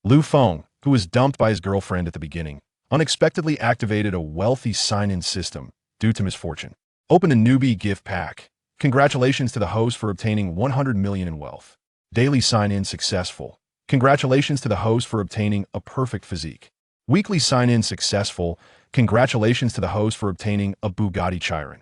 Lu Feng, who was dumped by his girlfriend at the beginning, unexpectedly activated a wealthy sign-in system due to misfortune. Open a newbie gift pack. Congratulations to the host for obtaining 100 million in wealth. Daily sign-in successful. Congratulations to the host for obtaining a perfect physique. Weekly sign-in successful. Congratulations to the host for obtaining a Bugatti Chiron.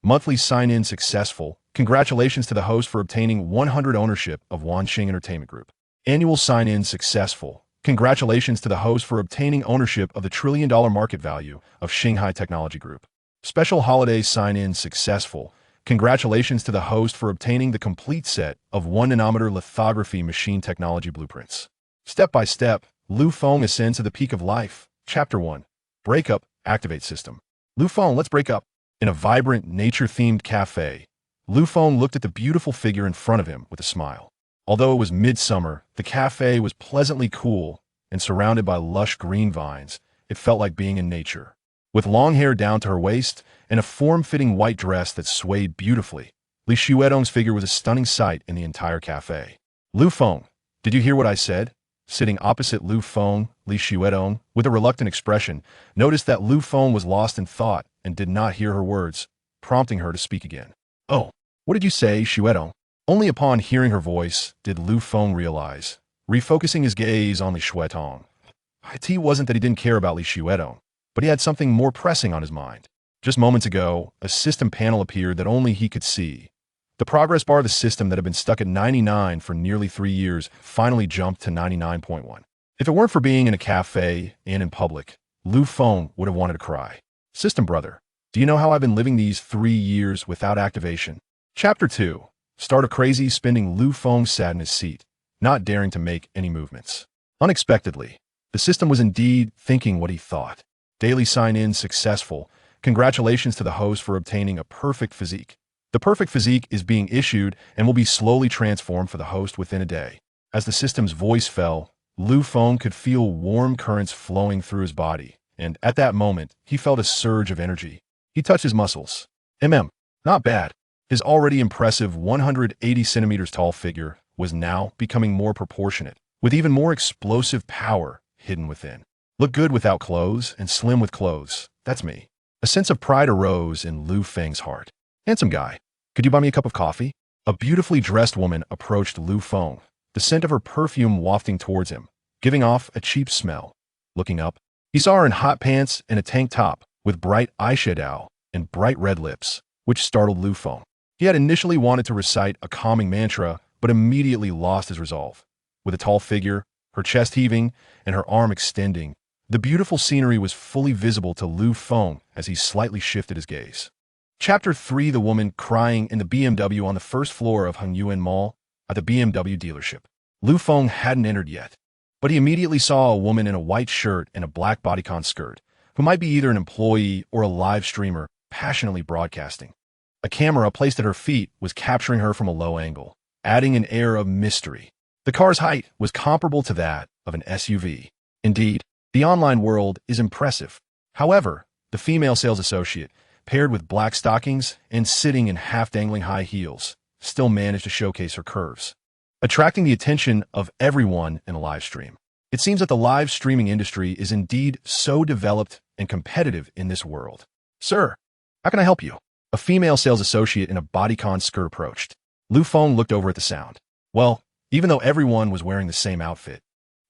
Monthly sign-in successful. Congratulations to the host for obtaining 100 ownership of Wanxing Entertainment Group. Annual sign-in successful. Congratulations to the host for obtaining ownership of the trillion-dollar market value of Xinghai Technology Group. Special holiday sign-in successful. Congratulations to the host for obtaining the complete set of 1 nanometer lithography machine technology blueprints. Step by step, Lu Feng ascends to the peak of life. Chapter 1. Breakup, Activate System. Lu Feng, let's break up. In a vibrant, nature-themed cafe, Lu Feng looked at the beautiful figure in front of him with a smile. Although it was midsummer, the cafe was pleasantly cool and surrounded by lush green vines. It felt like being in nature. With long hair down to her waist and a form-fitting white dress that swayed beautifully, Li Xuedong's figure was a stunning sight in the entire cafe. Lu Feng, did you hear what I said? Sitting opposite Lu Feng, Li Xuedong, with a reluctant expression, noticed that Lu Feng was lost in thought and did not hear her words, prompting her to speak again. Oh, what did you say, Xuedong? Only upon hearing her voice did Lu Feng realize, refocusing his gaze on Li Xuedong. It wasn't that he didn't care about Li Xuedong, but he had something more pressing on his mind. Just moments ago, a system panel appeared that only he could see. The progress bar of the system that had been stuck at 99 for nearly 3 years finally jumped to 99.1. If it weren't for being in a cafe and in public, Lu Feng would have wanted to cry. System brother, do you know how I've been living these 3 years without activation? Chapter 2. Start a crazy spinning. Lu Feng sat in his seat, not daring to make any movements. Unexpectedly, the system was indeed thinking what he thought. Daily sign-in successful. Congratulations to the host for obtaining a perfect physique. The perfect physique is being issued and will be slowly transformed for the host within a day. As the system's voice fell, Lu Feng could feel warm currents flowing through his body, and at that moment, he felt a surge of energy. He touched his muscles. Not bad. His already impressive 180 centimeters tall figure was now becoming more proportionate, with even more explosive power hidden within. Look good without clothes and slim with clothes. That's me. A sense of pride arose in Lu Feng's heart. Handsome guy, could you buy me a cup of coffee? A beautifully dressed woman approached Lu Feng, the scent of her perfume wafting towards him, giving off a cheap smell. Looking up, he saw her in hot pants and a tank top with bright eyeshadow and bright red lips, which startled Lu Feng. He had initially wanted to recite a calming mantra, but immediately lost his resolve. With a tall figure, her chest heaving, and her arm extending, the beautiful scenery was fully visible to Lu Feng as he slightly shifted his gaze. Chapter 3. The woman crying in the BMW on the first floor of Hongyuan Mall at the BMW dealership. Lu Feng hadn't entered yet, but he immediately saw a woman in a white shirt and a black bodycon skirt, who might be either an employee or a live streamer, passionately broadcasting. A camera placed at her feet was capturing her from a low angle, adding an air of mystery. The car's height was comparable to that of an SUV. Indeed, the online world is impressive. However, the female sales associate, paired with black stockings and sitting in half-dangling high heels, still managed to showcase her curves, attracting the attention of everyone in a live stream. It seems that the live streaming industry is indeed so developed and competitive in this world. Sir, how can I help you? A female sales associate in a bodycon skirt approached. Lu Feng looked over at the sound. Well, even though everyone was wearing the same outfit,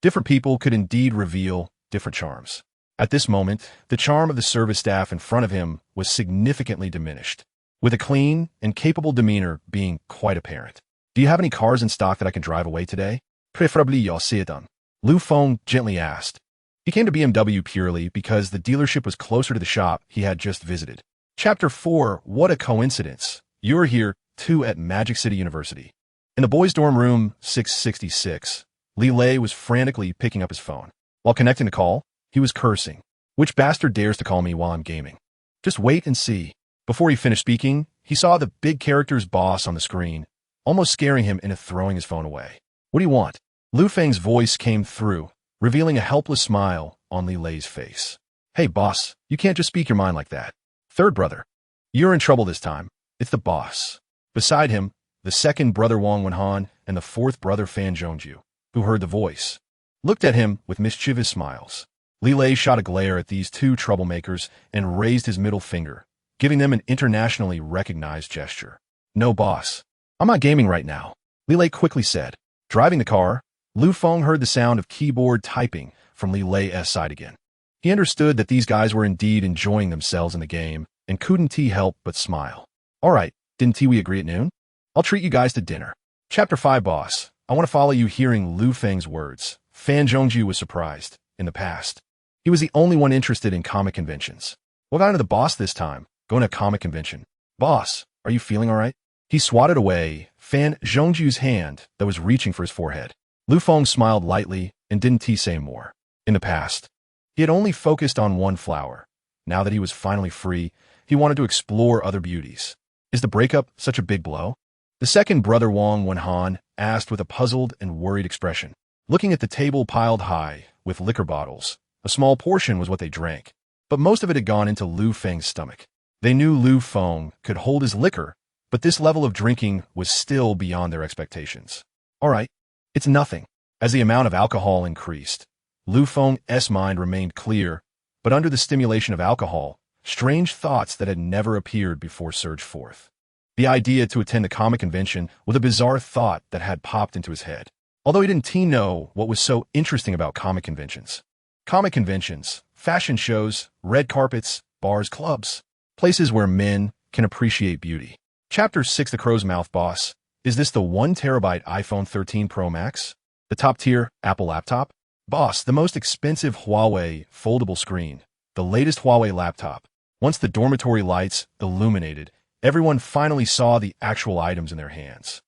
different people could indeed reveal different charms. At this moment, the charm of the service staff in front of him was significantly diminished, with a clean and capable demeanor being quite apparent. Do you have any cars in stock that I can drive away today? Preferably your sedan. Lu Feng gently asked. He came to BMW purely because the dealership was closer to the shop he had just visited. Chapter 4. What a coincidence. You're here, too, at Magic City University. In the boys' dorm room 666, Li Lei was frantically picking up his phone. While connecting the call, he was cursing. Which bastard dares to call me while I'm gaming? Just wait and see. Before he finished speaking, he saw the big character's boss on the screen, almost scaring him into throwing his phone away. What do you want? Lu Feng's voice came through, revealing a helpless smile on Li Lei's face. Hey, boss, you can't just speak your mind like that. Third brother. You're in trouble this time. It's the boss. Beside him, the second brother Wang Wenhan and the fourth brother Fan Zhongju, who heard the voice. looked at him with mischievous smiles. Li Lei shot a glare at these two troublemakers and raised his middle finger, giving them an internationally recognized gesture. No, boss. I'm not gaming right now, Li Lei quickly said. Driving the car, Lu Feng heard the sound of keyboard typing from Li Lei's side again. He understood that these guys were indeed enjoying themselves in the game and couldn't help but smile. All right, didn't we agree at noon? I'll treat you guys to dinner. Chapter 5, boss. I want to follow you. Hearing Lu Feng's words, Fan Zhongju was surprised. In the past, he was the only one interested in comic conventions. What got into the boss this time? Going to a comic convention. Boss, are you feeling all right? He swatted away Fan Zhongju's hand that was reaching for his forehead. Lu Feng smiled lightly and didn't say more. In the past, he had only focused on one flower. Now that he was finally free, he wanted to explore other beauties. Is the breakup such a big blow? The second brother Wang Wenhan asked with a puzzled and worried expression. Looking at the table piled high with liquor bottles, a small portion was what they drank, but most of it had gone into Lu Feng's stomach. They knew Lu Feng could hold his liquor, but this level of drinking was still beyond their expectations. All right, it's nothing. As the amount of alcohol increased, Lu Feng's mind remained clear, but under the stimulation of alcohol, strange thoughts that had never appeared before surged forth. The idea to attend the comic convention was a bizarre thought that had popped into his head. Although he didn't know what was so interesting about comic conventions. Comic conventions, fashion shows, red carpets, bars, clubs, places where men can appreciate beauty. Chapter 6, The Crow's Mouth, boss. Is this the 1 terabyte iPhone 13 Pro Max? The top-tier Apple laptop? Boss, the most expensive Huawei foldable screen. The latest Huawei laptop. Once the dormitory lights illuminated, everyone finally saw the actual items in their hands.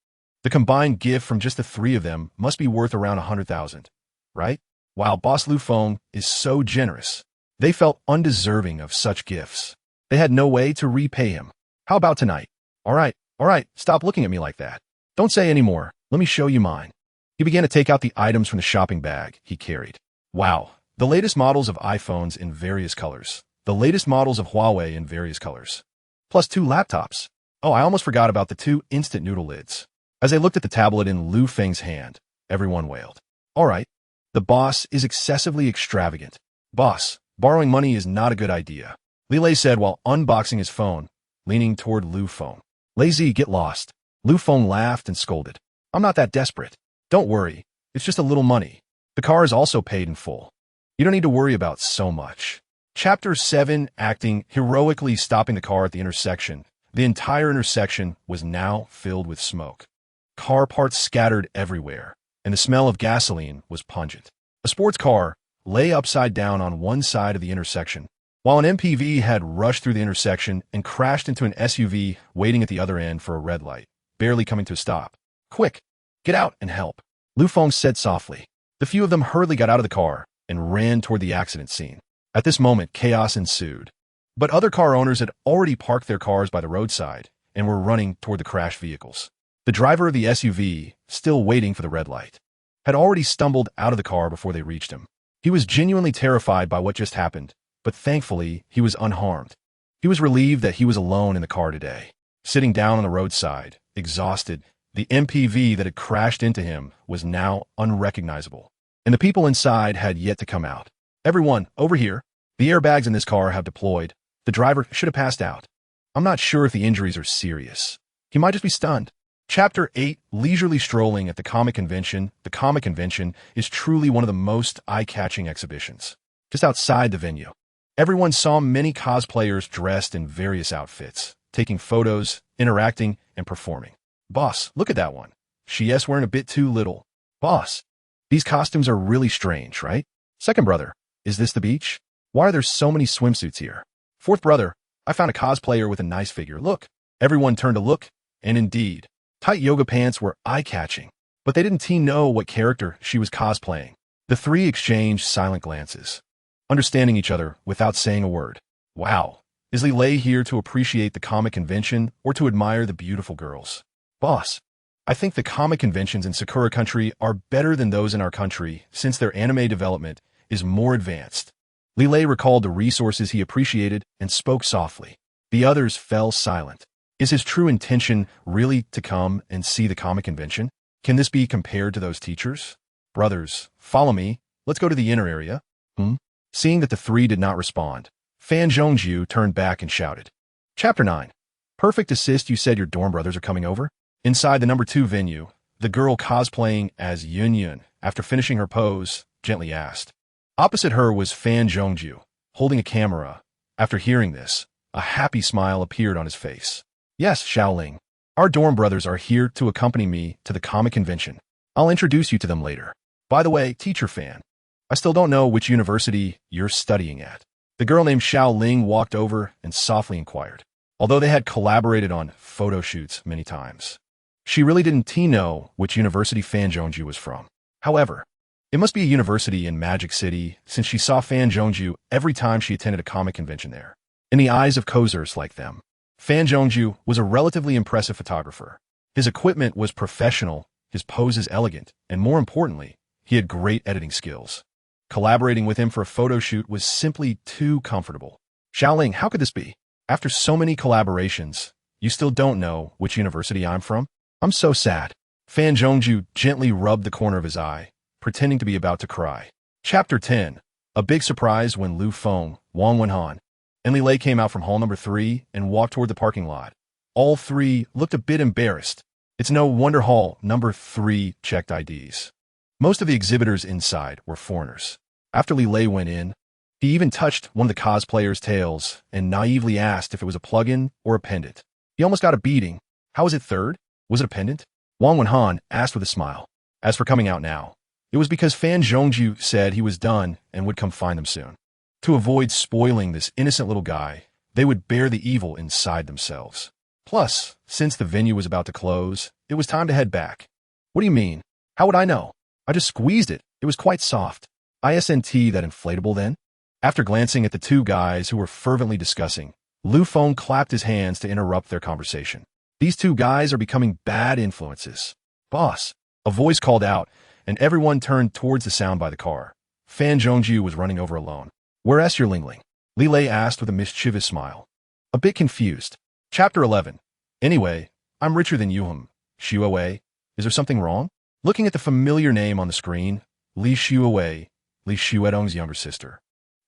The combined gift from just the three of them must be worth around 100,000, right? Wow, Boss Lu Feng is so generous. They felt undeserving of such gifts. They had no way to repay him. How about tonight? All right, stop looking at me like that. Don't say any more. Let me show you mine. He began to take out the items from the shopping bag he carried. Wow, the latest models of iPhones in various colors. The latest models of Huawei in various colors. Plus 2 laptops. Oh, I almost forgot about the 2 instant noodle lids. As they looked at the tablet in Lu Feng's hand, everyone wailed. All right, the boss is excessively extravagant. Boss, borrowing money is not a good idea, Li Lei said while unboxing his phone, leaning toward Lu Feng. Lazy, get lost. Lu Feng laughed and scolded. I'm not that desperate. Don't worry, it's just a little money. The car is also paid in full. You don't need to worry about so much. Chapter 7, Acting. Heroically stopping the car at the intersection. The entire intersection was now filled with smoke. Car parts scattered everywhere, and the smell of gasoline was pungent. A sports car lay upside down on one side of the intersection, while an MPV had rushed through the intersection and crashed into an SUV waiting at the other end for a red light, barely coming to a stop. Quick, get out and help, Lu Feng said softly. The few of them hurriedly got out of the car and ran toward the accident scene. At this moment, chaos ensued. But other car owners had already parked their cars by the roadside and were running toward the crashed vehicles. The driver of the SUV, still waiting for the red light, had already stumbled out of the car before they reached him. He was genuinely terrified by what just happened, but thankfully he was unharmed. He was relieved that he was alone in the car today. Sitting down on the roadside, exhausted, the MPV that had crashed into him was now unrecognizable, and the people inside had yet to come out. Everyone, over here. The airbags in this car have deployed. The driver should have passed out. I'm not sure if the injuries are serious. He might just be stunned. Chapter 8, Leisurely strolling at the comic convention. The comic convention is truly one of the most eye-catching exhibitions. Just outside the venue, everyone saw many cosplayers dressed in various outfits, taking photos, interacting, and performing. Boss, look at that one. She's wearing a bit too little. Boss, these costumes are really strange, right? Second brother, is this the beach? Why are there so many swimsuits here? Fourth brother, I found a cosplayer with a nice figure. Look. Everyone turned to look, and indeed, tight yoga pants were eye-catching, but they didn't know what character she was cosplaying. The three exchanged silent glances, understanding each other without saying a word. Wow, is Li Lei here to appreciate the comic convention or to admire the beautiful girls? Boss, I think the comic conventions in Sakura country are better than those in our country since their anime development is more advanced. Li Lei recalled the resources he appreciated and spoke softly. The others fell silent. Is his true intention really to come and see the comic convention? Can this be compared to those teachers? Brothers, follow me, Let's go to the inner area. Hmm? Seeing that the three did not respond, Fan Zhongju turned back and shouted. Chapter 9. Perfect assist. You said your dorm brothers are coming over? Inside the number 2 venue, the girl cosplaying as Yun Yun, after finishing her pose, gently asked. Opposite her was Fan Zhongju, holding a camera. After hearing this, a happy smile appeared on his face. Yes, Xiaoling. Our dorm brothers are here to accompany me to the comic convention. I'll introduce you to them later. By the way, teacher Fan, I still don't know which university you're studying at. The girl named Xiaoling walked over and softly inquired. Although they had collaborated on photo shoots many times, she really didn't know which university Fan Zhongju was from. However, it must be a university in Magic City, since she saw Fan Zhongju every time she attended a comic convention there. In the eyes of cosers like them, Fan Zhongju was a relatively impressive photographer. His equipment was professional, his poses elegant, and more importantly, he had great editing skills. Collaborating with him for a photo shoot was simply too comfortable. Xiaoling, how could this be? After so many collaborations, you still don't know which university I'm from? I'm so sad. Fan Zhongju gently rubbed the corner of his eye, pretending to be about to cry. Chapter 10. A big surprise when Lu Feng, Wang Wenhan, and Li Lei came out from hall number 3 and walked toward the parking lot. All three looked a bit embarrassed. It's no wonder hall number 3 checked IDs. Most of the exhibitors inside were foreigners. After Li Lei went in, he even touched one of the cosplayers' tails and naively asked if it was a plug-in or a pendant. He almost got a beating. How was it third? Was it a pendant? Wang Wenhan asked with a smile. As for coming out now, it was because Fan Zhongju said he was done and would come find them soon. To avoid spoiling this innocent little guy, they would bear the evil inside themselves. Plus, since the venue was about to close, it was time to head back. What do you mean? How would I know? I just squeezed it. It was quite soft. Isn't that inflatable then? After glancing at the two guys who were fervently discussing, Lu Feng clapped his hands to interrupt their conversation. These two guys are becoming bad influences. Boss, a voice called out, and everyone turned towards the sound by the car. Fan Zhongju was running over alone. Where's your Lingling? Li Lei asked with a mischievous smile. A bit confused. Chapter 11. Anyway, I'm richer than you. Xuewei, is there something wrong? Looking at the familiar name on the screen, Li Xuewei, Li Xuedong's younger sister.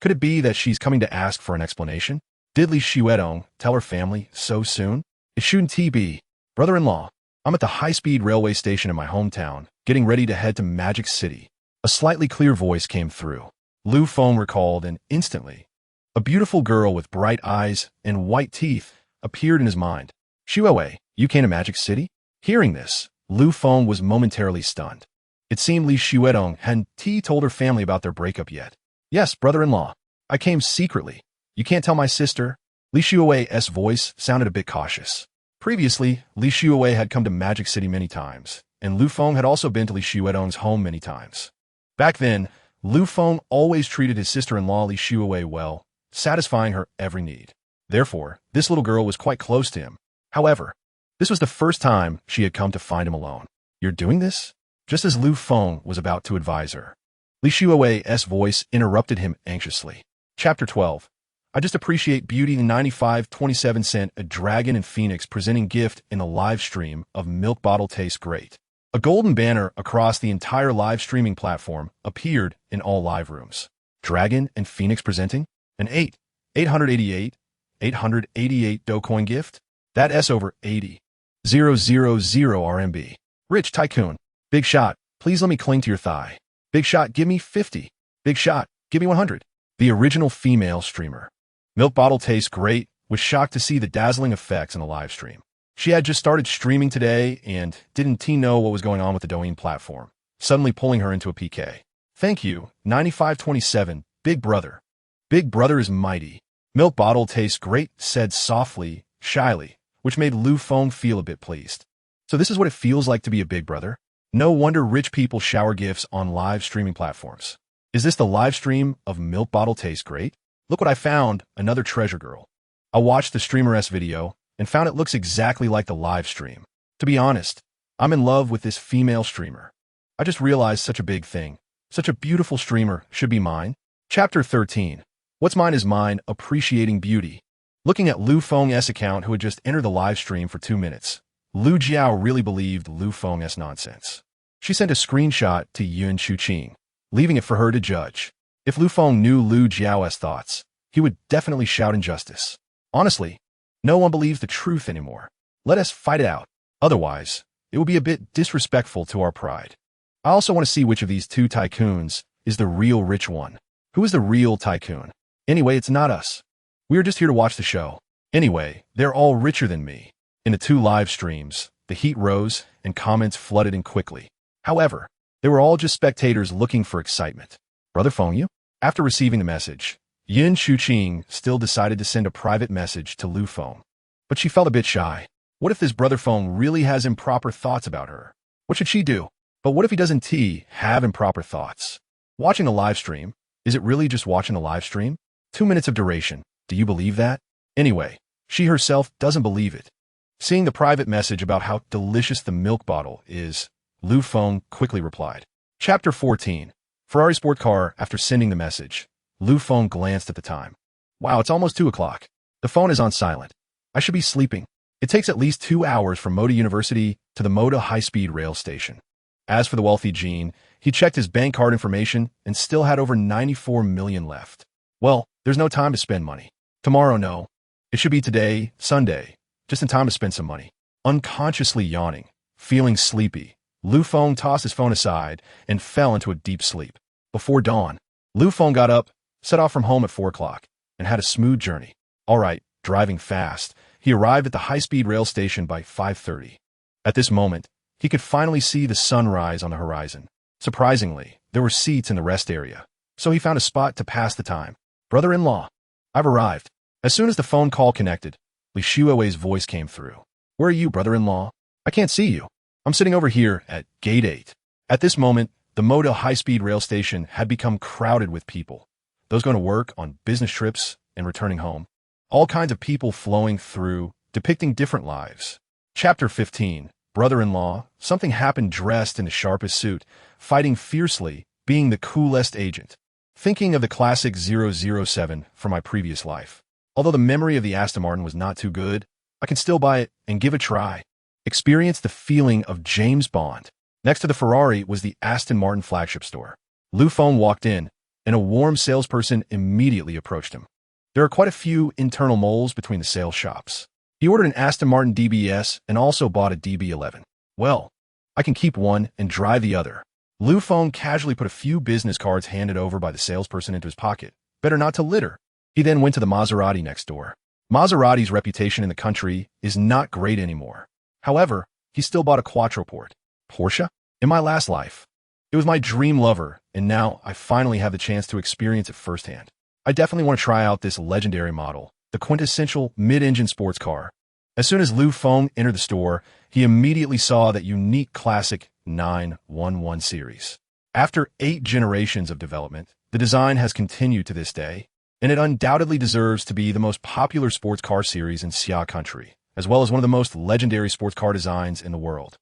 Could it be that she's coming to ask for an explanation? Did Li Xuedong tell her family so soon? It shouldn't be. Brother-in-law, I'm at the high-speed railway station in my hometown, getting ready to head to Magic City. A slightly clear voice came through. Lu Feng recalled, and instantly, a beautiful girl with bright eyes and white teeth appeared in his mind. Xuewei, you came to Magic City? Hearing this, Lu Feng was momentarily stunned. It seemed Li Xuedong hadn't told her family about their breakup yet. Yes, brother-in-law. I came secretly. You can't tell my sister? Li Xuewei's voice sounded a bit cautious. Previously, Li Xuewei had come to Magic City many times, and Lu Feng had also been to Li Xuedong's home many times. Back then, Lu Feng always treated his sister-in-law Li Xuewei well, satisfying her every need. Therefore, this little girl was quite close to him. However, this was the first time she had come to find him alone. You're doing this? Just as Lu Feng was about to advise her, Li Xuewei's voice interrupted him anxiously. Chapter 12. I just appreciate beauty. 95.27 cent. A dragon and phoenix presenting gift in the live stream of Milk Bottle Tastes Great. A golden banner across the entire live streaming platform appeared in all live rooms. Dragon and phoenix presenting an 888 Dogecoin gift. That's over 80,000 RMB. Rich Tycoon. Big Shot, please let me cling to your thigh. Big Shot, give me 50. Big Shot, give me 100. The original female streamer. Milk Bottle Tastes Great was shocked to see the dazzling effects in the live stream. She had just started streaming today and didn't know what was going on with the Douyin platform, suddenly pulling her into a PK. Thank you, 9527, Big Brother. Big Brother is mighty. Milk Bottle Tastes Great said softly, shyly, which made Lu Feng feel a bit pleased. So this is what it feels like to be a big brother? No wonder rich people shower gifts on live streaming platforms. Is this the live stream of Milk Bottle Tastes Great? Look what I found, another treasure girl. I watched the streamer's video and found it looks exactly like the live stream. To be honest, I'm in love with this female streamer. I just realized such a big thing. Such a beautiful streamer should be mine. Chapter 13. What's mine is mine, appreciating beauty. Looking at Lu Feng's account who had just entered the live stream for 2 minutes, Lu Jiao really believed Lu Feng's nonsense. She sent a screenshot to Yun Chuqing. leaving it for her to judge. If Lu Feng knew Lu Jiao's thoughts, he would definitely shout injustice. Honestly, no one believes the truth anymore. Let us fight it out. Otherwise, it will be a bit disrespectful to our pride. I also want to see which of these two tycoons is the real rich one. Who is the real tycoon? Anyway, it's not us. We are just here to watch the show. Anyway, they're all richer than me. In the two live streams, the heat rose and comments flooded in quickly. However, they were all just spectators looking for excitement. Brother Feng Yu? After receiving the message, Yin Shuqing still decided to send a private message to Lu Feng. But she felt a bit shy. What if this Brother Feng really has improper thoughts about her? What should she do? But what if he doesn't have improper thoughts? Watching the live stream? Is it really just watching the live stream? 2 minutes of duration. Do you believe that? Anyway, she herself doesn't believe it. Seeing the private message about how delicious the milk bottle is, Lu Feng quickly replied. Chapter 14. Ferrari Sport Car. After sending the message, Lu Feng glanced at the time. Wow, it's almost 2 o'clock. The phone is on silent. I should be sleeping. It takes at least 2 hours from Moda University to the Moda high-speed rail station. As for the wealthy Jean, he checked his bank card information and still had over 94 million left. Well, there's no time to spend money. Tomorrow, no. It should be today, Sunday, just in time to spend some money. Unconsciously yawning, feeling sleepy, Lu Feng tossed his phone aside and fell into a deep sleep. Before dawn, Lu Feng got up, set off from home at 4 o'clock, and had a smooth journey. All right, driving fast, he arrived at the high-speed rail station by 5:30. At this moment, he could finally see the sunrise on the horizon. Surprisingly, there were seats in the rest area, so he found a spot to pass the time. Brother-in-law, I've arrived. As soon as the phone call connected, Li Shuiwei's voice came through. Where are you, brother-in-law? I can't see you. I'm sitting over here at Gate 8. At this moment, the Moda high-speed rail station had become crowded with people. Those going to work on business trips and returning home. All kinds of people flowing through, depicting different lives. Chapter 15. Brother-in-law, something happened dressed in the sharpest suit, fighting fiercely, being the coolest agent. Thinking of the classic 007 from my previous life. Although the memory of the Aston Martin was not too good, I can still buy it and give it a try. Experience the feeling of James Bond. Next to the Ferrari was the Aston Martin flagship store. Lu Feng walked in, and a warm salesperson immediately approached him. There are quite a few internal moles between the sales shops. He ordered an Aston Martin DBS and also bought a DB11. Well, I can keep one and drive the other. Lu Feng casually put a few business cards handed over by the salesperson into his pocket. Better not to litter. He then went to the Maserati next door. Maserati's reputation in the country is not great anymore. However, he still bought a Quattroporte. Porsche? In my last life. It was my dream lover, and now I finally have the chance to experience it firsthand. I definitely want to try out this legendary model, the quintessential mid-engine sports car. As soon as Lu Feng entered the store, he immediately saw that unique classic 911 series. After 8 generations of development, the design has continued to this day, and it undoubtedly deserves to be the most popular sports car series in Xia country, as well as one of the most legendary sports car designs in the world.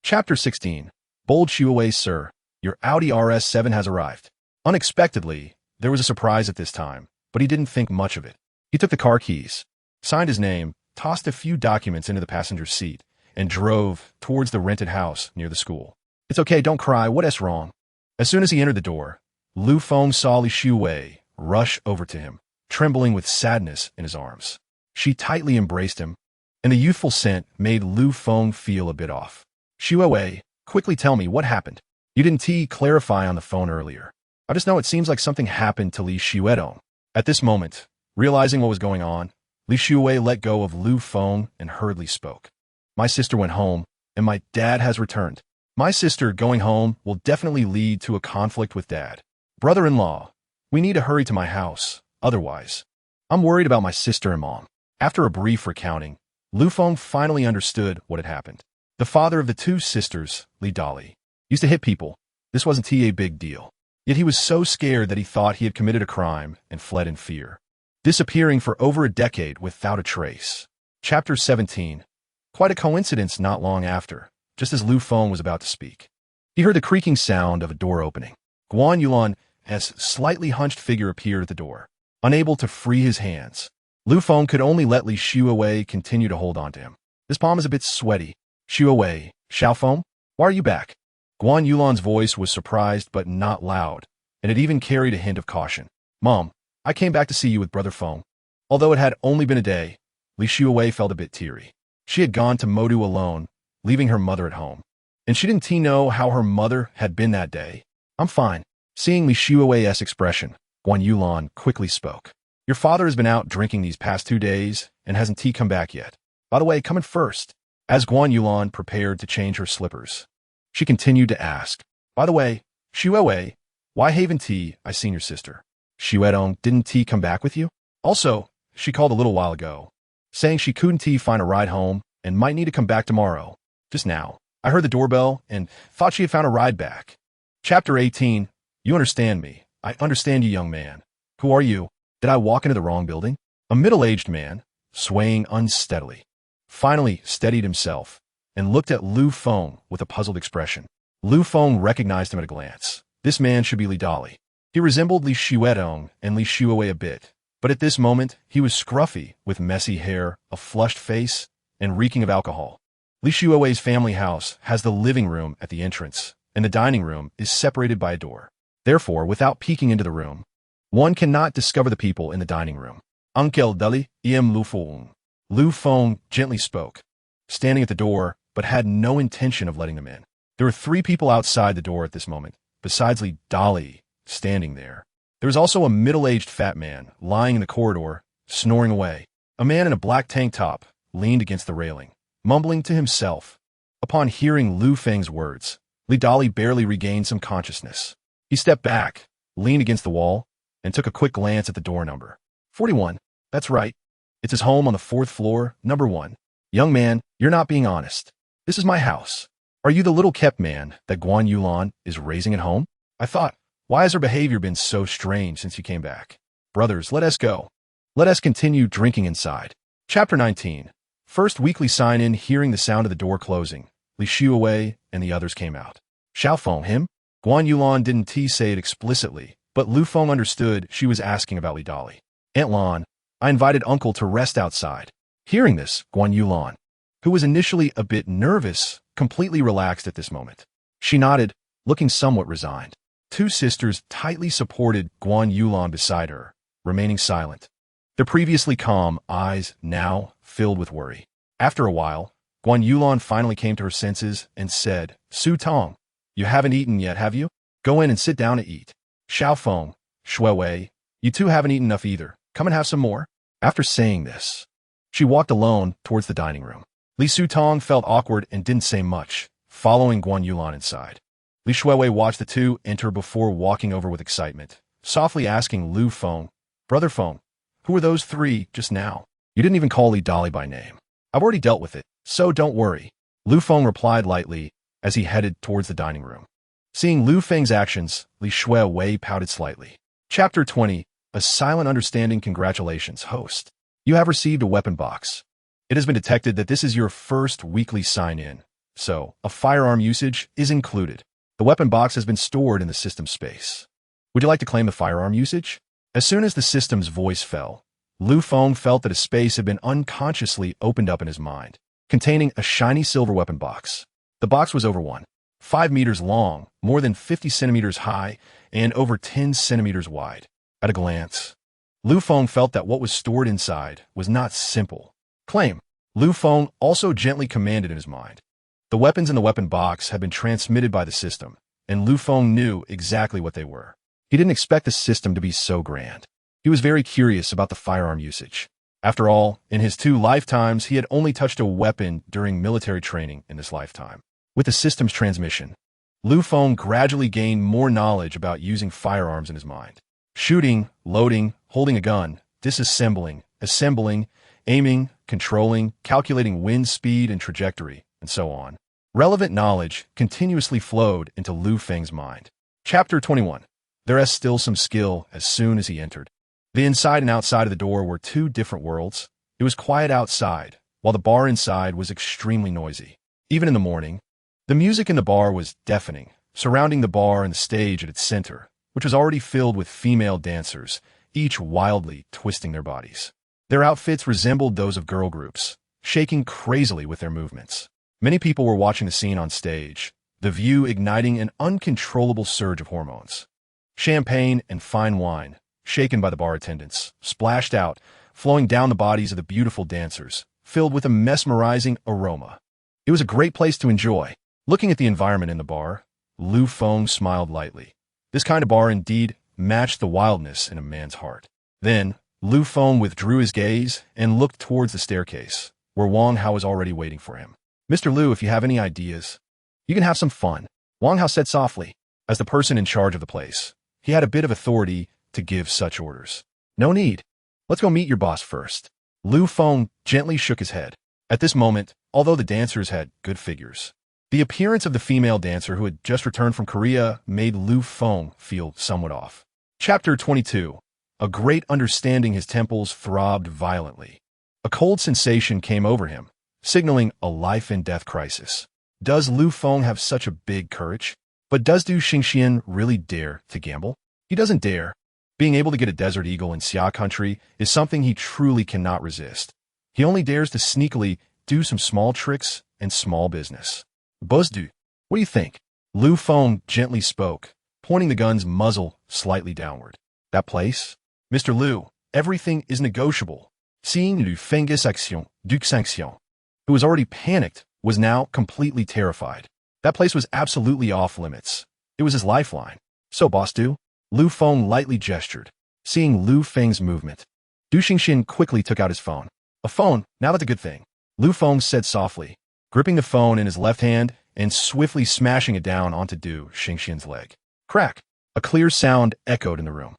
Chapter 16. Bold Shuiwei, sir, your Audi RS7 has arrived. Unexpectedly, there was a surprise at this time, but he didn't think much of it. He took the car keys, signed his name, tossed a few documents into the passenger seat, and drove towards the rented house near the school. It's okay, don't cry, what is wrong? As soon as he entered the door, Lu Feng saw Li Shuiwei rush over to him, trembling with sadness in his arms. She tightly embraced him, and the youthful scent made Lu Feng feel a bit off. Shuiwei, quickly tell me what happened. You didn't clarify on the phone earlier. I just know it seems like something happened to Li Shuiwei. At this moment, realizing what was going on, Li Shuiwei let go of Lu Feng and hurriedly spoke. My sister went home, and my dad has returned. My sister going home will definitely lead to a conflict with dad. Brother-in-law, we need to hurry to my house, otherwise. I'm worried about my sister and mom. After a brief recounting, Lu Feng finally understood what had happened. The father of the 2 sisters, Li Dali, used to hit people. This wasn't a big deal. Yet he was so scared that he thought he had committed a crime and fled in fear, disappearing for over a decade without a trace. Chapter 17. Quite a coincidence not long after, just as Lu Feng was about to speak. He heard the creaking sound of a door opening. Guan Yulan's slightly hunched figure appeared at the door. Unable to free his hands, Lu Feng could only let Li Shuiwei continue to hold on to him. His palm is a bit sweaty. Shuiwei, Xiaofeng, why are you back? Guan Yulan's voice was surprised but not loud. and it even carried a hint of caution. "Mom, I came back to see you with Brother Feng." Although it had only been a day, Li Shuawei felt a bit teary. She had gone to Modu alone, leaving her mother at home. And she didn't know how her mother had been that day. "I'm fine." Seeing Li Shuawei's expression, Guan Yulan quickly spoke. "Your father has been out drinking these past 2 days and hasn't come back yet. By the way, come in first." As Guan Yulan prepared to change her slippers, she continued to ask, "By the way, Shuawei, why haven't I seen your sister? Shuedong, didn't come back with you? Also, she called a little while ago, saying she couldn't find a ride home and might need to come back tomorrow. Just now, I heard the doorbell and thought she had found a ride back." Chapter 18. You understand me. I understand you, young man. Who are you? Did I walk into the wrong building? A middle-aged man, swaying unsteadily, finally steadied himself and looked at Lu Feng with a puzzled expression. Lu Feng recognized him at a glance. This man should be Li Dali. He resembled Li Shuedong and Li Shuawei a bit, but at this moment he was scruffy, with messy hair, a flushed face, and reeking of alcohol. Li Shuawei's family house has the living room at the entrance, and the dining room is separated by a door. Therefore, without peeking into the room, one cannot discover the people in the dining room. "Uncle Dali, Lu Feng." Lu Feng gently spoke, standing at the door, but had no intention of letting them in. There were 3 people outside the door at this moment, besides Li Dali standing there. There was also a middle-aged fat man lying in the corridor, snoring away. A man in a black tank top leaned against the railing, mumbling to himself. Upon hearing Lu Feng's words, Li Dali barely regained some consciousness. He stepped back, leaned against the wall, and took a quick glance at the door number. 41. That's right. It's his home on the 4th floor, number 1. "Young man, you're not being honest. This is my house. Are you the little kept man that Guan Yulan is raising at home? I thought, why has her behavior been so strange since you came back? Brothers, let us go. Let us continue drinking inside." Chapter 19. First weekly sign-in. Hearing the sound of the door closing, Li Shuawei and the others came out. "Xiao Feng, him?" Guan Yulan didn't say it explicitly, but Lu Feng understood she was asking about Li Dali. "Aunt Lan, I invited uncle to rest outside." Hearing this, Guan Yulan, who was initially a bit nervous, completely relaxed at this moment. She nodded, looking somewhat resigned. 2 sisters tightly supported Guan Yulan beside her, remaining silent. Their previously calm eyes now filled with worry. After a while, Guan Yulan finally came to her senses and said, "Su Tong, you haven't eaten yet, have you? Go in and sit down to eat." "Xiao Feng, Shuawei, you 2 haven't eaten enough either. Come and have some more." After saying this, she walked alone towards the dining room. Li Sutong felt awkward and didn't say much, following Guan Yulan inside. Li Shuawei watched the 2 enter before walking over with excitement, softly asking Lu Feng, "Brother Feng, who were those 3 just now? You didn't even call Li Dali by name." "I've already dealt with it, so don't worry," Lu Feng replied lightly as he headed towards the dining room. Seeing Lu Feng's actions, Li Shuawei pouted slightly. Chapter 20. A silent understanding. Congratulations, host. You have received a weapon box. It has been detected that this is your first weekly sign-in, so a firearm usage is included. The weapon box has been stored in the system space. Would you like to claim the firearm usage? As soon as the system's voice fell, Lu Feng felt that a space had been unconsciously opened up in his mind, containing a shiny silver weapon box. The box was over 1.5 meters long, more than 50 centimeters high, and over 10 centimeters wide. At a glance, Lu Feng felt that what was stored inside was not simple. Claim. Lu Feng also gently commanded in his mind. The weapons in the weapon box had been transmitted by the system, and Lu Feng knew exactly what they were. He didn't expect the system to be so grand. He was very curious about the firearm usage. After all, in his 2 lifetimes, he had only touched a weapon during military training in this lifetime. With the system's transmission, Lu Feng gradually gained more knowledge about using firearms in his mind. Shooting, loading, holding a gun, disassembling, assembling, aiming, controlling, calculating wind speed and trajectory, and so on. Relevant knowledge continuously flowed into Lu Feng's mind. Chapter 21. There is still some skill as soon as he entered. The inside and outside of the door were 2 different worlds. It was quiet outside, while the bar inside was extremely noisy. Even in the morning, the music in the bar was deafening, surrounding the bar and the stage at its center, which was already filled with female dancers, each wildly twisting their bodies. Their outfits resembled those of girl groups, shaking crazily with their movements. Many people were watching the scene on stage, the view igniting an uncontrollable surge of hormones. Champagne and fine wine, shaken by the bar attendants, splashed out, flowing down the bodies of the beautiful dancers, filled with a mesmerizing aroma. It was a great place to enjoy. Looking at the environment in the bar, Lu Feng smiled lightly. This kind of bar indeed matched the wildness in a man's heart. Then, Lu Feng withdrew his gaze and looked towards the staircase, where Wang Hao was already waiting for him. "Mr. Lu, if you have any ideas, you can have some fun," Wang Hao said softly. As the person in charge of the place, he had a bit of authority to give such orders. "No need. Let's go meet your boss first." Lu Feng gently shook his head. At this moment, although the dancers had good figures, the appearance of the female dancer who had just returned from Korea made Lu Feng feel somewhat off. Chapter 22. A great understanding. His temples throbbed violently. A cold sensation came over him, signaling a life-and-death crisis. Does Lu Feng have such a big courage? But does Du Xingxian really dare to gamble? He doesn't dare. Being able to get a desert eagle in Xia country is something he truly cannot resist. He only dares to sneakily do some small tricks and small business. "Boss du, what do you think?" Lu Feng gently spoke, pointing the gun's muzzle slightly downward. "That place? Mr. Lu, everything is negotiable." Seeing Lu Feng's action, Duc Sanxian, who was already panicked, was now completely terrified. That place was absolutely off limits. It was his lifeline. "So, boss du?" Lu Feng lightly gestured. Seeing Lu Feng's movement, Du Xingxian quickly took out his phone. "A phone? Now that's a good thing," Lu Feng said softly, gripping the phone in his left hand and swiftly smashing it down onto Du Xingxian's leg. Crack! A clear sound echoed in the room.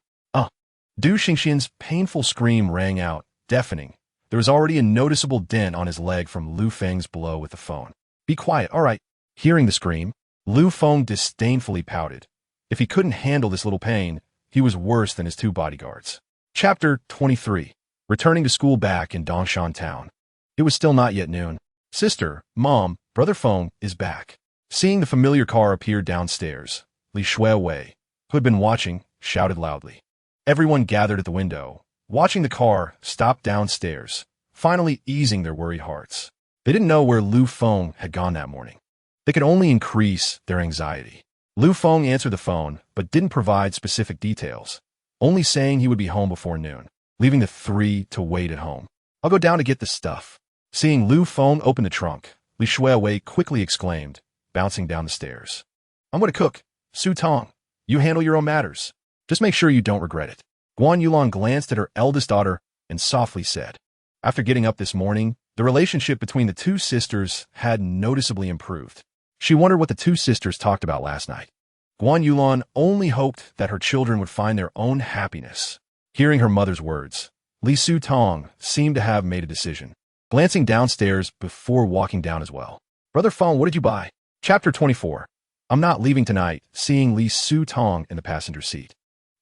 Du Xingxian's painful scream rang out, deafening. There was already a noticeable dent on his leg from Lu Feng's blow with the phone. "Be quiet, all right." Hearing the scream, Lu Feng disdainfully pouted. If he couldn't handle this little pain, he was worse than his two bodyguards. Chapter 23. Returning to school back in Dongshan Town. It was still not yet noon. "Sister, Mom, Brother Feng is back." Seeing the familiar car appear downstairs, Li Shuiwei, who had been watching, shouted loudly. Everyone gathered at the window, watching the car stop downstairs, finally easing their worried hearts. They didn't know where Lu Feng had gone that morning. They could only increase their anxiety. Lu Feng answered the phone, but didn't provide specific details, only saying he would be home before noon, leaving the three to wait at home. "I'll go down to get the stuff." Seeing Lu Feng open the trunk, Li Shuiwei quickly exclaimed, bouncing down the stairs. "I'm going to cook. Su Tong, you handle your own matters. Just make sure you don't regret it." Guan Yulan glanced at her eldest daughter and softly said. After getting up this morning, the relationship between the two sisters had noticeably improved. She wondered what the two sisters talked about last night. Guan Yulan only hoped that her children would find their own happiness. Hearing her mother's words, Li Su Tong seemed to have made a decision, glancing downstairs before walking down as well. "Brother Feng, what did you buy?" Chapter 24. I'm not leaving tonight. Seeing Li Su Tong in the passenger seat,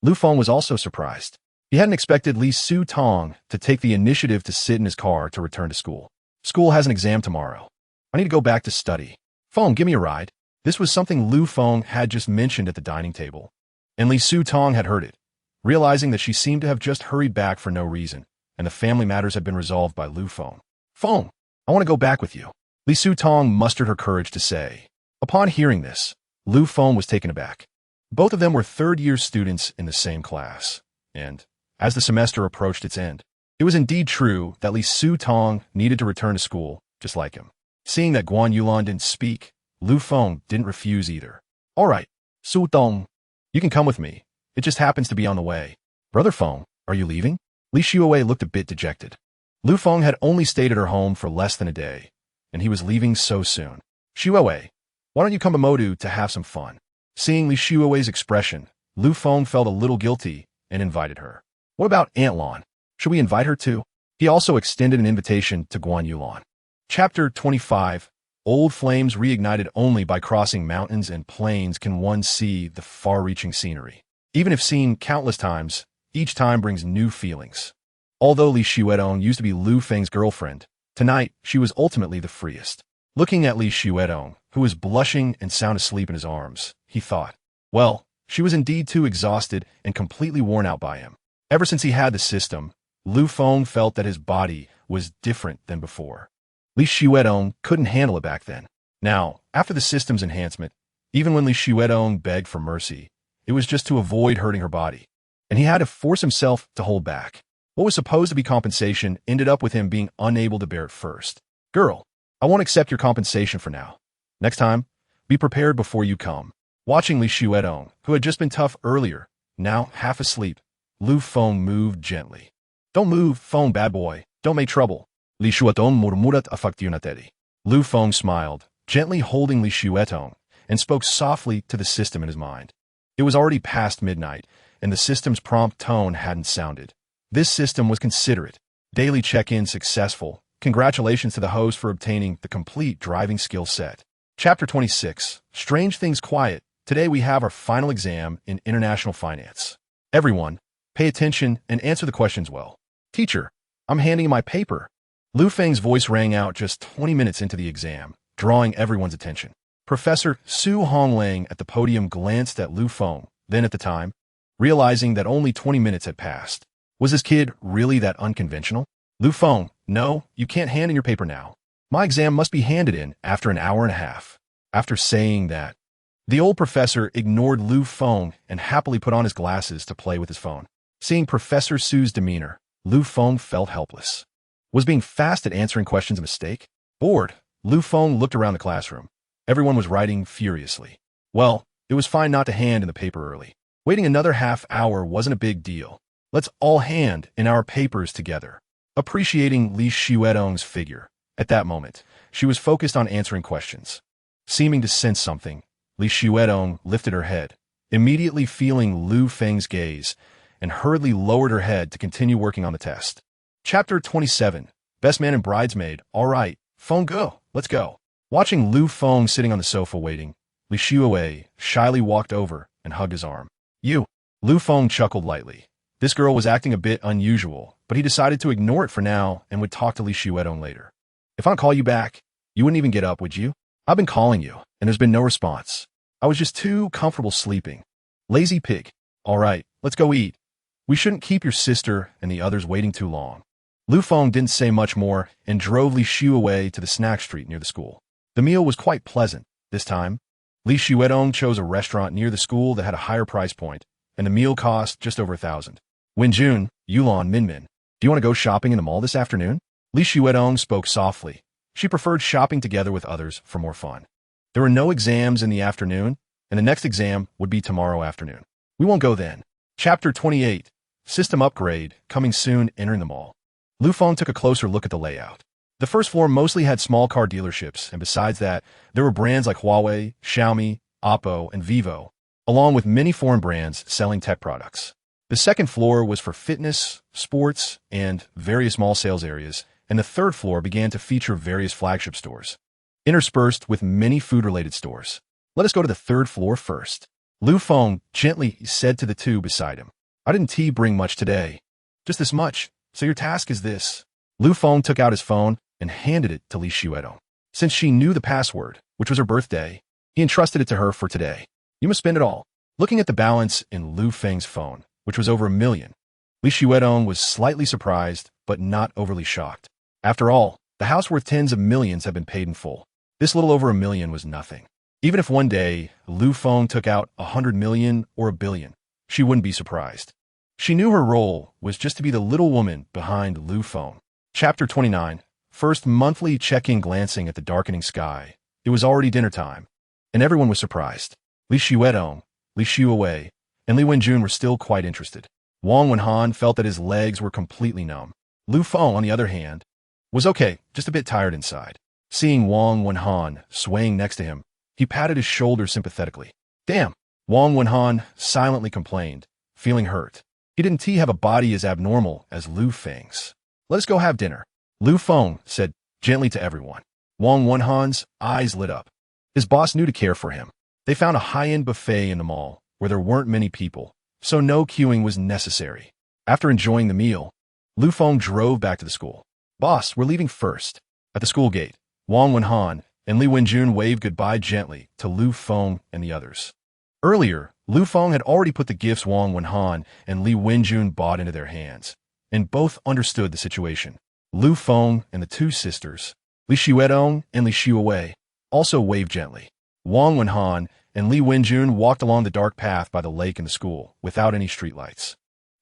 Lu Feng was also surprised. He hadn't expected Li Su Tong to take the initiative to sit in his car to return to school. "School has an exam tomorrow. I need to go back to study. Feng, give me a ride." This was something Lu Feng had just mentioned at the dining table, and Li Su Tong had heard it, realizing that she seemed to have just hurried back for no reason, and the family matters had been resolved by Lu Feng. "Feng, I want to go back with you," Li Su Tong mustered her courage to say. Upon hearing this, Lu Feng was taken aback. Both of them were third-year students in the same class, and, as the semester approached its end, it was indeed true that Li Su Tong needed to return to school, just like him. Seeing that Guan Yulan didn't speak, Lu Feng didn't refuse either. "All right, Su Tong, you can come with me. It just happens to be on the way." "Brother Feng, are you leaving?" Li Shuiwei looked a bit dejected. Lu Feng had only stayed at her home for less than a day, and he was leaving so soon. "Shuiwei, why don't you come to Modu to have some fun?" Seeing Li Shuiwei's expression, Lu Feng felt a little guilty and invited her. "What about Aunt Lan? Should we invite her too?" He also extended an invitation to Guan Yulan. Chapter 25. Old flames reignited. Only by crossing mountains and plains can one see the far-reaching scenery. Even if seen countless times, each time brings new feelings. Although Li Shuedong used to be Lu Feng's girlfriend, tonight she was ultimately the freest. Looking at Li Shuedong, who was blushing and sound asleep in his arms, he thought, well, she was indeed too exhausted and completely worn out by him. Ever since he had the system, Lu Feng felt that his body was different than before. Li Shuedong couldn't handle it back then. Now, after the system's enhancement, even when Li Shuedong begged for mercy, it was just to avoid hurting her body. And he had to force himself to hold back. What was supposed to be compensation ended up with him being unable to bear it first. Girl, I won't accept your compensation for now. Next time, be prepared before you come. Watching Li Xuetong, who had just been tough earlier, now half asleep, Lu Feng moved gently. Don't move, Feng bad boy. Don't make trouble. Li Xuetong murmurat affectionately. Lu Feng smiled, gently holding Li Xuetong, and spoke softly to the system in his mind. It was already past midnight, and the system's prompt tone hadn't sounded. This system was considerate. Daily check-in successful. Congratulations to the host for obtaining the complete driving skill set. Chapter 26. Strange Things Quiet. Today we have our final exam in international finance. Everyone, pay attention and answer the questions well. Teacher, I'm handing you my paper. Lu Feng's voice rang out just 20 minutes into the exam, drawing everyone's attention. Professor Su Honglang at the podium glanced at Lu Feng, then at the time, realizing that only 20 minutes had passed. Was this kid really that unconventional? Lu Feng, no, you can't hand in your paper now. My exam must be handed in after an hour and a half. After saying that, the old professor ignored Lu Feng and happily put on his glasses to play with his phone. Seeing Professor Su's demeanor, Lu Feng felt helpless. Was being fast at answering questions a mistake? Bored, Lu Feng looked around the classroom. Everyone was writing furiously. Well, it was fine not to hand in the paper early. Waiting another half hour wasn't a big deal. Let's all hand in our papers together. Appreciating Li Xuetong's figure. At that moment, she was focused on answering questions. Seeming to sense something, Li Xuetong lifted her head, immediately feeling Lu Feng's gaze, and hurriedly lowered her head to continue working on the test. Chapter 27. Best Man and Bridesmaid. All right, Feng go, let's go. Watching Lu Feng sitting on the sofa waiting, Li Xuewei shyly walked over and hugged his arm. You. Lu Feng chuckled lightly. This girl was acting a bit unusual, but he decided to ignore it for now and would talk to Li Xuetong later. If I call you back, you wouldn't even get up, would you? I've been calling you, and there's been no response. I was just too comfortable sleeping. Lazy pig. All right, let's go eat. We shouldn't keep your sister and the others waiting too long. Lu Feng didn't say much more and drove Li Xu away to the snack street near the school. The meal was quite pleasant. This time, Li Xuetong chose a restaurant near the school that had a higher price point, and the meal cost just over 1,000. Wenjun, Yulan, Minmin, do you want to go shopping in the mall this afternoon? Li Xuetong spoke softly. She preferred shopping together with others for more fun. There were no exams in the afternoon, and the next exam would be tomorrow afternoon. We won't go then. Chapter 28. System upgrade, coming soon, entering the mall. Lu Feng took a closer look at the layout. The first floor mostly had small car dealerships, and besides that, there were brands like Huawei, Xiaomi, Oppo, and Vivo, along with many foreign brands selling tech products. The second floor was for fitness, sports, and various mall sales areas, and the third floor began to feature various flagship stores, interspersed with many food-related stores. Let us go to the third floor first. Lu Feng gently said to the two beside him. I didn't bring much today. Just this much, so your task is this. Lu Feng took out his phone and handed it to Li Xuetong. Since she knew the password, which was her birthday, he entrusted it to her for today. You must spend it all. Looking at the balance in Lu Feng's phone, which was over 1 million, Li Xuetong was slightly surprised, but not overly shocked. After all, the house worth tens of millions had been paid in full. This little over 1 million was nothing. Even if one day Lu Feng took out 100 million or 1 billion, she wouldn't be surprised. She knew her role was just to be the little woman behind Lu Feng. Chapter 29. First monthly check-in. Glancing at the darkening sky, it was already dinner time, and everyone was surprised. Li Xuetong, Li Xuewei, and Li Wenjun were still quite interested. Wang Wenhan felt that his legs were completely numb. Lu Feng, on the other hand, was okay, just a bit tired inside. Seeing Wang Wenhan swaying next to him, he patted his shoulder sympathetically. Damn, Wang Wenhan silently complained, feeling hurt. He didn't have a body as abnormal as Lu Feng's. Let us go have dinner, Lu Feng said gently to everyone. Wang Wenhan's eyes lit up. His boss knew to care for him. They found a high-end buffet in the mall where there weren't many people, so no queuing was necessary. After enjoying the meal, Lu Feng drove back to the school. Boss, we're leaving first. At the school gate, Wang Wenhan and Li Wenjun waved goodbye gently to Lu Feng and the others. Earlier, Lu Feng had already put the gifts Wang Wenhan and Li Wenjun bought into their hands, and both understood the situation. Lu Feng and the two sisters, Li Xuetong and Li Xuewei, also waved gently. Wang Wenhan and Li Wenjun walked along the dark path by the lake and the school, without any streetlights.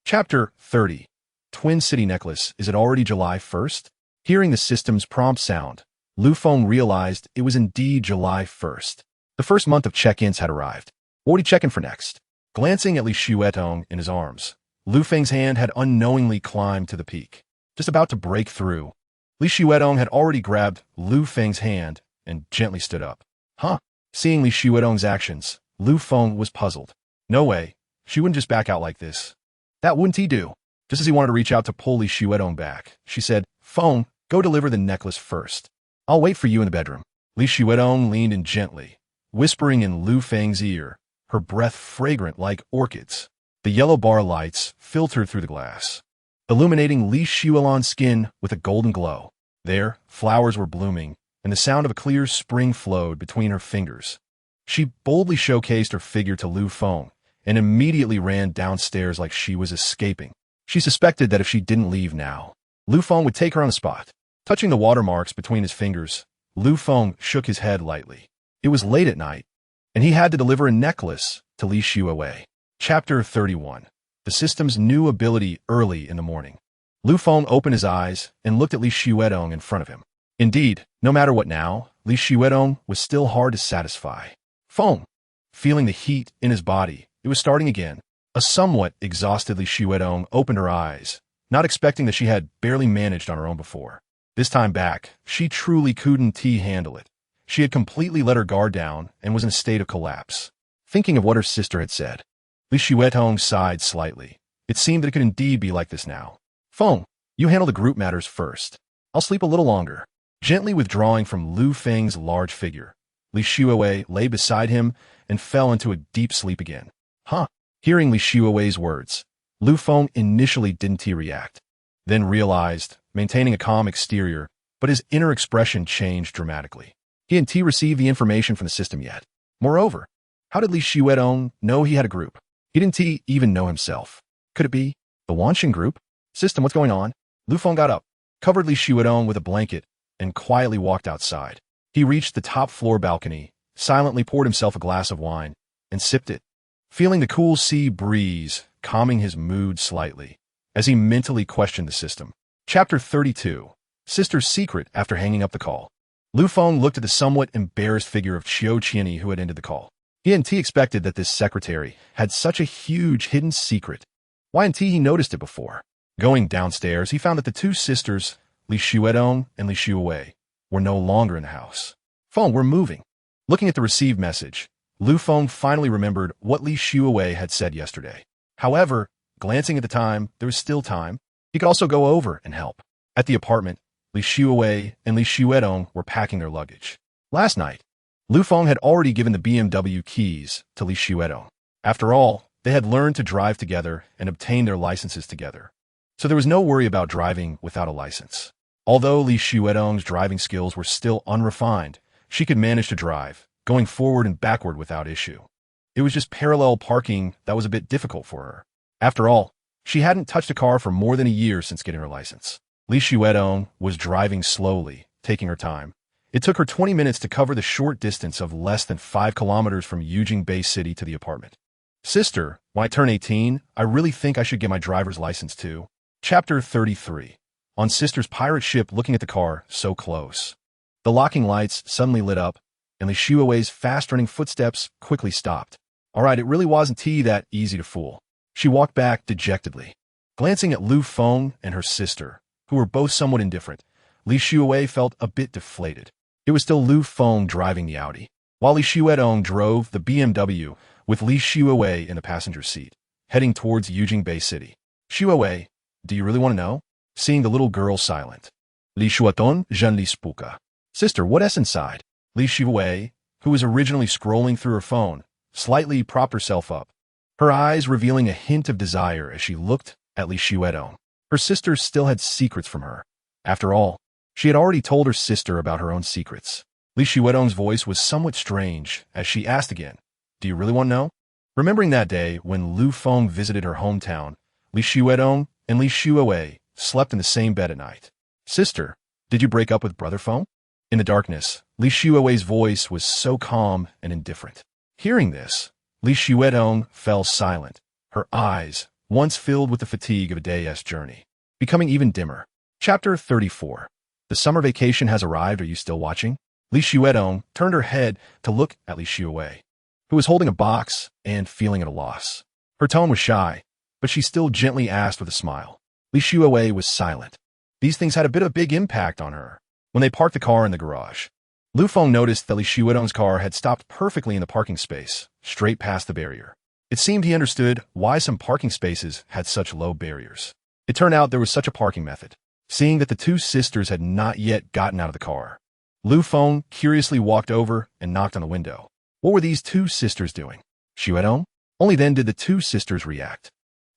Chapter 30. Twin City Necklace. Is it already July 1st? Hearing the system's prompt sound, Lu Feng realized it was indeed July 1st. The first month of check-ins had arrived. What would he check in for next? Glancing at Li Xuetong in his arms, Lu Feng's hand had unknowingly climbed to the peak. Just about to break through, Li Xuetong had already grabbed Lu Feng's hand and gently stood up. Huh? Seeing Li Xuetong's actions, Lu Feng was puzzled. No way, she wouldn't just back out like this. That wouldn't he do? Just as he wanted to reach out to pull Li Xuetong back, she said, Feng, go deliver the necklace first. I'll wait for you in the bedroom. Li Xuetong leaned in gently, whispering in Lu Feng's ear, her breath fragrant like orchids. The yellow bar lights filtered through the glass, illuminating Li Xuelon's skin with a golden glow. There, flowers were blooming, and the sound of a clear spring flowed between her fingers. She boldly showcased her figure to Lu Feng, and immediately ran downstairs like she was escaping. She suspected that if she didn't leave now, Lu Feng would take her on the spot. Touching the watermarks between his fingers, Lu Feng shook his head lightly. It was late at night, and he had to deliver a necklace to Li Xuewei. Chapter 31. The system's new ability early in the morning. Lu Feng opened his eyes and looked at Li Xuetong in front of him. Indeed, no matter what now, Li Xuetong was still hard to satisfy. Feng. Feeling the heat in his body, it was starting again. A somewhat exhausted Li Xuetong opened her eyes, not expecting that she had barely managed on her own before. This time back, she truly couldn't handle it. She had completely let her guard down and was in a state of collapse. Thinking of what her sister had said, Li Xuetong sighed slightly. It seemed that it could indeed be like this now. Feng, you handle the group matters first. I'll sleep a little longer. Gently withdrawing from Lu Feng's large figure, Li Xuewei lay beside him and fell into a deep sleep again. Huh? Hearing Li Xuewei's words, Lu Feng initially didn't react, then realized, maintaining a calm exterior, but his inner expression changed dramatically. He hadn't received the information from the system yet. Moreover, how did Li Xuetong know he had a group? He didn't even know himself. Could it be the Wanxing group? System, what's going on? Lu Feng got up, covered Li Xuetong with a blanket, and quietly walked outside. He reached the top floor balcony, silently poured himself a glass of wine, and sipped it, feeling the cool sea breeze calming his mood slightly, as he mentally questioned the system. Chapter 32. Sister's secret after hanging up the call. Lu Feng looked at the somewhat embarrassed figure of Qiu Qianyi who had ended the call. He hadn't expected that this secretary had such a huge hidden secret. Why hadn't he noticed it before? Going downstairs, he found that the two sisters, Li Xuetong and Li Xuewei, were no longer in the house. Feng, we're moving. Looking at the received message, Lu Feng finally remembered what Li Xuewei had said yesterday. However, glancing at the time, there was still time. He could also go over and help. At the apartment, Li Xuewei and Li Xuetong were packing their luggage. Last night, Lu Feng had already given the BMW keys to Li Xuetong. After all, they had learned to drive together and obtained their licenses together. So there was no worry about driving without a license. Although Li Xuetong's driving skills were still unrefined, she could manage to drive, going forward and backward without issue. It was just parallel parking that was a bit difficult for her. After all, she hadn't touched a car for more than a year since getting her license. Li Xuetong was driving slowly, taking her time. It took her 20 minutes to cover the short distance of less than 5 kilometers from Yujing Bay City to the apartment. Sister, when I turn 18, I really think I should get my driver's license too. Chapter 33. On Sister's pirate ship looking at the car so close. The locking lights suddenly lit up, and Li Xuewei's fast-running footsteps quickly stopped. All right, it really wasn't that easy to fool. She walked back dejectedly. Glancing at Lu Feng and her sister, who were both somewhat indifferent, Li Xuewei felt a bit deflated. It was still Lu Feng driving the Audi, while Li Xuetong drove the BMW with Li Xuewei in the passenger seat, heading towards Yujing Bay City. Xuewei, do you really want to know? Seeing the little girl silent. Li Xuetong, Jean Li Spuka. Sister, what's inside? Li Xuewei, who was originally scrolling through her phone, slightly propped herself up, her eyes revealing a hint of desire as she looked at Li Xuetong. Her sister still had secrets from her. After all, she had already told her sister about her own secrets. Li Xuetong's voice was somewhat strange as she asked again, do you really want to know? Remembering that day when Lu Feng visited her hometown, Li Xuetong and Li Xuewei slept in the same bed at night. Sister, did you break up with Brother Feng? In the darkness, Li Xuewei's voice was so calm and indifferent. Hearing this, Li Xuedong fell silent, her eyes, once filled with the fatigue of a day's journey, becoming even dimmer. Chapter 34. The summer vacation has arrived. Are you still watching? Li Xuedong turned her head to look at Li Xuewei, who was holding a box and feeling at a loss. Her tone was shy, but she still gently asked with a smile. Li Xuewei was silent. These things had a big impact on her. When they parked the car in the garage, Lu Feng noticed that Li Xuedong's car had stopped perfectly in the parking space, straight past the barrier. It seemed he understood why some parking spaces had such low barriers. It turned out there was such a parking method. Seeing that the two sisters had not yet gotten out of the car, Lu Feng curiously walked over and knocked on the window. What were these two sisters doing? Xuedong? Only then did the two sisters react.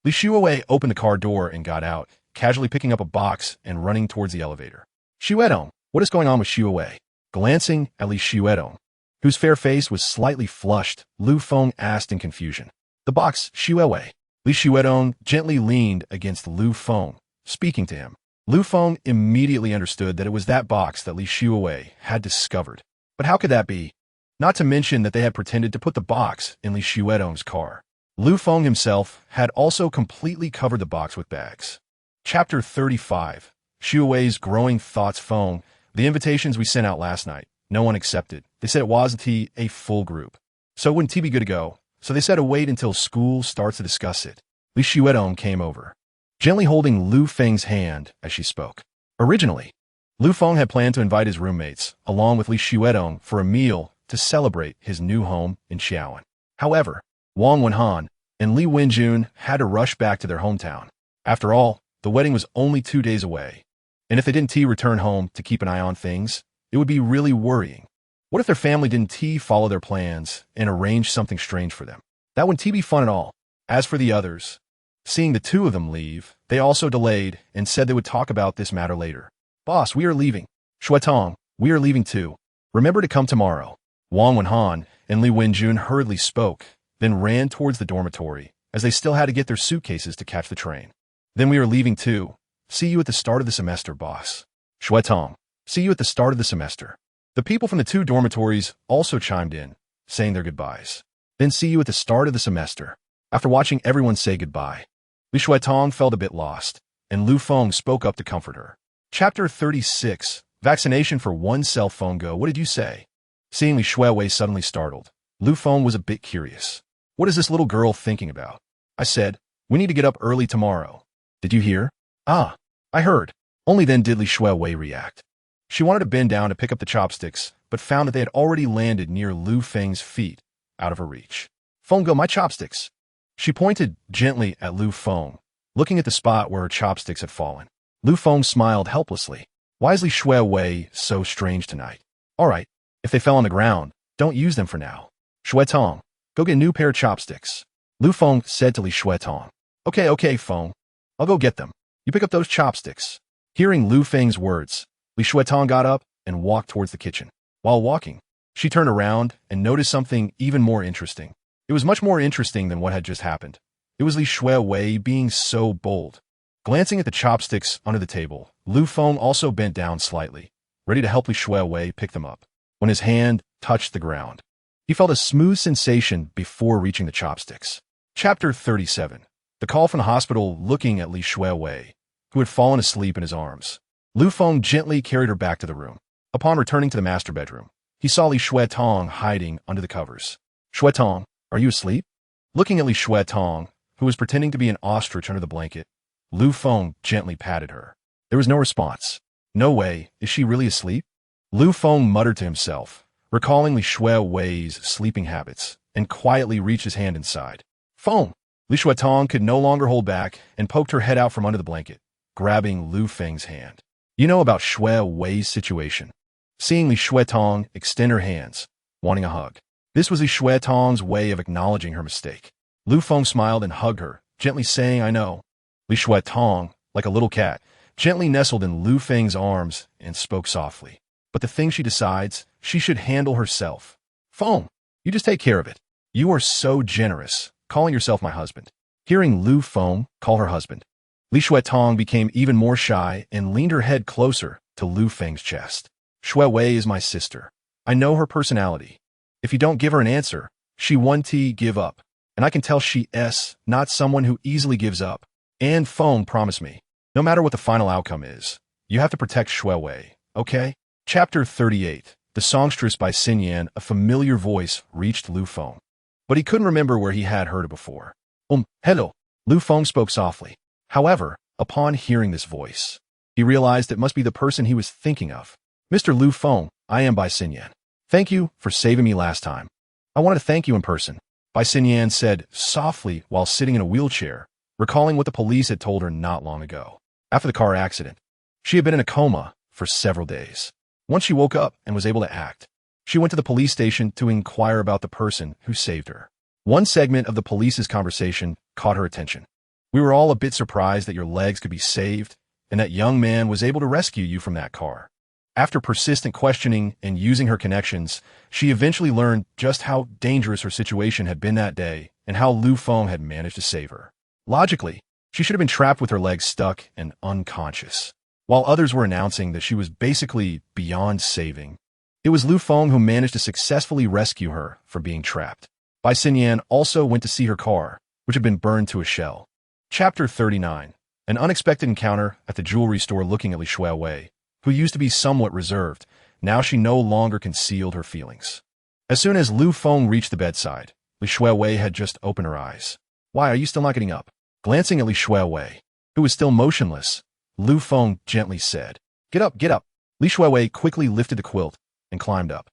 Li Xuewei opened the car door and got out, casually picking up a box and running towards the elevator. Xuedong, what is going on with Xuewei? Glancing at Li Xuedong, whose fair face was slightly flushed, Lu Feng asked in confusion. The box, Xuewei. Li Xuedong gently leaned against Lu Feng, speaking to him. Lu Feng immediately understood that it was that box that Li Xuewei had discovered. But how could that be? Not to mention that they had pretended to put the box in Li Xuedong's car. Lu Feng himself had also completely covered the box with bags. Chapter 35. Xuewei's growing thoughts. Feng, the invitations we sent out last night, no one accepted. They said it wasn't a full group. So wouldn't be good to go? So they said to wait until school starts to discuss it. Li Xuedong came over, gently holding Lu Feng's hand as she spoke. Originally, Lu Feng had planned to invite his roommates, along with Li Xuedong, for a meal to celebrate his new home in Xiaoan. However, Wang Wenhan and Li Wenjun had to rush back to their hometown. After all, the wedding was only 2 days away, and if they didn't return home to keep an eye on things, it would be really worrying. What if their family didn't follow their plans and arrange something strange for them? That wouldn't be fun at all. As for the others, seeing the two of them leave, they also delayed and said they would talk about this matter later. Boss, we are leaving. Xuetong, we are leaving too. Remember to come tomorrow. Wang Wenhan and Li Wenjun hurriedly spoke, then ran towards the dormitory, as they still had to get their suitcases to catch the train. Then we are leaving too. See you at the start of the semester, boss. Xuetong, see you at the start of the semester. The people from the two dormitories also chimed in, saying their goodbyes. Then see you at the start of the semester. After watching everyone say goodbye, Li Xuetong felt a bit lost, and Lu Feng spoke up to comfort her. Chapter 36. Vaccination for oneself. Feng Go, what did you say? Seeing Li Xuewei suddenly startled, Lu Feng was a bit curious. What is this little girl thinking about? I said, we need to get up early tomorrow. Did you hear? Ah, I heard. Only then did Li Xuewei react. She wanted to bend down to pick up the chopsticks, but found that they had already landed near Lu Feng's feet, out of her reach. Feng Go, my chopsticks. She pointed gently at Lu Feng, looking at the spot where her chopsticks had fallen. Lu Feng smiled helplessly. Why is Li Xuewei so strange tonight? All right, if they fell on the ground, don't use them for now. Xuetong, go get a new pair of chopsticks. Lu Feng said to Li Xuetong. Okay, Feng. I'll go get them. You pick up those chopsticks. Hearing Lu Feng's words, Li Xuetong got up and walked towards the kitchen. While walking, she turned around and noticed something even more interesting. It was much more interesting than what had just happened. It was Li Xuewei being so bold. Glancing at the chopsticks under the table, Lu Feng also bent down slightly, ready to help Li Xuewei pick them up. When his hand touched the ground, he felt a smooth sensation before reaching the chopsticks. Chapter 37. The call from the hospital. Looking at Li Xuewei, who had fallen asleep in his arms, Lu Feng gently carried her back to the room. Upon returning to the master bedroom, he saw Li Xuetong hiding under the covers. Xuetong, are you asleep? Looking at Li Xuetong, who was pretending to be an ostrich under the blanket, Lu Feng gently patted her. There was no response. No way, is she really asleep? Lu Feng muttered to himself, recalling Li Xuewei's sleeping habits, and quietly reached his hand inside. Feng! Li Xuetong could no longer hold back and poked her head out from under the blanket, grabbing Lu Feng's hand. You know about Xuewei's situation. Seeing Li Xuetong extend her hands, wanting a hug. This was Li Xuetong's way of acknowledging her mistake. Lu Feng smiled and hugged her, gently saying, I know. Li Xuetong, like a little cat, gently nestled in Lu Feng's arms and spoke softly. But the thing she decides, she should handle herself. Feng, you just take care of it. You are so generous, calling yourself my husband. Hearing Lu Feng call her husband, Li Xuetong became even more shy and leaned her head closer to Lu Feng's chest. Xuewei is my sister. I know her personality. If you don't give her an answer, She won't give up. And I can tell she's not someone who easily gives up. And Feng promised me, no matter what the final outcome is, you have to protect Shui Wei, okay? Chapter 38. The Songstress by Xinyan. A familiar voice reached Lu Feng, but he couldn't remember where he had heard it before. Hello. Lu Feng spoke softly. However, upon hearing this voice, he realized it must be the person he was thinking of. Mr. Lu Feng, I am Bai Xinyan. Thank you for saving me last time. I wanted to thank you in person, Bai Xinyan said softly while sitting in a wheelchair, recalling what the police had told her not long ago. After the car accident, she had been in a coma for several days. Once she woke up and was able to act, she went to the police station to inquire about the person who saved her. One segment of the police's conversation caught her attention. We were all a bit surprised that your legs could be saved and that young man was able to rescue you from that car. After persistent questioning and using her connections, she eventually learned just how dangerous her situation had been that day and how Lu Feng had managed to save her. Logically, she should have been trapped with her legs stuck and unconscious. While others were announcing that she was basically beyond saving, it was Lu Feng who managed to successfully rescue her from being trapped. Bai Xinyan also went to see her car, which had been burned to a shell. Chapter 39. An unexpected encounter at the jewelry store. Looking at Li Shuiwei, who used to be somewhat reserved, now she no longer concealed her feelings. As soon as Lu Feng reached the bedside, Li Shuiwei had just opened her eyes. Why are you still not getting up? Glancing at Li Shuiwei, who was still motionless, Lu Feng gently said, Get up, get up. Li Shuiwei quickly lifted the quilt and climbed up.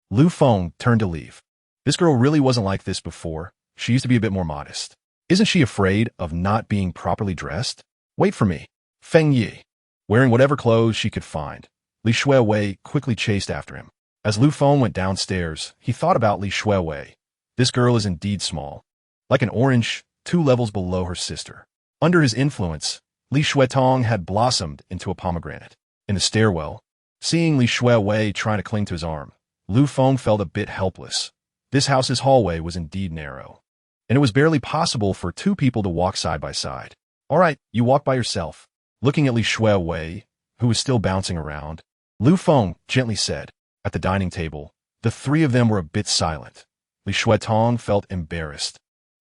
Lu Feng turned to leave. This girl really wasn't like this before. She used to be a bit more modest. Isn't she afraid of not being properly dressed? Wait for me. Feng Yi. Wearing whatever clothes she could find, Li Shuiwei quickly chased after him. As Lu Feng went downstairs, he thought about Li Shuiwei. This girl is indeed small. Like an orange, 2 levels below her sister. Under his influence, Li Shuitong had blossomed into a pomegranate. In the stairwell, seeing Li Shuiwei trying to cling to his arm, Lu Feng felt a bit helpless. This house's hallway was indeed narrow, and it was barely possible for 2 people to walk side by side. All right, you walk by yourself. Looking at Li Shuiwei, who was still bouncing around, Lu Feng gently said. At the dining table, the 3 of them were a bit silent. Li Shuitong felt embarrassed,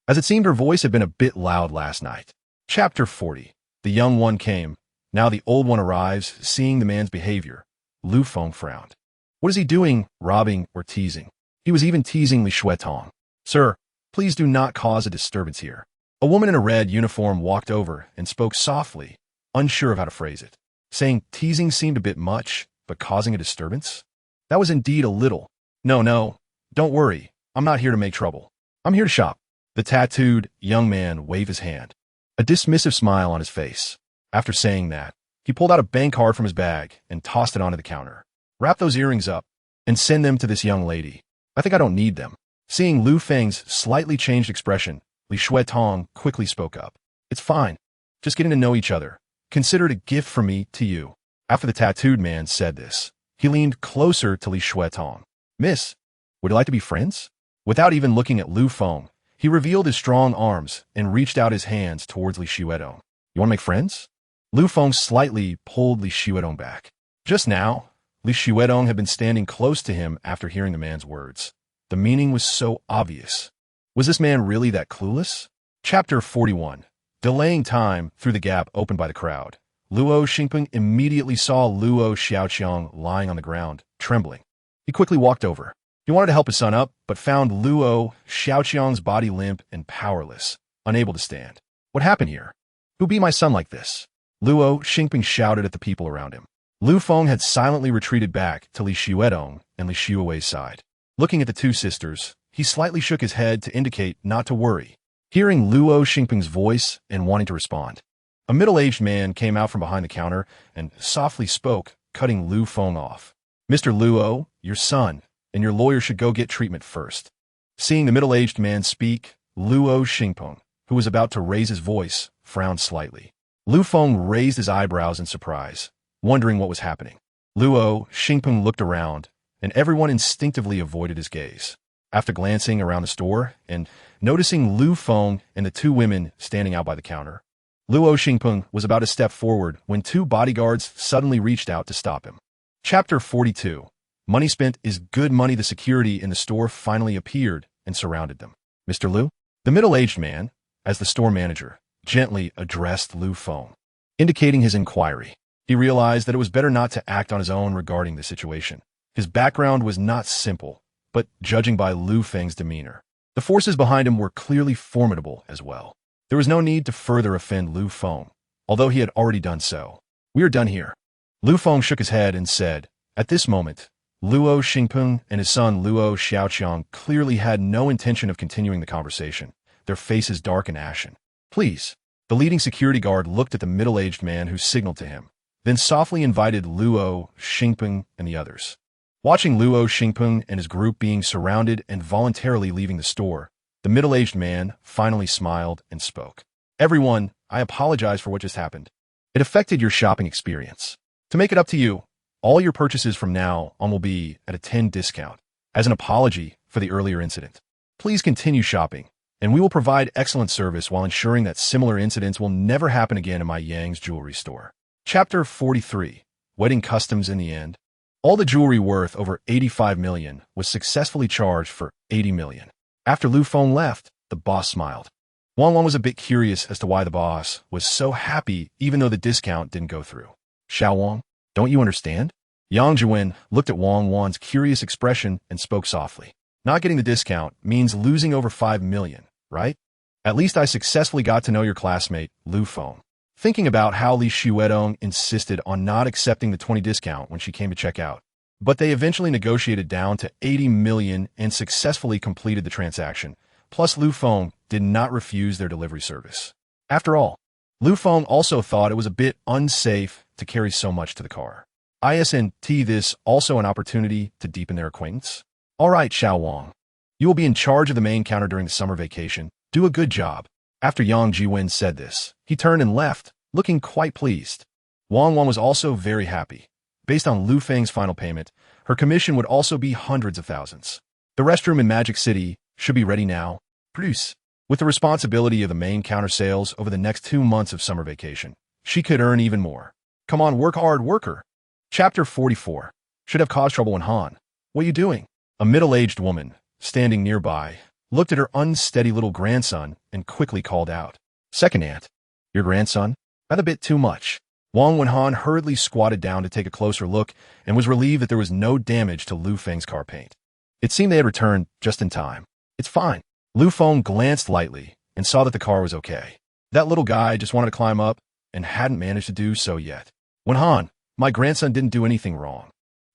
as it seemed her voice had been a bit loud last night. Chapter 40. The young one came. Now the old one arrives. Seeing the man's behavior, Lu Feng frowned. What is he doing, robbing or teasing? He was even teasing Li Shuitong. Sir, please do not cause a disturbance here. A woman in a red uniform walked over and spoke softly, unsure of how to phrase it, saying teasing seemed a bit much, but causing a disturbance? That was indeed a little. No, don't worry. I'm not here to make trouble. I'm here to shop. The tattooed young man waved his hand, a dismissive smile on his face. After saying that, he pulled out a bank card from his bag and tossed it onto the counter. Wrap those earrings up and send them to this young lady. I think I don't need them. Seeing Lu Feng's slightly changed expression, Li Shuitong quickly spoke up. It's fine. Just getting to know each other. Consider it a gift from me to you. After the tattooed man said this, he leaned closer to Li Shuitong. Miss, would you like to be friends? Without even looking at Lu Feng, he revealed his strong arms and reached out his hands towards Li Shuitong. You want to make friends? Lu Feng slightly pulled Li Shuitong back. Just now, Li Shuitong had been standing close to him after hearing the man's words. The meaning was so obvious. Was this man really that clueless? Chapter 41. Delaying time through the gap opened by the crowd. Luo Xingpeng immediately saw Luo Xiaoqiang lying on the ground, trembling. He quickly walked over. He wanted to help his son up, but found Luo Xiaoqiang's body limp and powerless, unable to stand. What happened here? Who beat my son like this? Luo Xingpeng shouted at the people around him. Lu Feng had silently retreated back to Li Shuitong and Li Shuiwei's side. Looking at the 2 sisters, he slightly shook his head to indicate not to worry. Hearing Luo Xingpeng's voice and wanting to respond, a middle-aged man came out from behind the counter and softly spoke, cutting Lu Feng off. Mr. Luo, your son and your lawyer should go get treatment first. Seeing the middle-aged man speak, Luo Xingpeng, who was about to raise his voice, frowned slightly. Lu Feng raised his eyebrows in surprise, wondering what was happening. Luo Xingpeng looked around, and everyone instinctively avoided his gaze. After glancing around the store and noticing Lu Feng and the 2 women standing out by the counter, Luo Xingpeng was about to step forward when 2 bodyguards suddenly reached out to stop him. Chapter 42. Money spent is good money. The security in the store finally appeared and surrounded them. Mr. Liu? The middle-aged man, as the store manager, gently addressed Lu Feng, indicating his inquiry. He realized that it was better not to act on his own regarding the situation. His background was not simple, but judging by Lu Feng's demeanor, the forces behind him were clearly formidable as well. There was no need to further offend Lu Feng, although he had already done so. We are done here. Lu Feng shook his head and said, at this moment, Luo Xingpeng and his son Luo Xiaoqiang clearly had no intention of continuing the conversation, their faces dark and ashen. Please. The leading security guard looked at the middle-aged man who signaled to him, then softly invited Luo Xingpeng and the others. Watching Luo Xingpeng and his group being surrounded and voluntarily leaving the store, the middle-aged man finally smiled and spoke. Everyone, I apologize for what just happened. It affected your shopping experience. To make it up to you, all your purchases from now on will be at a 10% discount, as an apology for the earlier incident. Please continue shopping, and we will provide excellent service while ensuring that similar incidents will never happen again in my Yang's jewelry store. Chapter 43. Wedding Customs in the End. All the jewelry worth over 85 million was successfully charged for 80 million. After Lu Feng left, the boss smiled. Wang was a bit curious as to why the boss was so happy even though the discount didn't go through. Xiao Wang, don't you understand? Yang Zhiwen looked at Wang's curious expression and spoke softly. Not getting the discount means losing over 5 million, right? At least I successfully got to know your classmate, Lu Feng. Thinking about how Li Xuedong insisted on not accepting the 20% discount when she came to check out. But they eventually negotiated down to 80 million and successfully completed the transaction. Plus, Lu Feng did not refuse their delivery service. After all, Lu Feng also thought it was a bit unsafe to carry so much to the car. Isn't this also an opportunity to deepen their acquaintance? All right, Xiao Wang. You will be in charge of the main counter during the summer vacation. Do a good job. After Yang Jiwen said this, he turned and left, looking quite pleased. Wang was also very happy. Based on Lu Feng's final payment, her commission would also be hundreds of thousands. The restroom in Magic City should be ready now. Produce. With the responsibility of the main counter sales over the next 2 months of summer vacation, she could earn even more. Come on, work hard, worker. Chapter 44. Should have caused trouble in Han. What are you doing? A middle-aged woman, standing nearby, looked at her unsteady little grandson and quickly called out. Second aunt. Your grandson? Not a bit too much. Wang Wenhan hurriedly squatted down to take a closer look and was relieved that there was no damage to Lu Feng's car paint. It seemed they had returned just in time. It's fine. Lu Feng glanced lightly and saw that the car was okay. That little guy just wanted to climb up and hadn't managed to do so yet. Wenhan, my grandson didn't do anything wrong.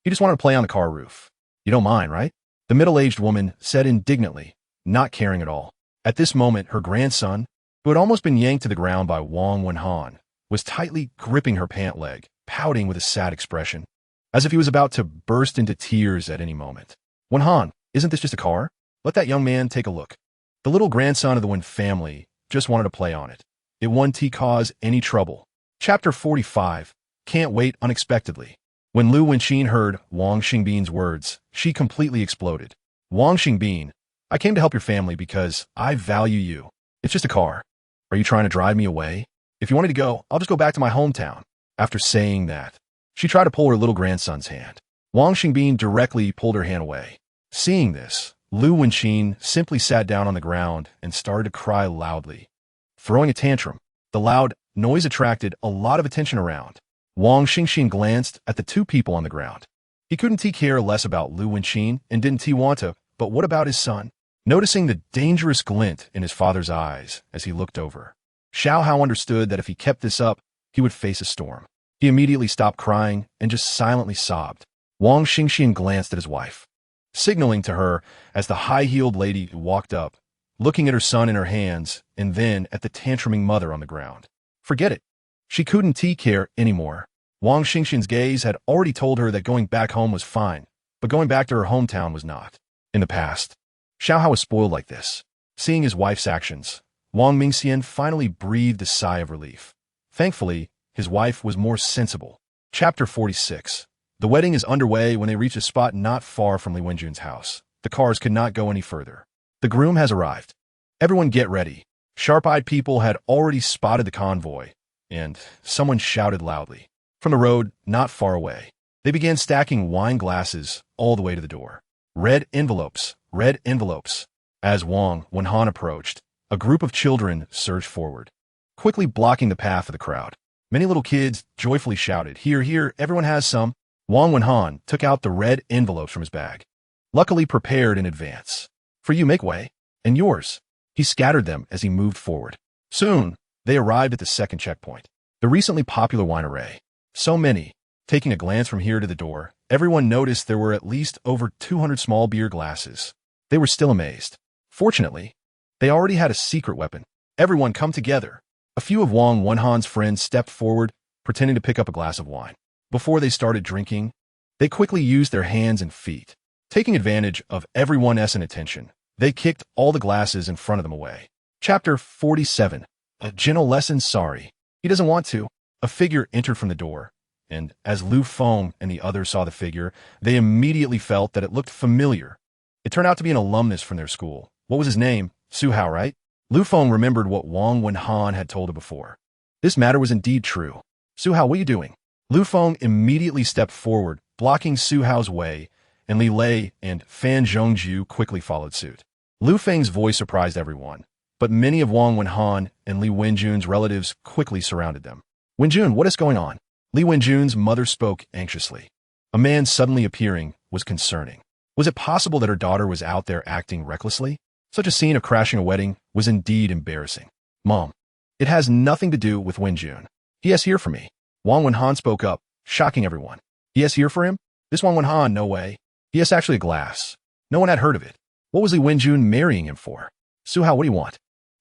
He just wanted to play on the car roof. You don't mind, right? The middle-aged woman said indignantly, not caring at all. At this moment, her grandson, who had almost been yanked to the ground by Wang Wenhan, was tightly gripping her pant leg, pouting with a sad expression, as if he was about to burst into tears at any moment. Wenhan, isn't this just a car? Let that young man take a look. The little grandson of the Wen family just wanted to play on it. It wouldn't cause any trouble. Chapter 45. Can't wait unexpectedly. When Lu Wenqin heard Wang Xingbin's words, she completely exploded. Wang Xingbin, I came to help your family because I value you. It's just a car. Are you trying to drive me away? If you want me to go, I'll just go back to my hometown. After saying that, she tried to pull her little grandson's hand. Wang Xingbin directly pulled her hand away. Seeing this, Lu Wenqin simply sat down on the ground and started to cry loudly. Throwing a tantrum, the loud noise attracted a lot of attention around. Wang Xingxin glanced at the two people on the ground. He couldn't care less about Lu Wenqin and didn't want to, but what about his son? Noticing the dangerous glint in his father's eyes as he looked over, Xiao Hao understood that if he kept this up, he would face a storm. He immediately stopped crying and just silently sobbed. Wang Xingxin glanced at his wife, signaling to her as the high-heeled lady walked up, looking at her son in her hands and then at the tantruming mother on the ground. Forget it. She couldn't care anymore. Wang Xingxin's gaze had already told her that going back home was fine, but going back to her hometown was not. In the past, Xiao Hao was spoiled like this. Seeing his wife's actions, Wang Mingxian finally breathed a sigh of relief. Thankfully, his wife was more sensible. Chapter 46. The wedding is underway when they reach a spot not far from Li Wenjun's house. The cars could not go any further. The groom has arrived. Everyone get ready. Sharp-eyed people had already spotted the convoy, and someone shouted loudly. From the road, not far away, they began stacking wine glasses all the way to the door. Red envelopes, red envelopes. As Wang Wenhan approached, a group of children surged forward, quickly blocking the path of the crowd. Many little kids joyfully shouted, "Here, here, everyone has some." Wang Wenhan took out the red envelopes from his bag, luckily prepared in advance. "For you, make way. And yours." He scattered them as he moved forward. Soon, they arrived at the second checkpoint, the recently popular winery. So many. Taking a glance from here to the door, everyone noticed there were at least over 200 small beer glasses. They were still amazed. Fortunately, they already had a secret weapon. Everyone come together. A few of Wang Wenhan's friends stepped forward, pretending to pick up a glass of wine. Before they started drinking, they quickly used their hands and feet. Taking advantage of everyone's attention, they kicked all the glasses in front of them away. Chapter 47. A gentle lesson. Sorry. He doesn't want to. A figure entered from the door, and as Lu Feng and the others saw the figure, they immediately felt that it looked familiar. It turned out to be an alumnus from their school. What was his name? Su Hao, right? Lu Feng remembered what Wang Wenhan had told her before. This matter was indeed true. "Su Hao, what are you doing?" Lu Feng immediately stepped forward, blocking Su Hao's way, and Li Lei and Fan Zhongju quickly followed suit. Lu Feng's voice surprised everyone, but many of Wang Wenhan and Li Wenjun's relatives quickly surrounded them. "Wenjun, what is going on?" Li Wenjun's mother spoke anxiously. A man suddenly appearing was concerning. Was it possible that her daughter was out there acting recklessly? Such a scene of crashing a wedding was indeed embarrassing. "Mom, it has nothing to do with Wenjun. He is here for me." Wang Wenhan spoke up, shocking everyone. "He is here for him? This Wang Wenhan, no way. He is actually a glass." No one had heard of it. What was Li Wenjun marrying him for? "Su Hao, what do you want?"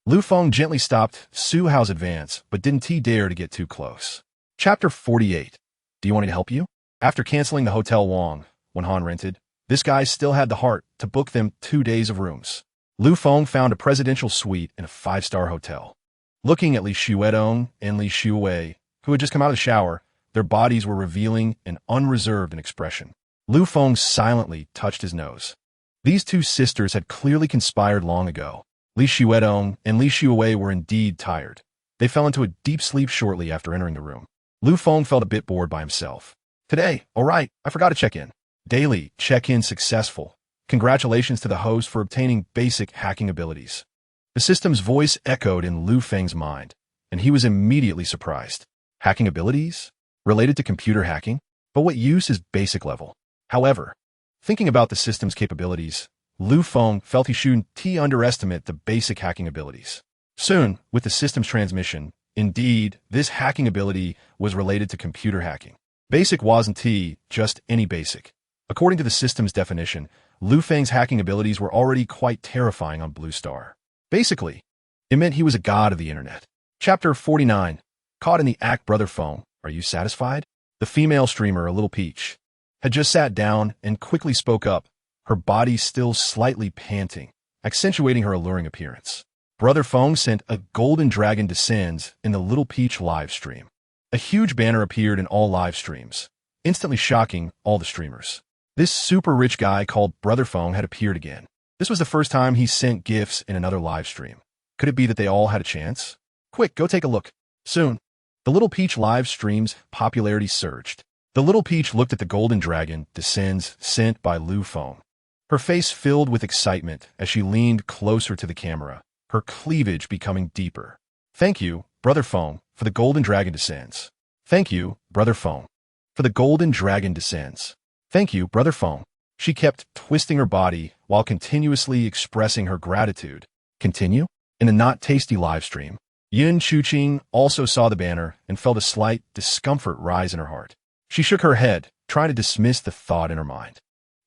Lu Feng gently stopped Su Hao's advance, but didn't he dare to get too close. Chapter 48. Do you want me to help you? After canceling the hotel Wang Wenhan rented, this guy still had the heart to book them 2 days of rooms. Lu Feng found a presidential suite in a 5-star hotel. Looking at Li Xuedong and Li Xuwei, who had just come out of the shower, their bodies were revealing and unreserved in expression. Lu Feng silently touched his nose. These two sisters had clearly conspired long ago. Li Xuedong and Li Xuwei were indeed tired. They fell into a deep sleep shortly after entering the room. Lu Feng felt a bit bored by himself. "Today, all right, I forgot to check in." Daily check-in successful. Congratulations to the host for obtaining basic hacking abilities. The system's voice echoed in Lu Feng's mind, and he was immediately surprised. Hacking abilities? Related to computer hacking? But what use is basic level? However, thinking about the system's capabilities, Lu Feng felt he shouldn't underestimate the basic hacking abilities. Soon, with the system's transmission, indeed, this hacking ability was related to computer hacking. Basic wasn't just any basic. According to the system's definition, Lu Feng's hacking abilities were already quite terrifying on Blue Star. Basically, it meant he was a god of the internet. Chapter 49. Caught in the act. Brother Feng, are you satisfied? The female streamer, a little peach, had just sat down and quickly spoke up, her body still slightly panting, accentuating her alluring appearance. Brother Feng sent a golden dragon descends in the Little Peach live stream. A huge banner appeared in all live streams, instantly shocking all the streamers. This super rich guy called Brother Feng had appeared again. This was the first time he sent gifts in another live stream. Could it be that they all had a chance? Quick, go take a look. Soon, the Little Peach live stream's popularity surged. The Little Peach looked at the golden dragon descends sent by Lu Feng. Her face filled with excitement as she leaned closer to the camera, her cleavage becoming deeper. "Thank you, Brother Feng, for the golden dragon descends." "Thank you, Brother Feng, for the golden dragon descends." "Thank you, Brother Feng." She kept twisting her body while continuously expressing her gratitude. Continue? In a not tasty live stream, Yin Chuqing also saw the banner and felt a slight discomfort rise in her heart. She shook her head, trying to dismiss the thought in her mind.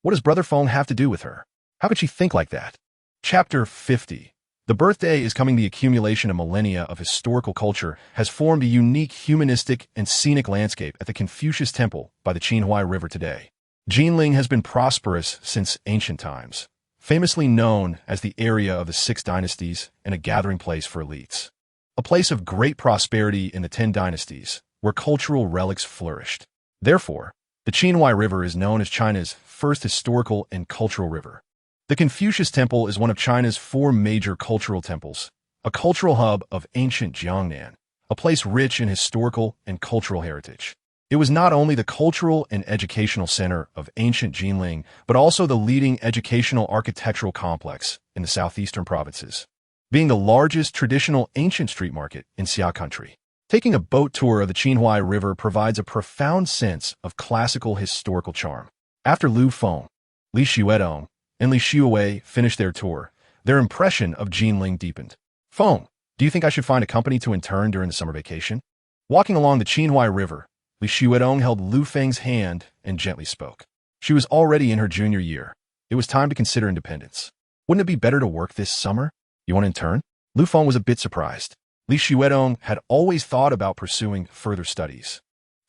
What does Brother Feng have to do with her? How could she think like that? Chapter 50. The birthday is coming. The accumulation of millennia of historical culture has formed a unique humanistic and scenic landscape at the Confucius Temple by the Xinghai River today. Jinling has been prosperous since ancient times, famously known as the area of the 6 dynasties and a gathering place for elites. A place of great prosperity in the 10 dynasties, where cultural relics flourished. Therefore, the Xinghai River is known as China's first historical and cultural river. The Confucius Temple is one of China's 4 major cultural temples, a cultural hub of ancient Jiangnan, a place rich in historical and cultural heritage. It was not only the cultural and educational center of ancient Jinling, but also the leading educational architectural complex in the southeastern provinces, being the largest traditional ancient street market in Xia country. Taking a boat tour of the Xinghai River provides a profound sense of classical historical charm. After Lu Feng, Li Xuedong, and Li Xuewei finished their tour, their impression of Jinling deepened. Feng, do you think I should find a company to intern during the summer vacation? Walking along the Xinghai River, Li Xuedong held Lu Feng's hand and gently spoke. She was already in her junior year. It was time to consider independence. Wouldn't it be better to work this summer? You want to intern? Lu Feng was a bit surprised. Li Xuedong had always thought about pursuing further studies.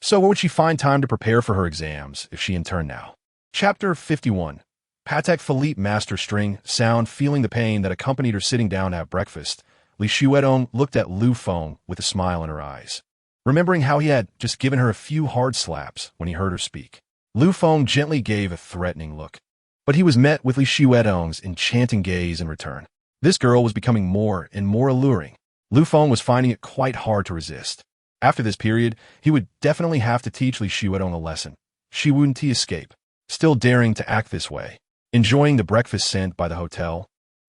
So where would she find time to prepare for her exams if she interned now? Chapter 51. Patek Philippe Master String Sound. Feeling the pain that accompanied her sitting down to have breakfast, Li Xuedong looked at Lu Feng with a smile in her eyes, remembering how he had just given her a few hard slaps when he heard her speak. Lu Feng gently gave a threatening look, but he was met with Li Xuedong's enchanting gaze in return. This girl was becoming more and more alluring. Lu Feng was finding it quite hard to resist. After this period, he would definitely have to teach Li Xuedong a lesson. She wouldn't escape, still daring to act this way, enjoying the breakfast sent by the hotel,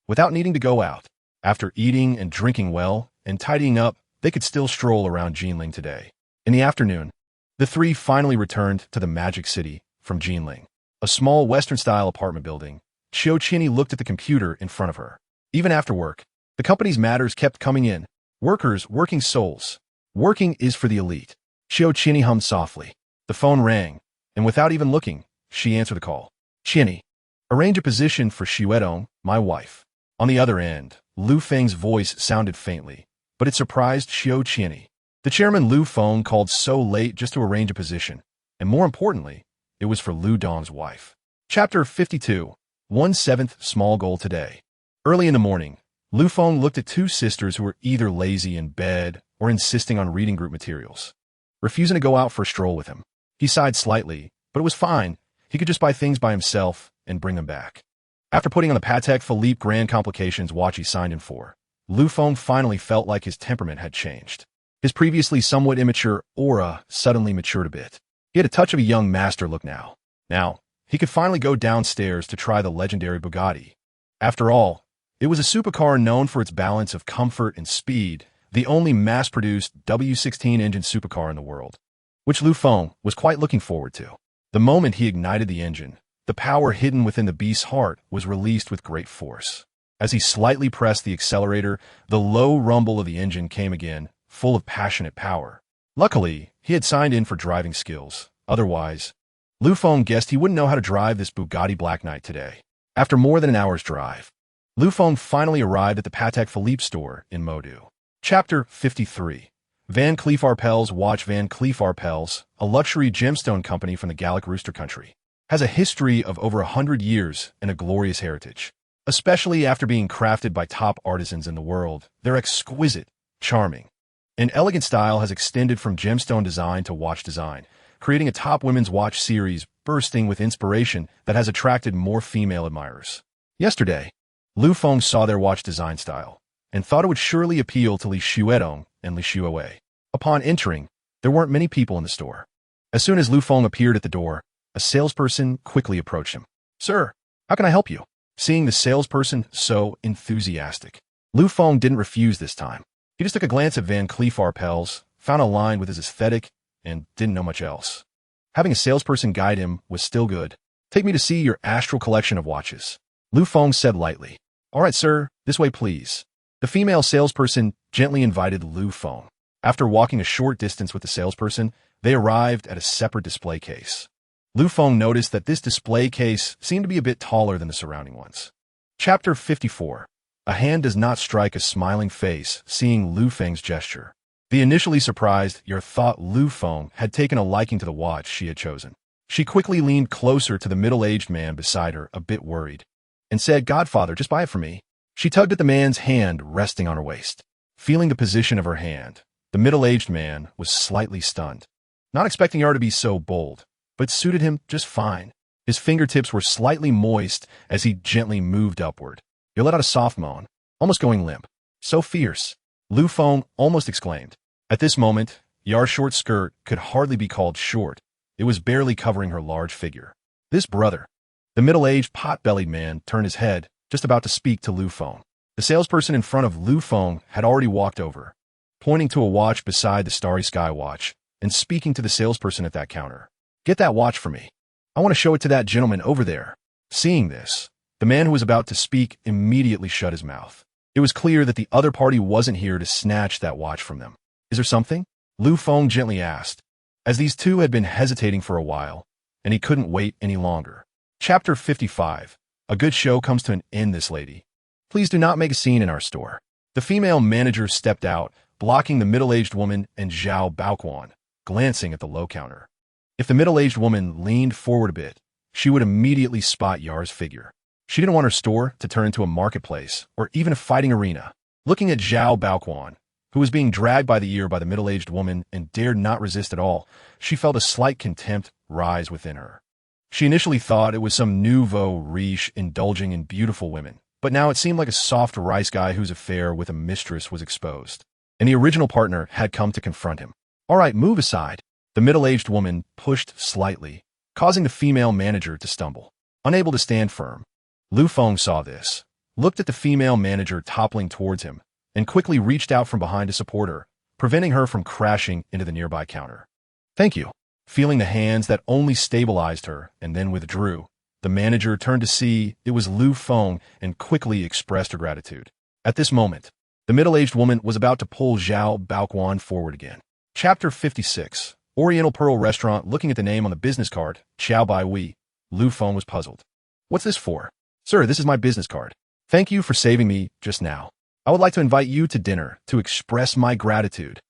without needing to go out. After eating and drinking well and tidying up, they could still stroll around Jinling today. In the afternoon, the three finally returned to the Magic City from Jinling, a small Western-style apartment building. Xiao Qinyi looked at the computer in front of her. Even after work, the company's matters kept coming in. Workers, working souls. Working is for the elite. Xiao Qinyi hummed softly. The phone rang, and without even looking, she answered the call. Qinyi, arrange a position for Xuedong, my wife. On the other end, Lu Feng's voice sounded faintly, but it surprised Xiao Qinyi. The chairman Lu Feng called so late just to arrange a position, and more importantly, it was for Lu Dong's wife. Chapter 52. 1/7 Small Goal Today. Early in the morning, Lu Feng looked at two sisters who were either lazy in bed or insisting on reading group materials, refusing to go out for a stroll with him. He sighed slightly, but it was fine. He could just buy things by himself and bring them back. After putting on the Patek Philippe Grand Complications watch he signed in for, Lu Feng finally felt like his temperament had changed. His previously somewhat immature aura suddenly matured a bit. He had a touch of a young master look now. Now, he could finally go downstairs to try the legendary Bugatti. After all, it was a supercar known for its balance of comfort and speed, the only mass-produced W16 engine supercar in the world, which Lu Feng was quite looking forward to. The moment he ignited the engine, the power hidden within the beast's heart was released with great force. As he slightly pressed the accelerator, the low rumble of the engine came again, full of passionate power. Luckily, he had signed in for driving skills. Otherwise, Lu Feng guessed he wouldn't know how to drive this Bugatti Black Knight today. After more than an hour's drive, Lu Feng finally arrived at the Patek Philippe store in Modu. Chapter 53. Van Cleef Arpels Watch. Van Cleef Arpels, a luxury gemstone company from the Gallic Rooster country, has a history of over 100 years and a glorious heritage. Especially after being crafted by top artisans in the world, they're exquisite, charming. An elegant style has extended from gemstone design to watch design, creating a top women's watch series bursting with inspiration that has attracted more female admirers. Yesterday, Lu Feng saw their watch design style and thought it would surely appeal to Li Xuedong and Li Xuewei. Upon entering, there weren't many people in the store. As soon as Lu Feng appeared at the door, a salesperson quickly approached him. "Sir, how can I help you?" Seeing the salesperson so enthusiastic, Lu Feng didn't refuse this time. He just took a glance at Van Cleef Arpels, found a line with his aesthetic, and didn't know much else. Having a salesperson guide him was still good. "Take me to see your astral collection of watches," Lu Feng said lightly. "All right, sir, this way please." The female salesperson gently invited Lu Feng. After walking a short distance with the salesperson, they arrived at a separate display case. Lu Feng noticed that this display case seemed to be a bit taller than the surrounding ones. Chapter 54. A hand does not strike a smiling face. Seeing Lu Feng's gesture, the initially surprised Yer thought Lu Feng had taken a liking to the watch she had chosen. She quickly leaned closer to the middle-aged man beside her, a bit worried, and said, "Godfather, just buy it for me." She tugged at the man's hand resting on her waist. Feeling the position of her hand, the middle-aged man was slightly stunned, not expecting her to be so bold, but suited him just fine. His fingertips were slightly moist as he gently moved upward. He let out a soft moan, almost going limp. "So fierce," Lu Feng almost exclaimed. At this moment, Yar's short skirt could hardly be called short. It was barely covering her large figure. This brother. The middle-aged, pot-bellied man turned his head, just about to speak to Lu Feng. The salesperson in front of Lu Feng had already walked over, pointing to a watch beside the Starry Sky watch and speaking to the salesperson at that counter. Get that watch for me. I want to show it to that gentleman over there. Seeing this, the man who was about to speak immediately shut his mouth. It was clear that the other party wasn't here to snatch that watch from them. Is there something? Lu Feng gently asked, as these two had been hesitating for a while, and he couldn't wait any longer. Chapter 55. A good show comes to an end, this lady. Please do not make a scene in our store. The female manager stepped out, blocking the middle-aged woman and Zhao Baoquan, glancing at the low counter. If the middle-aged woman leaned forward a bit, she would immediately spot Yar's figure. She didn't want her store to turn into a marketplace or even a fighting arena. Looking at Zhao Baoquan, who was being dragged by the ear by the middle-aged woman and dared not resist at all, she felt a slight contempt rise within her. She initially thought it was some nouveau riche indulging in beautiful women, but now it seemed like a soft rice guy whose affair with a mistress was exposed, and the original partner had come to confront him. All right, move aside. The middle-aged woman pushed slightly, causing the female manager to stumble. Unable to stand firm, Lu Feng saw this, looked at the female manager toppling towards him, and quickly reached out from behind to support her, preventing her from crashing into the nearby counter. Thank you. Feeling the hands that only stabilized her and then withdrew, the manager turned to see it was Lu Feng and quickly expressed her gratitude. At this moment, the middle-aged woman was about to pull Zhao Baoquan forward again. Chapter 56. Oriental Pearl Restaurant. Looking at the name on the business card, Xiao Bai Wei, Lu Feng was puzzled. What's this for? Sir, this is my business card. Thank you for saving me just now. I would like to invite you to dinner to express my gratitude.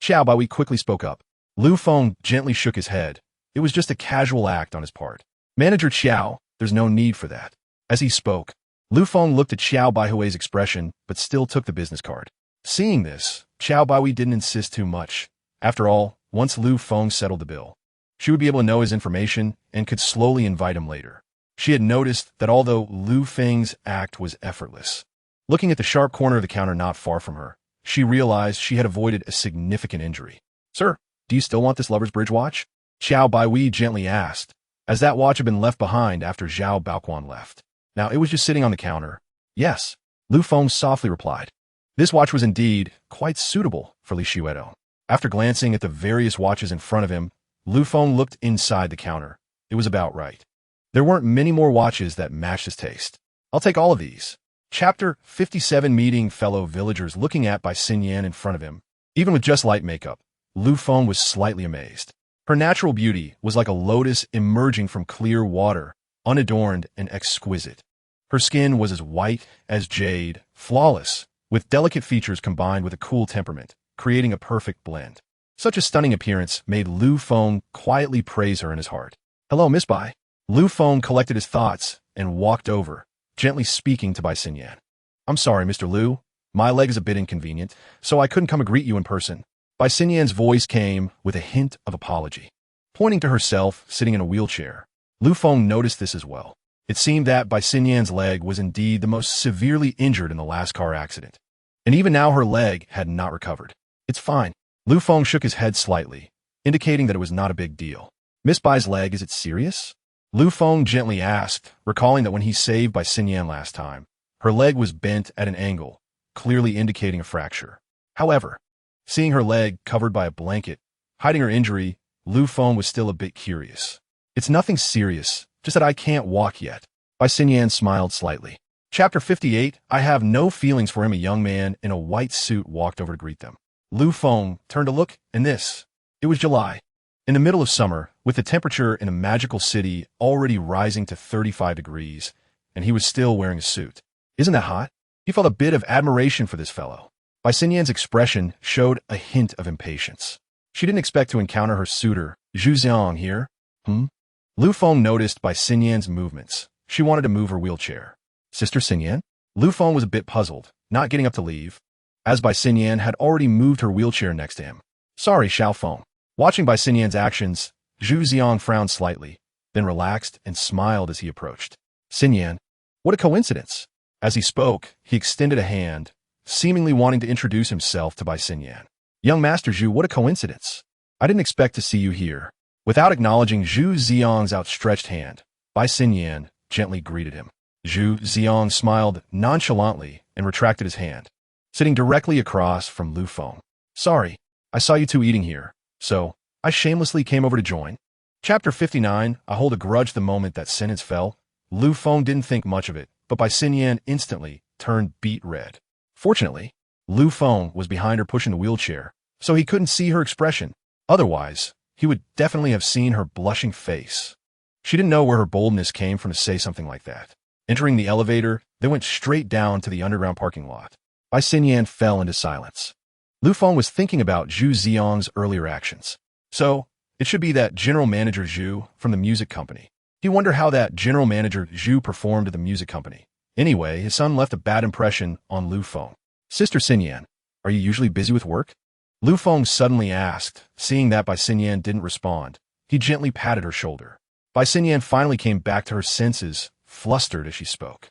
Xiao Bai Wei quickly spoke up. Lu Feng gently shook his head. It was just a casual act on his part. Manager Xiao, there's no need for that. As he spoke, Lu Feng looked at Xiao Baihui's expression, but still took the business card. Seeing this, Xiao Baihui didn't insist too much. After all, once Lu Feng settled the bill, she would be able to know his information and could slowly invite him later. She had noticed that although Lu Feng's act was effortless, looking at the sharp corner of the counter not far from her, she realized she had avoided a significant injury. Sir, do you still want this lover's bridge watch? Xiao Baihui gently asked, as that watch had been left behind after Zhao Baoquan left. Now, it was just sitting on the counter. Yes, Lu Feng softly replied. This watch was indeed quite suitable for Li Xuedo. After glancing at the various watches in front of him, Lu Feng looked inside the counter. It was about right. There weren't many more watches that matched his taste. I'll take all of these. Chapter 57. Meeting fellow villagers. Looking at Bai Xinyan in front of him, even with just light makeup, Lu Feng was slightly amazed. Her natural beauty was like a lotus emerging from clear water, unadorned and exquisite. Her skin was as white as jade, flawless, with delicate features combined with a cool temperament, creating a perfect blend. Such a stunning appearance made Lu Feng quietly praise her in his heart. Hello, Miss Bai. Lu Feng collected his thoughts and walked over, gently speaking to Bai Xinyan. I'm sorry, Mr. Lu. My leg is a bit inconvenient, so I couldn't come and greet you in person. Bai Xinyan's voice came with a hint of apology. Pointing to herself sitting in a wheelchair, Lu Feng noticed this as well. It seemed that Bai Xinyan's leg was indeed the most severely injured in the last car accident. And even now her leg had not recovered. It's fine. Lu Feng shook his head slightly, indicating that it was not a big deal. Miss Bai's leg, is it serious? Lu Feng gently asked, recalling that when he saved Bai Xinyan last time, her leg was bent at an angle, clearly indicating a fracture. However, seeing her leg covered by a blanket, hiding her injury, Lu Feng was still a bit curious. It's nothing serious, just that I can't walk yet. Bai Xinyan smiled slightly. Chapter 58. I have no feelings for him. A young man in a white suit walked over to greet them. Lu Feng turned to look, and this. It was July. In the middle of summer, with the temperature in a magical city already rising to 35 degrees, and he was still wearing a suit. Isn't that hot? He felt a bit of admiration for this fellow. Bai Xinyan's expression showed a hint of impatience. She didn't expect to encounter her suitor, Zhu Xiang, here. Lu Feng noticed Bai Xinyan's movements. She wanted to move her wheelchair. Sister Xinyan? Lu Feng was a bit puzzled, not getting up to leave, as Bai Xinyan had already moved her wheelchair next to him. Sorry, Xiao Feng. Watching Bai Xinyan's actions, Zhu Xiang frowned slightly, then relaxed and smiled as he approached. Xinyan, what a coincidence. As he spoke, he extended a hand, seemingly wanting to introduce himself to Bai Xinyan. Young Master Zhu, what a coincidence. I didn't expect to see you here. Without acknowledging Zhu Xiong's outstretched hand, Bai Xinyan gently greeted him. Zhu Xiong smiled nonchalantly and retracted his hand, sitting directly across from Lu Feng. Sorry, I saw you two eating here, so I shamelessly came over to join. Chapter 59, I hold a grudge the moment that sentence fell. Lu Feng didn't think much of it, but Bai Xinyan instantly turned beet red. Fortunately, Lu Feng was behind her pushing the wheelchair, so he couldn't see her expression. Otherwise, he would definitely have seen her blushing face. She didn't know where her boldness came from to say something like that. Entering the elevator, they went straight down to the underground parking lot. Bai Xinyan fell into silence. Lu Feng was thinking about Zhu Xiong's earlier actions. So, it should be that General Manager Zhu from the music company. He wondered how that General Manager Zhu performed at the music company. Anyway, his son left a bad impression on Lu Feng. Sister Xinyan, are you usually busy with work? Lu Feng suddenly asked, seeing that Bai Xinyan didn't respond. He gently patted her shoulder. Bai Xinyan finally came back to her senses, flustered as she spoke.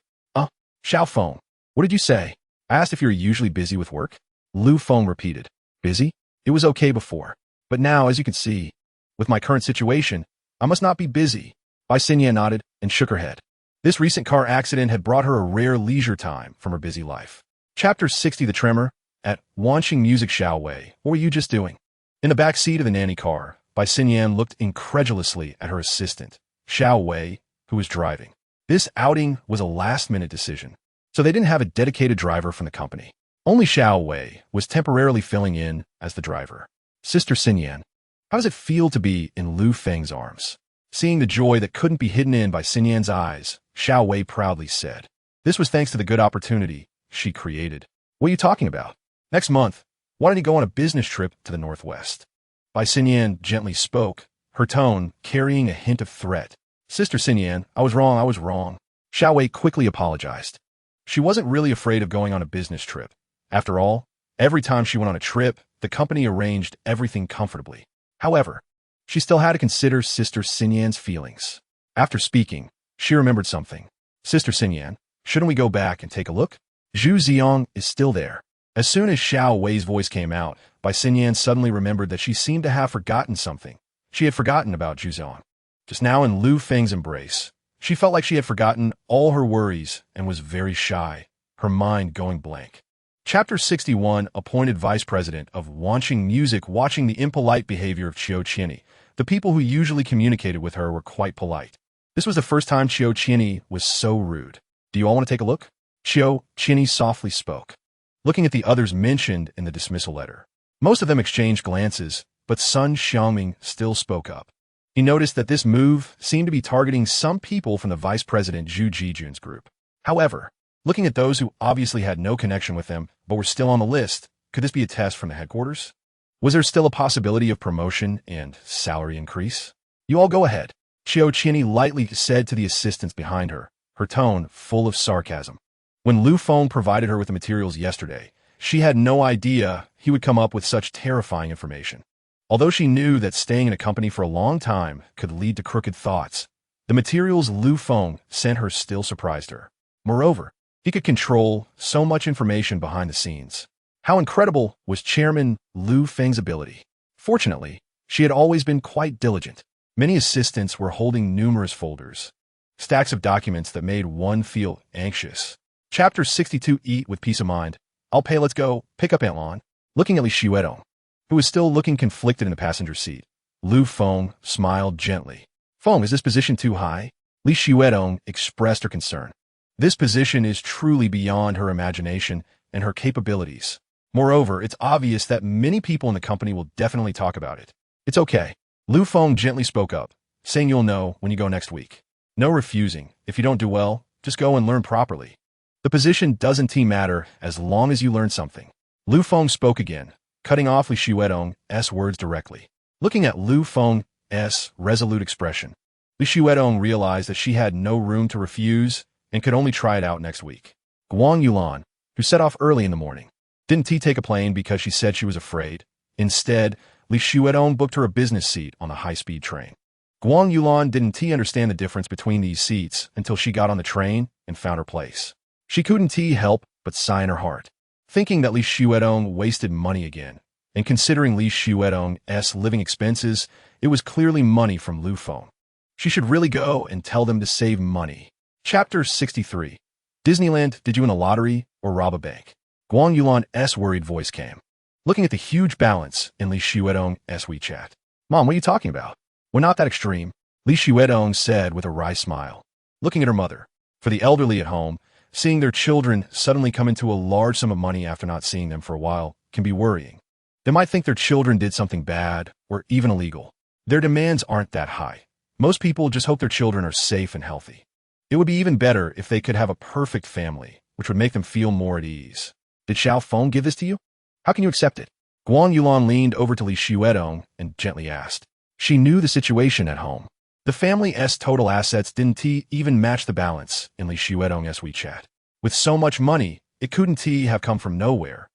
Xiao Feng, what did you say? I asked if you were usually busy with work. Lu Feng repeated. Busy? It was okay before. But now, as you can see, with my current situation, I must not be busy. Bai Xinyan nodded and shook her head. This recent car accident had brought her a rare leisure time from her busy life. Chapter 60, The Tremor. At Wanxing Music Xiao Wei, what were you just doing? In the back seat of the nanny car, Bai Xinyan looked incredulously at her assistant, Xiao Wei, who was driving. This outing was a last-minute decision, so they didn't have a dedicated driver from the company. Only Xiao Wei was temporarily filling in as the driver. Sister Xinyan, how does it feel to be in Lu Feng's arms? Seeing the joy that couldn't be hidden in by Xinyan's eyes, Xiao Wei proudly said. This was thanks to the good opportunity she created. What are you talking about? Next month, why don't you go on a business trip to the Northwest? Bai Xinyan gently spoke, her tone carrying a hint of threat. Sister Xinyan, I was wrong. Xiao Wei quickly apologized. She wasn't really afraid of going on a business trip. After all, every time she went on a trip, the company arranged everything comfortably. However, she still had to consider Sister Xinyan's feelings. After speaking, she remembered something. Sister Xinyan, shouldn't we go back and take a look? Zhu Xiong is still there. As soon as Xiao Wei's voice came out, Bai Xinyan suddenly remembered that she seemed to have forgotten something. She had forgotten about Zhu Xiong. Just now in Lu Feng's embrace, she felt like she had forgotten all her worries and was very shy, her mind going blank. Chapter 61, Appointed Vice President of Wanxing Music. Watching the impolite behavior of Qiu Qianni, the people who usually communicated with her were quite polite. This was the first time Qiu Qianni was so rude. Do you all want to take a look? Qiu Qianni softly spoke, looking at the others mentioned in the dismissal letter. Most of them exchanged glances, but Sun Xiaoming still spoke up. He noticed that this move seemed to be targeting some people from the Vice President Zhu Jijun's group. However, looking at those who obviously had no connection with them but were still on the list, could this be a test from the headquarters? Was there still a possibility of promotion and salary increase? You all go ahead, Qiu Qianni lightly said to the assistants behind her, her tone full of sarcasm. When Lu Feng provided her with the materials yesterday, she had no idea he would come up with such terrifying information. Although she knew that staying in a company for a long time could lead to crooked thoughts, the materials Lu Feng sent her still surprised her. Moreover, he could control so much information behind the scenes. How incredible was Chairman Lu Feng's ability? Fortunately, she had always been quite diligent. Many assistants were holding numerous folders, stacks of documents that made one feel anxious. Chapter 62, Eat with Peace of Mind. I'll pay, let's go, pick up Aunt Lan. Looking at Li Xuedong, who was still looking conflicted in the passenger seat, Lu Feng smiled gently. Feng, is this position too high? Li Xuedong expressed her concern. This position is truly beyond her imagination and her capabilities. Moreover, it's obvious that many people in the company will definitely talk about it. It's okay. Lu Feng gently spoke up, saying you'll know when you go next week. No refusing. If you don't do well, just go and learn properly. The position doesn't matter as long as you learn something. Lu Feng spoke again, cutting off Li Xuedong's words directly. Looking at Lu Feng's resolute expression, Li Xuedong realized that she had no room to refuse and could only try it out next week. Guang Yulan, who set off early in the morning, didn't take a plane because she said she was afraid. Instead, Li Xuedong booked her a business seat on the high-speed train. Guang Yulan didn't understand the difference between these seats until she got on the train and found her place. She couldn't help but sigh in her heart, thinking that Li Xuedong wasted money again, and considering Li Xuedong's living expenses, it was clearly money from Lu Feng. She should really go and tell them to save money. Chapter 63. Disneyland, did you win a lottery or rob a bank? Guang Yulan's worried voice came, looking at the huge balance in Li Xuedong's WeChat. Mom, what are you talking about? We're not that extreme, Li Xuedong said with a wry smile, looking at her mother. For the elderly at home, seeing their children suddenly come into a large sum of money after not seeing them for a while can be worrying. They might think their children did something bad or even illegal. Their demands aren't that high. Most people just hope their children are safe and healthy. It would be even better if they could have a perfect family, which would make them feel more at ease. Did Xiao Feng give this to you? How can you accept it? Guang Yulan leaned over to Li Xuedong and gently asked. She knew the situation at home. The family's total assets didn't even match the balance in Li Xuedong's WeChat. With so much money, it couldn't have come from nowhere.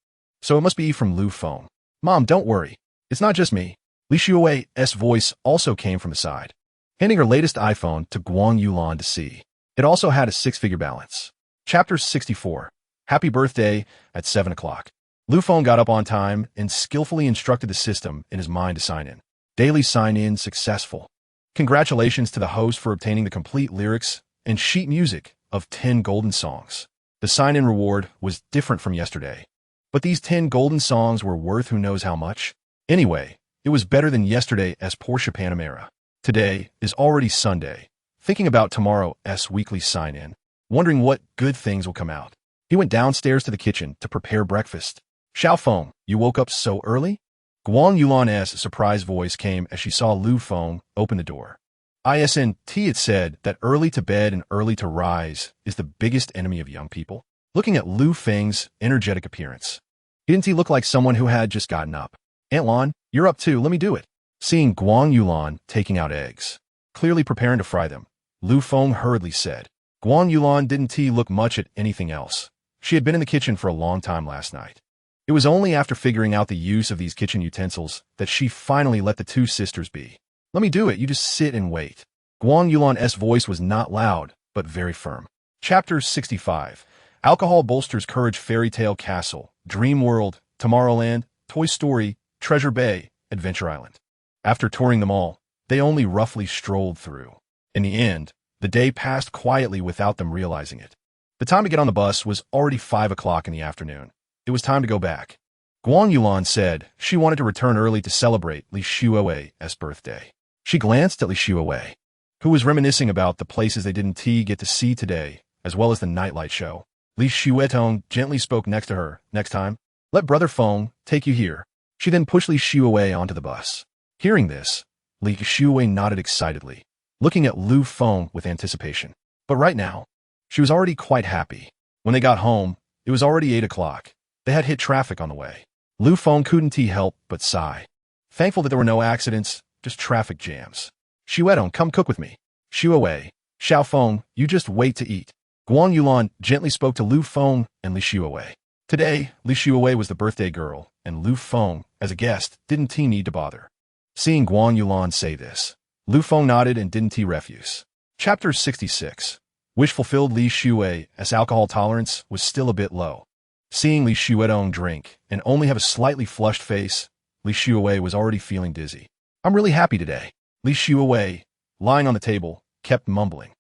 So it must be from Lu Feng. Mom, don't worry. It's not just me. Li Xue's voice also came from the side, handing her latest iPhone to Guang Yulan to see. It also had a six-figure balance. Chapter 64. Happy birthday at 7 o'clock. Lu Feng got up on time and skillfully instructed the system in his mind to sign in. Daily sign-in successful. Congratulations to the host for obtaining the complete lyrics and sheet music of 10 golden songs. The sign-in reward was different from yesterday, but these 10 golden songs were worth who knows how much. Anyway, it was better than yesterday's Porsche Panamera. Today is already Sunday. Thinking about tomorrow's weekly sign-in, wondering what good things will come out. He went downstairs to the kitchen to prepare breakfast. Xiao Feng, you woke up so early? Guang Yulan's surprised voice came as she saw Lu Feng open the door. It said that early to bed and early to rise is the biggest enemy of young people. Looking at Lu Feng's energetic appearance, didn't he look like someone who had just gotten up? Aunt Lan, you're up too, let me do it. Seeing Guang Yulan taking out eggs, clearly preparing to fry them, Lu Feng hurriedly said. Guang Yulan didn't look much at anything else. She had been in the kitchen for a long time last night. It was only after figuring out the use of these kitchen utensils that she finally let the two sisters be. Let me do it, you just sit and wait. Guang Yulan's voice was not loud, but very firm. Chapter 65. Alcohol bolsters courage. Fairy Tale Castle, Dream World, Tomorrowland, Toy Story, Treasure Bay, Adventure Island. After touring them all, they only roughly strolled through. In the end, the day passed quietly without them realizing it. The time to get on the bus was already 5 o'clock in the afternoon. It was time to go back. Guang Yulan said she wanted to return early to celebrate Li Xue's birthday. She glanced at Li Xue, who was reminiscing about the places they didn't get to see today, as well as the nightlight show. Li Xuedong gently spoke next to her. Next time, let Brother Feng take you here. She then pushed Li Xue onto the bus. Hearing this, Li Xue nodded excitedly, looking at Lu Feng with anticipation. But right now, she was already quite happy. When they got home, it was already 8 o'clock. They had hit traffic on the way. Lu Feng couldn't help but sigh, thankful that there were no accidents, just traffic jams. Xuedong, come cook with me. Xue, Xiao Feng, you just wait to eat. Guang Yulan gently spoke to Lu Feng and Li Xue. Today, Li Xue was the birthday girl, and Lu Feng, as a guest, didn't need to bother. Seeing Guang Yulan say this, Lu Feng nodded and didn't refuse. Chapter 66. Wish fulfilled. Li Xue's alcohol tolerance was still a bit low. Seeing Li Xuedong drink and only have a slightly flushed face, Li Xue was already feeling dizzy. I'm really happy today. Li Xue, lying on the table, kept mumbling.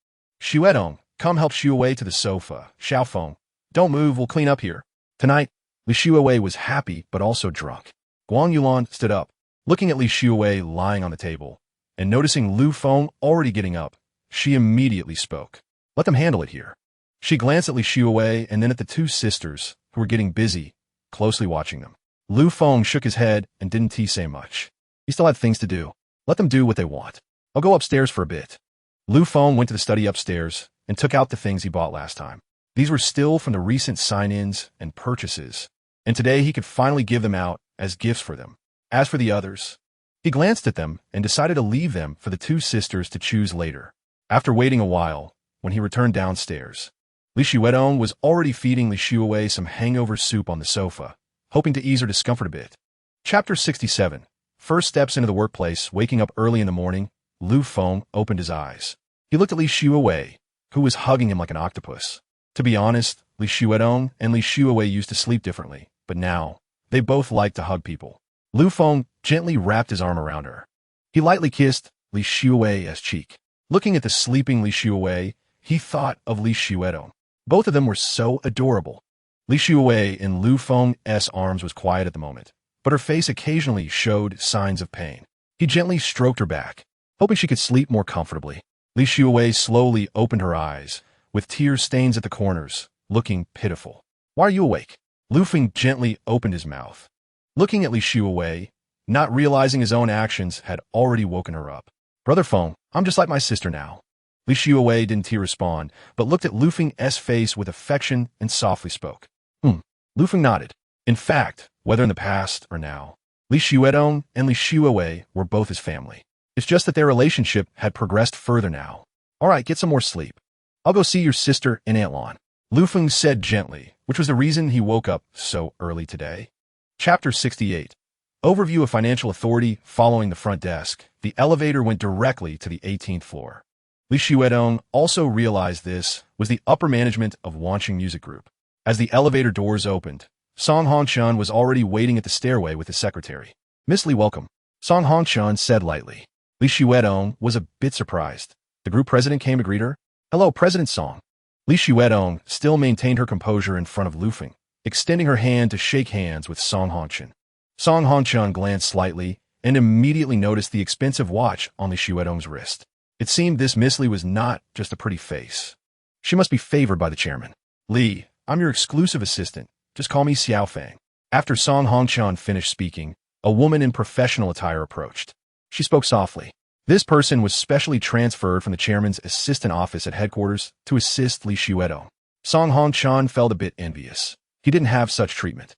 Xuedong, come help Xue to the sofa. Xiao Feng, don't move, we'll clean up here. Tonight, Li Xue was happy but also drunk. Guang Yulan stood up, looking at Li Xue lying on the table, and noticing Lu Feng already getting up, she immediately spoke. Let them handle it here. She glanced at Li Xue and then at the two sisters, who were getting busy, closely watching them. Lu Feng shook his head and didn't say much. He still had things to do. Let them do what they want. I'll go upstairs for a bit. Lu Feng went to the study upstairs and took out the things he bought last time. These were still from the recent sign-ins and purchases, and today he could finally give them out as gifts for them. As for the others, he glanced at them and decided to leave them for the two sisters to choose later. After waiting a while, when he returned downstairs, Li Xuedong was already feeding Li Xue some hangover soup on the sofa, hoping to ease her discomfort a bit. Chapter 67. First steps into the workplace. Waking up early in the morning, Lu Feng opened his eyes. He looked at Li Xue, who was hugging him like an octopus. To be honest, Li Xuedong and Li Xue used to sleep differently, but now, they both liked to hug people. Lu Feng gently wrapped his arm around her. He lightly kissed Li Xue's cheek. Looking at the sleeping Li Xue, he thought of Li Xuedong. Both of them were so adorable. Li Xue in Lu Feng's arms was quiet at the moment, but her face occasionally showed signs of pain. He gently stroked her back, hoping she could sleep more comfortably. Li Xue slowly opened her eyes, with tear stains at the corners, looking pitiful. Why are you awake? Lu Feng gently opened his mouth. Looking at Li Xue, not realizing his own actions had already woken her up. Brother Feng, I'm just like my sister now. Li Xue didn't respond, but looked at Lu Feng's face with affection and softly spoke. Lu Feng nodded. In fact, whether in the past or now, Li Xuedong and Li Xue were both his family. It's just that their relationship had progressed further now. All right, get some more sleep. I'll go see your sister and Aunt Lan, Lu Feng said gently, which was the reason he woke up so early today. Chapter 68. Overview of Financial Authority. Following the front desk, the elevator went directly to the 18th floor. Li Xuedong also realized this was the upper management of Wanxing Music Group. As the elevator doors opened, Song Hongchun was already waiting at the stairway with his secretary. Miss Li, welcome, Song Hongchun said lightly. Li Xuedong was a bit surprised. The group president came to greet her. Hello, President Song. Li Xuedong still maintained her composure in front of Lu Feng, extending her hand to shake hands with Song Hongchun. Song Hongchun glanced slightly and immediately noticed the expensive watch on Li Xuedong's wrist. It seemed this Miss Li was not just a pretty face. She must be favored by the chairman. Li, I'm your exclusive assistant. Just call me Xiao Feng. After Song Hongchun finished speaking, a woman in professional attire approached. She spoke softly. This person was specially transferred from the chairman's assistant office at headquarters to assist Li Xuedong. Song Hongchun felt a bit envious. He didn't have such treatment.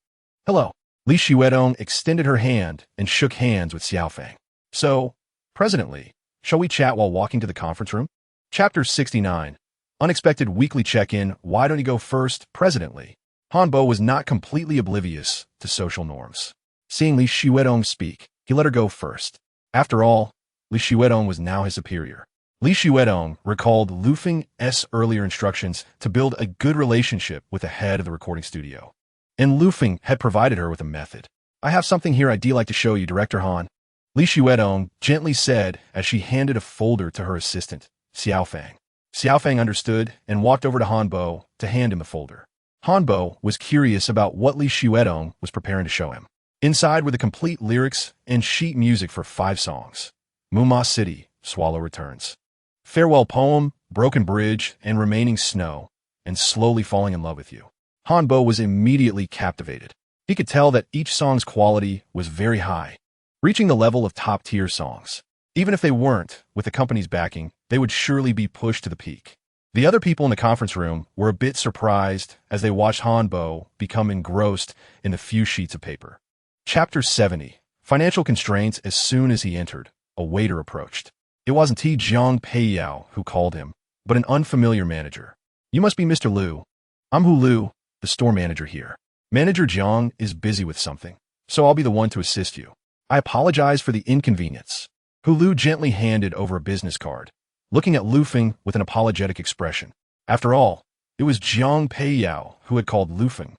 Hello. Li Xuedong extended her hand and shook hands with Xiao Feng. So, President Li, shall we chat while walking to the conference room? Chapter 69. Unexpected weekly check-in. Why don't you go first, President Li? Hanbo was not completely oblivious to social norms. Seeing Li Xuedong speak, he let her go first. After all, Li Xuedong was now his superior. Li Xuedong recalled Lu Feng's earlier instructions to build a good relationship with the head of the recording studio. And Lu Feng had provided her with a method. I have something here I'd like to show you, Director Han. Li Xuedong gently said as she handed a folder to her assistant, Xiao Feng. Xiao Feng understood and walked over to Hanbo to hand him the folder. Hanbo was curious about what Li Xuedong was preparing to show him. Inside were the complete lyrics and sheet music for 5 songs. Muma City, Swallow Returns. Farewell Poem, Broken Bridge, and Remaining Snow, and Slowly Falling in Love with You. Hanbo was immediately captivated. He could tell that each song's quality was very high, reaching the level of top-tier songs. Even if they weren't, with the company's backing, they would surely be pushed to the peak. The other people in the conference room were a bit surprised as they watched Hanbo become engrossed in the few sheets of paper. Chapter 70. Financial Constraints. As soon as he entered, a waiter approached. It wasn't Jiang Peiyao who called him, but an unfamiliar manager. You must be Mr. Liu. I'm Hu Liu, the store manager here. Manager Jiang is busy with something, so I'll be the one to assist you. I apologize for the inconvenience. Hu Liu gently handed over a business card, looking at Lu Feng with an apologetic expression. After all, it was Jiang Peiyao who had called Lu Feng,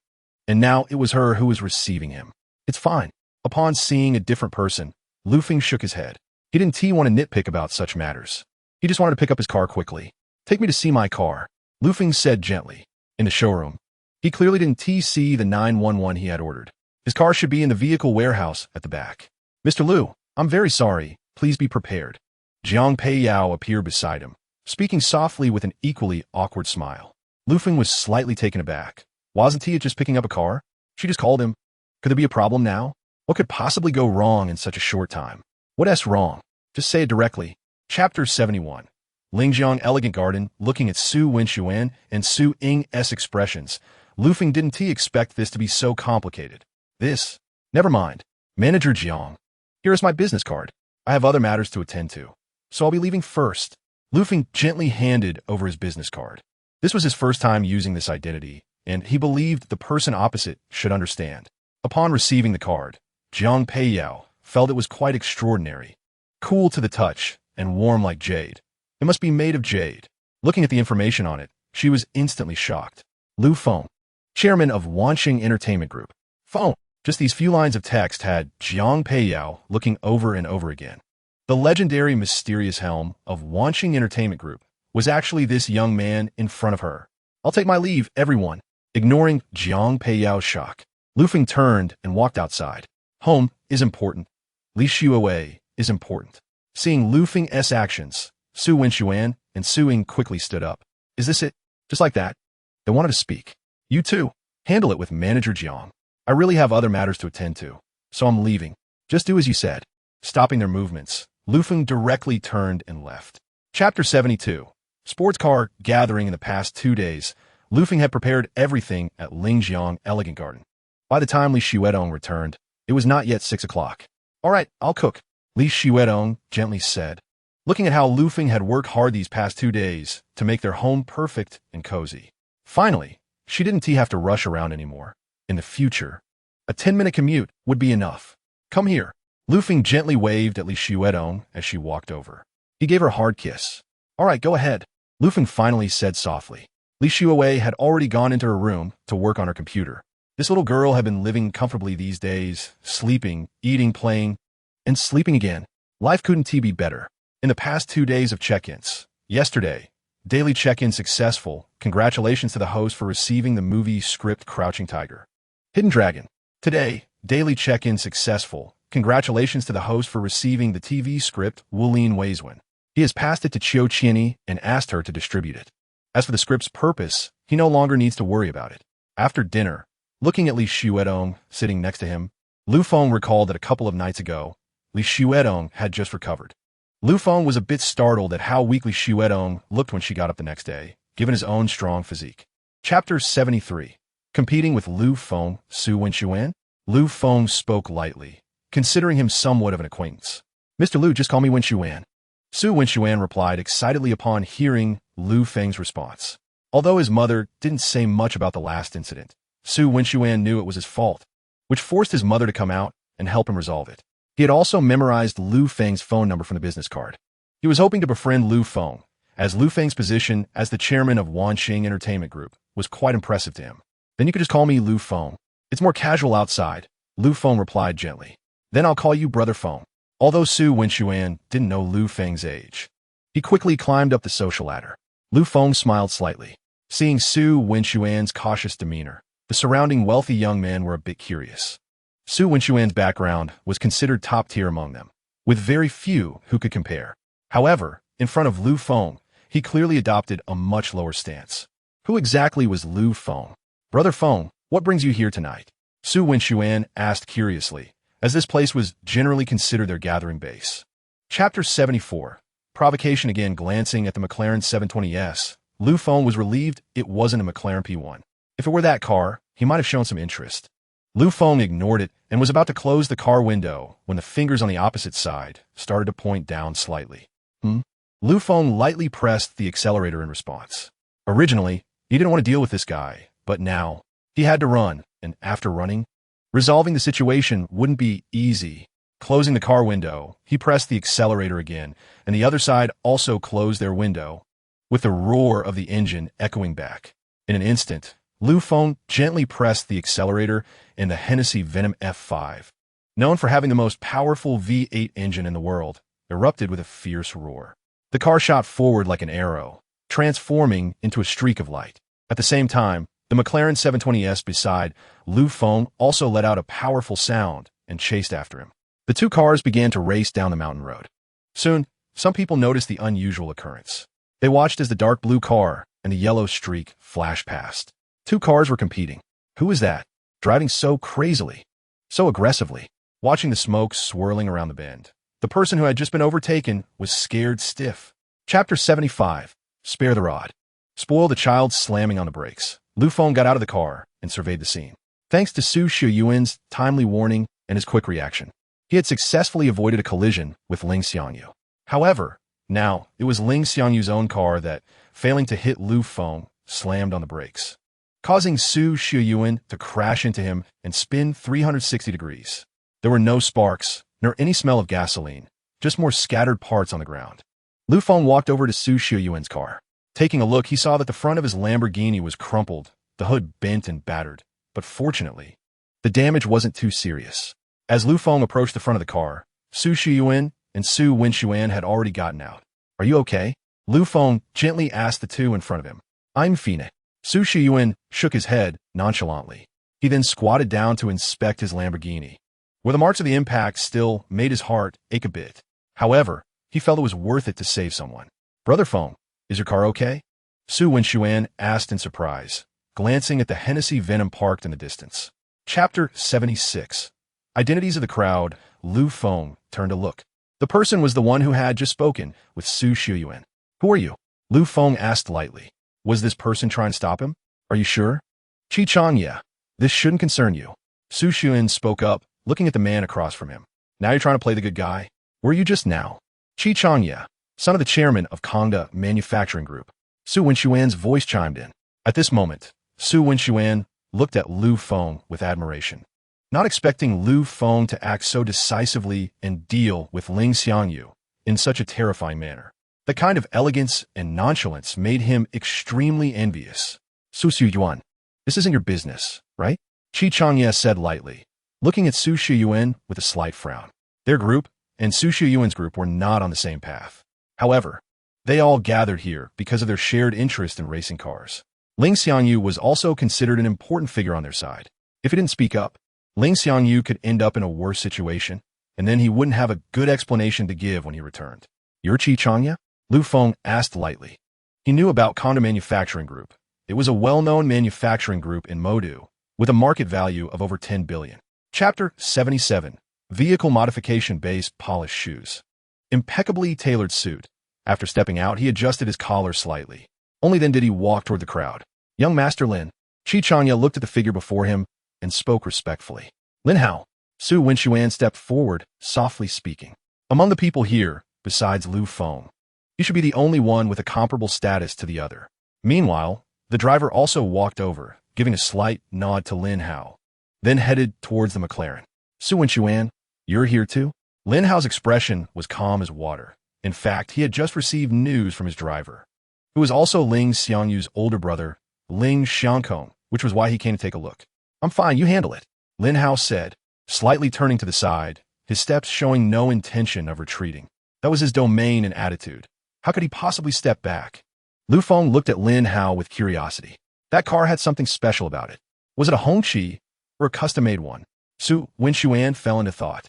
and now it was her who was receiving him. It's fine. Upon seeing a different person, Lu Feng shook his head. He didn't want to nitpick about such matters. He just wanted to pick up his car quickly. Take me to see my car, Lu Feng said gently. In the showroom, he clearly didn't see the 911 he had ordered. His car should be in the vehicle warehouse at the back. Mr. Liu, I'm very sorry. Please be prepared. Jiang Peiyao appeared beside him, speaking softly with an equally awkward smile. Lu Feng was slightly taken aback. Wasn't he just picking up a car? She just called him. Could there be a problem now? What could possibly go wrong in such a short time? What's wrong? Just say it directly. Chapter 71. Lingjiang Elegant Garden. Looking at Su Wenxuan and Su Ying's expressions, Lu Feng didn't expect this to be so complicated. This? Never mind. Manager Jiang. Here is my business card. I have other matters to attend to, so I'll be leaving first. Lu Feng gently handed over his business card. This was his first time using this identity, and he believed the person opposite should understand. Upon receiving the card, Jiang Peiyao felt it was quite extraordinary. Cool to the touch and warm like jade. It must be made of jade. Looking at the information on it, she was instantly shocked. Lu Feng, chairman of Wanxing Entertainment Group. Feng, Just these few lines of text had Jiang Peiyao looking over and over again. The legendary mysterious helm of Wanxing Entertainment Group was actually this young man in front of her. "I'll take my leave, everyone." Ignoring Jiang Peiyao's shock, Lu Feng turned and walked outside. Home is important. Li Xuewei is important. Seeing Lu Feng's actions, Su Wenxuan and Su Ying quickly stood up. "Is this it?" Just like that. They wanted to speak. "You too. Handle it with Manager Jiang. I really have other matters to attend to, so I'm leaving. Just do as you said." Stopping their movements, Lu Feng directly turned and left. Chapter 72. Sports car gathering in the past 2 days. Lu Feng had prepared everything at Lingjiang Elegant Garden. By the time Li Xuedong returned, it was not yet 6 o'clock. "All right, I'll cook," Li Xuedong gently said. Looking at how Lu Feng had worked hard these past 2 days to make their home perfect and cozy. Finally, she didn't have to rush around anymore. In the future, a 10-minute commute would be enough. "Come here." Lu Feng gently waved at Li Xuedong as she walked over. He gave her a hard kiss. "All right, go ahead," Lu Feng finally said softly. Li Xuewei had already gone into her room to work on her computer. This little girl had been living comfortably these days, sleeping, eating, playing, and sleeping again. Life couldn't be better. In the past 2 days of check-ins, yesterday, daily check-in successful. Congratulations to the host for receiving the movie script Crouching Tiger. Hidden Dragon. Today, daily check-in successful. Congratulations to the host for receiving the TV script Wulin Weizwen. He has passed it to Chiu Qianyi and asked her to distribute it. As for the script's purpose, he no longer needs to worry about it. After dinner, looking at Li Xuedong sitting next to him, Lu Feng recalled that a couple of nights ago, Li Xuedong had just recovered. Lu Feng was a bit startled at how weak Li Xuedong looked when she got up the next day, given his own strong physique. Chapter 73. Competing with Lu Feng, Su Wenxuan? Lu Feng spoke lightly, considering him somewhat of an acquaintance. "Mr. Lu, just call me Wenxuan." Su Wenxuan replied excitedly upon hearing Lu Feng's response. Although his mother didn't say much about the last incident, Su Wenxuan knew it was his fault, which forced his mother to come out and help him resolve it. He had also memorized Lu Feng's phone number from the business card. He was hoping to befriend Lu Feng, as Lu Feng's position as the chairman of Wanxing Entertainment Group was quite impressive to him. "Then you could just call me Lu Feng. It's more casual outside," Lu Feng replied gently. "Then I'll call you Brother Feng." Although Su Wenxuan didn't know Lu Feng's age, he quickly climbed up the social ladder. Lu Feng smiled slightly. Seeing Su Wenxuan's cautious demeanor, the surrounding wealthy young men were a bit curious. Su Wenxuan's background was considered top tier among them, with very few who could compare. However, in front of Lu Feng, he clearly adopted a much lower stance. Who exactly was Lu Feng? "Brother Feng, what brings you here tonight?" Su Wenxuan asked curiously, as this place was generally considered their gathering base. Chapter 74. Provocation. Again glancing at the McLaren 720S, Lu Feng was relieved it wasn't a McLaren P1. If it were that car, he might have shown some interest. Lu Feng ignored it and was about to close the car window when the fingers on the opposite side started to point down slightly. Lu Feng lightly pressed the accelerator in response. Originally, he didn't want to deal with this guy, but now, he had to run, and after running, resolving the situation wouldn't be easy. Closing the car window, he pressed the accelerator again, and the other side also closed their window, with the roar of the engine echoing back. In an instant, Lu Feng gently pressed the accelerator and the Hennessy Venom F5, known for having the most powerful V8 engine in the world, erupted with a fierce roar. The car shot forward like an arrow, transforming into a streak of light. At the same time, the McLaren 720S beside Lu Feng also let out a powerful sound and chased after him. The two cars began to race down the mountain road. Soon, some people noticed the unusual occurrence. They watched as the dark blue car and the yellow streak flashed past. Two cars were competing. Who was that, driving so crazily, so aggressively? Watching the smoke swirling around the bend, the person who had just been overtaken was scared stiff. Chapter 75. Spare the rod. Spoil the child slamming on the brakes. Lu Feng got out of the car and surveyed the scene. Thanks to Su Xiuyuan's timely warning and his quick reaction, he had successfully avoided a collision with Ling Xiangyu. However, now it was Ling Xiangyu's own car that, failing to hit Lu Feng, slammed on the brakes, causing Su Xiuyuan to crash into him and spin 360 degrees. There were no sparks, nor any smell of gasoline, just more scattered parts on the ground. Lu Feng walked over to Su Xiuyuan's car. Taking a look, he saw that the front of his Lamborghini was crumpled, the hood bent and battered. But fortunately, the damage wasn't too serious. As Lu Feng approached the front of the car, Su Shiyuan and Su Wenxuan had already gotten out. Are you okay? Lu Feng gently asked the two in front of him. I'm fine. Su Shiyuan shook his head nonchalantly. He then squatted down to inspect his Lamborghini, where the marks of the impact still made his heart ache a bit. However, he felt it was worth it to save someone. Brother Feng, is your car okay? Su Wenxuan asked in surprise, glancing at the Hennessy Venom parked in the distance. Chapter 76. Identities of the crowd. Lu Feng turned to look. The person was the one who had just spoken with Su Shiyuan. Who are you? Lu Feng asked lightly. Was this person trying to stop him? Are you sure? Chi Chang, yeah. This shouldn't concern you. Su Shiyuan spoke up, looking at the man across from him. Now you're trying to play the good guy? Were you just now? Chi Chang, yeah. Son of the chairman of Kongda Manufacturing Group. Su Wenxuan's voice chimed in. At this moment, Su Wenxuan looked at Lu Feng with admiration. Not expecting Lu Feng to act so decisively and deal with Ling Xiangyu in such a terrifying manner. The kind of elegance and nonchalance made him extremely envious. Su Shiyuan, this isn't your business, right? Chi Changye said lightly, looking at Su Shiyuan with a slight frown. Their group and Su Shiyuan's group were not on the same path. However, they all gathered here because of their shared interest in racing cars. Ling Xiangyu was also considered an important figure on their side. If he didn't speak up, Ling Xiangyu could end up in a worse situation, and then he wouldn't have a good explanation to give when he returned. You're Chi Changye? Lu Feng asked lightly. He knew about Kongda Manufacturing Group. It was a well-known manufacturing group in Modu, with a market value of over 10 billion. Chapter 77. Vehicle Modification-Based Polished Shoes. Impeccably tailored suit. After stepping out, he adjusted his collar slightly. Only then did he walk toward the crowd. Young Master Lin. Chi Changye looked at the figure before him and spoke respectfully. Lin Hao. Su Wenxuan stepped forward, softly speaking. Among the people here, besides Lu Feng, you should be the only one with a comparable status to the other. Meanwhile, the driver also walked over, giving a slight nod to Lin Hao, then headed towards the McLaren. Su Wenxuan, you're here too? Lin Hao's expression was calm as water. In fact, he had just received news from his driver, who was also Ling Xiangyu's older brother, Ling Xiangkong, which was why he came to take a look. I'm fine, you handle it, Lin Hao said, slightly turning to the side, his steps showing no intention of retreating. That was his domain and attitude. How could he possibly step back? Lu Feng looked at Lin Hao with curiosity. That car had something special about it. Was it a Hongqi or a custom-made one? Su Wenxuan fell into thought,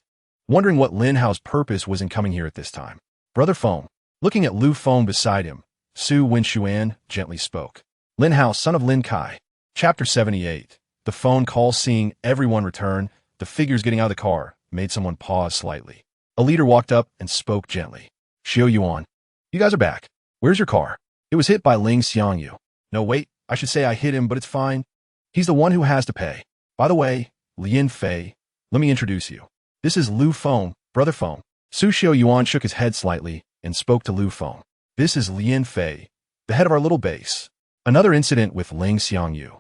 wondering what Lin Hao's purpose was in coming here at this time. Brother Feng, looking at Lu Feng beside him, Su Wenxuan gently spoke. Lin Hao, son of Lin Kai. Chapter 78. The phone call. Seeing everyone return, the figures getting out of the car, made someone pause slightly. A leader walked up and spoke gently. Xiao Yuan, you guys are back. Where's your car? It was hit by Ling Xiangyu. No, wait, I should say I hit him, but it's fine. He's the one who has to pay. By the way, Lian Fei, let me introduce you. This is Lu Feng, Brother Feng. Su Xiao Yuan shook his head slightly and spoke to Lu Feng. This is Lian Fei, the head of our little base. Another incident with Ling Xiangyu.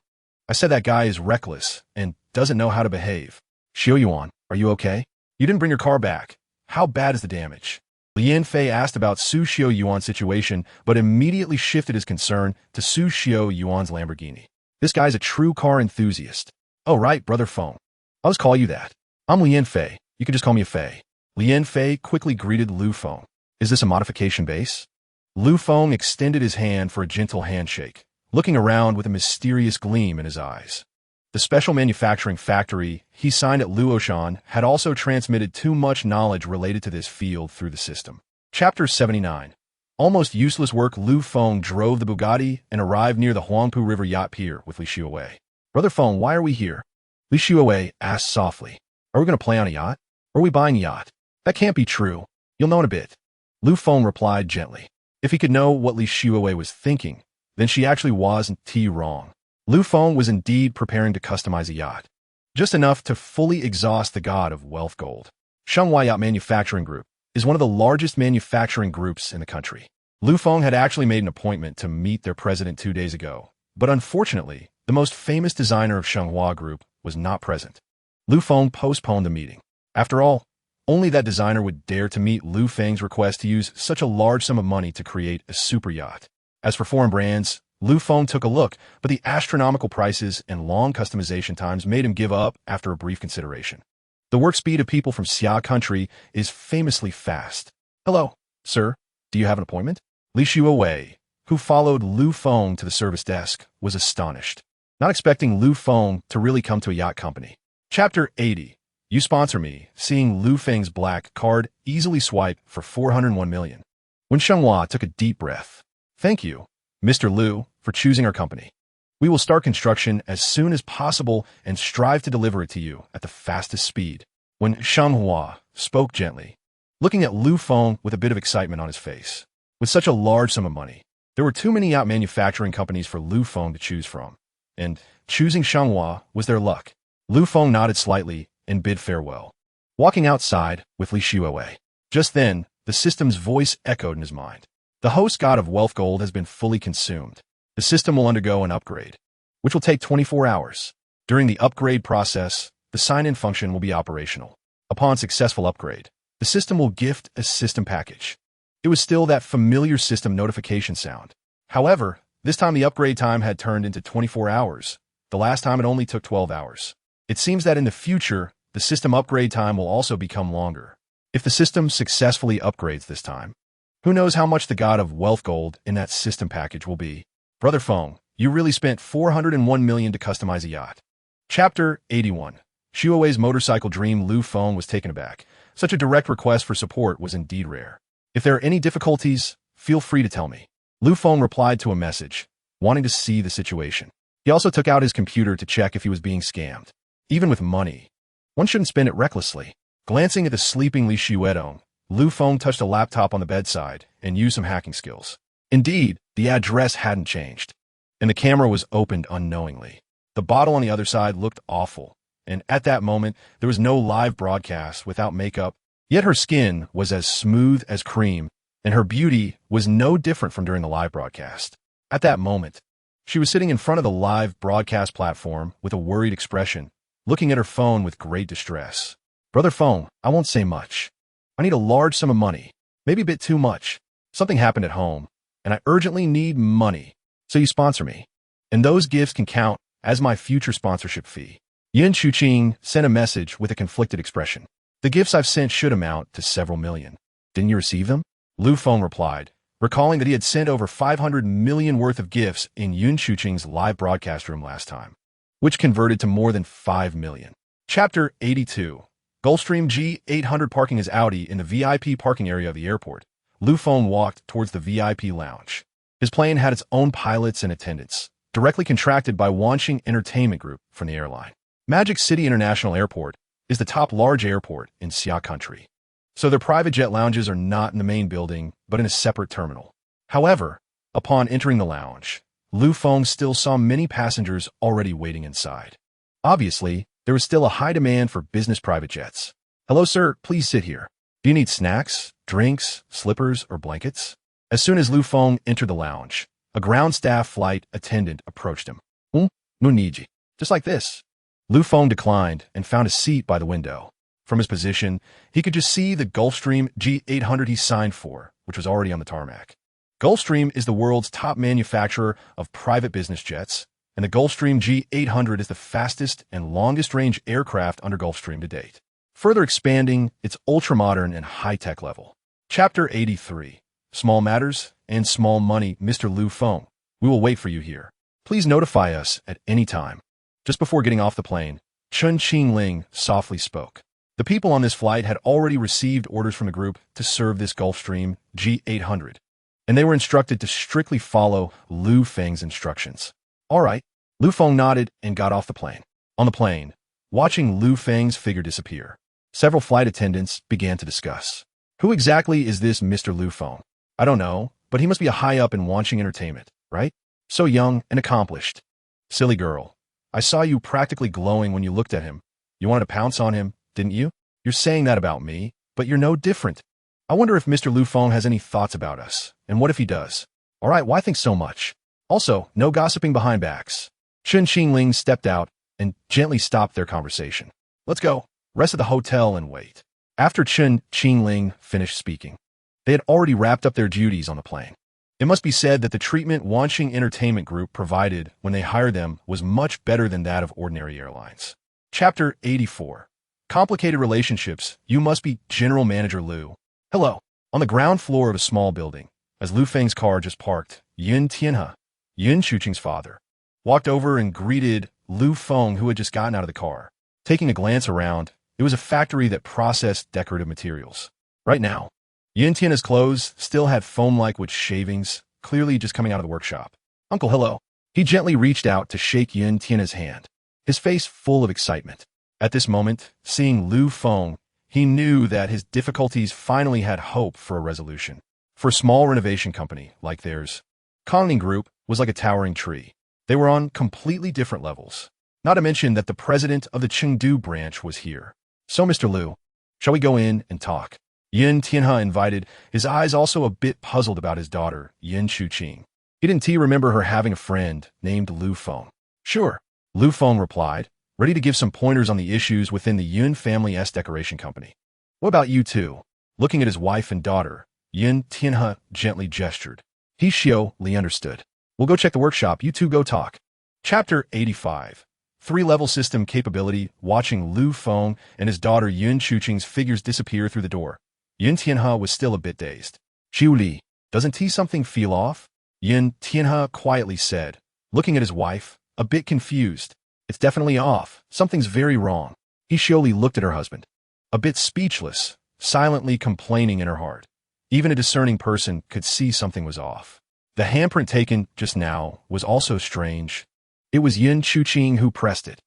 I said that guy is reckless and doesn't know how to behave. Xiao Yuan, are you okay? You didn't bring your car back. How bad is the damage? Lian Fei asked about Su Xiao Yuan's situation, but immediately shifted his concern to Su Xiao Yuan's Lamborghini. This guy's a true car enthusiast. Oh, right, Brother Feng. I'll just call you that. I'm Lian Fei. You can just call me Fei. Lian Fei quickly greeted Lu Feng. Is this a modification base? Lu Feng extended his hand for a gentle handshake, looking around with a mysterious gleam in his eyes. The special manufacturing factory he signed at Luoshan had also transmitted too much knowledge related to this field through the system. Chapter 79. Almost useless work. Lu Feng drove the Bugatti and arrived near the Huangpu River Yacht Pier with Li Xiuwei. Brother Feng, why are we here? Li Xiuwei asked softly. Are we going to play on a yacht? Or are we buying a yacht? That can't be true. You'll know in a bit. Lu Feng replied gently. If he could know what Li Xiuwei was thinking, then she actually wasn't wrong. Lu Feng was indeed preparing to customize a yacht. Just enough to fully exhaust the god of wealth gold. Xinghai Yacht Manufacturing Group is one of the largest manufacturing groups in the country. Lu Feng had actually made an appointment to meet their president 2 days ago, but unfortunately, the most famous designer of Xinghai Group was not present. Lu Feng postponed the meeting. After all, only that designer would dare to meet Lu Feng's request to use such a large sum of money to create a super yacht. As for foreign brands, Lu Feng took a look, but the astronomical prices and long customization times made him give up after a brief consideration. The work speed of people from Xia country is famously fast. Hello, sir. Do you have an appointment? Li Xuewei, who followed Lu Feng to the service desk, was astonished, not expecting Lu Feng to really come to a yacht company. Chapter 80. You sponsor me, seeing Lu Feng's black card easily swipe for 401 million. When Shenghua took a deep breath. Thank you, Mr. Lu, for choosing our company. We will start construction as soon as possible and strive to deliver it to you at the fastest speed. When Shenghua spoke gently, looking at Lu Feng with a bit of excitement on his face. With such a large sum of money, there were too many yacht manufacturing companies for Lu Feng to choose from, and choosing Shenghua was their luck. Lu Feng nodded slightly and bid farewell, walking outside with Li Xuewei. Just then, the system's voice echoed in his mind. The host god of wealth gold has been fully consumed. The system will undergo an upgrade, which will take 24 hours. During the upgrade process, the sign-in function will be operational. Upon successful upgrade, the system will gift a system package. It was still that familiar system notification sound. However, this time the upgrade time had turned into 24 hours. The last time it only took 12 hours. It seems that in the future, the system upgrade time will also become longer. If the system successfully upgrades this time, who knows how much the god of wealth gold in that system package will be. Brother Feng, you really spent 401 million to customize a yacht. Chapter 81. Xuewei's motorcycle dream. Lu Feng was taken aback. Such a direct request for support was indeed rare. If there are any difficulties, feel free to tell me. Lu Feng replied to a message, wanting to see the situation. He also took out his computer to check if he was being scammed. Even with money, one shouldn't spend it recklessly. Glancing at the sleeping Li Xuedong, Lu Feng touched a laptop on the bedside and used some hacking skills. Indeed, the address hadn't changed, and the camera was opened unknowingly. The bottle on the other side looked awful, and at that moment, there was no live broadcast without makeup, yet her skin was as smooth as cream, and her beauty was no different from during the live broadcast. At that moment, she was sitting in front of the live broadcast platform with a worried expression, looking at her phone with great distress. Brother Feng, I won't say much. I need a large sum of money, maybe a bit too much. Something happened at home, and I urgently need money, so you sponsor me. And those gifts can count as my future sponsorship fee. Yin Chuqing sent a message with a conflicted expression. The gifts I've sent should amount to several million. Didn't you receive them? Lu Feng replied, recalling that he had sent over 500 million worth of gifts in Yin Chuqing's live broadcast room last time, which converted to more than 5 million. Chapter 82. Gulfstream G800 parking his Audi in the VIP parking area of the airport. Lu Feng walked towards the VIP lounge. His plane had its own pilots and attendants, directly contracted by Wanxing Entertainment Group from the airline. Magic City International Airport is the top large airport in Xia country, so their private jet lounges are not in the main building, but in a separate terminal. However, upon entering the lounge, Lu Feng still saw many passengers already waiting inside. Obviously, there was still a high demand for business private jets. Hello, sir, please sit here. Do you need snacks, drinks, slippers, or blankets? As soon as Lu Feng entered the lounge, a ground staff flight attendant approached him. No need. Just like this. Lu Feng declined and found a seat by the window. From his position, he could just see the Gulfstream G800 he signed for, which was already on the tarmac. Gulfstream is the world's top manufacturer of private business jets, and the Gulfstream G800 is the fastest and longest-range aircraft under Gulfstream to date, further expanding its ultra-modern and high-tech level. Chapter 83. Small Matters and Small Money. Mr. Lu Feng, we will wait for you here. Please notify us at any time. Just before getting off the plane, Chun Qingling softly spoke. The people on this flight had already received orders from the group to serve this Gulfstream G800, and they were instructed to strictly follow Lu Feng's instructions. All right, Lu Feng nodded and got off the plane. On the plane, watching Lu Feng's figure disappear, several flight attendants began to discuss. Who exactly is this Mr. Lu Feng? I don't know, but he must be a high-up in Wanxing Entertainment, right? So young and accomplished. Silly girl. I saw you practically glowing when you looked at him. You wanted to pounce on him, didn't you? You're saying that about me, but you're no different. I wonder if Mr. Lu Feng has any thoughts about us, and what if he does? All right, why think so much? Also, no gossiping behind backs. Chun Qingling stepped out and gently stopped their conversation. Let's go. Rest at the hotel and wait. After Chun Qingling finished speaking, they had already wrapped up their duties on the plane. It must be said that the treatment Wanxing Entertainment Group provided when they hired them was much better than that of ordinary airlines. Chapter 84. Complicated Relationships. You must be General Manager Lu. Hello. On the ground floor of a small building, as Lu Feng's car just parked, Yun Tianhe, Yun Chuqing's father, walked over and greeted Lu Feng, who had just gotten out of the car. Taking a glance around, it was a factory that processed decorative materials. Right now, Yun Tianhe's clothes still had foam-like wood shavings, clearly just coming out of the workshop. Uncle, hello. He gently reached out to shake Yun Tianhe's hand, his face full of excitement. At this moment, seeing Lu Feng, he knew that his difficulties finally had hope for a resolution. For a small renovation company like theirs, Conning Group was like a towering tree. They were on completely different levels. Not to mention that the president of the Chengdu branch was here. So, Mr. Lu, shall we go in and talk? Yun Tianhe invited, his eyes also a bit puzzled about his daughter, Yun Chuqing. He didn't remember her having a friend named Lu Feng. Sure, Lu Feng replied, ready to give some pointers on the issues within the Yun family's decoration company. What about you two? Looking at his wife and daughter, Yun Tianhe gently gestured. He Li understood. We'll go check the workshop, you two go talk. Chapter 85. Three-level system capability. Watching Lu Feng and his daughter Yun Chuqing's figures disappear through the door, Yun Tianhe was still a bit dazed. Li, doesn't something feel off? Yun Tianhe quietly said, looking at his wife, a bit confused. It's definitely off. Something's very wrong. He Li looked at her husband, a bit speechless, silently complaining in her heart. Even a discerning person could see something was off. The handprint taken just now was also strange. It was Yun Chuqing who pressed it.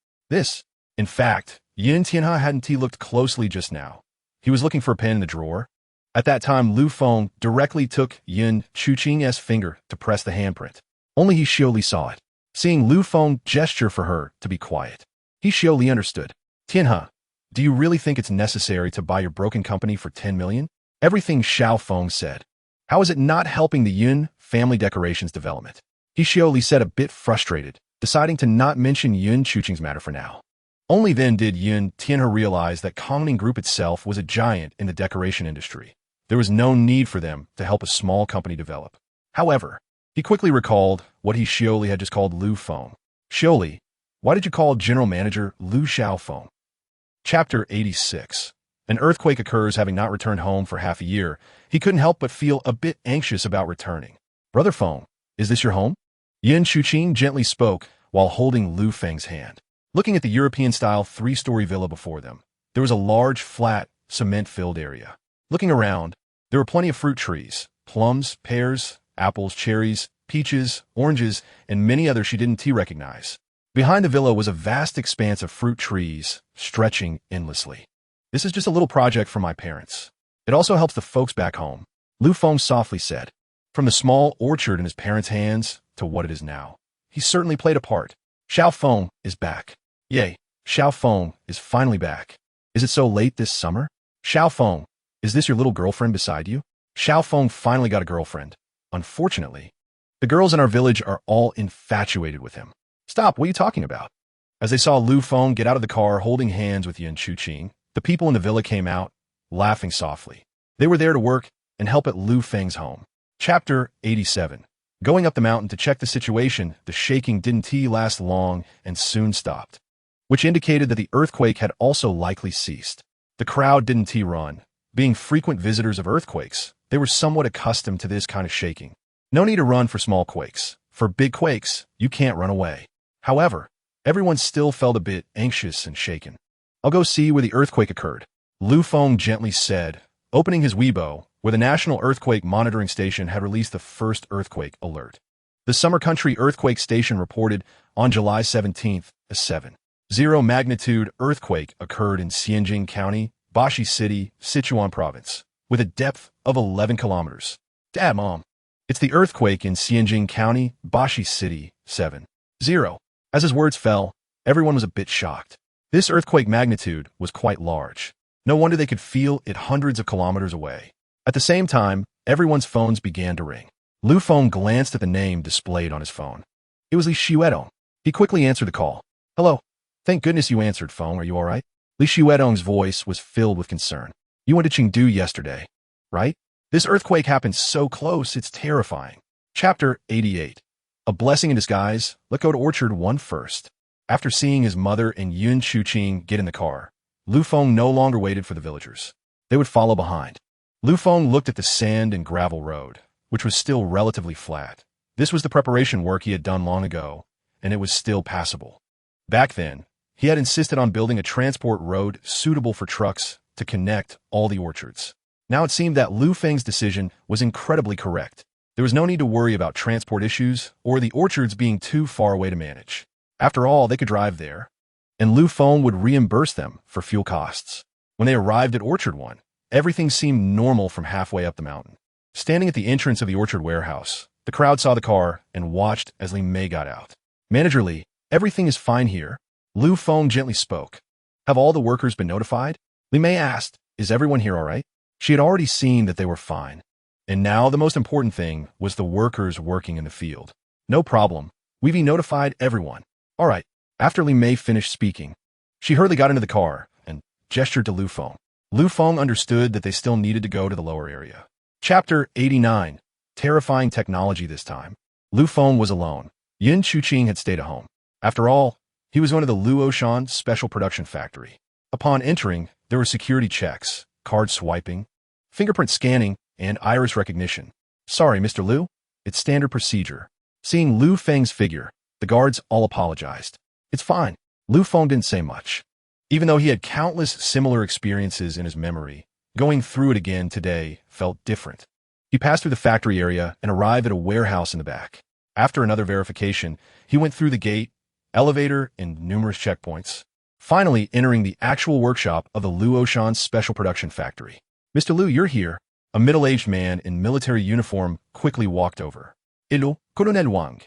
In fact, Yun Tianhe hadn't looked closely just now. He was looking for a pen in the drawer. At that time, Lu Feng directly took Yun Chuqing's finger to press the handprint. Only he Li saw it. Seeing Lu Feng gesture for her to be quiet, he Li understood. Tianhe, do you really think it's necessary to buy your broken company for 10 million? Everything Xiao Feng said. How is it not helping the Yun family decorations development? He Li said, a bit frustrated, deciding to not mention Yun Chuqing's matter for now. Only then did Yun Tianhe realize that Conning Group itself was a giant in the decoration industry. There was no need for them to help a small company develop. However, he quickly recalled what he Li had just called Lu Feng. Li, why did you call General Manager Lu Xiao Feng? Chapter 86. An earthquake occurs. Having not returned home for half a year, he couldn't help but feel a bit anxious about returning. Brother Feng, is this your home? Yun Chuqing gently spoke while holding Lu Feng's hand. Looking at the European-style three-story villa before them, there was a large, flat, cement-filled area. Looking around, there were plenty of fruit trees, plums, pears, apples, cherries, peaches, oranges, and many others she didn't recognize. Behind the villa was a vast expanse of fruit trees, stretching endlessly. This is just a little project for my parents. It also helps the folks back home, Lu Feng softly said. From the small orchard in his parents' hands to what it is now, he certainly played a part. Xiao Feng is back. Yay, Xiao Feng is finally back. Is it so late this summer? Xiao Feng, is this your little girlfriend beside you? Xiao Feng finally got a girlfriend. Unfortunately, the girls in our village are all infatuated with him. Stop, what are you talking about? As they saw Lu Feng get out of the car holding hands with Yun Chuqing, the people in the villa came out, laughing softly. They were there to work and help at Lu Feng's home. Chapter 87. Going up the mountain to check the situation, the shaking didn't last long and soon stopped, which indicated that the earthquake had also likely ceased. The crowd didn't run. Being frequent visitors of earthquakes, they were somewhat accustomed to this kind of shaking. No need to run for small quakes. For big quakes, you can't run away. However, everyone still felt a bit anxious and shaken. I'll go see where the earthquake occurred, Lu Feng gently said, opening his Weibo, where the National Earthquake Monitoring Station had released the first earthquake alert. The Summer Country Earthquake Station reported on July 17th a 7.0 magnitude earthquake occurred in Xinghai County, Bashi City, Sichuan Province, with a depth of 11 kilometers. Dad, Mom. It's the earthquake in Xinghai County, Bashi City, 7.0. As his words fell, everyone was a bit shocked. This earthquake magnitude was quite large. No wonder they could feel it hundreds of kilometers away. At the same time, everyone's phones began to ring. Lu Feng glanced at the name displayed on his phone. It was Li Xuedong. He quickly answered the call. Hello. Thank goodness you answered, Feng. Are you all right? Li Xuedong's voice was filled with concern. You went to Chengdu yesterday, right? This earthquake happened so close, it's terrifying. Chapter 88. A Blessing in Disguise. Let go to Orchard 1 first. After seeing his mother and Yun Chuqing get in the car, Lu Feng no longer waited for the villagers. They would follow behind. Lu Feng looked at the sand and gravel road, which was still relatively flat. This was the preparation work he had done long ago, and it was still passable. Back then, he had insisted on building a transport road suitable for trucks to connect all the orchards. Now it seemed that Lu Feng's decision was incredibly correct. There was no need to worry about transport issues or the orchards being too far away to manage. After all, they could drive there, and Lu Feng would reimburse them for fuel costs. When they arrived at Orchard 1, everything seemed normal from halfway up the mountain. Standing at the entrance of the orchard warehouse, the crowd saw the car and watched as Li Mei got out. "Manager Li, everything is fine here," Lu Feng gently spoke. "Have all the workers been notified?" Li Mei asked, "Is everyone here all right?" She had already seen that they were fine. And now the most important thing was the workers working in the field. "No problem. We've notified everyone." "All right." After Li Mei finished speaking, she hurriedly got into the car and gestured to Lu Feng. Lu Feng understood that they still needed to go to the lower area. Chapter 89. Terrifying technology this time. Lu Feng was alone. Yun Chuqing had stayed at home. After all, he was going to the Luoshan Special Production Factory. Upon entering, there were security checks, card swiping, fingerprint scanning, and iris recognition. "Sorry, Mr. Lu. It's standard procedure." Seeing Lu Feng's figure, the guards all apologized. "It's fine." Lu Feng didn't say much. Even though he had countless similar experiences in his memory, going through it again today felt different. He passed through the factory area and arrived at a warehouse in the back. After another verification, he went through the gate, elevator, and numerous checkpoints, finally entering the actual workshop of the Luoshan Special Production Factory. "Mr. Lu, you're here." A middle-aged man in military uniform quickly walked over. "Hello, Colonel Wang."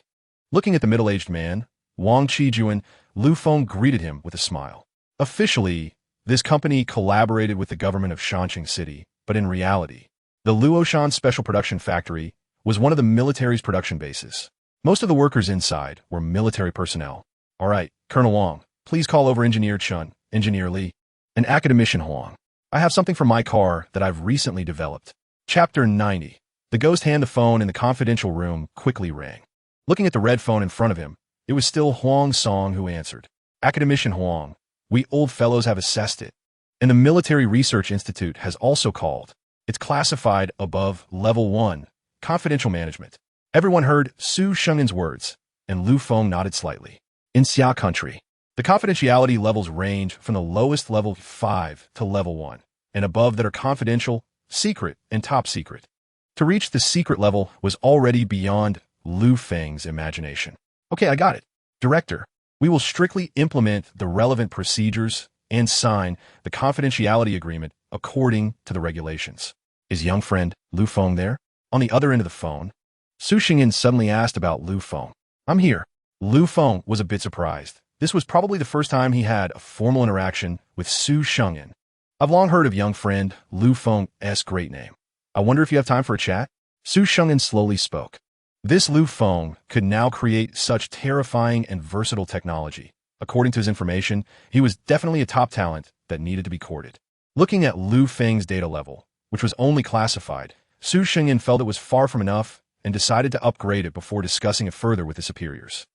Looking at the middle-aged man, Wang Qijuan, Lu Feng greeted him with a smile. Officially, this company collaborated with the government of Shanxing City, but in reality, the Luoshan Special Production Factory was one of the military's production bases. Most of the workers inside were military personnel. "All right, Colonel Wang, please call over Engineer Chun, Engineer Li, and Academician Huang. I have something for my car that I've recently developed." Chapter 90. The ghost hand the phone in the confidential room quickly rang. Looking at the red phone in front of him, it was still Huang Song who answered. "Academician Huang, we old fellows have assessed it, and the Military Research Institute has also called. It's classified above Level 1, Confidential Management." Everyone heard Su Sheng'in's words, and Lu Feng nodded slightly. In Xia country, the confidentiality levels range from the lowest level 5 to level 1, and above that are confidential, secret, and top secret. To reach the secret level was already beyond Lu Feng's imagination. "Okay, I got it. Director, we will strictly implement the relevant procedures and sign the confidentiality agreement according to the regulations." Is young friend Lu Feng there? On the other end of the phone, Su Sheng'in suddenly asked about Lu Feng. "I'm here." Lu Feng was a bit surprised. This was probably the first time he had a formal interaction with Su Sheng'in. "I've long heard of young friend Lu Feng's great name. I wonder if you have time for a chat?" Su Sheng'in slowly spoke. This Lu Feng could now create such terrifying and versatile technology. According to his information, he was definitely a top talent that needed to be courted. Looking at Lu Feng's data level, which was only classified, Su Sheng'in felt it was far from enough and decided to upgrade it before discussing it further with his superiors.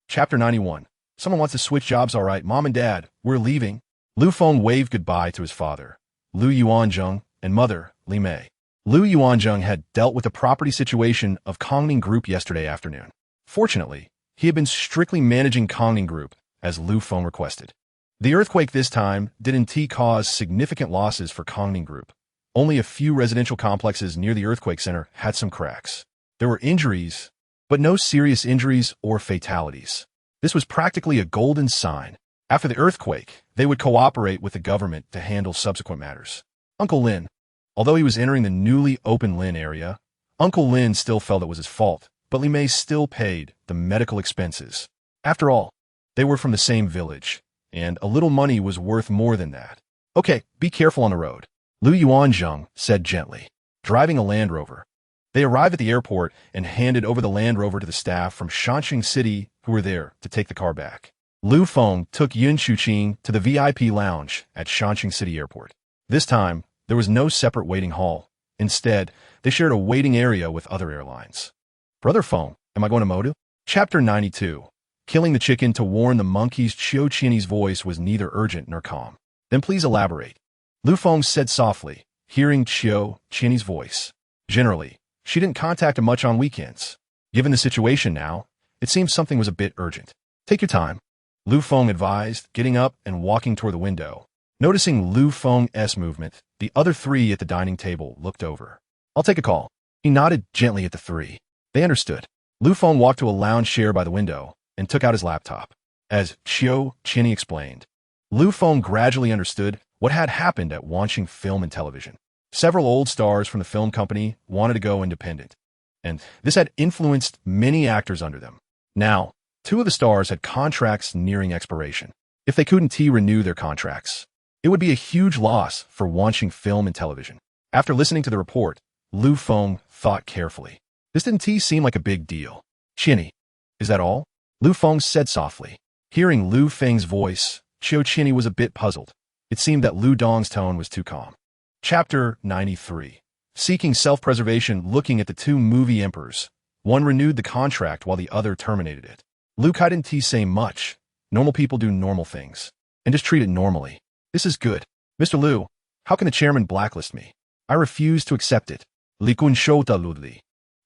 Chapter 91. Someone wants to switch jobs, all right. Mom and Dad, we're leaving. Lu Feng waved goodbye to his father, Lu Yuanzheng, and mother, Li Mei. Lu Yuanzheng had dealt with the property situation of Kongning Group yesterday afternoon. Fortunately, he had been strictly managing Kongning Group, as Lu Feng requested. The earthquake this time didn't cause significant losses for Kongning Group. Only a few residential complexes near the earthquake center had some cracks. There were injuries, but no serious injuries or fatalities. This was practically a golden sign. After the earthquake, they would cooperate with the government to handle subsequent matters. Uncle Lin. Although he was entering the newly opened Lin area, Uncle Lin still felt it was his fault, but Li Mei still paid the medical expenses. After all, they were from the same village, and a little money was worth more than that. "Okay, be careful on the road," Lu Yuanzheng said gently, driving a Land Rover. They arrived at the airport and handed over the Land Rover to the staff from Shanxing City who were there to take the car back. Lu Feng took Yun Chuqing to the VIP lounge at Shanxing City Airport. This time, there was no separate waiting hall. Instead, they shared a waiting area with other airlines. Brother Feng, am I going to Modu? Chapter 92. Killing the chicken to warn the monkeys. Qiu Qin's voice was neither urgent nor calm. Then please elaborate. Lu Feng said softly, hearing Qiu Qin's voice. Generally, she didn't contact him much on weekends. Given the situation now, it seems something was a bit urgent. Take your time, Lu Feng advised, getting up and walking toward the window. Noticing Lu Feng's movement, the other three at the dining table looked over. I'll take a call. He nodded gently at the three. They understood. Lu Feng walked to a lounge chair by the window and took out his laptop. As Qiu Qin explained, Lu Feng gradually understood what had happened at Wanxing Film and Television. Several old stars from the film company wanted to go independent, and this had influenced many actors under them. Now, two of the stars had contracts nearing expiration. If they couldn't renew their contracts, it would be a huge loss for Wanxing Film and Television. After listening to the report, Lu Feng thought carefully. This didn't seem like a big deal. Qinny, is that all? Lu Feng said softly. Hearing Lu Feng's voice, Qiu Qinny was a bit puzzled. It seemed that Lu Dong's tone was too calm. Chapter 93. Seeking self-preservation. Looking at the two movie emperors, one renewed the contract while the other terminated it. Lu Kai didn't say much. Normal people do normal things, and just treat it normally. This is good. Mr. Lu, how can the chairman blacklist me? I refuse to accept it. Li Kun Shota Ludli.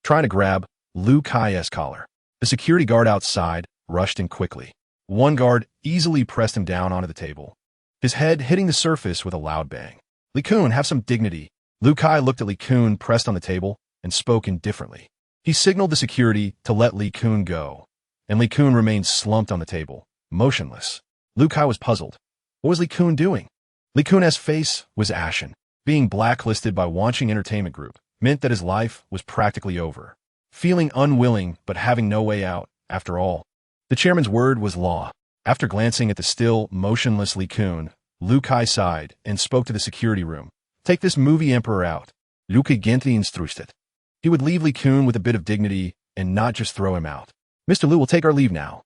Trying to grab Lu Kai's collar. The security guard outside rushed in quickly. One guard easily pressed him down onto the table, his head hitting the surface with a loud bang. Li Kun, have some dignity. Lu Kai looked at Li Kun pressed on the table and spoke indifferently. He signaled the security to let Li Kun go, and Li Kun remained slumped on the table, motionless. Lu Kai was puzzled. What was Li Kun doing? Li Kun's face was ashen. Being blacklisted by Wanxing Entertainment Group meant that his life was practically over. Feeling unwilling but having no way out, after all, the chairman's word was law. After glancing at the still motionless Li Kun, Lu Kai sighed and spoke to the security room. Take this movie emperor out. Lu Kai gently instructed. He would leave Li Kun with a bit of dignity and not just throw him out. Mr. Lu will take our leave now.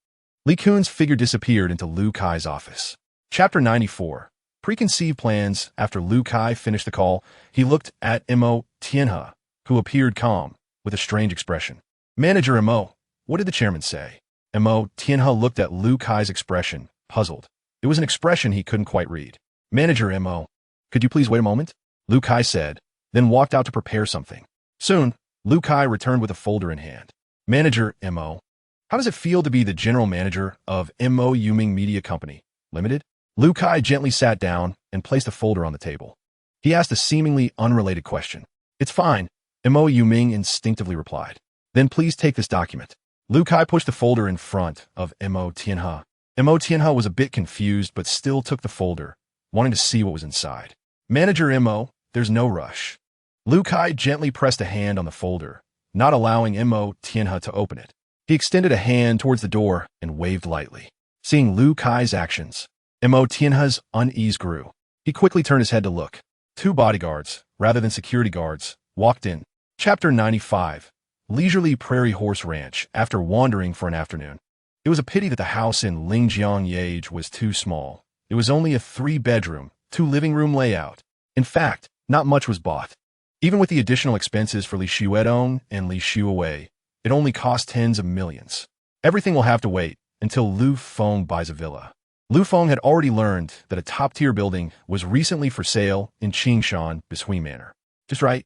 Li Kun's figure disappeared into Lu Kai's office. Chapter 94. Preconceived plans. After Lu Kai finished the call, he looked at Mo Tianhe, who appeared calm, with a strange expression. Manager Mo, what did the chairman say? Mo Tianhe looked at Lu Kai's expression, puzzled. It was an expression he couldn't quite read. Manager Mo, could you please wait a moment? Lu Kai said, then walked out to prepare something. Soon, Lu Kai returned with a folder in hand. Manager Mo, how does it feel to be the general manager of Mo Yuming Media Company, Limited? Lu Kai gently sat down and placed a folder on the table. He asked a seemingly unrelated question. It's fine, Mo Yuming instinctively replied. Then please take this document. Lu Kai pushed the folder in front of Mo Tianhe. Mo Tianhe was a bit confused but still took the folder, wanting to see what was inside. Manager Mo, there's no rush. Lu Kai gently pressed a hand on the folder, not allowing Mo Tianhe to open it. He extended a hand towards the door and waved lightly. Seeing Lu Kai's actions, Mo Tianhe's unease grew. He quickly turned his head to look. Two bodyguards, rather than security guards, walked in. Chapter 95. Leisurely Prairie Horse Ranch. After wandering for an afternoon, it was a pity that the house in Lingjiang Yage was too small. It was only a 3-bedroom, 2-living-room layout. In fact, not much was bought. Even with the additional expenses for Li Xuedong and Li Xuewei, it only cost tens of millions. Everything will have to wait until Lu Feng buys a villa. Lu Feng had already learned that a top-tier building was recently for sale in Qingshan Bishui Manor. Just right.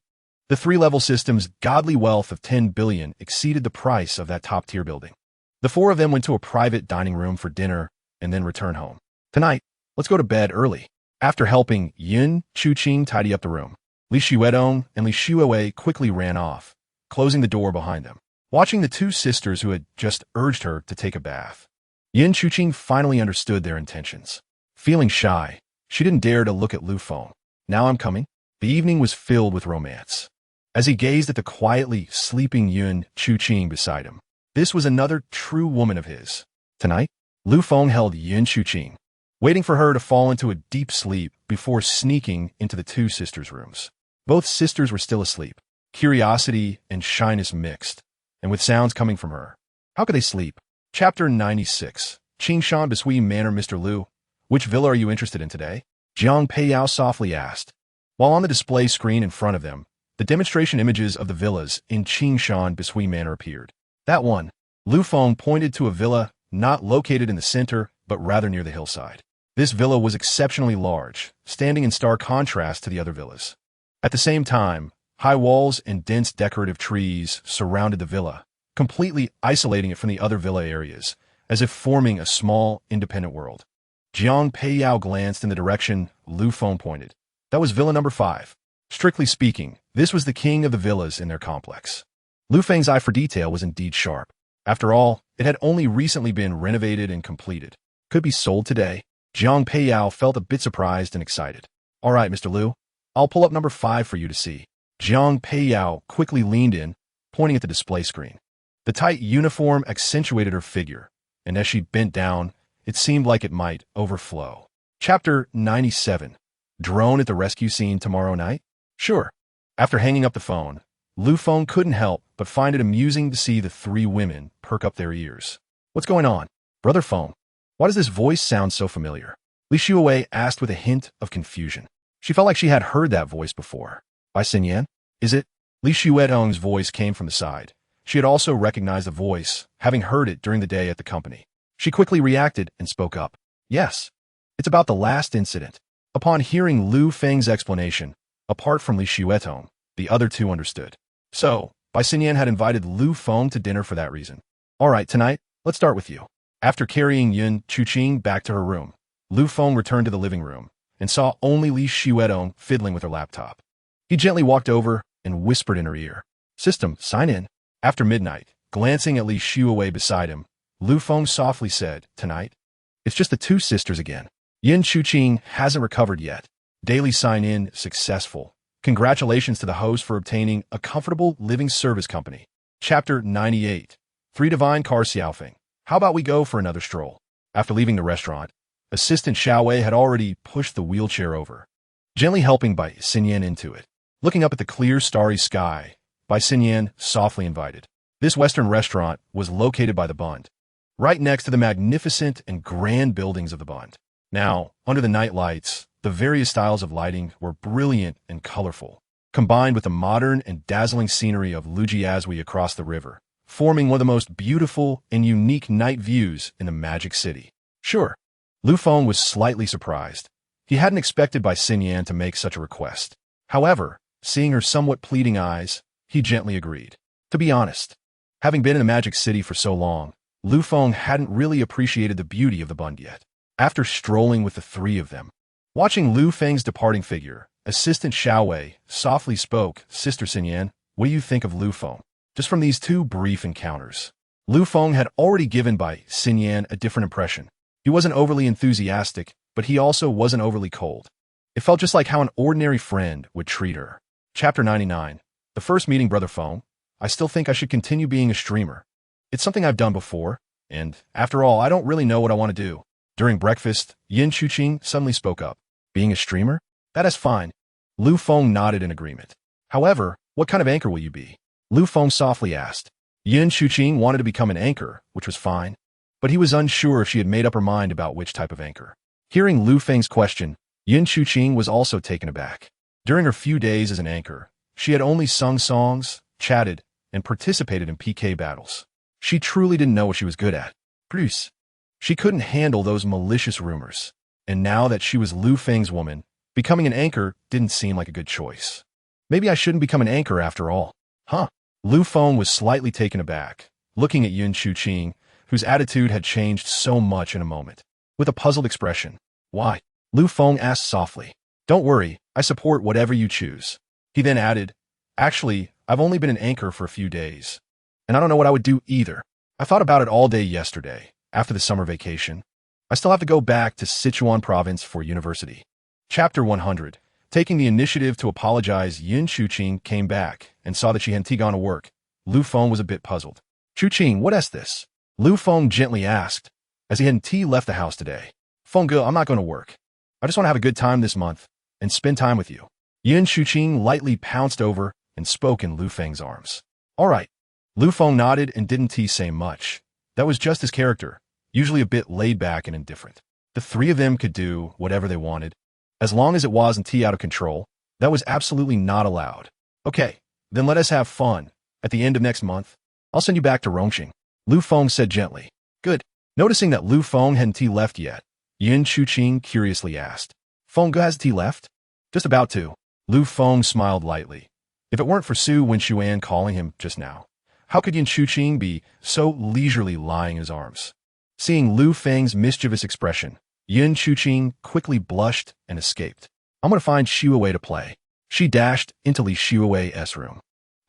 The 3-level system's godly wealth of 10 billion exceeded the price of that top-tier building. The four of them went to a private dining room for dinner and then returned home. Tonight, let's go to bed early. After helping Yin Chuqing tidy up the room, Li Xuedong and Li Xuewei quickly ran off, closing the door behind them. Watching the two sisters who had just urged her to take a bath, Yin Chuqing finally understood their intentions. Feeling shy, she didn't dare to look at Lu Feng. Now I'm coming. The evening was filled with romance. As he gazed at the quietly sleeping Yin Chuqing beside him, this was another true woman of his. Tonight, Lu Feng held Yin Chuqing, waiting for her to fall into a deep sleep before sneaking into the two sisters' rooms. Both sisters were still asleep, curiosity and shyness mixed, and with sounds coming from her. How could they sleep? Chapter 96. Qingshan Bishui Manor. Mr. Lu, which villa are you interested in today? Jiang Peiyao softly asked. While on the display screen in front of them, the demonstration images of the villas in Qingshan Bishui Manor appeared. That one, Lu Feng pointed to a villa not located in the center, but rather near the hillside. This villa was exceptionally large, standing in stark contrast to the other villas. At the same time, high walls and dense decorative trees surrounded the villa, completely isolating it from the other villa areas, as if forming a small, independent world. Jiang Peiyao glanced in the direction Lu Feng pointed. That was villa number 5. Strictly speaking, this was the king of the villas in their complex. Lu Feng's eye for detail was indeed sharp. After all, it had only recently been renovated and completed. Could be sold today. Jiang Peiyao felt a bit surprised and excited. All right, Mr. Lu, I'll pull up number 5 for you to see. Jiang Peiyao quickly leaned in, pointing at the display screen. The tight uniform accentuated her figure, and as she bent down, it seemed like it might overflow. Chapter 97. Drone at the rescue scene tomorrow night? Sure. After hanging up the phone, Lu Feng couldn't help but find it amusing to see the 3 women perk up their ears. What's going on? Brother Feng, why does this voice sound so familiar? Li Xuewei asked with a hint of confusion. She felt like she had heard that voice before. By Xinyan? Is it? Li Xuetong's voice came from the side. She had also recognized the voice, having heard it during the day at the company. She quickly reacted and spoke up. Yes. It's about the last incident. Upon hearing Lu Feng's explanation, apart from Li Xuetong, the other 2 understood. So, Bai Xinyan had invited Lu Feng to dinner for that reason. All right, tonight, let's start with you. After carrying Yun Chuqing back to her room, Lu Feng returned to the living room and saw only Li Xuetong fiddling with her laptop. He gently walked over and whispered in her ear. System, sign in. After midnight, glancing at Li Xuewei beside him, Lu Feng softly said, tonight? It's just the 2 sisters again. Yun Chuqing hasn't recovered yet. Daily sign-in successful. Congratulations to the host for obtaining a comfortable living service company. Chapter 98. 3 Divine Cars Xiaofeng. How about we go for another stroll? After leaving the restaurant, Assistant Xiaowei had already pushed the wheelchair over, gently helping Bai Xinyan into it. Looking up at the clear, starry sky, Bai Xinyan softly invited. This Western restaurant was located by the Bund, right next to the magnificent and grand buildings of the Bund. Now, under the night lights, the various styles of lighting were brilliant and colorful, combined with the modern and dazzling scenery of Lujiazui across the river, forming one of the most beautiful and unique night views in the Magic City. Sure, Lu Feng was slightly surprised. He hadn't expected Bai Xinyan to make such a request. However, seeing her somewhat pleading eyes, he gently agreed. To be honest, having been in the Magic City for so long, Lu Feng hadn't really appreciated the beauty of the Bund yet. After strolling with the 3 of them, watching Lu Feng's departing figure, Assistant Xiaowei softly spoke, Sister Xinyan, what do you think of Lu Feng? Just from these 2 brief encounters, Lu Feng had already given Bai Xinyan a different impression. He wasn't overly enthusiastic, but he also wasn't overly cold. It felt just like how an ordinary friend would treat her. Chapter 99. The first meeting, Brother Feng. I still think I should continue being a streamer. It's something I've done before, and after all, I don't really know what I want to do. During breakfast, Yun Chuqing suddenly spoke up. Being a streamer? That is fine. Lu Feng nodded in agreement. However, what kind of anchor will you be? Lu Feng softly asked. Yun Chuqing wanted to become an anchor, which was fine, but he was unsure if she had made up her mind about which type of anchor. Hearing Lu Feng's question, Yun Chuqing was also taken aback. During her few days as an anchor, she had only sung songs, chatted, and participated in PK battles. She truly didn't know what she was good at. Plus, she couldn't handle those malicious rumors. And now that she was Lu Feng's woman, becoming an anchor didn't seem like a good choice. Maybe I shouldn't become an anchor after all. Huh? Lu Feng was slightly taken aback, looking at Yun Chuqing, whose attitude had changed so much in a moment. With a puzzled expression. Why? Lu Feng asked softly. Don't worry, I support whatever you choose. He then added, actually, I've only been an anchor for a few days, and I don't know what I would do either. I thought about it all day yesterday, after the summer vacation. I still have to go back to Sichuan province for university. Chapter 100. Taking the initiative to apologize, Yun Chuqing came back and saw that she hadn't gone to work. Lu Feng was a bit puzzled. Chuqing, what is this? Lu Feng gently asked, as he hadn't left the house today. Feng Ge, I'm not going to work. I just want to have a good time this month and spend time with you. Yun Chuqing lightly pounced over and spoke in Lu Feng's arms. All right. Lu Feng nodded and didn't say much. That was just his character, usually a bit laid back and indifferent. The 3 of them could do whatever they wanted. As long as it wasn't out of control, that was absolutely not allowed. Okay, then let us have fun. At the end of next month, I'll send you back to Rongqing. Lu Feng said gently. Good. Noticing that Lu Feng hadn't left yet, Yin Chuqing curiously asked. Feng hasn't he left? Just about to. Lu Feng smiled lightly. If it weren't for Su Wenxuan calling him just now, how could Yin Chuqing be so leisurely lying in his arms? Seeing Lu Feng's mischievous expression, Yin Chuqing quickly blushed and escaped. I'm going to find Xiuwei to play. She dashed into Li Xiuwei's room.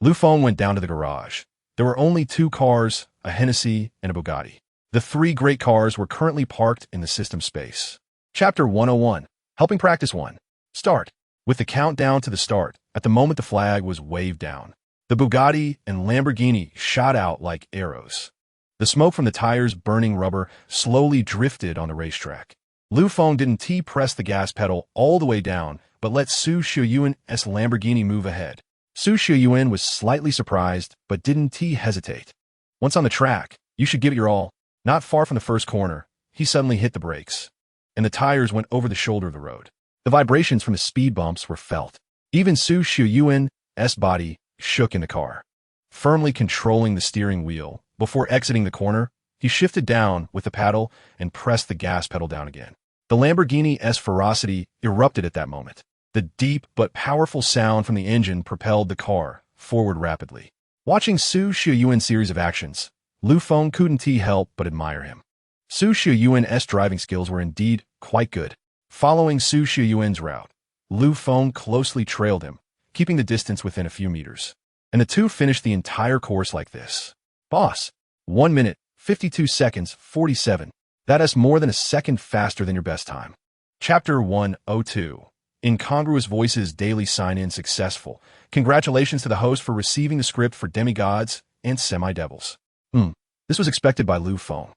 Lu Feng went down to the garage. There were only 2 cars, a Hennessy and a Bugatti. The 3 great cars were currently parked in the system space. Chapter 101. Helping Practice 1. Start. With the countdown to the start, at the moment the flag was waved down, the Bugatti and Lamborghini shot out like arrows. The smoke from the tires burning rubber slowly drifted on the racetrack. Lu Feng didn't press the gas pedal all the way down, but let Su Xiuyuan's Lamborghini move ahead. Su Xiuyuan was slightly surprised, but didn't hesitate. Once on the track, you should give it your all. Not far from the first corner, he suddenly hit the brakes, and the tires went over the shoulder of the road. The vibrations from the speed bumps were felt. Even Su Xiuyuan's body shook in the car. Firmly controlling the steering wheel, before exiting the corner, he shifted down with the paddle and pressed the gas pedal down again. The Lamborghini's ferocity erupted at that moment. The deep but powerful sound from the engine propelled the car forward rapidly. Watching Su Xiuyuan's series of actions, Lu Feng couldn't help but admire him. Su Xiuyuan's driving skills were indeed quite good. Following Su Xiuyuan's route, Lu Feng closely trailed him, keeping the distance within a few meters. And the two finished the entire course like this. Boss, 1 minute, 52 seconds, 47. That is more than a second faster than your best time. Chapter 102. Incongruous Voices Daily Sign-In Successful. Congratulations to the host for receiving the script for Demigods and Semi-Devils. This was expected by Lu Feng.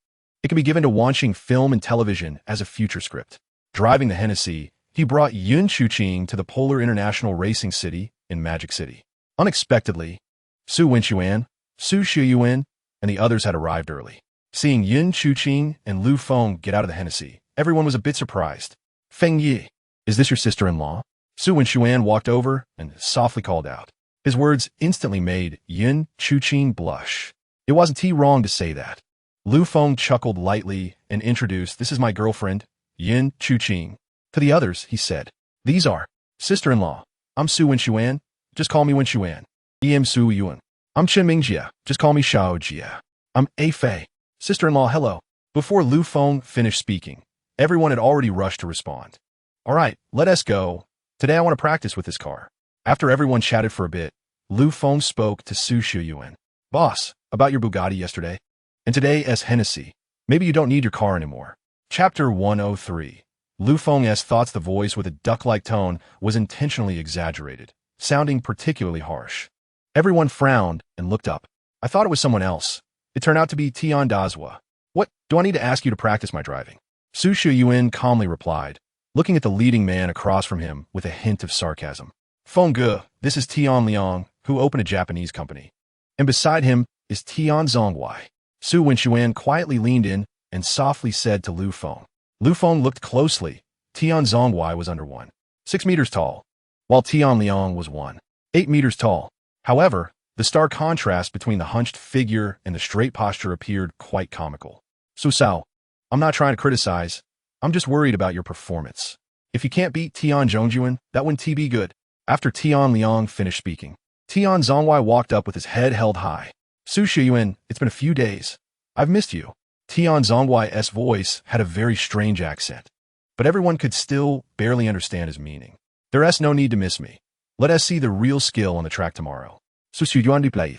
It can be given to Wanxing Film and Television as a future script. Driving the Hennessy, he brought Yin Chuqing to the Polar International Racing City in Magic City. Unexpectedly, Su Wenxuan, Su Xiuyuan, and the others had arrived early. Seeing Yin Chuqing and Lu Feng get out of the Hennessy, everyone was a bit surprised. Feng Yi, is this your sister-in-law? Su Wenxuan walked over and softly called out. His words instantly made Yin Chuqing blush. It wasn't wrong to say that. Lu Feng chuckled lightly and introduced, "This is my girlfriend, Yin Chuqing." To the others, he said, "These are sister-in-law. I'm Su Wenxuan. Just call me Wenxuan. I'm Su Yuan. I'm Chen Mingjia. Just call me Xiao Jia. I'm A Fei. Sister-in-law, hello." Before Lu Feng finished speaking, everyone had already rushed to respond. "All right, let us go. Today I want to practice with this car." After everyone chatted for a bit, Lu Feng spoke to Su Xiuyuan. "Boss, about your Bugatti yesterday, and today as Hennessy, maybe you don't need your car anymore." Chapter 103. Lu Feng's thoughts. The voice with a duck-like tone was intentionally exaggerated, sounding particularly harsh. Everyone frowned and looked up. "I thought it was someone else. It turned out to be Tian Dazhua. What, do I need to ask you to practice my driving?" Su Xiuyuan calmly replied, looking at the leading man across from him with a hint of sarcasm. "Feng Ge, this is Tian Liang, who opened a Japanese company. And beside him is Tian Zhongwei." Su Wenxuan quietly leaned in and softly said to Lu Feng. Lu Feng looked closely. Tian Zhongwei was under 1.6 meters tall, while Tian Liang was 1.8 meters tall. However, the stark contrast between the hunched figure and the straight posture appeared quite comical. "Su Sao, I'm not trying to criticize. I'm just worried about your performance. If you can't beat Tian Zhongjuan, that wouldn't be good." After Tian Liang finished speaking, Tian Zhongwei walked up with his head held high. "Su Xiuyuan, it's been a few days. I've missed you." Tian Zhongwei's voice had a very strange accent, but everyone could still barely understand his meaning. "There's no need to miss me. Let us see the real skill on the track tomorrow." Su Xiuyuan du play.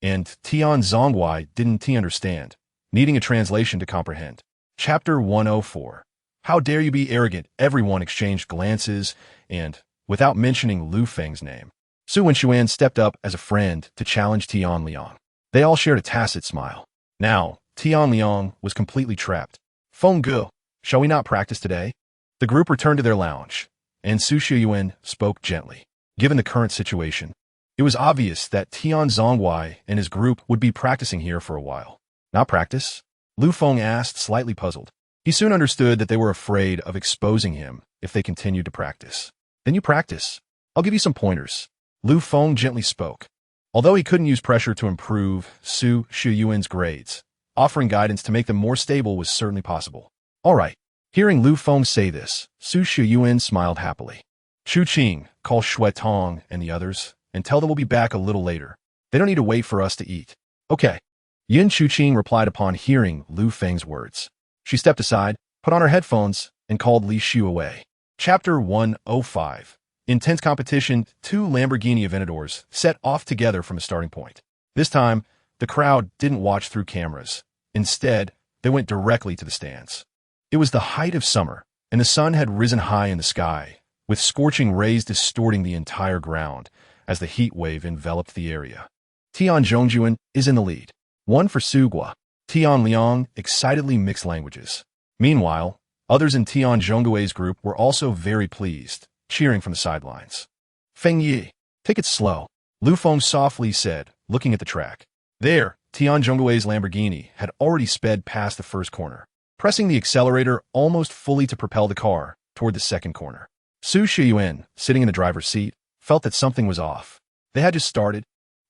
And Tian Zhongwei didn't understand, needing a translation to comprehend. Chapter 104. How dare you be arrogant? Everyone exchanged glances, and, without mentioning Lu Feng's name, Su Wenxuan stepped up as a friend to challenge Tian Liang. They all shared a tacit smile. Now, Tian Liang was completely trapped. "Feng Ge, shall we not practice today?" The group returned to their lounge, and Su Xiuyuan spoke gently. Given the current situation, it was obvious that Tian Zhongwei and his group would be practicing here for a while. "Not practice?" Lu Feng asked, slightly puzzled. He soon understood that they were afraid of exposing him if they continued to practice. "Then you practice. I'll give you some pointers. Lu Feng gently spoke. Although he couldn't use pressure to improve Su Shuyuan's grades, offering guidance to make them more stable was certainly possible. All right. Hearing Lu Feng say this, Su Shuyuan smiled happily. Chu Qing, call Shui Tong and the others, and tell them we'll be back a little later. They don't need to wait for us to eat. Okay. Yin Chuqing replied upon hearing Lu Feng's words. She stepped aside, put on her headphones, and called Li Shu away. Chapter 105. Intense competition, two Lamborghini Aventadors set off together from a starting point. This time, the crowd didn't watch through cameras. Instead, they went directly to the stands. It was the height of summer, and the sun had risen high in the sky, with scorching rays distorting the entire ground as the heat wave enveloped the area. Tian Zhongjuan is in the lead. One for Sugua. Tian Liang excitedly mixed languages. Meanwhile, others in Tian Zhonggui's group were also very pleased, cheering from the sidelines. Feng Yi, take it slow, Lu Feng softly said, looking at the track. There, Tian Zhonggui's Lamborghini had already sped past the first corner, pressing the accelerator almost fully to propel the car toward the second corner. Su Shiyuan, sitting in the driver's seat, felt that something was off. They had just started,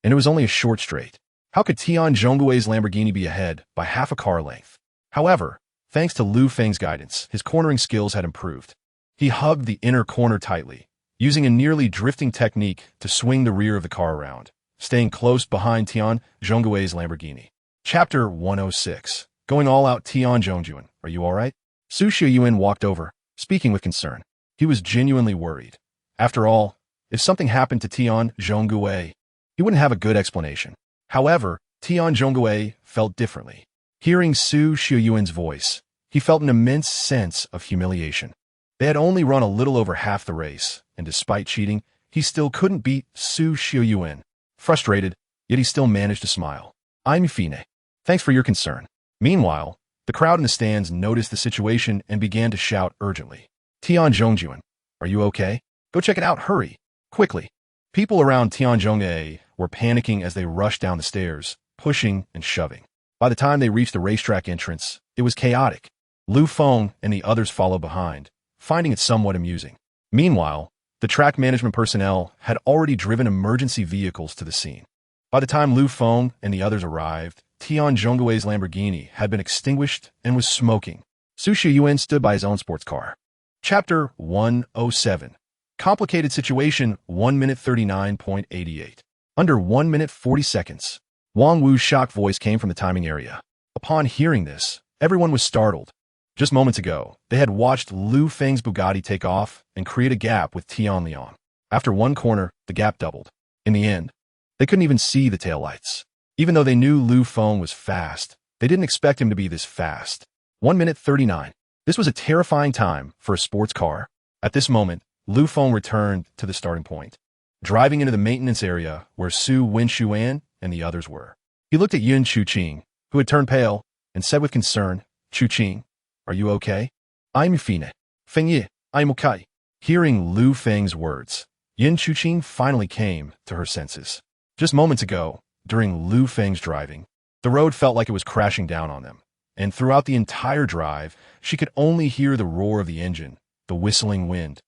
and it was only a short straight. How could Tian Zhonggui's Lamborghini be ahead by half a car length? However, thanks to Lu Feng's guidance, his cornering skills had improved. He hugged the inner corner tightly, using a nearly drifting technique to swing the rear of the car around, staying close behind Tian Zhonggui's Lamborghini. Chapter 106. Going all out. Tian Zhongjuan, are you all right? Su Shiyuan walked over, speaking with concern. He was genuinely worried. After all, if something happened to Tian Zhonggui, he wouldn't have a good explanation. However, Tian Zhonggui felt differently. Hearing Su Shiyuan's voice, he felt an immense sense of humiliation. They had only run a little over half the race, and despite cheating, he still couldn't beat Su Shiyuan. Frustrated, yet he still managed to smile. I'm Fine. Thanks for your concern. Meanwhile, the crowd in the stands noticed the situation and began to shout urgently. Tian Zhongjuan, are you okay? Go check it out, hurry. Quickly. People around Tian Zhonggui were panicking as they rushed down the stairs, pushing and shoving. By the time they reached the racetrack entrance, it was chaotic. Lu Feng and the others followed behind, finding it somewhat amusing. Meanwhile, the track management personnel had already driven emergency vehicles to the scene. By the time Lu Feng and the others arrived, Tian Zhonggui's Lamborghini had been extinguished and was smoking. Su Shiyuan stood by his own sports car. Chapter 107. Complicated situation, 1 minute 39.88. Under 1 minute 40 seconds. Wang Wu's shocked voice came from the timing area. Upon hearing this, everyone was startled. Just moments ago, they had watched Lu Feng's Bugatti take off and create a gap with Tian Liang. After one corner, the gap doubled. In the end, they couldn't even see the taillights. Even though they knew Lu Feng was fast, they didn't expect him to be this fast. 1 minute 39. This was a terrifying time for a sports car. At this moment, Lu Feng returned to the starting point, driving into the maintenance area where Su Winshuan and the others were. He looked at Yun Chuqing, who had turned pale, and said with concern, Chuqing, are you okay? I'm Fine. Feng Yi, I'm okay. Hearing Lu Feng's words, Yin Chuqing finally came to her senses. Just moments ago, during Lu Feng's driving, the road felt like it was crashing down on them, and throughout the entire drive, she could only hear the roar of the engine, the whistling wind,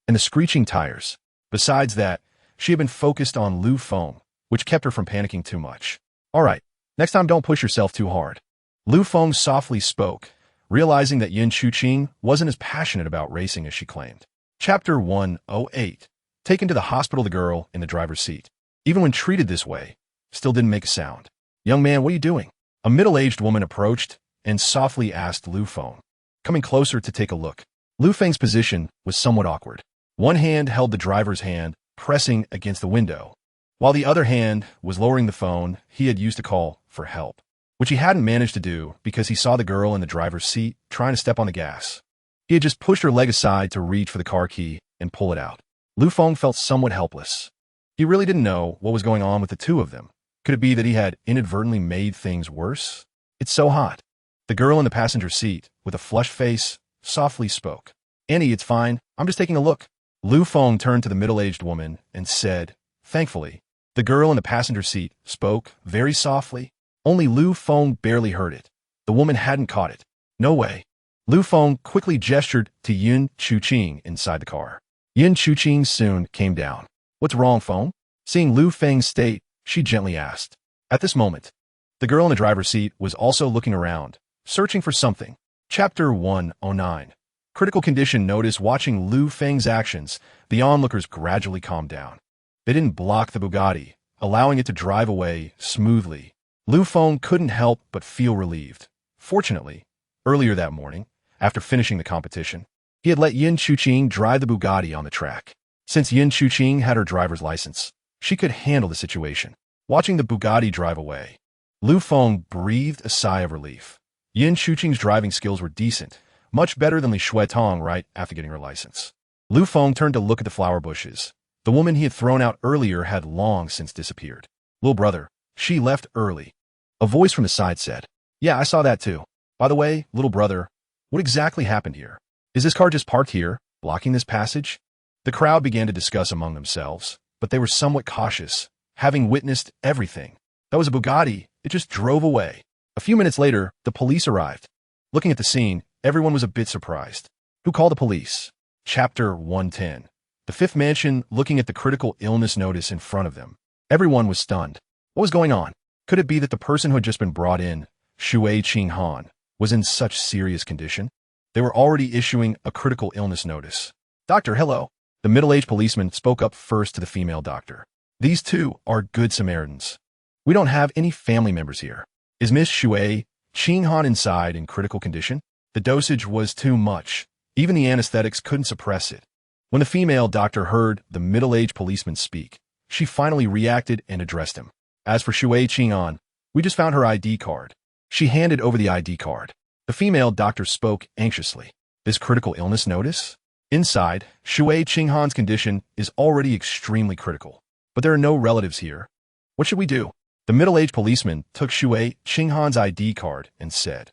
and the screeching tires. Besides that, she had been focused on Lu Feng, which kept her from panicking too much. All right, next time don't push yourself too hard. Lu Feng softly spoke, realizing that Yin Chuqing wasn't as passionate about racing as she claimed. Chapter 108. Taken to the hospital, the girl in the driver's seat, even when treated this way, still didn't make a sound. Young man, what are you doing? A middle-aged woman approached and softly asked Lu Feng, coming closer to take a look. Lu Feng's position was somewhat awkward. One hand held the driver's hand, pressing against the window, while the other hand was lowering the phone he had used to call for help, which he hadn't managed to do because he saw the girl in the driver's seat trying to step on the gas. He had just pushed her leg aside to reach for the car key and pull it out. Lu Feng felt somewhat helpless. He really didn't know what was going on with the two of them. Could it be that he had inadvertently made things worse? It's so hot. The girl in the passenger seat, with a flushed face, softly spoke. Annie, it's fine. I'm just taking a look. Lu Feng turned to the middle-aged woman and said, thankfully, the girl in the passenger seat spoke very softly. Only Lu Feng barely heard it. The woman hadn't caught it. No way. Lu Feng quickly gestured to Yin Chuqing inside the car. Yin Chuqing soon came down. What's wrong, Feng? Seeing Lu Feng's state, she gently asked. At this moment, the girl in the driver's seat was also looking around, searching for something. Chapter 109. Critical condition. Notice. Watching Lu Feng's actions, the onlookers gradually calmed down. They didn't block the Bugatti, allowing it to drive away smoothly. Lu Feng couldn't help but feel relieved. Fortunately, earlier that morning, after finishing the competition, he had let Yin Chuqing drive the Bugatti on the track. Since Yin Chuqing had her driver's license, she could handle the situation. Watching the Bugatti drive away, Lu Feng breathed a sigh of relief. Yin Chuqing's driving skills were decent, much better than Li Shuetong right after getting her license. Lu Feng turned to look at the flower bushes. The woman he had thrown out earlier had long since disappeared. Little brother, she left early. A voice from the side said, Yeah, I saw that too. By the way, little brother, what exactly happened here? Is this car just parked here, blocking this passage? The crowd began to discuss among themselves, but they were somewhat cautious, having witnessed everything. That was a Bugatti. It just drove away. A few minutes later, the police arrived. Looking at the scene, everyone was a bit surprised. Who called the police? Chapter 110. The fifth mansion. Looking at the critical illness notice in front of them, everyone was stunned. What was going on? Could it be that the person who had just been brought in, Shui Qinghan, was in such serious condition? They were already issuing a critical illness notice. Doctor, hello. The middle-aged policeman spoke up first to the female doctor. These two are good Samaritans. We don't have any family members here. Is Miss Shui Qinghan inside in critical condition? The dosage was too much. Even the anesthetics couldn't suppress it. When the female doctor heard the middle-aged policeman speak, she finally reacted and addressed him. As for Shui Qinghan, we just found her ID card. She handed over the ID card. The female doctor spoke anxiously. This critical illness notice? Inside, Shui Qinghan's condition is already extremely critical. But there are no relatives here. What should we do? The middle-aged policeman took Shui Qinghan's ID card and said,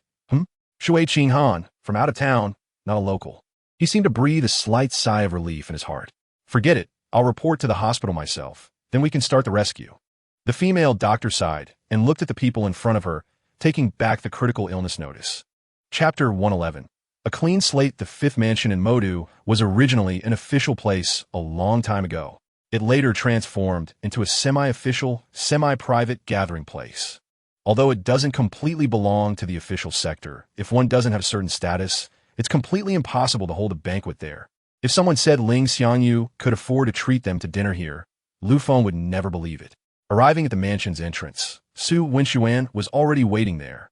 Shui Qinghan, from out of town, not a local. He seemed to breathe a slight sigh of relief in his heart. Forget it. I'll report to the hospital myself. Then we can start the rescue. The female doctor sighed and looked at the people in front of her, taking back the critical illness notice. Chapter 111. A clean slate. The fifth mansion in Modu was originally an official place a long time ago. It later transformed into a semi-official, semi-private gathering place. Although it doesn't completely belong to the official sector, if one doesn't have a certain status, it's completely impossible to hold a banquet there. If someone said Ling Xiangyu could afford to treat them to dinner here, Lu Feng would never believe it. Arriving at the mansion's entrance, Su Wenxuan was already waiting there.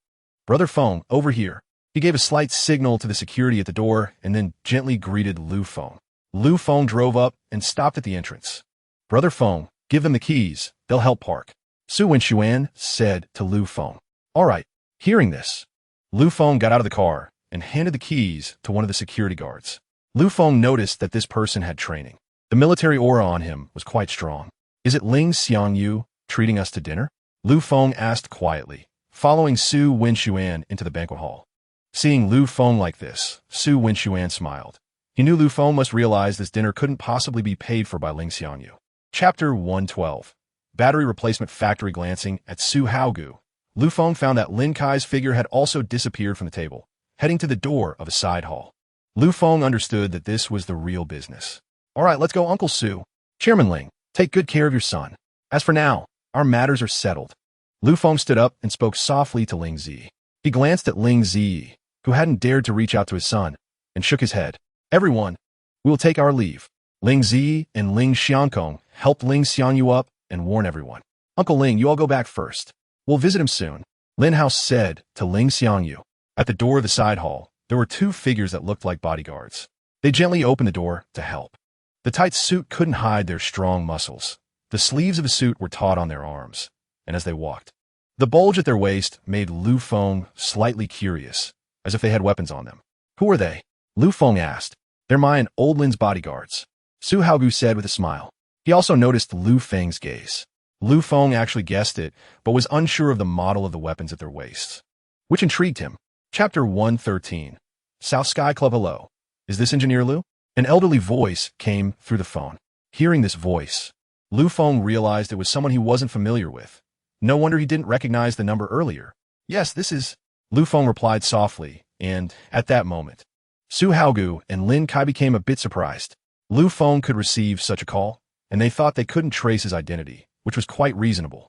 Brother Feng, over here. He gave a slight signal to the security at the door and then gently greeted Lu Feng. Lu Feng drove up and stopped at the entrance. Brother Feng, give them the keys. They'll help park. Su Wenxuan said to Lu Feng. All right. Hearing this, Lu Feng got out of the car and handed the keys to one of the security guards. Lu Feng noticed that this person had training. The military aura on him was quite strong. Is it Ling Xiangyu treating us to dinner? Lu Feng asked quietly, following Su Wenxuan into the banquet hall. Seeing Lu Feng like this, Su Wenxuan smiled. He knew Lu Feng must realize this dinner couldn't possibly be paid for by Ling Xiangyu. Chapter 112. Battery replacement factory. Glancing at Su Haogu, Lu Feng found that Lin Kai's figure had also disappeared from the table, heading to the door of a side hall. Lu Feng understood that this was the real business. All right, let's go, Uncle Su. Chairman Ling, take good care of your son. As for now, our matters are settled. Lu Feng stood up and spoke softly to Ling Zi. He glanced at Ling Zi, who hadn't dared to reach out to his son, and shook his head. Everyone, we will take our leave. Ling Zi and Ling Xiangkong helped Ling Xiangyu up and warn everyone. Uncle Ling, you all go back first. We'll visit him soon. Lin Hao said to Ling Xiangyu. At the door of the side hall, there were two figures that looked like bodyguards. They gently opened the door to help. The tight suit couldn't hide their strong muscles. The sleeves of the suit were taut on their arms, and as they walked, the bulge at their waist made Lu Feng slightly curious, as if they had weapons on them. Who are they? Lu Feng asked. They're my and old Lin's bodyguards, Su Haogu said with a smile. He also noticed Lu Feng's gaze. Lu Feng actually guessed it, but was unsure of the model of the weapons at their waists, which intrigued him. Chapter 113. South Sky Club. Hello. Is this Engineer Lu? An elderly voice came through the phone. Hearing this voice, Lu Feng realized it was someone he wasn't familiar with. No wonder he didn't recognize the number earlier. Yes, this is... Lu Feng replied softly, and, at that moment, Su Haogu and Lin Kai became a bit surprised. Lu Feng could receive such a call, and they thought they couldn't trace his identity, which was quite reasonable.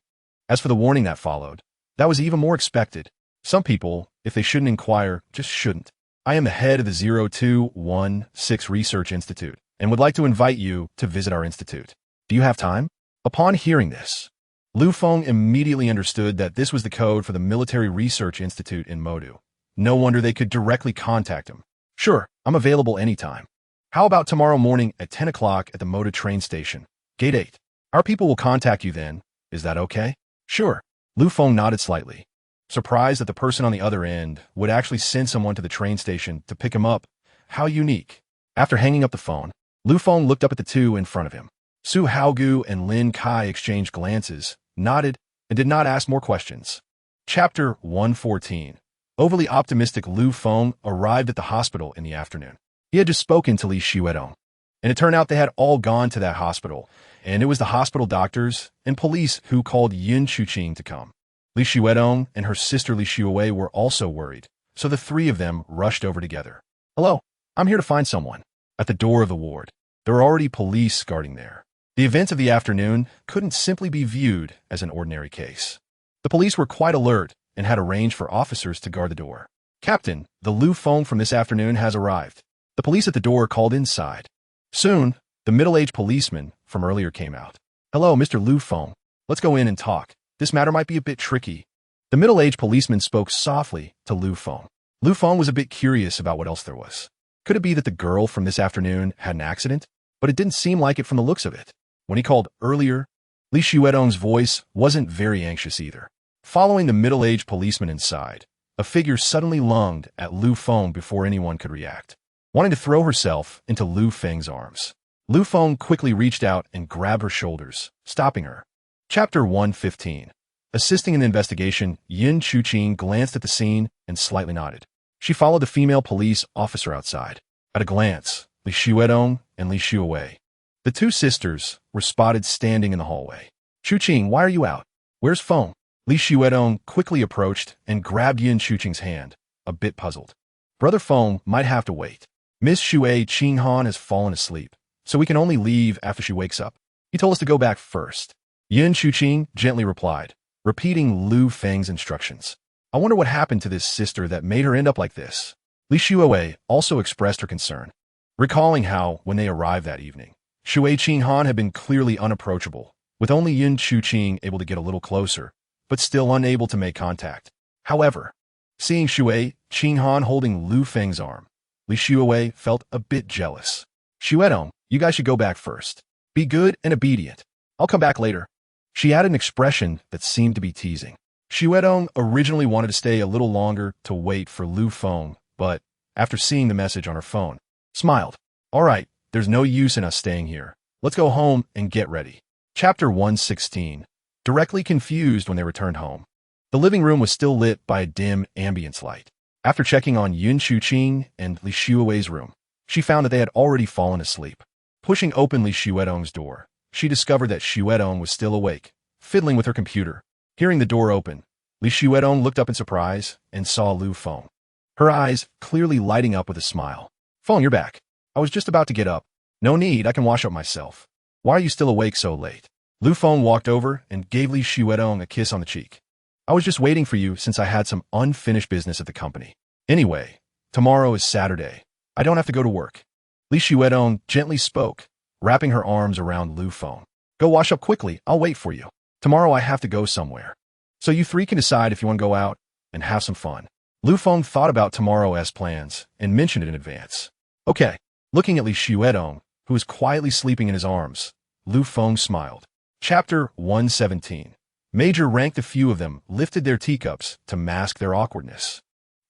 As for the warning that followed, that was even more expected. Some people, if they shouldn't inquire, just shouldn't. I am the head of the 0216 Research Institute, and would like to invite you to visit our institute. Do you have time? Upon hearing this, Feng immediately understood that this was the code for the Military Research Institute in Modu. No wonder they could directly contact him. Sure, I'm available anytime. How about tomorrow morning at 10 o'clock at the Modu train station, Gate 8? Our people will contact you then. Is that okay? Sure. Feng nodded slightly, surprised that the person on the other end would actually send someone to the train station to pick him up. How unique. After hanging up the phone, Feng looked up at the two in front of him. Su Haogu and Lin Kai exchanged glances, nodded, and did not ask more questions. Chapter 114. Overly optimistic Feng arrived at the hospital in the afternoon. He had just spoken to Li Xuedong, and it turned out they had all gone to that hospital, and it was the hospital doctors and police who called Yin Chuqing to come. Li Xuedong and her sister Li Xuewei were also worried, so the three of them rushed over together. Hello, I'm here to find someone. At the door of the ward, there were already police guarding there. The events of the afternoon couldn't simply be viewed as an ordinary case. The police were quite alert and had arranged for officers to guard the door. Captain, the Feng from this afternoon has arrived. The police at the door called inside. Soon, the middle-aged policeman from earlier came out. Hello, Mr. Feng. Let's go in and talk. This matter might be a bit tricky. The middle-aged policeman spoke softly to Feng. Feng was a bit curious about what else there was. Could it be that the girl from this afternoon had an accident? But it didn't seem like it from the looks of it. When he called earlier, Li Xuedong's voice wasn't very anxious either. Following the middle-aged policeman inside, a figure suddenly lunged at Feng before anyone could react, wanting to throw herself into Feng's arms. Feng quickly reached out and grabbed her shoulders, stopping her. Chapter 115. Assisting in the investigation, Yin Chuqing glanced at the scene and slightly nodded. She followed the female police officer outside. At a glance, Li Xuedong and Li Xuewei, the two sisters, were spotted standing in the hallway. Chuqing, why are you out? Where's Feng? Li Xuedong quickly approached and grabbed Yin Chuqing's hand, a bit puzzled. Brother Feng might have to wait. Miss Xue Qinghan has fallen asleep, so we can only leave after she wakes up. He told us to go back first. Yin Chuqing gently replied, repeating Feng's instructions. I wonder what happened to this sister that made her end up like this. Li Xuewei also expressed her concern, recalling how, when they arrived that evening, Xue Qinghan had been clearly unapproachable, with only Yin Chuqing able to get a little closer, but still unable to make contact. However, seeing Xue Qinghan holding Feng's arm, Li Xuewei felt a bit jealous. Xuedong, you guys should go back first. Be good and obedient. I'll come back later. She added an expression that seemed to be teasing. Xuedong originally wanted to stay a little longer to wait for Feng, but, after seeing the message on her phone, smiled. All right, there's no use in us staying here. Let's go home and get ready. Chapter 116. Directly confused when they returned home. The living room was still lit by a dim ambience light. After checking on Yin Chuqing and Li Xuewei's room, she found that they had already fallen asleep. Pushing open Li Xuedong's door, she discovered that Xuedong was still awake, fiddling with her computer. Hearing the door open, Li Xuedong looked up in surprise and saw Feng. Her eyes clearly lighting up with a smile. Feng, you're back. I was just about to get up. No need, I can wash up myself. Why are you still awake so late? Feng walked over and gave Li Xuedong a kiss on the cheek. I was just waiting for you since I had some unfinished business at the company. Anyway, tomorrow is Saturday. I don't have to go to work. Li Xuedong gently spoke, wrapping her arms around Feng. Go wash up quickly, I'll wait for you. Tomorrow I have to go somewhere. So you three can decide if you want to go out and have some fun. Feng thought about tomorrow's plans and mentioned it in advance. Okay. Looking at Li Xuedong, who was quietly sleeping in his arms, Feng smiled. Chapter 117. Major ranked a few of them lifted their teacups to mask their awkwardness.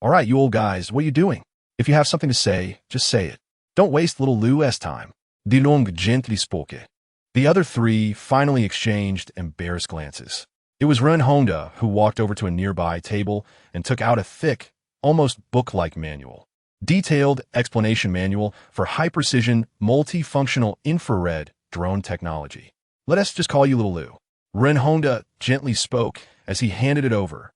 All right, you old guys, what are you doing? If you have something to say, just say it. Don't waste little Lu's time. Dilong gently spoke. The other three finally exchanged embarrassed glances. It was Ren Honda who walked over to a nearby table and took out a thick, almost book-like manual. Detailed explanation manual for high-precision, multifunctional infrared drone technology. Let us just call you Little Lu. Ren Honda gently spoke as he handed it over.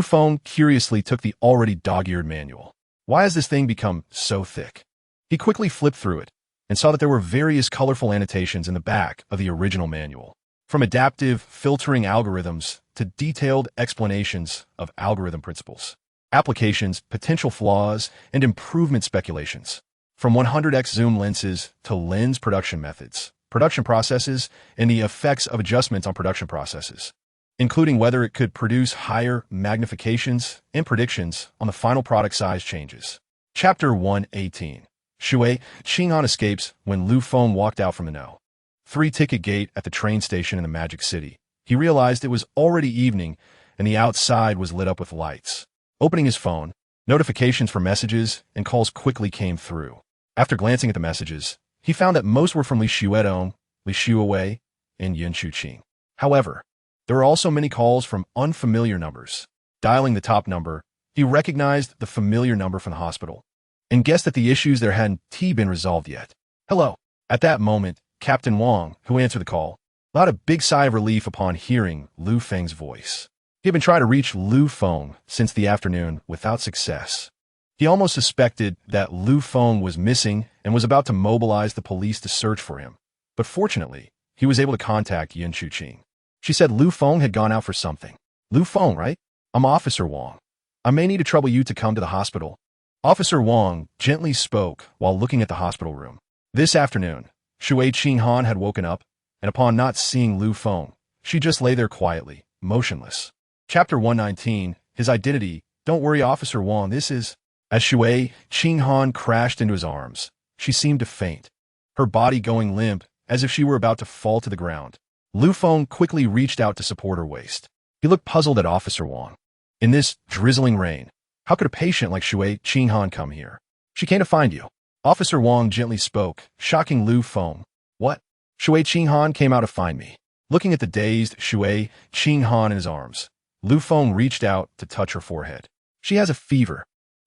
Feng curiously took the already dog-eared manual. Why has this thing become so thick? He quickly flipped through it, and saw that there were various colorful annotations in the back of the original manual. From adaptive filtering algorithms to detailed explanations of algorithm principles, applications, potential flaws, and improvement speculations. From 100x zoom lenses to lens production methods, production processes, and the effects of adjustments on production processes, including whether it could produce higher magnifications and predictions on the final product size changes. Chapter 118. Xinghai Technology escapes when Lu Feng walked out from the No. 3 ticket gate at the train station in the Magic City. He realized it was already evening and the outside was lit up with lights. Opening his phone, notifications for messages and calls quickly came through. After glancing at the messages, he found that most were from Li Xuedong, Li Xuewei, and Yin Chuqing. However, there were also many calls from unfamiliar numbers. Dialing the top number, he recognized the familiar number from the hospital and guessed that the issues there hadn't been resolved yet. Hello. At that moment, Captain Wang, who answered the call, let out a big sigh of relief upon hearing Lu Feng's voice. He had been trying to reach Lu Feng since the afternoon without success. He almost suspected that Lu Feng was missing and was about to mobilize the police to search for him. But fortunately, he was able to contact Yin Chuqing. She said Lu Feng had gone out for something. Lu Feng, right? I'm Officer Wang. I may need to trouble you to come to the hospital. Officer Wang gently spoke while looking at the hospital room. This afternoon, Xinghai Technology had woken up, and upon not seeing Lu Feng, she just lay there quietly, motionless. Chapter 119, his identity. Don't worry, Officer Wang, this is... As Xinghai Technology crashed into his arms, she seemed to faint, her body going limp as if she were about to fall to the ground. Lu Feng quickly reached out to support her waist. He looked puzzled at Officer Wang. In this drizzling rain, how could a patient like Xinghai Technology come here? She came to find you. Officer Wang gently spoke, shocking Lu Feng. What? Xinghai Technology came out to find me. Looking at the dazed Xinghai Technology in his arms, Lu Feng reached out to touch her forehead. She has a fever.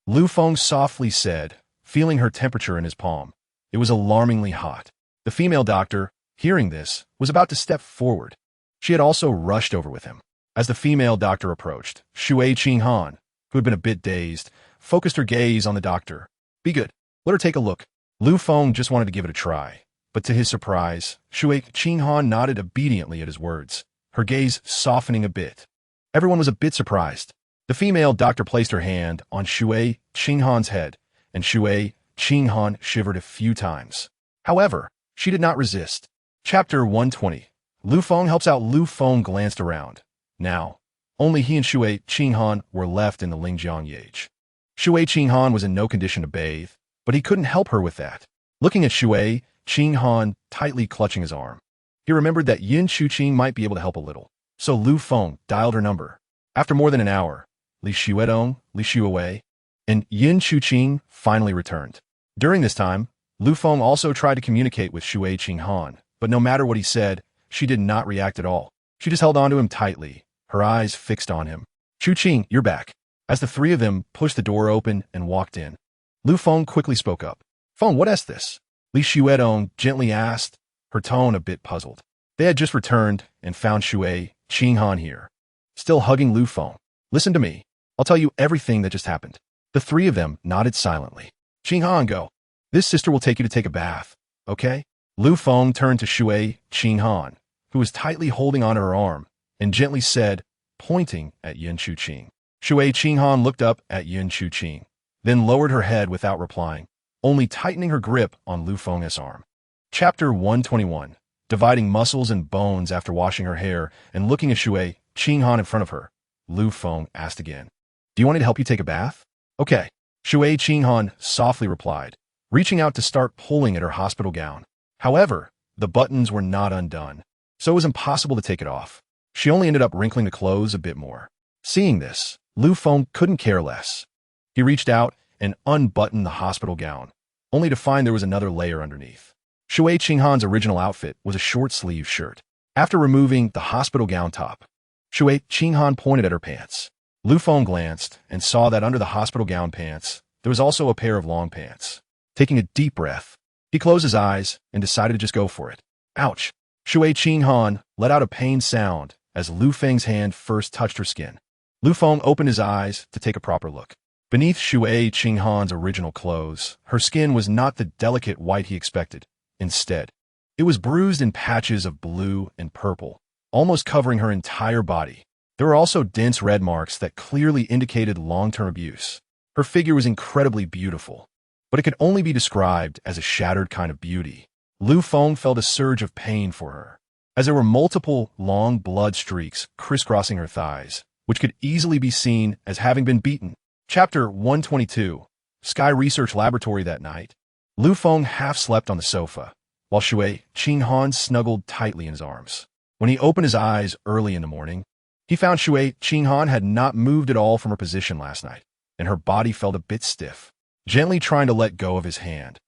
Lu Feng softly said, feeling her temperature in his palm. It was alarmingly hot. The female doctor, hearing this, was about to step forward. She had also rushed over with him. As the female doctor approached, Xinghai Technology, who had been a bit dazed, focused her gaze on the doctor. Be good. Let her take a look. Lu Feng just wanted to give it a try. But to his surprise, Xinghai Technology nodded obediently at his words, her gaze softening a bit. Everyone was a bit surprised. The female doctor placed her hand on Xinghai Technology's head, and Xinghai Technology shivered a few times. However, she did not resist. Chapter 120. Lu Feng helps out. Lu Feng glanced around. Now, only he and Xinghai Technology were left in the Lingjiang Yage. Xinghai Technology was in no condition to bathe, but he couldn't help her with that. Looking at Xinghai Technology tightly clutching his arm, he remembered that Yin Chuqing might be able to help a little. So Lu Feng dialed her number. After more than an hour, Li Xuedong, Li Xuewei, and Yin Chuqing finally returned. During this time, Lu Feng also tried to communicate with Xinghai Technology, but no matter what he said, she did not react at all. She just held onto him tightly, her eyes fixed on him. Chuqing, you're back. As the three of them pushed the door open and walked in, Lu Feng quickly spoke up. Feng, what is this? Li Xuedong gently asked, her tone a bit puzzled. They had just returned and found Xinghai Technology here, still hugging Lu Feng. Listen to me. I'll tell you everything that just happened. The three of them nodded silently. Xinghai, go. This sister will take you to take a bath, okay? Lu Feng turned to Xinghai Technology, who was tightly holding onto her arm, and gently said, pointing at Yin Chuqing. Xinghai Technology looked up at Yin Chuqing, then lowered her head without replying, only tightening her grip on Lu Feng's arm. Chapter 121. Dividing muscles and bones after washing her hair and looking at Xinghai Technology in front of her, Lu Feng asked again. Do you want me to help you take a bath? Okay. Xinghai Technology softly replied, reaching out to start pulling at her hospital gown. However, the buttons were not undone, so it was impossible to take it off. She only ended up wrinkling the clothes a bit more. Seeing this, Lu Feng couldn't care less. He reached out and unbuttoned the hospital gown, only to find there was another layer underneath. Xinghai Technology's original outfit was a short-sleeved shirt. After removing the hospital gown top, Xinghai Technology pointed at her pants. Lu Feng glanced and saw that under the hospital gown pants, there was also a pair of long pants. Taking a deep breath, he closed his eyes and decided to just go for it. Ouch! Xinghai Technology let out a pained sound as Lu Feng's hand first touched her skin. Lu Feng opened his eyes to take a proper look. Beneath Xinghai Technology's original clothes, her skin was not the delicate white he expected, Instead, it was bruised in patches of blue and purple, almost covering her entire body. There were also dense red marks that clearly indicated long-term abuse. Her figure was incredibly beautiful, but it could only be described as a shattered kind of beauty. Feng felt a surge of pain for her, as there were multiple long blood streaks crisscrossing her thighs, which could easily be seen as having been beaten. Chapter 122. Sky Research Laboratory. That night, Feng half slept on the sofa, while Xinghai snuggled tightly in his arms. When he opened his eyes early in the morning, he found Xinghai had not moved at all from her position last night, and her body felt a bit stiff, gently trying to let go of his hand.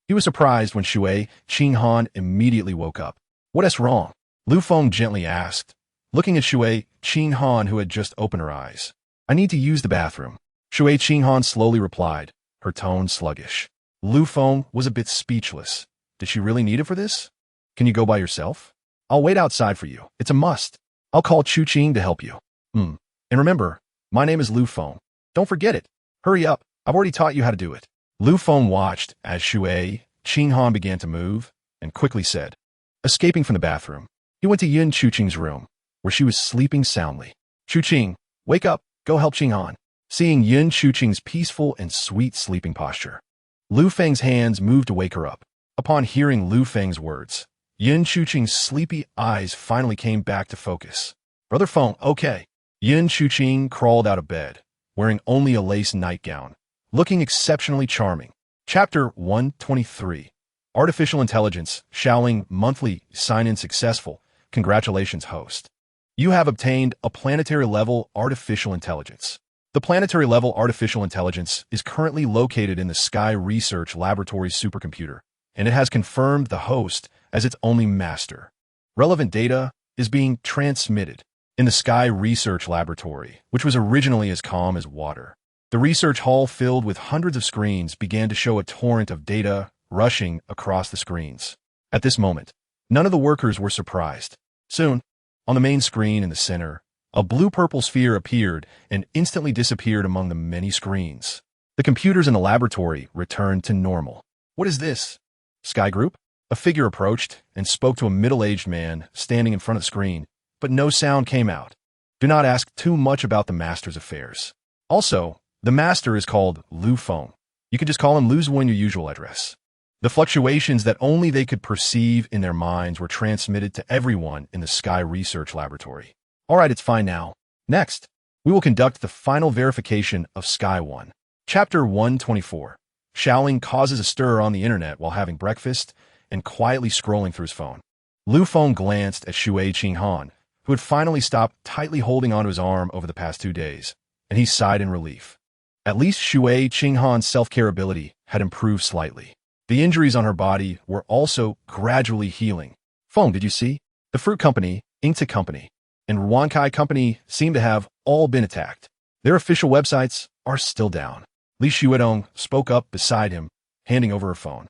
He was surprised when Xinghai immediately woke up. "What is wrong?" Feng gently asked, looking at Xinghai, who had just opened her eyes. "I need to use the bathroom," Xinghai slowly replied, her tone sluggish. Feng was a bit speechless. Did she really need it for this? "Can you go by yourself? I'll wait outside for you. It's a must. I'll call Chuqing to help you." And remember, my name is Feng. Don't forget it. Hurry up. I've already taught you how to do it." Feng watched as Xinghai began to move and quickly said, escaping from the bathroom. He went to Chuqing's room, where she was sleeping soundly. "Chuqing, wake up. Go help Xinghai." Seeing Chuqing's peaceful and sweet sleeping posture, Feng's hands moved to wake her up. Upon hearing Feng's words, Chuqing's sleepy eyes finally came back to focus. "Brother Feng, okay." Chuqing crawled out of bed, wearing only a lace nightgown, looking exceptionally charming. Chapter 123. Artificial Intelligence. Xiaoling Monthly. Sign-in successful. Congratulations, host. You have obtained a planetary-level artificial intelligence. The planetary-level artificial intelligence is currently located in the Sky Research Laboratory's supercomputer, and it has confirmed the host as its only master. Relevant data is being transmitted. In the Sky Research Laboratory, which was originally as calm as water, the research hall filled with hundreds of screens began to show a torrent of data rushing across the screens. At this moment, none of the workers were surprised. Soon, on the main screen in the center, a blue-purple sphere appeared and instantly disappeared among the many screens. The computers in the laboratory returned to normal. "What is this? Sky Group?" A figure approached and spoke to a middle-aged man standing in front of the screen, but no sound came out. "Do not ask too much about the master's affairs. Also, the master is called Feng. You could just call him Luzuo in your usual address." The fluctuations that only they could perceive in their minds were transmitted to everyone in the Sky Research Laboratory. "All right, it's fine now. Next, we will conduct the final verification of Sky 1. Chapter 124. Xiaoling causes a stir on the internet while having breakfast and quietly scrolling through his phone. Feng glanced at Xinghai, who had finally stopped tightly holding onto his arm over the past 2 days, and he sighed in relief. At least Xinghai's self-care ability had improved slightly. The injuries on her body were also gradually healing. "Feng, did you see? The fruit company, Xinghai Company, and Wanxing Company seem to have all been attacked. Their official websites are still down." Li Xuedong spoke up beside him, handing over her phone.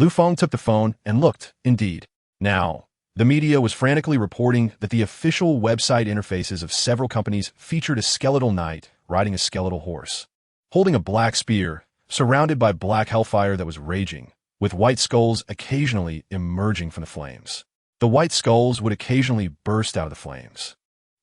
Feng took the phone and looked, indeed. Now, the media was frantically reporting that the official website interfaces of several companies featured a skeletal knight riding a skeletal horse, holding a black spear, surrounded by black hellfire that was raging, with white skulls occasionally emerging from the flames. The white skulls would occasionally burst out of the flames,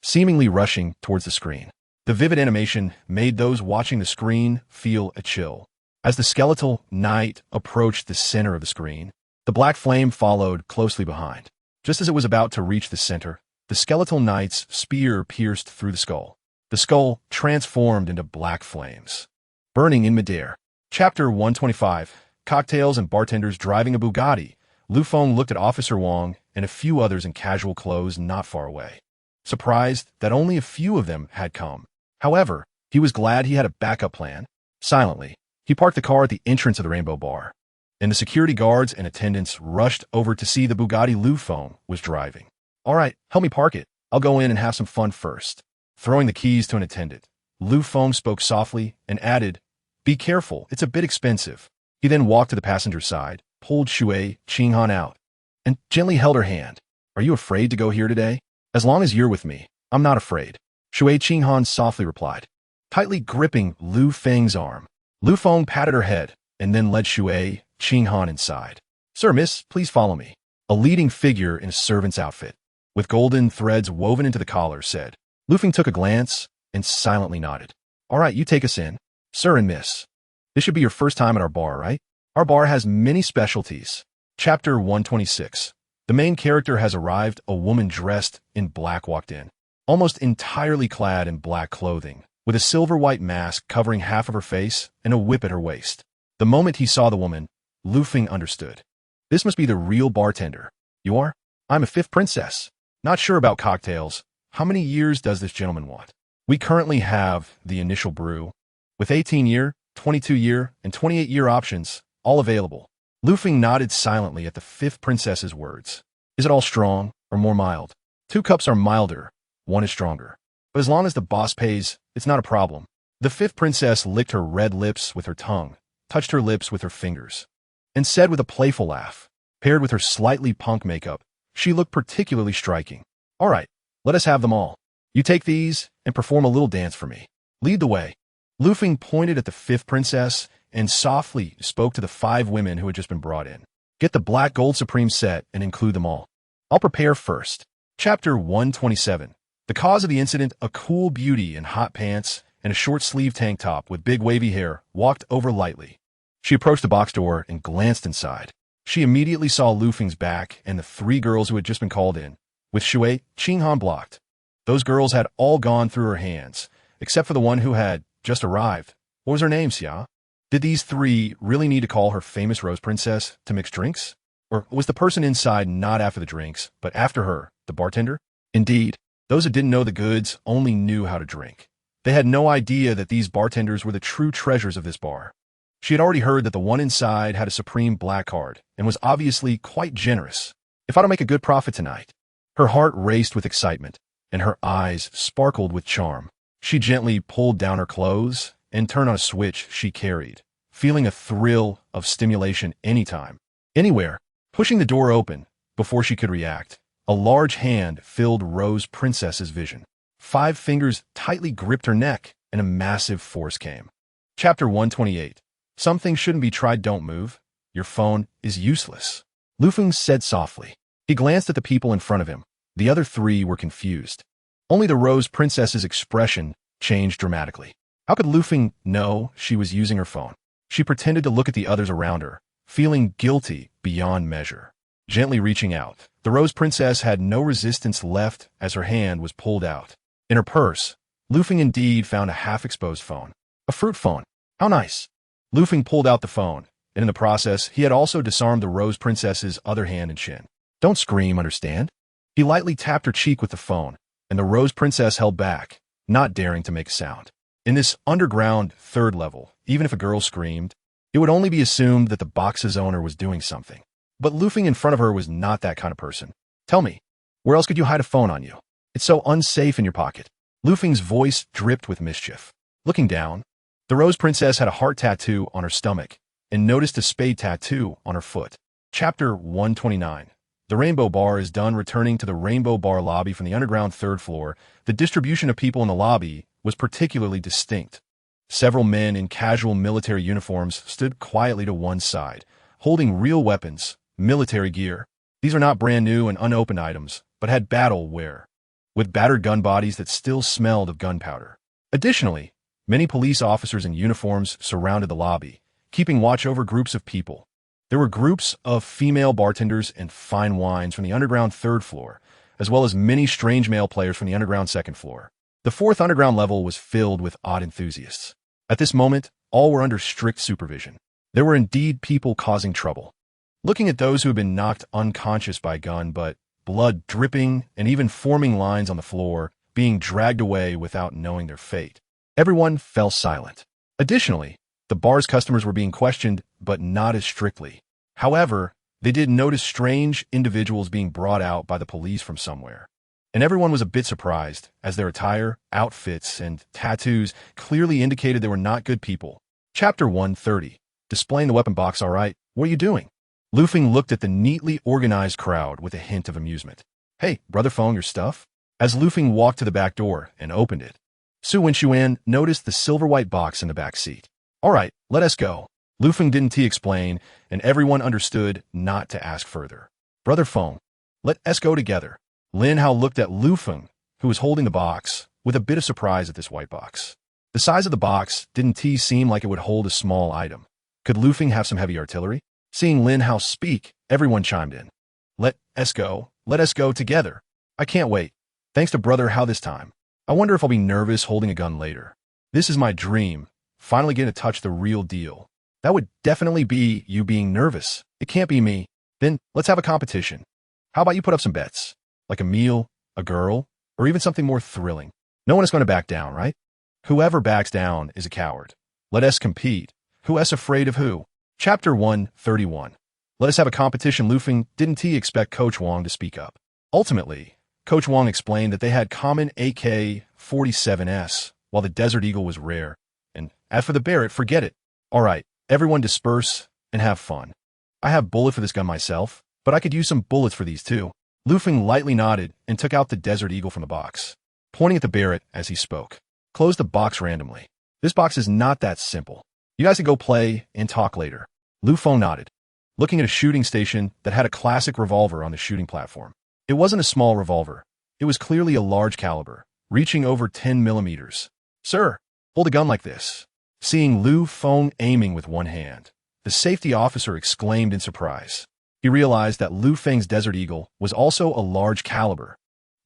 seemingly rushing towards the screen. The vivid animation made those watching the screen feel a chill. As the skeletal knight approached the center of the screen, the black flame followed closely behind. Just as it was about to reach the center, the skeletal knight's spear pierced through the skull. The skull transformed into black flames, burning in midair. Chapter 125. Cocktails and bartenders driving a Bugatti. Feng looked at Officer Wang and a few others in casual clothes not far away, surprised that only a few of them had come. However, he was glad he had a backup plan. Silently, he parked the car at the entrance of the Rainbow Bar, and the security guards and attendants rushed over to see the Bugatti Feng was driving. "All right, help me park it. I'll go in and have some fun first." Throwing the keys to an attendant, Feng spoke softly and added, "Be careful, it's a bit expensive." He then walked to the passenger's side, pulled Xinghai out, and gently held her hand. "Are you afraid to go here today? As long as you're with me, I'm not afraid." Xinghai softly replied, tightly gripping Feng's arm. Feng patted her head and then led Xinghai inside. Sir, miss, please follow me. A leading figure in a servant's outfit, with golden threads woven into the collar, said. Lu Feng took a glance and silently nodded. All right, you take us in. Sir and miss. This should be your first time at our bar, right? Our bar has many specialties. Chapter 126. The main character has arrived. A woman dressed in black walked in, almost entirely clad in black clothing, with a silver-white mask covering half of her face and a whip at her waist. The moment he saw the woman, Lu Feng understood. This must be the real bartender. You are? I'm a fifth princess. Not sure about cocktails. How many years does this gentleman want? We currently have the initial brew, with 18-year, 22-year, and 28-year options, all available. Lu Feng nodded silently at the fifth princess's words. Is it all strong or more mild? 2 cups are milder, 1 is stronger. But as long as the boss pays, it's not a problem. The fifth princess licked her red lips with her tongue, touched her lips with her fingers, and said with a playful laugh, paired with her slightly punk makeup, she looked particularly striking. All right, let us have them all. You take these and perform a little dance for me. Lead the way. Lu Feng pointed at the fifth princess and softly spoke to the 5 women who had just been brought in. Get the black gold supreme set and include them all. I'll prepare first. Chapter 127. The cause of the incident, a cool beauty in hot pants and a short-sleeved tank top with big wavy hair, walked over lightly. She approached the box door and glanced inside. She immediately saw Lu Feng's back and the 3 girls who had just been called in, with Shui, Xinghai blocked. Those girls had all gone through her hands, except for the one who had just arrived. What was her name, Xia? Did these 3 really need to call her famous Rose Princess to mix drinks? Or was the person inside not after the drinks, but after her, the bartender? Indeed, those who didn't know the goods only knew how to drink. They had no idea that these bartenders were the true treasures of this bar. She had already heard that the one inside had a supreme black card and was obviously quite generous. If I don't make a good profit tonight. Her heart raced with excitement, and her eyes sparkled with charm. She gently pulled down her clothes and turned on a switch she carried, feeling a thrill of stimulation anytime, anywhere. Pushing the door open, before she could react, a large hand filled Rose Princess's vision. 5 fingers tightly gripped her neck, and a massive force came. Chapter 128. Some things shouldn't be tried, don't move. Your phone is useless. Lu Feng said softly. He glanced at the people in front of him. The other 3 were confused. Only the Rose Princess's expression changed dramatically. How could Lu Feng know she was using her phone? She pretended to look at the others around her, feeling guilty beyond measure. Gently reaching out, the Rose Princess had no resistance left as her hand was pulled out. In her purse, Lu Feng indeed found a half-exposed phone. A fruit phone. How nice. Lu Feng pulled out the phone, and in the process, he had also disarmed the Rose Princess's other hand and chin. Don't scream, understand? He lightly tapped her cheek with the phone, and the Rose Princess held back, not daring to make a sound. In this underground 3rd level, even if a girl screamed, it would only be assumed that the box's owner was doing something. But Lu Feng in front of her was not that kind of person. Tell me, where else could you hide a phone on you? It's so unsafe in your pocket. Lu Feng's voice dripped with mischief. Looking down, the Rose Princess had a heart tattoo on her stomach and noticed a spade tattoo on her foot. Chapter 129. The Rainbow Bar is done. Returning to the Rainbow Bar lobby from the underground 3rd floor, the distribution of people in the lobby was particularly distinct. Several men in casual military uniforms stood quietly to one side, holding real weapons, military gear. These are not brand new and unopened items, but had battle wear, with battered gun bodies that still smelled of gunpowder. Additionally, many police officers in uniforms surrounded the lobby, keeping watch over groups of people. There were groups of female bartenders and fine wines from the underground 3rd floor, as well as many strange male players from the underground 2nd floor. The 4th underground level was filled with odd enthusiasts. At this moment, all were under strict supervision. There were indeed people causing trouble. Looking at those who had been knocked unconscious by a gun, but blood dripping and even forming lines on the floor, being dragged away without knowing their fate. Everyone fell silent. Additionally, the bar's customers were being questioned, but not as strictly. However, they did notice strange individuals being brought out by the police from somewhere. And everyone was a bit surprised, as their attire, outfits, and tattoos clearly indicated they were not good people. Chapter 130. Displaying the weapon box, all right. What are you doing? Lu Feng looked at the neatly organized crowd with a hint of amusement. Hey, Brother Feng, your stuff? As Lu Feng walked to the back door and opened it, Su Wenxuan noticed the silver-white box in the back seat. All right, let us go. Lu Feng didn't explain, and everyone understood not to ask further. Brother Feng, let us go together. Lin Hao looked at Lu Feng, who was holding the box, with a bit of surprise at this white box. The size of the box didn't seem like it would hold a small item. Could Lu Feng have some heavy artillery? Seeing Lin Hao speak, everyone chimed in. Let us go together. I can't wait. Thanks to Brother Hao this time. I wonder if I'll be nervous holding a gun later. This is my dream, finally getting to touch the real deal. That would definitely be you being nervous. It can't be me. Then let's have a competition. How about you put up some bets? Like a meal, a girl, or even something more thrilling. No one is going to back down, right? Whoever backs down is a coward. Let us compete. Who is afraid of who? Chapter 131. Let us have a competition. Lu Feng didn't expect Coach Wang to speak up. Ultimately, Coach Wang explained that they had common AK-47s, while the Desert Eagle was rare. And as for the Barrett, forget it. All right, everyone disperse and have fun. I have bullet for this gun myself, but I could use some bullets for these too. Lu Feng lightly nodded and took out the Desert Eagle from the box, pointing at the Barrett as he spoke. Close the box randomly. This box is not that simple. You guys can go play and talk later. Lu Feng nodded, looking at a shooting station that had a classic revolver on the shooting platform. It wasn't a small revolver. It was clearly a large caliber, reaching over 10 millimeters. Sir, hold a gun like this. Seeing Lu Feng aiming with one hand, the safety officer exclaimed in surprise. He realized that Lu Feng's Desert Eagle was also a large caliber.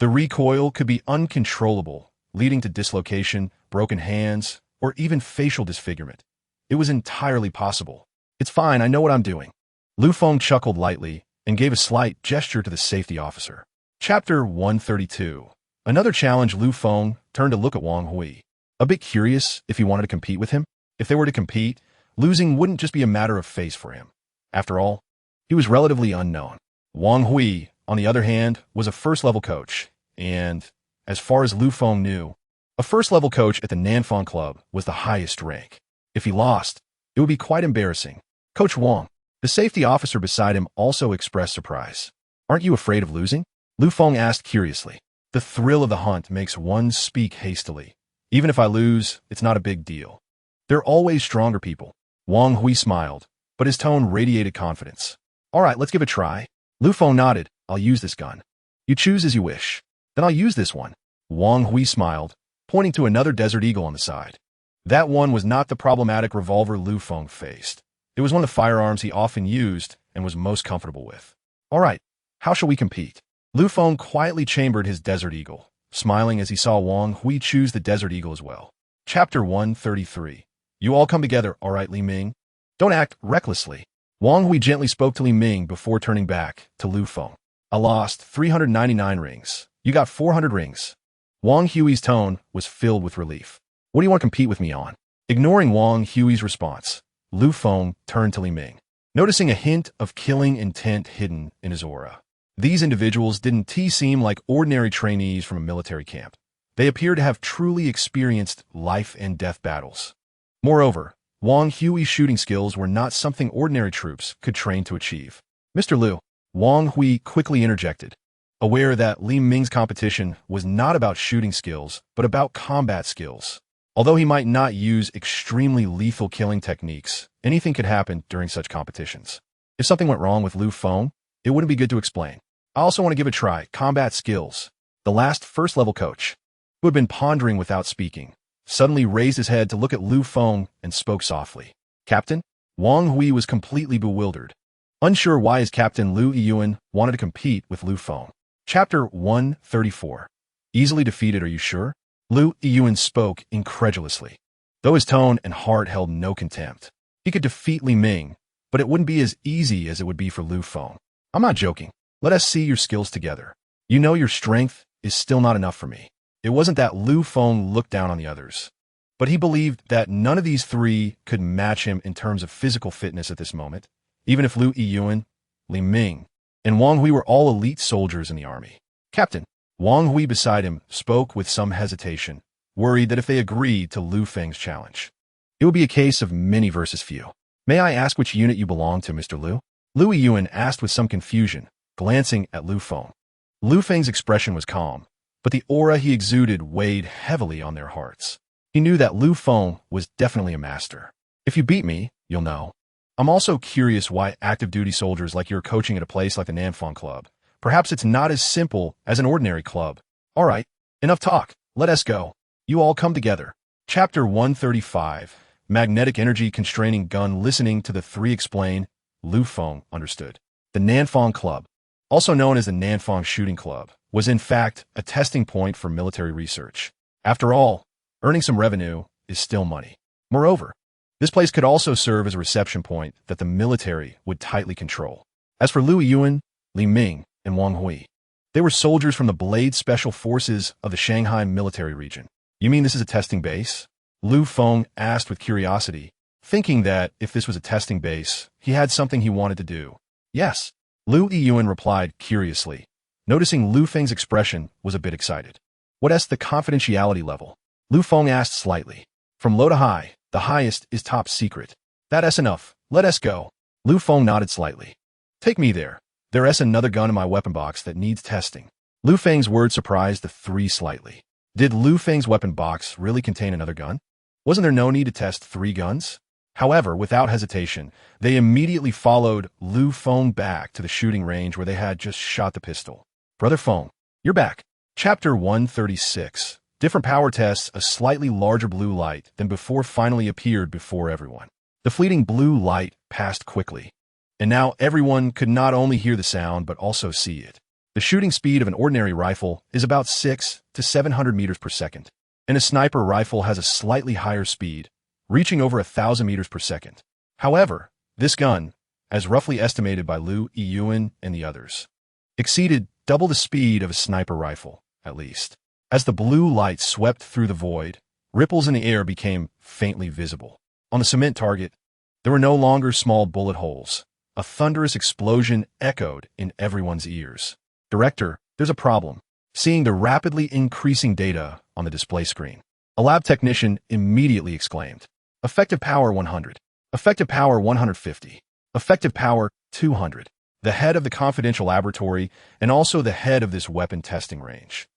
The recoil could be uncontrollable, leading to dislocation, broken hands, or even facial disfigurement. It was entirely possible. It's fine, I know what I'm doing. Lu Feng chuckled lightly and gave a slight gesture to the safety officer. Chapter 132. Another challenge. Lu Feng turned to look at Wang Hui, a bit curious if he wanted to compete with him. If they were to compete, losing wouldn't just be a matter of face for him. After all, he was relatively unknown. Wang Hui, on the other hand, was a first-level coach, and, as far as Lu Feng knew, a first-level coach at the Nanfang Club was the highest rank. If he lost, it would be quite embarrassing. Coach Wang, the safety officer beside him, also expressed surprise. Aren't you afraid of losing? Lu Feng asked curiously. The thrill of the hunt makes one speak hastily. Even if I lose, it's not a big deal. There are always stronger people. Wang Hui smiled, but his tone radiated confidence. All right, let's give it a try. Lu Feng nodded. I'll use this gun. You choose as you wish. Then I'll use this one. Wang Hui smiled, pointing to another Desert Eagle on the side. That one was not the problematic revolver Lu Feng faced. It was one of the firearms he often used and was most comfortable with. All right, how shall we compete? Lu Feng quietly chambered his Desert Eagle, smiling as he saw Wang Hui choose the Desert Eagle as well. Chapter 133. You all come together, all right, Li Ming? Don't act recklessly. Wang Hui gently spoke to Li Ming before turning back to Lu Feng. I lost 399 rings. You got 400 rings. Wang Hui's tone was filled with relief. What do you want to compete with me on? Ignoring Wang Hui's response, Lu Feng turned to Li Ming, noticing a hint of killing intent hidden in his aura. These individuals didn't seem like ordinary trainees from a military camp. They appeared to have truly experienced life and death battles. Moreover, Wang Hui's shooting skills were not something ordinary troops could train to achieve. Mr. Liu, Wang Hui quickly interjected, aware that Li Ming's competition was not about shooting skills, but about combat skills. Although he might not use extremely lethal killing techniques, anything could happen during such competitions. If something went wrong with Lu Feng, it wouldn't be good to explain. I also want to give a try. Combat skills. The last first-level coach, who had been pondering without speaking, suddenly raised his head to look at Lu Feng and spoke softly. Captain? Wang Hui was completely bewildered, unsure why his captain Lu Yiyuan wanted to compete with Lu Feng. Chapter 134. Easily defeated, are you sure? Lu Yiyuan spoke incredulously, though his tone and heart held no contempt. He could defeat Li Ming, but it wouldn't be as easy as it would be for Lu Feng. I'm not joking. Let us see your skills together. You know your strength is still not enough for me. It wasn't that Lu Feng looked down on the others, but he believed that none of these three could match him in terms of physical fitness at this moment, even if Lu Yiyuan, Li Ming, and Wang Hui were all elite soldiers in the army. Captain, Wang Hui beside him spoke with some hesitation, worried that if they agreed to Lu Feng's challenge, it would be a case of many versus few. May I ask which unit you belong to, Mr. Liu? Lu Yiyuan asked with some confusion, glancing at Lu Feng. Lu Feng's expression was calm, but the aura he exuded weighed heavily on their hearts. He knew that Lu Feng was definitely a master. If you beat me, you'll know. I'm also curious why active duty soldiers like you are coaching at a place like the Nanfang Club. Perhaps it's not as simple as an ordinary club. All right, enough talk. Let us go. You all come together. Chapter 135, Magnetic Energy Constraining Gun. Listening to the three explain, Lu Feng understood. The Nanfang Club, also known as the Nanfang Shooting Club, was in fact a testing point for military research. After all, earning some revenue is still money. Moreover, this place could also serve as a reception point that the military would tightly control. As for Lu Yuan, Li Ming, and Wang Hui, they were soldiers from the Blade Special Forces of the Shanghai military region. You mean this is a testing base? Lu Feng asked with curiosity, thinking that if this was a testing base, he had something he wanted to do. Yes, Lu Yuan replied curiously, noticing Lu Feng's expression was a bit excited. What's the confidentiality level? Lu Feng asked slightly. From low to high, the highest is top secret. That's enough. Let us go. Lu Feng nodded slightly. Take me there. There's another gun in my weapon box that needs testing. Lu Feng's word surprised the three slightly. Did Lu Feng's weapon box really contain another gun? Wasn't there no need to test 3 guns? However, without hesitation, they immediately followed Lu Feng back to the shooting range where they had just shot the pistol. Brother Feng, you're back. Chapter 136. Different power tests. A slightly larger blue light than before finally appeared before everyone. The fleeting blue light passed quickly, and now everyone could not only hear the sound but also see it. The shooting speed of an ordinary rifle is about 600 to 700 meters per second, and a sniper rifle has a slightly higher speed, reaching over 1,000 meters per second. However, this gun, as roughly estimated by Lu Yuan and the others, exceeded double the speed of a sniper rifle, at least. As the blue light swept through the void, ripples in the air became faintly visible. On the cement target, there were no longer small bullet holes. A thunderous explosion echoed in everyone's ears. Director, there's a problem. Seeing the rapidly increasing data on the display screen, a lab technician immediately exclaimed, Effective power 100. Effective power 150. Effective power 200. The head of the confidential laboratory and also the head of this weapon testing range,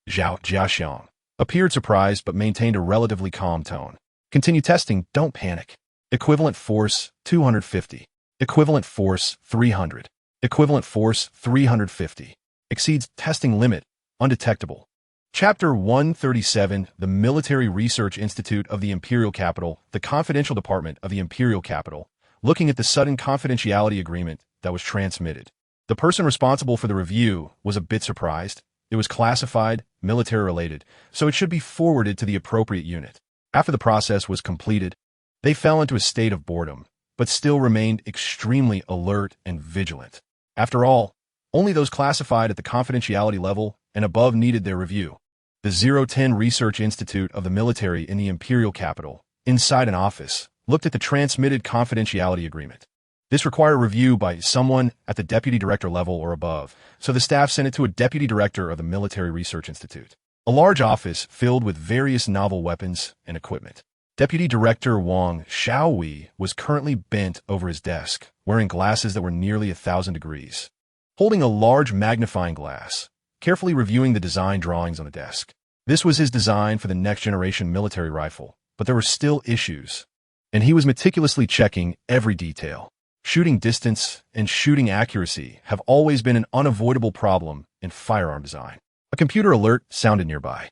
Zhao Jiaxiang, appeared surprised but maintained a relatively calm tone. Continue testing, don't panic. Equivalent force 250. Equivalent force 300. Equivalent force 350. Exceeds testing limit, undetectable. Chapter 137, the Military Research Institute of the Imperial Capital, the confidential department of the Imperial Capital, looking at the sudden confidentiality agreement that was transmitted. The person responsible for the review was a bit surprised. It was classified, military-related, so it should be forwarded to the appropriate unit. After the process was completed, they fell into a state of boredom, but still remained extremely alert and vigilant. After all, only those classified at the confidentiality level and above needed their review. The 010 Research Institute of the Military in the Imperial Capital, inside an office, looked at the transmitted confidentiality agreement. This required review by someone at the deputy director level or above, so the staff sent it to a deputy director of the Military Research Institute. A large office filled with various novel weapons and equipment. Deputy Director Wang Xiaowei was currently bent over his desk, wearing glasses that were nearly 1,000 degrees. Holding a large magnifying glass, carefully reviewing the design drawings on the desk. This was his design for the next-generation military rifle, but there were still issues, and he was meticulously checking every detail. Shooting distance and shooting accuracy have always been an unavoidable problem in firearm design. A computer alert sounded nearby.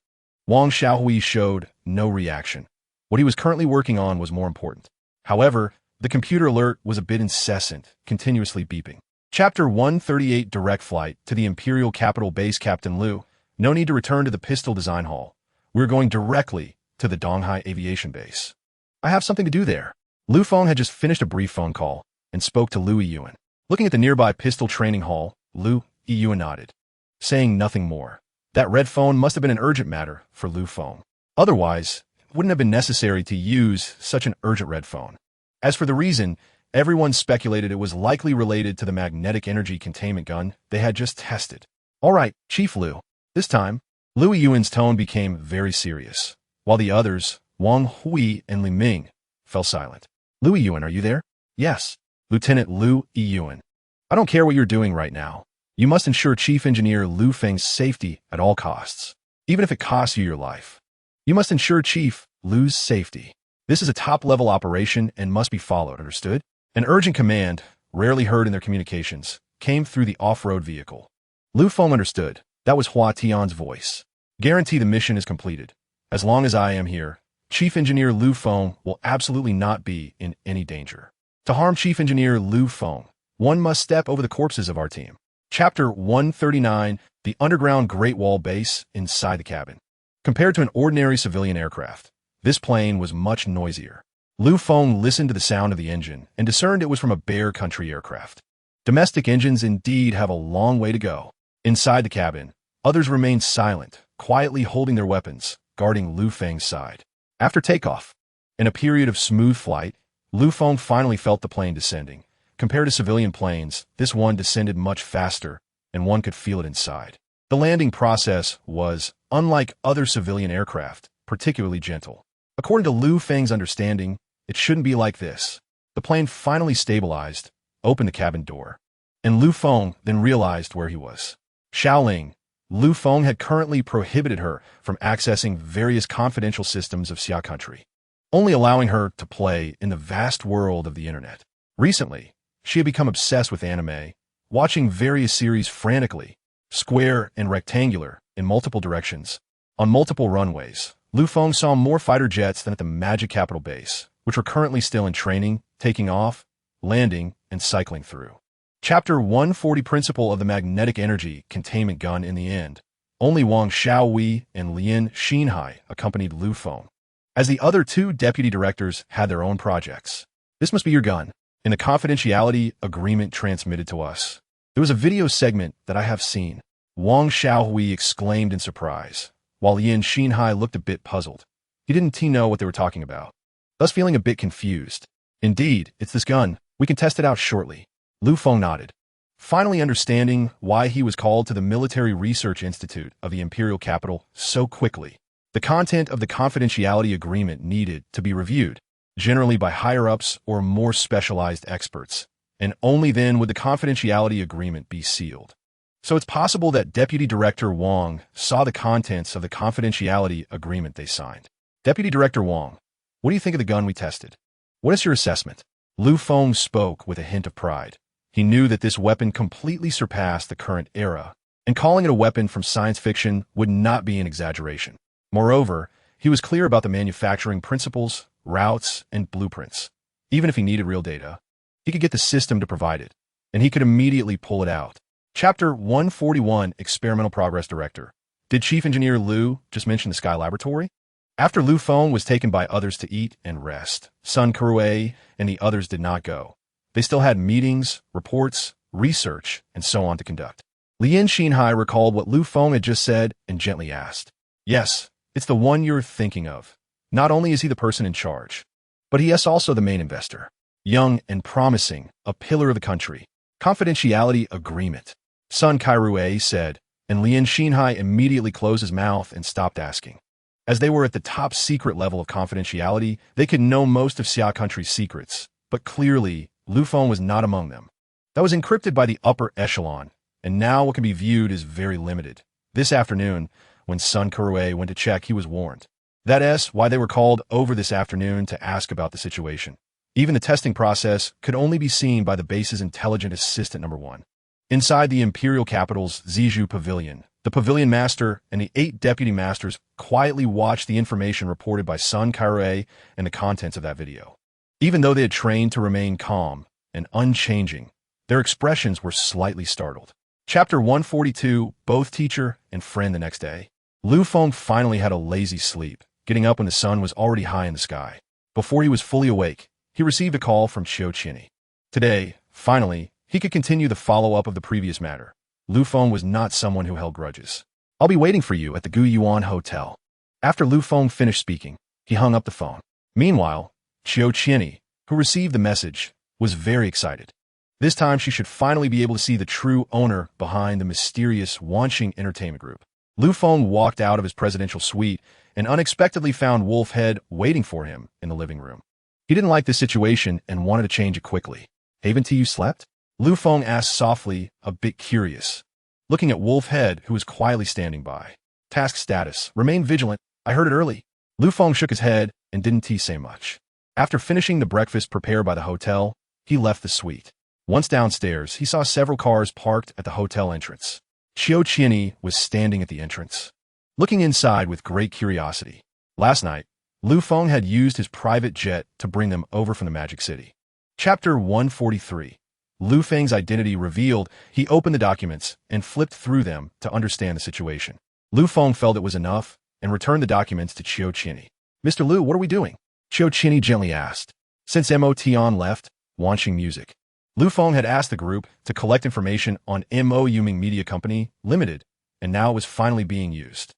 Wang Xiaohui showed no reaction. What he was currently working on was more important. However, the computer alert was a bit incessant, continuously beeping. Chapter 138, Direct Flight to the Imperial Capital Base. Captain Liu, no need to return to the pistol design hall. We're going directly to the Donghai Aviation Base. I have something to do there. Lu Feng had just finished a brief phone call and spoke to Lu Yuan. Looking at the nearby pistol training hall, Lu Yuan nodded, saying nothing more. That red phone must have been an urgent matter for Lu Feng. Otherwise, it wouldn't have been necessary to use such an urgent red phone. As for the reason, everyone speculated it was likely related to the magnetic energy containment gun they had just tested. All right, Chief Liu. This time, Lu Yuan's tone became very serious, while the others, Wang Hui and Li Ming, fell silent. Lu Yuan, are you there? Yes. Lieutenant Lu Yuan. I don't care what you're doing right now. You must ensure Chief Engineer Lu Feng's safety at all costs, even if it costs you your life. You must ensure Chief Lu's safety. This is a top-level operation and must be followed, understood? An urgent command, rarely heard in their communications, came through the off-road vehicle. Lu Feng understood. That was Hua Tian's voice. Guarantee the mission is completed. As long as I am here, Chief Engineer Lu Feng will absolutely not be in any danger. To harm Chief Engineer Lu Feng, one must step over the corpses of our team. Chapter 139, The Underground Great Wall Base Inside the Cabin. Compared to an ordinary civilian aircraft, this plane was much noisier. Lu Feng listened to the sound of the engine and discerned it was from a Bear Country aircraft. Domestic engines indeed have a long way to go. Inside the cabin, others remained silent, quietly holding their weapons, guarding Lu Feng's side. After takeoff, in a period of smooth flight, Lu Feng finally felt the plane descending. Compared to civilian planes, this one descended much faster, and one could feel it inside. The landing process was, unlike other civilian aircraft, particularly gentle. According to Lu Feng's understanding, it shouldn't be like this. The plane finally stabilized, opened the cabin door, and Lu Feng then realized where he was. Xiaoling, Lu Feng had currently prohibited her from accessing various confidential systems of Xia country, only allowing her to play in the vast world of the internet. Recently, she had become obsessed with anime, watching various series frantically, square and rectangular, in multiple directions. On multiple runways, Lu Feng saw more fighter jets than at the Magic Capital base, which were currently still in training, taking off, landing, and cycling through. Chapter 140 Principle of the Magnetic Energy Containment Gun. In the end, only Wang Xiaowei and Lian Xinghai accompanied Lu Feng, as the other two deputy directors had their own projects. This must be your gun. In the confidentiality agreement transmitted to us, there was a video segment that I have seen. Wang Xiaowei exclaimed in surprise, while Lian Xinghai looked a bit puzzled. He didn't know what they were talking about, thus feeling a bit confused. Indeed, it's this gun. We can test it out shortly. Lu Feng nodded, finally understanding why he was called to the Military Research Institute of the Imperial Capital so quickly. The content of the confidentiality agreement needed to be reviewed, generally by higher-ups or more specialized experts, and only then would the confidentiality agreement be sealed. So it's possible that Deputy Director Wang saw the contents of the confidentiality agreement they signed. Deputy Director Wang, what do you think of the gun we tested? What is your assessment? Lu Feng spoke with a hint of pride. He knew that this weapon completely surpassed the current era, and calling it a weapon from science fiction would not be an exaggeration. Moreover, he was clear about the manufacturing principles, routes, and blueprints. Even if he needed real data, he could get the system to provide it, and he could immediately pull it out. Chapter 141 Experimental Progress Director. Did Chief Engineer Lu just mention the Sky Laboratory? After Lu Feng was taken by others to eat and rest, Sun Kuruei and the others did not go. They still had meetings, reports, research, and so on to conduct. Lian Xinghai recalled what Lu Feng had just said and gently asked, "Yes, it's the one you're thinking of. Not only is he the person in charge, but he is also the main investor. Young and promising, a pillar of the country. Confidentiality agreement," Sun Kuruei said, and Lian Xinghai immediately closed his mouth and stopped asking. As they were at the top secret level of confidentiality, they could know most of Xia country's secrets, but clearly, Lu Feng was not among them. That was encrypted by the upper echelon, and now what can be viewed is very limited. This afternoon, when Sun Kuruei went to check, he was warned. That is why they were called over this afternoon to ask about the situation. Even the testing process could only be seen by the base's intelligent assistant number 1. Inside the Imperial Capital's Zizhu Pavilion, the Pavilion Master and the 8 Deputy Masters quietly watched the information reported by Sun Kuruei and the contents of that video. Even though they had trained to remain calm and unchanging, their expressions were slightly startled. Chapter 142, Both Teacher and Friend. The next day, Lu Feng finally had a lazy sleep, getting up when the sun was already high in the sky. Before he was fully awake, he received a call from Qiu Qinyi. Today, finally, he could continue the follow-up of the previous matter. Lu Feng was not someone who held grudges. "I'll be waiting for you at the Gu Yuan Hotel." After Lu Feng finished speaking, he hung up the phone. Meanwhile, Qiu Qinyi, who received the message, was very excited. This time she should finally be able to see the true owner behind the mysterious Wanxing Entertainment Group. Lu Feng walked out of his presidential suite and unexpectedly found Wolf Head waiting for him in the living room. He didn't like this situation and wanted to change it quickly. "Haven't you slept?" Lu Feng asked softly, a bit curious, looking at Wolf Head, who was quietly standing by. "Task status. Remain vigilant. I heard it early." Lu Feng shook his head and didn't say much. After finishing the breakfast prepared by the hotel, he left the suite. Once downstairs, he saw several cars parked at the hotel entrance. Qiu Qianyi was standing at the entrance, looking inside with great curiosity. Last night, Lu Feng had used his private jet to bring them over from the Magic City. Chapter 143. Lu Feng's identity revealed. He opened the documents and flipped through them to understand the situation. Lu Feng felt it was enough and returned the documents to Qiu Qianyi. "Mr. Lu, what are we doing?" Qiu Qianyi gently asked. Since Mo Tian left, Wanxing Music, Lu Feng had asked the group to collect information on Mo Yuming Media Company Limited, and now it was finally being used.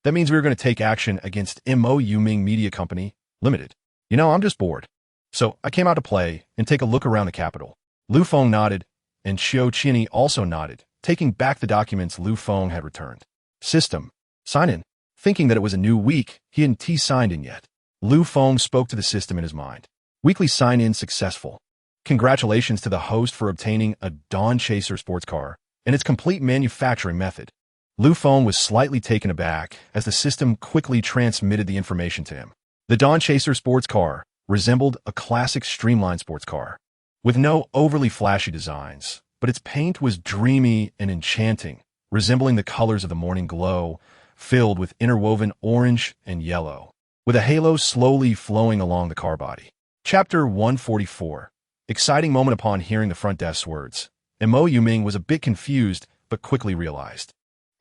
That means we were going to take action against Mo Yuming Media Company Limited. You know, I'm just bored. So I came out to play and take a look around the capital. Lu Feng nodded, and Qiu Qianyi also nodded, taking back the documents Lu Feng had returned. System. Sign in. Thinking that it was a new week, he hadn't signed in yet. Lu Feng spoke to the system in his mind. Weekly sign-in successful. Congratulations to the host for obtaining a Dawn Chaser sports car and its complete manufacturing method. Lu Feng was slightly taken aback as the system quickly transmitted the information to him. The Dawn Chaser sports car resembled a classic streamlined sports car, with no overly flashy designs, but its paint was dreamy and enchanting, resembling the colors of the morning glow, filled with interwoven orange and yellow, with a halo slowly flowing along the car body. Chapter 144. Exciting moment upon hearing the front desk's words. Mo Yuming was a bit confused, but quickly realized.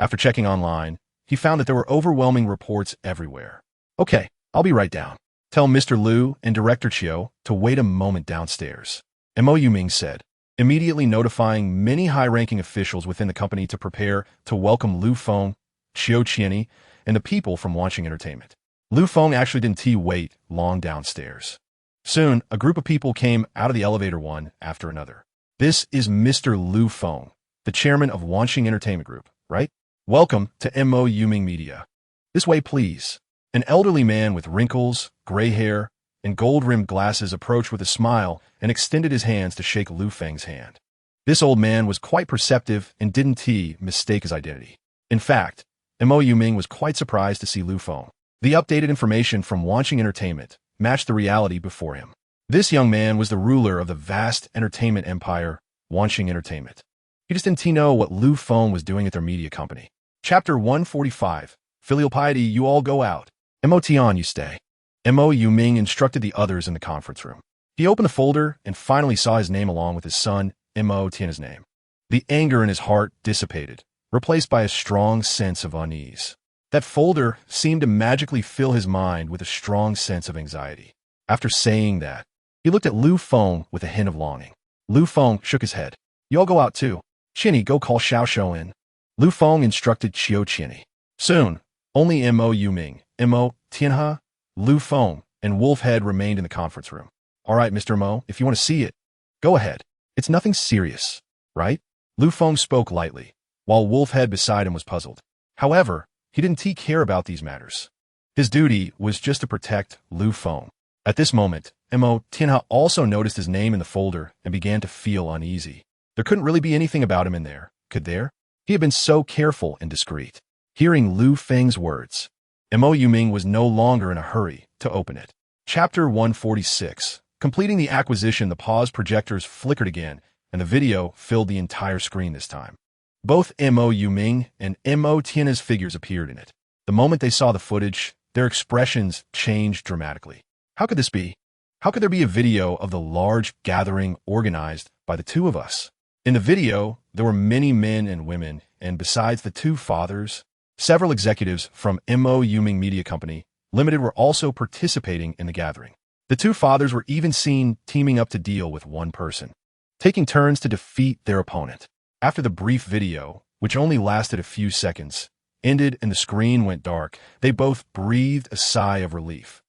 After checking online, he found that there were overwhelming reports everywhere. "Okay, I'll be right down. Tell Mr. Lu and Director Qiu to wait a moment downstairs," Mo Yuming said, immediately notifying many high-ranking officials within the company to prepare to welcome Lu Feng, Qiu Qianyi, and the people from Wanxing Entertainment. Lu Feng actually didn't wait long downstairs. Soon, a group of people came out of the elevator one after another. "This is Mr. Lu Feng, the chairman of Wanxing Entertainment Group, right? Welcome to Mo Yuming Media. This way, please." An elderly man with wrinkles, gray hair, and gold-rimmed glasses approached with a smile and extended his hands to shake Lu Feng's hand. This old man was quite perceptive and didn't mistake his identity. In fact, Mo Yuming was quite surprised to see Lu Feng. The updated information from Wanxing Entertainment matched the reality before him. This young man was the ruler of the vast entertainment empire, Wanxing Entertainment. He just didn't know what Lu Feng was doing at their media company. Chapter 145. Filial piety, you all go out. Mo Tian, you stay. Mo Yuming instructed the others in the conference room. He opened the folder and finally saw his name along with his son, Mo Tian's name. The anger in his heart dissipated, replaced by a strong sense of unease. That folder seemed to magically fill his mind with a strong sense of anxiety. After saying that, he looked at Lu Feng with a hint of longing. Lu Feng shook his head. "You all go out too. Qianyi, go call Xiao Shou in." Lu Feng instructed Qiu Qianyi. Soon, only Mo Yuming, Mo Tianhe, Lu Feng, and Wolfhead remained in the conference room. "All right, Mr. Mo, if you want to see it, go ahead. It's nothing serious, right?" Lu Feng spoke lightly, while Wolfhead beside him was puzzled. However, he didn't care about these matters. His duty was just to protect Lu Feng. At this moment, Mo Tianhe also noticed his name in the folder and began to feel uneasy. There couldn't really be anything about him in there, could there? He had been so careful and discreet. Hearing Lu Feng's words, Mo Yuming was no longer in a hurry to open it. Chapter 146. Completing the acquisition, the pause projectors flickered again, and the video filled the entire screen this time. Both Mo Yuming and Mo Tianhe's figures appeared in it. The moment they saw the footage, their expressions changed dramatically. How could this be? How could there be a video of the large gathering organized by the two of us? In the video, there were many men and women, and besides the two fathers, several executives from Mo Yuming Media Company Limited were also participating in the gathering. The two fathers were even seen teaming up to deal with one person, taking turns to defeat their opponent. After the brief video, which only lasted a few seconds, ended and the screen went dark, they both breathed a sigh of relief,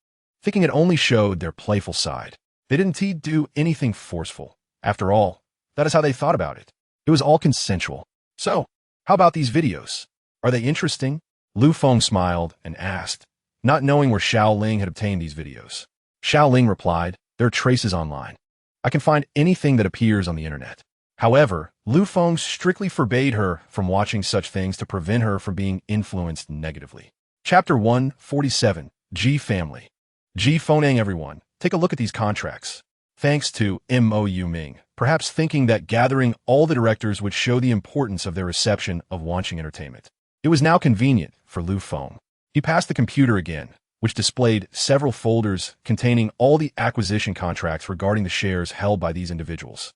thinking it only showed their playful side. They didn't do anything forceful. After all, that is how they thought about it. It was all consensual. "So, how about these videos? Are they interesting?" Lu Feng smiled and asked, not knowing where Xiaoling had obtained these videos. Xiaoling replied, "There are traces online. I can find anything that appears on the internet." However, Lu Feng strictly forbade her from watching such things to prevent her from being influenced negatively. Chapter 147. G Family. G Feng, everyone, take a look at these contracts. thanks to Mo Ming, perhaps thinking that gathering all the directors would show the importance of their reception of Wanxing Entertainment. It was now convenient for Lu Feng. He passed the computer again, which displayed several folders containing all the acquisition contracts regarding the shares held by these individuals.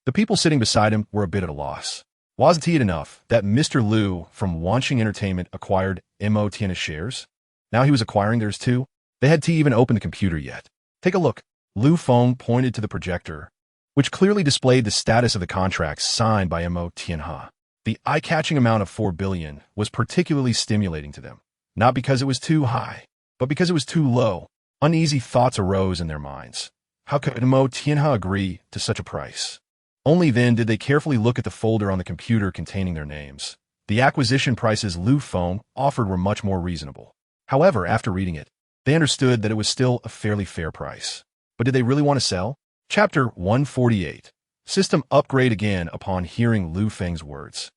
The people sitting beside him were a bit at a loss. Wasn't it enough that Mr. Liu from Wanxing Entertainment acquired Mo Tiana's shares? Now he was acquiring theirs too? They hadn't even opened the computer yet. Take a look. Lu Feng pointed to the projector, which clearly displayed the status of the contracts signed by Mo Tianha. The eye-catching amount of 4 billion was particularly stimulating to them, not because it was too high, but because it was too low. Uneasy thoughts arose in their minds. How could Mo Tianha agree to such a price? Only then did they carefully look at the folder on the computer containing their names. The acquisition prices Lu Feng offered were much more reasonable. However, after reading it, they understood that it was still a fairly fair price. But did they really want to sell? Chapter 148. System upgrade again upon hearing Lu Feng's words.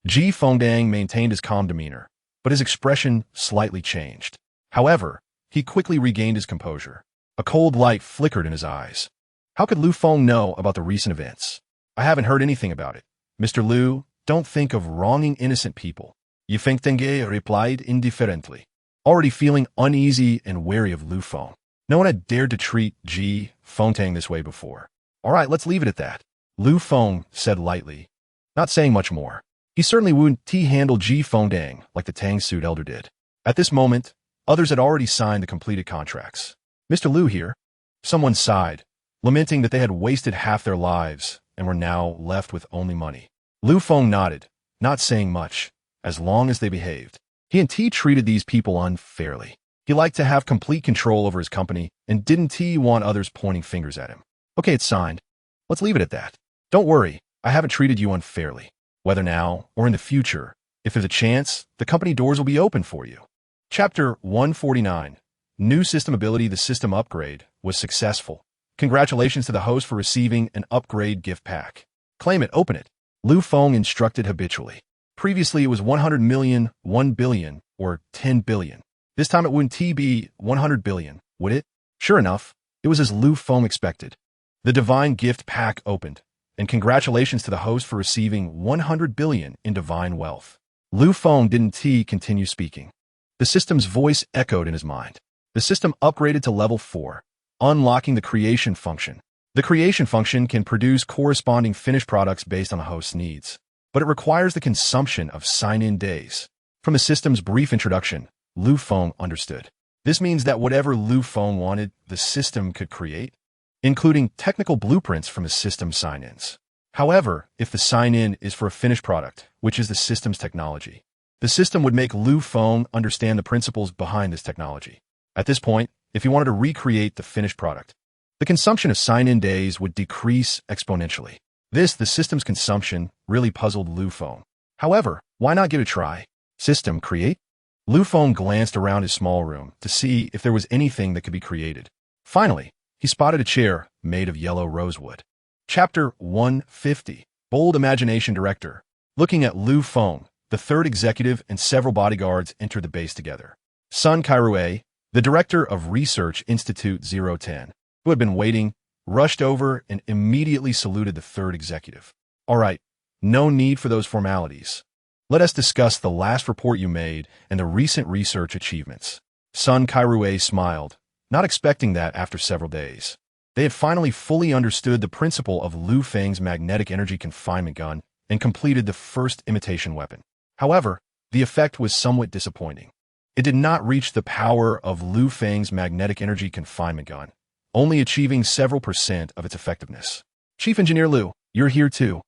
Ji Fengdang maintained his calm demeanor, but his expression slightly changed. However, he quickly regained his composure. A cold light flickered in his eyes. How could Lu Feng know about the recent events? I haven't heard anything about it. Mr. Liu, don't think of wronging innocent people. Yi Fengdang replied indifferently, already feeling uneasy and wary of Lu Feng. No one had dared to treat Ji Fengdang this way before. All right, let's leave it at that, Lu Feng said lightly, not saying much more. He certainly wouldn't handle Ji Fengdang like the Tang suit elder did. At this moment, others had already signed the completed contracts. Mr. Liu here. Someone sighed, lamenting that they had wasted half their lives and were now left with only money. Lu Feng nodded, not saying much, as long as they behaved. He treated these people unfairly. He liked to have complete control over his company and didn't want others pointing fingers at him. Okay, it's signed. Let's leave it at that. Don't worry, I haven't treated you unfairly. Whether now or in the future, if there's a chance, the company doors will be open for you. Chapter 149. New system ability. The system upgrade was successful. Congratulations to the host for receiving an upgrade gift pack. Claim it, open it, Lu Feng instructed habitually. Previously, it was 100 million, 1 billion, or 10 billion. This time it wouldn't be 100 billion, would it? Sure enough, it was as Lu Feng expected. The divine gift pack opened, and congratulations to the host for receiving 100 billion in divine wealth. Lu Feng didn't continue speaking. The system's voice echoed in his mind. The system upgraded to level 4, unlocking the creation function. The creation function can produce corresponding finished products based on a host's needs, but it requires the consumption of sign-in days. From the system's brief introduction, Lu Feng understood. This means that whatever Lu Feng wanted, the system could create, including technical blueprints from his system sign-ins. However, if the sign-in is for a finished product, which is the system's technology, the system would make Lu Feng understand the principles behind this technology. At this point, if he wanted to recreate the finished product, the consumption of sign-in days would decrease exponentially. The system's consumption really puzzled Lu Feng. However, why not give it a try? System create? Lu Feng glanced around his small room to see if there was anything that could be created. Finally, he spotted a chair made of yellow rosewood. Chapter 150. Bold Imagination Director. Looking at Lu Feng, the third executive and several bodyguards entered the base together. Sun Kairue, the director of Research Institute 010, who had been waiting, rushed over and immediately saluted the third executive. All right, no need for those formalities. Let us discuss the last report you made and the recent research achievements. Sun Kairue smiled, not expecting that after several days. They had finally fully understood the principle of Lu Feng's magnetic energy confinement gun and completed the first imitation weapon. However, the effect was somewhat disappointing. It did not reach the power of Lu Feng's magnetic energy confinement gun, only achieving several % of its effectiveness. Chief Engineer Liu, you're here too.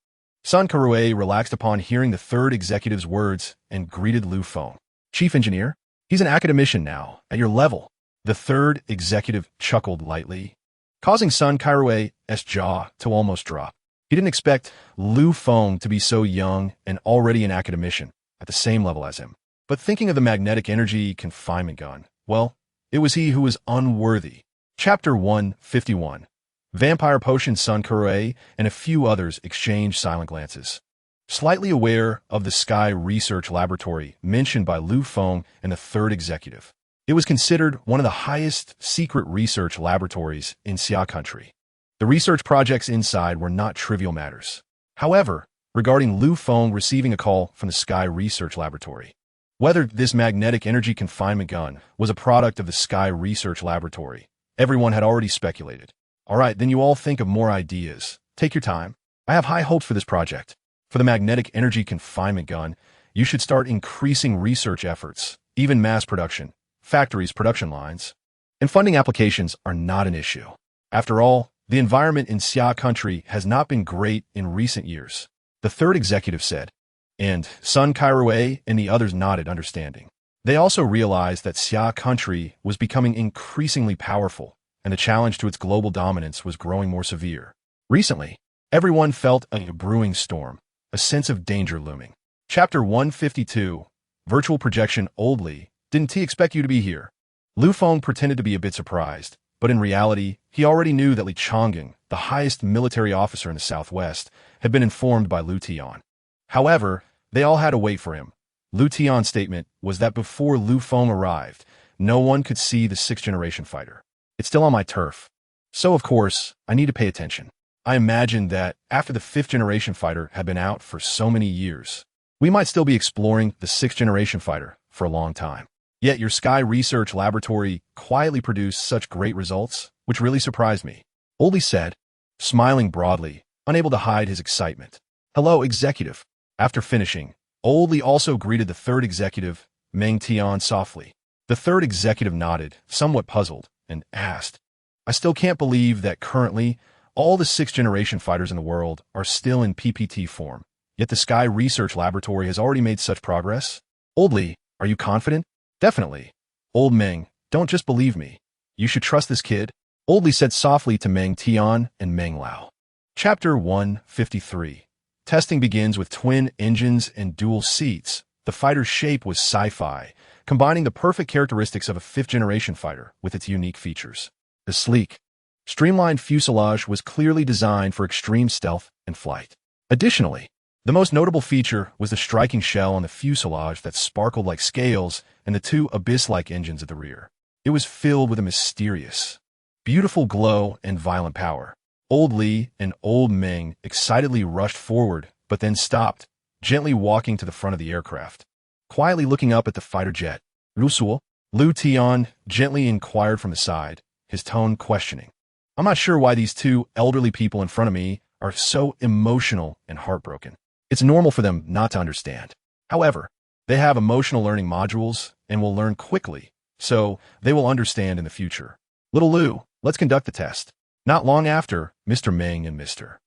Sun Kairue relaxed upon hearing the third executive's words and greeted Lu Feng. Chief Engineer? He's an academician now, at your level. The third executive chuckled lightly, causing Sun Kairue's jaw to almost drop. He didn't expect Lu Feng to be so young and already an academician at the same level as him. But thinking of the magnetic energy confinement gun, well, it was he who was unworthy. Chapter 151. Vampire Potion. Sun Kairue and a few others exchanged silent glances. Slightly aware of the Sky Research Laboratory mentioned by Lu Feng and the third executive, it was considered one of the highest secret research laboratories in Xia country. The research projects inside were not trivial matters. However, regarding Feng receiving a call from the Sky Research Laboratory, whether this magnetic energy confinement gun was a product of the Sky Research Laboratory, everyone had already speculated. All right, then you all think of more ideas. Take your time. I have high hopes for this project. For the magnetic energy confinement gun, you should start increasing research efforts, even mass production, factories, production lines, and funding applications are not an issue. After all, the environment in Xia country has not been great in recent years, the third executive said, and Sun Kairui and the others nodded understanding. They also realized that Xia country was becoming increasingly powerful, and the challenge to its global dominance was growing more severe. Recently, everyone felt a brewing storm, a sense of danger looming. Chapter 152, Virtual Projection. Old Li, didn't he expect you to be here? Feng pretended to be a bit surprised, but in reality, he already knew that Li Chongying, the highest military officer in the southwest, had been informed by Lu Tian. However, they all had to wait for him. Lu Tian's statement was that before Feng arrived, no one could see the sixth-generation fighter. It's still on my turf. So, of course, I need to pay attention. I imagined that after the fifth-generation fighter had been out for so many years, we might still be exploring the sixth-generation fighter for a long time. Yet your Sky Research Laboratory quietly produced such great results, which really surprised me. Old Li said, smiling broadly, unable to hide his excitement. Hello, executive. After finishing, Old Li also greeted the third executive, Meng Tian, softly. The third executive nodded, somewhat puzzled, and asked, I still can't believe that currently all the sixth-generation fighters in the world are still in PPT form, yet the Sky Research Laboratory has already made such progress? Old Li, are you confident? Definitely. Old Meng, don't just believe me. You should trust this kid, Old Li said softly to Meng Tian and Meng Lao. Chapter 153. Testing begins with twin engines and dual seats. The fighter's shape was sci-fi, combining the perfect characteristics of a fifth-generation fighter with its unique features. The sleek, streamlined fuselage was clearly designed for extreme stealth and flight. Additionally, the most notable feature was the striking shell on the fuselage that sparkled like scales and the two abyss-like engines at the rear. It was filled with a mysterious, beautiful glow and violent power. Old Li and Old Meng excitedly rushed forward, but then stopped, gently walking to the front of the aircraft. Quietly looking up at the fighter jet, Lu Tian gently inquired from the side, his tone questioning. I'm not sure why these two elderly people in front of me are so emotional and heartbroken. It's normal for them not to understand. However, they have emotional learning modules and will learn quickly, so they will understand in the future. Little Lu, let's conduct the test. Not long after, Mr. Meng and Mr.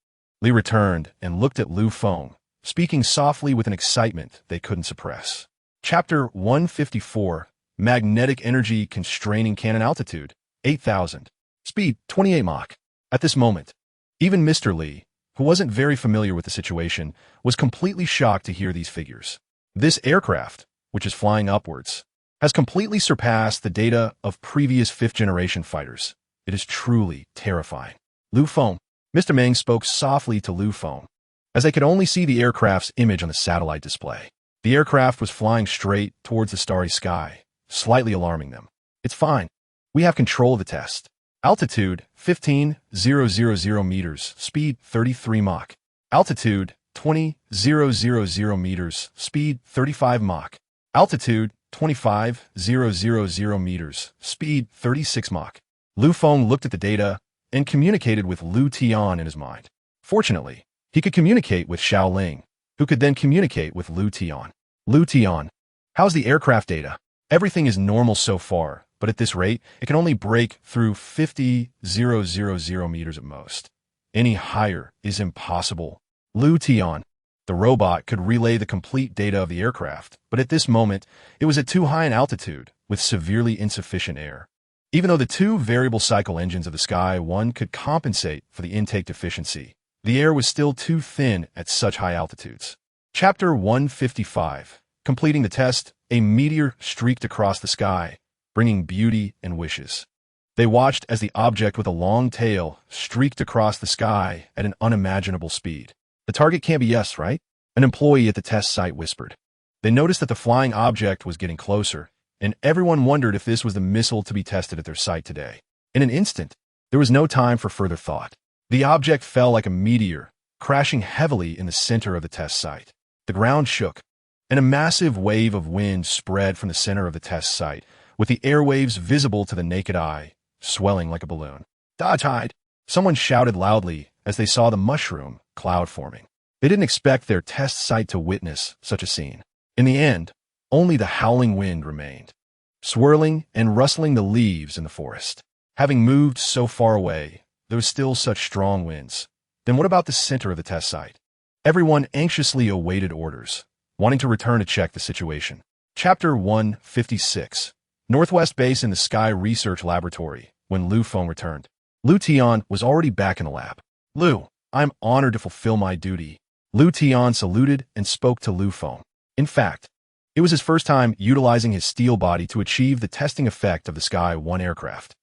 Li returned and looked at Feng, speaking softly with an excitement they couldn't suppress. Chapter 154, Magnetic Energy Constraining Cannon. Altitude, 8,000. Speed, 28 Mach. At this moment, even Mr. Li, who wasn't very familiar with the situation, was completely shocked to hear these figures. This aircraft, which is flying upwards, has completely surpassed the data of previous fifth-generation fighters. It is truly terrifying. Feng, Mr. Meng spoke softly to Feng, as they could only see the aircraft's image on the satellite display. The aircraft was flying straight towards the starry sky, slightly alarming them. It's fine. We have control of the test. Altitude, 15,000 meters. Speed, 33 Mach. Altitude, 20,000 meters. Speed, 35 Mach. Altitude, 25,000 meters. Speed, 36 Mach. Feng looked at the data and communicated with Lu Tian in his mind. Fortunately, he could communicate with Xiaoling, who could then communicate with Lu Tian. Lu Tian, how's the aircraft data? Everything is normal so far, but at this rate, it can only break through 50,000 meters at most. Any higher is impossible. Lu Tian, the robot, could relay the complete data of the aircraft, but at this moment, it was at too high an altitude with severely insufficient air. Even though the two variable cycle engines of the Sky One could compensate for the intake deficiency, the air was still too thin at such high altitudes. Chapter 155. Completing the test, a meteor streaked across the sky, bringing beauty and wishes. They watched as the object with a long tail streaked across the sky at an unimaginable speed. The target can't be yes, right? An employee at the test site whispered. They noticed that the flying object was getting closer, and everyone wondered if this was the missile to be tested at their site today. In an instant, there was no time for further thought. The object fell like a meteor, crashing heavily in the center of the test site. The ground shook, and a massive wave of wind spread from the center of the test site, with the airwaves visible to the naked eye, swelling like a balloon. "Tide!" Someone shouted loudly as they saw the mushroom cloud forming. They didn't expect their test site to witness such a scene. In the end, only the howling wind remained, swirling and rustling the leaves in the forest. Having moved so far away, there was still such strong winds. Then what about the center of the test site? Everyone anxiously awaited orders, wanting to return to check the situation. Chapter 156. Northwest Base in the Sky Research Laboratory, when Lu Feng returned. Lu Tian was already back in the lab. "Lu, I'm honored to fulfill my duty." Lu Tian saluted and spoke to Lu Feng. In fact, it was his first time utilizing his steel body to achieve the testing effect of the Sky 1 aircraft.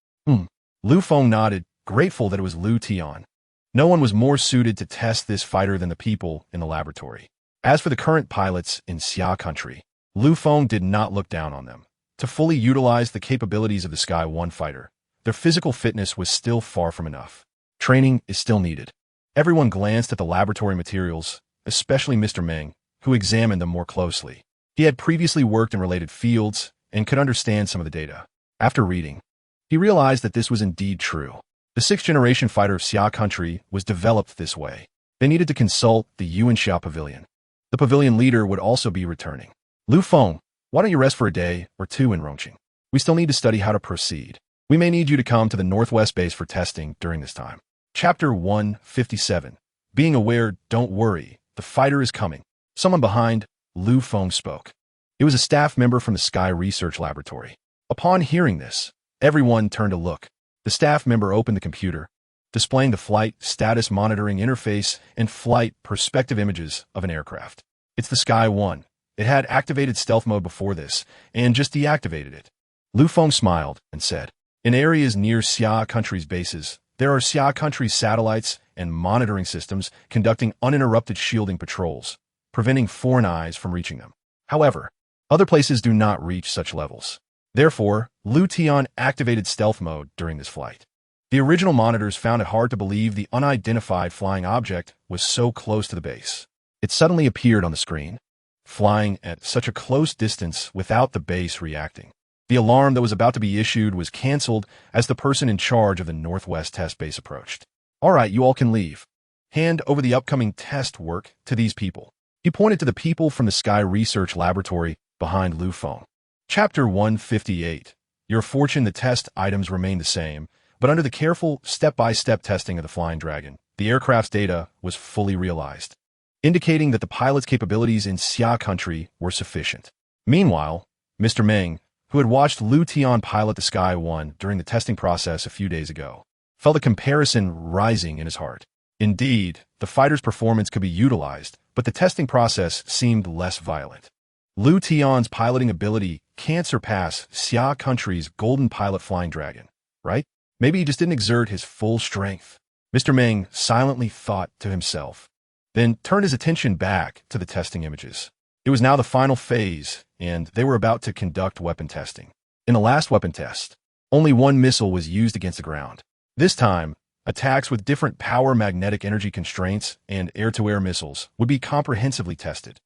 Lu Feng nodded, grateful that it was Lu Tian. No one was more suited to test this fighter than the people in the laboratory. As for the current pilots in Xia country, Lu Feng did not look down on them. To fully utilize the capabilities of the Sky 1 fighter, their physical fitness was still far from enough. Training is still needed. Everyone glanced at the laboratory materials, especially Mr. Meng, who examined them more closely. He had previously worked in related fields and could understand some of the data. After reading, he realized that this was indeed true. The 6th-generation fighter of Xia country was developed this way. They needed to consult the Yuanxia Pavilion. The pavilion leader would also be returning. "Lu Feng, why don't you rest for a day or two in Wanxing? We still need to study how to proceed. We may need you to come to the Northwest Base for testing during this time." Chapter 157. Being aware, don't worry. The fighter is coming. Someone behind Lu Feng spoke. It was a staff member from the Sky Research Laboratory. Upon hearing this, everyone turned to look. The staff member opened the computer, displaying the flight status monitoring interface and flight perspective images of an aircraft. "It's the Sky 1. It had activated stealth mode before this, and just deactivated it." Lu Feng smiled and said, "In areas near Xia country's bases, there are Xia country's satellites and monitoring systems conducting uninterrupted shielding patrols, preventing foreign eyes from reaching them. However, other places do not reach such levels. Therefore, Lu Tian activated stealth mode during this flight. The original monitors found it hard to believe the unidentified flying object was so close to the base. It suddenly appeared on the screen, flying at such a close distance without the base reacting. The alarm that was about to be issued was canceled as the person in charge of the Northwest Test Base approached. "All right, you all can leave. Hand over the upcoming test work to these people." He pointed to the people from the Sky Research Laboratory behind Lu Feng. Chapter 158. Your fortune, the test items remained the same, but under the careful step-by-step testing of the Flying Dragon, the aircraft's data was fully realized, indicating that the pilot's capabilities in Xia country were sufficient. Meanwhile, Mr. Meng, who had watched Lu Tian pilot the Sky 1 during the testing process a few days ago, felt a comparison rising in his heart. Indeed, the fighter's performance could be utilized, but the testing process seemed less violent. Lu Tian's piloting ability can't surpass Xia country's golden pilot Flying Dragon, right? Maybe he just didn't exert his full strength. Mr. Meng silently thought to himself, then turned his attention back to the testing images. It was now the final phase, and they were about to conduct weapon testing. In the last weapon test, only one missile was used against the ground. This time, attacks with different power magnetic energy constraints and air-to-air missiles would be comprehensively tested.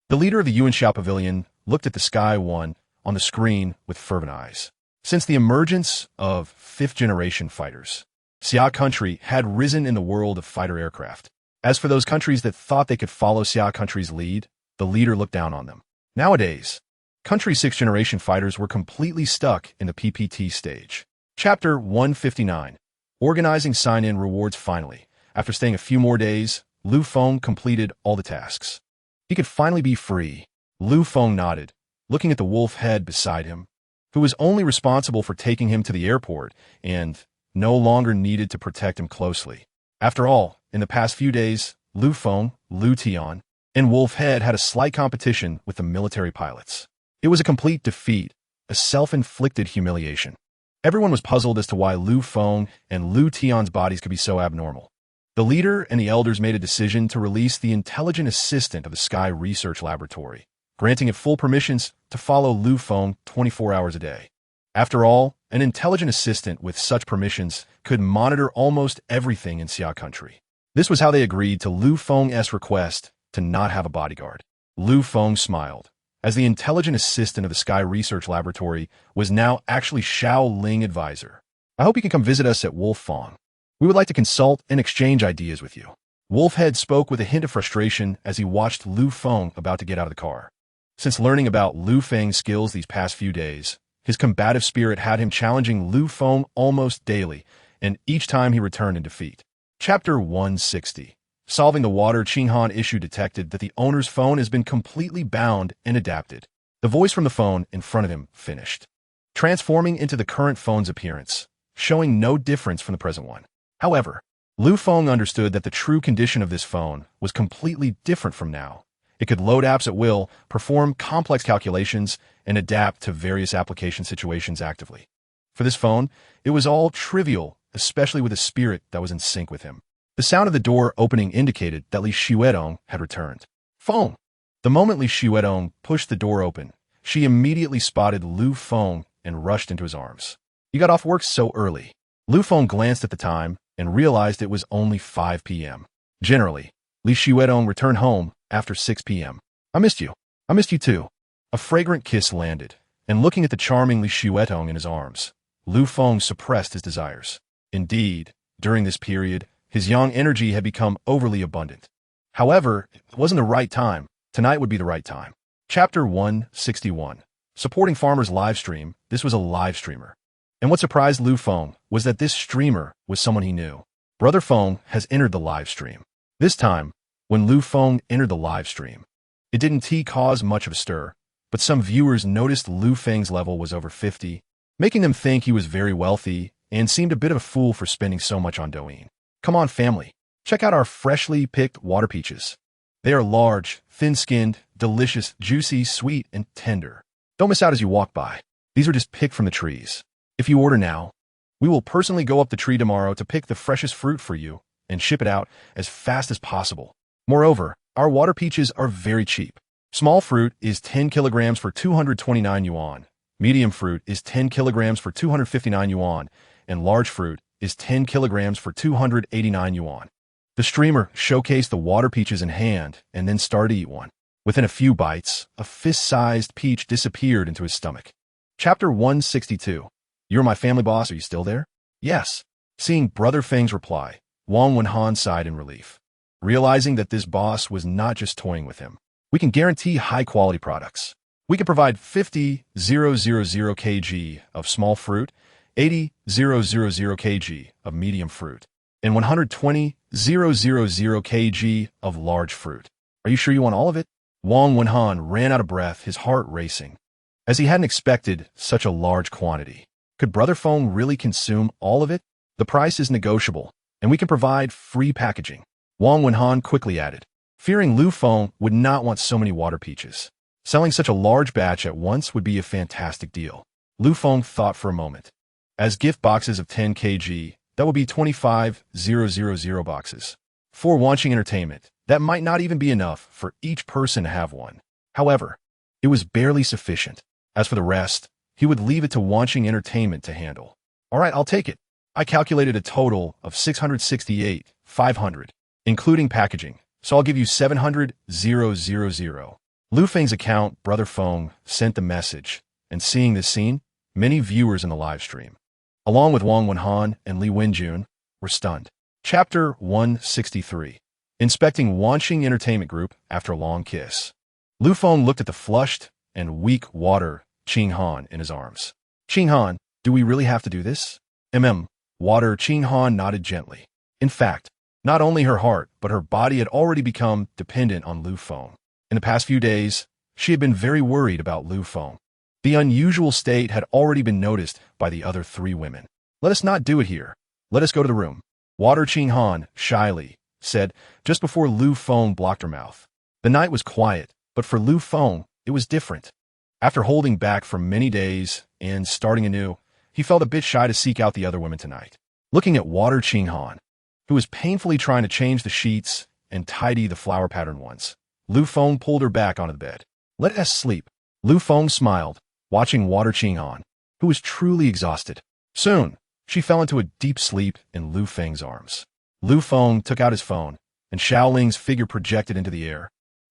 The leader of the Yuanxia Pavilion looked at the Sky 1 on the screen with fervent eyes. Since the emergence of 5th-generation fighters, Xia country had risen in the world of fighter aircraft. As for those countries that thought they could follow Xia country's lead, the leader looked down on them. Nowadays, country 6th-generation fighters were completely stuck in the PPT stage. Chapter 159. Organizing sign-in rewards. Finally, after staying a few more days, Lu Feng completed all the tasks. He could finally be free. Lu Feng nodded, looking at the wolf head beside him, who was only responsible for taking him to the airport and no longer needed to protect him closely. After all, in the past few days, Lu Feng, Lu Tian, and Wolf Head had a slight competition with the military pilots. It was a complete defeat, a self-inflicted humiliation. Everyone was puzzled as to why Lu Feng and Lu Tian's bodies could be so abnormal. The leader and the elders made a decision to release the intelligent assistant of the Sky Research Laboratory, granting it full permissions to follow Lu Feng 24 hours a day. After all, An intelligent assistant with such permissions could monitor almost everything in Xia country. This was how they agreed to Lu Feng's request to not have a bodyguard. Lu Feng smiled, as the intelligent assistant of the Sky Research Laboratory was now actually Xiao Ling advisor. I hope you can come visit us at Wolf Feng. We would like to consult and exchange ideas with you. Wolfhead spoke with a hint of frustration as he watched Lu Feng about to get out of the car. Since learning about Lu Feng's skills these past few days, his combative spirit had him challenging Lu Feng almost daily, and each time he returned in defeat. Chapter 160. Solving the water Xinghai issue detected that the owner's phone has been completely bound and adapted. The voice from the phone in front of him finished, transforming into the current phone's appearance, showing no difference from the present one. However, Lu Feng understood that the true condition of this phone was completely different from now. It could load apps at will, perform complex calculations, and adapt to various application situations actively. For this phone, it was all trivial, especially with a spirit that was in sync with him. The sound of the door opening indicated that Li Xuedong had returned. Feng! The moment Li Xuedong pushed the door open, she immediately spotted Lu Feng and rushed into his arms. "You got off work so early." Lu Feng glanced at the time and realized it was only 5 p.m. Generally, Li Xuedong returned home after 6 p.m. "I missed you. I missed you too." A fragrant kiss landed, and looking at the charming Li Xuedong in his arms, Lu Feng suppressed his desires. Indeed, during this period, his yang energy had become overly abundant. However, it wasn't the right time. Tonight would be the right time. Chapter 161. Supporting Farmers live stream. This was a live streamer. And what surprised Lu Feng was that this streamer was someone he knew. Brother Feng has entered the live stream. This time, when Lu Feng entered the live stream, it didn't cause much of a stir, but some viewers noticed Lu Feng's level was over 50, making them think he was very wealthy and seemed a bit of a fool for spending so much on Douyin. Come on, family. Check out our freshly picked water peaches. They are large, thin-skinned, delicious, juicy, sweet, and tender. Don't miss out as you walk by. These are just picked from the trees. If you order now, we will personally go up the tree tomorrow to pick the freshest fruit for you and ship it out as fast as possible. Moreover, our water peaches are very cheap. Small fruit is 10 kilograms for 229 yuan. Medium fruit is 10 kilograms for 259 yuan. And large fruit is 10 kilograms for 289 yuan. The streamer showcased the water peaches in hand and then started to eat one. Within a few bites, a fist-sized peach disappeared into his stomach. Chapter 162. "You're my family boss, are you still there?" "Yes." Seeing Brother Feng's reply, Wang Wenhan sighed in relief, realizing that this boss was not just toying with him. "We can guarantee high-quality products. We can provide 50,000 kg of small fruit, 80,000 kg of medium fruit, and 120,000 kg of large fruit. Are you sure you want all of it?" Wang Wenhan ran out of breath, his heart racing, as he hadn't expected such a large quantity. Could Brother Feng really consume all of it? "The price is negotiable, and we can provide free packaging," Wang Wenhan quickly added, fearing Lu Feng would not want so many water peaches. Selling such a large batch at once would be a fantastic deal. Lu Feng thought for a moment. As gift boxes of 10 kg, that would be 25,000 boxes. For Wanxing Entertainment, that might not even be enough for each person to have one. However, it was barely sufficient. As for the rest, he would leave it to Wanxing Entertainment to handle. "All right, I'll take it. I calculated a total of 668,500, including packaging, so I'll give you 700,000. Lu Feng's account, Brother Feng, sent the message, and seeing this scene, many viewers in the live stream, along with Wang Wenhan and Li Wenjun, were stunned. Chapter 163. Inspecting Wanxing Entertainment Group after a long kiss. Lu Feng looked at the flushed and weak water Xinghai in his arms. "Xinghai, do we really have to do this?" Water Xinghai nodded gently. In fact, not only her heart, but her body had already become dependent on Lu Feng. In the past few days, she had been very worried about Lu Feng. The unusual state had already been noticed by the other 3 women. "Let us not do it here. Let us go to the room," Water Xinghai shyly said just before Lu Feng blocked her mouth. The night was quiet, but for Lu Feng, it was different. After holding back for many days and starting anew, he felt a bit shy to seek out the other women tonight. Looking at Water Xinghai, who was painfully trying to change the sheets and tidy the flower-patterned ones, Lu Feng pulled her back onto the bed. "Let us sleep." Lu Feng smiled, watching Water Xinghai, who was truly exhausted. Soon, she fell into a deep sleep in Lu Feng's arms. Lu Feng took out his phone, and Xiaoling's figure projected into the air,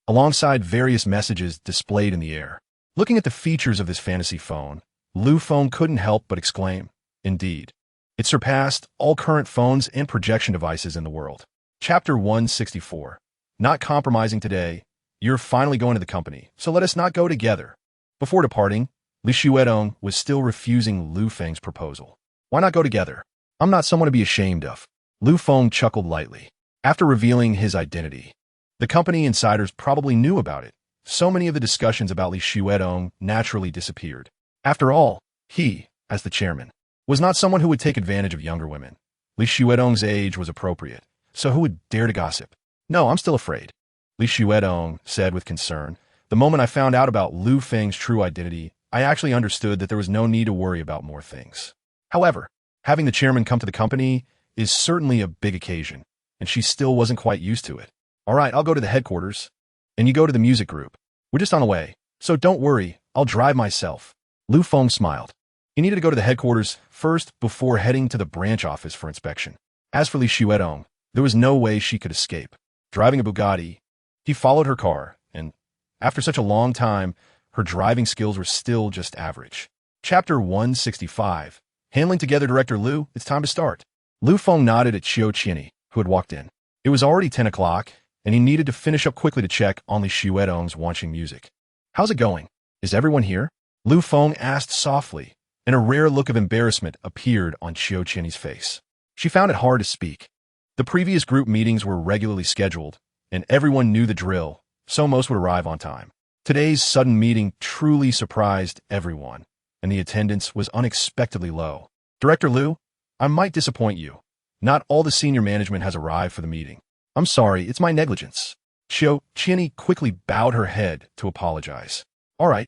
alongside various messages displayed in the air. Looking at the features of this fantasy phone, Lu Feng couldn't help but exclaim, "Indeed. It surpassed all current phones and projection devices in the world." Chapter 164. Not compromising today. You're finally going to the company, so let us not go together. Before departing, Li Xuedong was still refusing Lu Feng's proposal. Why not go together? I'm not someone to be ashamed of. Lu Feng chuckled lightly. After revealing his identity, the company insiders probably knew about it. So many of the discussions about Li Xuedong naturally disappeared. After all, he, as the chairman, was not someone who would take advantage of younger women. Li Xuedong's age was appropriate, so who would dare to gossip? No, I'm still afraid, Li Xuedong said with concern. The moment I found out about Lu Feng's true identity, I actually understood that there was no need to worry about more things. However, having the chairman come to the company is certainly a big occasion, and she still wasn't quite used to it. All right, I'll go to the headquarters, and you go to the music group. We're just on the way, so don't worry, I'll drive myself. Lu Feng smiled. He needed to go to the headquarters first before heading to the branch office for inspection. As for Li Xuedong, there was no way she could escape. Driving a Bugatti, he followed her car, and after such a long time, her driving skills were still just average. Chapter 165. Handling together Director Lu, it's time to start. Lu Feng nodded at Xiao Qianni, who had walked in. It was already 10 o'clock, and he needed to finish up quickly to check on Li Xuedong's Wanxing music. How's it going? Is everyone here? Lu Feng asked softly, and a rare look of embarrassment appeared on Xiao Qianni's face. She found it hard to speak. The previous group meetings were regularly scheduled, and everyone knew the drill, so most would arrive on time. Today's sudden meeting truly surprised everyone, and the attendance was unexpectedly low. Director Lu, I might disappoint you. Not all the senior management has arrived for the meeting. I'm sorry, it's my negligence. Xiao Qianni quickly bowed her head to apologize. All right,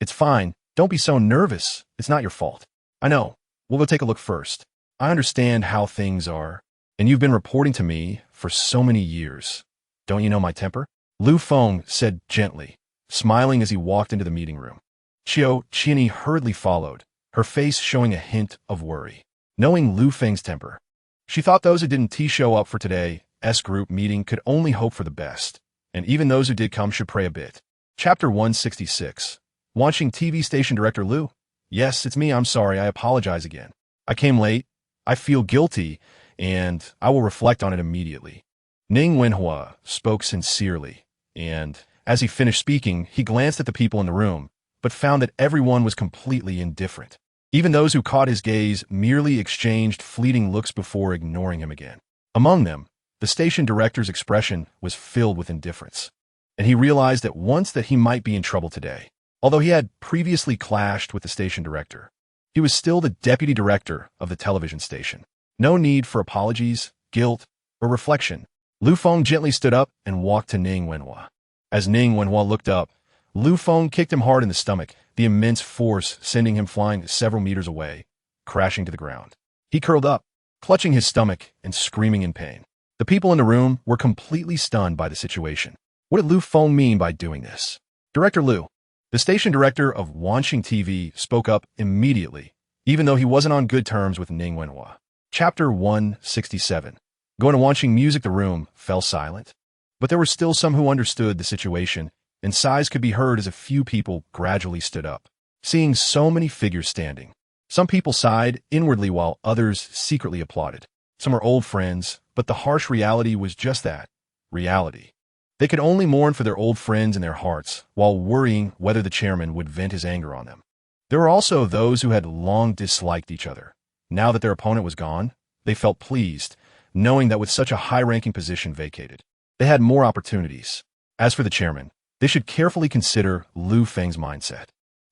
it's fine. Don't be so nervous. It's not your fault. I know. We'll go take a look first. I understand how things are, and you've been reporting to me for so many years. Don't you know my temper? Lu Feng said gently, smiling as he walked into the meeting room. Xiao Qianni hurriedly followed, her face showing a hint of worry. Knowing Lu Feng's temper, she thought those who didn't show up for today's group meeting could only hope for the best, and even those who did come should pray a bit. Chapter 166. Wanxing TV station director Lu. Yes, it's me. I'm sorry. I apologize again. I came late. I feel guilty, and I will reflect on it immediately. Ning Wenhua spoke sincerely, and as he finished speaking, he glanced at the people in the room, but found that everyone was completely indifferent. Even those who caught his gaze merely exchanged fleeting looks before ignoring him again. Among them, the station director's expression was filled with indifference, and he realized at once that he might be in trouble today. Although he had previously clashed with the station director, he was still the deputy director of the television station. No need for apologies, guilt, or reflection. Lu Feng gently stood up and walked to Ning Wenhua. As Ning Wenhua looked up, Lu Feng kicked him hard in the stomach, the immense force sending him flying several meters away, crashing to the ground. He curled up, clutching his stomach and screaming in pain. The people in the room were completely stunned by the situation. What did Lu Feng mean by doing this? Director Lu, the station director of Wanxing TV, spoke up immediately, even though he wasn't on good terms with Ning Wenhua. Chapter 167. Going to Wanxing Music, the room fell silent. But there were still some who understood the situation, and sighs could be heard as a few people gradually stood up. Seeing so many figures standing, some people sighed inwardly while others secretly applauded. Some were old friends, but the harsh reality was just that, reality. They could only mourn for their old friends in their hearts, while worrying whether the chairman would vent his anger on them. There were also those who had long disliked each other. Now that their opponent was gone, they felt pleased, knowing that with such a high-ranking position vacated, they had more opportunities. As for the chairman, they should carefully consider Lu Feng's mindset.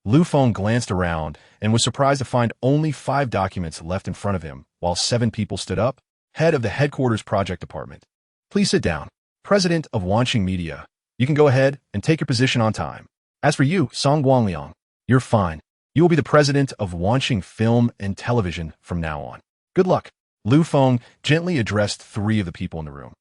Lu Feng glanced around and was surprised to find only 5 documents left in front of him, while 7 people stood up. Head of the headquarters project department. Please sit down. President of Wanxing Media, you can go ahead and take your position on time. As for you, Song Guangliang, you're fine. You will be the president of Wanxing Film and Television from now on. Good luck. Lu Feng gently addressed 3 of the people in the room.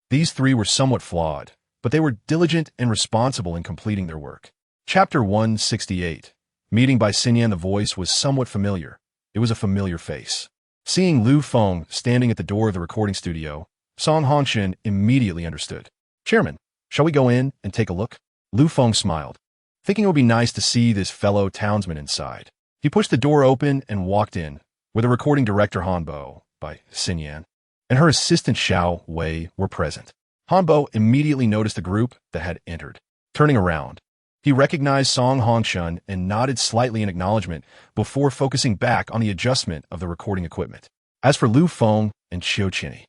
These 3 were somewhat flawed, but they were diligent and responsible in completing their work. Chapter 168. Meeting by Xinyan, the voice was somewhat familiar. It was a familiar face. Seeing Lu Feng standing at the door of the recording studio, Song Hongxin immediately understood. Chairman, shall we go in and take a look? Lu Feng smiled, thinking it would be nice to see this fellow townsman inside. He pushed the door open and walked in, where the recording director Hanbo, by Xinyan, and her assistant Xiao Wei were present. Hanbo immediately noticed the group that had entered. Turning around, he recognized Song Hongxin and nodded slightly in acknowledgement before focusing back on the adjustment of the recording equipment. As for Lu Feng and Qiu Qinyi,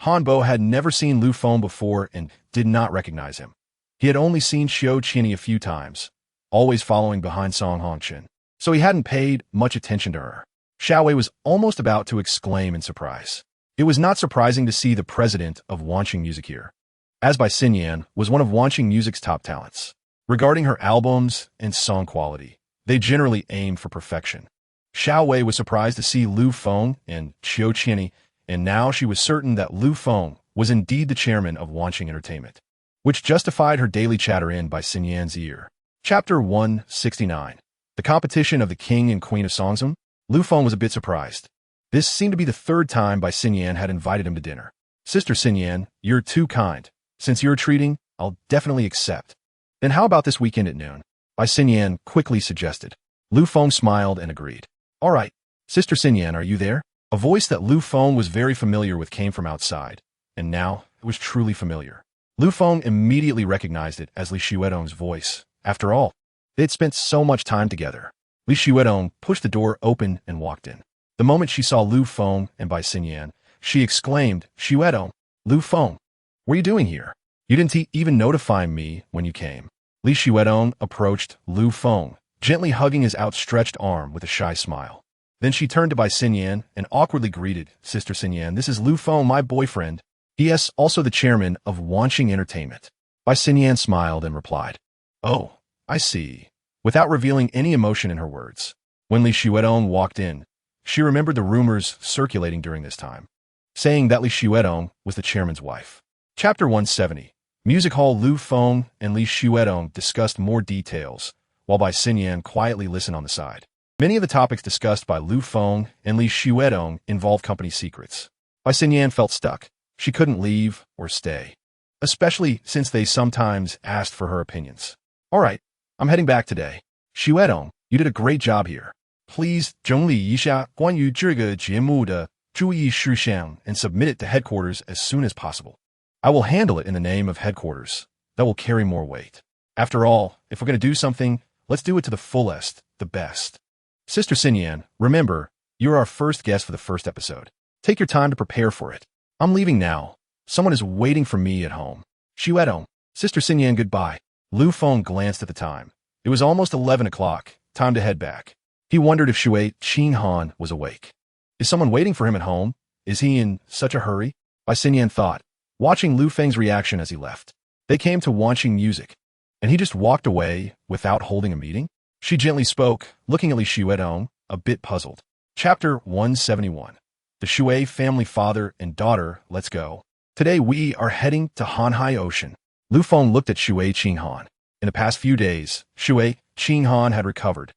Hanbo had never seen Lu Feng before and did not recognize him. He had only seen Qiu Qinyi a few times, always following behind Song Hongxin, so he hadn't paid much attention to her. Xiao Wei was almost about to exclaim in surprise. It was not surprising to see the president of Wanxing Music here, as by Xinyan was one of Wanxing Music's top talents. Regarding her albums and song quality, they generally aimed for perfection. Xiao Wei was surprised to see Lu Feng and Qiu Qinyi, and now she was certain that Lu Feng was indeed the chairman of Wanxing Entertainment, which justified her daily chatter in by Xinyan's ear. Chapter 169. The competition of the king and queen of Songzom? Lu Feng was a bit surprised. This seemed to be the third time by Xinyan had invited him to dinner. Sister Xinyan, you're too kind. Since you're treating, I'll definitely accept. Then how about this weekend at noon? By Xinyan quickly suggested. Lu Feng smiled and agreed. All right, Sister Xinyan, are you there? A voice that Lu Feng was very familiar with came from outside, and now it was truly familiar. Lu Feng immediately recognized it as Li Xuedong's voice. After all, they had spent so much time together. Li Xuedong pushed the door open and walked in. The moment she saw Lu Feng and by Xinyan, she exclaimed, Xuedong, Lu Feng, what are you doing here? You didn't even notify me when you came. Li Xuedong approached Lu Feng, gently hugging his outstretched arm with a shy smile. Then she turned to Bai Xinyan and awkwardly greeted, Sister Xinyan, this is Lu Feng, my boyfriend. He is also the chairman of Wanxing Entertainment. Bai Xinyan smiled and replied, Oh, I see, without revealing any emotion in her words. When Li Xuedong walked in, she remembered the rumors circulating during this time, saying that Li Xuedong was the chairman's wife. Chapter 170. Music Hall. Lu Feng and Li Xuedong discussed more details, while Bai Xinyan quietly listened on the side. Many of the topics discussed by Lu Feng and Li Xuedong involved company secrets. Bai Xinyan felt stuck. She couldn't leave or stay, especially since they sometimes asked for her opinions. All right, I'm heading back today. Xuedong, you did a great job here. Please 整理一下关于这个节目的注意事项 and submit it to headquarters as soon as possible. I will handle it in the name of headquarters. That will carry more weight. After all, if we're going to do something, let's do it to the fullest, the best. Sister Xinyan, remember, you're our first guest for the first episode. Take your time to prepare for it. I'm leaving now. Someone is waiting for me at home. Xuedong, Sister Xinyan, goodbye. Lu Feng glanced at the time. It was almost 11 o'clock. Time to head back. He wondered if Shui Qinghan was awake. Is someone waiting for him at home? Is he in such a hurry? Bai Xinyan thought, watching Lu Feng's reaction as he left. They came to Wanxing Music, and he just walked away without holding a meeting? She gently spoke, looking at Li Xuedong, a bit puzzled. Chapter 171. The Shui family father and daughter, let's go. Today we are heading to Xinghai Ocean. Lu Feng looked at Shui Qinghan. In the past few days, Shui Qinghan had recovered,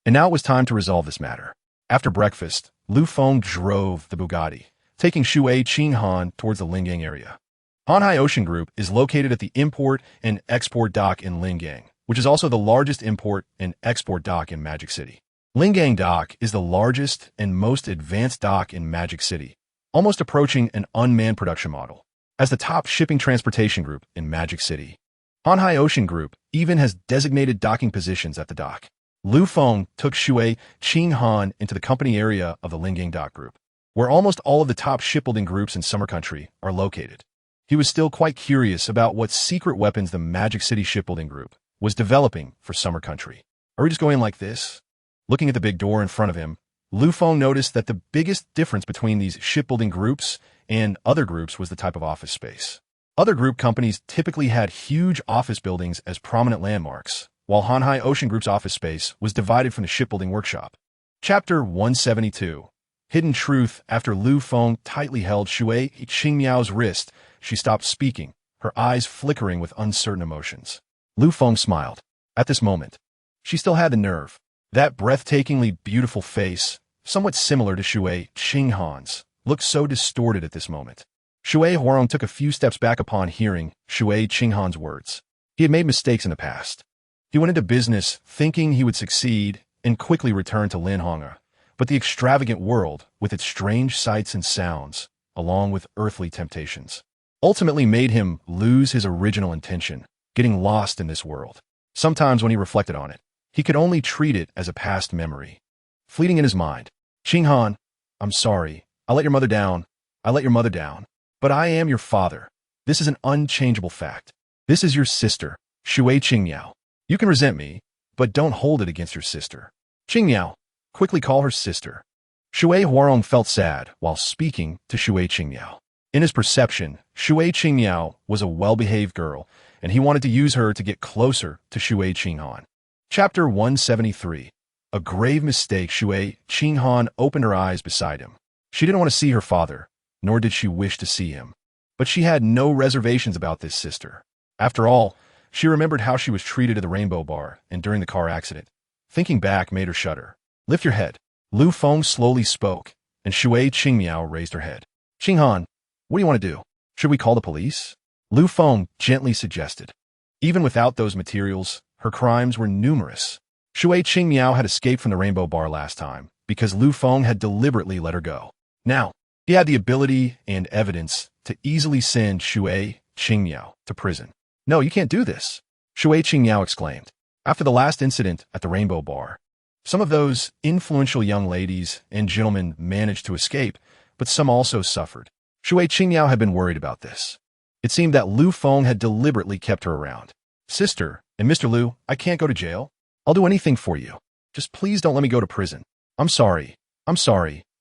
and now it was time to resolve this matter. After breakfast, Lu Feng drove the Bugatti, taking Shui Qinghan towards the Lingang area. Xinghai Ocean Group is located at the import and export dock in Lingang, which is also the largest import and export dock in Magic City. Lingang Dock is the largest and most advanced dock in Magic City, almost approaching an unmanned production model. As the top shipping transportation group in Magic City, Xinghai Ocean Group even has designated docking positions at the dock. Lu Feng took Shui Qinghan into the company area of the Lingang Dock Group, where almost all of the top shipbuilding groups in Summer Country are located. He was still quite curious about what secret weapons the Magic City Shipbuilding Group was developing for Summer Country. Are we just going like this? Looking at the big door in front of him, Lu Feng noticed that the biggest difference between these shipbuilding groups and other groups was the type of office space. Other group companies typically had huge office buildings as prominent landmarks, while Xinghai Ocean Group's office space was divided from the shipbuilding workshop. Chapter 172. Hidden Truth. After Lu Feng tightly held Shui Qingmiao's wrist, she stopped speaking, her eyes flickering with uncertain emotions. Lu Feng smiled. At this moment, she still had the nerve. That breathtakingly beautiful face, somewhat similar to Shui Qinghan's, looked so distorted at this moment. Shui Huarong took a few steps back upon hearing Shui Qinghan's words. He had made mistakes in the past. He went into business thinking he would succeed and quickly returned to Linhonga, but the extravagant world, with its strange sights and sounds, along with earthly temptations, ultimately made him lose his original intention, getting lost in this world. Sometimes when he reflected on it, he could only treat it as a past memory. Fleeting in his mind, Qinghan, I'm sorry. I let your mother down. I let your mother down. But I am your father. This is an unchangeable fact. This is your sister, Shui Qingyao. You can resent me, but don't hold it against your sister. Qingyao, quickly call her sister. Shui Huarong felt sad while speaking to Shui Qingyao. In his perception, Shui Qingyao was a well-behaved girl, and he wanted to use her to get closer to Shui Qinghan. Chapter 173. A grave mistake. Shui Qinghan opened her eyes beside him. She didn't want to see her father, nor did she wish to see him. But she had no reservations about this sister. After all, she remembered how she was treated at the Rainbow Bar and during the car accident. Thinking back made her shudder. Lift your head. Lu Feng slowly spoke, and Shui Qingmiao raised her head. Qinghan, what do you want to do? Should we call the police? Lu Feng gently suggested. Even without those materials, her crimes were numerous. Shui Qingmiao had escaped from the Rainbow Bar last time because Lu Feng had deliberately let her go. Now, he had the ability and evidence to easily send Shui Qingmiao to prison. No, you can't do this, Shui Qingmiao exclaimed. After the last incident at the Rainbow Bar, some of those influential young ladies and gentlemen managed to escape, but some also suffered. Shui Qingmiao had been worried about this. It seemed that Lu Feng had deliberately kept her around. Sister, and Mr. Lu, I can't go to jail. I'll do anything for you. Just please don't let me go to prison. I'm sorry.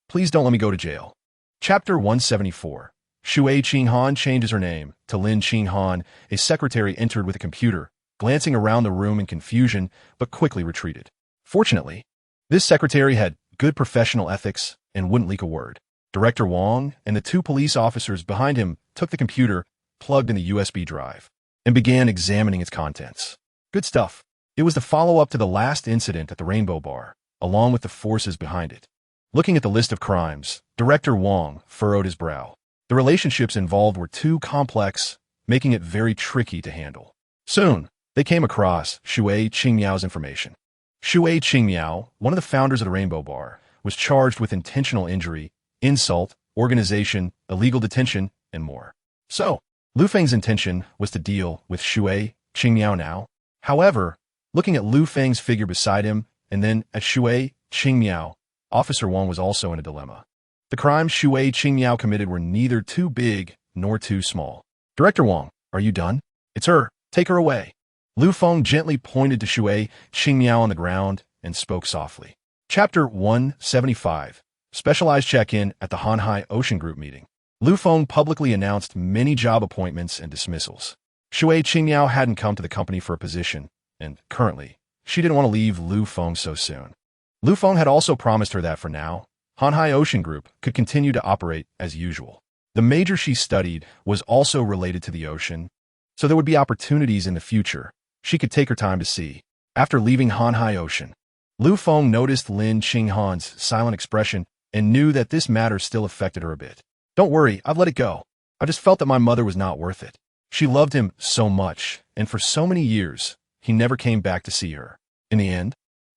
Please don't let me go to jail. Chapter 174. Shui Qinghan changes her name to Lin Qinghan. A secretary entered with a computer, glancing around the room in confusion, but quickly retreated. Fortunately, this secretary had good professional ethics and wouldn't leak a word. Director Wang and the two police officers behind him took the computer, plugged in the USB drive, and began examining its contents. Good stuff. It was the follow-up to the last incident at the Rainbow Bar, along with the forces behind it. Looking at the list of crimes, Director Wang furrowed his brow. The relationships involved were too complex, making it very tricky to handle. Soon, they came across Shui Qingmiao's information. Shui Qingmiao, one of the founders of the Rainbow Bar, was charged with intentional injury, insult, organization, illegal detention, and more. So, Lu Feng's intention was to deal with Shui Qingmiao now. However, looking at Lu Feng's figure beside him and then at Shui Qingmiao, Officer Wang was also in a dilemma. The crimes Shui Qingmiao committed were neither too big nor too small. Director Wang, are you done? It's her. Take her away. Lu Feng gently pointed to Shui Qingmiao on the ground and spoke softly. Chapter 175. Specialized check-in at the Xinghai Ocean Group meeting. Lu Feng publicly announced many job appointments and dismissals. Shui Qingmiao hadn't come to the company for a position, and currently, she didn't want to leave Lu Feng so soon. Lu Feng had also promised her that for now, Xinghai Ocean Group could continue to operate as usual. The major she studied was also related to the ocean, so there would be opportunities in the future she could take her time to see. After leaving Xinghai Ocean, Lu Feng noticed Lin Qinghan's silent expression and knew that this matter still affected her a bit. Don't worry, I've let it go. I just felt that my mother was not worth it. She loved him so much, and for so many years, he never came back to see her. In the end,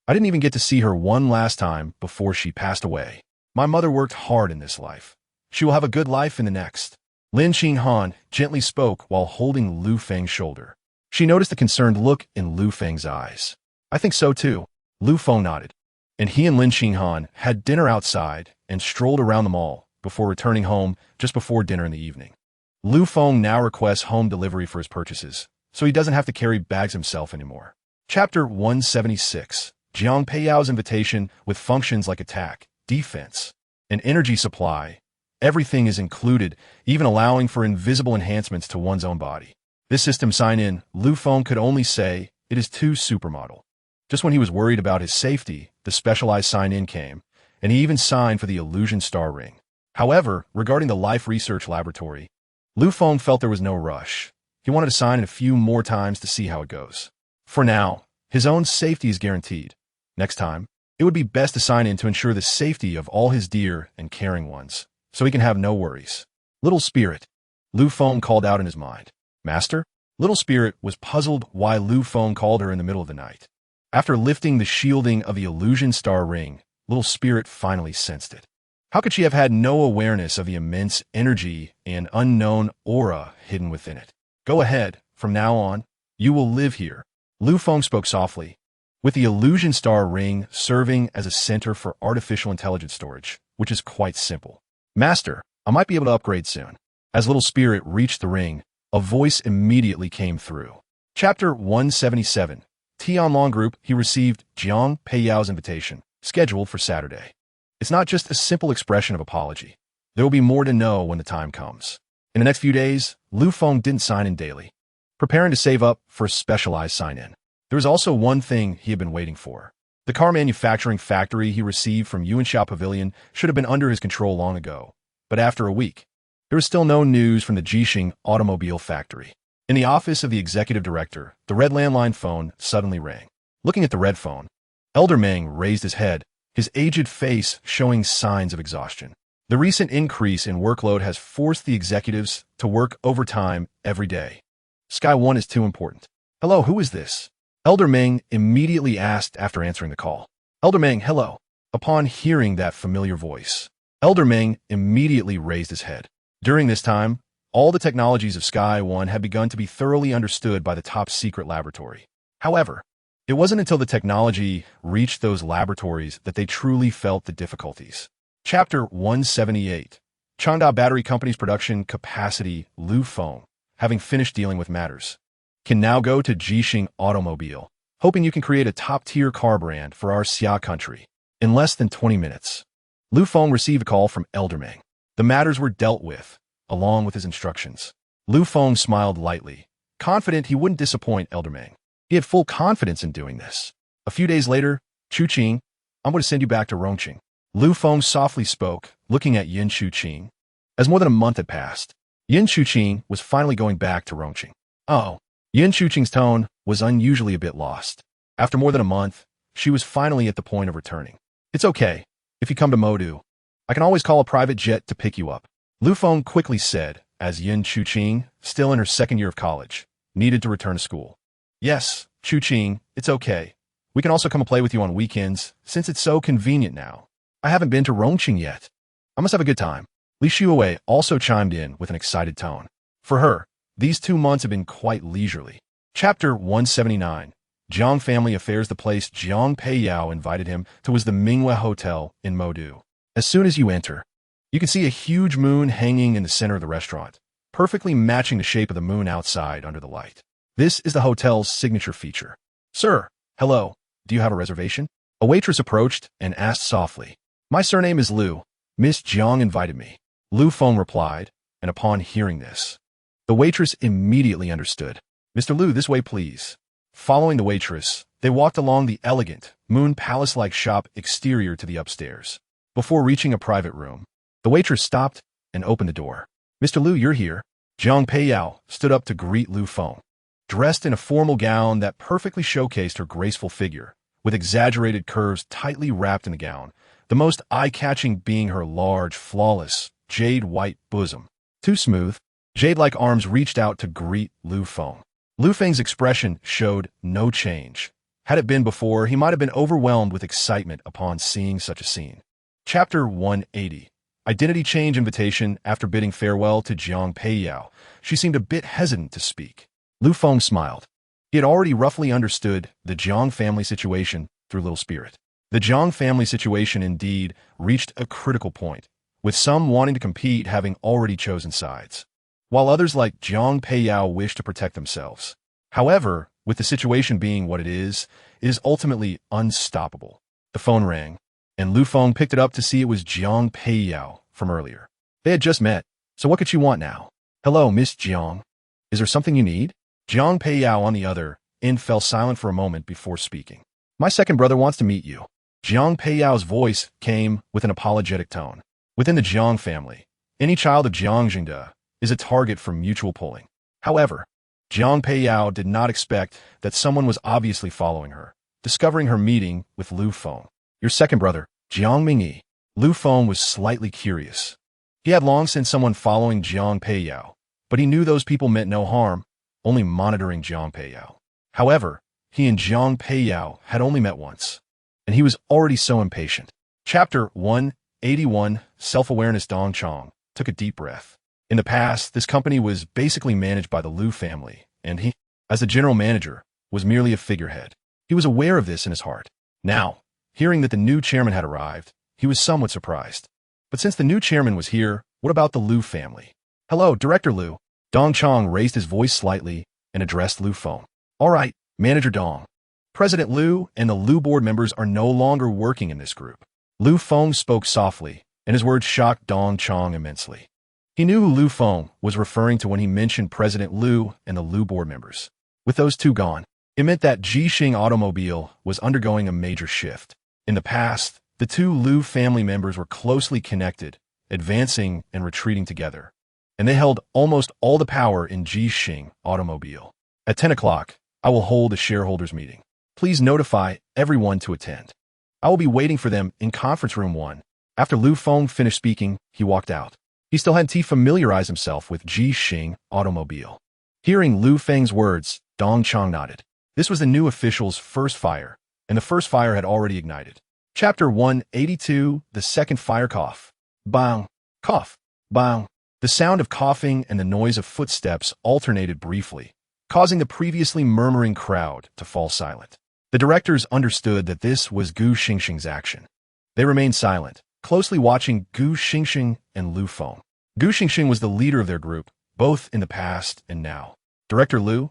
I didn't even get to see her one last time before she passed away. My mother worked hard in this life. She will have a good life in the next. Lin Qinghan gently spoke while holding Lu Feng's shoulder. She noticed the concerned look in Lu Feng's eyes. I think so too. Lu Feng nodded. And he and Lin Qinghan had dinner outside and strolled around the mall before returning home just before dinner in the evening. Lu Feng now requests home delivery for his purchases, so he doesn't have to carry bags himself anymore. Chapter 176. Jiang Peiyao's invitation with functions like attack, defense, and energy supply. Everything is included, even allowing for invisible enhancements to one's own body. This system sign-in, Lu Feng could only say it is too supermodel. Just when he was worried about his safety, the specialized sign-in came, and he even signed for the Illusion Star Ring. However, regarding the Life Research Laboratory, Lu Feng felt there was no rush. He wanted to sign in a few more times to see how it goes. For now, his own safety is guaranteed, Next time, it would be best to sign in to ensure the safety of all his dear and caring ones, so he can have no worries. Little Spirit, Lu Feng called out in his mind. Master? Little Spirit was puzzled why Lu Feng called her in the middle of the night. After lifting the shielding of the illusion star ring, Little Spirit finally sensed it. How could she have had no awareness of the immense energy and unknown aura hidden within it? Go ahead, from now on, you will live here. Lu Feng spoke softly, with the illusion star ring serving as a center for artificial intelligence storage, which is quite simple. Master, I might be able to upgrade soon. As Little Spirit reached the ring, a voice immediately came through. Chapter 177. Tianlong Group. He received Jiang Peiyao's invitation, scheduled for Saturday. It's not just a simple expression of apology. There will be more to know when the time comes. In the next few days, Lu Feng didn't sign in daily, preparing to save up for a specialized sign-in. There was also one thing he had been waiting for. The car manufacturing factory he received from Yuansha Pavilion should have been under his control long ago. But after a week, there was still no news from the Xinghai automobile factory. In the office of the executive director, the red landline phone suddenly rang. Looking at the red phone, Elder Meng raised his head, his aged face showing signs of exhaustion. The recent increase in workload has forced the executives to work overtime every day. Sky 1 is too important. Hello, who is this? Elder Meng immediately asked after answering the call. Elder Meng, hello. Upon hearing that familiar voice, Elder Meng immediately raised his head. During this time, all the technologies of Sky 1 had begun to be thoroughly understood by the top-secret laboratory. However, it wasn't until the technology reached those laboratories that they truly felt the difficulties. Chapter 178. Changda Battery Company's production capacity. Lu Feng, having finished dealing with matters, can now go to Xinghai Automobile, hoping you can create a top-tier car brand for our Xia country. In less than 20 minutes, Lu Feng received a call from Elder Meng. The matters were dealt with, along with his instructions. Lu Feng smiled lightly, confident he wouldn't disappoint Elder Meng. He had full confidence in doing this. A few days later, Chuqing, I'm going to send you back to Rongqing. Lu Feng softly spoke, looking at Yin Chuqing. As more than a month had passed, Yin Chuqing was finally going back to Rongqing. Oh, Yin Chuqing's tone was unusually a bit lost. After more than a month, she was finally at the point of returning. It's okay. If you come to Modu, I can always call a private jet to pick you up. Lu Feng quickly said, as Yin Chuqing, still in her second year of college, needed to return to school. Yes, Chuqing, it's okay. We can also come and play with you on weekends, since it's so convenient now. I haven't been to Rongqing yet. I must have a good time. Li Shuwei also chimed in with an excited tone. For her, these 2 months have been quite leisurely. Chapter 179. Jiang Family Affairs. The place Jiang Peiyao invited him to was the Minghua Hotel in Modu. As soon as you enter, you can see a huge moon hanging in the center of the restaurant, perfectly matching the shape of the moon outside under the light. This is the hotel's signature feature. Sir, hello, do you have a reservation? A waitress approached and asked softly. My surname is Lu. Miss Jiang invited me. Lu Feng replied, and upon hearing this, the waitress immediately understood. Mr. Lu, this way please. Following the waitress, they walked along the elegant, moon palace-like shop exterior to the upstairs. Before reaching a private room, the waitress stopped and opened the door. Mr. Lu, you're here. Jiang Peiyao stood up to greet Lu Feng. Dressed in a formal gown that perfectly showcased her graceful figure, with exaggerated curves tightly wrapped in the gown, the most eye-catching being her large, flawless, jade-white bosom. Too smooth, jade-like arms reached out to greet Lu Feng. Lu Feng's expression showed no change. Had it been before, he might have been overwhelmed with excitement upon seeing such a scene. Chapter 180. Identity change invitation. After bidding farewell to Jiang Peiyao, she seemed a bit hesitant to speak. Lu Feng smiled. He had already roughly understood the Jiang family situation through Little Spirit. The Jiang family situation indeed reached a critical point, with some wanting to compete having already chosen sides, while others like Jiang Peiyao wish to protect themselves. However, with the situation being what it is ultimately unstoppable. The phone rang, and Lu Feng picked it up to see it was Jiang Peiyao from earlier. They had just met, so what could she want now? Hello, Miss Jiang. Is there something you need? Jiang Peiyao on the other end fell silent for a moment before speaking. My second brother wants to meet you. Jiang Peiyao's voice came with an apologetic tone. Within the Jiang family, any child of Jiang Jingde is a target for mutual pulling. However, Jiang Peiyao did not expect that someone was obviously following her discovering her meeting with Lu Feng. Your second brother, Jiang Mingyi. Lu Feng was slightly curious. He had long seen someone following Jiang Peiyao, but he knew those people meant no harm, only monitoring Jiang Peiyao. However, he and Jiang Peiyao had only met once, and he was already so impatient. Chapter 181, Self-Awareness. Dong Chong took a deep breath. In the past, this company was basically managed by the Lu family, and he, as the general manager, was merely a figurehead. He was aware of this in his heart. Now, hearing that the new chairman had arrived, he was somewhat surprised. But since the new chairman was here, what about the Lu family? Hello, Director Lu. Dong Chong raised his voice slightly and addressed Lu Feng. All right, Manager Dong. President Lu and the Lu board members are no longer working in this group. Lu Feng spoke softly, and his words shocked Dong Chong immensely. He knew who Lu Feng was referring to when he mentioned President Lu and the Lu board members. With those two gone, it meant that Xinghai Automobile was undergoing a major shift. In the past, the two Lu family members were closely connected, advancing and retreating together, and they held almost all the power in Xinghai Automobile. At 10 o'clock, I will hold a shareholders meeting. Please notify everyone to attend. I will be waiting for them in conference room 1. After Lu Feng finished speaking, he walked out. He still had to familiarize himself with Xinghai Automobile. Hearing Lu Feng's words, Dong Chong nodded. This was the new official's first fire, and the first fire had already ignited. Chapter 182, the second fire. Cough. Bang. Cough. Bang. The sound of coughing and the noise of footsteps alternated briefly, causing the previously murmuring crowd to fall silent. The directors understood that this was Gu Xingxing's action. They remained silent, closely watching Gu Xingxing and Lu Feng. Gu Xingxing was the leader of their group, both in the past and now. Director Lu,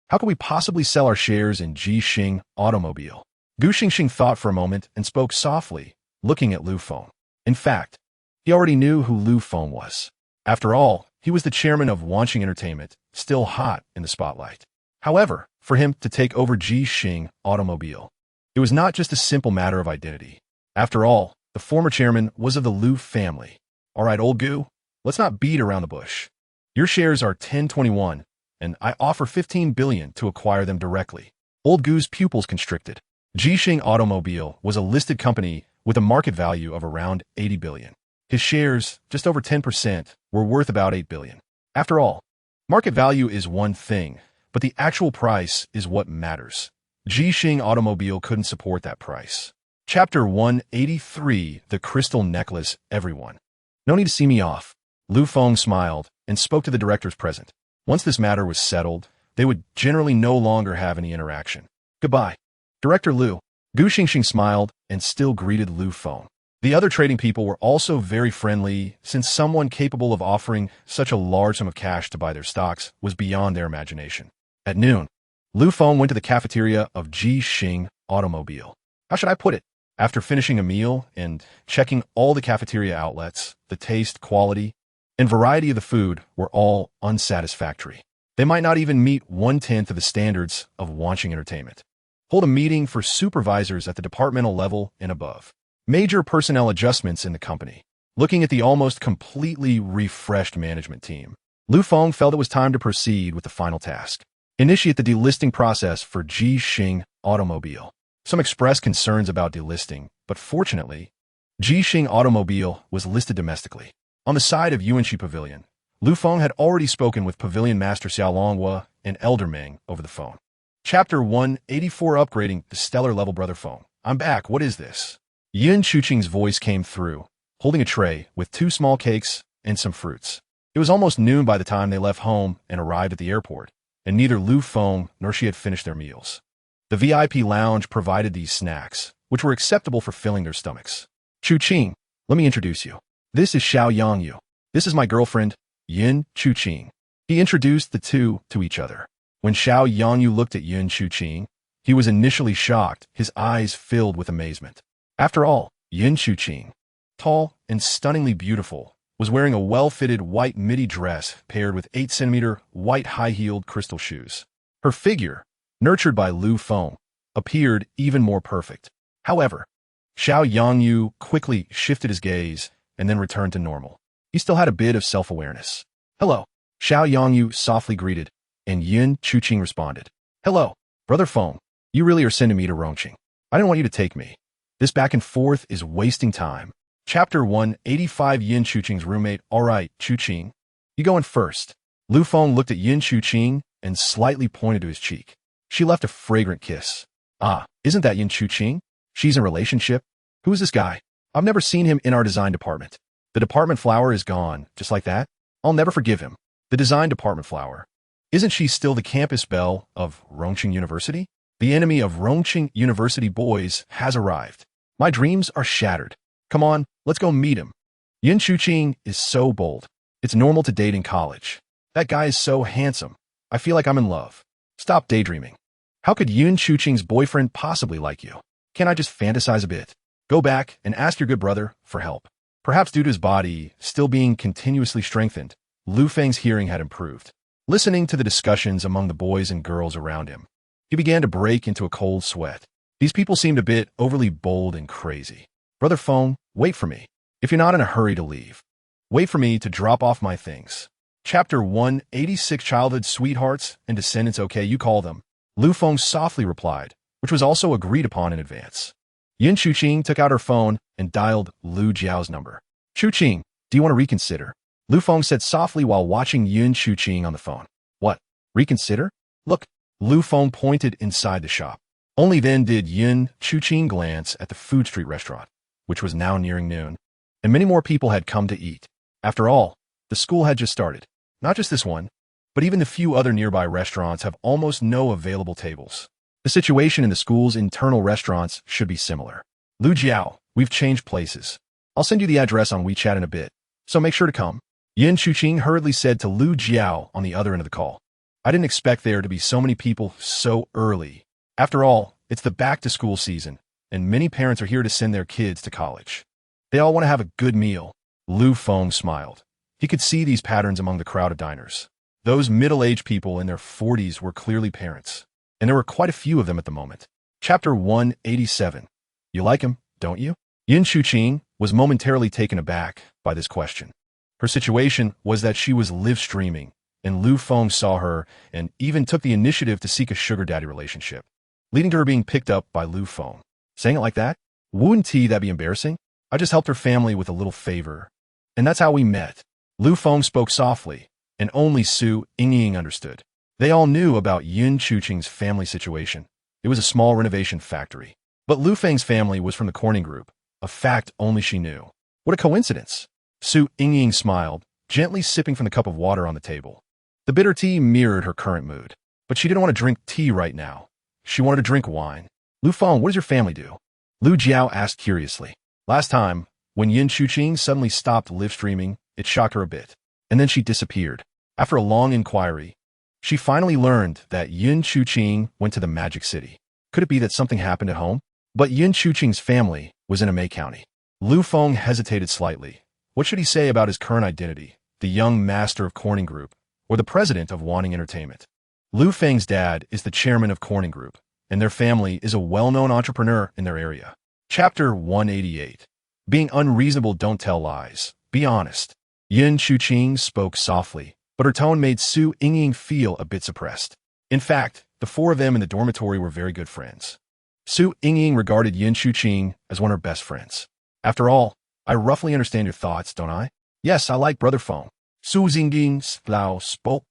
how could we possibly sell our shares in Xinghai Automobile? Gu Xingxing thought for a moment and spoke softly, looking at Lu Feng. In fact, he already knew who Lu Feng was. After all, he was the chairman of Wanxing Entertainment, still hot in the spotlight. However, for him to take over Xinghai Automobile, it was not just a simple matter of identity. After all, the former chairman was of the Lu family. All right, old Gu, let's not beat around the bush. Your shares are 1021, and I offer 15 billion to acquire them directly. Old Gu's pupils constricted. Xinghai Automobile was a listed company with a market value of around 80 billion. His shares, just over 10%, were worth about 8 billion. After all, market value is one thing, but the actual price is what matters. Xinghai Automobile couldn't support that price. Chapter 183, the crystal necklace. Everyone. No need to see me off. Lu Feng smiled and spoke to the directors present. Once this matter was settled, they would generally no longer have any interaction. Goodbye. Director Lu. Gu Xingxing smiled and still greeted Lu Feng. The other trading people were also very friendly, since someone capable of offering such a large sum of cash to buy their stocks was beyond their imagination. At noon, Lu Feng went to the cafeteria of Xinghai Automobile. How should I put it? After finishing a meal and checking all the cafeteria outlets, the taste, quality, and variety of the food were all unsatisfactory. They might not even meet 1/10 of the standards of Wanxing Entertainment. Hold a meeting for supervisors at the departmental level and above. Major personnel adjustments in the company. Looking at the almost completely refreshed management team, Lu Feng felt it was time to proceed with the final task. Initiate the delisting process for Xinghai Automobile. Some expressed concerns about delisting, but fortunately, Xinghai Automobile was listed domestically. On the side of Yuanxi Pavilion, Lu Feng had already spoken with Pavilion Master Xiao Longhua and Elder Meng over the phone. Chapter 184, upgrading the stellar level. Brother Feng, I'm back. What is this? Yin Chuqing's voice came through, holding a tray with 2 small cakes and some fruits. It was almost noon by the time they left home and arrived at the airport, and neither Lu Feng nor she had finished their meals. The VIP lounge provided these snacks, which were acceptable for filling their stomachs. Chuqing, let me introduce you. This is Xiao Yangyu. This is my girlfriend, Yin Chuqing. He introduced the two to each other. When Xiao Yangyu looked at Yin Chuqing, he was initially shocked, his eyes filled with amazement. After all, Yin Chuqing, tall and stunningly beautiful, was wearing a well-fitted white midi dress paired with 8-centimeter white high-heeled crystal shoes. Her figure, nurtured by Lu Feng, appeared even more perfect. However, Xiao Yangyu quickly shifted his gaze and then returned to normal. He still had a bit of self-awareness. Hello, Xiao Yangyu softly greeted, and Yin Chuqing responded. Hello, Brother Feng. You really are sending me to Rongqing. I didn't want you to take me. This back and forth is wasting time. Chapter 185. Yin Chuqing's roommate. All right, Chuqing. You go in first. Lu Feng looked at Yin Chuqing and slightly pointed to his cheek. She left a fragrant kiss. Ah, isn't that Yin Chuqing? She's in a relationship? Who is this guy? I've never seen him in our design department. The department flower is gone, just like that? I'll never forgive him. The design department flower. Isn't she still the campus belle of Rongqing University? The enemy of Rongqing University boys has arrived. My dreams are shattered. Come on, let's go meet him. Yin Chuqing is so bold. It's normal to date in college. That guy is so handsome. I feel like I'm in love. Stop daydreaming. How could Yin Chuqing's boyfriend possibly like you? Can't I just fantasize a bit? Go back and ask your good brother for help. Perhaps due to his body still being continuously strengthened, Lu Feng's hearing had improved. Listening to the discussions among the boys and girls around him, he began to break into a cold sweat. These people seemed a bit overly bold and crazy. Brother Feng, wait for me. If you're not in a hurry to leave, wait for me to drop off my things. Chapter 186. Childhood sweethearts and descendants. Okay, you call them. Lu Feng softly replied, which was also agreed upon in advance. Yin Chuqing took out her phone and dialed Lu Jiao's number. Chuqing, do you want to reconsider? Lu Feng said softly while watching Yin Chuqing on the phone. What? Reconsider? Look, Lu Feng pointed inside the shop. Only then did Yin Chuqing glance at the food street restaurant, which was now nearing noon, and many more people had come to eat. After all, the school had just started. Not just this one, but even the few other nearby restaurants have almost no available tables. The situation in the school's internal restaurants should be similar. Lu Jiao, we've changed places. I'll send you the address on WeChat in a bit, so make sure to come. Yin Chuqing hurriedly said to Lu Jiao on the other end of the call. I didn't expect there to be so many people so early. After all, it's the back-to-school season, and many parents are here to send their kids to college. They all want to have a good meal. Lu Feng smiled. He could see these patterns among the crowd of diners. Those middle-aged people in their 40s were clearly parents, and there were quite a few of them at the moment. Chapter 187. You like him, don't you? Yin Chuqing was momentarily taken aback by this question. Her situation was that she was live-streaming, and Lu Feng saw her and even took the initiative to seek a sugar daddy relationship, leading to her being picked up by Lu Feng. Saying it like that? Wouldn't that be embarrassing? I just helped her family with a little favor, and that's how we met. Lu Feng spoke softly, and only Su Yingying understood. They all knew about Yin Chuqing's family situation. It was a small renovation factory. But Lu Feng's family was from the Corning Group, a fact only she knew. What a coincidence. Su Yingying smiled, gently sipping from the cup of water on the table. The bitter tea mirrored her current mood, but she didn't want to drink tea right now. She wanted to drink wine. Lu Feng, what does your family do? Lu Jiao asked curiously. Last time, when Yin Chuqing suddenly stopped live streaming, it shocked her a bit, and then she disappeared. After a long inquiry, she finally learned that Yin Chuqing went to the Magic City. Could it be that something happened at home? But Yin Chuqing's family was in Amei County. Lu Feng hesitated slightly. What should he say about his current identity, the young master of Corning Group, or the president of Wanxing Entertainment? Lu Feng's dad is the chairman of Corning Group, and their family is a well-known entrepreneur in their area. Chapter 188. Being unreasonable, don't tell lies. Be honest. Yin Chuqing spoke softly, but her tone made Su Yingying feel a bit suppressed. In fact, the four of them in the dormitory were very good friends. Su Yingying regarded Yin Chuqing as one of her best friends. After all, I roughly understand your thoughts, don't I? Yes, I like Brother Feng. Su Yingying spoke,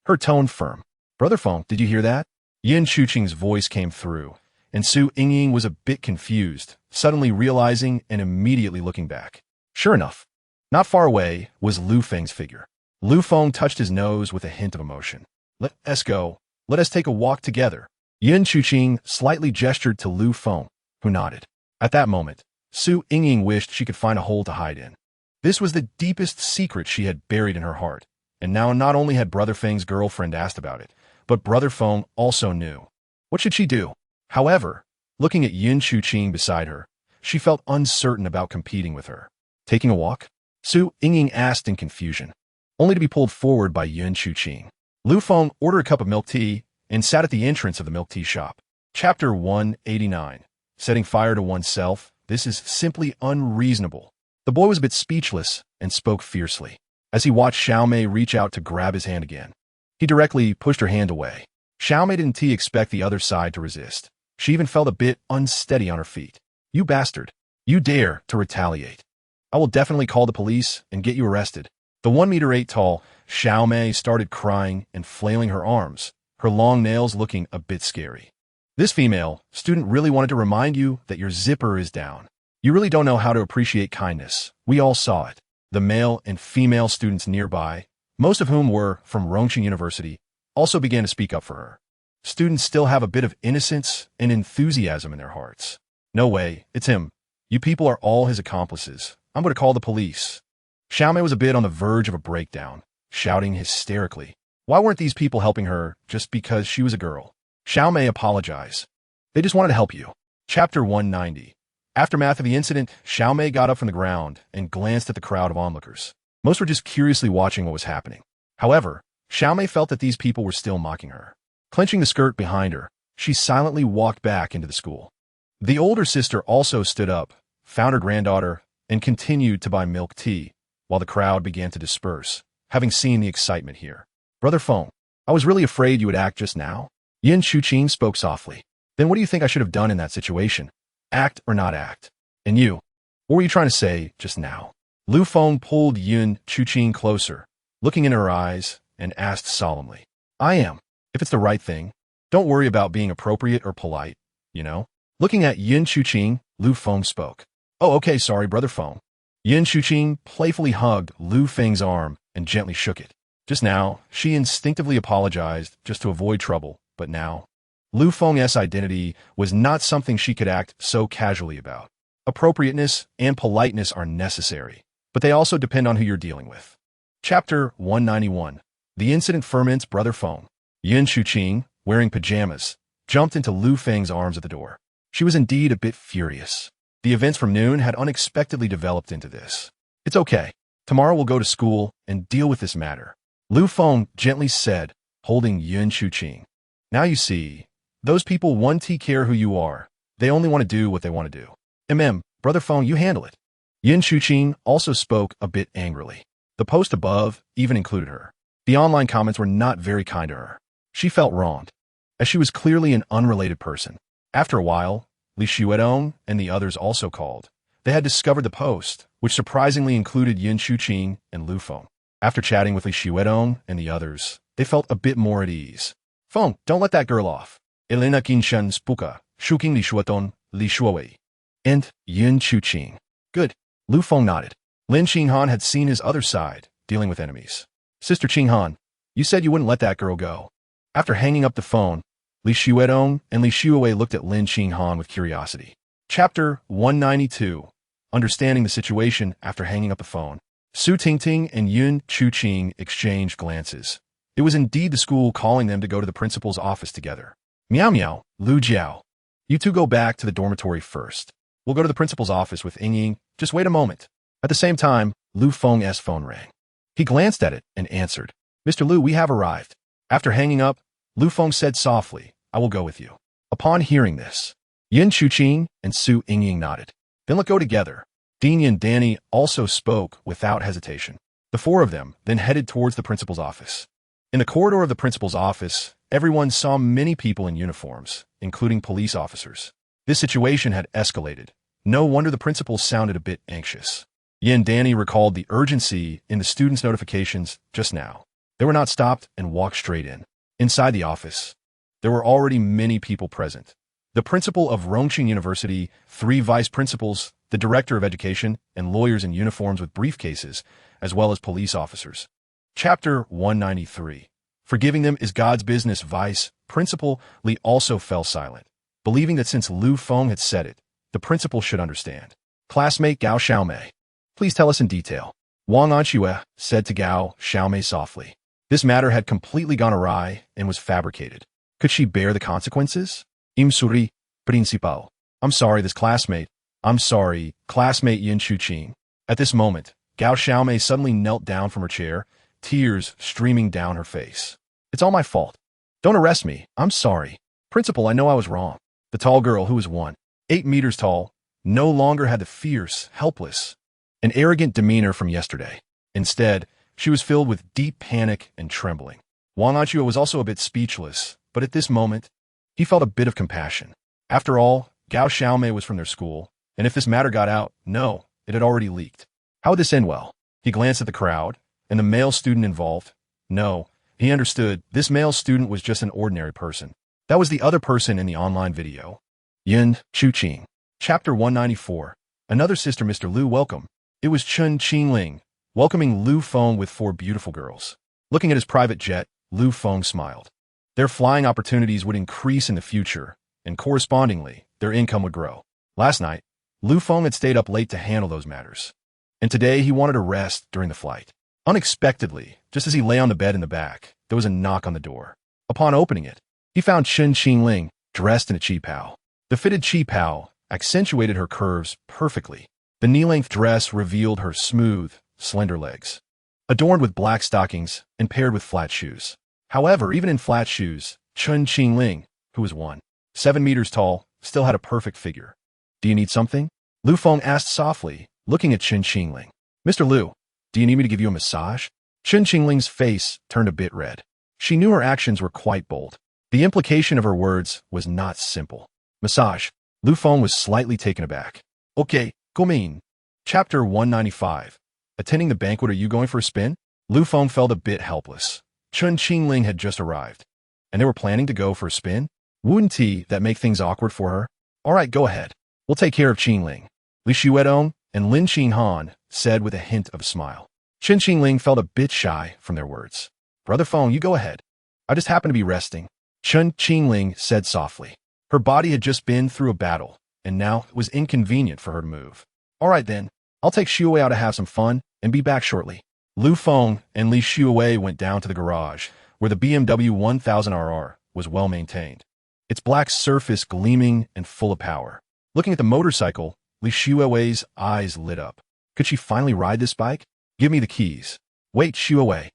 her tone firm. Brother Feng, did you hear that? Yin Chuqing's voice came through, and Su Yingying was a bit confused, suddenly realizing and immediately looking back. Sure enough, not far away was Lu Feng's figure. Lu Feng touched his nose with a hint of emotion. Let us go. Let us take a walk together. Yin Chuqing slightly gestured to Lu Feng, who nodded. At that moment, Su Yingying wished she could find a hole to hide in. This was the deepest secret she had buried in her heart, and now not only had Brother Feng's girlfriend asked about it, but Brother Feng also knew. What should she do? However, looking at Yin Chuqing beside her, she felt uncertain about competing with her. Taking a walk? Su Yingying asked in confusion, only to be pulled forward by Yin Chuqing. Lu Feng ordered a cup of milk tea and sat at the entrance of the milk tea shop. Chapter 189. Setting fire to oneself. This is simply unreasonable. The boy was a bit speechless and spoke fiercely. As he watched Xiaomei reach out to grab his hand again, he directly pushed her hand away. Xiaomei didn't expect the other side to resist. She even felt a bit unsteady on her feet. You bastard. You dare to retaliate. I will definitely call the police and get you arrested. The 1 meter 8 tall Xiaomei started crying and flailing her arms, her long nails looking a bit scary. This female student really wanted to remind you that your zipper is down. You really don't know how to appreciate kindness. We all saw it. The male and female students nearby, most of whom were from Wanxing University, also began to speak up for her. Students still have a bit of innocence and enthusiasm in their hearts. No way, it's him. You people are all his accomplices. I'm going to call the police. Xiaomei was a bit on the verge of a breakdown, shouting hysterically. Why weren't these people helping her just because she was a girl? Xiaomei apologized. They just wanted to help you. Chapter 190. Aftermath of the incident, Xiaomei got up from the ground and glanced at the crowd of onlookers. Most were just curiously watching what was happening. However, Xiaomei felt that these people were still mocking her. Clenching the skirt behind her, she silently walked back into the school. The older sister also stood up, found her granddaughter, and continued to buy milk tea, while the crowd began to disperse, having seen the excitement here. Brother Feng, I was really afraid you would act just now. Yin Chuqing spoke softly. Then what do you think I should have done in that situation? Act or not act? And you? What were you trying to say just now? Lu Feng pulled Yin Chuqing closer, looking in her eyes, and asked solemnly. I am. If it's the right thing, don't worry about being appropriate or polite, you know? Looking at Yin Chuqing, Lu Feng spoke. Oh, okay, sorry, Brother Feng. Yin Chuqing playfully hugged Lu Feng's arm and gently shook it. Just now, she instinctively apologized just to avoid trouble, but now, Lu Feng's identity was not something she could act so casually about. Appropriateness and politeness are necessary, but they also depend on who you're dealing with. Chapter 191. The incident ferments Brother Feng. Yin Chuqing, wearing pajamas, jumped into Lu Feng's arms at the door. She was indeed a bit furious. The events from noon had unexpectedly developed into this. It's okay. Tomorrow we'll go to school and deal with this matter. Lu Feng gently said, holding Yin Chuqing. Now you see, those people won't care who you are. They only want to do what they want to do. Brother Feng, you handle it. Yin Chuqing also spoke a bit angrily. The post above even included her. The online comments were not very kind to her. She felt wronged, as she was clearly an unrelated person. After a while, Li Xuedong and the others also called. They had discovered the post, which surprisingly included Yin Chuqing and Lu Feng. After chatting with Li Xuedong and the others, they felt a bit more at ease. Feng, don't let that girl off. Elena Qinshan Spuka, Shuking Li Xueton, Li Shuowei. And Yin Chuqing. Good. Lu Feng nodded. Lin Qinghan had seen his other side, dealing with enemies. Sister Qinghan, you said you wouldn't let that girl go. After hanging up the phone, Li Xuedong and Li Shuowei looked at Lin Qinghan with curiosity. Chapter 192. Understanding the situation after hanging up the phone. Su Tingting and Yin Chuqing exchanged glances. It was indeed the school calling them to go to the principal's office together. Miao Miao, Lu Jiao. You two go back to the dormitory first. We'll go to the principal's office with Ying. Just wait a moment. At the same time, Lu Feng's phone rang. He glanced at it and answered. Mr. Lu, we have arrived. After hanging up, Lu Feng said softly, I will go with you. Upon hearing this, Yin Chuqing and Su Ying nodded. Then let's go together. Dean and Danny also spoke without hesitation. The four of them then headed towards the principal's office. In the corridor of the principal's office, everyone saw many people in uniforms, including police officers. This situation had escalated. No wonder the principal sounded a bit anxious. Yin Danny recalled the urgency in the students' notifications just now. They were not stopped and walked straight in. Inside the office, there were already many people present. The principal of Wanxing University, 3 vice principals, the director of education, and lawyers in uniforms with briefcases, as well as police officers. Chapter 193. Forgiving them is God's business. Vice Principal Li also fell silent, believing that since Lu Feng had said it, the principal should understand. Classmate Gao Xiaomei. Please tell us in detail. Wang Anxue said to Gao Xiaomei softly. This matter had completely gone awry and was fabricated. Could she bear the consequences? Imsuri, principal. I'm sorry, this classmate. I'm sorry, classmate Yin Chuqing. At this moment, Gao Xiaomei suddenly knelt down from her chair, tears streaming down her face. It's all my fault. Don't arrest me. I'm sorry. Principal, I know I was wrong. The tall girl, who was 1.8 meters tall, no longer had the fierce, helpless, and arrogant demeanor from yesterday. Instead, she was filled with deep panic and trembling. Wang Anxue was also a bit speechless, but at this moment, he felt a bit of compassion. After all, Gao Xiaomei was from their school, and if this matter got out, no, it had already leaked. How would this end well? He glanced at the crowd, and the male student involved. No, he understood this male student was just an ordinary person. That was the other person in the online video. Yin Chuqing. Chapter 194. Another sister, Mr. Lu, welcome. It was Chun Qingling, welcoming Lu Feng with 4 beautiful girls. Looking at his private jet, Lu Feng smiled. Their flying opportunities would increase in the future, and correspondingly, their income would grow. Last night, Lu Feng had stayed up late to handle those matters. And today he wanted to rest during the flight. Unexpectedly, just as he lay on the bed in the back, there was a knock on the door. Upon opening it, he found Chun Qingling dressed in a qipao. The fitted qipao accentuated her curves perfectly. The knee-length dress revealed her smooth, slender legs, adorned with black stockings and paired with flat shoes. However, even in flat shoes, Chun Qingling, who was 1.7 meters tall, still had a perfect figure. Do you need something? Lu Feng asked softly, looking at Chun Qingling. Mr. Lu, do you need me to give you a massage? Chun Qingling's face turned a bit red. She knew her actions were quite bold. The implication of her words was not simple. Massage. Lu Feng was slightly taken aback. Okay, go mean. Chapter 195. Attending the banquet, are you going for a spin? Lu Feng felt a bit helpless. Chun Qingling had just arrived, and they were planning to go for a spin? Wouldn't that make things awkward for her? All right, go ahead. We'll take care of Qingling. Li Xuedong and Lin Qinghan said with a hint of a smile. Chun Qingling felt a bit shy from their words. Brother Feng, you go ahead. I just happen to be resting. Chun Qingling said softly. Her body had just been through a battle, and now it was inconvenient for her to move. All right then, I'll take Xuewei out to have some fun and be back shortly. Lu Feng and Li Xuewei went down to the garage, where the BMW 1000RR was well maintained, its black surface gleaming and full of power. Looking at the motorcycle, Li Xuewei's eyes lit up. Could she finally ride this bike? Give me the keys. Wait, Xuewei.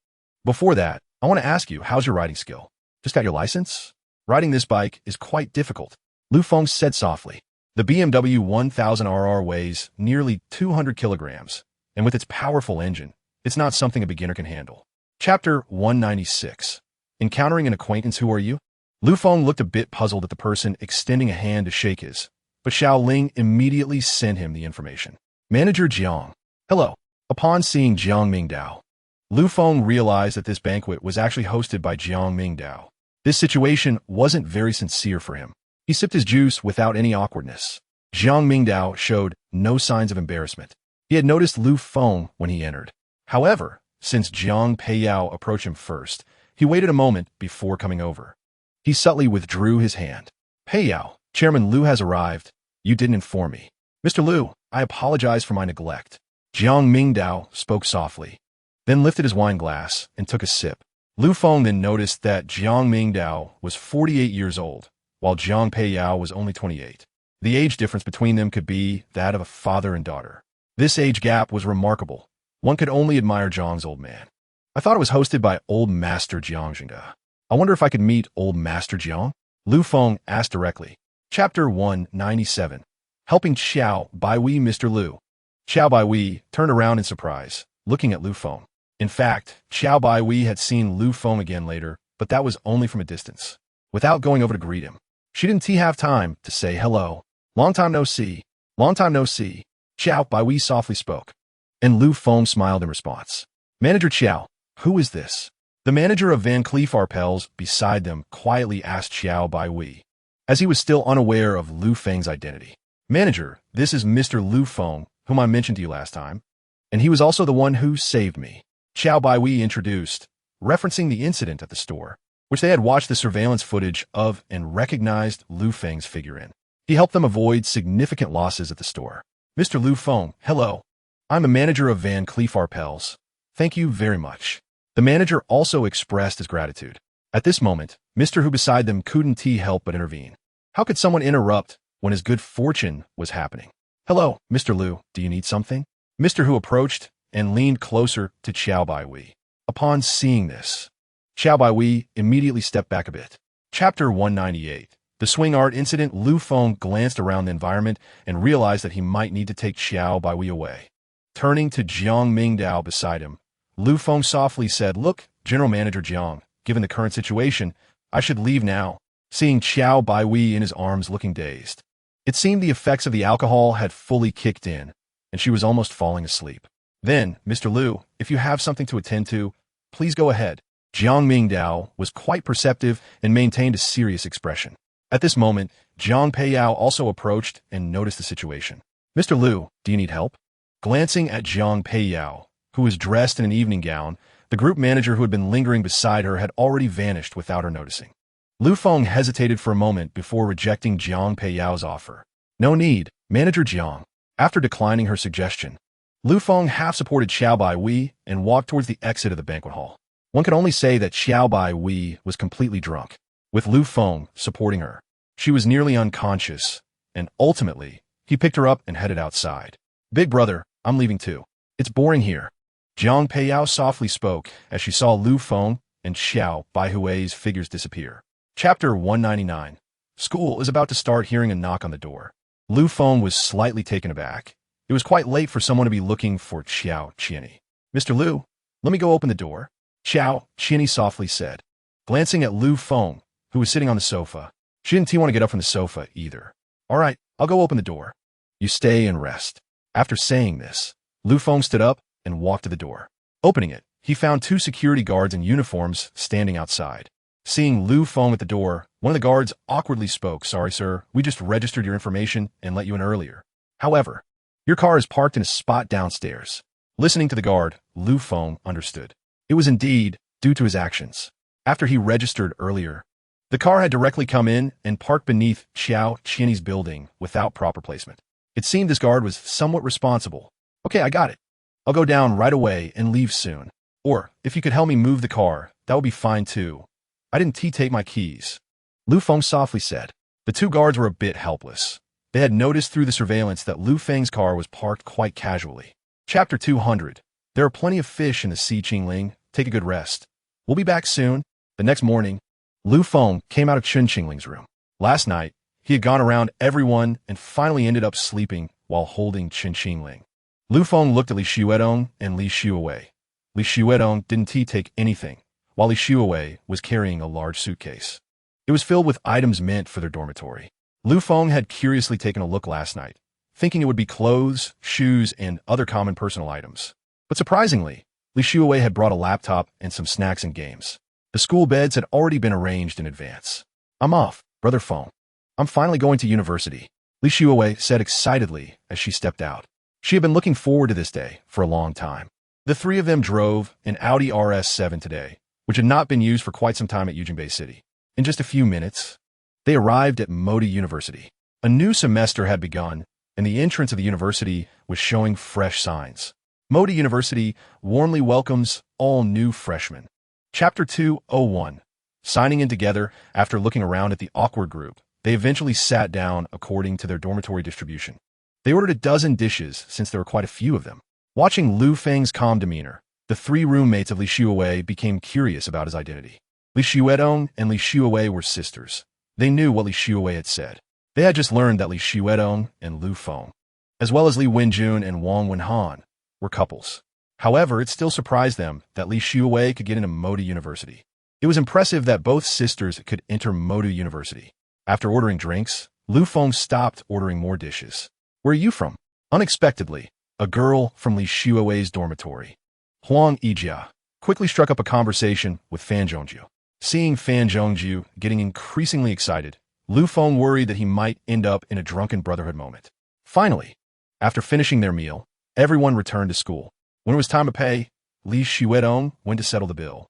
Before that, I want to ask you, how's your riding skill? Just got your license? Riding this bike is quite difficult, Lu Feng said softly. The BMW 1000RR weighs nearly 200 kilograms, and with its powerful engine, it's not something a beginner can handle. Chapter 196. Encountering an acquaintance, who are you? Lu Feng looked a bit puzzled at the person extending a hand to shake his, but Xiao Ling immediately sent him the information. Manager Jiang. Hello. Upon seeing Jiang Mingdao, Lu Feng realized that this banquet was actually hosted by Jiang Mingdao. This situation wasn't very sincere for him. He sipped his juice without any awkwardness. Jiang Mingdao showed no signs of embarrassment. He had noticed Lu Feng when he entered. However, since Jiang Peiyao approached him first, he waited a moment before coming over. He subtly withdrew his hand. Peiyao, Chairman Lu has arrived. You didn't inform me. Mr. Lu, I apologize for my neglect. Jiang Mingdao spoke softly, then lifted his wine glass and took a sip. Lu Feng then noticed that Jiang Mingdao was 48 years old, while Jiang Peiyao was only 28. The age difference between them could be that of a father and daughter. This age gap was remarkable. One could only admire Jiang's old man. I thought it was hosted by Old Master Jiang Xinghai. I wonder if I could meet Old Master Jiang? Lu Feng asked directly. Chapter 197. Helping Xiao Baiwei. Mr. Lu. Xiao Baiwei turned around in surprise, looking at Lu Feng. In fact, Xiao Baiwei had seen Lu Feng again later, but that was only from a distance. Without going over to greet him, she didn't have time to say hello. Long time no see. Long time no see. Xiao Baiwei softly spoke, and Lu Feng smiled in response. Manager Xiao, who is this? The manager of Van Cleef Arpels beside them quietly asked Xiao Baiwei, as he was still unaware of Lu Feng's identity. Manager, this is Mr. Lu Feng, whom I mentioned to you last time, and he was also the one who saved me. Xiao Baiwei introduced, referencing the incident at the store, which they had watched the surveillance footage of and recognized Lu Feng's figure in. He helped them avoid significant losses at the store. Mr. Lu Feng, hello. I'm the manager of Van Cleef Arpels. Thank you very much. The manager also expressed his gratitude. At this moment, Mr. Hu beside them couldn't help but intervene. How could someone interrupt when his good fortune was happening? Hello, Mr. Lu, do you need something? Mr. Hu approached and leaned closer to Xiao Baiwei. Upon seeing this, Xiao Baiwei immediately stepped back a bit. Chapter 198. The swing art incident. Lu Feng glanced around the environment and realized that he might need to take Xiao Baiwei away. Turning to Jiang Mingdao beside him, Lu Feng softly said, Look, General Manager Jiang, given the current situation, I should leave now. seeing Xiao Baihui in his arms looking dazed. It seemed the effects of the alcohol had fully kicked in, and she was almost falling asleep. Then, Mr. Liu, if you have something to attend to, please go ahead. Jiang Mingdao was quite perceptive and maintained a serious expression. At this moment, Jiang Peiyao also approached and noticed the situation. Mr. Liu, do you need help? Glancing at Jiang Peiyao, who was dressed in an evening gown, the group manager who had been lingering beside her had already vanished without her noticing. Lu Feng hesitated for a moment before rejecting Jiang Peiyao's offer. No need, Manager Jiang. After declining her suggestion, Lu Feng half-supported Xiao Baihui and walked towards the exit of the banquet hall. One could only say that Xiao Baihui was completely drunk. With Lu Feng supporting her, she was nearly unconscious, and ultimately, he picked her up and headed outside. Big brother, I'm leaving too. It's boring here. Jiang Peiyao softly spoke as she saw Lu Feng and Xiao Baihui's figures disappear. Chapter 199. School is about to start hearing a knock on the door. Lu Feng was slightly taken aback. It was quite late for someone to be looking for Xiao Qianni. Mr. Liu, let me go open the door. Xiao Qianni softly said. Glancing at Lu Feng, who was sitting on the sofa, she didn't want to get up from the sofa either. All right, I'll go open the door. You stay and rest. After saying this, Lu Feng stood up and walked to the door. Opening it, he found two security guards in uniforms standing outside. Seeing Lu Feng at the door, one of the guards awkwardly spoke, Sorry, sir, we just registered your information and let you in earlier. However, your car is parked in a spot downstairs. Listening to the guard, Lu Feng understood. It was indeed due to his actions. After he registered earlier, the car had directly come in and parked beneath Xiao Qianni's building without proper placement. It seemed this guard was somewhat responsible. Okay, I got it. I'll go down right away and leave soon. Or, if you could help me move the car, that would be fine too. I didn't take my keys. Lu Feng softly said. The two guards were a bit helpless. They had noticed through the surveillance that Lu Feng's car was parked quite casually. Chapter 200. There are plenty of fish in the sea, Qingling. Take a good rest. We'll be back soon. The next morning, Lu Feng came out of Chun Qingling's room. Last night, he had gone around everyone and finally ended up sleeping while holding Chun Qingling. Lu Feng looked at Li Xuedong and Li Xuewei. Li Xuedong didn't take anything, while Li Xuewei was carrying a large suitcase. It was filled with items meant for their dormitory. Lu Feng had curiously taken a look last night, thinking it would be clothes, shoes, and other common personal items. But surprisingly, Li Xuewei had brought a laptop and some snacks and games. The school beds had already been arranged in advance. I'm off, Brother Feng. I'm finally going to university, Li Xuewei said excitedly as she stepped out. She had been looking forward to this day for a long time. The three of them drove an Audi RS7 today, which had not been used for quite some time at Yujingbei City. In just a few minutes, they arrived at Modi University. A new semester had begun, and the entrance of the university was showing fresh signs. Modi University warmly welcomes all new freshmen. Chapter 201. Signing in together after looking around at the awkward group, they eventually sat down according to their dormitory distribution. They ordered a dozen dishes since there were quite a few of them. Watching Lu Feng's calm demeanor, the three roommates of Li Xuewei became curious about his identity. Li Xuedong and Li Xuewei were sisters. They knew what Li Xuewei had said. They had just learned that Li Xuedong and Lu Feng, as well as Li Wenjun and Wang Wenhan, were couples. However, it still surprised them that Li Xuewei could get into Modi University. It was impressive that both sisters could enter Modi University. After ordering drinks, Lu Feng stopped ordering more dishes. Where are you from? Unexpectedly, a girl from Li Xuewei's dormitory, Huang Yijia, quickly struck up a conversation with Fan Zhongju. Seeing Fan Zhongju getting increasingly excited, Lu Feng worried that he might end up in a drunken brotherhood moment. Finally, after finishing their meal, everyone returned to school. When it was time to pay, Li Xuedong went to settle the bill,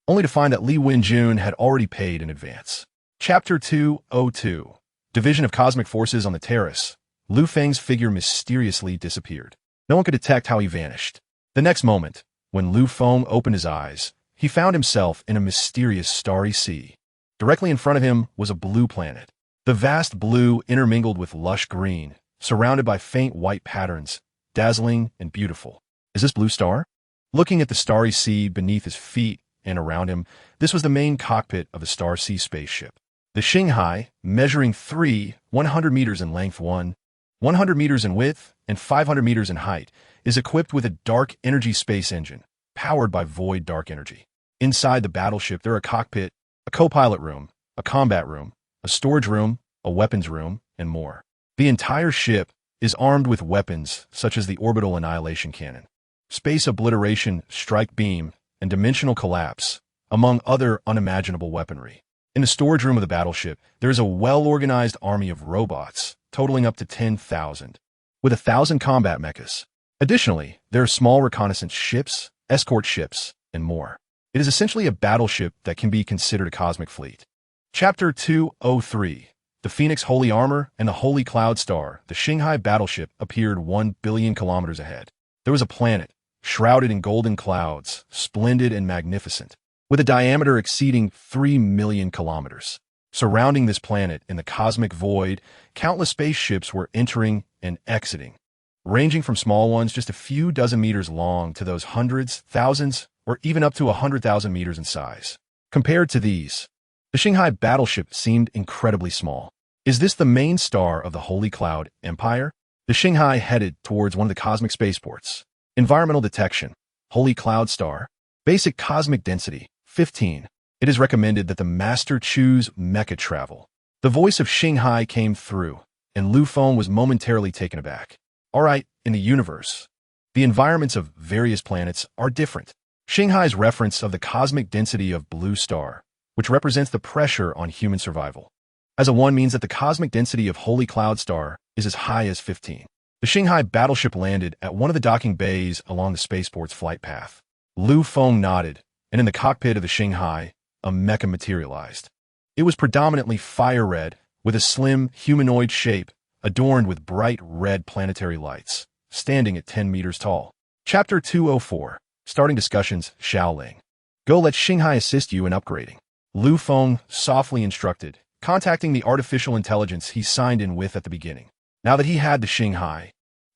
only to find that Li Wenjun had already paid in advance. Chapter 202. Division of Cosmic Forces on the Terrace. Lu Feng's figure mysteriously disappeared. No one could detect how he vanished. The next moment, when Lu Feng opened his eyes, he found himself in a mysterious starry sea. Directly in front of him was a blue planet. The vast blue intermingled with lush green, surrounded by faint white patterns, dazzling and beautiful. Is this Blue Star? Looking at the starry sea beneath his feet and around him, this was the main cockpit of a Star Sea spaceship. The Xinghai, measuring 100 meters in length, 100 meters in width, and 500 meters in height, is equipped with a dark energy space engine, powered by void dark energy. Inside the battleship, there are a cockpit, a co-pilot room, a combat room, a storage room, a weapons room, and more. The entire ship is armed with weapons such as the orbital annihilation cannon, space obliteration strike beam, and dimensional collapse, among other unimaginable weaponry. In the storage room of the battleship, there is a well-organized army of robots, totaling up to 10,000, with 1,000 combat mechas. Additionally, there are small reconnaissance ships, escort ships, and more. It is essentially a battleship that can be considered a cosmic fleet. Chapter 203. The Phoenix Holy Armor and the Holy Cloud Star. The Xinghai battleship appeared 1 billion kilometers ahead. There was a planet, shrouded in golden clouds, splendid and magnificent, with a diameter exceeding 3 million kilometers. Surrounding this planet in the cosmic void, countless spaceships were entering and exiting, ranging from small ones just a few dozen meters long to those hundreds, thousands, or even up to 100,000 meters in size. Compared to these, the Xinghai battleship seemed incredibly small. Is this the main star of the Holy Cloud Empire? The Xinghai headed towards one of the cosmic spaceports. Environmental detection, Holy Cloud Star, basic cosmic density, 15. It is recommended that the master choose mecha travel. The voice of Xinghai came through, and Lu Feng was momentarily taken aback. All right, in the universe, the environments of various planets are different. Xinghai's reference of the cosmic density of Blue Star, which represents the pressure on human survival, as a 1 means that the cosmic density of Holy Cloud Star is as high as 15. The Xinghai battleship landed at one of the docking bays along the spaceport's flight path. Lu Feng nodded, and in the cockpit of the Xinghai, a mecha materialized. It was predominantly fire red, with a slim, humanoid shape, adorned with bright red planetary lights, standing at 10 meters tall. Chapter 204. Starting discussions, Xiaoling. Go let Xinghai assist you in upgrading. Lu Feng softly instructed, contacting the artificial intelligence he signed in with at the beginning. Now that he had the Xinghai,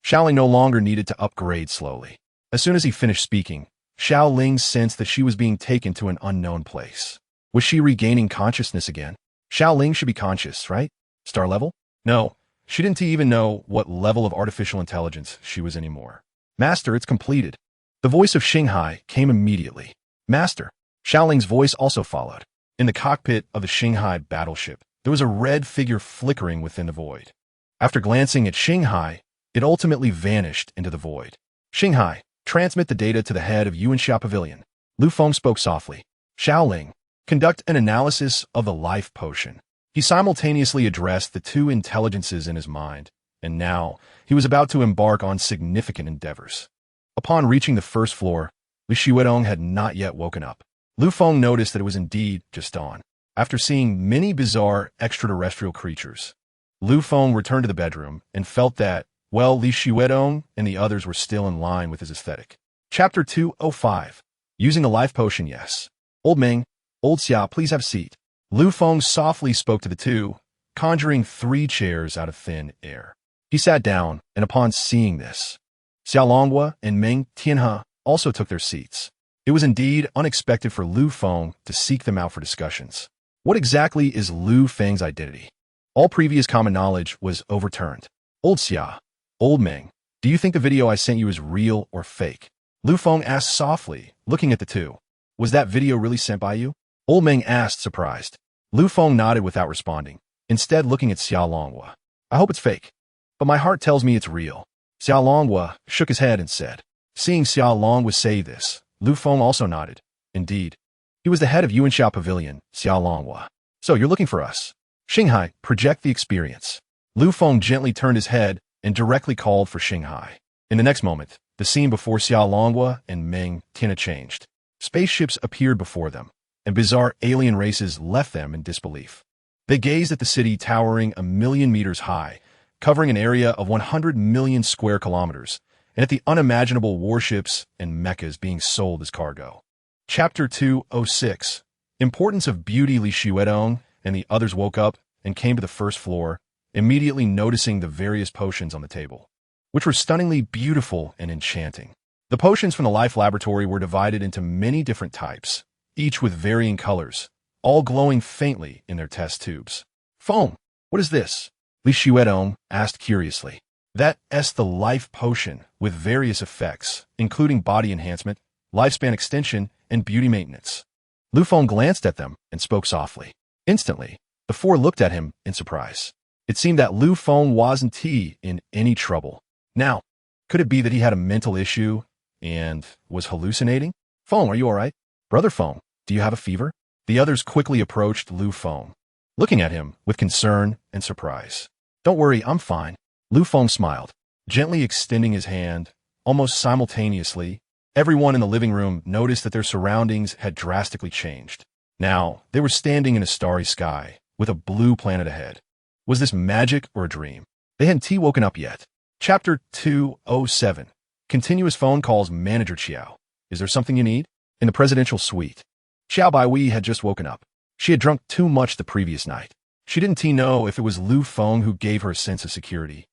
Xiaoling no longer needed to upgrade slowly. As soon as he finished speaking, Xiaoling sensed that she was being taken to an unknown place. Was she regaining consciousness again? Xiaoling should be conscious, right? Star level? No, she didn't even know what level of artificial intelligence she was anymore. Master, it's completed. The voice of Xinghai came immediately. Master. Xiaoling's voice also followed. In the cockpit of the Xinghai battleship, there was a red figure flickering within the void. After glancing at Xinghai, it ultimately vanished into the void. Xinghai, transmit the data to the head of Yuanxia Pavilion. Lu Feng spoke softly. Xiaoling, conduct an analysis of the life potion. He simultaneously addressed the 2 intelligences in his mind, and now he was about to embark on significant endeavors. Upon reaching the first floor, Li Xuedong had not yet woken up. Lu Feng noticed that it was indeed just dawn. After seeing many bizarre extraterrestrial creatures, Lu Feng returned to the bedroom and felt that, well, Li Xuedong and the others were still in line with his aesthetic. Chapter 205. Using a life potion, yes. Old Ming, Old Xia, please have a seat. Lu Feng softly spoke to the 2, conjuring 3 chairs out of thin air. He sat down, and upon seeing this, Xia Longhua and Meng Tianhe also took their seats. It was indeed unexpected for Lu Feng to seek them out for discussions. What exactly is Lu Feng's identity? All previous common knowledge was overturned. Old Xia, Old Meng, do you think the video I sent you is real or fake? Lu Feng asked softly, looking at the 2. Was that video really sent by you? Old Meng asked, surprised. Lu Feng nodded without responding, instead looking at Xia Longhua. I hope it's fake, but my heart tells me it's real. Xia Longhua shook his head and said. Seeing Xia Longhua say this, Lu Feng also nodded. Indeed. He was the head of Yuanxia Pavilion, Xia Longhua. So you're looking for us. Xinghai, project the experience. Lu Feng gently turned his head and directly called for Xinghai. In the next moment, the scene before Xia Longhua and Meng Tianhe changed. Spaceships appeared before them, and bizarre alien races left them in disbelief. They gazed at the city towering 1,000,000 meters high, covering an area of 100 million square kilometers, and at the unimaginable warships and mechas being sold as cargo. Chapter 206. Importance of beauty. Li Xuedong and the others woke up and came to the first floor, immediately noticing the various potions on the table, which were stunningly beautiful and enchanting. The potions from the Life Laboratory were divided into many different types, each with varying colors, all glowing faintly in their test tubes. Feng, what is this? Li Xuedong asked curiously. That's the life potion, with various effects, including body enhancement, lifespan extension, and beauty maintenance. Lu Feng glanced at them and spoke softly. Instantly, The four looked at him in surprise. It seemed that Lu Feng wasn't in any trouble. Now, could it be that he had a mental issue and was hallucinating? Feng, are you all right? Brother Feng, do you have a fever? The others quickly approached Lu Feng, looking at him with concern and surprise. Don't worry, I'm fine. Lu Feng smiled, gently extending his hand. Almost simultaneously, everyone in the living room noticed that their surroundings had drastically changed. Now, they were standing in a starry sky, with a blue planet ahead. Was this magic or a dream? They hadn't woken up yet. Chapter 207. Continuous phone calls. Manager Qiao. Is there something you need? In the presidential suite. Xiao Baiwei had just woken up. She had drunk too much the previous night. She didn't know if it was Lu Feng who gave her a sense of security.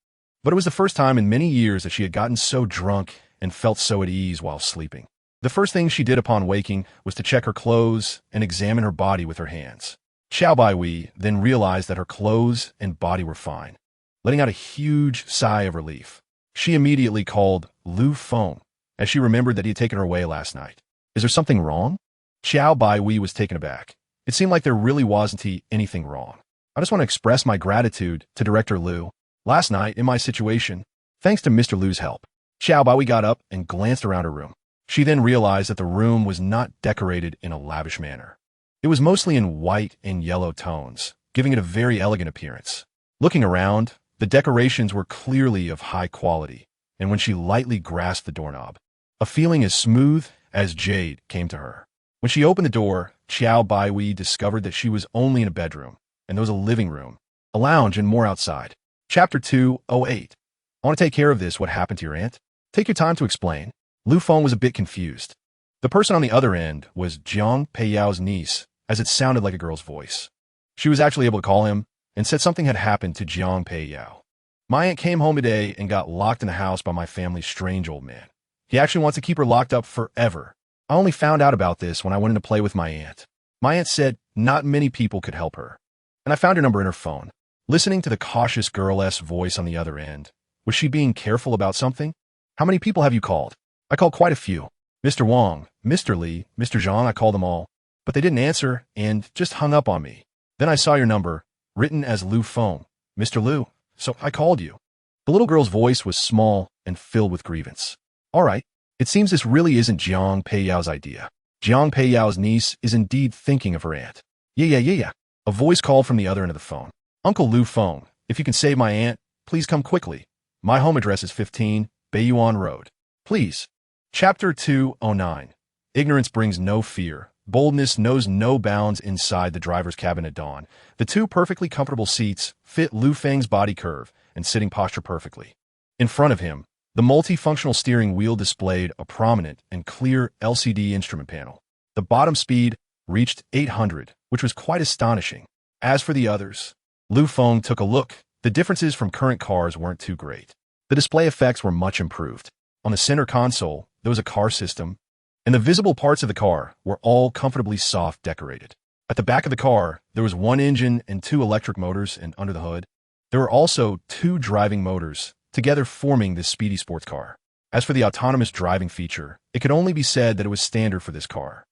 But it was the first time in many years that she had gotten so drunk and felt so at ease while sleeping. The first thing she did upon waking was to check her clothes and examine her body with her hands. Xiao Baiwei then realized that her clothes and body were fine. Letting out a huge sigh of relief, she immediately called Lu Feng, as she remembered that he had taken her away last night. Is there something wrong? Xiao Baiwei was taken aback. It seemed like there really wasn't anything wrong. I just want to express my gratitude to Director Lu. Last night, in my situation, thanks to Mr. Lu's help. Xiao Baiwei got up and glanced around her room. She then realized that the room was not decorated in a lavish manner. It was mostly in white and yellow tones, giving it a very elegant appearance. Looking around, the decorations were clearly of high quality, and when she lightly grasped the doorknob, a feeling as smooth as jade came to her. When she opened the door, Xiao Baiwei discovered that she was only in a bedroom, and there was a living room, a lounge, and more outside. Chapter 208. I want to take care of this. What happened to your aunt? Take your time to explain. Lu Feng was a bit confused. The person on the other end was Jiang Peiyao's niece, as it sounded like a girl's voice. She was actually able to call him and said something had happened to Jiang Peiyao. My aunt came home today and got locked in the house by my family's strange old man. He actually wants to keep her locked up forever. I only found out about this when I went in to play with my aunt. My aunt said not many people could help her, and I found her number in her phone. Listening to the cautious girl-esque voice on the other end, was she being careful about something? How many people have you called? I called quite a few. Mr. Wang, Mr. Li, Mr. Zhang, I called them all, but they didn't answer and just hung up on me. Then I saw your number, written as Lu Feng, Mr. Lu, so I called you. The little girl's voice was small and filled with grievance. All right, it seems this really isn't Jiang Peiyao's idea. Jiang Peiyao's niece is indeed thinking of her aunt. Yeah. A voice called from the other end of the phone. Uncle Lu Feng, if you can save my aunt, please come quickly. My home address is 15 Beiyuan Road. Please. Chapter 209. Ignorance brings no fear. Boldness knows no bounds. Inside the driver's cabin at dawn, the two perfectly comfortable seats fit Lu Feng's body curve and sitting posture perfectly. In front of him, the multifunctional steering wheel displayed a prominent and clear LCD instrument panel. The bottom speed reached 800, which was quite astonishing. As for the others, Lu Feng took a look. The differences from current cars weren't too great. The display effects were much improved. On the center console, there was a car system, and the visible parts of the car were all comfortably soft decorated. At the back of the car, there was one engine and two electric motors, and under the hood, there were also two driving motors, together forming this speedy sports car. As for the autonomous driving feature, it could only be said that it was standard for this car.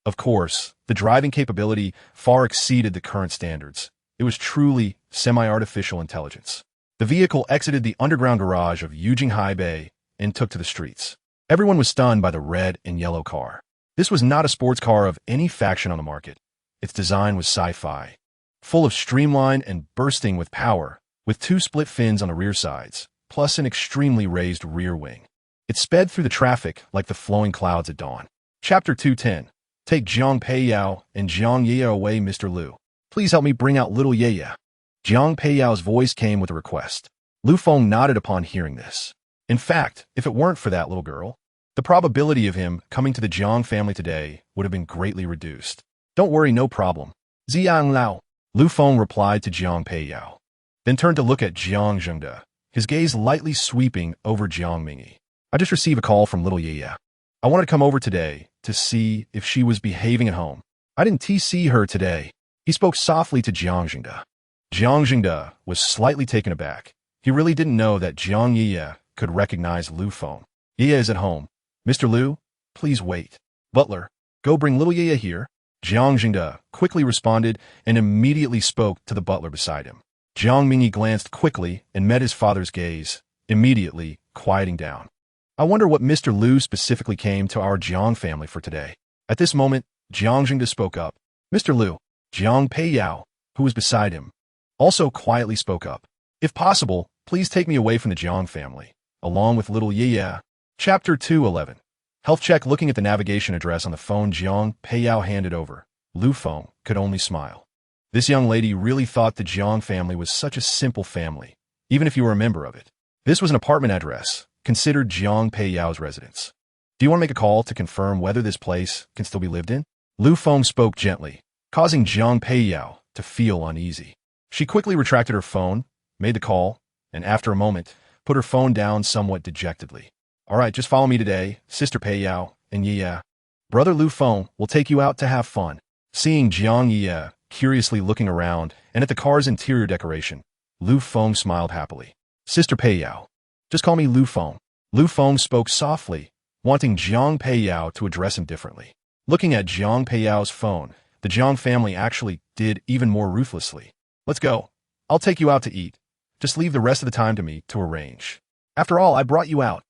Of course, the driving capability far exceeded the current standards. It was truly semi-artificial intelligence. The vehicle exited the underground garage of Xinghai Bay and took to the streets. Everyone was stunned by the red and yellow car. This was not a sports car of any faction on the market. Its design was sci-fi, full of streamline and bursting with power, with two split fins on the rear sides, plus an extremely raised rear wing. It sped through the traffic like the flowing clouds at dawn. Chapter 210. Take Jiang Peiyao and Jiang Ye away, Mr. Lu. Please help me bring out little Ye. Jiang Peiyao's voice came with a request. Lu Feng nodded upon hearing this. In fact, if it weren't for that little girl, the probability of him coming to the Jiang family today would have been greatly reduced. Don't worry, no problem. Ziang Lao. Lu Feng replied to Jiang Peiyao, then turned to look at Jiang Zhengde, his gaze lightly sweeping over Jiang Mingyi. I just received a call from little Ye. I wanted to come over today to see if she was behaving at home. I didn't see her today. He spoke softly to Jiang Zhengde. Jiang Zhengde was slightly taken aback. He really didn't know that Jiang Ye could recognize Lu Feng. Ye is at home. Mr. Lu, please wait. Butler, go bring little Ye here. Jiang Jingde quickly responded and immediately spoke to the butler beside him. Jiang Mingyi glanced quickly and met his father's gaze, immediately quieting down. I wonder what Mr. Liu specifically came to our Jiang family for today. At this moment, Jiang Jingde spoke up. Mr. Liu, Jiang Peiyao, who was beside him, also quietly spoke up. If possible, please take me away from the Jiang family, along with little Ye. Chapter 211. Health check. Looking at the navigation address on the phone Jiang Peiyao handed over, Lu Feng could only smile. This young lady really thought the Jiang family was such a simple family, even if you were a member of it. This was an apartment address, considered Jiang Peiyao's residence. Do you want to make a call to confirm whether this place can still be lived in? Lu Feng spoke gently, causing Jiang Peiyao to feel uneasy. She quickly retracted her phone, made the call, and after a moment, put her phone down somewhat dejectedly. All right, just follow me today, Sister Peiyao, and Ye. Brother Lu Feng will take you out to have fun. Seeing Jiang Ye curiously looking around and at the car's interior decoration, Lu Feng smiled happily. Sister Peiyao, just call me Lu Feng. Lu Feng spoke softly, wanting Jiang Peiyao to address him differently. Looking at Jiang Peiyao's phone, the Jiang family actually did even more ruthlessly. Let's go. I'll take you out to eat. Just leave the rest of the time to me to arrange. After all, I brought you out.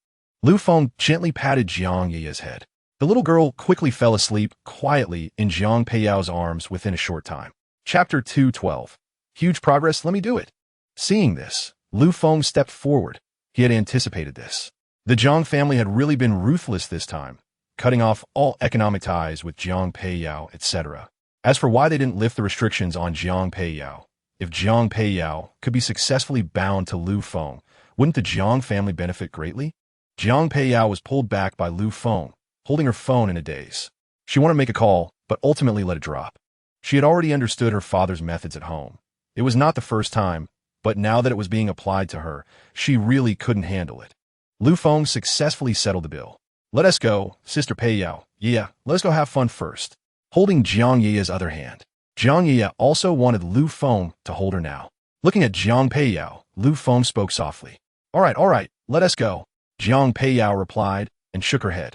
Lu Feng gently patted Jiang Ye's head. The little girl quickly fell asleep quietly in Jiang Peiyao's arms within a short time. Chapter 212. Huge progress, let me do it. Seeing this, Lu Feng stepped forward. He had anticipated this. The Jiang family had really been ruthless this time, cutting off all economic ties with Jiang Peiyao, etc. As for why they didn't lift the restrictions on Jiang Peiyao, if Jiang Peiyao could be successfully bound to Lu Feng, wouldn't the Jiang family benefit greatly? Jiang Peiyao was pulled back by Lu Feng, holding her phone in a daze. She wanted to make a call, but ultimately let it drop. She had already understood her father's methods at home. It was not the first time, but now that it was being applied to her, she really couldn't handle it. Lu Feng successfully settled the bill. Let us go, Sister Peiyao. Yeah, let us go have fun first. Holding Jiang Ye's other hand, Jiang Ye also wanted Lu Feng to hold her now. Looking at Jiang Peiyao, Lu Feng spoke softly. All right, let us go. Jiang Peiyao replied and shook her head.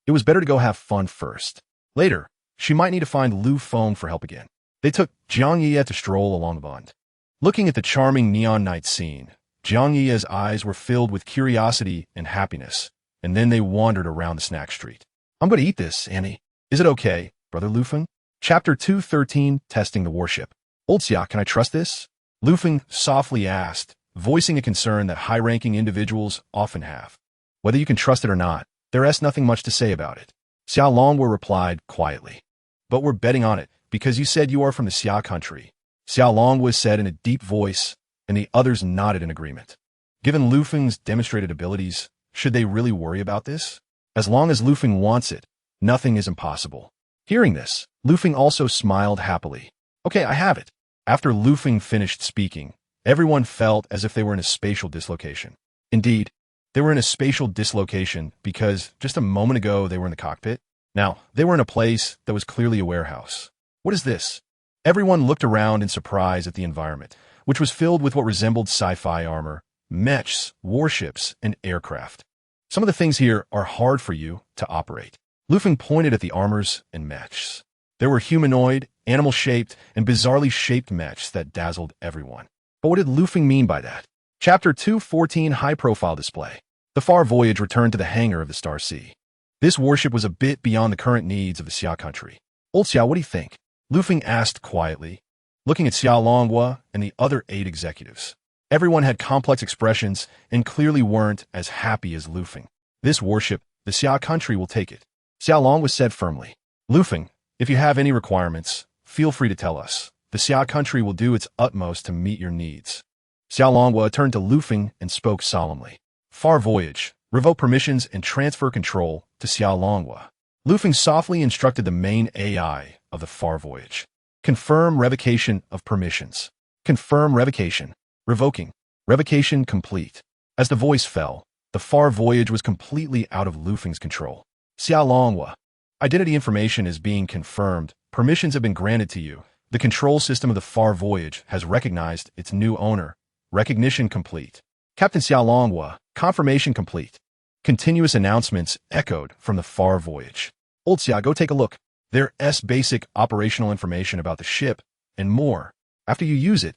It was better to go have fun first. Later, she might need to find Lu Feng for help again. They took Jiang Ye to stroll along the bund. Looking at the charming neon night scene, Jiang Ye's eyes were filled with curiosity and happiness, and then they wandered around the snack street. I'm going to eat this, Annie. Is it okay, Brother Lu Feng? Chapter 213, Testing the Warship. Old Xia, can I trust this? Lu Feng softly asked, voicing a concern that high-ranking individuals often have. Whether you can trust it or not, there is nothing much to say about it. Xia Longwu replied quietly. But we're betting on it, because you said you are from the Xia country. Xia Longwu said in a deep voice, and the others nodded in agreement. Given Lu Feng's demonstrated abilities, should they really worry about this? As long as Lu Feng wants it, nothing is impossible. Hearing this, Lu Feng also smiled happily. Okay, I have it. After Lu Feng finished speaking, everyone felt as if they were in a spatial dislocation. Indeed, they were in a spatial dislocation because just a moment ago they were in the cockpit. Now, they were in a place that was clearly a warehouse. What is this? Everyone looked around in surprise at the environment, which was filled with what resembled sci-fi armor, mechs, warships, and aircraft. Some of the things here are hard for you to operate. Lu Feng pointed at the armors and mechs. There were humanoid, animal-shaped, and bizarrely shaped mechs that dazzled everyone. But what did Lu Feng mean by that? Chapter 214, High-Profile Display. The Far Voyage returned to the hangar of the Star Sea. This warship was a bit beyond the current needs of the Xia country. Old Xia, what do you think? Lu Feng asked quietly, looking at Xia Longwu and the other 8 executives. Everyone had complex expressions and clearly weren't as happy as Lu Feng. This warship, the Xia country will take it. Xia Longwu said firmly. Lu Feng, if you have any requirements, feel free to tell us. The Xia country will do its utmost to meet your needs. Xia Longwu turned to Lu Feng and spoke solemnly. Far Voyage, revoke permissions and transfer control to Xia Longwu. Lu Feng softly instructed the main AI of the Far Voyage. Confirm revocation of permissions. Confirm revocation. Revoking. Revocation complete. As the voice fell, the Far Voyage was completely out of Lu Feng's control. Xia Longwu. Identity information is being confirmed. Permissions have been granted to you. The control system of the Far Voyage has recognized its new owner. Recognition complete. Captain Xia Longwu, confirmation complete. Continuous announcements echoed from the Far Voyage. Old Xia, go take a look. There's basic operational information about the ship, and more. After you use it,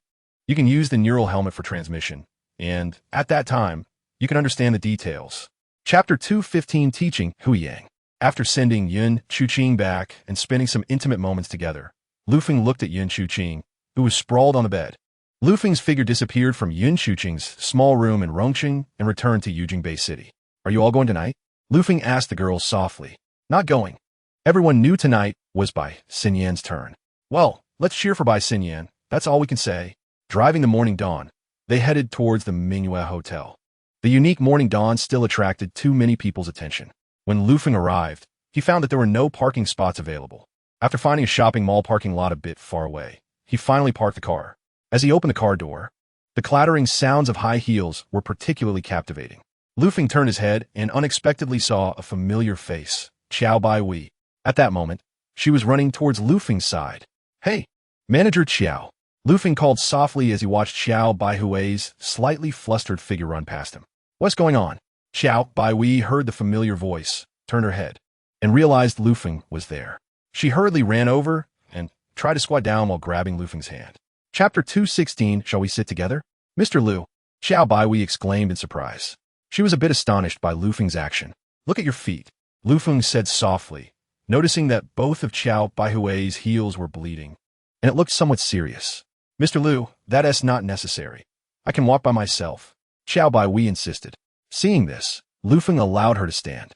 you can use the neural helmet for transmission, and at that time, you can understand the details. Chapter 215 Teaching Huyang. After sending Yun Chuqing back and spending some intimate moments together, Lu Feng looked at Yun Chuqing, who was sprawled on the bed. Lu Feng's figure disappeared from Yun Chuqing's small room in Rongqing and returned to Yujing Bay City. Are you all going tonight? Lu Feng asked the girls softly. Not going. Everyone knew tonight was Bai Xinyan's turn. Well, let's cheer for Bai Xinyan, that's all we can say. Driving the morning dawn, they headed towards the Mingyue Hotel. The unique morning dawn still attracted too many people's attention. When Lu Feng arrived, he found that there were no parking spots available. After finding a shopping mall parking lot a bit far away, he finally parked the car. As he opened the car door, the clattering sounds of high heels were particularly captivating. Lu Feng turned his head and unexpectedly saw a familiar face, Qiao Baihui. At that moment, she was running towards Lu Feng's side. Hey, Manager Qiao. Lu Feng called softly as he watched Qiao Baihui's slightly flustered figure run past him. What's going on? Qiao Baihui heard the familiar voice, turned her head, and realized Lu Feng was there. She hurriedly ran over and tried to squat down while grabbing Lu Feng's hand. Chapter 216, Shall we sit together? Mr. Lu, Qiao Baihui exclaimed in surprise. She was a bit astonished by Lu Feng's action. Look at your feet, Lu Feng said softly, noticing that both of Qiao Baihui's heels were bleeding, and it looked somewhat serious. Mr. Lu, that's not necessary. I can walk by myself, Qiao Baihui insisted. Seeing this, Lu Feng allowed her to stand.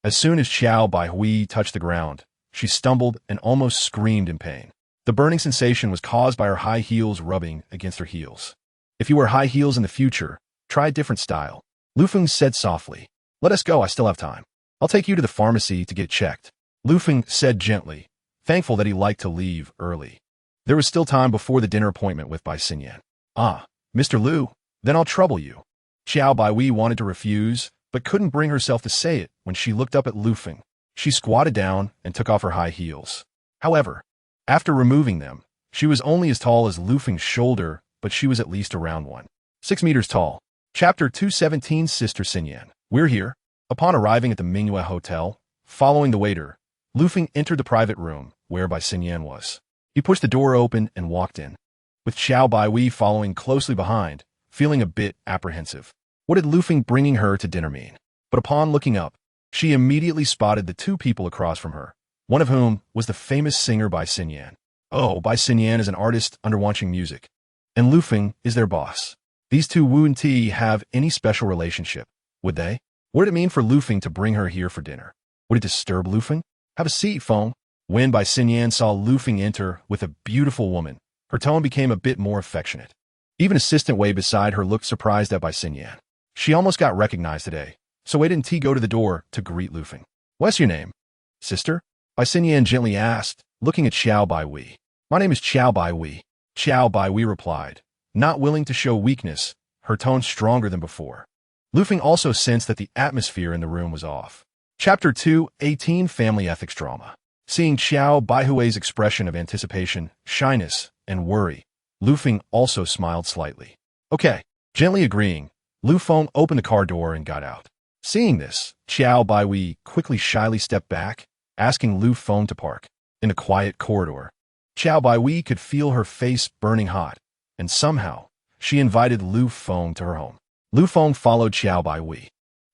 As soon as Qiao Baihui touched the ground, she stumbled and almost screamed in pain. The burning sensation was caused by her high heels rubbing against her heels. If you wear high heels in the future, try a different style, Lu Feng said softly. Let us go, I still have time. I'll take you to the pharmacy to get checked, Lu Feng said gently, thankful that he liked to leave early. There was still time before the dinner appointment with Bai Xinyan. Ah, Mr. Lu, then I'll trouble you. Qiao Baihui wanted to refuse, but couldn't bring herself to say it when she looked up at Lu Feng. She squatted down and took off her high heels. However, after removing them, she was only as tall as Lu Feng's shoulder, but she was at least around 6 meters tall. Chapter 217 Sister Xinyan. We're here. Upon arriving at the Mingyue Hotel, following the waiter, Lu Feng entered the private room where Bai Xinyan was. He pushed the door open and walked in, with Qiao Baihui following closely behind, feeling a bit apprehensive. What did Lu Feng bringing her to dinner mean? But upon looking up, she immediately spotted the two people across from her, one of whom was the famous singer Bai Xinyan. Oh, Bai Xinyan is an artist under Wanxing Music, and Lu Feng is their boss. These two wouldn't have any special relationship, would they? What did it mean for Lu Feng to bring her here for dinner? Would it disturb Lu Feng? Have a seat, Feng. When Bai Xinyan saw Lu Feng enter with a beautiful woman, her tone became a bit more affectionate. Even Assistant Wei beside her looked surprised at Bai Xinyan. She almost got recognized today, so why didn't he go to the door to greet Lu Feng? What's your name? Sister? Bai Xinyan gently asked, looking at Qiao Baihui. My name is Qiao Baihui. Qiao Baihui replied, not willing to show weakness, her tone stronger than before. Lu Feng also sensed that the atmosphere in the room was off. Chapter 218 Family Ethics Drama. Seeing Qiao Baihui's expression of anticipation, shyness, and worry, Lu Feng also smiled slightly. Okay. Gently agreeing, Lu Feng opened the car door and got out. Seeing this, Qiao Baihui quickly shyly stepped back, asking Lu Feng to park. In a quiet corridor, Qiao Baihui could feel her face burning hot, and somehow, she invited Lu Feng to her home. Lu Feng followed Qiao Baihui,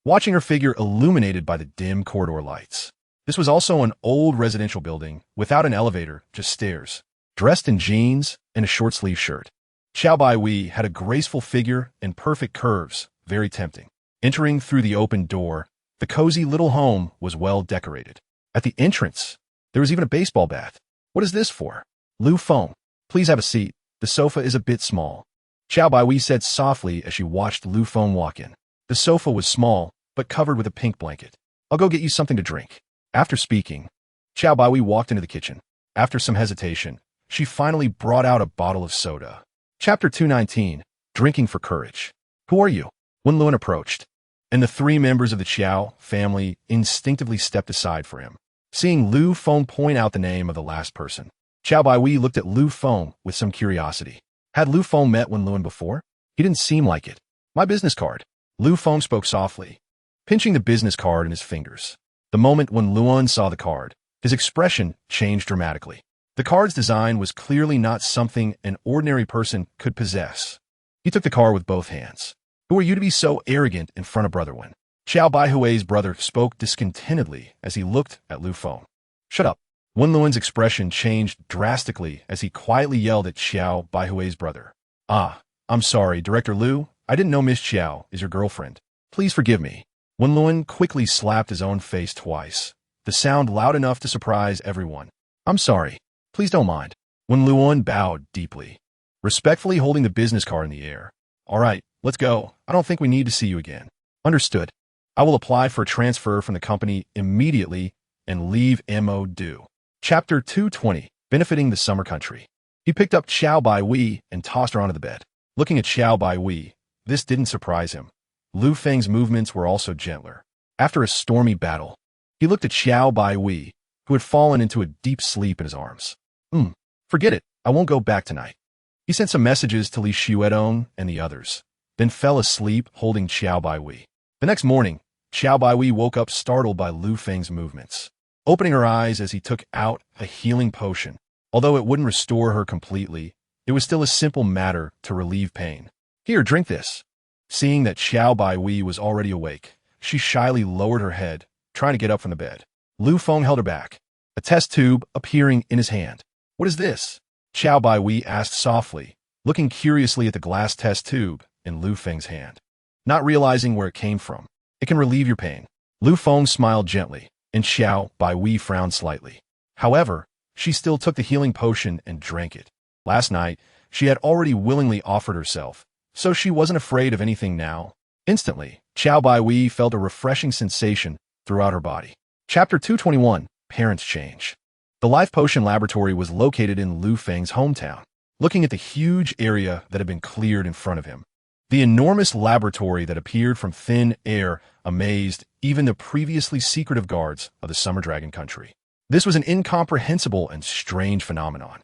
watching her figure illuminated by the dim corridor lights. This was also an old residential building, without an elevator, just stairs. Dressed in jeans and a short-sleeve shirt, Qiao Baihui had a graceful figure and perfect curves, very tempting. Entering through the open door, the cozy little home was well decorated. At the entrance, there was even a baseball bat. What is this for? Lu Feng, please have a seat. The sofa is a bit small, Qiao Baihui said softly as she watched Lu Feng walk in. The sofa was small, but covered with a pink blanket. I'll go get you something to drink. After speaking, Qiao Baihui walked into the kitchen. After some hesitation, she finally brought out a bottle of soda. Chapter 219, Drinking for Courage. Who are you? Wen Luan approached, and the three members of the Qiao family instinctively stepped aside for him. Seeing Lu Feng point out the name of the last person, Qiao Baihui looked at Lu Feng with some curiosity. Had Lu Feng met Wen Luan before? He didn't seem like it. My business card. Lu Feng spoke softly, pinching the business card in his fingers. The moment Wen Luan saw the card, His expression changed dramatically. The car's design was clearly not something an ordinary person could possess. He took the car with both hands. Who are you to be so arrogant in front of Brother Wen? Xiao Baihui's brother spoke discontentedly as he looked at Lu Feng. Shut up. Wen Luan's expression changed drastically as he quietly yelled at Xiao Baihui's brother. Ah, I'm sorry, Director Lu. I didn't know Miss Xiao is your girlfriend. Please forgive me. Wen Luan quickly slapped his own face twice, the sound loud enough to surprise everyone. I'm sorry. Please don't mind. Wen Luan bowed deeply, respectfully holding the business card in the air. All right, let's go. I don't think we need to see you again. Understood. I will apply for a transfer from the company immediately and leave MO due. Chapter 220, Benefiting the Summer Country. He picked up Xiao Baihui and tossed her onto the bed. Looking at Xiao Baihui, this didn't surprise him. Lu Feng's movements were also gentler. After a stormy battle, he looked at Xiao Baihui, who had fallen into a deep sleep in his arms. Forget it. I won't go back tonight. He sent some messages to Li Xuedong and the others, then fell asleep holding Xiao Baihui. The next morning, Xiao Baihui woke up startled by Lu Feng's movements, opening her eyes as he took out a healing potion. Although it wouldn't restore her completely, it was still a simple matter to relieve pain. Here, drink this. Seeing that Xiao Baihui was already awake, she shyly lowered her head, trying to get up from the bed. Lu Feng held her back, a test tube appearing in his hand. What is this? Xiao Baihui asked softly, looking curiously at the glass test tube in Lu Feng's hand. Not realizing where it came from. It can relieve your pain. Lu Feng smiled gently, and Xiao Baihui frowned slightly. However, she still took the healing potion and drank it. Last night, she had already willingly offered herself, so she wasn't afraid of anything now. Instantly, Xiao Baihui felt a refreshing sensation throughout her body. Chapter 221, Parents Change. The Life Potion Laboratory was located in Lu Feng's hometown. Looking at the huge area that had been cleared in front of him, the enormous laboratory that appeared from thin air amazed even the previously secretive guards of the Summer Dragon Country. This was an incomprehensible and strange phenomenon.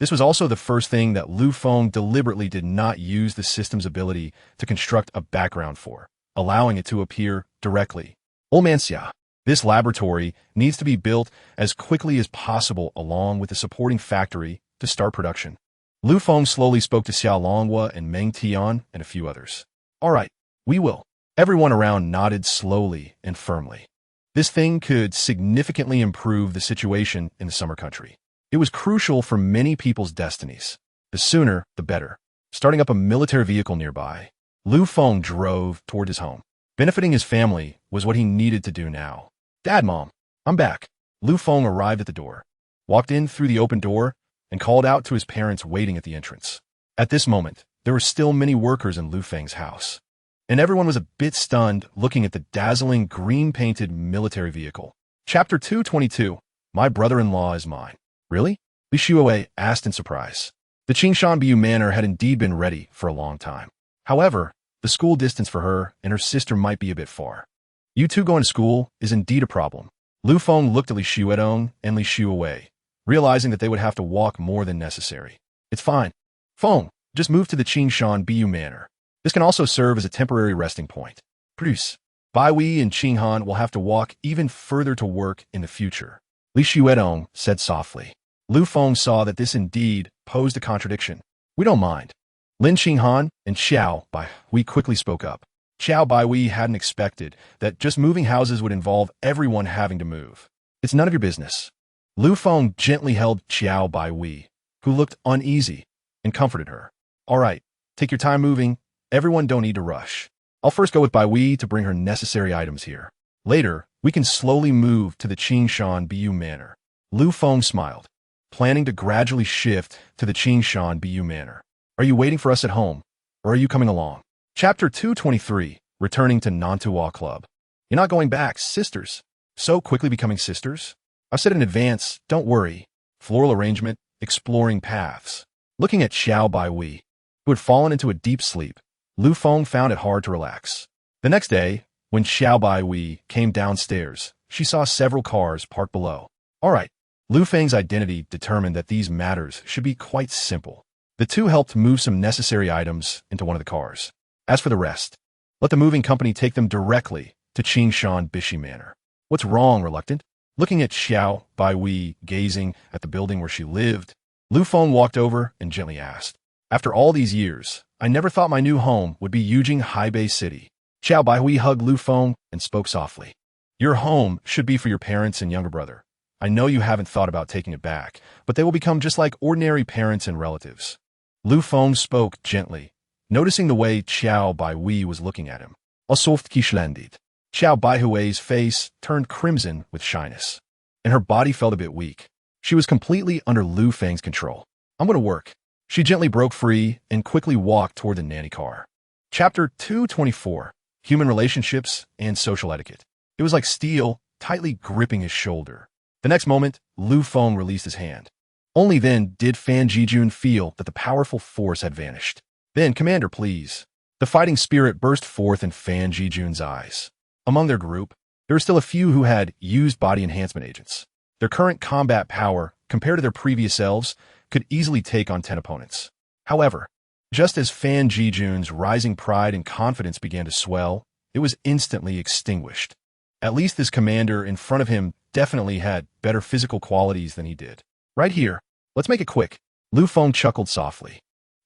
This was also the first thing that Lu Feng deliberately did not use the system's ability to construct a background for, allowing it to appear directly. Old Man Xia, this laboratory needs to be built as quickly as possible along with the supporting factory to start production. Lu Feng slowly spoke to Xiao Longhua and Meng Tian and a few others. All right, we will. Everyone around nodded slowly and firmly. This thing could significantly improve the situation in the summer country. It was crucial for many people's destinies. The sooner, the better. Starting up a military vehicle nearby, Lu Feng drove toward his home. Benefiting his family was what he needed to do now. Dad, Mom, I'm back. Lu Feng arrived at the door, walked in through the open door, and called out to his parents waiting at the entrance. At this moment, there were still many workers in Lu Feng's house, and everyone was a bit stunned looking at the dazzling green-painted military vehicle. Chapter 222, My Brother-in-Law is Mine. Really? Li Xuewei asked in surprise. The Qingshan Bu Manor had indeed been ready for a long time. However, the school distance for her and her sister might be a bit far. You two going to school is indeed a problem. Lu Feng looked at Li Xuedong and Li Xuewei, realizing that they would have to walk more than necessary. It's fine. Feng, just move to the Qingshan Bu Manor. This can also serve as a temporary resting point. Produce. Bai Wei and Qinghan will have to walk even further to work in the future. Li Xuedong said softly. Lu Feng saw that this indeed posed a contradiction. We don't mind. Lin Qinghan and Xiao Baihui quickly spoke up. Xiao Baihui hadn't expected that just moving houses would involve everyone having to move. It's none of your business. Lu Feng gently held Xiao Baihui, who looked uneasy, and comforted her. All right, take your time moving. Everyone don't need to rush. I'll first go with Baihui to bring her necessary items here. Later, we can slowly move to the Qingshan Bu Manor. Lu Feng smiled, planning to gradually shift to the Qingshan Bu Manor. Are you waiting for us at home, or are you coming along? Chapter 223, Returning to Nantua Club. You're not going back, sisters. So quickly becoming sisters? I've said in advance, don't worry. Floral arrangement, exploring paths. Looking at Xiao Baihui, who had fallen into a deep sleep, Lu Feng found it hard to relax. The next day, when Xiao Baihui came downstairs, she saw several cars parked below. All right, Lu Feng's identity determined that these matters should be quite simple. The two helped move some necessary items into one of the cars. As for the rest, let the moving company take them directly to Qingshan Bishi Manor. What's wrong, Reluctant? Looking at Xiao Baihui gazing at the building where she lived, Lu Feng walked over and gently asked, "After all these years, I never thought my new home would be Xinghai City." Xiao Baihui hugged Lu Feng and spoke softly. "Your home should be for your parents and younger brother. I know you haven't thought about taking it back, but they will become just like ordinary parents and relatives." Lu Feng spoke gently, noticing the way Xiao Baihui was looking at him. A soft kishlendid. Xiao Baihui's face turned crimson with shyness, and her body felt a bit weak. She was completely under Lu Feng's control. "I'm going to work." She gently broke free and quickly walked toward the nanny car. Chapter 224, Human Relationships and Social Etiquette. It was like steel tightly gripping his shoulder. The next moment, Lu Feng released his hand. Only then did Fan Jijun feel that the powerful force had vanished. "Then, Commander, please." The fighting spirit burst forth in Fan Jijun's eyes. Among their group, there were still a few who had used body enhancement agents. Their current combat power, compared to their previous selves, could easily take on 10 opponents. However, just as Fan Jijun's rising pride and confidence began to swell, it was instantly extinguished. At least this commander in front of him definitely had better physical qualities than he did. "Right here. Let's make it quick." Lu Feng chuckled softly.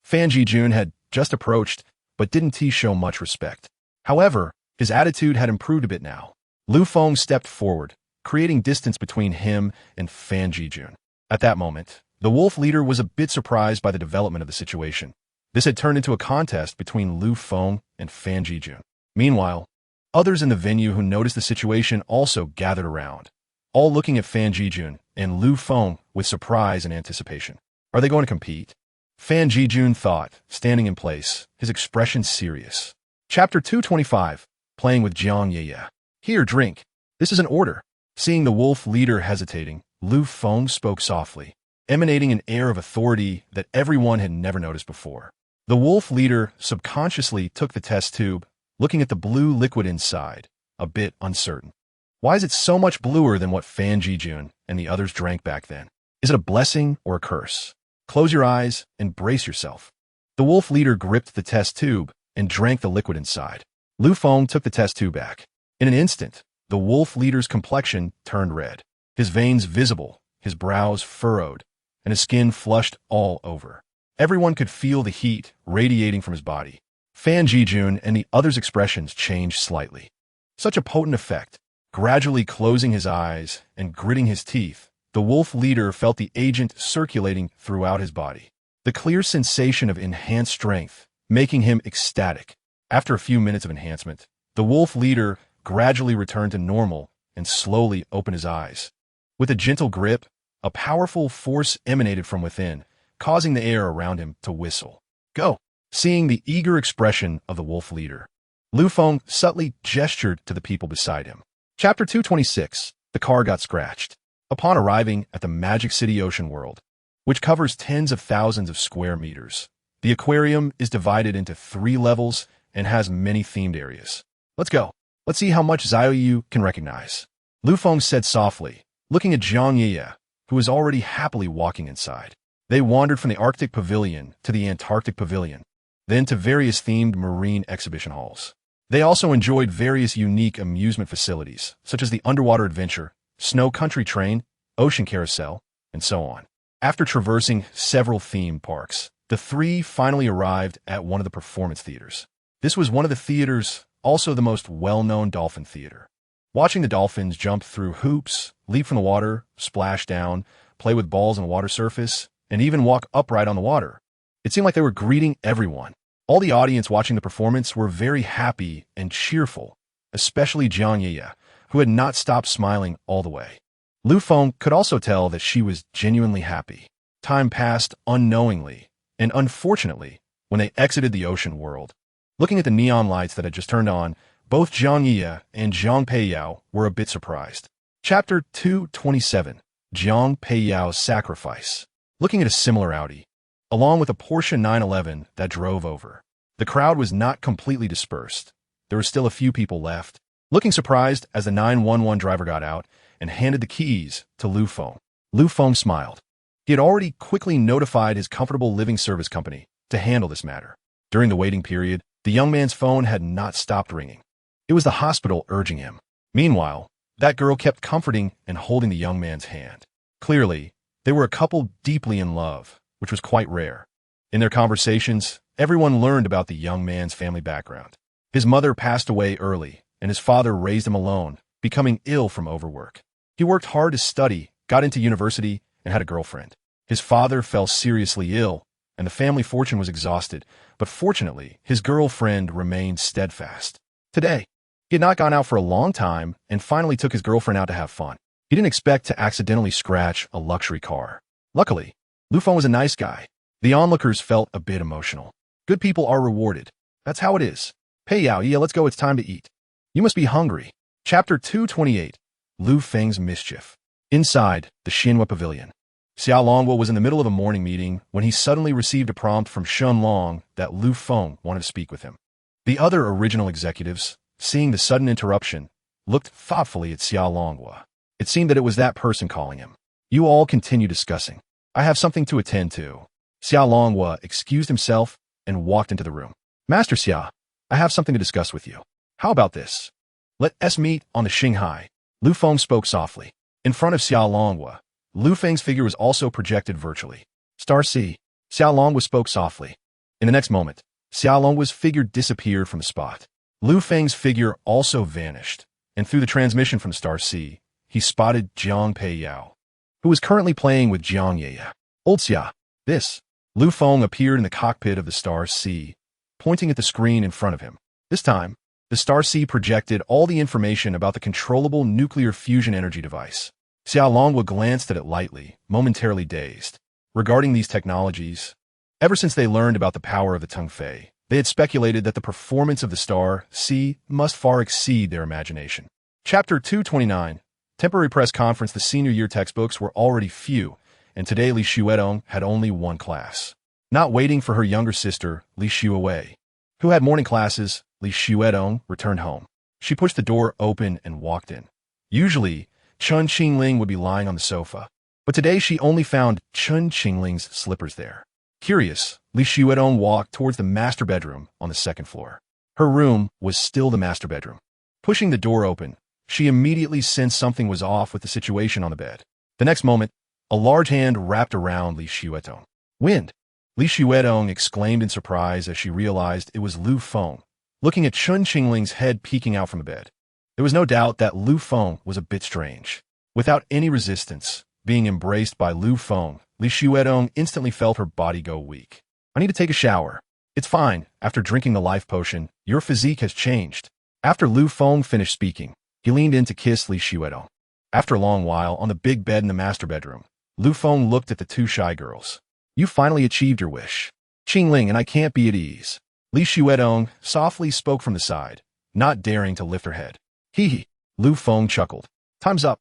Fan Jijun had just approached, but didn't show much respect. However, his attitude had improved a bit now. Lu Feng stepped forward, creating distance between him and Fan Jijun. At that moment, the wolf leader was a bit surprised by the development of the situation. This had turned into a contest between Lu Feng and Fan Jijun. Meanwhile, others in the venue who noticed the situation also gathered around, all looking at Fan Jijun and Lu Feng with surprise and anticipation. Are they going to compete? Fan Jijun thought, standing in place, his expression serious. Chapter 225, Playing with Jiang Ye. "Here, drink. This is an order." Seeing the wolf leader hesitating, Lu Feng spoke softly, emanating an air of authority that everyone had never noticed before. The wolf leader subconsciously took the test tube, looking at the blue liquid inside, a bit uncertain. Why is it so much bluer than what Fan Jijun and the others drank back then? Is it a blessing or a curse? Close your eyes and brace yourself. The wolf leader gripped the test tube and drank the liquid inside. Lu Feng took the test tube back. In an instant, the wolf leader's complexion turned red, his veins visible, his brows furrowed, and his skin flushed all over. Everyone could feel the heat radiating from his body. Fan Jijun and the others' expressions changed slightly. Such a potent effect. Gradually closing his eyes and gritting his teeth, the wolf leader felt the agent circulating throughout his body. The clear sensation of enhanced strength, making him ecstatic. After a few minutes of enhancement, the wolf leader gradually returned to normal and slowly opened his eyes. With a gentle grip, a powerful force emanated from within, causing the air around him to whistle. "Go!" Seeing the eager expression of the wolf leader, Lu Feng subtly gestured to the people beside him. Chapter 226, The Car Got Scratched. Upon arriving at the Magic City Ocean World, which covers tens of thousands of square meters, the aquarium is divided into 3 levels and has many themed areas. "Let's go. Let's see how much Xiaoyu can recognize," Lu Feng said softly, looking at Jiang Ye, who was already happily walking inside. They wandered from the Arctic Pavilion to the Antarctic Pavilion, then to various themed marine exhibition halls. They also enjoyed various unique amusement facilities, such as the Underwater Adventure, Snow Country Train, Ocean Carousel, and so on. After traversing several theme parks, the 3 finally arrived at one of the performance theaters. This was one of the theaters, also the most well-known dolphin theater. Watching the dolphins jump through hoops, leap from the water, splash down, play with balls on the water surface, and even walk upright on the water, it seemed like they were greeting everyone. All the audience watching the performance were very happy and cheerful, especially Jiang Ye, who had not stopped smiling all the way. Lu Feng could also tell that she was genuinely happy. Time passed unknowingly, and unfortunately, when they exited the ocean world, looking at the neon lights that had just turned on, both Jiang Ye and Zhang Peiyao were a bit surprised. Chapter 227, Zhang Peiyao's Sacrifice. Looking at a similar Audi, along with a Porsche 911 that drove over, the crowd was not completely dispersed. There were still a few people left, looking surprised as the 911 driver got out and handed the keys to Lu Feng. Lu Feng smiled. He had already quickly notified his comfortable living service company to handle this matter. During the waiting period, the young man's phone had not stopped ringing. It was the hospital urging him. Meanwhile, That girl kept comforting and holding the young man's hand. Clearly, they were a couple deeply in love, which was quite rare. In their conversations, everyone learned about the young man's family background. His mother passed away early, and his father raised him alone, becoming ill from overwork. He worked hard to study, got into university, and had a girlfriend. His father fell seriously ill, and the family fortune was exhausted, but fortunately, his girlfriend remained steadfast. Today, he had not gone out for a long time and finally took his girlfriend out to have fun. He didn't expect to accidentally scratch a luxury car. Luckily, Lu Feng was a nice guy. The onlookers felt a bit emotional. Good people are rewarded. That's how it is. Hey Yao, yeah, let's go, it's time to eat. You must be hungry. Chapter 228, Lu Feng's Mischief. Inside the Xinhua Pavilion, Xiao Longwu was in the middle of a morning meeting when he suddenly received a prompt from Shun Long that Lu Feng wanted to speak with him. The other original executives, seeing the sudden interruption, looked thoughtfully at Xiao Longwu. It seemed that it was that person calling him. You all continue discussing. I have something to attend to. Xiao Longwu excused himself and walked into the room. Master Xia, I have something to discuss with you. How about this? Let us meet on the Xinghai. Lu Feng spoke softly. In front of Xiao Longwu, Lu Feng's figure was also projected virtually. Star C. Xiao Longwu spoke softly. In the next moment, Xiao Longwu's figure disappeared from the spot. Lu Feng's figure also vanished, and through the transmission from Star C, he spotted Jiang Peiyao, who was currently playing with Jiang Yeye. Old Xia, this. Lu Feng appeared in the cockpit of the Star C, pointing at the screen in front of him. This time, the Star C projected all the information about the controllable nuclear fusion energy device. Xiao Longwu glanced at it lightly, momentarily dazed. Regarding these technologies, ever since they learned about the power of the Teng Fei, they had speculated that the performance of the Star C must far exceed their imagination. Chapter 229, Temporary Press Conference. The senior year textbooks were already few, and today Li Xuedong had only one class. Not waiting for her younger sister, Li Xuewei, who had morning classes, Li Xuedong returned home. She pushed the door open and walked in. Usually, Chun Qingling would be lying on the sofa, but today she only found Chun Qingling's slippers there. Curious, Li Xuedong walked towards the master bedroom on the second floor. Her room was still the master bedroom. Pushing the door open, she immediately sensed something was off with the situation on the bed. The next moment, a large hand wrapped around Li Xuedong. Wind! Li Xuedong exclaimed in surprise as she realized it was Lu Feng, looking at Chun Qingling's head peeking out from the bed. There was no doubt that Lu Feng was a bit strange. Without any resistance, being embraced by Lu Feng, Li Xuedong instantly felt her body go weak. I need to take a shower. It's fine. After drinking the life potion, your physique has changed. After Lu Feng finished speaking, he leaned in to kiss Li Xuedong. After a long while, on the big bed in the master bedroom, Lu Feng looked at the two shy girls. You finally achieved your wish. Qingling and I can't be at ease. Li Xuedong softly spoke from the side, not daring to lift her head. Hee. Lu Feng chuckled. Time's up.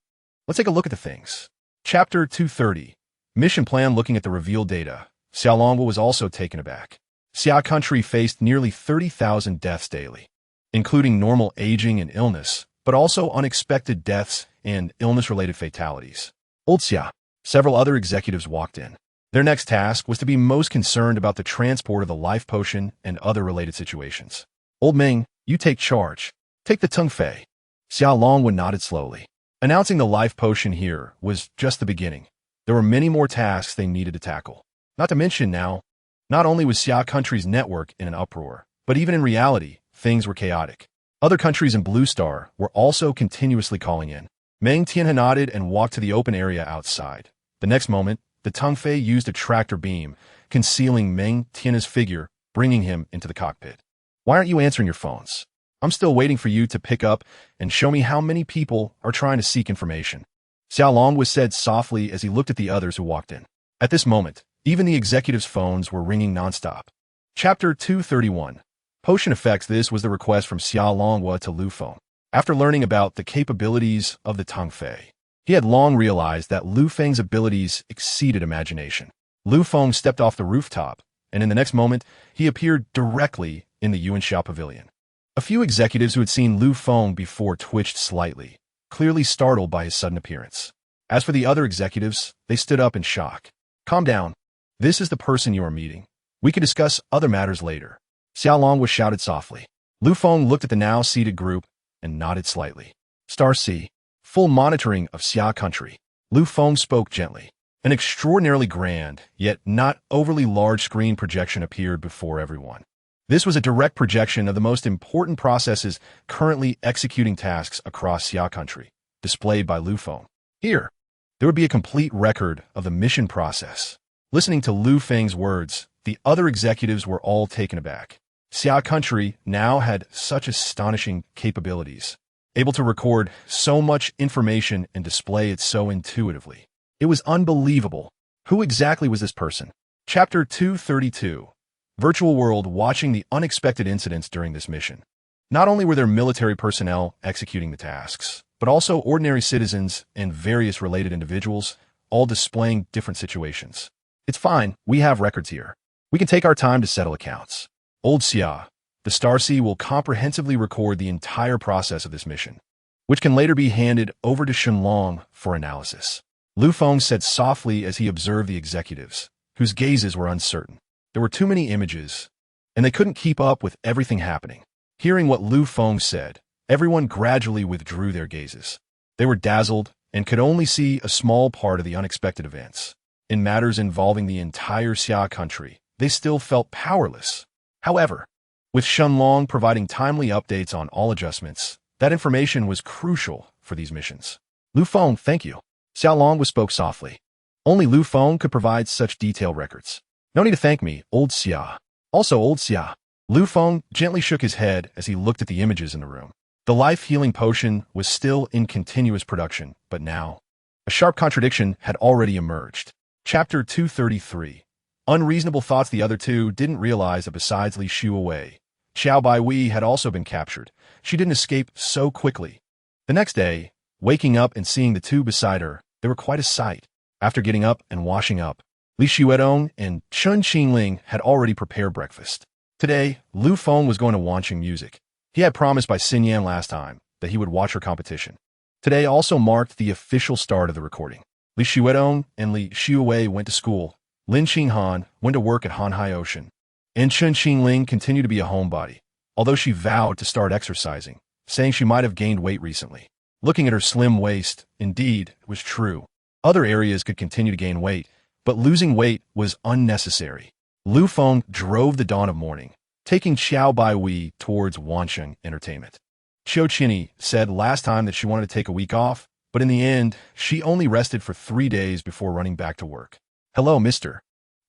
Let's take a look at the things. Chapter 230. Mission Plan. Looking at the revealed data, Xiao Longwu was also taken aback. Xia country faced nearly 30,000 deaths daily, including normal aging and illness, but also unexpected deaths and illness-related fatalities. Old Xia. Several other executives walked in. Their next task was to be most concerned about the transport of the life potion and other related situations. Old Ming, you take charge. Take the Teng Fei. Xiao Longwu nodded slowly. Announcing the life potion here was just the beginning. There were many more tasks they needed to tackle. Not to mention now, not only was Xia country's network in an uproar, but even in reality, things were chaotic. Other countries in Blue Star were also continuously calling in. Meng Tianhe nodded and walked to the open area outside. The next moment, the Teng Fei used a tractor beam, concealing Meng Tianhe's figure, bringing him into the cockpit. Why aren't you answering your phones? I'm still waiting for you to pick up and show me how many people are trying to seek information. Xiao Longwu said softly as he looked at the others who walked in. At this moment, even the executives' phones were ringing nonstop. Chapter 231. Potion Effects. This was the request from Xiao Longwu to Lu Feng. After learning about the capabilities of the Teng Fei, he had long realized that Lu Feng's abilities exceeded imagination. Lu Feng stepped off the rooftop, and in the next moment, he appeared directly in the Yuanxia Pavilion. A few executives who had seen Lu Feng before twitched slightly, clearly startled by his sudden appearance. As for the other executives, they stood up in shock. Calm down. This is the person you are meeting. We can discuss other matters later. Xiao Longwu shouted softly. Lu Feng looked at the now seated group and nodded slightly. Star C. full monitoring of Xia country. Lu Feng spoke gently. An extraordinarily grand, yet not overly large screen projection appeared before everyone. This was a direct projection of the most important processes currently executing tasks across Xia country, displayed by Lu Feng. Here, there would be a complete record of the mission process. Listening to Lu Feng's words, the other executives were all taken aback. Xia country now had such astonishing capabilities, able to record so much information and display it so intuitively. It was unbelievable. Who exactly was this person? Chapter 232. Virtual world watching the unexpected incidents during this mission. Not only were there military personnel executing the tasks, but also ordinary citizens and various related individuals, all displaying different situations. It's fine, we have records here. We can take our time to settle accounts. Old Xia, the Starsea will comprehensively record the entire process of this mission, which can later be handed over to Shenlong for analysis. Lu Feng said softly as he observed the executives, whose gazes were uncertain. There were too many images, and they couldn't keep up with everything happening. Hearing what Lu Feng said, everyone gradually withdrew their gazes. They were dazzled and could only see a small part of the unexpected events. In matters involving the entire Xia country, they still felt powerless. However, with Shenlong providing timely updates on all adjustments, that information was crucial for these missions. Lu Feng, thank you. Xiaolong spoke softly. Only Lu Feng could provide such detailed records. No need to thank me, old Xia. Also, old Xia. Lu Feng gently shook his head as he looked at the images in the room. The life-healing potion was still in continuous production, but now, a sharp contradiction had already emerged. Chapter 233. Unreasonable thoughts. The other two didn't realize that besides Li Shuawei, Xiao Baiwei had also been captured. She didn't escape so quickly. The next day, waking up and seeing the two beside her, they were quite a sight. After getting up and washing up, Li Xuedong and Chun Qingling had already prepared breakfast. Today, Lu Feng was going to Wanxing Music. He had promised by Xinyan last time that he would watch her competition. Today also marked the official start of the recording. Li Xuedong and Li Shuawei went to school. Lin Xinghan went to work at Hanhai Ocean. And Chun Qingling continued to be a homebody, although she vowed to start exercising, saying she might have gained weight recently. Looking at her slim waist, indeed, it was true. Other areas could continue to gain weight, but losing weight was unnecessary. Lu Feng drove the dawn of morning, taking Xiao Baiwei towards Wanxing Entertainment. Qiu Qinyi said last time that she wanted to take a week off, but in the end, she only rested for 3 days before running back to work. Hello, Mr.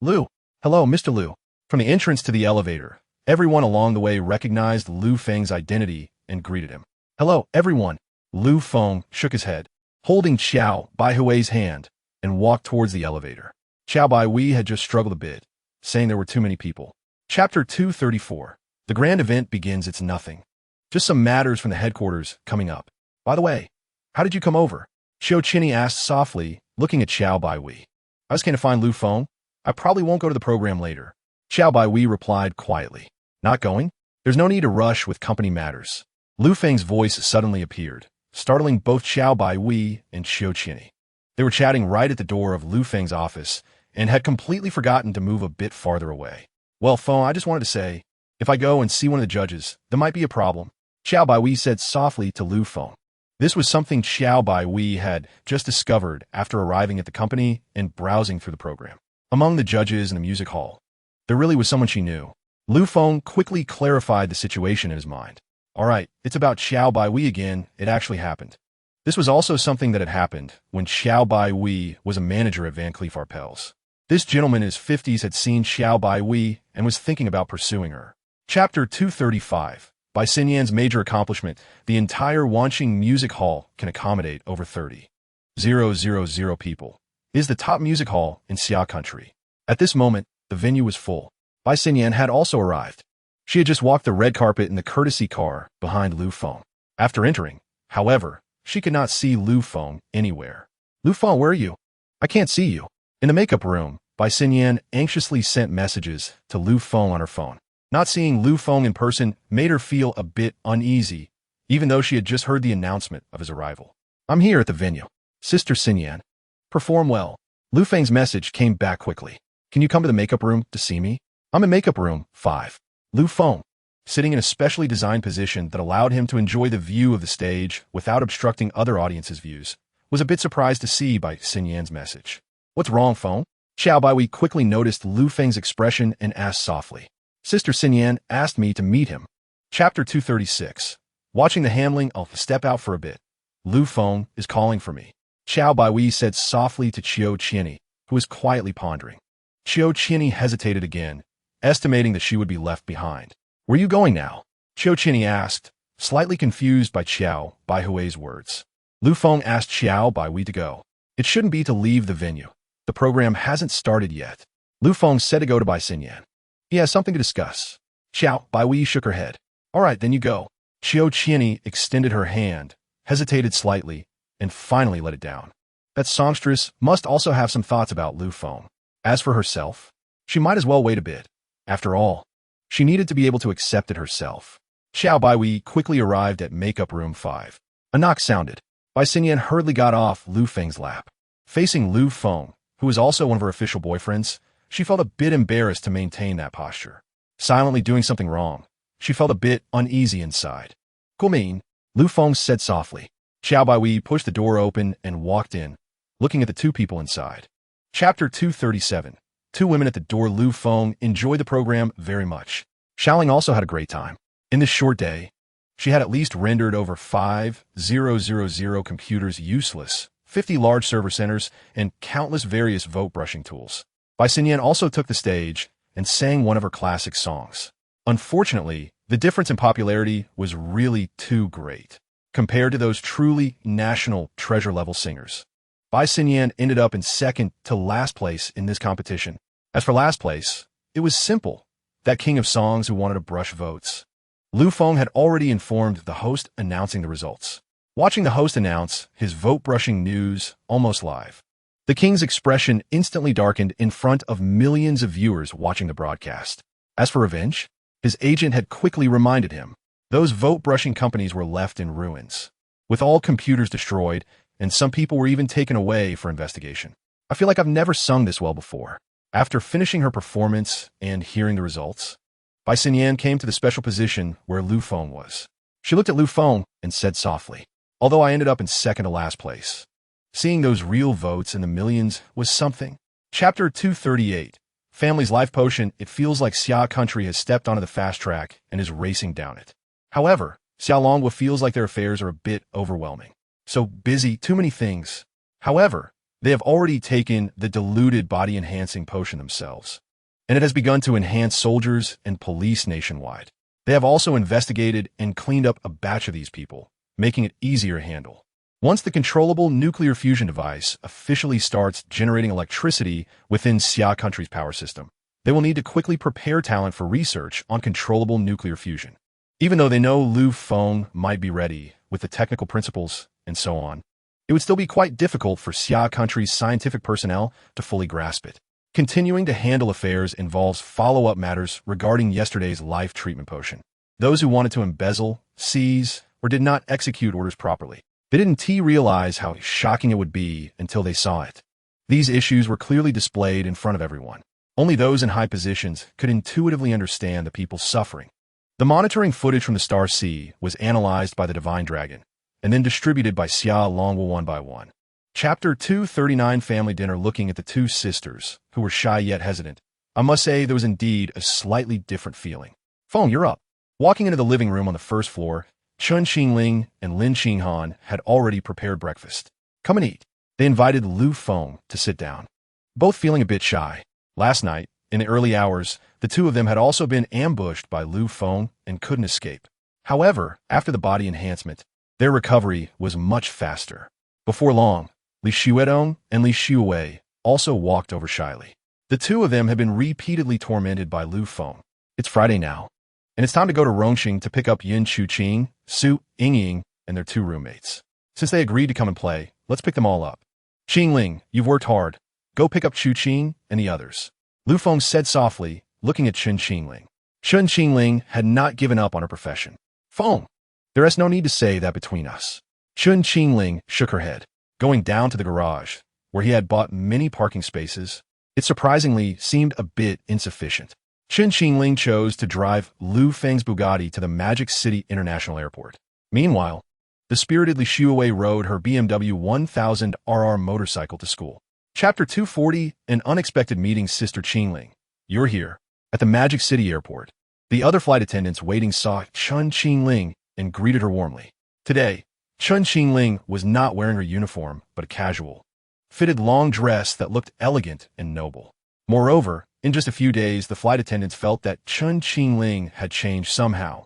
Lu. Hello, Mr. Lu. From the entrance to the elevator, everyone along the way recognized Lu Feng's identity and greeted him. Hello, everyone. Lu Feng shook his head, holding Xiao Baihui's hand, and walked towards the elevator. Xiao Baihui had just struggled a bit, saying there were too many people. Chapter 234. The grand event begins. It's nothing. Just some matters from the headquarters coming up. By the way, how did you come over? Qiu Qinyi asked softly, looking at Xiao Baihui. I just came to find Lu Feng. I probably won't go to the program later. Xiao Baihui replied quietly. Not going? There's no need to rush with company matters. Lu Feng's voice suddenly appeared, startling both Xiao Baihui and Qiu Qinyi. They were chatting right at the door of Lu Feng's office and had completely forgotten to move a bit farther away. Well, Feng, I just wanted to say, if I go and see one of the judges, there might be a problem. Xiao Baihui said softly to Lu Feng. This was something Xiao Baihui had just discovered after arriving at the company and browsing through the program. Among the judges in the music hall, there really was someone she knew. Lu Feng quickly clarified the situation in his mind. All right, it's about Xiao Baihui again. It actually happened. This was also something that had happened when Xiao Baihui was a manager at Van Cleef Arpels. This gentleman in his 50s had seen Xiao Baihui and was thinking about pursuing her. Chapter 235. By Xinyan's major accomplishment, the entire Wanxing Music Hall can accommodate over 30,000 people. It is the top music hall in Xia country. At this moment, the venue was full. Bai Xinyan had also arrived. She had just walked the red carpet in the courtesy car behind Lu Feng. After entering, however, she could not see Lu Feng anywhere. Lu Feng, where are you? I can't see you. In the makeup room, Bai Xinyan anxiously sent messages to Lu Feng on her phone. Not seeing Lu Feng in person made her feel a bit uneasy, even though she had just heard the announcement of his arrival. I'm here at the venue. Sister Xinyan. Perform well. Lu Feng's message came back quickly. Can you come to the makeup room to see me? I'm in makeup room 5. Lu Feng. sitting in a specially designed position that allowed him to enjoy the view of the stage without obstructing other audiences' views, was a bit surprised to see by Xinyan's message. "What's wrong, Feng?" Xiao Baiwei quickly noticed Lu Feng's expression and asked softly. "Sister Xinyan asked me to meet him." Chapter 236. Watching the handling, I'll step out for a bit. Lu Feng is calling for me. Xiao Baiwei said softly to Qiu Qianni, who was quietly pondering. Qiu Qianni hesitated again, estimating that she would be left behind. "Where are you going now?" Qiu Qianni asked, slightly confused by Xiao Baihui's words. Lu Feng asked Xiao Baiwei to go. "It shouldn't be to leave the venue. The program hasn't started yet." Lu Feng said to go to Bai Xinyan. "He has something to discuss." Xiao Baiwei shook her head. "All right, then you go." Qiu Qianni extended her hand, hesitated slightly, and finally let it down. That songstress must also have some thoughts about Lu Feng. As for herself, she might as well wait a bit. After all, she needed to be able to accept it herself. Xiao Baiwei quickly arrived at makeup room 5. A knock sounded. Bai Xinyan hurriedly got off Lu Feng's lap. Facing Lu Feng, who was also one of her official boyfriends, she felt a bit embarrassed to maintain that posture. Silently doing something wrong, she felt a bit uneasy inside. "Guoming," Lu Feng said softly. Xiao Baiwei pushed the door open and walked in, looking at the two people inside. Chapter 237. Two women at the door. Lu Feng enjoyed the program very much. Xiaoling also had a great time. In this short day, she had at least rendered over 5,000 computers useless, 50 large server centers, and countless various vote brushing tools. Bai Xinyan also took the stage and sang one of her classic songs. Unfortunately, the difference in popularity was really too great compared to those truly national treasure-level singers. Bai Xinyan ended up in second to last place in this competition. As for last place, it was simple, that king of songs who wanted to brush votes. Lu Feng had already informed the host announcing the results. Watching the host announce his vote-brushing news almost live, the king's expression instantly darkened in front of millions of viewers watching the broadcast. As for revenge, his agent had quickly reminded him, those vote-brushing companies were left in ruins, with all computers destroyed, and some people were even taken away for investigation. I feel like I've never sung this well before. After finishing her performance and hearing the results, Bai Xinyan came to the special position where Lu Feng was. She looked at Lu Feng and said softly, "Although I ended up in second to last place, seeing those real votes in the millions was something." Chapter 238. Family's Life Potion. It feels like Xia country has stepped onto the fast track and is racing down it. However, Xiaolongwa feels like their affairs are a bit overwhelming. So busy, too many things. However, they have already taken the diluted body-enhancing potion themselves, and it has begun to enhance soldiers and police nationwide. They have also investigated and cleaned up a batch of these people, making it easier to handle. Once the controllable nuclear fusion device officially starts generating electricity within Xia country's power system, they will need to quickly prepare talent for research on controllable nuclear fusion. Even though they know Lu Feng might be ready with the technical principles and so on, it would still be quite difficult for Xia country's scientific personnel to fully grasp it. Continuing to handle affairs involves follow-up matters regarding yesterday's life treatment potion. Those who wanted to embezzle, seize, or did not execute orders properly, they didn't realize how shocking it would be until they saw it. These issues were clearly displayed in front of everyone. Only those in high positions could intuitively understand the people suffering. The monitoring footage from the Star Sea was analyzed by the Divine Dragon, and then distributed by Xia Longwa one by one. Chapter 239. Family dinner. Looking at the two sisters, who were shy yet hesitant, I must say there was indeed a slightly different feeling. "Feng, you're up." Walking into the living room on the first floor, Chun Xingling and Lin Xinghan had already prepared breakfast. "Come and eat." They invited Lu Feng to sit down. Both feeling a bit shy. Last night, in the early hours, the two of them had also been ambushed by Lu Feng and couldn't escape. However, after the body enhancement, their recovery was much faster. Before long, Li Xuedong and Li Xuwei also walked over shyly. The two of them had been repeatedly tormented by Lu Feng. It's Friday now, and it's time to go to Rongxing to pick up Yin Chuqing, Su Yingying, and their two roommates. Since they agreed to come and play, let's pick them all up. "Qingling, you've worked hard. Go pick up Chuqing and the others," Lu Feng said softly, looking at Chun Xingling. Chun Xingling had not given up on her profession. "Feng, there is no need to say that between us." Chun Xingling shook her head. Going down to the garage, where he had bought many parking spaces, it surprisingly seemed a bit insufficient. Chen Qingling chose to drive Lu Feng's Bugatti to the Magic City International Airport. Meanwhile, the spiritedly Shuawei rode her BMW 1000RR motorcycle to school. Chapter 240, An Unexpected Meeting. Sister Qingling, you're here. At the Magic City Airport, the other flight attendants waiting saw Chen Qingling and greeted her warmly. Today, Chen Qingling was not wearing her uniform, but a casual, fitted long dress that looked elegant and noble. Moreover, in just a few days, the flight attendants felt that Chen Qingling had changed somehow,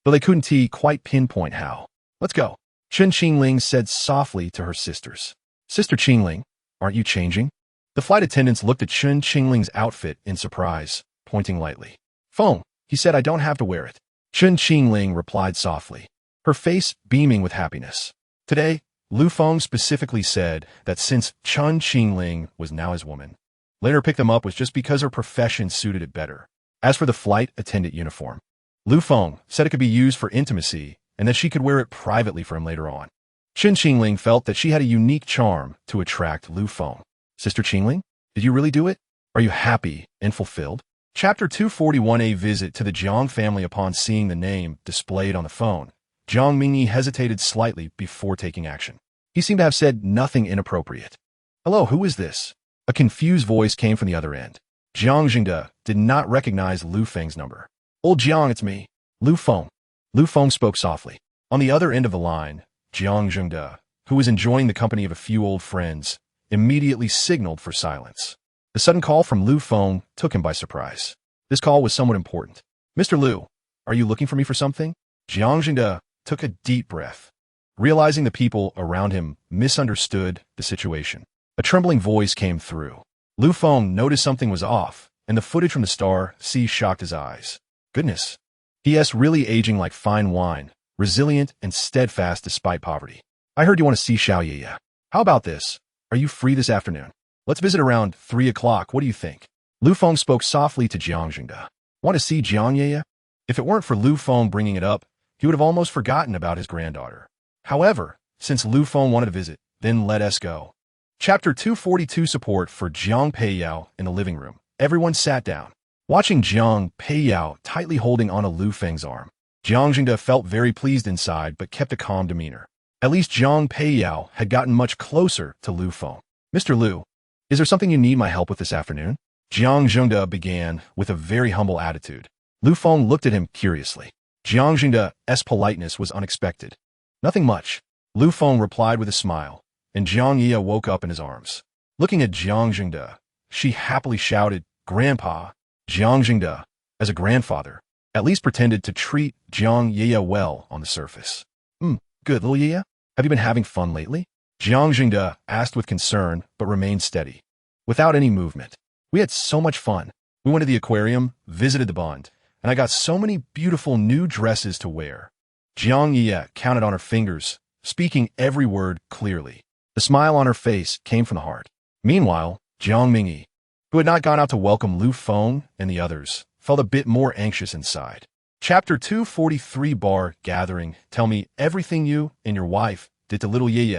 though they couldn't quite pinpoint how. Let's go, Chen Qingling said softly to her sisters. Sister Qingling, aren't you changing? The flight attendants looked at Chen Qingling's outfit in surprise, pointing lightly. Feng, he said I don't have to wear it. Chen Qingling replied softly, her face beaming with happiness. Today, Lu Feng specifically said that since Chen Qingling was now his woman, letting her pick them up was just because her profession suited it better. As for the flight attendant uniform, Lu Feng said it could be used for intimacy and that she could wear it privately for him later on. Chen Qingling felt that she had a unique charm to attract Lu Feng. Sister Qingling, did you really do it? Are you happy and fulfilled? Chapter 241, A Visit to the Jiang family. Upon seeing the name displayed on the phone, Jiang Mingyi hesitated slightly before taking action. He seemed to have said nothing inappropriate. Hello, who is this? A confused voice came from the other end. Jiang Jingde did not recognize Lu Feng's number. Old Jiang, it's me, Lu Feng. Lu Feng spoke softly. On the other end of the line, Jiang Jingde, who was enjoying the company of a few old friends, immediately signaled for silence. The sudden call from Lu Feng took him by surprise. This call was somewhat important. Mr. Lu, are you looking for me for something? Jiang Jingde took a deep breath, realizing the people around him misunderstood the situation. A trembling voice came through. Lu Feng noticed something was off, and the footage from the Star Sea shocked his eyes. Goodness. He.S. really aging like fine wine, resilient and steadfast despite poverty. I heard you want to see Xiao Ye. How about this? Are you free this afternoon? Let's visit around 3 o'clock. What do you think? Lu Feng spoke softly to Jiang Jingde. Want to see Jiang Ye? If it weren't for Lu Feng bringing it up, he would have almost forgotten about his granddaughter. However, since Lu Feng wanted to visit, then let us go. Chapter 242, Support for Jiang Peiyao. In the living room, everyone sat down, watching Jiang Peiyao tightly holding onto Lu Feng's arm. Jiang Jingde felt very pleased inside but kept a calm demeanor. At least Jiang Peiyao had gotten much closer to Lu Feng. Mr. Lu, is there something you need my help with this afternoon? Jiang Jingde began with a very humble attitude. Lu Feng looked at him curiously. Jiang Jingde's politeness was unexpected. Nothing much, Lu Feng replied with a smile, and Jiang Ye woke up in his arms. Looking at Jiang Jingde, she happily shouted, Grandpa. Jiang Jingde, as a grandfather, at least pretended to treat Jiang Ye well on the surface. Good, little Ye? Have you been having fun lately? Jiang Jingde asked with concern, but remained steady, without any movement. We had so much fun. We went to the aquarium, visited the pond, and I got so many beautiful new dresses to wear. Jiang Ye counted on her fingers, speaking every word clearly. The smile on her face came from the heart. Meanwhile, Jiang Mingyi, who had not gone out to welcome Lu Feng and the others, felt a bit more anxious inside. Chapter 243, Bar Gathering. Tell me everything you and your wife did to little Ye.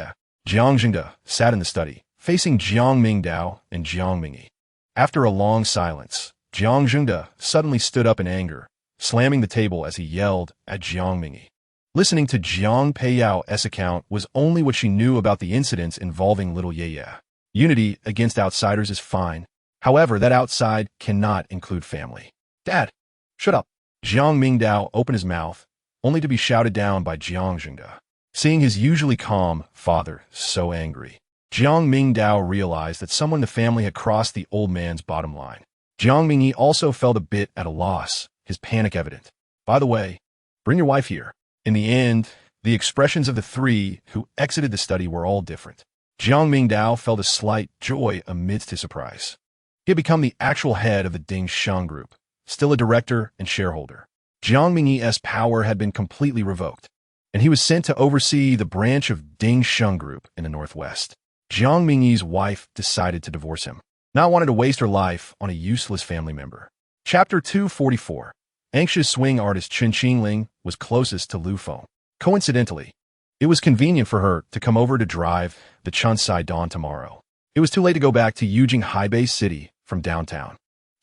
Jiang Jingde sat in the study, facing Jiang Mingdao and Jiang Mingyi. After a long silence, Jiang Jingde suddenly stood up in anger, slamming the table as he yelled at Jiang Mingyi. Listening to Jiang Peiyao's account was only what she knew about the incidents involving little Ye. Unity against outsiders is fine. However, that outside cannot include family. Dad, shut up. Jiang Mingdao opened his mouth, only to be shouted down by Jiang Jingde. Seeing his usually calm father so angry, Jiang Mingdao realized that someone in the family had crossed the old man's bottom line. Jiang Mingyi also felt a bit at a loss, his panic evident. By the way, bring your wife here. In the end, the expressions of the three who exited the study were all different. Jiang Mingdao felt a slight joy amidst his surprise. He had become the actual head of the Ding Sheng Group, still a director and shareholder. Jiang Mingyi's power had been completely revoked, and he was sent to oversee the branch of Ding Sheng Group in the Northwest. Jiang Mingyi's wife decided to divorce him, not wanting to waste her life on a useless family member. Chapter 244. Anxious swing artist Chen Qingling was closest to Lu Feng. Coincidentally, it was convenient for her to come over to drive the Chunsai Dawn tomorrow. It was too late to go back to Xinghai City from downtown.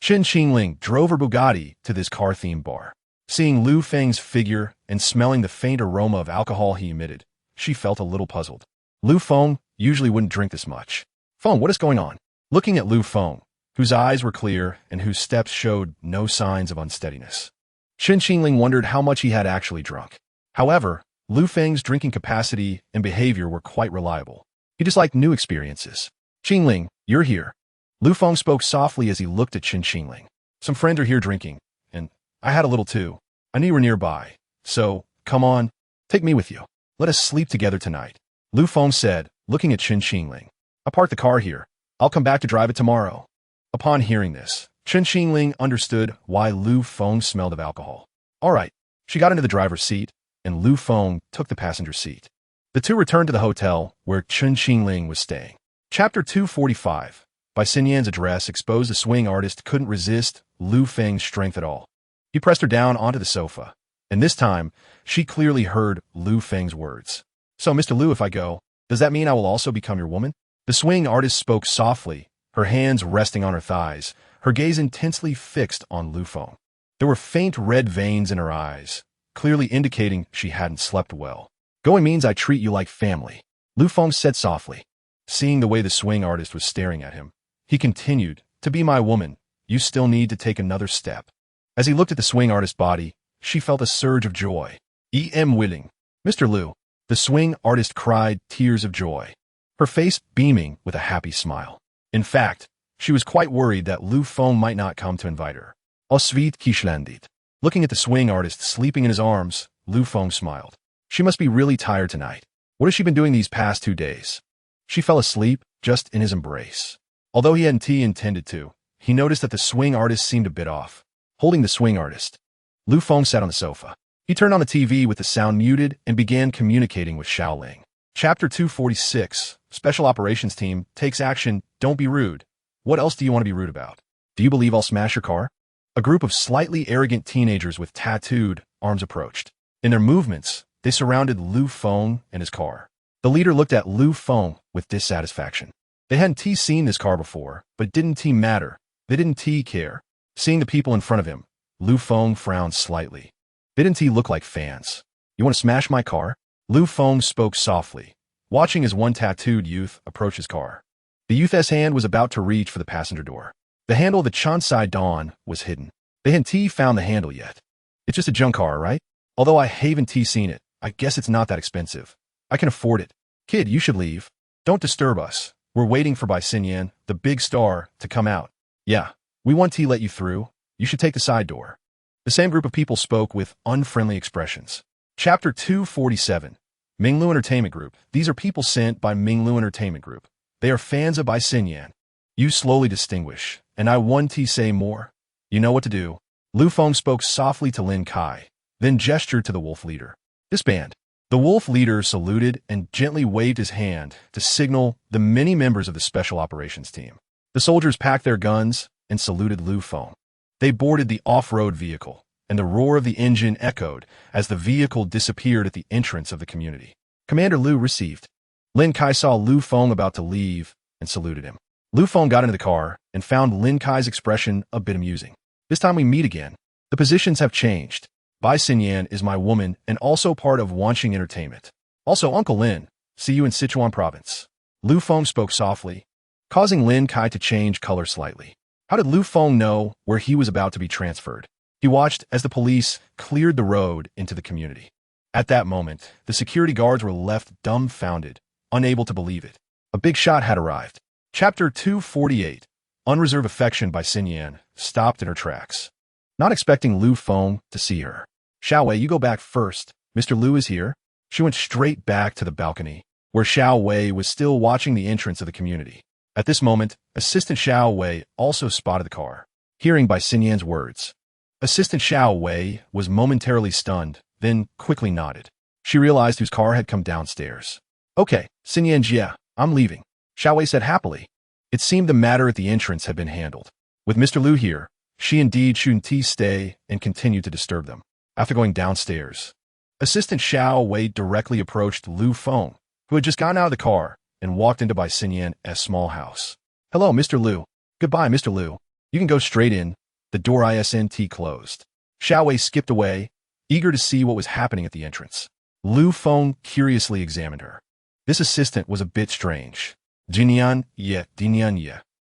Chen Qingling drove her Bugatti to this car-themed bar. Seeing Lu Feng's figure and smelling the faint aroma of alcohol he emitted, she felt a little puzzled. Lu Feng usually wouldn't drink this much. Feng, what is going on? Looking at Lu Feng, whose eyes were clear and whose steps showed no signs of unsteadiness, Chen Qingling wondered how much he had actually drunk. However, Lu Feng's drinking capacity and behavior were quite reliable. He disliked new experiences. Qingling, you're here. Lu Feng spoke softly as he looked at Chen Qingling. Some friends are here drinking, and I had a little too. I knew you were nearby, so, come on, take me with you. Let us sleep together tonight. Lu Feng said, looking at Chen Qingling. I parked the car here. I'll come back to drive it tomorrow. Upon hearing this, Chen Qingling understood why Lu Feng smelled of alcohol. All right. She got into the driver's seat, and Lu Feng took the passenger seat. The two returned to the hotel where Chen Qingling was staying. Chapter 245. By Xin Yan's address exposed the swing artist couldn't resist Lu Feng's strength at all. He pressed her down onto the sofa, and this time, she clearly heard Lu Feng's words. So, Mr. Lu, if I go, does that mean I will also become your woman? The swing artist spoke softly, her hands resting on her thighs, her gaze intensely fixed on Lu Feng. There were faint red veins in her eyes, clearly indicating she hadn't slept well. Going means I treat you like family, Lu Feng said softly. Seeing the way the swing artist was staring at him, he continued, to be my woman, you still need to take another step. As he looked at the swing artist's body, she felt a surge of joy. "I'm willing. Mr. Lu," the swing artist cried, tears of joy, her face beaming with a happy smile. In fact, she was quite worried that Lu Feng might not come to invite her. "Osvit kishlandit." Looking at the swing artist sleeping in his arms, Lu Feng smiled. She must be really tired tonight. What has she been doing these past 2 days? She fell asleep just in his embrace. Although he hadn't intended to, he noticed that the swing artist seemed a bit off. Holding the swing artist, Lu Feng sat on the sofa. He turned on the TV with the sound muted and began communicating with Xiaoling. Chapter 246. Special Operations Team takes action. Don't be rude. What else do you want to be rude about? Do you believe I'll smash your car? A group of slightly arrogant teenagers with tattooed arms approached. In their movements, they surrounded Lu Feng and his car. The leader looked at Lu Feng with dissatisfaction. They hadn't seen this car before, but it didn't matter. They didn't care. Seeing the people in front of him, Lu Feng frowned slightly. Didn't look like fans? You want to smash my car? Lu Feng spoke softly, watching as one tattooed youth approached his car. The youth's hand was about to reach for the passenger door. The handle of the Chansai Dawn was hidden. They hadn't found the handle yet. It's just a junk car, right? Although I haven't seen it, I guess it's not that expensive. I can afford it. Kid, you should leave. Don't disturb us. We're waiting for Bai Xinyan, the big star, to come out. Yeah, we want to let you through. You should take the side door. The same group of people spoke with unfriendly expressions. Chapter 247. Minglu Entertainment Group. These are people sent by Minglu Entertainment Group. They are fans of Bai Xinyan. You slowly distinguish, and I want to say more. You know what to do. Lu Feng spoke softly to Lin Kai, then gestured to the wolf leader. Disband. The wolf leader saluted and gently waved his hand to signal the many members of the Special Operations Team. The soldiers packed their guns and saluted Lu Feng. They boarded the off-road vehicle, and the roar of the engine echoed as the vehicle disappeared at the entrance of the community. Commander Lu received. Lin Kai saw Lu Feng about to leave and saluted him. Lu Feng got into the car and found Lin Kai's expression a bit amusing. This time we meet again. The positions have changed. Bai Xinyan is my woman and also part of Wanxing Entertainment. Also, Uncle Lin, see you in Sichuan Province. Lu Feng spoke softly, causing Lin Kai to change color slightly. How did Lu Feng know where he was about to be transferred? He watched as the police cleared the road into the community. At that moment, the security guards were left dumbfounded, unable to believe it. A big shot had arrived. Chapter 248. Unreserved Affection by Xinyan stopped in her tracks, not expecting Lu Feng to see her. Xiaowei, you go back first. Mr. Lu is here. She went straight back to the balcony, where Xiaowei was still watching the entrance of the community. At this moment, Assistant Xiaowei also spotted the car. Hearing Bai Xinyan's words, Assistant Xiaowei was momentarily stunned, then quickly nodded. She realized whose car had come downstairs. Okay, Xinyan Jia, I'm leaving, Xiaowei said happily. It seemed the matter at the entrance had been handled. With Mr. Lu here, she indeed shouldn't stay and continue to disturb them. After going downstairs, Assistant Xiaowei directly approached Lu Feng, who had just gotten out of the car and walked into Bai Xinyan's small house. Hello, Mr. Lu. Goodbye, Mr. Lu. You can go straight in. The door isn't closed. Xiao Wei skipped away, eager to see what was happening at the entrance. Lu Feng curiously examined her. This assistant was a bit strange. Jinian ye, Dinian ye.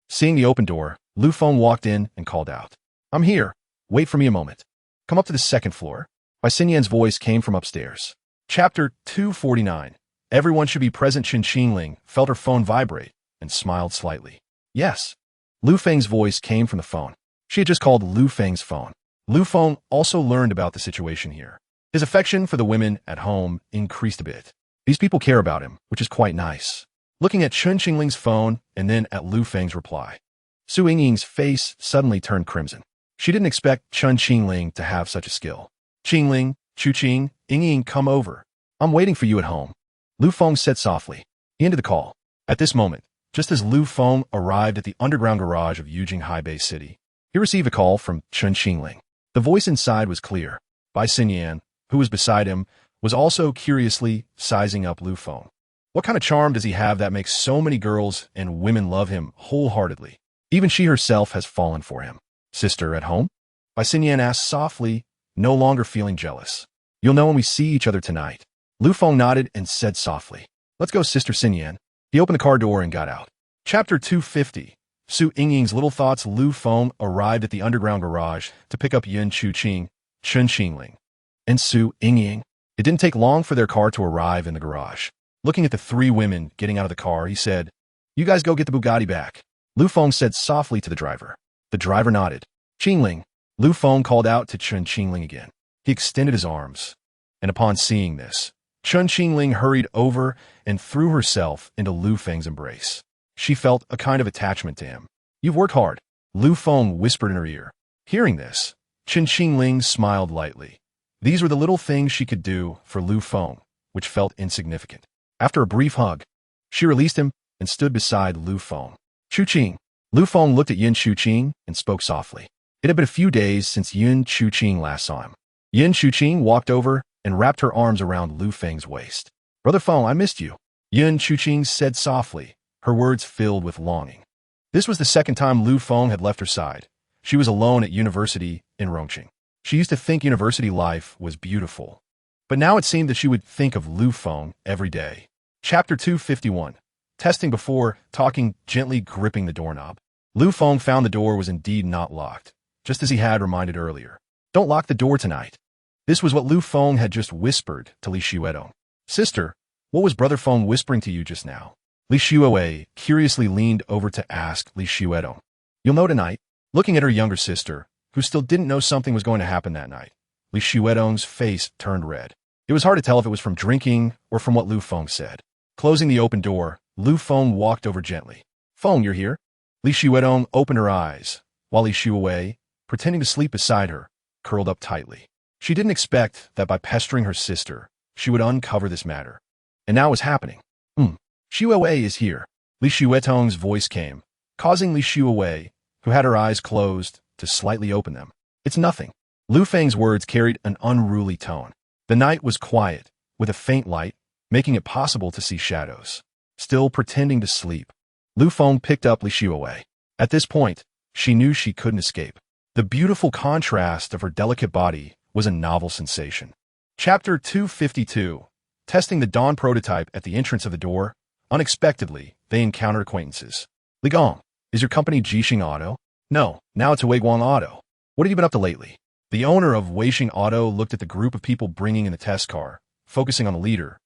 Seeing the open door, Lu Feng walked in and called out. I'm here. Wait for me a moment. Come up to the second floor. Bai Xinyan's voice came from upstairs. Chapter 249. Everyone should be present. Chen Qingling felt her phone vibrate and smiled slightly. Yes. Lu Feng's voice came from the phone. She had just called Lu Feng's phone. Lu Feng also learned about the situation here. His affection for the women at home increased a bit. These people care about him, which is quite nice. Looking at Chen Qingling's phone and then at Lu Feng's reply, Su Yingying's face suddenly turned crimson. She didn't expect Chen Qingling to have such a skill. Qingling, Chuqing, Yingying, come over. I'm waiting for you at home. Lu Feng said softly. He ended the call. At this moment, just as Lu Feng arrived at the underground garage of Xinghai Bay City, he received a call from Chen Qingling. The voice inside was clear. Bai Xinyan, who was beside him, was also curiously sizing up Lu Feng. What kind of charm does he have that makes so many girls and women love him wholeheartedly? Even she herself has fallen for him. Sister at home? Bai Xinyan asked softly, no longer feeling jealous. You'll know when we see each other tonight. Lu Feng nodded and said softly, let's go, Sister Xinyan. He opened the car door and got out. Chapter 250. Su Yingying's little thoughts. Lu Feng arrived at the underground garage to pick up Yin Chuqing, Chen Qingling, and Su Yingying. It didn't take long for their car to arrive in the garage. Looking at the three women getting out of the car, he said, you guys go get the Bugatti back. Lu Feng said softly to the driver. The driver nodded. Qingling. Lu Feng called out to Chen Qingling again. He extended his arms. And upon seeing this, Chen Qingling hurried over and threw herself into Lu Feng's embrace. She felt a kind of attachment to him. You've worked hard, Lu Feng whispered in her ear. Hearing this, Chen Qingling smiled lightly. These were the little things she could do for Lu Feng, which felt insignificant. After a brief hug, she released him and stood beside Lu Feng. Chuqing. Lu Feng looked at Yin Chuqing and spoke softly. It had been a few days since Yin Chuqing last saw him. Yin Chuqing walked over and wrapped her arms around Lu Feng's waist. Brother Feng, I missed you, Yin Chuqing said softly, her words filled with longing. This was the second time Lu Feng had left her side. She was alone at university in Rongqing. She used to think university life was beautiful. But now it seemed that she would think of Lu Feng every day. Chapter 251. Testing before talking, gently gripping the doorknob. Lu Feng found the door was indeed not locked, just as he had reminded earlier. Don't lock the door tonight. This was what Lu Feng had just whispered to Li Xuedong. Sister, what was Brother Feng whispering to you just now? Li Xuewei curiously leaned over to ask Li Xuedong. You'll know tonight. Looking at her younger sister, who still didn't know something was going to happen that night, Li Xuedong's face turned red. It was hard to tell if it was from drinking or from what Lu Feng said. Closing the open door, Lu Feng walked over gently. Feng, you're here? Li Xuedong opened her eyes, while Li Xuewei, pretending to sleep beside her, curled up tightly. She didn't expect that by pestering her sister, she would uncover this matter. And now it was happening. Xuewei is here. Li Xuetong's voice came, causing Li Xuewei, who had her eyes closed, to slightly open them. It's nothing. Lu Feng's words carried an unruly tone. The night was quiet, with a faint light, making it possible to see shadows. Still pretending to sleep, Lu Feng picked up Li Xuewei. At this point, she knew she couldn't escape. The beautiful contrast of her delicate body was a novel sensation. Chapter 252. Testing the Dawn prototype at the entrance of the door, unexpectedly, they encountered acquaintances. Li Gong, is your company Jixing Auto? No, now it's Huiguang Auto. What have you been up to lately? The owner of Wanxing Auto looked at the group of people bringing in the test car, focusing on the leader,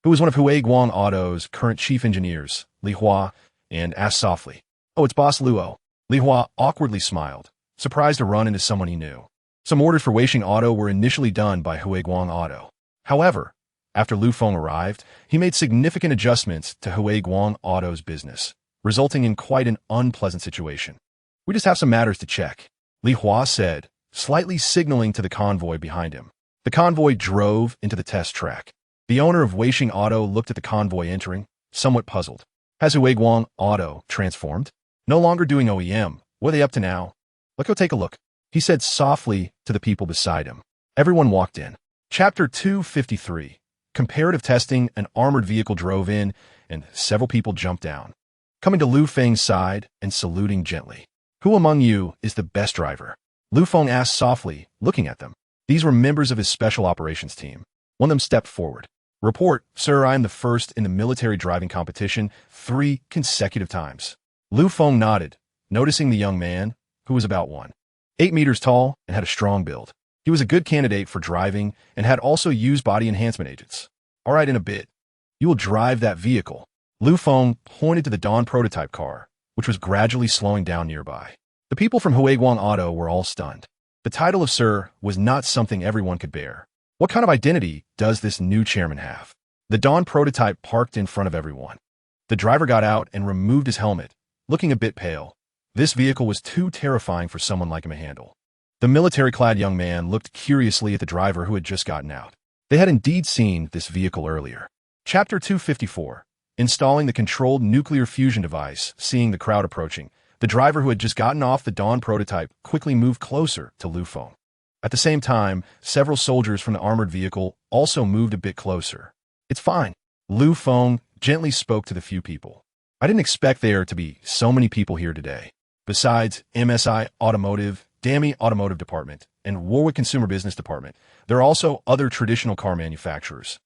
who was one of Huiguang Auto's current chief engineers, Li Hua, and asked softly, Oh, it's Boss Luo. Li Hua awkwardly smiled, surprised to run into someone he knew. Some orders for Wanxing Auto were initially done by Huiguang Auto. However, after Lu Feng arrived, he made significant adjustments to Huiguang Auto's business, resulting in quite an unpleasant situation. We just have some matters to check, Li Hua said, slightly signaling to the convoy behind him. The convoy drove into the test track. The owner of Wanxing Auto looked at the convoy entering, somewhat puzzled. Has Huiguang Auto transformed? No longer doing OEM. What are they up to now? Let's go take a look, he said softly to the people beside him. Everyone walked in. Chapter 253. Comparative testing. An armored vehicle drove in, and several people jumped down, coming to Lu Feng's side and saluting gently. Who among you is the best driver? Lu Feng asked softly, looking at them. These were members of his special operations team. One of them stepped forward. Report, sir, I am the first in the military driving competition 3 consecutive times. Lu Feng nodded, noticing the young man, who was about 1.8 meters tall and had a strong build. He was a good candidate for driving and had also used body enhancement agents. All right, in a bit, you will drive that vehicle. Lu Feng pointed to the Dawn prototype car, which was gradually slowing down nearby. The people from Huiguang Auto were all stunned. The title of Sir was not something everyone could bear. What kind of identity does this new chairman have? The Dawn prototype parked in front of everyone. The driver got out and removed his helmet, looking a bit pale. This vehicle was too terrifying for someone like him to handle. The military-clad young man looked curiously at the driver who had just gotten out. They had indeed seen this vehicle earlier. Chapter 254. Installing the controlled nuclear fusion device. Seeing the crowd approaching, the driver who had just gotten off the Dawn prototype quickly moved closer to Lu Feng. At the same time, several soldiers from the armored vehicle also moved a bit closer. It's fine. Lu Feng gently spoke to the few people. I didn't expect there to be so many people here today. Besides MSI Automotive, Dami Automotive Department, and Warwick Consumer Business Department, there are also other traditional car manufacturers,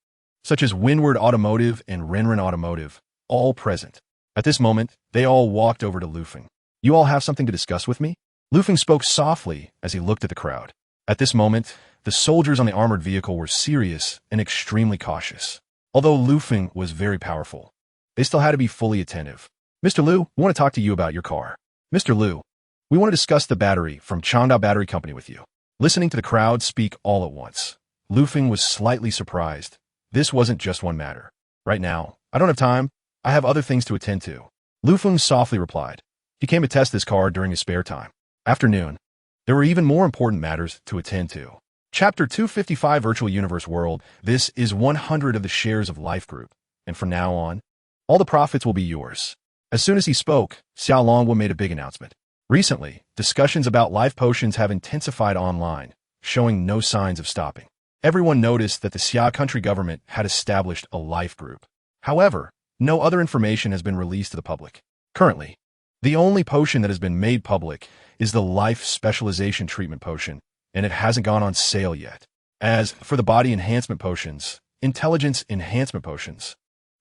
such as Windward Automotive and Renren Automotive, all present. At this moment, they all walked over to Lu Feng. You all have something to discuss with me? Lu Feng spoke softly as he looked at the crowd. At this moment, the soldiers on the armored vehicle were serious and extremely cautious. Although Lu Feng was very powerful, they still had to be fully attentive. Mr. Lu, we want to talk to you about your car. Mr. Lu, we want to discuss the battery from Changda Battery Company with you. Listening to the crowd speak all at once, Lu Feng was slightly surprised. This wasn't just one matter. Right now, I don't have time. I have other things to attend to. Lu Feng softly replied. He came to test this car during his spare time. Afternoon. There were even more important matters to attend to. Chapter 255 Virtual Universe World. This is 100 of the shares of Life Group. And from now on, all the profits will be yours. As soon as he spoke, Xiao Longwu made a big announcement. Recently, discussions about life potions have intensified online, showing no signs of stopping. Everyone noticed that the Xia country government had established a life group. However, no other information has been released to the public. Currently, the only potion that has been made public is the Life Specialization Treatment Potion, and it hasn't gone on sale yet. As for the body enhancement potions, intelligence enhancement potions,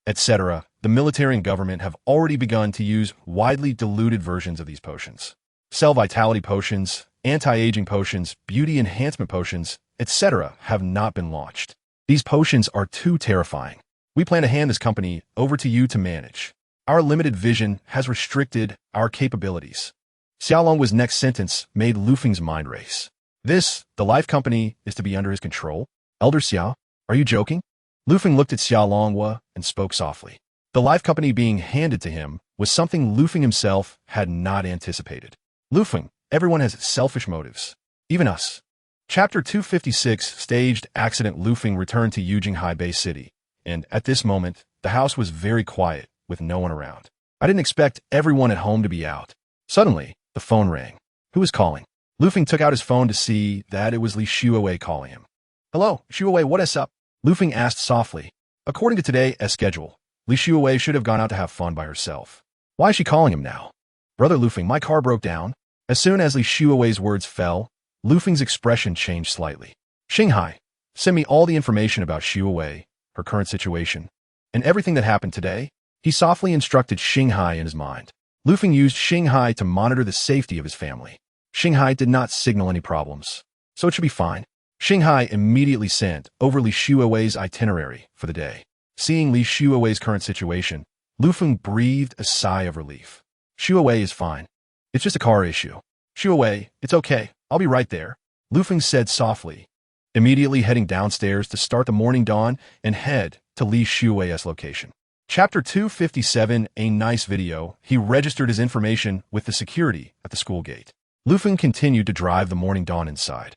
etc., the military and government have already begun to use widely diluted versions of these potions. Cell vitality potions, anti-aging potions, beauty enhancement potions, etc. have not been launched. These potions are too terrifying. We plan to hand this company over to you to manage. Our limited vision has restricted our capabilities. Xiaolong's next sentence made Lu Feng's mind race. This, the life company, is to be under his control? Elder Xiao, are you joking? Lu Feng looked at Xiaolong and spoke softly. The life company being handed to him was something Lu Feng himself had not anticipated. Lu Feng, everyone has selfish motives. Even us. Chapter 256 Staged Accident. Lu Feng returned to Xinghai Bay City, and at this moment, the house was very quiet, with no one around. I didn't expect everyone at home to be out. Suddenly, the phone rang. Who was calling? Lu Feng took out his phone to see that it was Li Shuowei calling him. Hello, Shuowei, what is up? Lu Feng asked softly. According to today's schedule, Li Shuowei should have gone out to have fun by herself. Why is she calling him now? Brother Lu Feng, my car broke down. As soon as Li Shuowei's words fell, Lu Feng's expression changed slightly. Xinghai, send me all the information about Shuowei, her current situation, and everything that happened today. He softly instructed Xinghai in his mind. Lu Feng used Xinghai to monitor the safety of his family. Xinghai did not signal any problems, so it should be fine. Xinghai immediately sent over Li Shuowei's itinerary for the day. Seeing Li Shuowei's current situation, Lu Feng breathed a sigh of relief. Shuowei is fine. It's just a car issue. Shuowei, it's okay. I'll be right there. Lu Feng said softly, immediately heading downstairs to start the morning dawn and head to Li Shuowei's location. Chapter 257 A nice video. He registered his information with the security at the school gate. Lu Feng continued to drive the morning dawn inside.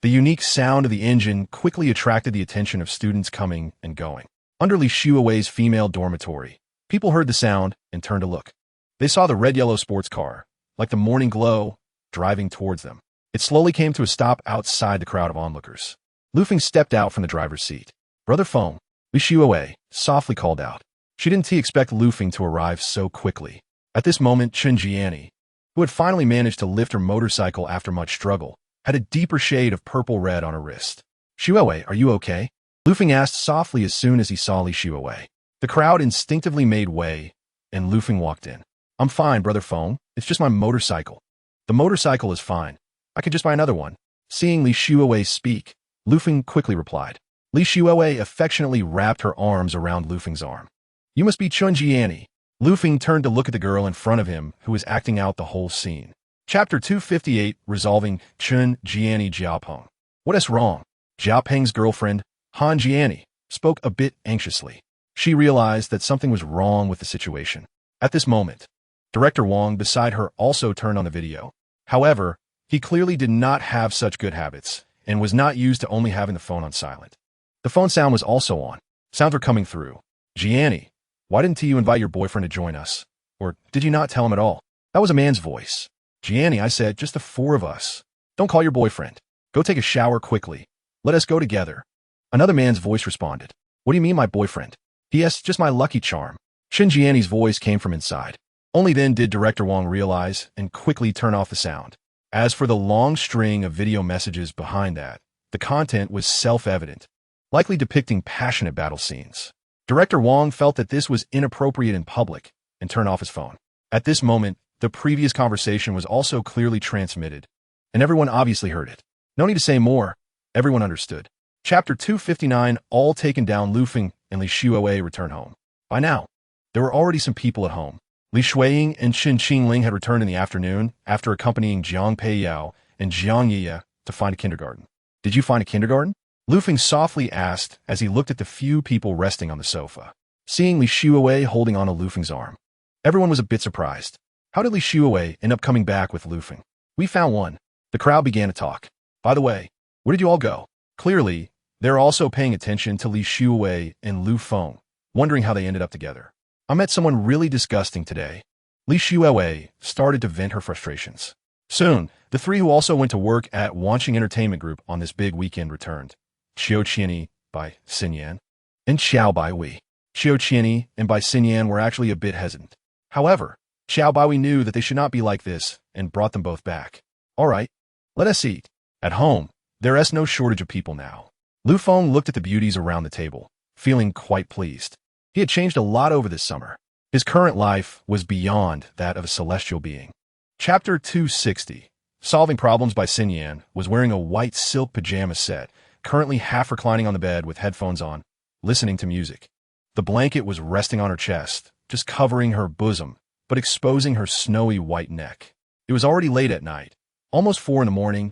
The unique sound of the engine quickly attracted the attention of students coming and going. Under Li Shuowei's female dormitory, people heard the sound and turned to look. They saw the red-yellow sports car, like the morning glow, driving towards them. It slowly came to a stop outside the crowd of onlookers. Lu Feng stepped out from the driver's seat. Brother Feng, Li Shuowei softly called out. She didn't expect Lu Feng to arrive so quickly. At this moment, Chen Jiani, who had finally managed to lift her motorcycle after much struggle, had a deeper shade of purple-red on her wrist. "Xuewei, are you okay?" Lu Feng asked softly as soon as he saw Li Xuewei. The crowd instinctively made way, and Lu Feng walked in. "I'm fine, Brother Feng. It's just my motorcycle." "The motorcycle is fine. I could just buy another one." Seeing Li Xuewei speak, Lu Feng quickly replied. Li Xuewei affectionately wrapped her arms around Lu Feng's arm. "You must be Chun Jiani." Lu Feng turned to look at the girl in front of him, who was acting out the whole scene. Chapter 258, Resolving Chun Jiani Jiapeng. "What is wrong?" Jiapeng's girlfriend, Han Jiani, spoke a bit anxiously. She realized that something was wrong with the situation. At this moment, Director Wang beside her also turned on the video. However, he clearly did not have such good habits and was not used to only having the phone on silent. The phone sound was also on. Sounds were coming through. "Jiani, why didn't you invite your boyfriend to join us? Or did you not tell him at all?" That was a man's voice. "Jiani, I said, just the four of us. Don't call your boyfriend. Go take a shower quickly. Let us go together." Another man's voice responded. "What do you mean, my boyfriend?" "Yes, just my lucky charm." Shin Jiani's voice came from inside. Only then did Director Wang realize and quickly turn off the sound. As for the long string of video messages behind that, the content was self-evident, likely depicting passionate battle scenes. Director Wang felt that this was inappropriate in public and turned off his phone. At this moment, the previous conversation was also clearly transmitted, and everyone obviously heard it. No need to say more. Everyone understood. Chapter 259, all taken down. Lu Feng and Li Xuewei returned home. By now, there were already some people at home. Li Shuiying and Qin Qingling had returned in the afternoon after accompanying Jiang Peiyao and Jiang Yiya to find a kindergarten. "Did you find a kindergarten?" Lu Feng softly asked as he looked at the few people resting on the sofa. Seeing Li Xuewei holding on to Lu Feng's arm, everyone was a bit surprised. How did Li Xuewei end up coming back with Lu Feng? "We found one." The crowd began to talk. "By the way, where did you all go?" Clearly, they're also paying attention to Li Xuewei and Lu Feng, wondering how they ended up together. "I met someone really disgusting today." Li Xuewei started to vent her frustrations. Soon, the three who also went to work at Wanxing Entertainment Group on this big weekend returned. Qiu Qianyi by Xinyan and Xiao Baiwei. Qiu Qianyi and Bai Xinyan were actually a bit hesitant. However, Xiao Baiwei knew that they should not be like this and brought them both back. "All right, let us eat." At home, there is no shortage of people now. Lu Feng looked at the beauties around the table, feeling quite pleased. He had changed a lot over this summer. His current life was beyond that of a celestial being. Chapter 260, Solving Problems by Xinyan, was wearing a white silk pajama set, currently half reclining on the bed with headphones on, listening to music. The blanket was resting on her chest, just covering her bosom, but exposing her snowy white neck. It was already late at night, almost 4 in the morning,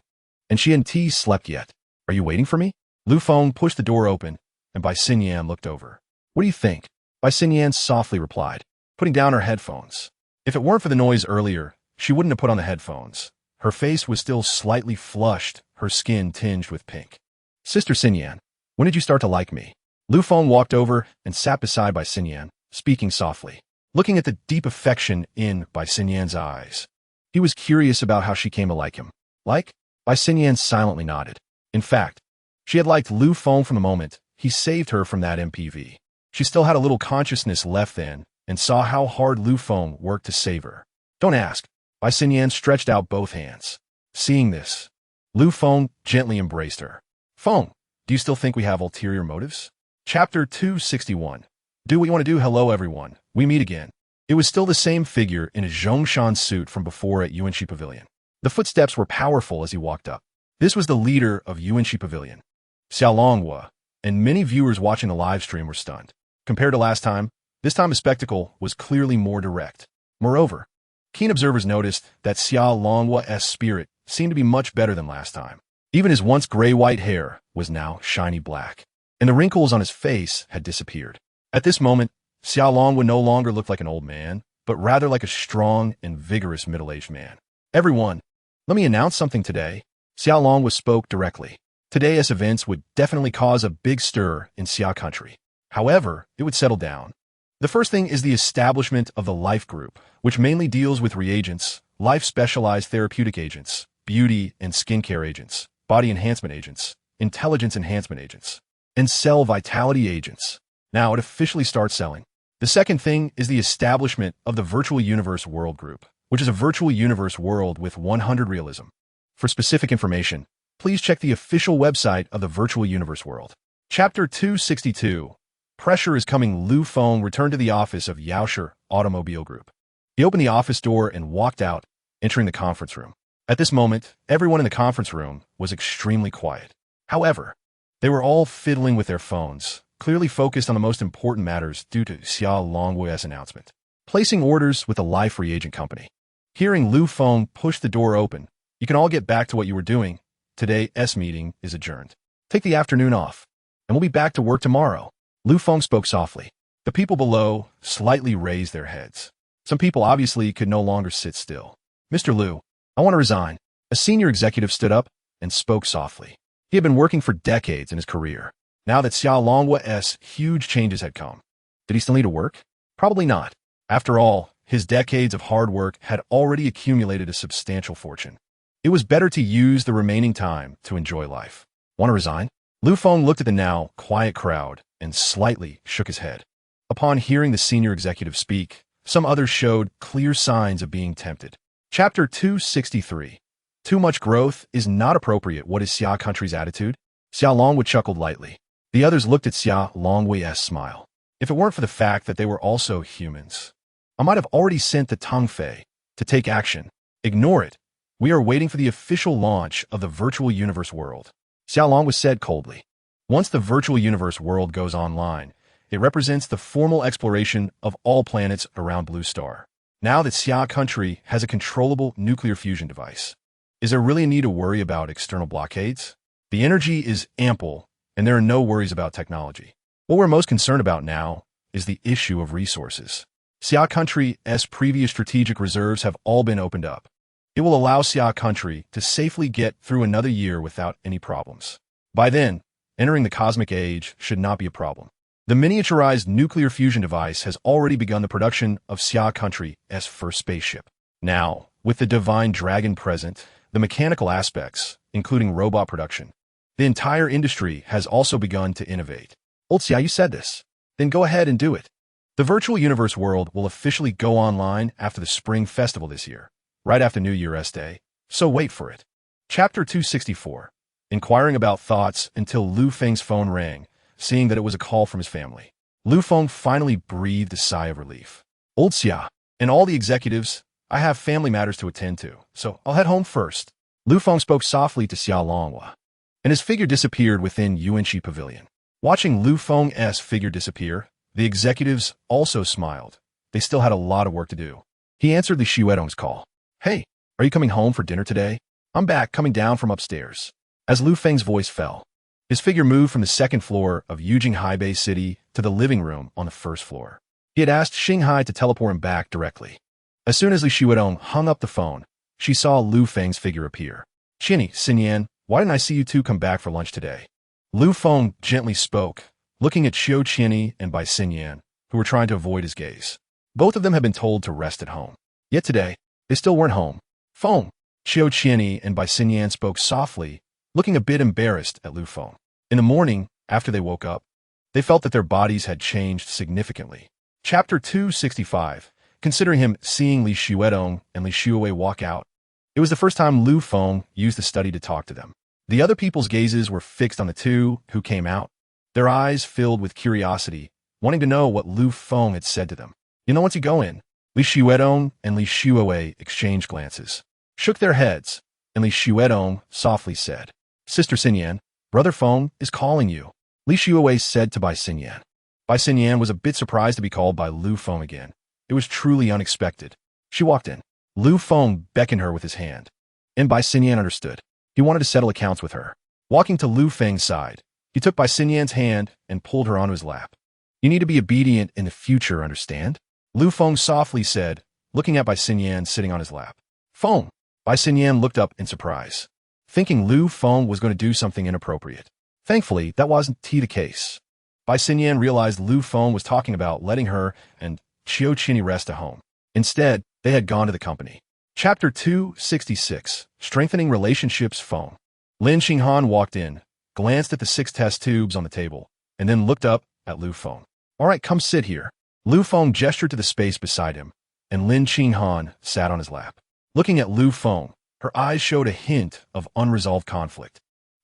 and she hadn't slept yet. "Are you waiting for me?" Lu Feng pushed the door open, and Bai Xinyan looked over. "What do you think?" Bai Xinyan softly replied, putting down her headphones. If it weren't for the noise earlier, she wouldn't have put on the headphones. Her face was still slightly flushed, her skin tinged with pink. "Sister Xinyan, when did you start to like me?" Lu Feng walked over and sat beside Bai Xinyan, speaking softly, looking at the deep affection in Bai Xinyan's eyes. He was curious about how she came to like him. Like? Bai Xinyan silently nodded. In fact, she had liked Lu Feng from the moment he saved her from that MPV. She still had a little consciousness left then, and saw how hard Lu Feng worked to save her. "Don't ask." Bai Xinyan stretched out both hands. Seeing this, Lu Feng gently embraced her. "Feng, do you still think we have ulterior motives?" Chapter 261. Do what you want to do. Hello everyone, we meet again. It was still the same figure in a Zhongshan suit from before at Yuanxi Pavilion. The footsteps were powerful as he walked up. This was the leader of Yuanxi Pavilion, Xiao Longhua, and many viewers watching the live stream were stunned. Compared to last time, this time the spectacle was clearly more direct. Moreover, keen observers noticed that Xiao Longhua's spirit seemed to be much better than last time. Even his once gray-white hair was now shiny black, and the wrinkles on his face had disappeared. At this moment, Xiao Longhua no longer looked like an old man, but rather like a strong and vigorous middle-aged man. "Everyone, let me announce something today." Xiao Longhua spoke directly. Today's events would definitely cause a big stir in Xia country. However, it would settle down. The first thing is the establishment of the Life Group, which mainly deals with reagents, life-specialized therapeutic agents, beauty and skincare agents, body enhancement agents, intelligence enhancement agents, and cell vitality agents. Now it officially starts selling. The second thing is the establishment of the Virtual Universe World Group, which is a virtual universe world with 100 realism. For specific information, please check the official website of the virtual universe world. Chapter 262. Pressure is coming. Lu Feng returned to the office of Yaoshe Automobile Group. He opened the office door and walked out, entering the conference room. At this moment, everyone in the conference room was extremely quiet. However, they were all fiddling with their phones, clearly focused on the most important matters due to Xia Longwei's announcement. Placing orders with a life reagent company. Hearing Lu Feng push the door open, you can all get back to what you were doing. Today's meeting is adjourned. Take the afternoon off, and we'll be back to work tomorrow. Lu Feng spoke softly. The people below slightly raised their heads. Some people obviously could no longer sit still. Mr. Lu, I want to resign. A senior executive stood up and spoke softly. He had been working for decades in his career. Now that Xia Longwei's huge changes had come, did he still need to work? Probably not. After all, his decades of hard work had already accumulated a substantial fortune. It was better to use the remaining time to enjoy life. Want to resign? Lu Feng looked at the now quiet crowd and slightly shook his head. Upon hearing the senior executive speak, some others showed clear signs of being tempted. Chapter 263. Too much growth is not appropriate. What is Xia Country's attitude? Xia Longwei chuckled lightly. The others looked at Xia Longwei's smile. If it weren't for the fact that they were also humans, I might have already sent the Tang Fei to take action. Ignore it. We are waiting for the official launch of the virtual universe world. Xia Longwei said coldly. Once the virtual universe world goes online, it represents the formal exploration of all planets around Blue Star. Now that Xia Country has a controllable nuclear fusion device, is there really a need to worry about external blockades? The energy is ample, and there are no worries about technology. What we're most concerned about now is the issue of resources. Xia Country's previous strategic reserves have all been opened up. It will allow Xia Country to safely get through another year without any problems. By then, entering the cosmic age should not be a problem. The miniaturized nuclear fusion device has already begun the production of Xia Country's first spaceship. Now, with the Divine Dragon present, the mechanical aspects, including robot production, the entire industry has also begun to innovate. Old Xia, you said this. Then go ahead and do it. The virtual universe world will officially go online after the Spring Festival this year, right after New Year's Day, so wait for it. Chapter 264. Inquiring about thoughts until Lu Feng's phone rang, seeing that it was a call from his family. Lu Feng finally breathed a sigh of relief. Old Xia, and all the executives, I have family matters to attend to, so I'll head home first. Lu Feng spoke softly to Xia Longwei, and his figure disappeared within Yuanxi Pavilion. Watching Lu Feng's figure disappear, the executives also smiled. They still had a lot of work to do. He answered Li Xuedong's call. Hey, are you coming home for dinner today? I'm back, coming down from upstairs. As Lu Feng's voice fell, his figure moved from the second floor of Xinghai City to the living room on the first floor. He had asked Xinghai to teleport him back directly. As soon as Li Xuedong hung up the phone, she saw Lu Feng's figure appear. Qinny, Xinyan, why didn't I see you two come back for lunch today? Lu Feng gently spoke, looking at Xiao Qinny and Bai Xinyan, who were trying to avoid his gaze. Both of them had been told to rest at home. Yet today, they still weren't home. Feng, Xiao Qinny and Bai Xinyan spoke softly, looking a bit embarrassed at Lu Feng. In the morning, after they woke up, they felt that their bodies had changed significantly. Chapter 265. Considering him seeing Li Xuedong and Li Xuewei walk out, it was the first time Lu Feng used the study to talk to them. The other people's gazes were fixed on the two who came out, their eyes filled with curiosity, wanting to know what Lu Feng had said to them. Once you go in, Li Xuedong and Li Xuewei exchanged glances, shook their heads, and Li Xuedong softly said, Sister Xinyan, Brother Feng is calling you. Li Xuewei said to Bai Xinyan. Bai Xinyan was a bit surprised to be called by Lu Feng again. It was truly unexpected. She walked in. Lu Feng beckoned her with his hand, and Bai Xinyan understood. He wanted to settle accounts with her. Walking to Lu Feng's side, he took Bai Xinyan's hand and pulled her onto his lap. You need to be obedient in the future, understand? Lu Feng softly said, looking at Bai Xinyan sitting on his lap. Feng! Bai Xinyan looked up in surprise, thinking Lu Feng was going to do something inappropriate. Thankfully, that wasn't the case. Bai Xinyan realized Lu Feng was talking about letting her and Xiao Qinny rest at home. Instead, they had gone to the company. Chapter 266. Strengthening Relationships. Feng. Lin Xinghan walked in, glanced at the 6 test tubes on the table, and then looked up at Lu Feng. All right, come sit here. Lu Feng gestured to the space beside him, and Lin Qinghan sat on his lap. Looking at Lu Feng, her eyes showed a hint of unresolved conflict.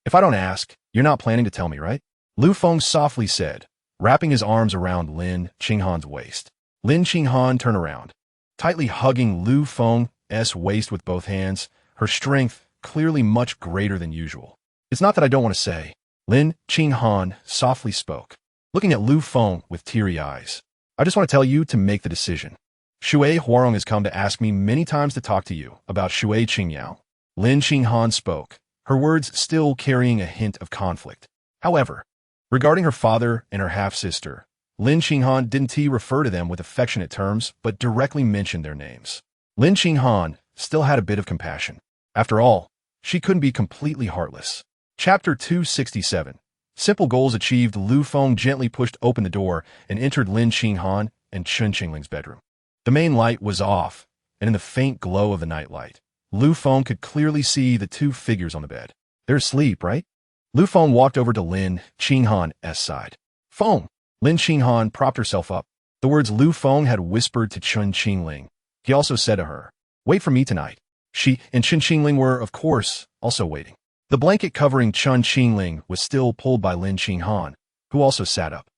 "If I don't ask, you're not planning to tell me, right?" Lu Feng softly said, wrapping his arms around Lin Qinghan's waist. Lin Qinghan turned around, tightly hugging Lu Feng's waist with both hands, her strength clearly much greater than usual. "It's not that I don't want to say," Lin Qinghan softly spoke, looking at Lu Feng with teary eyes. "I just want to tell you to make the decision. Shui Huarong has come to ask me many times to talk to you about Shui Qingyao." Lin Qinghan spoke, her words still carrying a hint of conflict. However, regarding her father and her half-sister, Lin Qinghan didn't refer to them with affectionate terms, but directly mentioned their names. Lin Qinghan still had a bit of compassion. After all, she couldn't be completely heartless. Chapter 267. Simple goals achieved. Lu Feng gently pushed open the door and entered Lin Qinghan and Chen Qingling's bedroom. The main light was off, and in the faint glow of the nightlight, Lu Feng could clearly see the two figures on the bed. "They're asleep, right?" Lu Feng walked over to Lin Qinghan's side. "Feng!" Lin Qinghan propped herself up. The words Lu Feng had whispered to Chen Qingling. He also said to her, "Wait for me tonight." She and Chen Qingling were, of course, also waiting. The blanket covering Chen Qingling was still pulled by Lin Qinghan, who also sat up.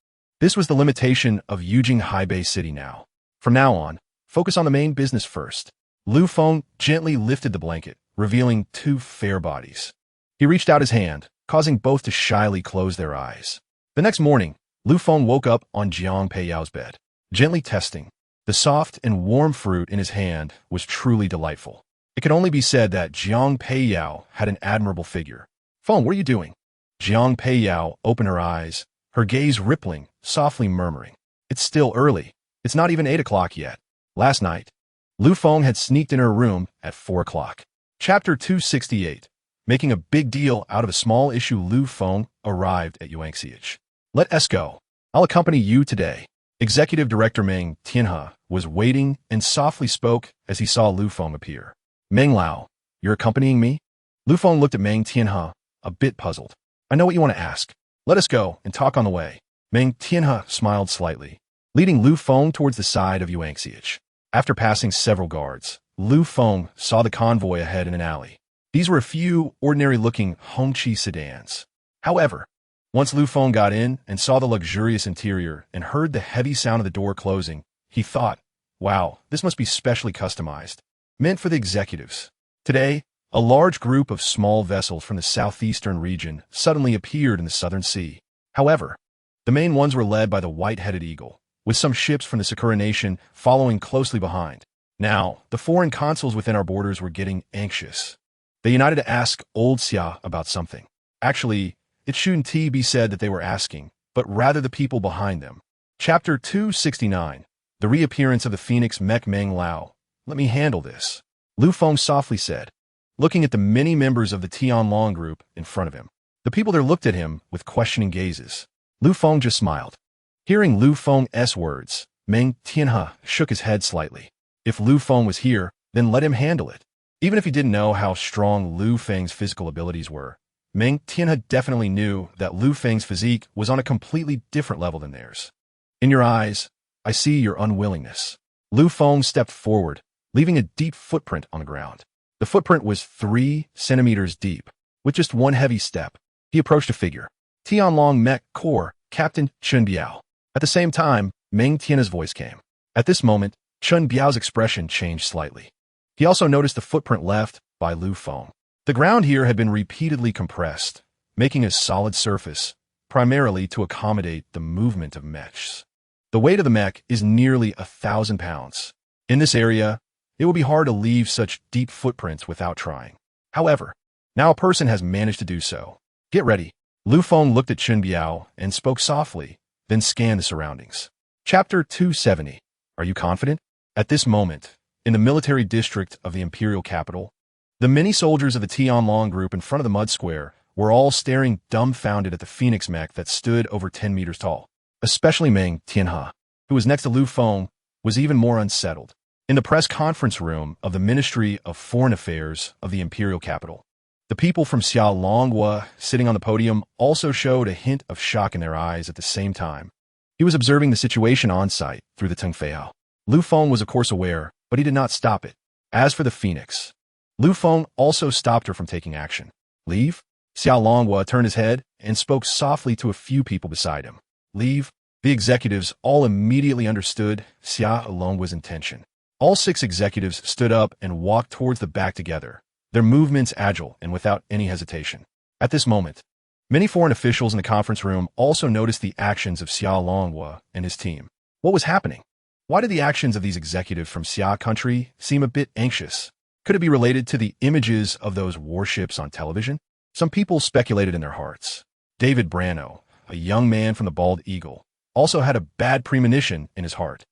This was the limitation of Xinghai Bay City now. From now on, focus on the main business first. Lu Feng gently lifted the blanket, revealing two fair bodies. He reached out his hand, causing both to shyly close their eyes. The next morning, Lu Feng woke up on Jiang Peiyao's bed, gently testing. The soft and warm fruit in his hand was truly delightful. It could only be said that Jiang Peiyao had an admirable figure. "Feng, what are you doing?" Jiang Peiyao opened her eyes, her gaze rippling, softly murmuring, "It's still early. It's not even 8 o'clock yet." Last night, Lu Feng had sneaked in her room at 4 o'clock. Chapter 268. Making a big deal out of a small issue. Lu Feng arrived at Wanxing. "Let us go. I'll accompany you today." Executive Director Meng Tianhe was waiting and softly spoke as he saw Lu Feng appear. "Meng Lao, you're accompanying me?" Lu Feng looked at Meng Tianhe, a bit puzzled. "I know what you want to ask. Let us go and talk on the way." Meng Tianhe smiled slightly, leading Lu Feng towards the side of Wanxing. After passing several guards, Lu Feng saw the convoy ahead in an alley. These were a few ordinary-looking Hongqi sedans. However, once Lu Feng got in and saw the luxurious interior and heard the heavy sound of the door closing, he thought, "Wow, this must be specially customized, meant for the executives." Today, a large group of small vessels from the southeastern region suddenly appeared in the southern sea. However, the main ones were led by the white-headed eagle, with some ships from the coronation following closely behind. Now, the foreign consuls within our borders were getting anxious. They united to ask Old Xia about something. Actually, it shouldn't be said that they were asking, but rather the people behind them. Chapter 269. The reappearance of the Phoenix Mech. "Meng Lao, let me handle this," Lu Feng softly said, looking at the many members of the Tianlong group in front of him. The people there looked at him with questioning gazes. Lu Feng just smiled. Hearing Lu Feng's words, Meng Tianhe shook his head slightly. If Lu Feng was here, then let him handle it. Even if he didn't know how strong Lu Feng's physical abilities were, Meng Tianhe definitely knew that Lu Feng's physique was on a completely different level than theirs. "In your eyes, I see your unwillingness." Lu Feng stepped forward, leaving a deep footprint on the ground. The footprint was 3 centimeters deep. With just one heavy step, he approached a figure. Tianlong Mech Corps Captain Chen Biao. At the same time, Meng Tianhe's voice came. At this moment, Chen Biao's expression changed slightly. He also noticed the footprint left by Lu Feng. The ground here had been repeatedly compressed, making a solid surface, primarily to accommodate the movement of mechs. The weight of the mech is nearly 1,000 pounds. In this area, it will be hard to leave such deep footprints without trying. However, now a person has managed to do so. "Get ready." Lu Feng looked at Chen Biao and spoke softly, then scanned the surroundings. Chapter 270. Are you confident? At this moment, in the military district of the imperial capital, the many soldiers of the Tianlong group in front of the mud square were all staring dumbfounded at the Phoenix mech that stood over 10 meters tall. Especially Meng Tianhe, who was next to Lu Feng, was even more unsettled. In the press conference room of the Ministry of Foreign Affairs of the imperial capital, the people from Xiaolonghua sitting on the podium also showed a hint of shock in their eyes at the same time. He was observing the situation on site through the Tengfeiao. Lu Feng was of course aware but he did not stop it. As for the Phoenix, Lu Feng also stopped her from taking action. Leave? Xiao Longhua turned his head and spoke softly to a few people beside him. Leave? The executives all immediately understood Xiao Longhua's intention. All 6 executives stood up and walked towards the back together, their movements agile and without any hesitation. At this moment, many foreign officials in the conference room also noticed the actions of Xiao Longhua and his team. What was happening? Why did the actions of these executives from Xia country seem a bit anxious? Could it be related to the images of those warships on television? Some people speculated in their hearts. David Brano, a young man from the Bald Eagle, also had a bad premonition in his heart.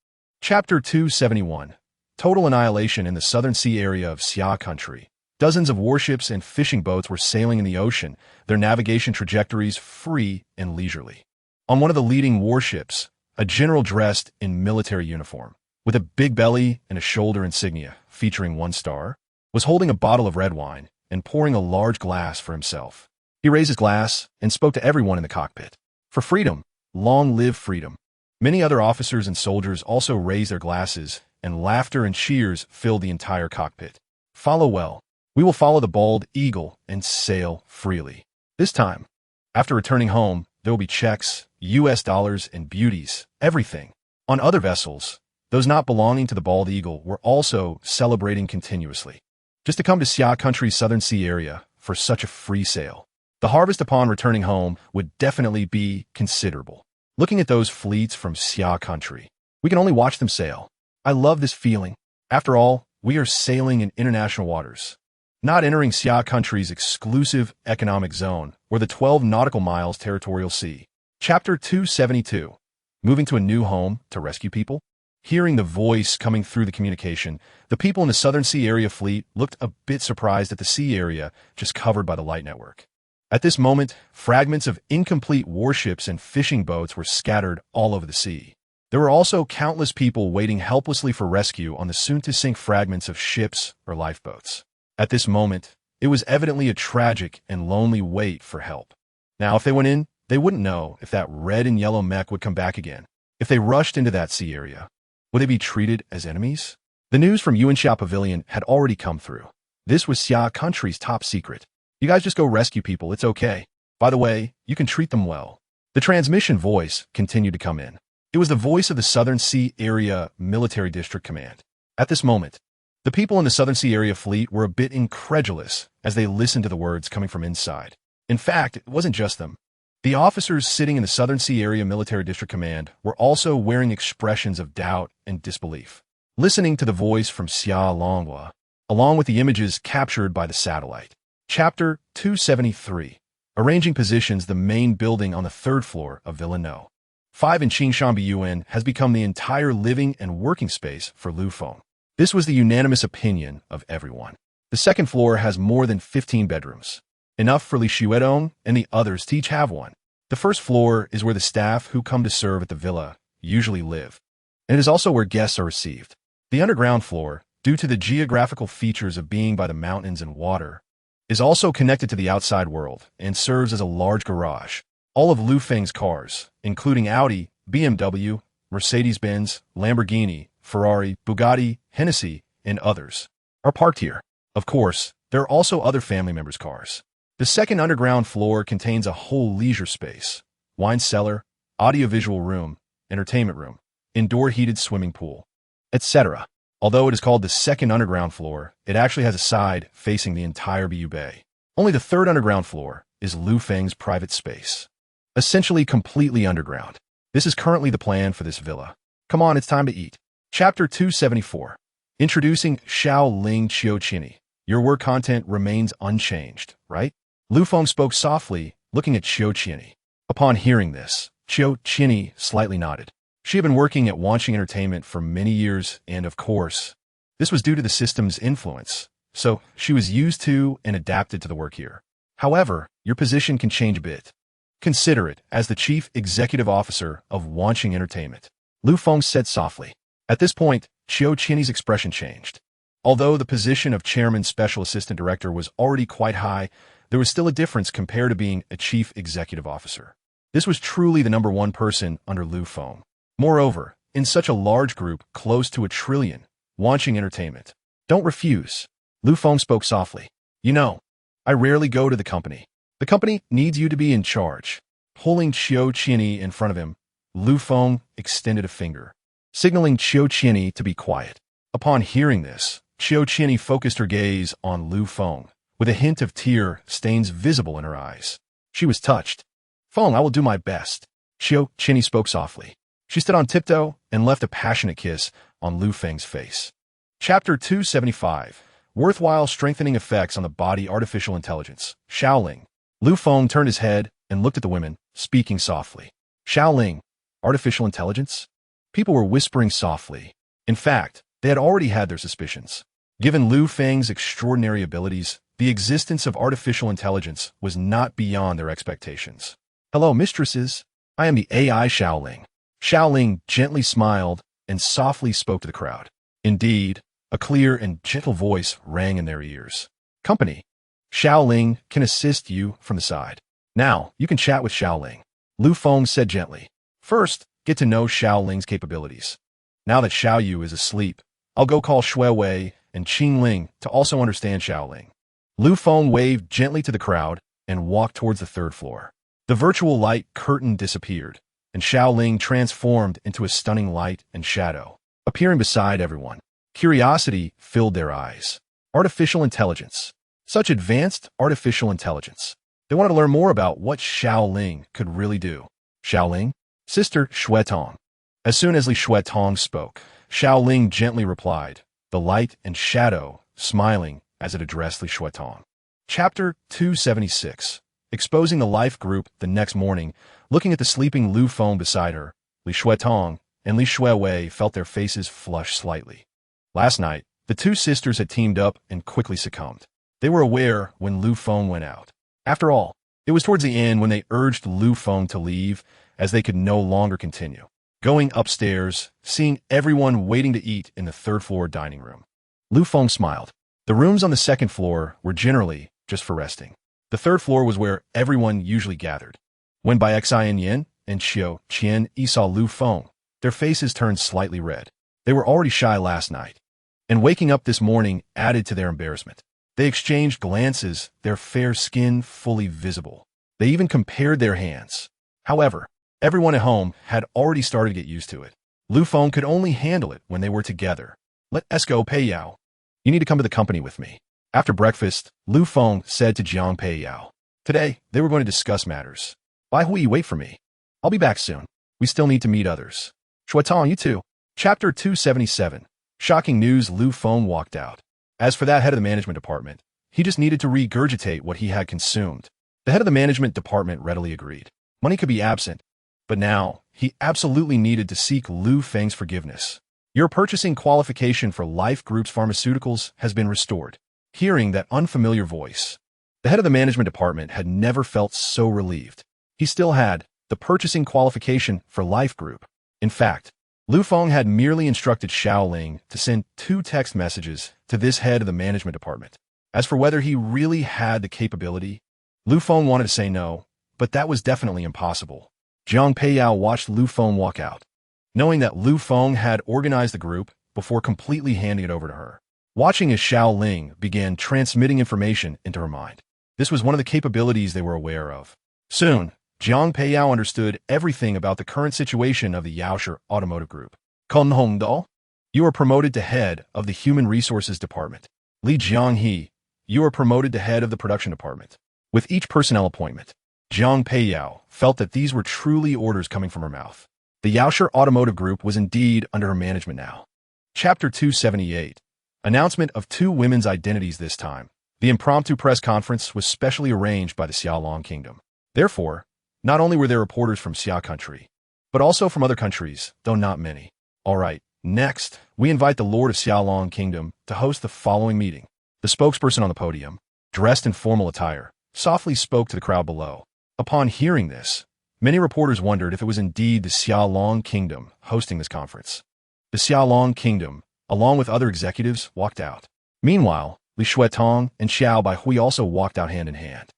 Chapter 271. Total annihilation in the southern sea area of Xia country. Dozens of warships and fishing boats were sailing in the ocean, their navigation trajectories free and leisurely. On one of the leading warships, a general dressed in military uniform, with a big belly and a shoulder insignia featuring 1 star, was holding a bottle of red wine and pouring a large glass for himself. He raised his glass and spoke to everyone in the cockpit. For freedom, long live freedom. Many other officers and soldiers also raised their glasses, and laughter and cheers filled the entire cockpit. Follow well. We will follow the Bald Eagle and sail freely. This time, after returning home, there will be checks, US dollars, and beauties, everything. On other vessels, those not belonging to the Bald Eagle were also celebrating continuously. Just to come to Xia country's southern sea area for such a free sail. The harvest upon returning home would definitely be considerable. Looking at those fleets from Xia country, we can only watch them sail. I love this feeling. After all, we are sailing in international waters, not entering Xia country's exclusive economic zone or the 12 nautical miles territorial sea. Chapter 272. Moving to a new home to rescue people? Hearing the voice coming through the communication, the people in the Southern Sea Area fleet looked a bit surprised at the sea area just covered by the light network. At this moment, fragments of incomplete warships and fishing boats were scattered all over the sea. There were also countless people waiting helplessly for rescue on the soon-to-sink fragments of ships or lifeboats. At this moment, it was evidently a tragic and lonely wait for help. Now, if they went in, they wouldn't know if that red and yellow mech would come back again. If they rushed into that sea area, would they be treated as enemies? The news from Yuanxia Pavilion had already come through. This was Xia country's top secret. You guys just go rescue people, it's okay. By the way, you can treat them well. The transmission voice continued to come in. It was the voice of the Southern Sea Area Military District Command. At this moment, the people in the Southern Sea Area fleet were a bit incredulous as they listened to the words coming from inside. In fact, it wasn't just them. The officers sitting in the Southern Sea Area Military District Command were also wearing expressions of doubt and disbelief, listening to the voice from Xiao Longhua, along with the images captured by the satellite. Chapter 273. Arranging positions. The main building on the 3rd floor of Villa No. 5 in Qingshanbiyuan has become the entire living and working space for Lu Feng. This was the unanimous opinion of everyone. The 2nd floor has more than 15 bedrooms, enough for Li Xuedong and the others to each have one. The 1st floor is where the staff who come to serve at the villa usually live, and it is also where guests are received. The underground floor, due to the geographical features of being by the mountains and water, is also connected to the outside world and serves as a large garage. All of Lu Feng's cars, including Audi, BMW, Mercedes-Benz, Lamborghini, Ferrari, Bugatti, Hennessy, and others, are parked here. Of course, there are also other family members' cars. The 2nd underground floor contains a whole leisure space, wine cellar, audiovisual room, entertainment room, indoor heated swimming pool, etc. Although it is called the 2nd underground floor, it actually has a side facing the entire Bu Bay. Only the 3rd underground floor is Lu Feng's private space, essentially completely underground. This is currently the plan for this villa. Come on, it's time to eat. Chapter 274. Introducing Xiao Ling Chiochini. Your work content remains unchanged, right? Lu Feng spoke softly, looking at Chiochini. Upon hearing this, Chiochini slightly nodded. She had been working at Wanxing Entertainment for many years, and of course, this was due to the system's influence, so she was used to and adapted to the work here. However, your position can change a bit. Consider it as the Chief Executive Officer of Wanxing Entertainment. Lu Feng said softly. At this point, Chiochini's expression changed. Although the position of Chairman Special Assistant Director was already quite high, there was still a difference compared to being a Chief Executive Officer. This was truly the #1 person under Lu Feng. Moreover, in such a large group, close to 1 trillion, Wanxing Entertainment. Don't refuse. Lu Feng spoke softly. You know, I rarely go to the company. The company needs you to be in charge. Pulling Qiu Qianyi in front of him, Lu Feng extended a finger, signaling Qiu Qianyi to be quiet. Upon hearing this, Qiu Qianyi focused her gaze on Lu Feng, with a hint of tear stains visible in her eyes. She was touched. Feng, I will do my best. Qiu Qianyi spoke softly. She stood on tiptoe and left a passionate kiss on Lu Feng's face. Chapter 275. Worthwhile Strengthening Effects on the Body Artificial Intelligence. Xiaoling. Lu Feng turned his head and looked at the women, speaking softly. Xiaoling. Artificial intelligence? People were whispering softly. In fact, they had already had their suspicions. Given Lu Feng's extraordinary abilities, the existence of artificial intelligence was not beyond their expectations. Hello, mistresses. I am the AI Xiaoling. Xiaoling gently smiled and softly spoke to the crowd. Indeed, a clear and gentle voice rang in their ears. Company. Xiaoling can assist you from the side. Now, you can chat with Xiaoling. Lu Feng said gently. First, get to know Xiaoling's capabilities. Now that Xiaoyu is asleep, I'll go call Shui Wei and Qing Ling to also understand Xiaoling. Lu Feng waved gently to the crowd and walked towards the third floor. The virtual light curtain disappeared, and Xiaoling transformed into a stunning light and shadow, appearing beside everyone. Curiosity filled their eyes. Artificial intelligence. Such advanced artificial intelligence. They wanted to learn more about what Xiaoling could really do. Xiaoling? Sister Xuetong. As soon as Li Xuetong spoke, Xiaoling gently replied, the light and shadow smiling as it addressed Li Xuetong. Chapter 276. Exposing the life group. The next morning, looking at the sleeping Lu Feng beside her, Li Xuetong and Li Shuiwei felt their faces flush slightly. Last night, the two sisters had teamed up and quickly succumbed. They were aware when Lu Feng went out. After all, it was towards the end when they urged Lu Feng to leave, as they could no longer continue. Going upstairs, seeing everyone waiting to eat in the third-floor dining room. Lu Feng smiled. The rooms on the second floor were generally just for resting. The third floor was where everyone usually gathered. When Bai Xian Yin and Qiu Qianyi saw Lu Feng, their faces turned slightly red. They were already shy last night, and waking up this morning added to their embarrassment. They exchanged glances, their fair skin fully visible. They even compared their hands. However, everyone at home had already started to get used to it. Lu Feng could only handle it when they were together. Let us go, Pei Yao. You need to come to the company with me. After breakfast, Lu Feng said to Jiang Pei Yao. Today, they were going to discuss matters. Bai Hui, wait for me. I'll be back soon. We still need to meet others. Shuatong, you too. Chapter 277. Shocking news. Lu Feng walked out. As for that head of the management department, he just needed to regurgitate what he had consumed. The head of the management department readily agreed. Money could be absent, but now he absolutely needed to seek Lu Feng's forgiveness. Your purchasing qualification for Life Group's pharmaceuticals has been restored. Hearing that unfamiliar voice, the head of the management department had never felt so relieved. He still had the purchasing qualification for Life Group. In fact, Lu Feng had merely instructed Xiaoling to send 2 text messages to this head of the management department. As for whether he really had the capability, Lu Feng wanted to say no, but that was definitely impossible. Jiang Peiyao watched Lu Feng walk out, knowing that Lu Feng had organized the group before completely handing it over to her. Watching as Xiaoling began transmitting information into her mind. This was one of the capabilities they were aware of. Soon, Jiang Peiyao understood everything about the current situation of the Yaoshe Automotive Group. Kun Hongdao, you are promoted to head of the Human Resources Department. Li Jianghe, you are promoted to head of the Production Department. With each personnel appointment, Jiang Peiyao felt that these were truly orders coming from her mouth. The Yaoshe Automotive Group was indeed under her management now. Chapter 278. Announcement of 2 women's identities this time. The impromptu press conference was specially arranged by the Xiaolong Kingdom. Therefore, not only were there reporters from Xia country, but also from other countries, though not many. All right, next, we invite the Lord of Xiaolong Kingdom to host the following meeting. The spokesperson on the podium, dressed in formal attire, softly spoke to the crowd below. Upon hearing this, many reporters wondered if it was indeed the Xiaolong Kingdom hosting this conference. The Xiaolong Kingdom, along with other executives, walked out. Meanwhile, Li Xuetong and Xiao Baihui also walked out hand in hand.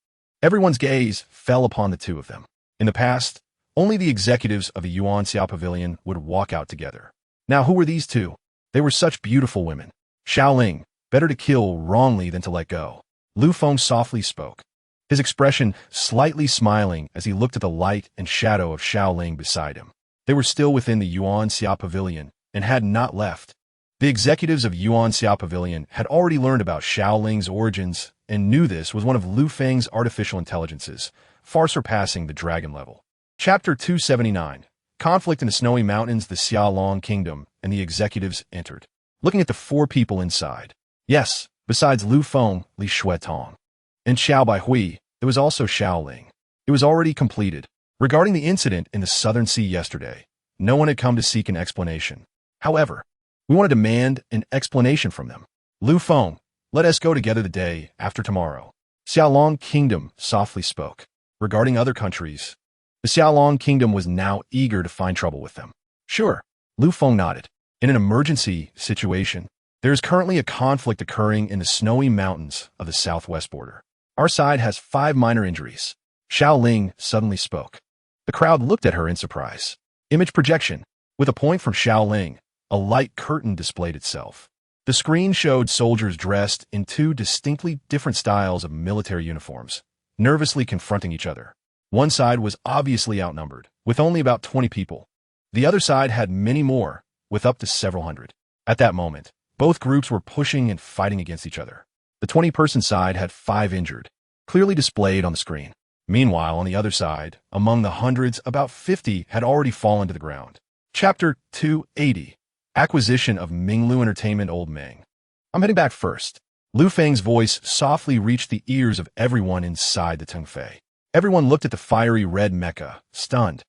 Everyone's gaze fell upon the two of them. In the past, only the executives of the Yuan Xiao Pavilion would walk out together. Now who were these two? They were such beautiful women. Xiaoling, better to kill wrongly than to let go. Lu Feng softly spoke, his expression slightly smiling as he looked at the light and shadow of Xiaoling beside him. They were still within the Yuanxia Pavilion and had not left. The executives of Yuanxia Pavilion had already learned about Xiaoling's origins and knew this was one of Lu Feng's artificial intelligences, far surpassing the dragon level. Chapter 279. Conflict in the Snowy Mountains. The Xiaolong Kingdom and the executives entered, looking at the four people inside. Yes, besides Lu Feng, Li Shuetong, and Xiao Baihui, there was also Xiaoling. It was already completed. Regarding the incident in the Southern Sea yesterday, no one had come to seek an explanation. However, we want to demand an explanation from them. Lu Feng, let us go together the day after tomorrow. Xiaolong Kingdom softly spoke. Regarding other countries, the Xiaolong Kingdom was now eager to find trouble with them. Sure, Lu Feng nodded. In an emergency situation, there is currently a conflict occurring in the snowy mountains of the southwest border. Our side has 5 minor injuries. Xiaoling suddenly spoke. The crowd looked at her in surprise. Image projection. With a point from Xiaoling, a light curtain displayed itself. The screen showed soldiers dressed in 2 distinctly different styles of military uniforms, nervously confronting each other. One side was obviously outnumbered, with only about 20 people. The other side had many more, with up to several hundred. At that moment, both groups were pushing and fighting against each other. The 20-person side had 5 injured, clearly displayed on the screen. Meanwhile, on the other side, among the hundreds, about 50 had already fallen to the ground. Chapter 280. Acquisition of Minglu Entertainment. Old Meng. I'm heading back first. Lu Feng's voice softly reached the ears of everyone inside the Tengfei. Everyone looked at the fiery red mecha, stunned.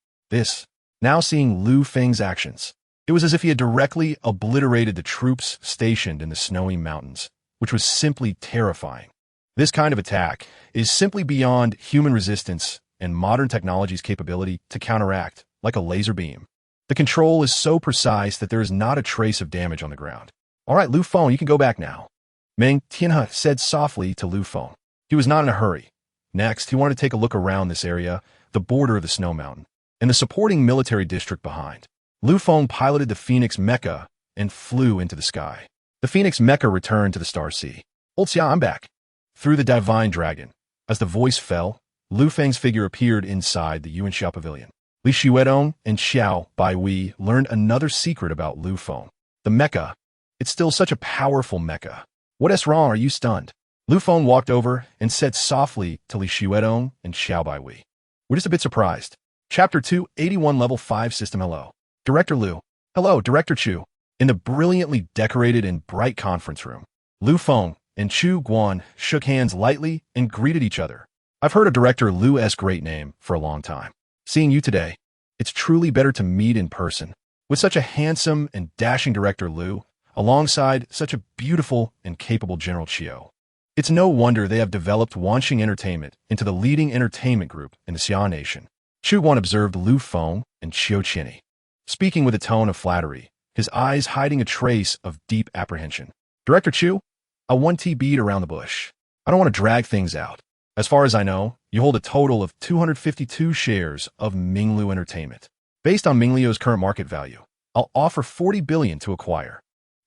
Now seeing Lu Feng's actions, it was as if he had directly obliterated the troops stationed in the snowy mountains, which was simply terrifying. This kind of attack is simply beyond human resistance and modern technology's capability to counteract, like a laser beam. The control is so precise that there is not a trace of damage on the ground. All right, Lu Feng, you can go back now, Meng Tianhe said softly to Lu Feng. He was not in a hurry. Next, he wanted to take a look around this area, the border of the snow mountain, and the supporting military district behind. Lu Feng piloted the Phoenix Mecha and flew into the sky. The Phoenix Mecha returned to the Star Sea. Old Xia, I'm back. Through the Divine Dragon. As the voice fell, Lu Feng's figure appeared inside the Yuanxia Pavilion. Li Shuetong and Xiao Baihui learned another secret about Lu Feng. The mecha. It's still such a powerful mecha. What's wrong? Are you stunned? Lu Feng walked over and said softly to Li Shuetong and Xiao Baihui. We're just a bit surprised. Chapter 281 Level 5 System. Hello. Director Lu. Hello, Director Chu. In the brilliantly decorated and bright conference room, Lu Feng and Chu Guan shook hands lightly and greeted each other. I've heard of Director Lu's great name for a long time. Seeing you today, it's truly better to meet in person. With such a handsome and dashing Director Lu, alongside such a beautiful and capable General Chiu. It's no wonder they have developed Wanxing Entertainment into the leading entertainment group in the Xia Nation. Chu Guan observed Lu Feng and Qiu Qianyi, speaking with a tone of flattery, his eyes hiding a trace of deep apprehension. Director Chu, a 1T beat around the bush. I don't want to drag things out. As far as I know, you hold a total of 252 shares of Minglu Entertainment. Based on Minglio's current market value, I'll offer 40 billion to acquire.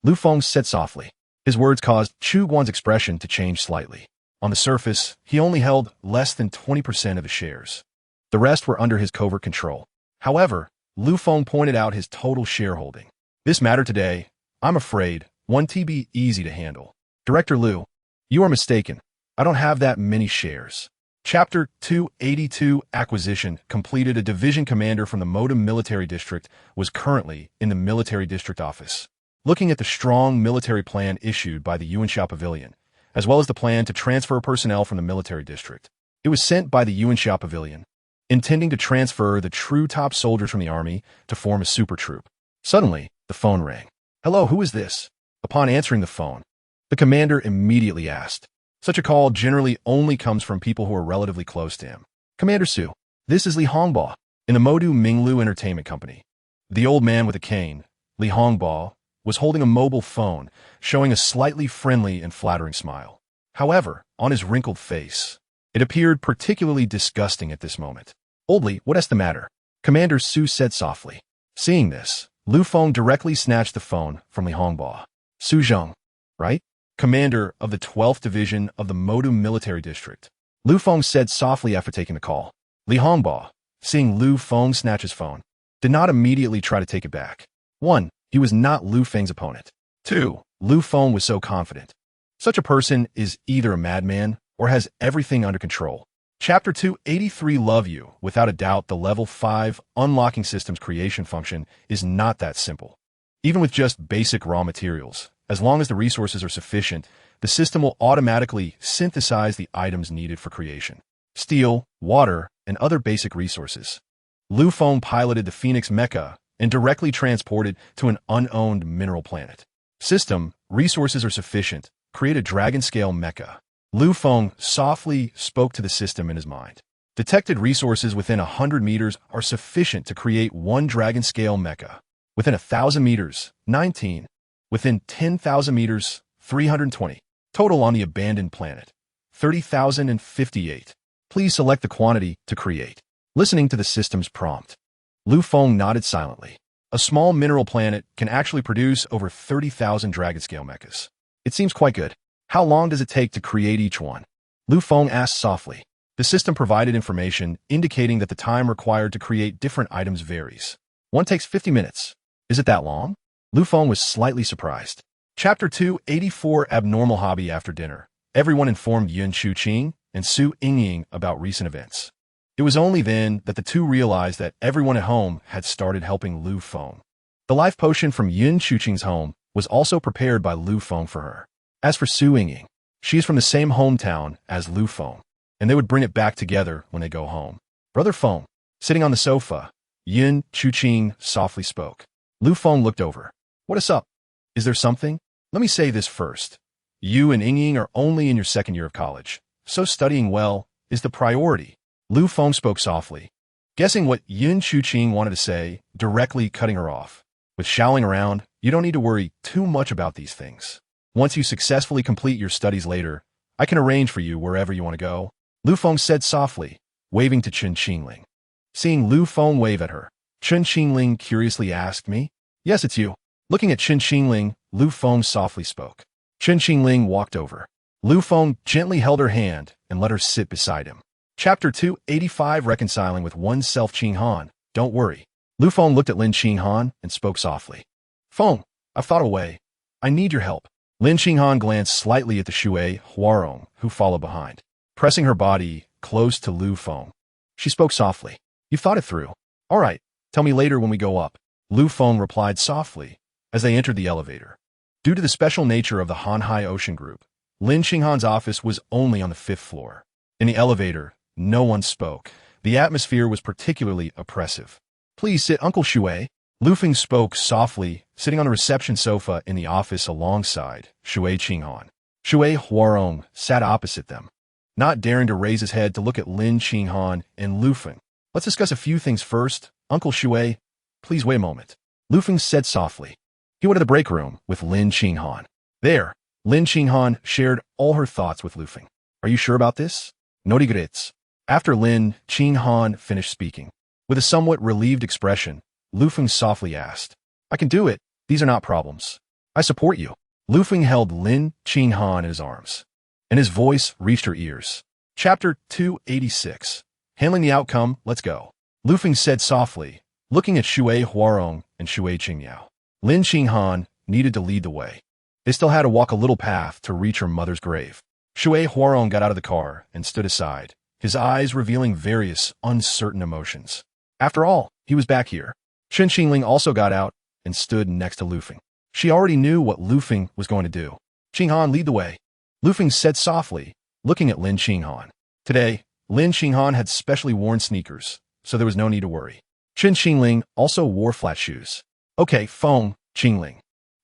Lu Feng said softly. His words caused Chu Guan's expression to change slightly. On the surface, he only held less than 20% of the shares. The rest were under his covert control. However, Lu Feng pointed out his total shareholding. This matter today, I'm afraid, 1T be easy to handle. Director Lu, you are mistaken. I don't have that many shares. Chapter 282 Acquisition completed. A division commander from the Modem Military District was currently in the Military District office, looking at the strong military plan issued by the Yuanxia Pavilion, as well as the plan to transfer personnel from the Military District. It was sent by the Yuanxia Pavilion, intending to transfer the true top soldiers from the army to form a super troop. Suddenly, the phone rang. Hello, who is this? Upon answering the phone, the commander immediately asked. Such a call generally only comes from people who are relatively close to him. Commander Su, this is Li Hongbo, in the Modu Minglu Entertainment Company. The old man with a cane, Li Hongbo, was holding a mobile phone, showing a slightly friendly and flattering smile. However, on his wrinkled face, it appeared particularly disgusting at this moment. Old Li, what is the matter? Commander Su said softly. Seeing this, Lu Feng directly snatched the phone from Li Hongbo. Su Zheng, right? Commander of the 12th Division of the Modu Military District. Lu Feng said softly after taking the call. Li Hongbo, seeing Lu Feng snatch his phone, did not immediately try to take it back. 1. He was not Lu Feng's opponent. 2. Lu Feng was so confident. Such a person is either a madman or has everything under control. Chapter 283 Love You. Without a doubt, the Level 5 unlocking systems creation function is not that simple. Even with just basic raw materials, as long as the resources are sufficient, the system will automatically synthesize the items needed for creation. Steel, water, and other basic resources. Lu Feng piloted the Phoenix Mecha and directly transported to an unowned mineral planet. System, resources are sufficient. Create a dragon-scale mecha. Lu Feng softly spoke to the system in his mind. Detected resources within 100 meters are sufficient to create one dragon-scale mecha. Within 1,000 meters, 19. Within 10,000 meters, 320. Total on the abandoned planet, 30,058. Please select the quantity to create. Listening to the system's prompt, Lu Feng nodded silently. A small mineral planet can actually produce over 30,000 dragon-scale mechas. It seems quite good. How long does it take to create each one? Lu Feng asked softly. The system provided information indicating that the time required to create different items varies. One takes 50 minutes. Is it that long? Lu Feng was slightly surprised. Chapter 284 Abnormal Hobby. After dinner, everyone informed Yun Chuqing and Su Yingying about recent events. It was only then that the two realized that everyone at home had started helping Lu Feng. The life potion from Yun Chuqing's home was also prepared by Lu Feng for her. As for Su Yingying, she is from the same hometown as Lu Feng, and they would bring it back together when they go home. Brother Feng, sitting on the sofa, Yun Chuqing softly spoke. Lu Feng looked over. What is up? Is there something? Let me say this first. You and Yingying are only in your second year of college, so studying well is the priority. Lu Feng spoke softly, guessing what Yun Chuqing wanted to say, directly cutting her off. With Xiaoling around, you don't need to worry too much about these things. Once you successfully complete your studies later, I can arrange for you wherever you want to go. Lu Feng said softly, waving to Chen Qingling. Seeing Lu Feng wave at her, Chen Qingling curiously asked me, Yes, it's you. Looking at Chen Qingling, Lu Feng softly spoke. Chen Qingling walked over. Lu Feng gently held her hand and let her sit beside him. Chapter 285 Reconciling with Oneself. Qinghan, don't worry. Lu Feng looked at Lin Qinghan and spoke softly. Feng, I've thought a way. I need your help. Lin Qinghan glanced slightly at the Xinghai Huarong, who followed behind, pressing her body close to Lu Feng. She spoke softly. You've thought it through. All right, tell me later when we go up. Lu Feng replied softly as they entered the elevator. Due to the special nature of the Xinghai Ocean Group, Lin Qinghan's office was only on the 5th floor. In the elevator, no one spoke. The atmosphere was particularly oppressive. Please sit, Uncle Shui. Lu Feng spoke softly, sitting on a reception sofa in the office alongside Shui Qinghan. Shui Huarong sat opposite them, not daring to raise his head to look at Lin Qinghan and Lu Feng. Let's discuss a few things first. Uncle Shui, please wait a moment. Lu Feng said softly. He went to the break room with Lin Qinghan. There, Lin Qinghan shared all her thoughts with Lu Feng. Are you sure about this? No regrets. After Lin Qinghan finished speaking, with a somewhat relieved expression, Lu Feng softly asked, I can do it. These are not problems. I support you. Lu Feng held Lin Qinghan in his arms, and his voice reached her ears. Chapter 286 Handling the Outcome, Let's Go. Lu Feng said softly, looking at Shui Huarong and Shui Qingyao. Lin Qinghan needed to lead the way. They still had to walk a little path to reach her mother's grave. Shui Huarong got out of the car and stood aside, his eyes revealing various uncertain emotions. After all, he was back here. Chen Qingling also got out and stood next to Lu Feng. She already knew what Lu Feng was going to do. Qinghan, lead the way. Lu Feng said softly, looking at Lin Qinghan. Today, Lin Qinghan had specially worn sneakers, so there was no need to worry. Chen Qingling also wore flat shoes. Okay, Feng, Qingling.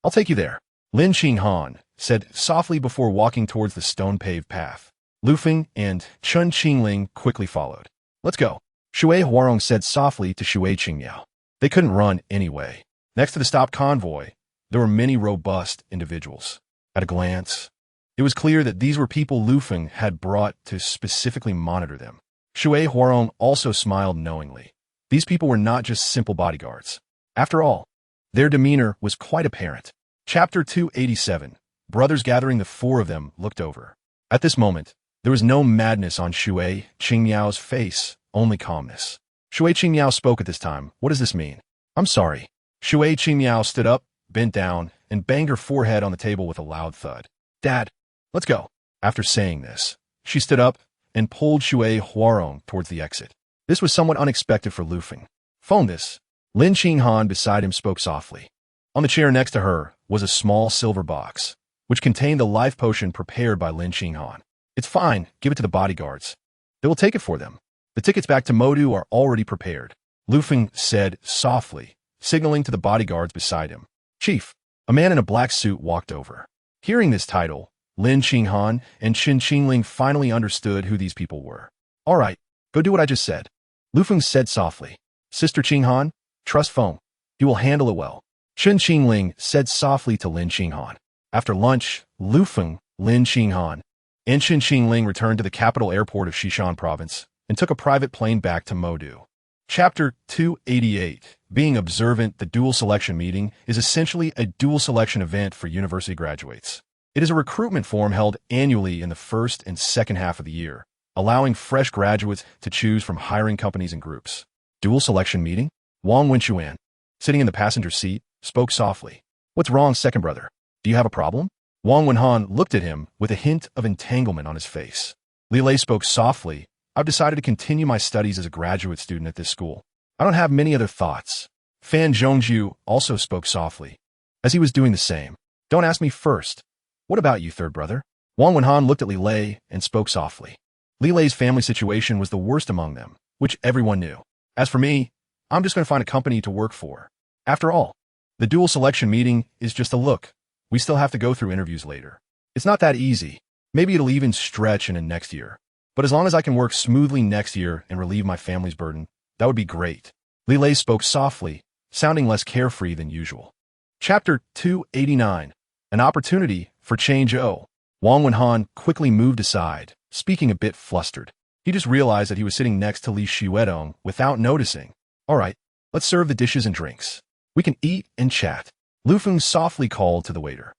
I'll take you there. Lin Qinghan said softly before walking towards the stone-paved path. Lu Feng and Chen Qingling quickly followed. Let's go. Shui Huarong said softly to Shui Qingyao. They couldn't run anyway. Next to the stopped convoy, there were many robust individuals. At a glance, it was clear that these were people Lu Feng had brought to specifically monitor them. Shui Huarong also smiled knowingly. These people were not just simple bodyguards. After all, Their demeanor was quite apparent. Chapter 287. Brothers gathering. The four of them looked over. At this moment, there was no madness on Shui Qingmiao's face, only calmness. Shui Qingmiao spoke at this time. What does this mean? I'm sorry. Shui Qingmiao stood up, bent down, and banged her forehead on the table with a loud thud. Dad, let's go. After saying this, she stood up and pulled Shui Huarong towards the exit. This was somewhat unexpected for Lu Feng. Phone this. Lin Qinghan beside him spoke softly. On the chair next to her was a small silver box, which contained the life potion prepared by Lin Qinghan. It's fine, give it to the bodyguards. They will take it for them. The tickets back to Modu are already prepared, Lu Feng said softly, signaling to the bodyguards beside him. Chief, a man in a black suit walked over. Hearing this title, Lin Qinghan and Qin Qingling finally understood who these people were. All right, go do what I just said, Lu Feng said softly. Sister Qinghan, trust Feng. He will handle it well, Qin Qingling said softly to Lin Qinghan. After lunch, Lu Feng, Lin Qinghan, and Qin Qingling returned to the capital airport of Xishan province and took a private plane back to Modu. Chapter 288. Being observant. The dual selection meeting is essentially a dual selection event for university graduates. It is a recruitment forum held annually in the first and second half of the year, allowing fresh graduates to choose from hiring companies and groups. Dual selection meeting? Wang Wenchuan, sitting in the passenger seat, spoke softly. What's wrong, second brother? Do you have a problem? Wang Wenhan looked at him with a hint of entanglement on his face. Li Lei spoke softly. I've decided to continue my studies as a graduate student at this school. I don't have many other thoughts. Fan Zhongju also spoke softly, as he was doing the same. Don't ask me first. What about you, third brother? Wang Wenhan looked at Li Lei and spoke softly. Li Lei's family situation was the worst among them, which everyone knew. As for me, I'm just going to find a company to work for. After all, the dual selection meeting is just a look. We still have to go through interviews later. It's not that easy. Maybe it'll even stretch into next year. But as long as I can work smoothly next year and relieve my family's burden, that would be great. Li Lei spoke softly, sounding less carefree than usual. Chapter 289. An opportunity for change. Wang Wenhan quickly moved aside, speaking a bit flustered. He just realized that he was sitting next to Li Xuedong without noticing. All right, let's serve the dishes and drinks. We can eat and chat. Lu Feng softly called to the waiter.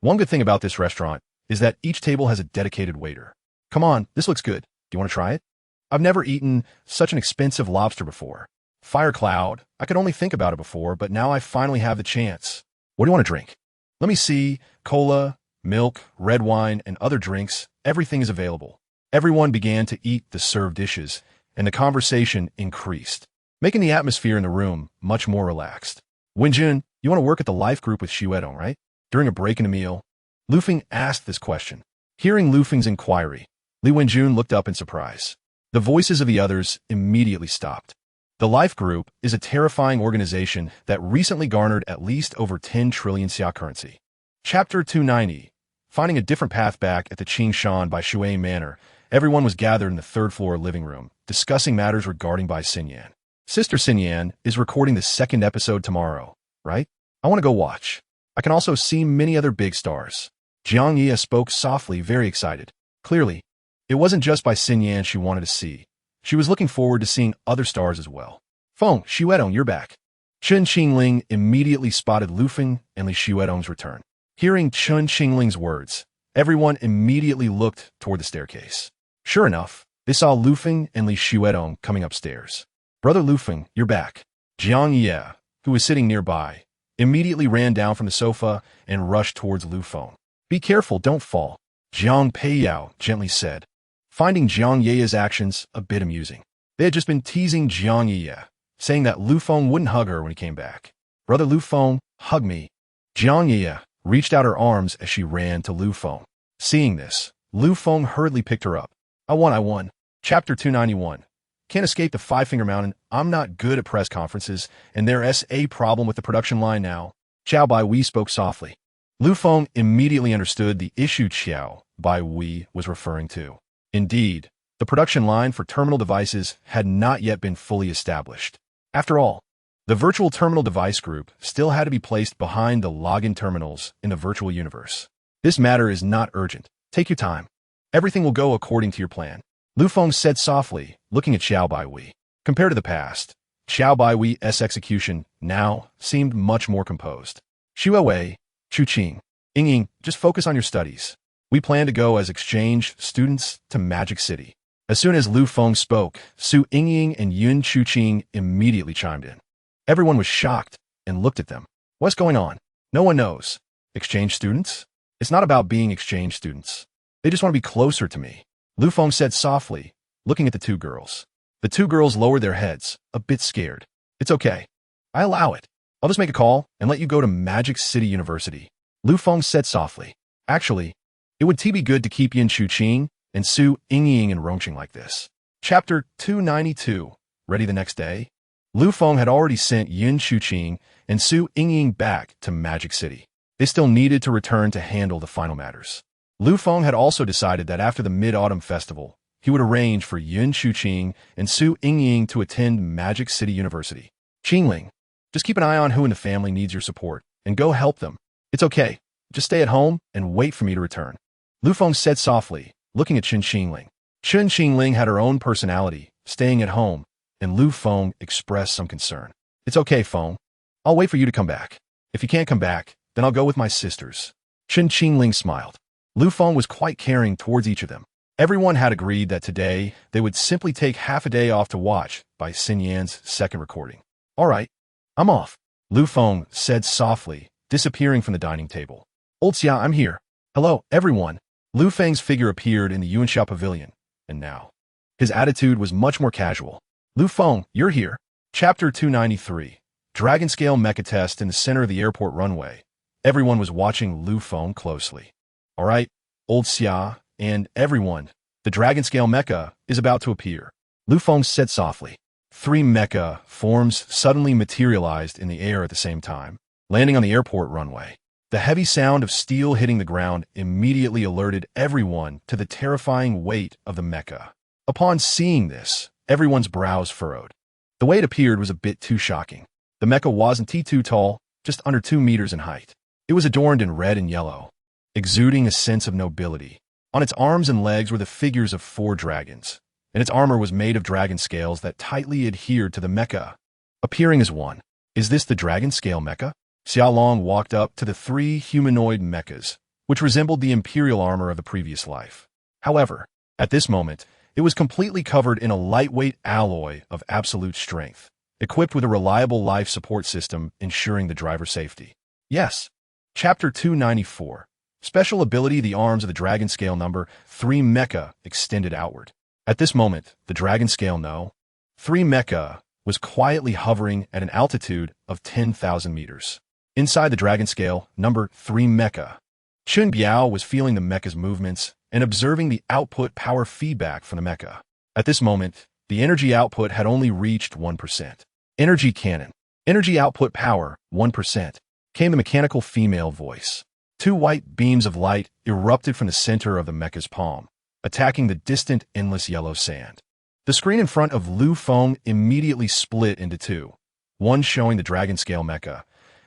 One good thing about this restaurant is that each table has a dedicated waiter. Come on, this looks good. Do you want to try it? I've never eaten such an expensive lobster before. Fire Cloud, I could only think about it before, but now I finally have the chance. What do you want to drink? Let me see. Cola, milk, red wine, and other drinks. Everything is available. Everyone began to eat the served dishes, and the conversation increased, making the atmosphere in the room much more relaxed. Wenjun, you want to work at the life group with Xuedong, right? During a break in a meal, Lu Feng asked this question. Hearing Lu Feng's inquiry, Li Wenjun looked up in surprise. The voices of the others immediately stopped. The life group is a terrifying organization that recently garnered at least over 10 trillion xia currency. Chapter 290. Finding a different path back at the Qingshan by Shui Manor, everyone was gathered in the third-floor living room, discussing matters regarding Bai Xinyan. Sister Xinyan is recording the second episode tomorrow, right? I want to go watch. I can also see many other big stars. Jiang Ye spoke softly, very excited. Clearly, it wasn't just Bai Xinyan she wanted to see. She was looking forward to seeing other stars as well. Feng, Xuedong, you're back. Qin Qingling immediately spotted Lu Feng and Li Xuedong's return. Hearing Qin Qingling's words, everyone immediately looked toward the staircase. Sure enough, they saw Lu Feng and Li Xuedong coming upstairs. Brother Lu Feng, you're back. Jiang Ye, who was sitting nearby, immediately ran down from the sofa and rushed towards Lu Feng. Be careful, don't fall, Jiang Peiyao gently said, finding Jiang Ye's actions a bit amusing. They had just been teasing Jiang Ye, saying that Lu Feng wouldn't hug her when he came back. Brother Lu Feng, hug me. Jiang Ye reached out her arms as she ran to Lu Feng. Seeing this, Lu Feng hurriedly picked her up. I won. Chapter 291. Can't escape the Five-Finger Mountain. I'm not good at press conferences, and there's a problem with the production line now. Xiao Baihui spoke softly. Lu Feng immediately understood the issue Xiao Baihui was referring to. Indeed, the production line for terminal devices had not yet been fully established. After all, the virtual terminal device group still had to be placed behind the login terminals in the virtual universe. This matter is not urgent. Take your time. Everything will go according to your plan, Lu Feng said softly, looking at Xiao Baihui. Compared to the past, Xiao Baiwei's execution now seemed much more composed. Xuewei, Chuqing, Yingying, just focus on your studies. We plan to go as exchange students to Magic City. As soon as Lu Feng spoke, Su Yingying and Yun Chuqing immediately chimed in. Everyone was shocked and looked at them. What's going on? No one knows. Exchange students? It's not about being exchange students. They just want to be closer to me. Lu Feng said softly, looking at the two girls. The two girls lowered their heads, a bit scared. It's okay. I allow it. I'll just make a call and let you go to Magic City University. Lu Feng said softly. Actually, it would be good to keep Yin Chuqing and Su Yingying and Wanxing like this. Chapter 292. Ready the next day? Lu Feng had already sent Yin Chuqing and Su Yingying back to Magic City. They still needed to return to handle the final matters. Lu Feng had also decided that after the Mid-Autumn Festival, he would arrange for Yin Chuqing and Su Yingying to attend Magic City University. Qingling, just keep an eye on who in the family needs your support, and go help them. It's okay. Just stay at home and wait for me to return. Lu Feng said softly, looking at Chen Qingling. Chen Qingling had her own personality, staying at home, and Lu Feng expressed some concern. It's okay, Feng. I'll wait for you to come back. If you can't come back, then I'll go with my sisters. Chen Qingling smiled. Lu Feng was quite caring towards each of them. Everyone had agreed that today they would simply take half a day off to watch by Xin Yan's second recording. All right, I'm off, Lu Feng said softly, disappearing from the dining table. Old Xia, I'm here. Hello, everyone. Lu Feng's figure appeared in the Yuanxia pavilion, and now his attitude was much more casual. Lu Feng, you're here. Chapter 293. Dragon Scale Mecha Test in the center of the airport runway. Everyone was watching Lu Feng closely. All right, Old Xia, and everyone, the Dragon Scale Mecha is about to appear. Lu Feng said softly. 3 mecha forms suddenly materialized in the air at the same time, landing on the airport runway. The heavy sound of steel hitting the ground immediately alerted everyone to the terrifying weight of the mecha. Upon seeing this, everyone's brows furrowed. The way it appeared was a bit too shocking. The mecha wasn't too tall, just under 2 meters in height. It was adorned in red and yellow, exuding a sense of nobility. On its arms and legs were the figures of 4 dragons, and its armor was made of dragon scales that tightly adhered to the mecha, appearing as one. Is this the dragon scale mecha? Xiaolong walked up to the 3 humanoid mechas, which resembled the imperial armor of the previous life. However, at this moment, it was completely covered in a lightweight alloy of absolute strength, equipped with a reliable life support system ensuring the driver's safety. Yes. Chapter 294. Special ability: the arms of the dragon scale number 3 mecha extended outward. At this moment, the dragon scale No. 3 mecha was quietly hovering at an altitude of 10,000 meters. Inside the dragon scale number 3 mecha, Chun Biao was feeling the mecha's movements and observing the output power feedback from the mecha. At this moment, the energy output had only reached 1%. Energy cannon. Energy output power, 1%, came the mechanical female voice. 2 white beams of light erupted from the center of the mecha's palm, attacking the distant endless yellow sand. The screen in front of Lu Feng immediately split into 2, one showing the dragon scale mecha,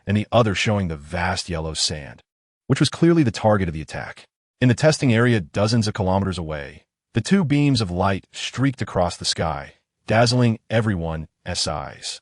and the other showing the vast yellow sand, which was clearly the target of the attack. In the testing area dozens of kilometers away, the 2 beams of light streaked across the sky, dazzling everyone's eyes.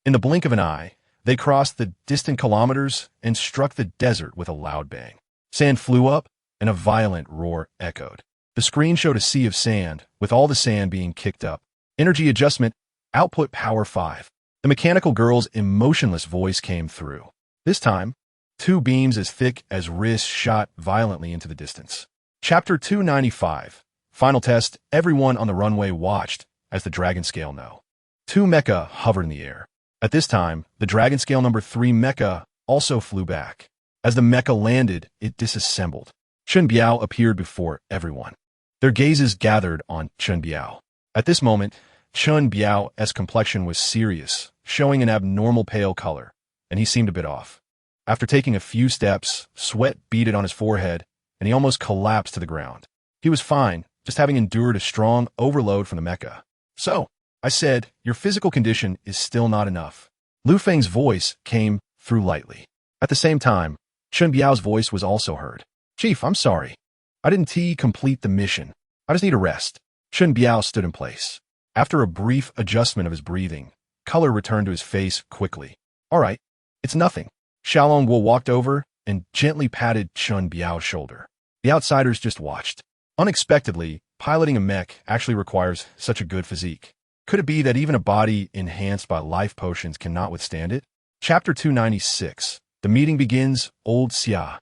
In the blink of an eye, they crossed the distant kilometers and struck the desert with a loud bang. Sand flew up, and a violent roar echoed. The screen showed a sea of sand, with all the sand being kicked up. Energy adjustment, output power 5. The mechanical girl's emotionless voice came through. This time, 2 beams as thick as wrists shot violently into the distance. Chapter 295. Final test. Everyone on the runway watched as the dragon scale No. 2 mecha hovered in the air. At this time, the dragon scale number 3 mecha also flew back. As the mecha landed, it disassembled. Chun Biao appeared before everyone. Their gazes gathered on Chun Biao. At this moment, Chun Biao's complexion was serious, showing an abnormal pale color, and he seemed a bit off. After taking a few steps, sweat beaded on his forehead, and he almost collapsed to the ground. He was fine, just having endured a strong overload from the mecha. So, I said, your physical condition is still not enough. Lu Feng's voice came through lightly. At the same time, Chun Biao's voice was also heard. Chief, I'm sorry. I didn't complete the mission. I just need a rest. Chun Biao stood in place. After a brief adjustment of his breathing, color returned to his face quickly. "All right, it's nothing." Xiaolongguo walked over and gently patted Chun Biao's shoulder. The outsiders just watched. Unexpectedly, piloting a mech actually requires such a good physique. Could it be that even a body enhanced by life potions cannot withstand it? Chapter 296. The meeting begins. Old Xia,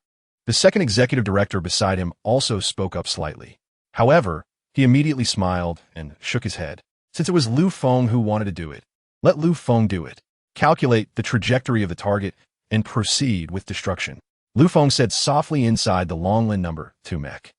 the second executive director beside him, also spoke up slightly. However, he immediately smiled and shook his head. Since it was Lu Feng who wanted to do it, let Lu Feng do it. Calculate the trajectory of the target and proceed with destruction. Lu Feng said softly inside the Longlin No. 2 mech.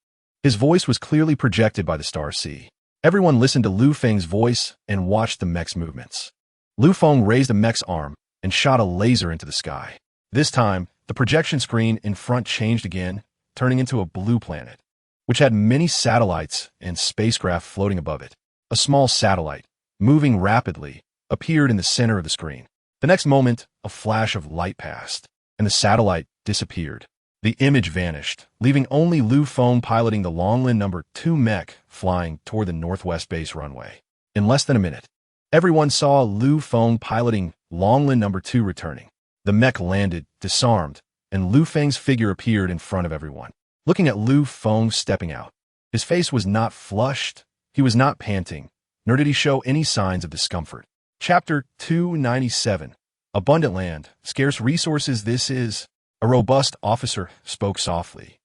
His voice was clearly projected by the Star Sea. Everyone listened to Lu Feng's voice and watched the mech's movements. Lu Feng raised the mech's arm and shot a laser into the sky. This time, the projection screen in front changed again, turning into a blue planet, which had many satellites and spacecraft floating above it. A small satellite, moving rapidly, appeared in the center of the screen. The next moment, a flash of light passed, and the satellite disappeared. The image vanished, leaving only Lu Feng piloting the Longlin No. 2 mech flying toward the northwest base runway. In less than a minute, everyone saw Lu Feng piloting Longlin No. 2 returning. The mech landed, disarmed, and Lu Feng's figure appeared in front of everyone. Looking at Lu Feng stepping out, his face was not flushed, he was not panting, nor did he show any signs of discomfort. Chapter 297. Abundant land, scarce resources. This is... A robust officer spoke softly,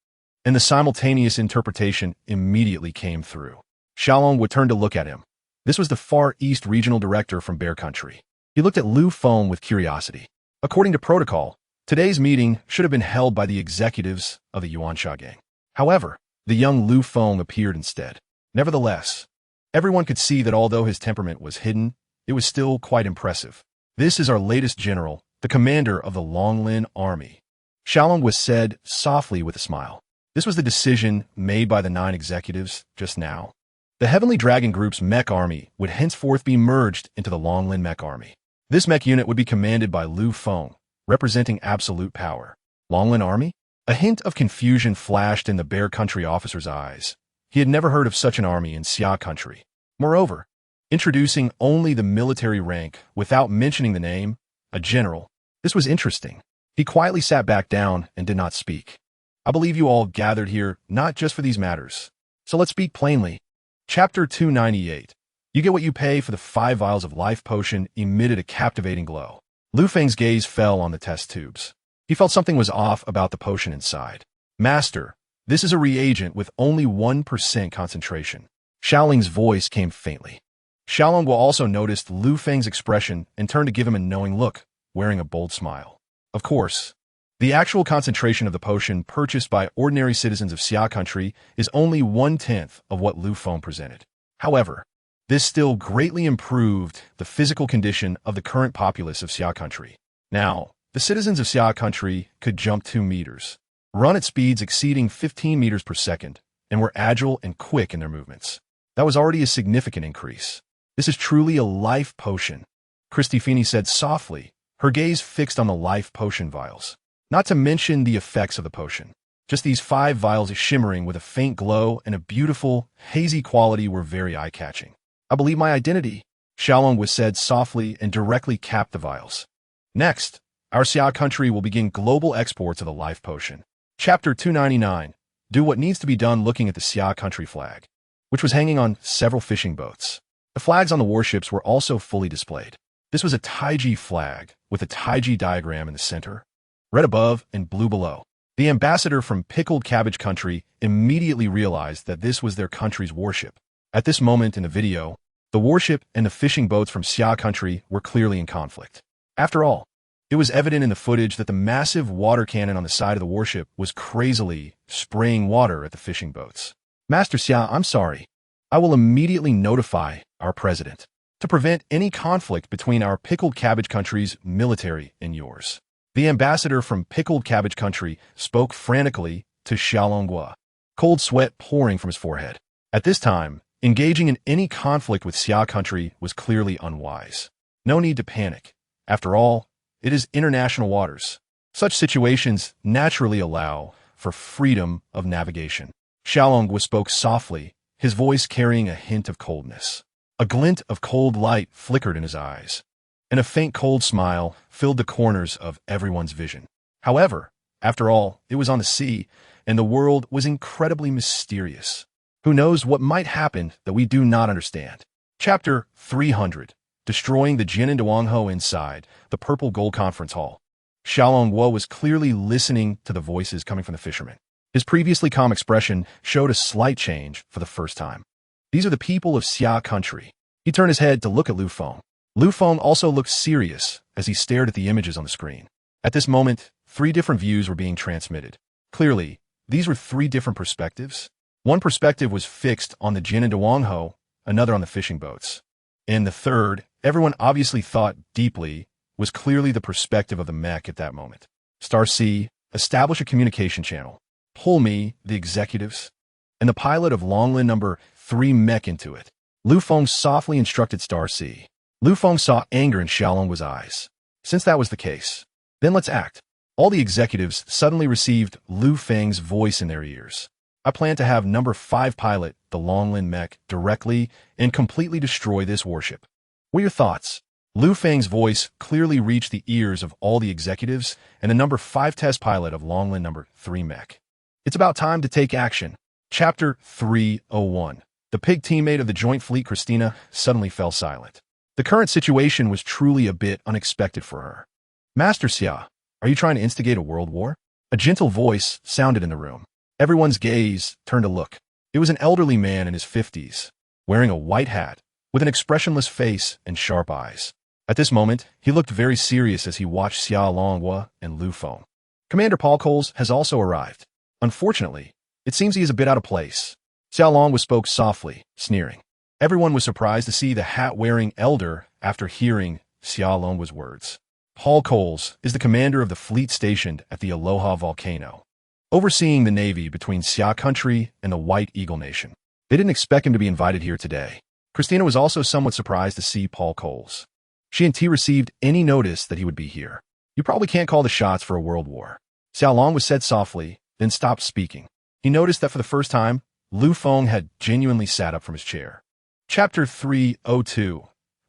and the simultaneous interpretation immediately came through. Xiaolong would turn to look at him. This was the Far East Regional Director from Bear Country. He looked at Lu Feng with curiosity. According to protocol, today's meeting should have been held by the executives of the Yuansha gang. However, the young Lu Feng appeared instead. Nevertheless, everyone could see that although his temperament was hidden, it was still quite impressive. "This is our latest general, the commander of the Longlin Army," Xiaolong was said softly with a smile. This was the decision made by the 9 executives just now. The Heavenly Dragon Group's mech army would henceforth be merged into the Longlin mech army. This mech unit would be commanded by Lu Feng, representing absolute power. Longlin army? A hint of confusion flashed in the Bear Country officer's eyes. He had never heard of such an army in Xia Country. Moreover, introducing only the military rank without mentioning the name, a general, this was interesting. He quietly sat back down and did not speak. "I believe you all gathered here not just for these matters. So let's speak plainly." Chapter 298. You get what you pay. For the 5 vials of life potion emitted a captivating glow. Lu Feng's gaze fell on the test tubes. He felt something was off about the potion inside. "Master, this is a reagent with only 1% concentration." Xiaoling's voice came faintly. Xiaolong also noticed Lu Feng's expression and turned to give him a knowing look, wearing a bold smile. Of course, the actual concentration of the potion purchased by ordinary citizens of Xia Country is only 1/10 of what Lu Feng presented. However, this still greatly improved the physical condition of the current populace of Xia Country. Now, the citizens of Xia Country could jump 2 meters, run at speeds exceeding 15 meters per second, and were agile and quick in their movements. That was already a significant increase. "This is truly a life potion," Christifini said softly, her gaze fixed on the life potion vials. Not to mention the effects of the potion. Just these 5 vials shimmering with a faint glow and a beautiful, hazy quality were very eye-catching. "I believe my identity," Xiaolong was said softly and directly capped the vials. "Next, our Xia Country will begin global exports of the life potion." Chapter 299. Do what needs to be done. Looking at the Xia Country flag, which was hanging on several fishing boats. The flags on the warships were also fully displayed. This was a Taiji flag, with a Taiji diagram in the center, red above and blue below. The ambassador from Pickled Cabbage Country immediately realized that this was their country's warship. At this moment in the video, the warship and the fishing boats from Xia Country were clearly in conflict. After all, it was evident in the footage that the massive water cannon on the side of the warship was crazily spraying water at the fishing boats. "Master Xia, I'm sorry. I will immediately notify our president to prevent any conflict between our Pickled Cabbage Country's military and yours." The ambassador from Pickled Cabbage Country spoke frantically to Xiaolonggua, cold sweat pouring from his forehead. At this time, engaging in any conflict with Xia Country was clearly unwise. No need to panic. After all, it is international waters. Such situations naturally allow for freedom of navigation. Xiaolonggua spoke softly, his voice carrying a hint of coldness. A glint of cold light flickered in his eyes. and a faint cold smile filled the corners of everyone's vision. However, after all, it was on the sea, and the world was incredibly mysterious. Who knows what might happen that we do not understand? Chapter 300. Destroying the Jin and Duangho inside the Purple Gold Conference Hall. Xiaolongguo was clearly listening to the voices coming from the fishermen. His previously calm expression showed a slight change for the first time. These are the people of Xia country. He turned his head to look at Lu Feng. Lu Feng also looked serious as he stared at the images on the screen. At this moment, 3 different views were being transmitted. Clearly, these were 3 different perspectives. One perspective was fixed on the Jin and Duangho, another on the fishing boats. And the third, everyone obviously thought deeply, was clearly the perspective of the mech at that moment. Star C, establish a communication channel. Pull me, the executives, and the pilot of Longlin number 3 mech into it. Lu Feng softly instructed Star C. Lu Feng saw anger in Xiaolongguo's eyes. Since that was the case, then let's act. All the executives suddenly received Lu Feng's voice in their ears. I plan to have number 5 pilot the Longlin mech directly and completely destroy this warship. What are your thoughts? Lu Feng's voice clearly reached the ears of all the executives and the number 5 test pilot of Longlin number 3 mech. It's about time to take action. Chapter 301. The pig teammate of the joint fleet, Christina, suddenly fell silent. The current situation was truly a bit unexpected for her. Master Xia, are you trying to instigate a world war? A gentle voice sounded in the room. Everyone's gaze turned to look. It was an elderly man in his 50s, wearing a white hat, with an expressionless face and sharp eyes. At this moment, he looked very serious as he watched Xiaolongguo and Lu Feng. Commander Paul Coles has also arrived. Unfortunately, it seems he is a bit out of place. Xiaolongguo spoke softly, sneering. Everyone was surprised to see the hat-wearing elder after hearing Xiaolongguo's words. Paul Coles is the commander of the fleet stationed at the Aloha volcano, overseeing the navy between Xia country and the White Eagle Nation. They didn't expect him to be invited here today. Christina was also somewhat surprised to see Paul Coles. She and T received any notice that he would be here. You probably can't call the shots for a world war. Xiaolongguo said softly, then stopped speaking. He noticed that for the first time, Lu Feng had genuinely sat up from his chair. Chapter 302.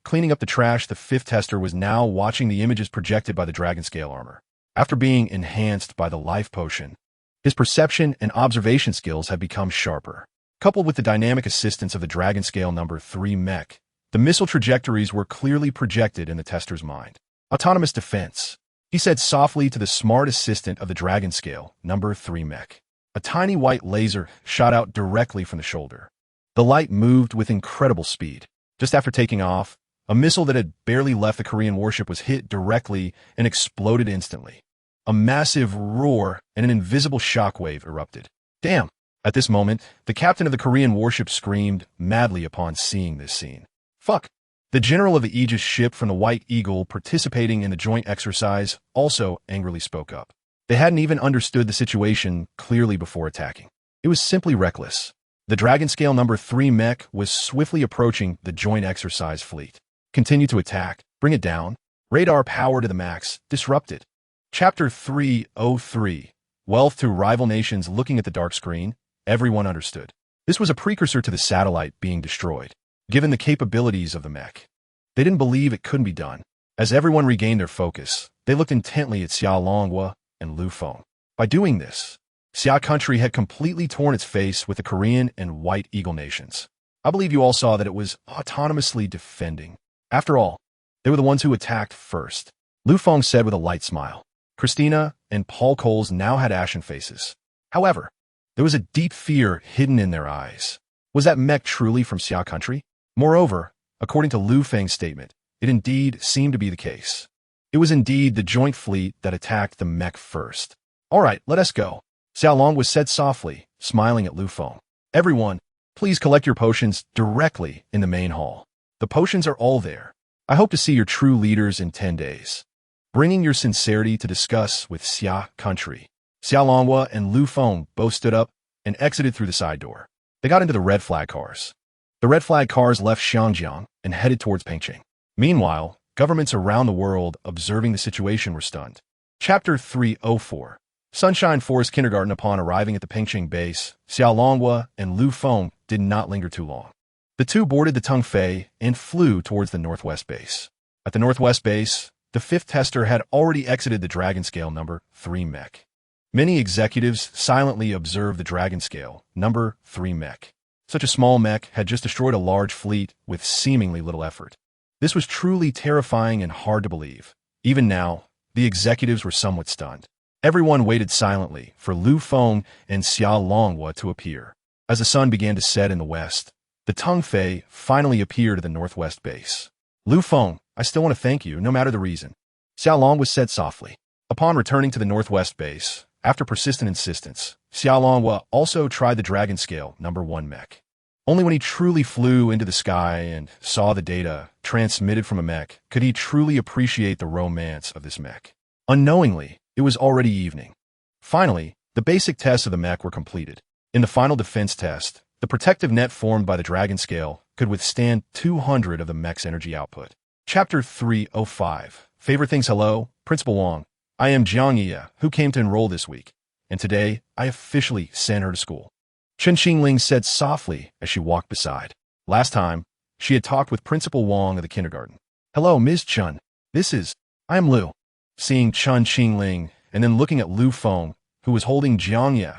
Cleaning up the trash, the 5th tester was now watching the images projected by the dragon scale armor. After being enhanced by the life potion, his perception and observation skills had become sharper. Coupled with the dynamic assistance of the dragon scale number 3 mech, the missile trajectories were clearly projected in the tester's mind. Autonomous defense, he said softly to the smart assistant of the dragon scale number 3 mech. A tiny white laser shot out directly from the shoulder. The light moved with incredible speed. Just after taking off, a missile that had barely left the Korean warship was hit directly and exploded instantly. A massive roar and an invisible shockwave erupted. Damn! At this moment, the captain of the Korean warship screamed madly upon seeing this scene. Fuck! The general of the Aegis ship from the White Eagle participating in the joint exercise also angrily spoke up. They hadn't even understood the situation clearly before attacking. It was simply reckless. The Dragon Scale number 3 mech was swiftly approaching the joint exercise fleet. Continue to attack. Bring it down. Radar power to the max. Disrupted. Chapter 303. Wealth to rival nations. Looking at the dark screen, everyone understood. This was a precursor to the satellite being destroyed. Given the capabilities of the mech, they didn't believe it couldn't be done. As everyone regained their focus, they looked intently at Xiaolongguo and Lu Feng. By doing this, Xia country had completely torn its face with the Korean and White Eagle nations. I believe you all saw that it was autonomously defending. After all, they were the ones who attacked first. Lu Feng said with a light smile. Christina and Paul Coles now had ashen faces. However, there was a deep fear hidden in their eyes. Was that mech truly from Xia country? Moreover, according to Lu Feng's statement, it indeed seemed to be the case. It was indeed the joint fleet that attacked the mech first. All right, let us go. Xiaolongguo said softly, smiling at Lu Feng. Everyone, please collect your potions directly in the main hall. The potions are all there. I hope to see your true leaders in 10 days. Bringing your sincerity to discuss with Xia country. Xiaolongguo and Lu Feng both stood up and exited through the side door. They got into the red flag cars. The red flag cars left Xiangjiang and headed towards Pengcheng. Meanwhile, governments around the world observing the situation were stunned. Chapter 304. Sunshine Forest Kindergarten. Upon arriving at the Pengcheng base, Xiaolongguo and Lu Feng did not linger too long. The two boarded the Tungfei and flew towards the northwest base. At the Northwest base, the fifth tester had already exited the Dragon Scale number 3 mech. Many executives silently observed the Dragon Scale number 3 mech. Such a small mech had just destroyed a large fleet with seemingly little effort. This was truly terrifying and hard to believe. Even now, the executives were somewhat stunned. Everyone waited silently for Lu Feng and Xia Longhua to appear. As the sun began to set in the west, the Tung Fei finally appeared at the Northwest base. Lu Feng, I still want to thank you, no matter the reason, Xia Longhua said softly. Upon returning to the Northwest base, after persistent insistence, Xia Longhua also tried the Dragon Scale number 1 mech. Only when he truly flew into the sky and saw the data transmitted from a mech could he truly appreciate the romance of this mech. Unknowingly, it was already evening. Finally, the basic tests of the mech were completed. In the final defense test, the protective net formed by the Dragon Scale could withstand 200 of the mech's energy output. Chapter 305. Favorite things. Hello, Principal Wang. I am Jiang Ye, who came to enroll this week, and today I officially sent her to school. Chen Xingling said softly as she walked beside. Last time, she had talked with Principal Wang of the kindergarten. Hello, Ms. Chen. I am Lu. Seeing Chen Xingling and then looking at Lu Feng, who was holding Jiang Ye,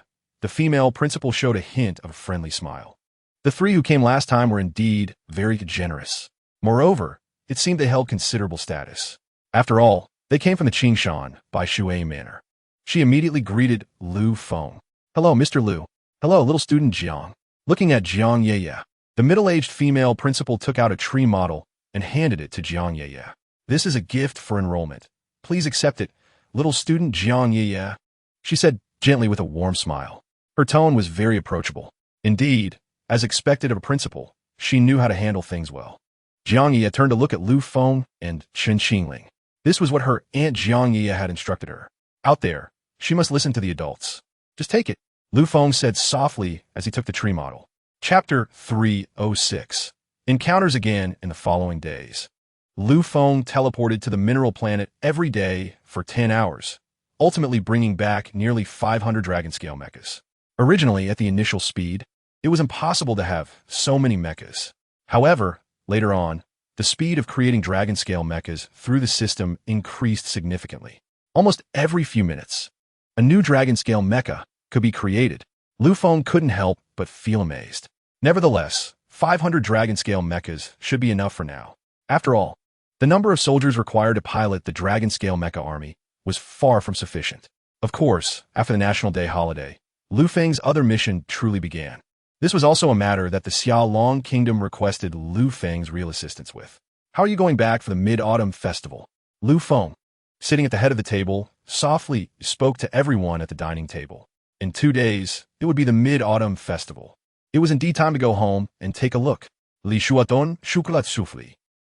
the female principal showed a hint of a friendly smile. The three who came last time were indeed very generous. Moreover, it seemed they held considerable status. After all, they came from the Qingshan by Shui Manor. She immediately greeted Lu Feng. Hello, Mr. Lu. Hello, little student Jiang. Looking at Jiang Ye, the middle-aged female principal took out a tree model and handed it to Jiang Ye. This is a gift for enrollment. Please accept it, little student Jiang Ye, she said gently with a warm smile. Her tone was very approachable. Indeed, as expected of a principal, she knew how to handle things well. Jiang Ye turned to look at Lu Feng and Chen Xingling. This was what her Aunt Jiang Ye had instructed her. Out there, she must listen to the adults. Just take it, Lu Feng said softly as he took the tree model. Chapter 306. Encounters again in the following days. Lu Feng teleported to the mineral planet every day for 10 hours, ultimately bringing back nearly 500 Dragon Scale mechas. Originally, at the initial speed, it was impossible to have so many mechas. However, later on, the speed of creating Dragon Scale mechas through the system increased significantly. Almost every few minutes, a new Dragon Scale mecha could be created. Lu Feng couldn't help but feel amazed. Nevertheless, 500 Dragon Scale mechas should be enough for now. After all, the number of soldiers required to pilot the Dragon Scale mecha army was far from sufficient. Of course, after the National Day holiday, Lu Feng's other mission truly began. This was also a matter that the Xiaolong Kingdom requested Lu Feng's real assistance with. How are you going back for the Mid-Autumn Festival? Lu Feng, sitting at the head of the table, softly spoke to everyone at the dining table. In 2 days, it would be the Mid-Autumn Festival. It was indeed time to go home and take a look. Li Shuaton Shukulat Sufli.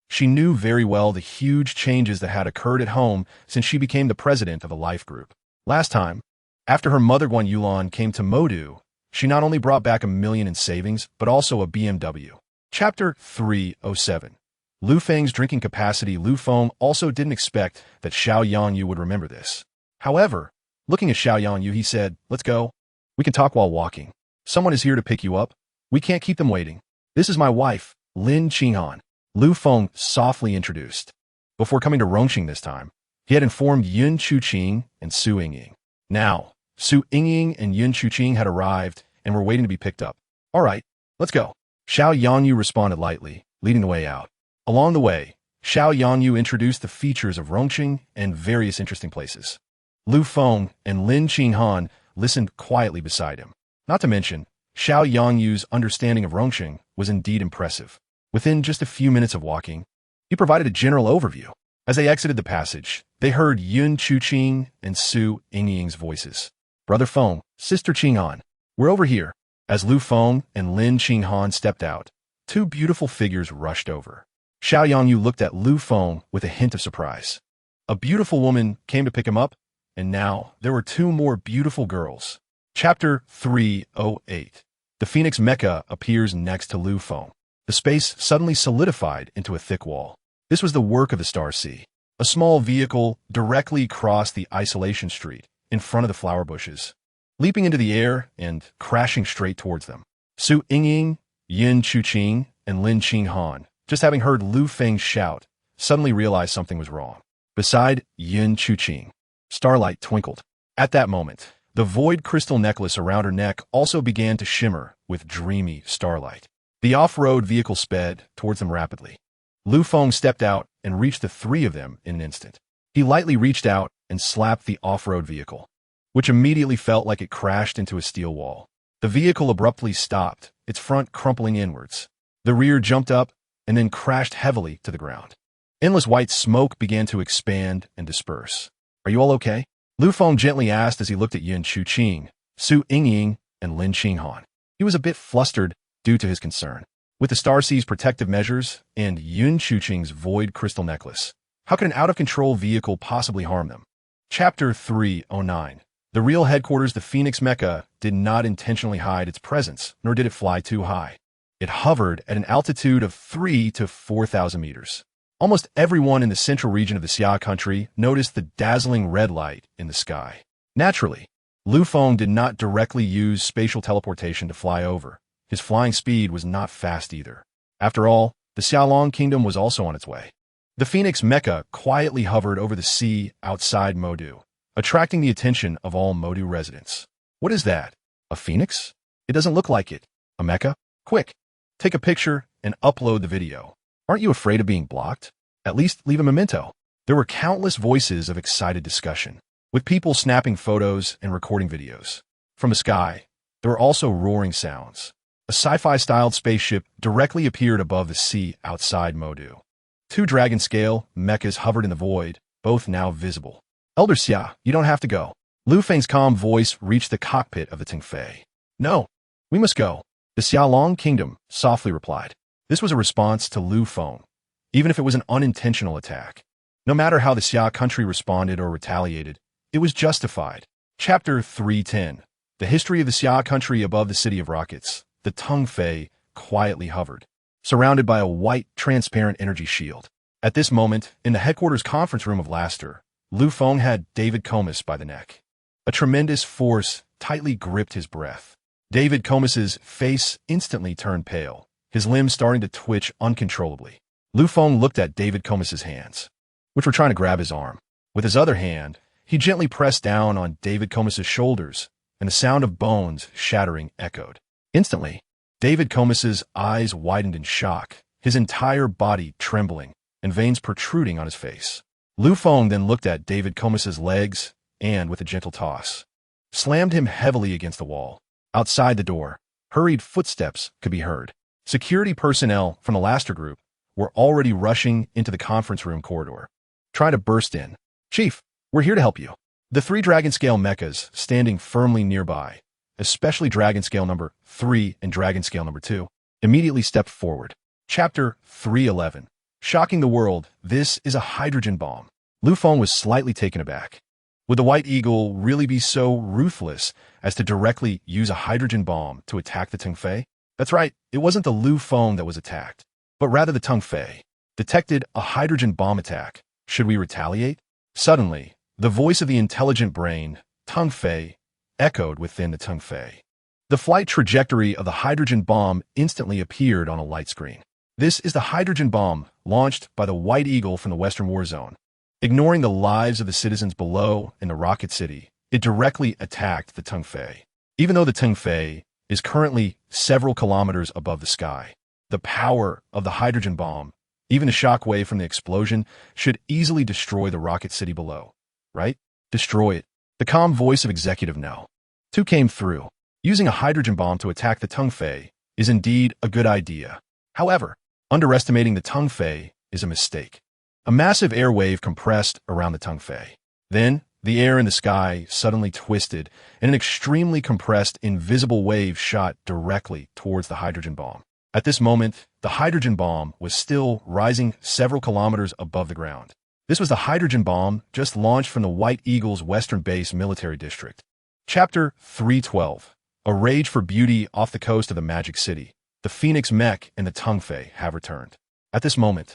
She knew very well the huge changes that had occurred at home since she became the president of a life group. Last time, after her mother Guan Yulan came to Modu, she not only brought back $1 million in savings, but also a BMW. Chapter 307. Lu Feng's drinking capacity. Lu Feng also didn't expect that Xiao Yangyu would remember this. However, looking at Xiao Yangyu, he said, let's go. We can talk while walking. Someone is here to pick you up. We can't keep them waiting. This is my wife, Lin Qinghan. Lu Feng softly introduced. Before coming to Rongqing this time, he had informed Yun Chuqing and Su Yingying. Now, Su Yingying and Yun Chuqing had arrived and were waiting to be picked up. All right, let's go. Xiao Yangyu responded lightly, leading the way out. Along the way, Xiao Yangyu introduced the features of Rongqing and various interesting places. Lu Feng and Lin Qinghan listened quietly beside him. Not to mention, Xiao Yangyu's understanding of Rongqing was indeed impressive. Within just a few minutes of walking, he provided a general overview. As they exited the passage, they heard Yun Chuqing and Su Yingying's voices. Brother Feng, Sister Qinghan, we're over here. As Lu Feng and Lin Qinghan stepped out, 2 beautiful figures rushed over. Xiao Yangyu looked at Lu Feng with a hint of surprise. A beautiful woman came to pick him up, and now there were 2 more beautiful girls. Chapter 308. The Phoenix Mecha appears next to Lu Feng. The space suddenly solidified into a thick wall. This was the work of the Star Sea. A small vehicle directly crossed the isolation street in front of the flower bushes, leaping into the air and crashing straight towards them. Su Yingying, Yin Chuqing, and Lin Qinghan, just having heard Lu Feng shout, suddenly realized something was wrong. Beside Yin Chuqing, starlight twinkled. At that moment, the void crystal necklace around her neck also began to shimmer with dreamy starlight. The off-road vehicle sped towards them rapidly. Lu Feng stepped out and reached the three of them in an instant. He lightly reached out and slapped the off-road vehicle, which immediately felt like it crashed into a steel wall. The vehicle abruptly stopped, its front crumpling inwards. The rear jumped up and then crashed heavily to the ground. Endless white smoke began to expand and disperse. "Are you all okay?" Lu Feng gently asked as he looked at Yin Chuqing, Su Yingying, and Lin Qinghan. He was a bit flustered due to his concern. With the Starsea's protective measures and Yin Chuqing's void crystal necklace, how could an out-of-control vehicle possibly harm them? Chapter 309. The real headquarters, the Phoenix Mecha, did not intentionally hide its presence, nor did it fly too high. It hovered at an altitude of 3,000 to 4,000 meters. Almost everyone in the central region of the Xia country noticed the dazzling red light in the sky. Naturally, Lu Feng did not directly use spatial teleportation to fly over. His flying speed was not fast either. After all, the Xiaolong Kingdom was also on its way. The Phoenix Mecha quietly hovered over the sea outside Modu, attracting the attention of all Modu residents. "What is that? A phoenix? It doesn't look like it. A mecha? Quick, take a picture and upload the video. Aren't you afraid of being blocked? At least leave a memento." There were countless voices of excited discussion, with people snapping photos and recording videos. From the sky, there were also roaring sounds. A sci-fi-styled spaceship directly appeared above the sea outside Modu. Two dragon-scale mechas hovered in the void, both now visible. "Elder Xia, you don't have to go." Lu Feng's calm voice reached the cockpit of the Tengfei. "No, we must go." The Xiaolong Kingdom softly replied. This was a response to Lu Feng, even if it was an unintentional attack. No matter how the Xia country responded or retaliated, it was justified. Chapter 310. The history of the Xia country above the City of Rockets. The Tengfei quietly hovered, surrounded by a white, transparent energy shield. At this moment, in the headquarters conference room of Laster, Lu Feng had David Comus by the neck. A tremendous force tightly gripped his breath. David Comus's face instantly turned pale, his limbs starting to twitch uncontrollably. Lu Feng looked at David Comus's hands, which were trying to grab his arm. With his other hand, he gently pressed down on David Comus's shoulders, and the sound of bones shattering echoed. Instantly, David Comus's eyes widened in shock, his entire body trembling, and veins protruding on his face. Lu Feng then looked at David Comus's legs and, with a gentle toss, slammed him heavily against the wall. Outside the door, hurried footsteps could be heard. Security personnel from the Laster Group were already rushing into the conference room corridor, trying to burst in. "Chief, we're here to help you." The three dragon-scale mechas standing firmly nearby, especially Dragon Scale number 3 and Dragon Scale number 2, immediately stepped forward. Chapter 311. Shocking the world, this is a hydrogen bomb. Lu Feng was slightly taken aback. Would the White Eagle really be so ruthless as to directly use a hydrogen bomb to attack the Tengfei? That's right, it wasn't the Lu Feng that was attacked, but rather the Tengfei. Detected a hydrogen bomb attack. Should we retaliate? Suddenly, the voice of the intelligent brain, Tengfei, echoed within the Tengfei. The flight trajectory of the hydrogen bomb instantly appeared on a light screen. This is the hydrogen bomb launched by the White Eagle from the Western War Zone. Ignoring the lives of the citizens below in the Rocket City, it directly attacked the Tengfei. Even though the Tengfei is currently several kilometers above the sky, the power of the hydrogen bomb, even the shockwave from the explosion, should easily destroy the Rocket City below. Right? Destroy it. The calm voice of Executive No. 2 came through. Using a hydrogen bomb to attack the Tengfei is indeed a good idea. However, underestimating the Tengfei is a mistake. A massive air wave compressed around the Tengfei. Then, the air in the sky suddenly twisted, and an extremely compressed, invisible wave shot directly towards the hydrogen bomb. At this moment, the hydrogen bomb was still rising several kilometers above the ground. This was the hydrogen bomb just launched from the White Eagle's Western Base military district. Chapter 312. A rage for beauty off the coast of the Magic City. The Phoenix Mech and the Tengfei have returned. At this moment,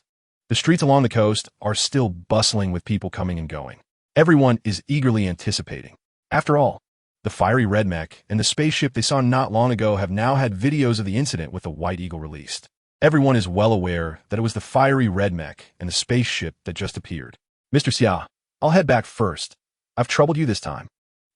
the streets along the coast are still bustling with people coming and going. Everyone is eagerly anticipating. After all, the fiery red mech and the spaceship they saw not long ago have now had videos of the incident with the White Eagle released. Everyone is well aware that it was the fiery red mech and the spaceship that just appeared. Mr. Xia, I'll head back first. I've troubled you this time.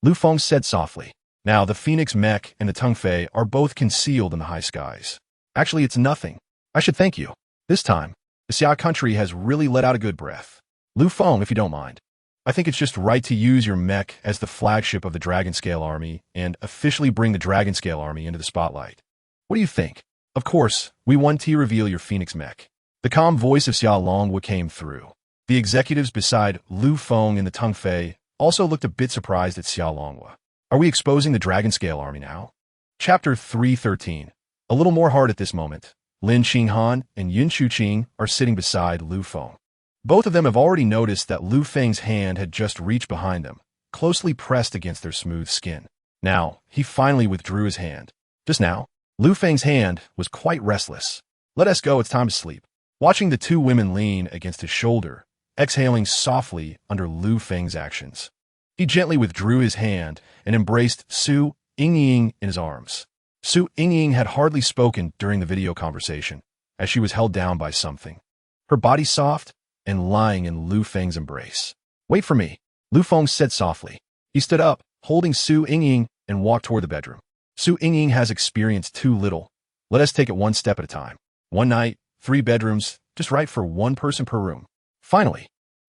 Lu Feng said softly. Now, the Phoenix mech and the Tungfei are both concealed in the high skies. Actually, it's nothing. I should thank you. This time, the Xia country has really let out a good breath. Lu Feng, if you don't mind. I think it's just right to use your mech as the flagship of the Dragon Scale Army and officially bring the Dragon Scale Army into the spotlight. What do you think? Of course, we want to reveal your Phoenix mech. The calm voice of Xia Longwu came through. The executives beside Lu Feng and the Tungfei also looked a bit surprised at Xia Longwu. Are we exposing the Dragon Scale Army now? Chapter 313. A little more hard at this moment. Lin Qinghan and Yun Chuqing are sitting beside Lu Feng. Both of them have already noticed that Lu Feng's hand had just reached behind them, closely pressed against their smooth skin. Now, he finally withdrew his hand. Just now, Lu Feng's hand was quite restless. Let us go, it's time to sleep. Watching the two women lean against his shoulder, exhaling softly under Lu Feng's actions. He gently withdrew his hand and embraced Su Yingying in his arms. Su Yingying had hardly spoken during the video conversation, as she was held down by something. Her body soft and lying in Lu Feng's embrace. Wait for me, Lu Feng said softly. He stood up, holding Su Yingying, and walked toward the bedroom. Su Yingying has experienced too little. Let us take it one step at a time. One night, 3 bedrooms, just right for one person per room. Finally,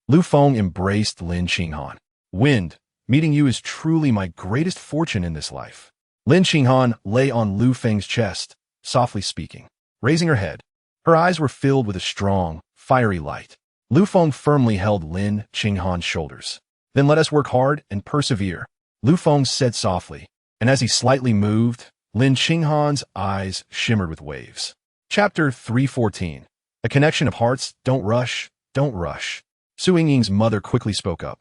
Lu Feng embraced Lin Qinghan. Wind, meeting you is truly my greatest fortune in this life. Lin Qinghan lay on Lu Feng's chest, softly speaking. Raising her head, her eyes were filled with a strong, fiery light. Lu Feng firmly held Lin Qinghan's shoulders. Then let us work hard and persevere, Lu Feng said softly. And as he slightly moved, Lin Qinghan's eyes shimmered with waves. Chapter 314. A connection of hearts. Don't rush, don't rush. Su Yingying's mother quickly spoke up.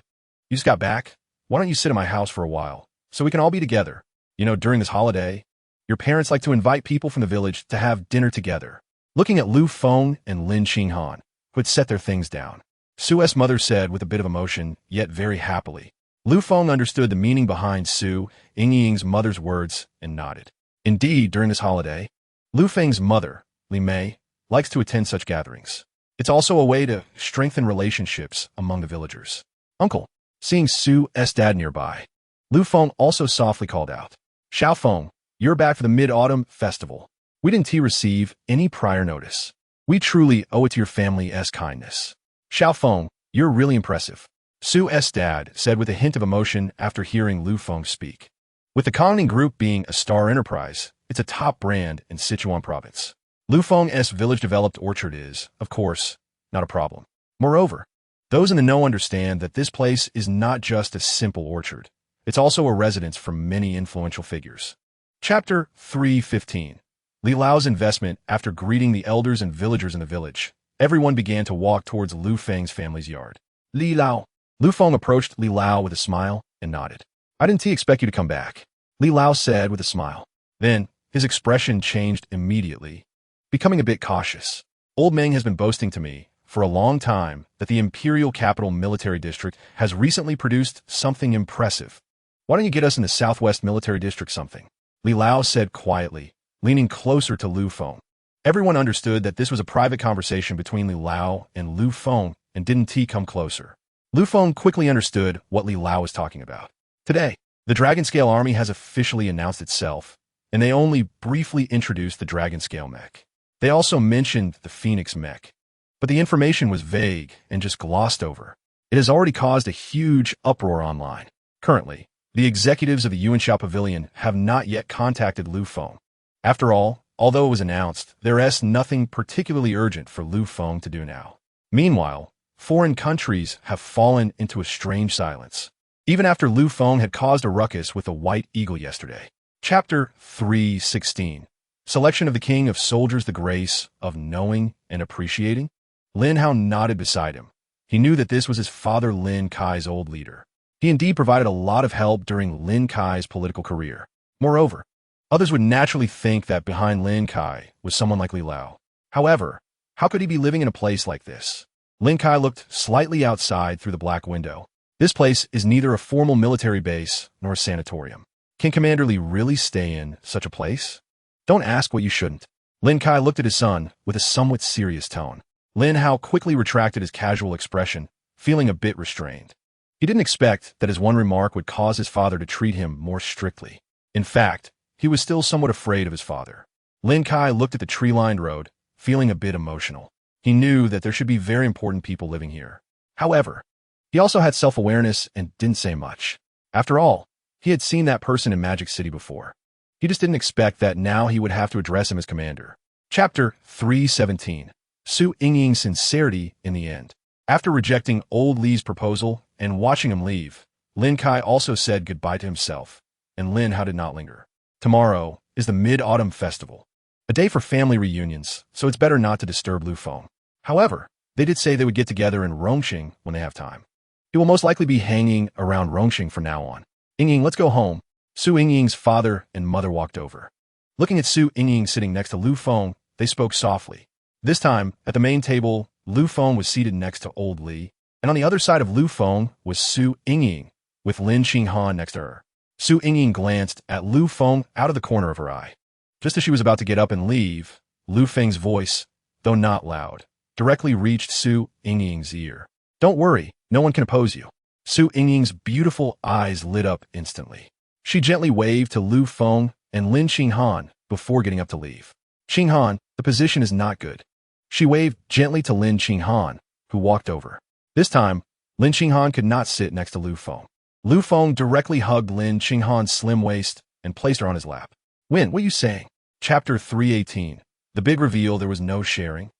You just got back? Why don't you sit in my house for a while, so we can all be together? You know, during this holiday, your parents like to invite people from the village to have dinner together. Looking at Lu Feng and Lin Qinghan, who had set their things down, Su's mother said with a bit of emotion, yet very happily. Lu Feng understood the meaning behind Su Yingying's mother's words and nodded. Indeed, during this holiday, Lu Feng's mother, Li Mei, likes to attend such gatherings. It's also a way to strengthen relationships among the villagers. Uncle, seeing Su's dad nearby, Lu Feng also softly called out. Xiao Feng, you're back for the Mid-Autumn Festival. We didn't receive any prior notice. We truly owe it to your family's kindness. Xiao Feng, you're really impressive, Su's dad said with a hint of emotion after hearing Lu Feng speak. With the Wanxing Group being a star enterprise, it's a top brand in Sichuan province. Lu Feng's village-developed orchard is, of course, not a problem. Moreover, those in the know understand that this place is not just a simple orchard. It's also a residence for many influential figures. Chapter 315. Li Lao's investment. After greeting the elders and villagers in the village, everyone began to walk towards Lu Feng's family's yard. Li Lao. Lu Feng approached Li Lao with a smile and nodded. I didn't expect you to come back, Li Lao said with a smile. Then, his expression changed immediately, becoming a bit cautious. Old Meng has been boasting to me for a long time that the Imperial Capital Military District has recently produced something impressive. Why don't you get us in the Southwest Military District something? Li Lao said quietly, leaning closer to Lu Feng. Everyone understood that this was a private conversation between Li Lao and Lu Feng and didn't come closer. Lu Feng quickly understood what Li Lao was talking about. Today, the Dragon Scale Army has officially announced itself, and they only briefly introduced the Dragon Scale mech. They also mentioned the Phoenix mech, but the information was vague and just glossed over. It has already caused a huge uproar online. Currently, the executives of the Yuanshao Pavilion have not yet contacted Lu Feng. After all, although it was announced, there is nothing particularly urgent for Lu Feng to do now. Meanwhile, foreign countries have fallen into a strange silence, even after Lu Feng had caused a ruckus with a white eagle yesterday. Chapter 316. Selection of the King of Soldiers. The grace of knowing and appreciating. Lin Hao nodded beside him. He knew that this was his father Lin Kai's old leader. He indeed provided a lot of help during Lin Kai's political career. Moreover, others would naturally think that behind Lin Kai was someone like Li Lao. However, how could he be living in a place like this? Lin Kai looked slightly outside through the black window. This place is neither a formal military base nor a sanatorium. Can Commander Li really stay in such a place? Don't ask what you shouldn't. Lin Kai looked at his son with a somewhat serious tone. Lin Hao quickly retracted his casual expression, feeling a bit restrained. He didn't expect that his one remark would cause his father to treat him more strictly. In fact, he was still somewhat afraid of his father. Lin Kai looked at the tree-lined road, feeling a bit emotional. He knew that there should be very important people living here. However, he also had self-awareness and didn't say much. After all, he had seen that person in Magic City before. He just didn't expect that now he would have to address him as commander. Chapter 317. Su Yingying's sincerity in the end. After rejecting old Li's proposal and watching him leave, Lin Kai also said goodbye to himself, and Lin Hao did not linger. Tomorrow is the Mid-Autumn Festival, a day for family reunions, so it's better not to disturb Lu Feng. However, they did say they would get together in Rongqing when they have time. He will most likely be hanging around Rongqing from now on. Yingying, let's go home. Su Yingying's father and mother walked over. Looking at Su Yingying sitting next to Lu Feng, they spoke softly. This time, at the main table, Lu Feng was seated next to old Li, and on the other side of Lu Feng was Su Yingying, with Lin Xinghai next to her. Su Yingying glanced at Lu Feng out of the corner of her eye. Just as she was about to get up and leave, Lu Feng's voice, though not loud, directly reached Su Yingying's ear. Don't worry, no one can oppose you. Su Yingying's beautiful eyes lit up instantly. She gently waved to Lu Feng and Lin Xinghai before getting up to leave. Xinghai, the position is not good. She waved gently to Lin Xinghai, who walked over. This time, Lin Xinghai could not sit next to Lu Feng. Lu Feng directly hugged Lin Xinghai's slim waist and placed her on his lap. Win, what are you saying? Chapter 318. The big reveal, there was no sharing.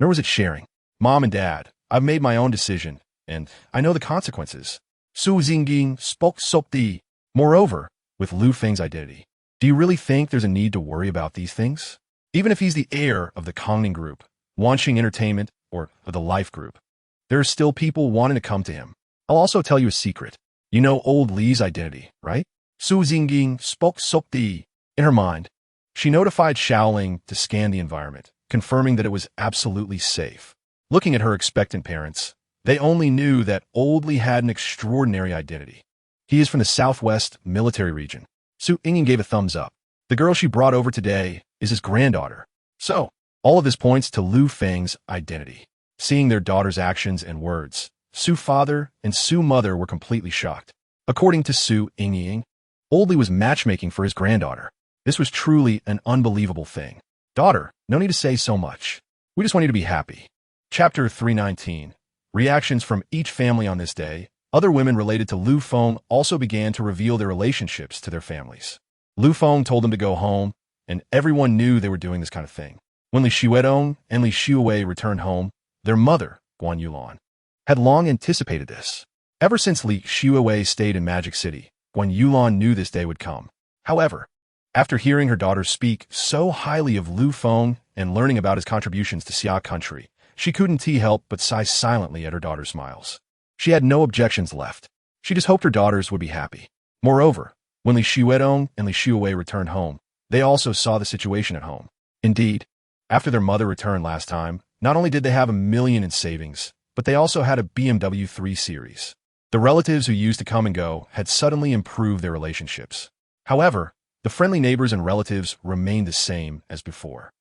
Nor was it sharing. Mom and Dad, I've made my own decision, and I know the consequences. Su Yingying spoke softly. Moreover, with Lu Feng's identity, do you really think there's a need to worry about these things? Even if he's the heir of the Kongning Group, Wanxing Entertainment, or of the Life Group, there are still people wanting to come to him. I'll also tell you a secret. You know old Li's identity, right? Su Yingying spoke softly. In her mind, she notified Xiaoling to scan the environment, confirming that it was absolutely safe. Looking at her expectant parents, they only knew that old Li had an extraordinary identity. He is from the Southwest Military Region. Su Yingying gave a thumbs up. The girl she brought over today is his granddaughter. So, all of this points to Lu Feng's identity. Seeing their daughter's actions and words, Su father and Su mother were completely shocked. According to Su Yingying, old Li was matchmaking for his granddaughter. This was truly an unbelievable thing. Daughter, no need to say so much. We just want you to be happy. Chapter 319. Reactions from each family on this day. Other women related to Lu Feng also began to reveal their relationships to their families. Lu Feng told them to go home, and everyone knew they were doing this kind of thing. When Li Xuedong and Li Xuewei returned home, their mother, Guan Yulan, had long anticipated this. Ever since Li Xuewei stayed in Magic City, Guan Yulan knew this day would come. However, after hearing her daughter speak so highly of Lu Feng and learning about his contributions to Xia country, she couldn't help but sigh silently at her daughter's smiles. She had no objections left. She just hoped her daughters would be happy. Moreover, when Li Xuedong and Li Xuewei returned home, they also saw the situation at home. Indeed, after their mother returned last time, not only did they have $1 million in savings, but they also had a BMW 3 Series. The relatives who used to come and go had suddenly improved their relationships. However, the friendly neighbors and relatives remained the same as before.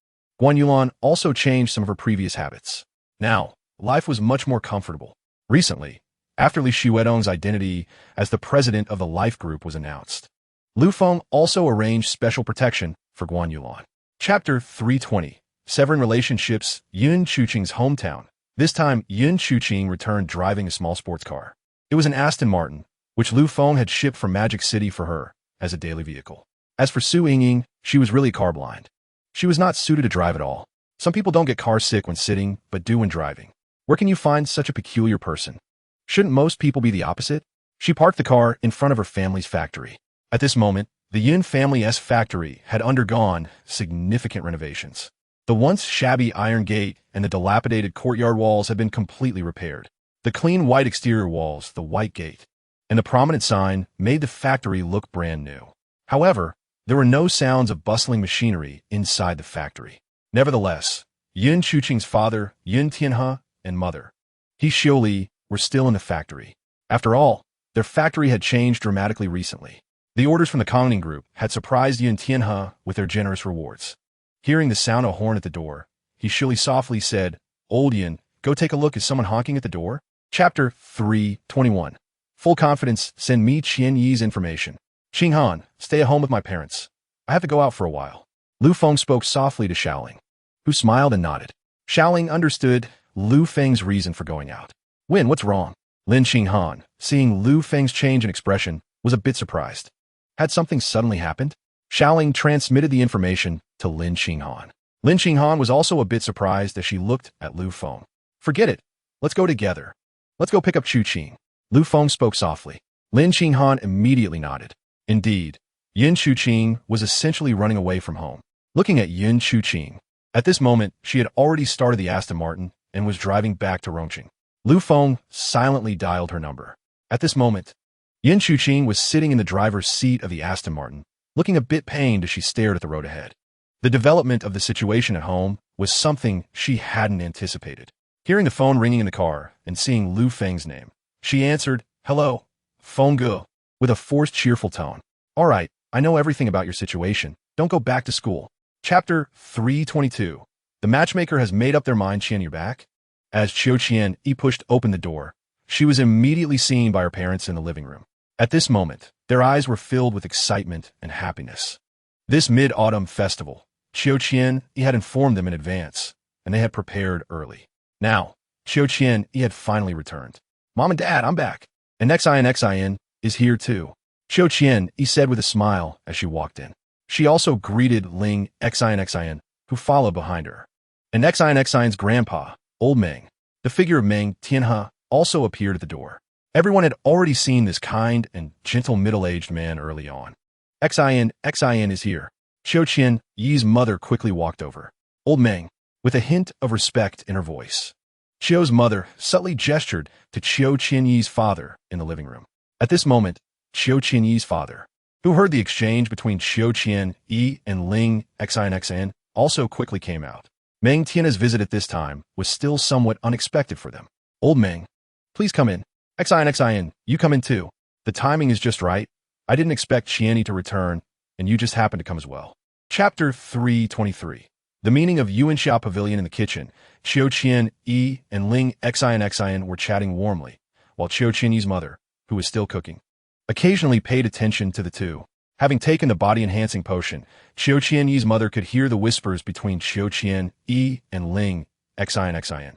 Guan Yulan also changed some of her previous habits. Now, life was much more comfortable. Recently, after Li Xuedong's identity as the president of the Life Group was announced, Lu Feng also arranged special protection for Guan Yulan. Chapter 320. Severing relationships. Yun Chuqing's hometown. This time, Yun Chuqing returned driving a small sports car. It was an Aston Martin, which Lu Feng had shipped from Magic City for her as a daily vehicle. As for Su Yingying, she was really car blind. She was not suited to drive at all. Some people don't get car sick when sitting, but do when driving. Where can you find such a peculiar person? Shouldn't most people be the opposite? She parked the car in front of her family's factory. At this moment, the Yun family's factory had undergone significant renovations. The once shabby iron gate and the dilapidated courtyard walls had been completely repaired. The clean white exterior walls, the white gate, and the prominent sign made the factory look brand new. However, there were no sounds of bustling machinery inside the factory. Nevertheless, Yun Chuqing's father, Yun Tianhe, and mother, He Xiuli, were still in the factory. After all, their factory had changed dramatically recently. The orders from the Kongning Group had surprised Yun Tianhe with their generous rewards. Hearing the sound of a horn at the door, he shrilly softly said, "Old Yin, go take a look. Is someone honking at the door?" Chapter 321. Full confidence, send me Qian Yi's information. Xinghan, stay at home with my parents. I have to go out for a while. Lu Feng spoke softly to Xiaoling, who smiled and nodded. Xiaoling understood Lu Feng's reason for going out. Wen, what's wrong? Lin Xinghan, seeing Lu Feng's change in expression, was a bit surprised. Had something suddenly happened? Xiaoling transmitted the information to Lin Xinghan. Lin Xinghan was also a bit surprised as she looked at Lu Feng. Forget it. Let's go together. Let's go pick up Chu Qing. Lu Feng spoke softly. Lin Xinghan immediately nodded. Indeed, Yin Chu Qing was essentially running away from home. Looking at Yin Chu Qing, at this moment, she had already started the Aston Martin and was driving back to Rongqing. Lu Feng silently dialed her number. At this moment, Yin Chu Qing was sitting in the driver's seat of the Aston Martin, looking a bit pained as she stared at the road ahead. The development of the situation at home was something she hadn't anticipated. Hearing the phone ringing in the car and seeing Lu Feng's name, she answered, "Hello, Feng Ge," with a forced cheerful tone. "All right, I know everything about your situation. Don't go back to school." Chapter 322. The matchmaker has made up their mind. Qian, you're back? As Qiu Qian pushed open the door, she was immediately seen by her parents in the living room. At this moment, their eyes were filled with excitement and happiness. This mid-autumn festival, Qiu Qian had informed them in advance, and they had prepared early. Now, Qiu Qian had finally returned. "Mom and Dad, I'm back. And Xin is here too," Qiu Qian said with a smile as she walked in. She also greeted Ling Xin, who followed behind her. And Xin's grandpa, Old Meng, the figure of Meng Tianhe, also appeared at the door. Everyone had already seen this kind and gentle middle-aged man early on. Xin is here. Qiu Qian Yi's mother quickly walked over. Old Meng, with a hint of respect in her voice. Qiu's mother subtly gestured to Qiu Qian Yi's father in the living room. At this moment, Qiu Qian Yi's father, who heard the exchange between Qiu Qian Yi and Ling Xin, also quickly came out. Meng Tianhe's visit at this time was still somewhat unexpected for them. "Old Meng, please come in. Xin, you come in too. The timing is just right. I didn't expect Qian Yi to return, and you just happened to come as well." Chapter 323. The meaning of Yuan Xia Pavilion in the kitchen. Qiu Qian Yi and Ling Xin were chatting warmly, while Qiu Qian Yi's mother, who was still cooking, occasionally paid attention to the two. Having taken the body-enhancing potion, Qiu Qian Yi's mother could hear the whispers between Qiu Qian Yi and Ling Xin,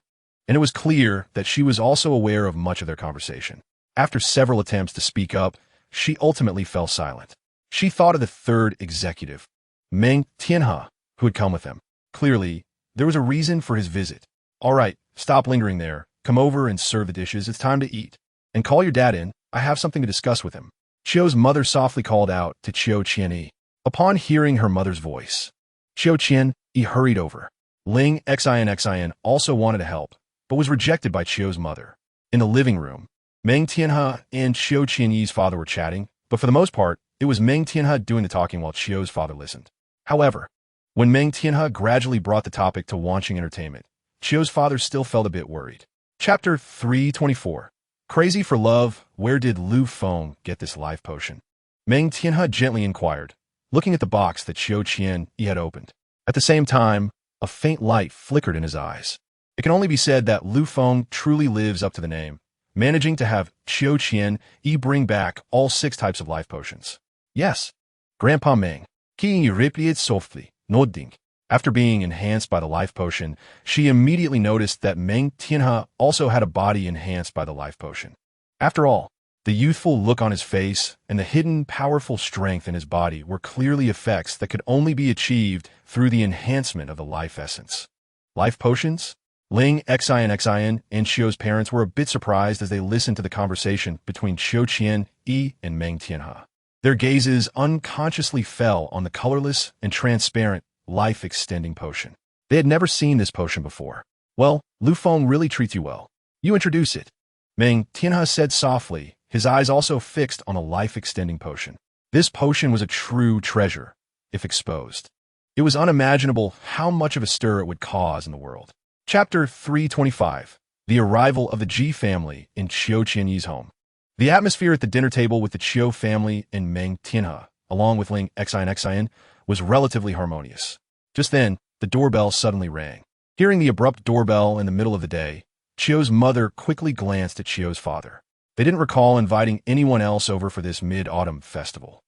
and it was clear that she was also aware of much of their conversation. After several attempts to speak up, she ultimately fell silent. She thought of the third executive, Meng Tianhe, who had come with them. Clearly, there was a reason for his visit. "All right, stop lingering there. Come over and serve the dishes. It's time to eat. And call your dad in. I have something to discuss with him." Qiu's mother softly called out to Qiu Qian Yi. Upon hearing her mother's voice, Qiu Qian Yi hurried over. Ling Xin also wanted to help, but was rejected by Qiu's mother. In the living room, Meng Tianhe and Qiu Qian Yi's father were chatting, but for the most part, it was Meng Tianhe doing the talking while Qiu's father listened. However, when Meng Tianhe gradually brought the topic to Wanxing Entertainment, Qiu's father still felt a bit worried. Chapter 324. Crazy for love, where did Lu Feng get this life potion? Meng Tianhe gently inquired, looking at the box that Qiu Qian Yi had opened. At the same time, a faint light flickered in his eyes. It can only be said that Lu Feng truly lives up to the name, managing to have Qiu Qian Yi bring back all 6 types of life potions. Yes, Grandpa Meng, he repeated softly, nodding. After being enhanced by the life potion, she immediately noticed that Meng Tianhe also had a body enhanced by the life potion. After all, the youthful look on his face and the hidden, powerful strength in his body were clearly effects that could only be achieved through the enhancement of the life essence. Life potions? Ling Xin and Qiu's parents were a bit surprised as they listened to the conversation between Qiu Qian Yi and Meng Tianhe. Their gazes unconsciously fell on the colorless and transparent life-extending potion. They had never seen this potion before. "Well, Lu Feng really treats you well. You introduce it," Meng Tianhe said softly, his eyes also fixed on a life-extending potion. This potion was a true treasure, if exposed. It was unimaginable how much of a stir it would cause in the world. Chapter 325. The arrival of the Ji family in Qiu Qian Yi's home. The atmosphere at the dinner table with the Qiu family and Meng Tianhe, along with Ling Xin, was relatively harmonious. Just then, the doorbell suddenly rang. Hearing the abrupt doorbell in the middle of the day, Chio's mother quickly glanced at Chio's father. They didn't recall inviting anyone else over for this mid-autumn festival.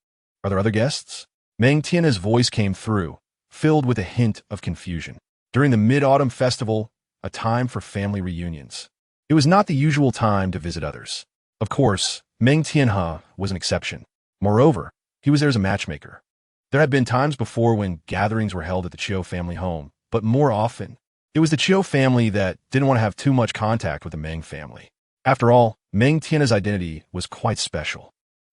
Are there other guests? Meng Tian's voice came through, filled with a hint of confusion. During the mid-autumn festival, a time for family reunions. It was not the usual time to visit others. Of course, Meng Tianhe was an exception. Moreover, he was there as a matchmaker. There had been times before when gatherings were held at the Chiu family home, but more often, it was the Chiu family that didn't want to have too much contact with the Meng family. After all, Meng Tianhe's identity was quite special.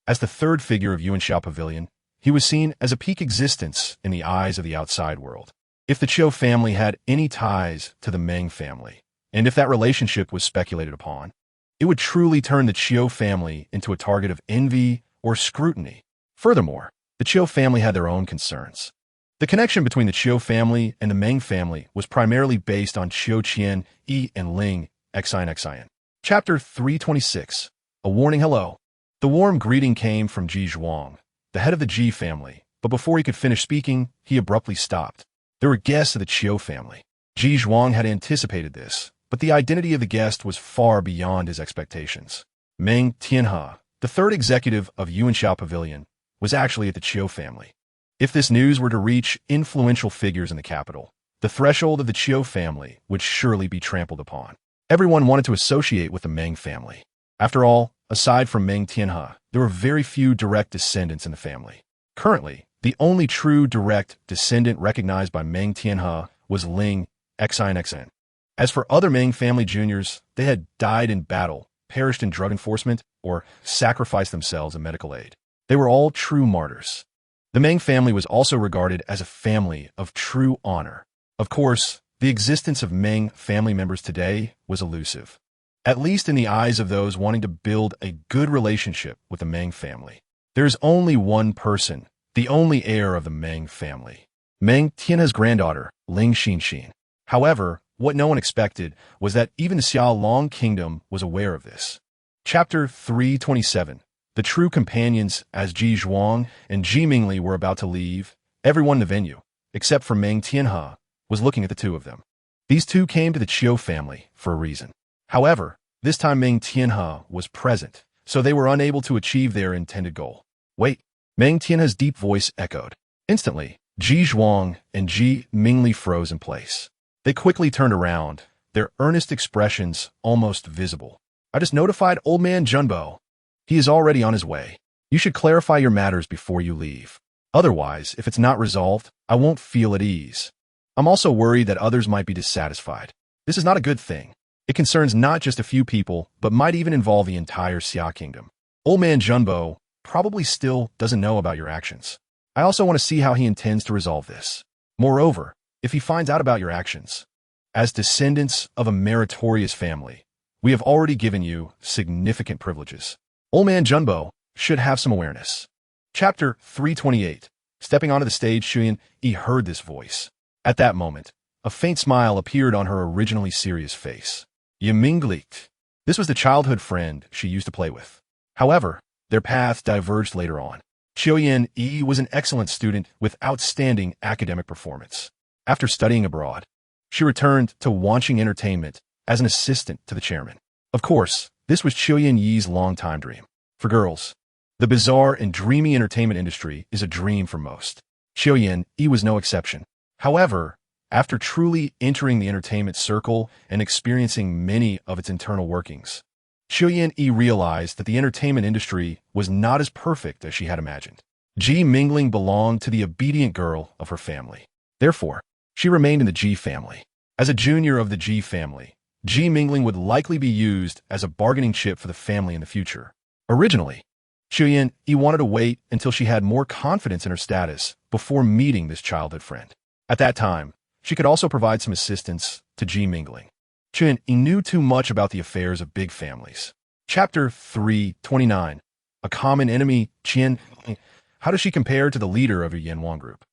As the third figure of Yuanxiao Pavilion, he was seen as a peak existence in the eyes of the outside world. If the Chiu family had any ties to the Meng family, and if that relationship was speculated upon, it would truly turn the Chiu family into a target of envy or scrutiny. Furthermore, the Chiu family had their own concerns. The connection between the Chiu family and the Meng family was primarily based on Chiu Qian, Yi, and Ling, Xian. Chapter 326. A Warning Hello. The warm greeting came from Ji Zhuang, the head of the Ji family, but before he could finish speaking, he abruptly stopped. There were guests of the Chiu family. Ji Zhuang had anticipated this, but the identity of the guest was far beyond his expectations. Meng Tianhe, the third executive of Yuanxiao Pavilion, was actually at the Chiu family. If this news were to reach influential figures in the capital, the threshold of the Chiu family would surely be trampled upon. Everyone wanted to associate with the Meng family. After all, aside from Meng Tianhe, there were very few direct descendants in the family. Currently, the only true direct descendant recognized by Meng Tianhe was Ling, Xian. As for other Meng family juniors, they had died in battle, perished in drug enforcement, or sacrificed themselves in medical aid. They were all true martyrs. The Meng family was also regarded as a family of true honor. Of course, the existence of Meng family members today was elusive, at least in the eyes of those wanting to build a good relationship with the Meng family. There is only one person, the only heir of the Meng family, Meng Tianhe's granddaughter, Ling Xinxin. However, what no one expected was that even the Xiaolong kingdom was aware of this. Chapter 327. The true companions. As Ji Zhuang and Ji Mingli were about to leave, everyone in the venue, except for Meng Tianhe, was looking at the two of them. These two came to the Chiu family for a reason. However, this time Meng Tianhe was present, so they were unable to achieve their intended goal. Wait, Meng Tianhe's deep voice echoed. Instantly, Ji Zhuang and Ji Mingli froze in place. They quickly turned around, their earnest expressions almost visible. I just notified old man Junbo. He is already on his way. You should clarify your matters before you leave. Otherwise, if it's not resolved, I won't feel at ease. I'm also worried that others might be dissatisfied. This is not a good thing. It concerns not just a few people, but might even involve the entire Xia kingdom. Old man Junbo probably still doesn't know about your actions. I also want to see how he intends to resolve this. Moreover, if he finds out about your actions, as descendants of a meritorious family, we have already given you significant privileges. Old man Junbo should have some awareness. Chapter 328. Stepping onto the stage, Xuyan Yi heard this voice. At that moment, a faint smile appeared on her originally serious face. Yiminglik. This was the childhood friend she used to play with. However, their paths diverged later on. Xuyan Yi was an excellent student with outstanding academic performance. After studying abroad, she returned to Wanxing Entertainment as an assistant to the chairman. Of course, this was Xuyan Yi's longtime dream. For girls, the bizarre and dreamy entertainment industry is a dream for most. Xuyan Yi was no exception. However, after truly entering the entertainment circle and experiencing many of its internal workings, Xuyan Yi realized that the entertainment industry was not as perfect as she had imagined. Ji Mingling belonged to the obedient girl of her family. Therefore, she remained in the Ji family. As a junior of the Ji family, Ji Mingling would likely be used as a bargaining chip for the family in the future. Originally, Xuyan Yi wanted to wait until she had more confidence in her status before meeting this childhood friend. At that time, she could also provide some assistance to Ji Mingling. Xuyan Yi knew too much about the affairs of big families. Chapter 329. A common enemy, Qian. How does she compare to the leader of a Yanwan group?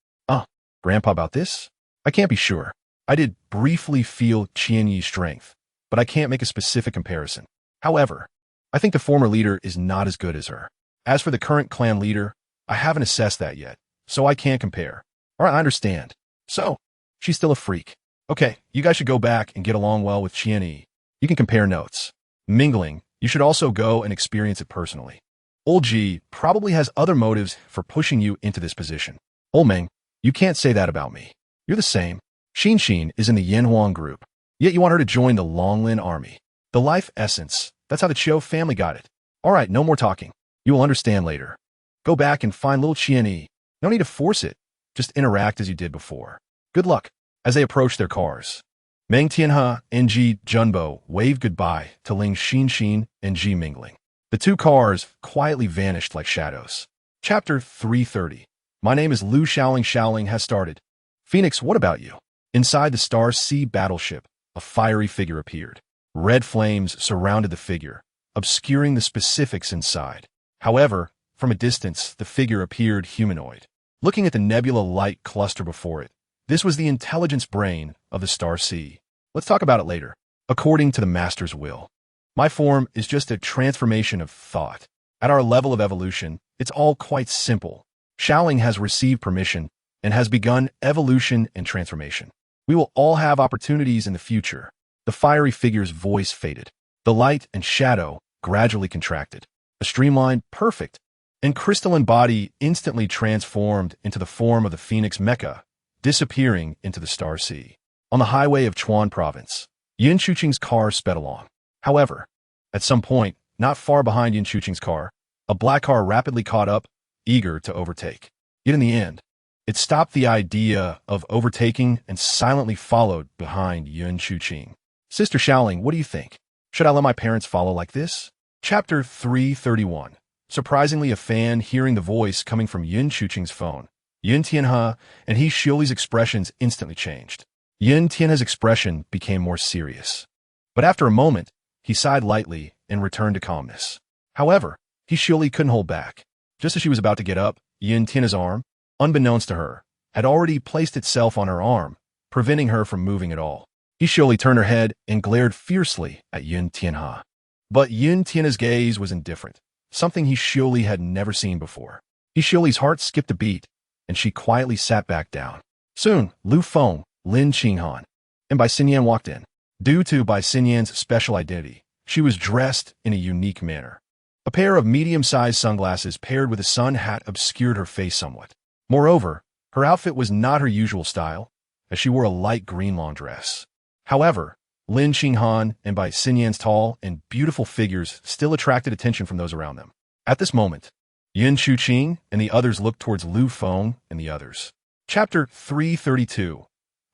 Grandpa, about this? I can't be sure. I did briefly feel Qian Yi's strength, but I can't make a specific comparison. However, I think the former leader is not as good as her. As for the current clan leader, I haven't assessed that yet, so I can't compare. All right, I understand. So, she's still a freak. Okay, you guys should go back and get along well with Qianyi. You can compare notes. Mingling, you should also go and experience it personally. Old Ji probably has other motives for pushing you into this position. Old Meng, you can't say that about me. You're the same. Xin is in the Yanhuang group, yet you want her to join the Longlin army. The life essence, that's how the Chiu family got it. Alright, no more talking. You will understand later. Go back and find little Qianyi. No need to force it. Just interact as you did before. Good luck. As they approach their cars, Meng Tianhe and Ji Junbo waved goodbye to Ling Xin and Ji Mingling. The two cars quietly vanished like shadows. Chapter 330. My name is Lu Xiaoling. Xiaoling has started. Phoenix, what about you? Inside the Star Sea battleship, a fiery figure appeared. Red flames surrounded the figure, obscuring the specifics inside. However, from a distance, the figure appeared humanoid. Looking at the nebula light cluster before it, this was the intelligence brain of the Star Sea. Let's talk about it later. According to the Master's will, my form is just a transformation of thought. At our level of evolution, it's all quite simple. Xiaoling has received permission and has begun evolution and transformation. We will all have opportunities in the future. The fiery figure's voice faded. The light and shadow gradually contracted. A streamlined, perfect, and crystalline body instantly transformed into the form of the Phoenix Mecha, disappearing into the Star Sea. On the highway of Chuan Province, Yin Chuqing's car sped along. However, at some point, not far behind Yin Chuqing's car, a black car rapidly caught up, eager to overtake. Yet in the end, it stopped the idea of overtaking and silently followed behind Yin Chuqing. Sister Xiaoling, what do you think? Should I let my parents follow like this? Chapter 331. Surprisingly, a fan hearing the voice coming from Yin Chuqing's phone, Yin Tianhe and He Shiuli's expressions instantly changed. Yin Tianhe's expression became more serious. But after a moment, he sighed lightly and returned to calmness. However, He Shiuli couldn't hold back. Just as she was about to get up, Yin Tianhe's arm, unbeknownst to her, had already placed itself on her arm, preventing her from moving at all. He Shiuli turned her head and glared fiercely at Yin Tianhe. But Yin Tianhe's gaze was indifferent, something He Shiuli had never seen before. He Shiuli's heart skipped a beat, and she quietly sat back down. Soon, Lu Feng, Lin Qinghan, and Bai Xinyan walked in. Due to Bai Xinyan's special identity, she was dressed in a unique manner. A pair of medium-sized sunglasses paired with a sun hat obscured her face somewhat. Moreover, her outfit was not her usual style, as she wore a light green long dress. However, Lin Qinghan and Bai Xinyan's tall and beautiful figures still attracted attention from those around them. At this moment, Yin Chuqing and the others looked towards Lu Feng and the others. Chapter 332.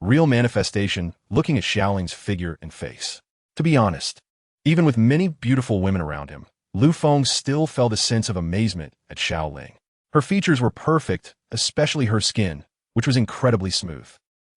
Real manifestation, looking at Xiaoling's figure and face. To be honest, even with many beautiful women around him, Lu Feng still felt a sense of amazement at Xiaoling. Her features were perfect, especially her skin, which was incredibly smooth.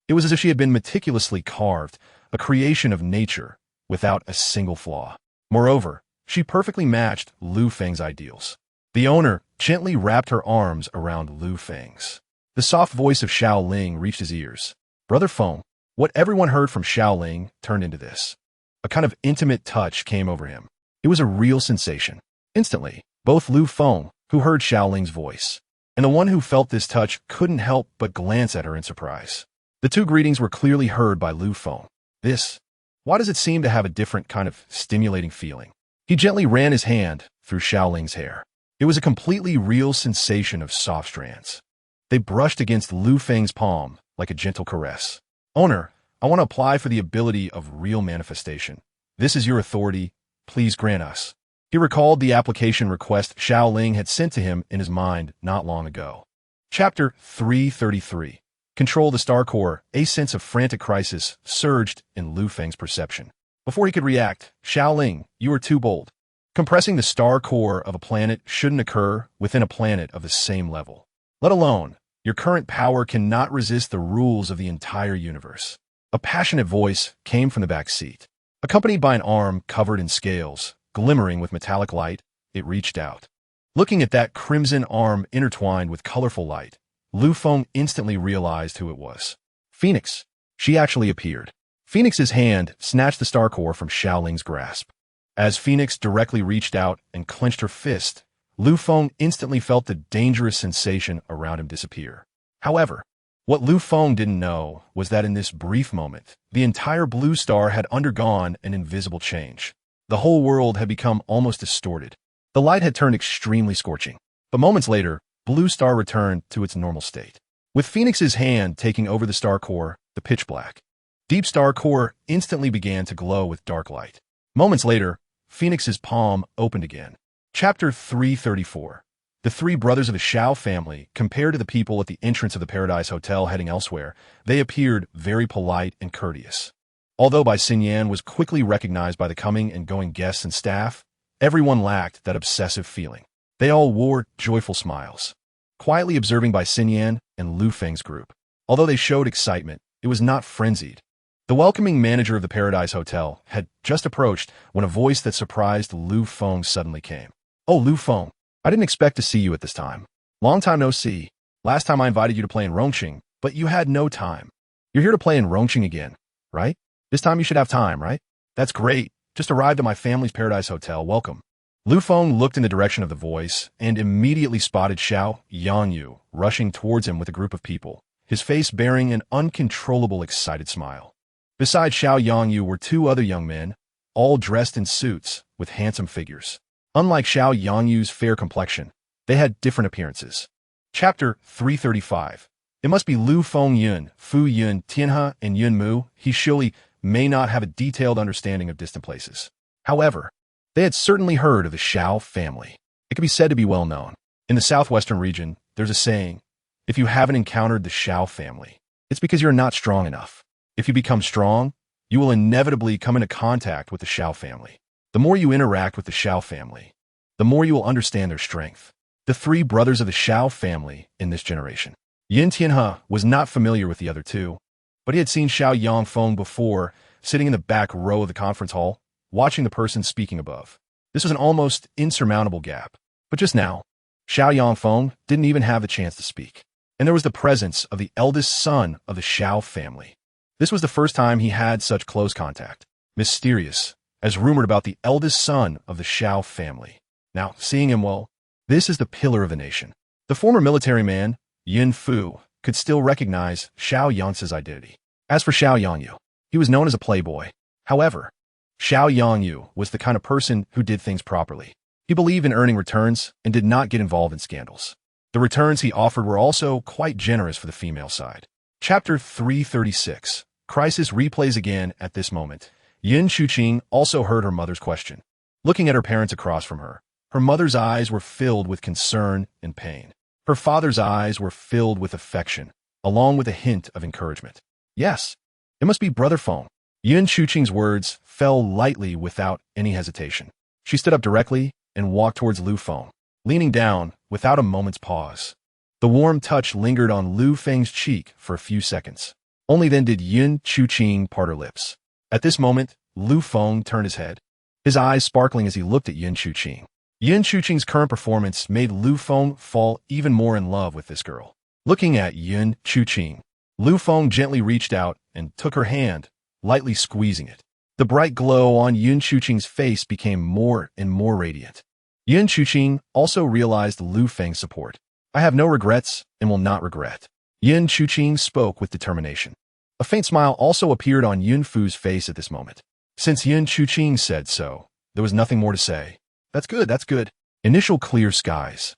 It was as if she had been meticulously carved, a creation of nature, without a single flaw. Moreover, she perfectly matched Lu Feng's ideals. The owner gently wrapped her arms around Lu Feng's. The soft voice of Xiaoling reached his ears. Brother Feng, what everyone heard from Xiaoling turned into this. A kind of intimate touch came over him. It was a real sensation. Instantly, both Lu Feng, who heard Xiaoling's voice, and the one who felt this touch couldn't help but glance at her in surprise. The two greetings were clearly heard by Lu Feng. Why does it seem to have a different kind of stimulating feeling? He gently ran his hand through Xiaoling's hair. It was a completely real sensation of soft strands. They brushed against Lu Feng's palm like a gentle caress. Owner, I want to apply for the ability of real manifestation. This is your authority. Please grant us. He recalled the application request Xiaoling had sent to him in his mind not long ago. Chapter 333. Control the Star Core. A sense of frantic crisis surged in Lu Feng's perception. Before he could react, Xiaoling, you are too bold. Compressing the star core of a planet shouldn't occur within a planet of the same level. Let alone, your current power cannot resist the rules of the entire universe. A passionate voice came from the back seat. Accompanied by an arm covered in scales, glimmering with metallic light, it reached out. Looking at that crimson arm intertwined with colorful light, Lu Feng instantly realized who it was. Phoenix. She actually appeared. Phoenix's hand snatched the star core from Xiaoling's grasp. As Phoenix directly reached out and clenched her fist, Lu Feng instantly felt the dangerous sensation around him disappear. However, What Lu Feng didn't know was that in this brief moment, the entire blue star had undergone an invisible change. The whole world had become almost distorted. The light had turned extremely scorching. But moments later, blue star returned to its normal state. With Phoenix's hand taking over the star core, the pitch black, deep star core instantly began to glow with dark light. Moments later, Phoenix's palm opened again. Chapter 334. The three brothers of the Xiao family, compared to the people at the entrance of the Paradise Hotel heading elsewhere, they appeared very polite and courteous. Although Bai Xinyan was quickly recognized by the coming and going guests and staff, everyone lacked that obsessive feeling. They all wore joyful smiles, quietly observing Bai Xinyan and Lu Feng's group. Although they showed excitement, it was not frenzied. The welcoming manager of the Paradise Hotel had just approached when a voice that surprised Lu Feng suddenly came. "Oh, Lu Feng, I didn't expect to see you at this time. Long time no see. Last time I invited you to play in Wanxing, but you had no time. You're here to play in Wanxing again, right? This time you should have time, right? That's great. Just arrived at my family's Paradise Hotel. Welcome." Lu Feng looked in the direction of the voice and immediately spotted Xiao Yangyu rushing towards him with a group of people, his face bearing an uncontrollable excited smile. Beside Xiao Yangyu were two other young men, all dressed in suits with handsome figures. Unlike Xiao Yangyu's fair complexion, they had different appearances. Chapter 335. It must be Lu Feng Yun, Fu Yun, Tianhe, and Yun Mu. He surely may not have a detailed understanding of distant places. However, they had certainly heard of the Xiao family. It could be said to be well known. In the southwestern region, there's a saying, if you haven't encountered the Xiao family, it's because you're not strong enough. If you become strong, you will inevitably come into contact with the Xiao family. The more you interact with the Xiao family, the more you will understand their strength. The three brothers of the Xiao family in this generation. Yin Tianhe was not familiar with the other two, but he had seen Xiao Yangfeng before, sitting in the back row of the conference hall, watching the person speaking above. This was an almost insurmountable gap. But just now, Xiao Yangfeng didn't even have the chance to speak. And there was the presence of the eldest son of the Xiao family. This was the first time he had such close contact. Mysterious, as rumored about the eldest son of the Xiao family. Now, seeing him, well, this is the pillar of the nation. The former military man, Yin Fu, could still recognize Xiao Yang's identity. As for Xiao Yangyu, he was known as a playboy. However, Xiao Yangyu was the kind of person who did things properly. He believed in earning returns and did not get involved in scandals. The returns he offered were also quite generous for the female side. Chapter 336. Crisis replays again at this moment. Yin Chuqing also heard her mother's question. Looking at her parents across from her, her mother's eyes were filled with concern and pain. Her father's eyes were filled with affection, along with a hint of encouragement. Yes, it must be Brother Feng. Yin Chuqing's words fell lightly without any hesitation. She stood up directly and walked towards Lu Feng, leaning down without a moment's pause. The warm touch lingered on Lu Feng's cheek for a few seconds. Only then did Yin Chuqing part her lips. At this moment, Lu Feng turned his head, his eyes sparkling as he looked at Yin Chuqing. Yin Chuqing's current performance made Lu Feng fall even more in love with this girl. Looking at Yin Chuqing, Lu Feng gently reached out and took her hand, lightly squeezing it. The bright glow on Yin Chuqing's face became more and more radiant. Yin Chuqing also realized Lu Feng's support. I have no regrets and will not regret. Yin Chuqing spoke with determination. A faint smile also appeared on Yin Fu's face at this moment. Since Yin Chuqing said so, there was nothing more to say. That's good, that's good. Initial clear skies.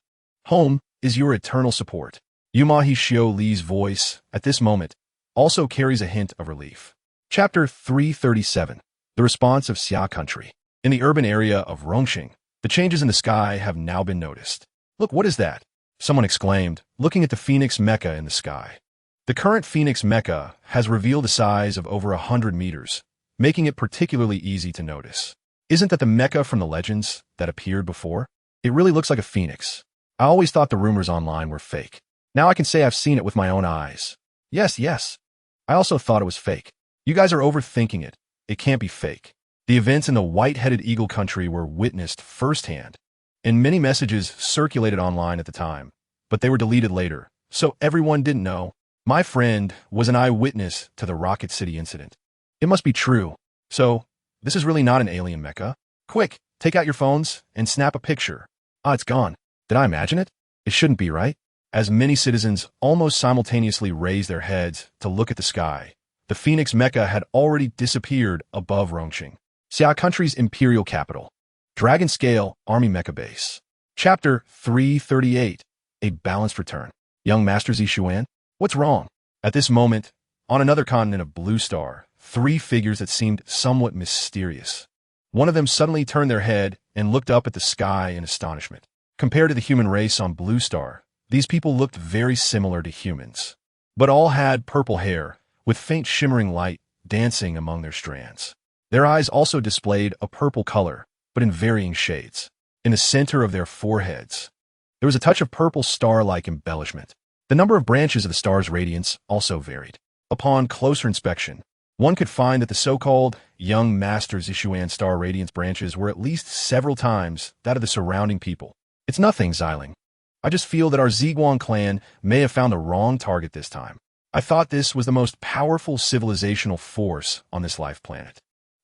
Home is your eternal support. Yumahi Xiao Li's voice, at this moment, also carries a hint of relief. Chapter 337. The response of Xia country. In the urban area of Wanxing, the changes in the sky have now been noticed. Look, what is that? Someone exclaimed, looking at the Phoenix Mecca in the sky. The current Phoenix Mecca has revealed a size of over 100 meters, making it particularly easy to notice. Isn't that the Mecca from the legends that appeared before? It really looks like a phoenix. I always thought the rumors online were fake. Now I can say I've seen it with my own eyes. Yes. I also thought it was fake. You guys are overthinking it. It can't be fake. The events in the white-headed eagle country were witnessed firsthand, and many messages circulated online at the time, but they were deleted later, so everyone didn't know. My friend was an eyewitness to the Rocket City incident. It must be true. So, this is really not an alien Mecca. Quick, take out your phones and snap a picture. Ah, it's gone. Did I imagine it? It shouldn't be, right? As many citizens almost simultaneously raised their heads to look at the sky, the Phoenix Mecha had already disappeared above Rongqing, Xia country's imperial capital. Dragon Scale Army Mecha Base. Chapter 338. A Balanced Return. Young Master Zixuan, what's wrong? At this moment, on another continent of Blue Star, three figures that seemed somewhat mysterious. One of them suddenly turned their head and looked up at the sky in astonishment. Compared to the human race on Blue Star, these people looked very similar to humans, but all had purple hair, with faint shimmering light dancing among their strands. Their eyes also displayed a purple color, but in varying shades. In the center of their foreheads, there was a touch of purple star-like embellishment. The number of branches of the star's radiance also varied. Upon closer inspection, one could find that the so-called Young Master Zixuan star radiance branches were at least several times that of the surrounding people. It's nothing, Xiling. I just feel that our Ziguang clan may have found the wrong target this time. I thought this was the most powerful civilizational force on this life planet.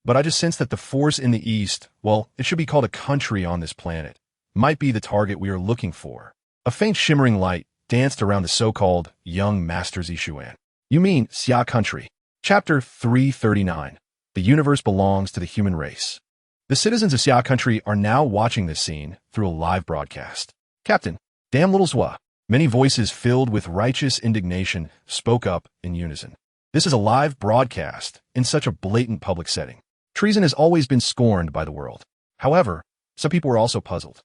But I just sense that the force in the east, well, it should be called a country on this planet, might be the target we are looking for. A faint shimmering light danced around the so-called Young Master Zixuan. You mean Xia country. Chapter 339. The universe belongs to the human race. The citizens of Xia country are now watching this scene through a live broadcast. Captain, damn little Zhua. Many voices filled with righteous indignation spoke up in unison. This is a live broadcast in such a blatant public setting. Treason has always been scorned by the world. However, some people were also puzzled.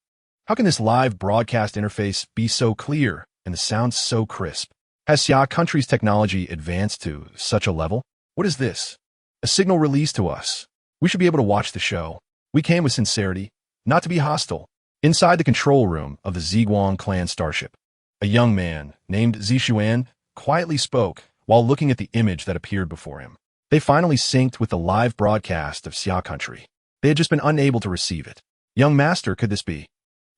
How can this live broadcast interface be so clear and the sound so crisp? Has Xia country's technology advanced to such a level? What is this? A signal released to us. We should be able to watch the show. We came with sincerity, not to be hostile. Inside the control room of the Ziguang clan starship, a young man named Zixuan quietly spoke while looking at the image that appeared before him. They finally synced with the live broadcast of Xia country. They had just been unable to receive it. Young Master, could this be?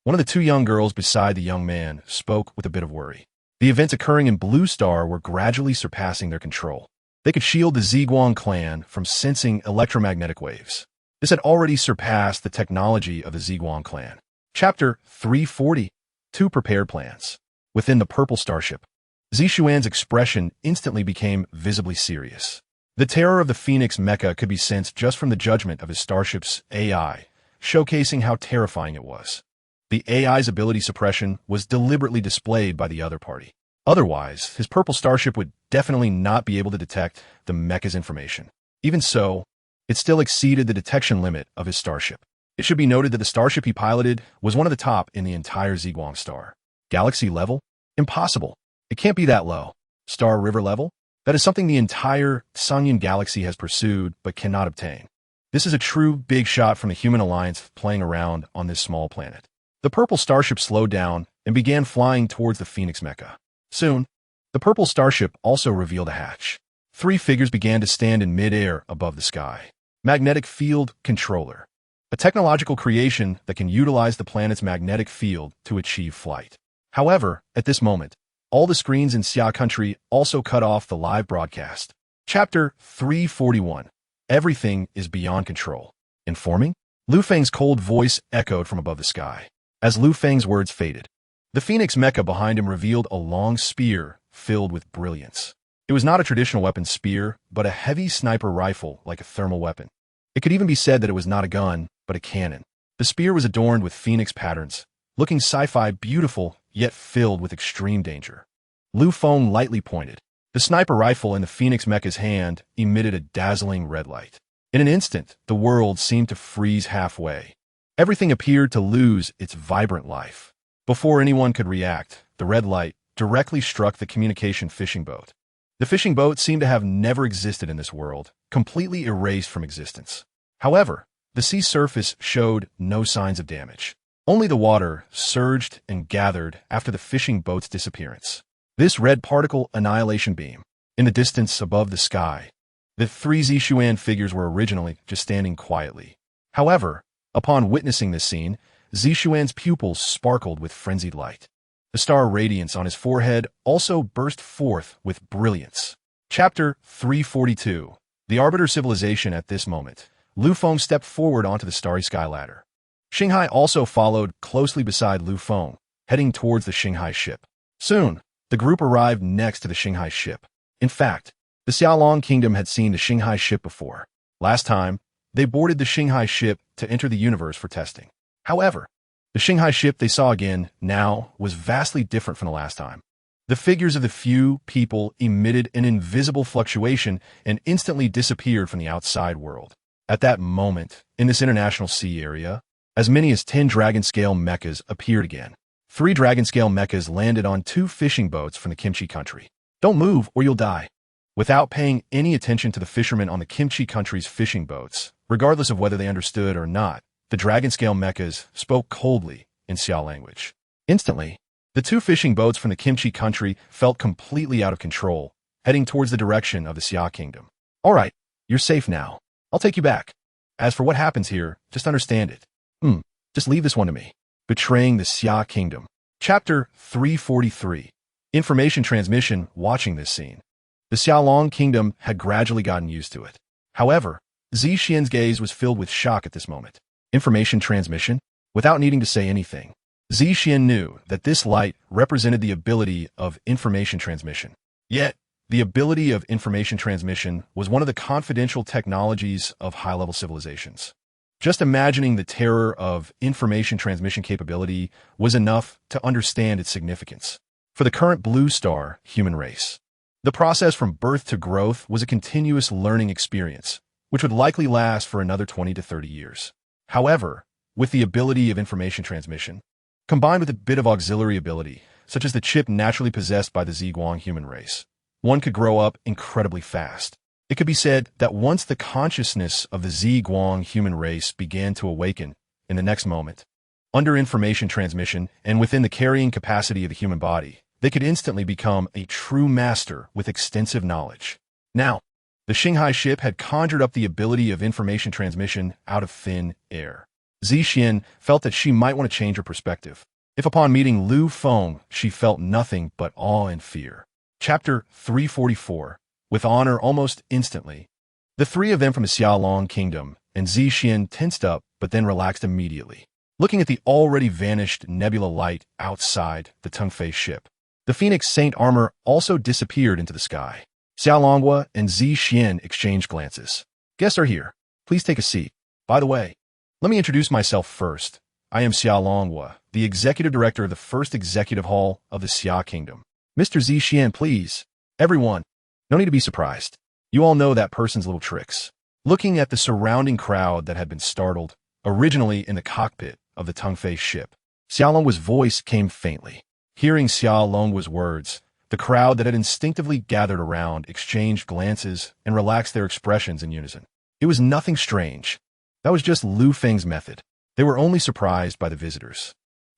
One of the two young girls beside the young man spoke with a bit of worry. The events occurring in Blue Star were gradually surpassing their control. They could shield the Ziguang clan from sensing electromagnetic waves. This had already surpassed the technology of the Ziguang clan. Chapter 340. Two Prepared Plans. Within the purple starship, Zixuan's expression instantly became visibly serious. The terror of the Phoenix Mecha could be sensed just from the judgment of his starship's AI, showcasing how terrifying it was. The AI's ability suppression was deliberately displayed by the other party. Otherwise, his purple starship would definitely not be able to detect the Mecha's information. Even so, it still exceeded the detection limit of his starship. It should be noted that the starship he piloted was one of the top in the entire Ziguang star. Galaxy level? Impossible. It can't be that low. Star River level? That is something the entire Sanyan galaxy has pursued but cannot obtain. This is a true big shot from the human alliance playing around on this small planet. The purple starship slowed down and began flying towards the Phoenix Mecha. Soon, the purple starship also revealed a hatch. Three figures began to stand in mid-air above the sky. Magnetic Field Controller. A technological creation that can utilize the planet's magnetic field to achieve flight. However, at this moment, all the screens in Xia country also cut off the live broadcast. Chapter 341. Everything is beyond control. Informing? Lu Feng's cold voice echoed from above the sky. As Lu Feng's words faded, the Phoenix Mecha behind him revealed a long spear filled with brilliance. It was not a traditional weapon spear, but a heavy sniper rifle like a thermal weapon. It could even be said that it was not a gun, but a cannon. The spear was adorned with phoenix patterns, looking sci-fi beautiful, yet filled with extreme danger. Lu Feng lightly pointed. The sniper rifle in the Phoenix Mecha's hand emitted a dazzling red light. In an instant, the world seemed to freeze halfway. Everything appeared to lose its vibrant life. Before anyone could react, the red light directly struck the communication fishing boat. The fishing boat seemed to have never existed in this world, completely erased from existence. However, the sea surface showed no signs of damage. Only the water surged and gathered after the fishing boat's disappearance. This red particle annihilation beam, in the distance above the sky, the three Zixuan figures were originally just standing quietly. However, upon witnessing this scene, Zixuan's pupils sparkled with frenzied light. The star radiance on his forehead also burst forth with brilliance. Chapter 342. The Arbiter Civilization. At this moment, Lu Feng stepped forward onto the starry sky ladder. Xinghai also followed closely beside Lu Feng, heading towards the Xinghai ship. Soon, the group arrived next to the Xinghai ship. In fact, the Xiaolong kingdom had seen the Xinghai ship before. Last time, they boarded the Xinghai ship to enter the universe for testing. However, the Xinghai ship they saw again now was vastly different from the last time. The figures of the few people emitted an invisible fluctuation and instantly disappeared from the outside world. At that moment, in this international sea area, as many as 10 dragon-scale mechas appeared again. 3 dragon-scale mechas landed on 2 fishing boats from the Kimchi country. Don't move or you'll die. Without paying any attention to the fishermen on the Kimchi country's fishing boats, regardless of whether they understood or not, the dragon-scale mechas spoke coldly in Xiao language. Instantly, the 2 fishing boats from the Kimchi country felt completely out of control, heading towards the direction of the Xia kingdom. All right, you're safe now. I'll take you back. As for what happens here, just understand it. Just leave this one to me. Betraying the Xia kingdom. Chapter 343. Information transmission. Watching this scene, the Xiaolong kingdom had gradually gotten used to it. However, Zixian's gaze was filled with shock at this moment. Information transmission? Without needing to say anything, Zixian knew that this light represented the ability of information transmission. Yet, the ability of information transmission was one of the confidential technologies of high-level civilizations. Just imagining the terror of information transmission capability was enough to understand its significance. For the current blue star human race, the process from birth to growth was a continuous learning experience, which would likely last for another 20 to 30 years. However, with the ability of information transmission, combined with a bit of auxiliary ability, such as the chip naturally possessed by the Ziguang human race, one could grow up incredibly fast. It could be said that once the consciousness of the Ziguang human race began to awaken in the next moment, under information transmission and within the carrying capacity of the human body, they could instantly become a true master with extensive knowledge. Now, the Xinghai ship had conjured up the ability of information transmission out of thin air. Zixian felt that she might want to change her perspective. If upon meeting Lu Feng, she felt nothing but awe and fear. Chapter 344. With honor almost instantly, the 3 of them from the Xiaolong kingdom and Zixian tensed up but then relaxed immediately. Looking at the already vanished nebula light outside the Tengfei ship, the Phoenix Saint armor also disappeared into the sky. Xiaolonghua and Zixian exchanged glances. Guests are here. Please take a seat. By the way, let me introduce myself first. I am Xiaolonghua, the executive director of the first executive hall of the Xia kingdom. Mr. Zixian, please. Everyone. No need to be surprised. You all know that person's little tricks. Looking at the surrounding crowd that had been startled, originally in the cockpit of the Tengfei ship, Xiaolonghua's voice came faintly. Hearing Xiaolonghua's words, the crowd that had instinctively gathered around exchanged glances and relaxed their expressions in unison. It was nothing strange. That was just Lu Feng's method. They were only surprised by the visitors.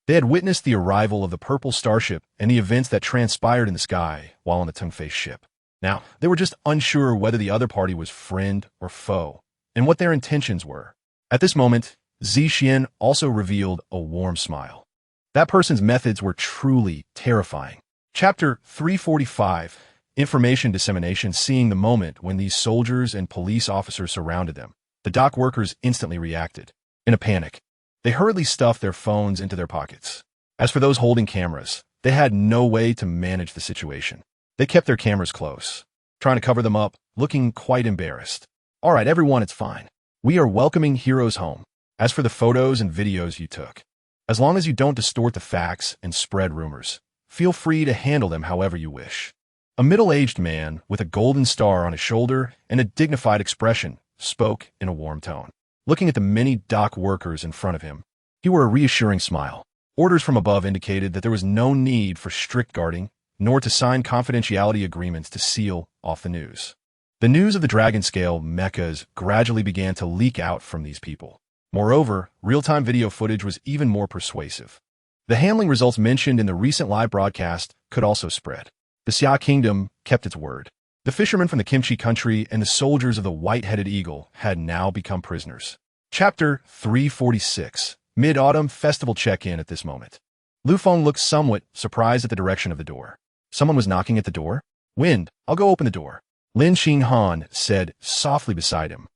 They had witnessed the arrival of the purple starship and the events that transpired in the sky while on the Tengfei ship. Now, they were just unsure whether the other party was friend or foe, and what their intentions were. At this moment, Zixian also revealed a warm smile. That person's methods were truly terrifying. Chapter 345. Information dissemination. Seeing the moment when these soldiers and police officers surrounded them, the dock workers instantly reacted. In a panic, they hurriedly stuffed their phones into their pockets. As for those holding cameras, they had no way to manage the situation. They kept their cameras close, trying to cover them up, looking quite embarrassed. All right, everyone, it's fine. We are welcoming heroes home. As for the photos and videos you took, as long as you don't distort the facts and spread rumors, feel free to handle them however you wish. A middle-aged man with a golden star on his shoulder and a dignified expression spoke in a warm tone. Looking at the many dock workers in front of him, he wore a reassuring smile. Orders from above indicated that there was no need for strict guarding, nor to sign confidentiality agreements to seal off the news. The news of the dragon-scale mechas gradually began to leak out from these people. Moreover, real-time video footage was even more persuasive. The handling results mentioned in the recent live broadcast could also spread. The Xia kingdom kept its word. The fishermen from the Kimchi country and the soldiers of the white-headed eagle had now become prisoners. Chapter 346. Mid-Autumn Festival check-in. At this moment, Lu Feng looked somewhat surprised at the direction of the door. Someone was knocking at the door? Wind, I'll go open the door. Lin Xinghan said softly beside him,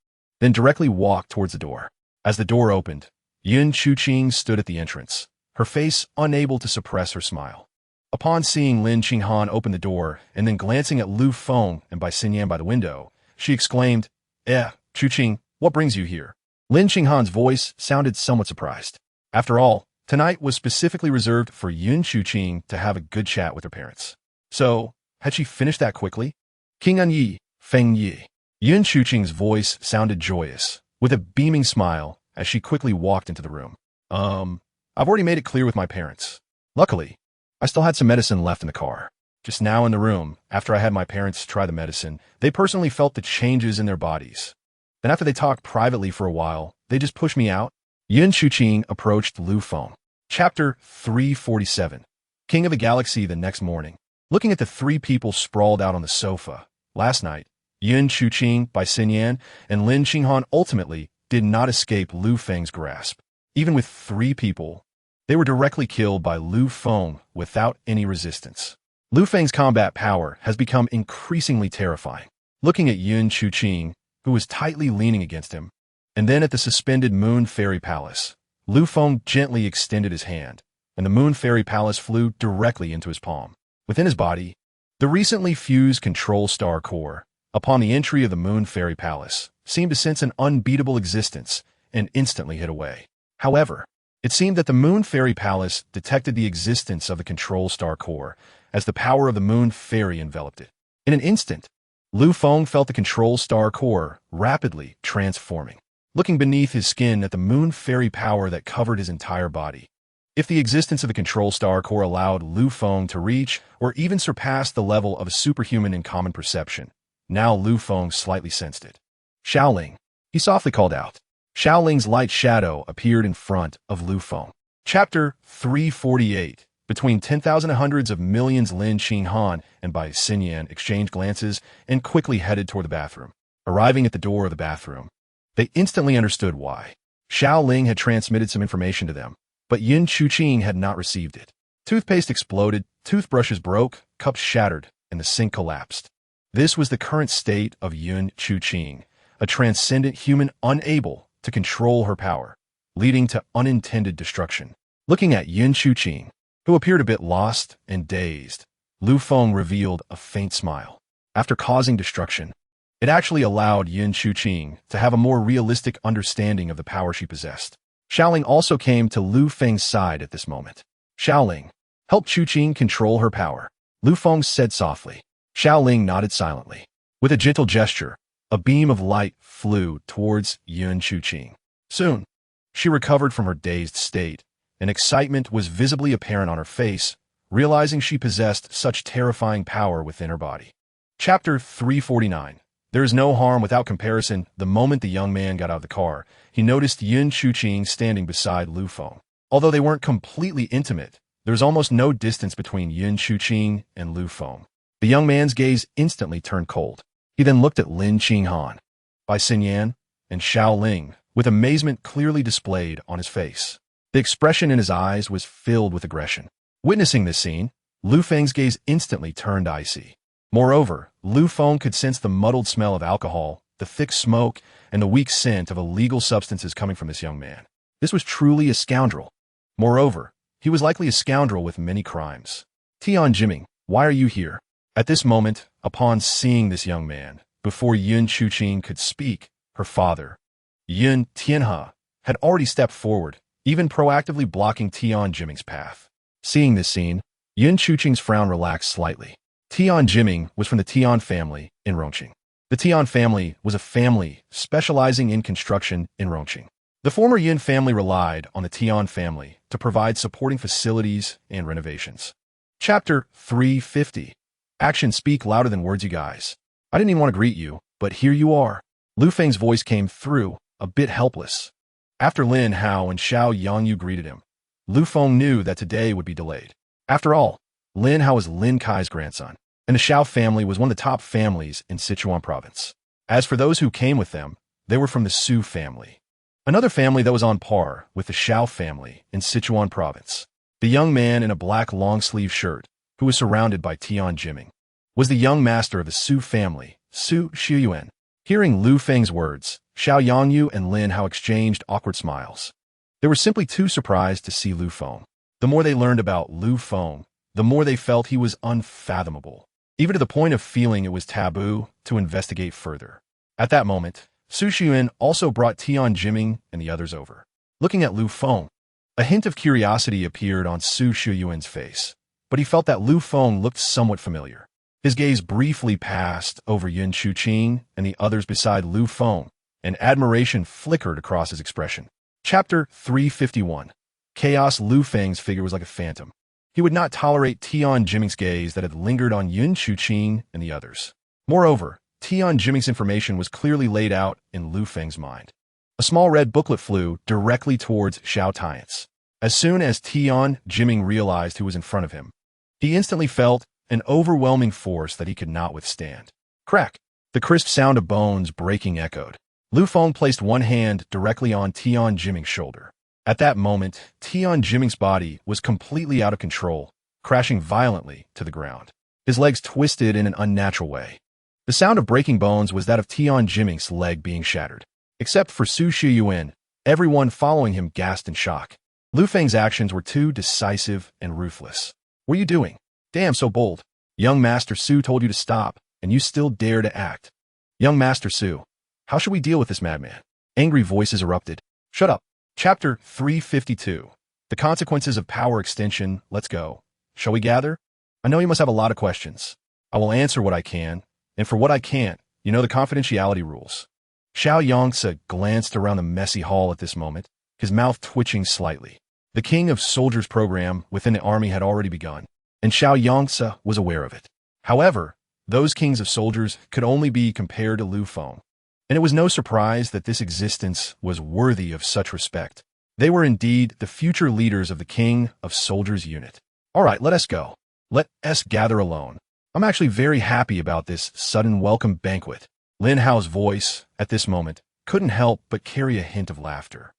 then directly walked towards the door. As the door opened, Yun Chuqing stood at the entrance, her face unable to suppress her smile. Upon seeing Lin Qinghan open the door and then glancing at Lu Feng and Bai Xinyan by the window, she exclaimed, Chuqing, what brings you here? Lin Qinghan's voice sounded somewhat surprised. After all, tonight was specifically reserved for Yun Chuqing to have a good chat with her parents. So, had she finished that quickly? King An Yi, Feng Yi. Yun Chuqing's voice sounded joyous, with a beaming smile as she quickly walked into the room. I've already made it clear with my parents. Luckily, I still had some medicine left in the car. Just now in the room, after I had my parents try the medicine, they personally felt the changes in their bodies. Then after they talked privately for a while, they just pushed me out. Yun Chuqing approached Lu Feng. Chapter 347. King of the Galaxy the next morning. Looking at the three people sprawled out on the sofa. Last night, Yun Chuqing, Bai Xinyan, and Lin Qinghan ultimately did not escape Lu Feng's grasp. Even with three people, they were directly killed by Lu Feng without any resistance. Lu Feng's combat power has become increasingly terrifying. Looking at Yun Chuqing, who was tightly leaning against him, and then at the suspended Moon Fairy Palace, Lu Feng gently extended his hand, and the Moon Fairy Palace flew directly into his palm. Within his body, the recently fused Control Star Core, upon the entry of the Moon Fairy Palace, seemed to sense an unbeatable existence and instantly hid away. However, it seemed that the Moon Fairy Palace detected the existence of the Control Star Core as the power of the Moon Fairy enveloped it. In an instant, Lu Feng felt the Control Star Core rapidly transforming, looking beneath his skin at the Moon Fairy power that covered his entire body. If the existence of the Control Star Core allowed Lu Feng to reach or even surpass the level of a superhuman in common perception, now Lu Feng slightly sensed it. Xiaoling, he softly called out. Xiaoling's light shadow appeared in front of Lu Feng. Chapter 348. Between 10,000 and hundreds of millions, Lin Qinghan and Bai Xinyan exchanged glances and quickly headed toward the bathroom. Arriving at the door of the bathroom, they instantly understood why. Xiaoling had transmitted some information to them, but Yun Chuqing had not received it. Toothpaste exploded, toothbrushes broke, cups shattered, and the sink collapsed. This was the current state of Yun Chuqing, a transcendent human unable to control her power, leading to unintended destruction. Looking at Yun Chuqing, who appeared a bit lost and dazed, Lu Feng revealed a faint smile. After causing destruction, it actually allowed Yun Chuqing to have a more realistic understanding of the power she possessed. Xiaoling also came to Lu Feng's side at this moment. Xiaoling, help Chuqing control her power, Lu Feng said softly. Xiaoling nodded silently. With a gentle gesture, a beam of light flew towards Yun Chuqing. Soon, she recovered from her dazed state, and excitement was visibly apparent on her face, realizing she possessed such terrifying power within her body. Chapter 349. There is no harm without comparison. The moment the young man got out of the car, he noticed Yun Chuqing standing beside Lu Feng. Although they weren't completely intimate, there was almost no distance between Yun Chuqing and Lu Feng. The young man's gaze instantly turned cold. He then looked at Lin Qinghan, Bai Xinyan, and Xiaoling, with amazement clearly displayed on his face. The expression in his eyes was filled with aggression. Witnessing this scene, Lu Feng's gaze instantly turned icy. Moreover, Lu Feng could sense the muddled smell of alcohol, the thick smoke, and the weak scent of illegal substances coming from this young man. This was truly a scoundrel. Moreover, he was likely a scoundrel with many crimes. Tian Jiming, why are you here? At this moment, upon seeing this young man, before Yun Chuqing could speak, her father, Yun Tianhe, had already stepped forward, even proactively blocking Tian Jiming's path. Seeing this scene, Yun Chuqing's frown relaxed slightly. Tian Jiming was from the Tian family in Rongqing. The Tian family was a family specializing in construction in Rongqing. The former Yun family relied on the Tian family to provide supporting facilities and renovations. Chapter 350. Actions speak louder than words, you guys. I didn't even want to greet you, but here you are. Lu Feng's voice came through, a bit helpless. After Lin Hao and Xiao Yangyu greeted him, Lu Feng knew that today would be delayed. After all, Lin Hao was Lin Kai's grandson, and the Xiao family was one of the top families in Sichuan province. As for those who came with them, they were from the Su family, another family that was on par with the Xiao family in Sichuan province. The young man in a black long-sleeve shirt, who was surrounded by Tian Jiming, was the young master of the Su family, Su Shiyuan. Hearing Lu Feng's words, Xiao Yangyu and Lin Hao exchanged awkward smiles. They were simply too surprised to see Lu Feng. The more they learned about Lu Feng, the more they felt he was unfathomable, even to the point of feeling it was taboo to investigate further. At that moment, Su Xiuyuan also brought Tian Jiming and the others over. Looking at Lu Feng, a hint of curiosity appeared on Su Xiuyuan's face, but he felt that Lu Feng looked somewhat familiar. His gaze briefly passed over Yun Chuqing and the others beside Lu Feng, and admiration flickered across his expression. Chapter 351. Chaos. Lu Feng's figure was like a phantom. He would not tolerate Tian Jiming's gaze that had lingered on Yun Chuqing and the others. Moreover, Tian Jiming's information was clearly laid out in Lu Feng's mind. A small red booklet flew directly towards Xiao Tian's. As soon as Tian Jiming realized who was in front of him, he instantly felt an overwhelming force that he could not withstand. Crack! The crisp sound of bones breaking echoed. Lu Feng placed one hand directly on Tian Jiming's shoulder. At that moment, Tian Jiming's body was completely out of control, crashing violently to the ground. His legs twisted in an unnatural way. The sound of breaking bones was that of Tian Jiming's leg being shattered. Except for Su Xiuyuan, everyone following him gasped in shock. Lu Feng's actions were too decisive and ruthless. What are you doing? Damn, so bold. Young Master Su told you to stop, and you still dare to act. Young Master Su, how should we deal with this madman? Angry voices erupted. Shut up. Chapter 352. The consequences of power extension. Let's go. Shall we gather? I know you must have a lot of questions. I will answer what I can, and for what I can't, you know the confidentiality rules. Xiao Yangtze glanced around the messy hall at this moment, his mouth twitching slightly. The King of Soldiers program within the army had already begun, and Xiao Yangtze was aware of it. However, those kings of soldiers could only be compared to Lu Feng, and it was no surprise that this existence was worthy of such respect. They were indeed the future leaders of the King of Soldiers unit. All right, let us go. Let us gather alone. I'm actually very happy about this sudden welcome banquet. Lin Hao's voice, at this moment, couldn't help but carry a hint of laughter.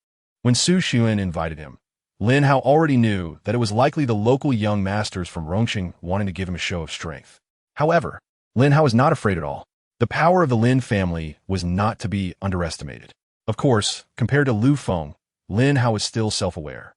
When Su Xiuyuan invited him, Lin Hao already knew that it was likely the local young masters from Rongqing wanting to give him a show of strength. However, Lin Hao was not afraid at all. The power of the Lin family was not to be underestimated. Of course, compared to Lu Feng, Lin Hao was still self-aware.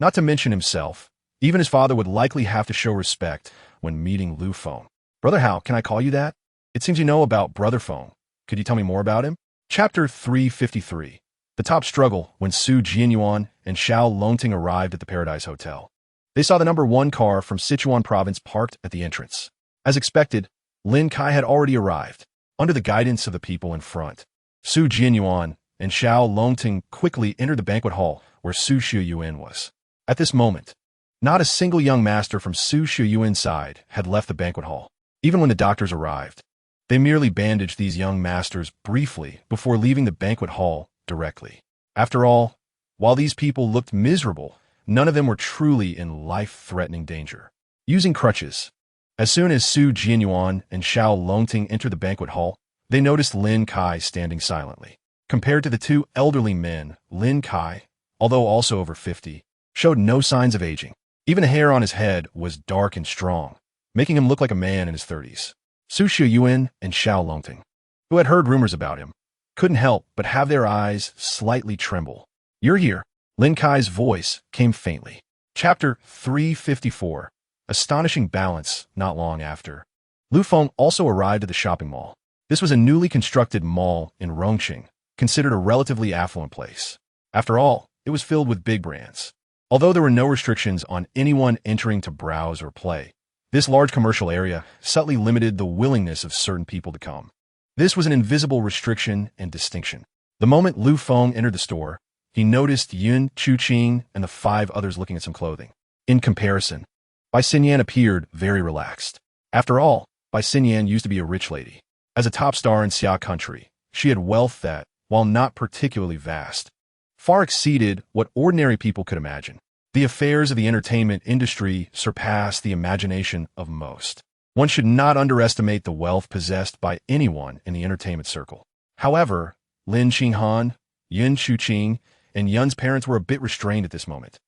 Not to mention himself, even his father would likely have to show respect when meeting Lu Feng. Brother Hao, can I call you that? It seems you know about Brother Feng. Could you tell me more about him? Chapter 353. The top struggle when Su Jianyuan and Xiao Longting arrived at the Paradise Hotel. They saw the number 1 car from Sichuan province parked at the entrance. As expected, Lin Kai had already arrived. Under the guidance of the people in front, Su Jianyuan and Xiao Longting quickly entered the banquet hall where Su Xiuyuan was. At this moment, not a single young master from Su Xiuyuan's side had left the banquet hall, even when the doctors arrived. They merely bandaged these young masters briefly before leaving the banquet hall directly. After all, while these people looked miserable, none of them were truly in life-threatening danger. Using crutches, as soon as Su Jianyuan and Xiao Longting entered the banquet hall, they noticed Lin Kai standing silently. Compared to the 2 elderly men, Lin Kai, although also over 50, showed no signs of aging. Even the hair on his head was dark and strong, making him look like a man in his 30s. Su Xiuyuan and Xiao Longting, who had heard rumors about him, couldn't help but have their eyes slightly tremble. You're here. Lin Kai's voice came faintly. Chapter 354. Astonishing balance. Not long after, Lu Feng also arrived at the shopping mall. This was a newly constructed mall in Rongqing, considered a relatively affluent place. After all, it was filled with big brands. Although there were no restrictions on anyone entering to browse or play, this large commercial area subtly limited the willingness of certain people to come. This was an invisible restriction and distinction. The moment Lu Feng entered the store, he noticed Yun Chuqing and the 5 others looking at some clothing. In comparison, Bai Xinyan appeared very relaxed. After all, Bai Xinyan used to be a rich lady. As a top star in Xia country, she had wealth that, while not particularly vast, far exceeded what ordinary people could imagine. The affairs of the entertainment industry surpass the imagination of most. One should not underestimate the wealth possessed by anyone in the entertainment circle. However, Lin Qinghan, Yun Chuqing, and Yun's parents were a bit restrained at this moment,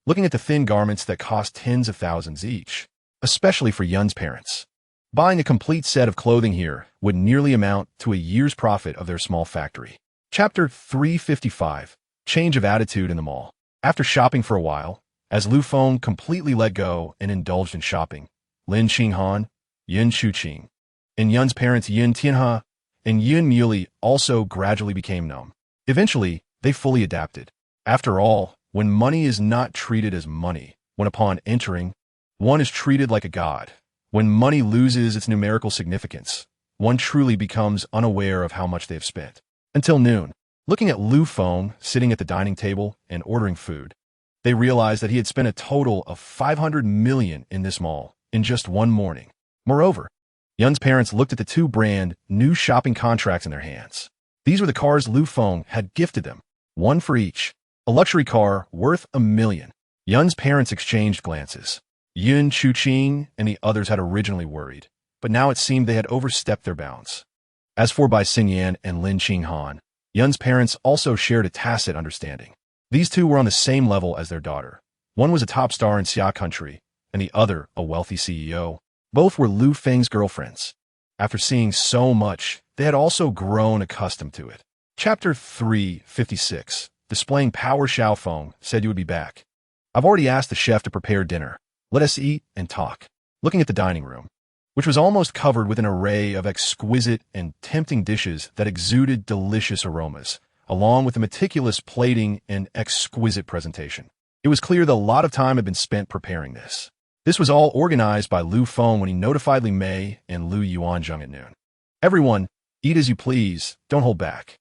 looking at the thin garments that cost tens of thousands each, especially for Yun's parents. Buying a complete set of clothing here would nearly amount to a year's profit of their small factory. Chapter 355. Change of attitude in the mall. After shopping for a while, As Lu Feng completely let go and indulged in shopping, Lin Qinghan, Yin Chuqing, and Yun's parents Yin Tianhe and Yin Muley also gradually became numb. Eventually, they fully adapted. After all, when money is not treated as money, when upon entering, one is treated like a god. When money loses its numerical significance, one truly becomes unaware of how much they have spent. Until noon, looking at Lu Feng sitting at the dining table and ordering food, they realized that he had spent a total of 500 million in this mall in just one morning. Moreover, Yun's parents looked at the two brand new shopping contracts in their hands. These were the cars Lu Feng had gifted them, one for each, a luxury car worth $1 million. Yun's parents exchanged glances. Yin Chuqing and the others had originally worried, but now it seemed they had overstepped their bounds. As for Bai Xingyan and Lin Qinghan, Yun's parents also shared a tacit understanding. These two were on the same level as their daughter. One was a top star in Xia country, and the other a wealthy CEO. Both were Lu Feng's girlfriends. After seeing so much, they had also grown accustomed to it. Chapter 356. Displaying power. Xiao Feng said you would be back. I've already asked the chef to prepare dinner. Let us eat and talk. Looking at the dining room, which was almost covered with an array of exquisite and tempting dishes that exuded delicious aromas, along with the meticulous plating and exquisite presentation. It was clear that a lot of time had been spent preparing this. This was all organized by Lu Feng when he notified Li Mei and Lu Yuanzheng at noon. Everyone, eat as you please, don't hold back.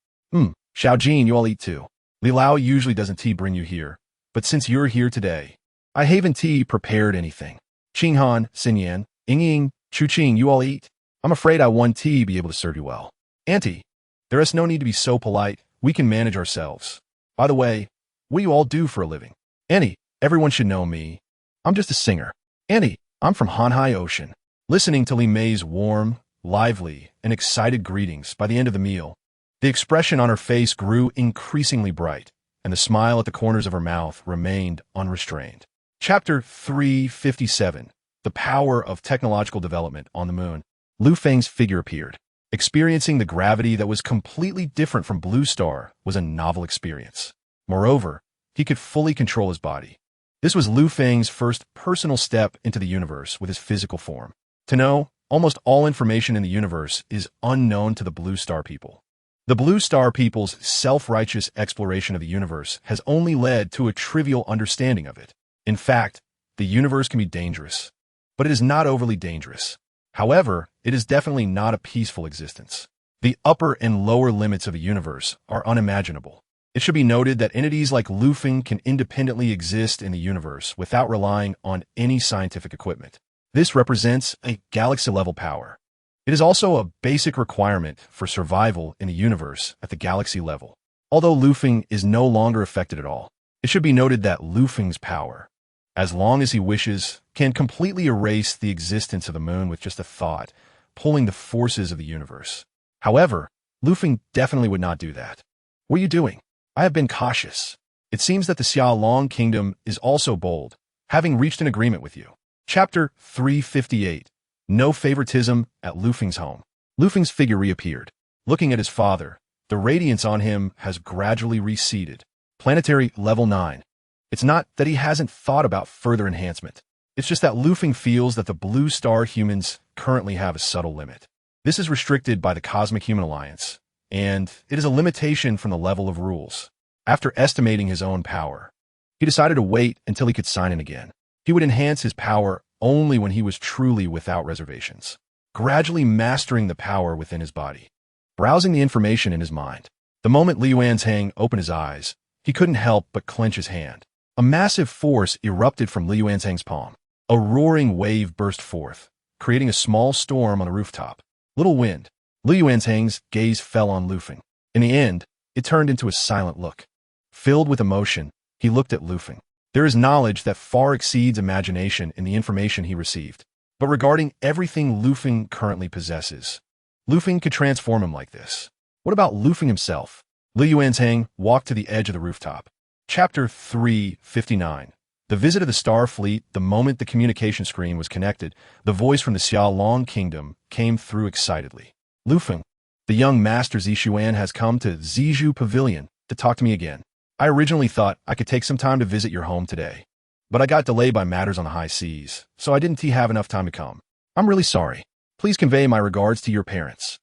Xiaojin, you all eat too. Li Lao usually doesn't tea bring you here, but since you're here today, I haven't tea prepared anything. Qinghan, Xinyan, Yingying, Chuqing, you all eat. I'm afraid I won't tea be able to serve you well. Auntie, there is no need to be so polite. We can manage ourselves. By the way, what do you all do for a living? Auntie, everyone should know me. I'm just a singer. Auntie, I'm from Xinghai Ocean. Listening to Li Mei's warm, lively, and excited greetings by the end of the meal, the expression on her face grew increasingly bright, and the smile at the corners of her mouth remained unrestrained. Chapter 357. The Power of Technological Development on the Moon. Lu Feng's figure appeared. Experiencing the gravity that was completely different from Blue Star was a novel experience. Moreover, he could fully control his body. This was Lu Feng's first personal step into the universe with his physical form. To know, almost all information in the universe is unknown to the Blue Star people. The Blue Star people's self-righteous exploration of the universe has only led to a trivial understanding of it. In fact, the universe can be dangerous, but it is not overly dangerous. However, it is definitely not a peaceful existence. The upper and lower limits of the universe are unimaginable. It should be noted that entities like Lu Feng can independently exist in the universe without relying on any scientific equipment. This represents a galaxy-level power. It is also a basic requirement for survival in the universe at the galaxy level. Although Lu Feng is no longer affected at all, it should be noted that Lu Feng's power, as long as he wishes, can completely erase the existence of the moon with just a thought, pulling the forces of the universe. However, Lu Feng definitely would not do that. What are you doing? I have been cautious. It seems that the Xiaolong Kingdom is also bold, having reached an agreement with you. Chapter 358. No favoritism at Lu Feng's home. Lu Feng's figure reappeared. Looking at his father, the radiance on him has gradually receded. Planetary level 9. It's not that he hasn't thought about further enhancement. It's just that Lu Feng feels that the Blue Star humans currently have a subtle limit. This is restricted by the Cosmic Human Alliance, and it is a limitation from the level of rules. After estimating his own power, he decided to wait until he could sign in again. He would enhance his power only when he was truly without reservations, gradually mastering the power within his body, browsing the information in his mind. The moment Li Yuanzheng opened his eyes, he couldn't help but clench his hand. A massive force erupted from Li Yuanzheng's palm. A roaring wave burst forth, creating a small storm on the rooftop. Little wind. Li Yuanzheng's gaze fell on Lu Feng. In the end, it turned into a silent look. Filled with emotion, he looked at Lu Feng. There is knowledge that far exceeds imagination in the information he received. But regarding everything Lu Feng currently possesses, Lu Feng could transform him like this. What about Lu Feng himself? Li Yuanzheng walked to the edge of the rooftop. Chapter 359. The visit of the Star Fleet. The moment the communication screen was connected, the voice from the Xiaolong Kingdom came through excitedly. Lu Feng, the young master Zixuan has come to Zizhu Pavilion to talk to me again. I originally thought I could take some time to visit your home today, but I got delayed by matters on the high seas, so I didn't have enough time to come. I'm really sorry. Please convey my regards to your parents.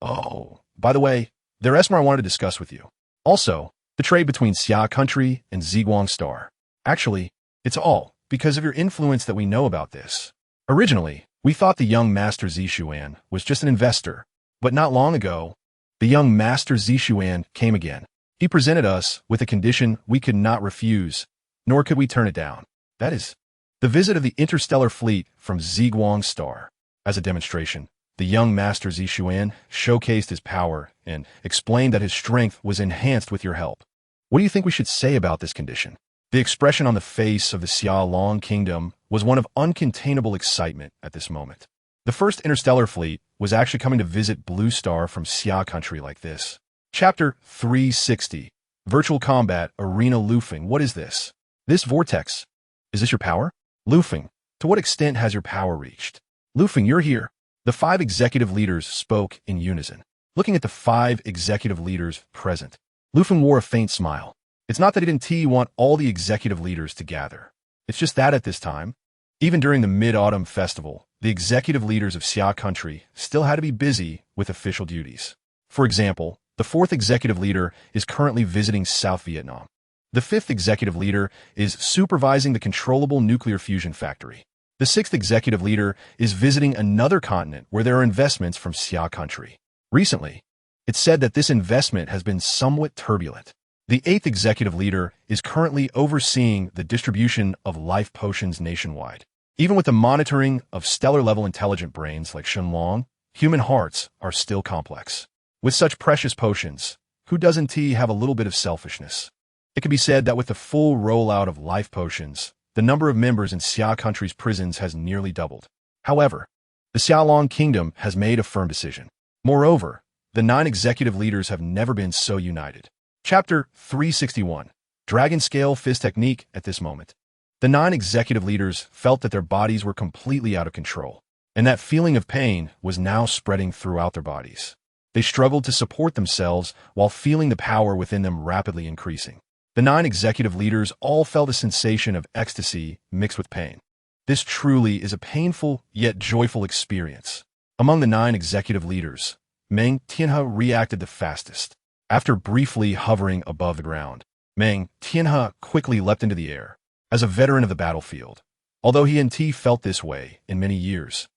Oh, by the way, there's more I wanted to discuss with you. Also, the trade between Xia Country and Ziguang Star. Actually, it's all because of your influence that we know about this. Originally, we thought the young Master Zishuan was just an investor, but not long ago, the young Master Zishuan came again. He presented us with a condition we could not refuse, nor could we turn it down. That is, the visit of the interstellar fleet from Ziguang Star. As a demonstration, the young Master Zishuan showcased his power and explained that his strength was enhanced with your help. What do you think we should say about this condition? The expression on the face of the Xia Long Kingdom was one of uncontainable excitement at this moment. The first interstellar fleet was actually coming to visit Blue Star from Xia Country like this. Chapter 360. Virtual Combat Arena Lufeng. What is this? This vortex. Is this your power? Lufeng, to what extent has your power reached? Lufeng, you're here. The 5 executive leaders spoke in unison. Looking at the 5 executive leaders present, Lufeng wore a faint smile. It's not that he didn't want all the executive leaders to gather. It's just that at this time, even during the Mid-Autumn Festival, the executive leaders of Xia Country still had to be busy with official duties. For example, the 4th executive leader is currently visiting South Vietnam. The 5th executive leader is supervising the controllable nuclear fusion factory. The 6th executive leader is visiting another continent where there are investments from Xia Country. Recently, it's said that this investment has been somewhat turbulent. The 8th executive leader is currently overseeing the distribution of life potions nationwide. Even with the monitoring of stellar-level intelligent brains like Shenlong, human hearts are still complex. With such precious potions, who doesn't have a little bit of selfishness? It can be said that with the full rollout of life potions, the number of members in Xia Country's prisons has nearly doubled. However, the Xiaolong Kingdom has made a firm decision. Moreover, the 9 executive leaders have never been so united. Chapter 361. Dragon Scale Fist Technique. At this moment, the 9 executive leaders felt that their bodies were completely out of control, and that feeling of pain was now spreading throughout their bodies. They struggled to support themselves while feeling the power within them rapidly increasing. The 9 executive leaders all felt a sensation of ecstasy mixed with pain. This truly is a painful yet joyful experience. Among the 9 executive leaders, Meng Tianhe reacted the fastest. After briefly hovering above the ground, Meng Tianhe quickly leapt into the air. As a veteran of the battlefield, although he and T felt this way in many years,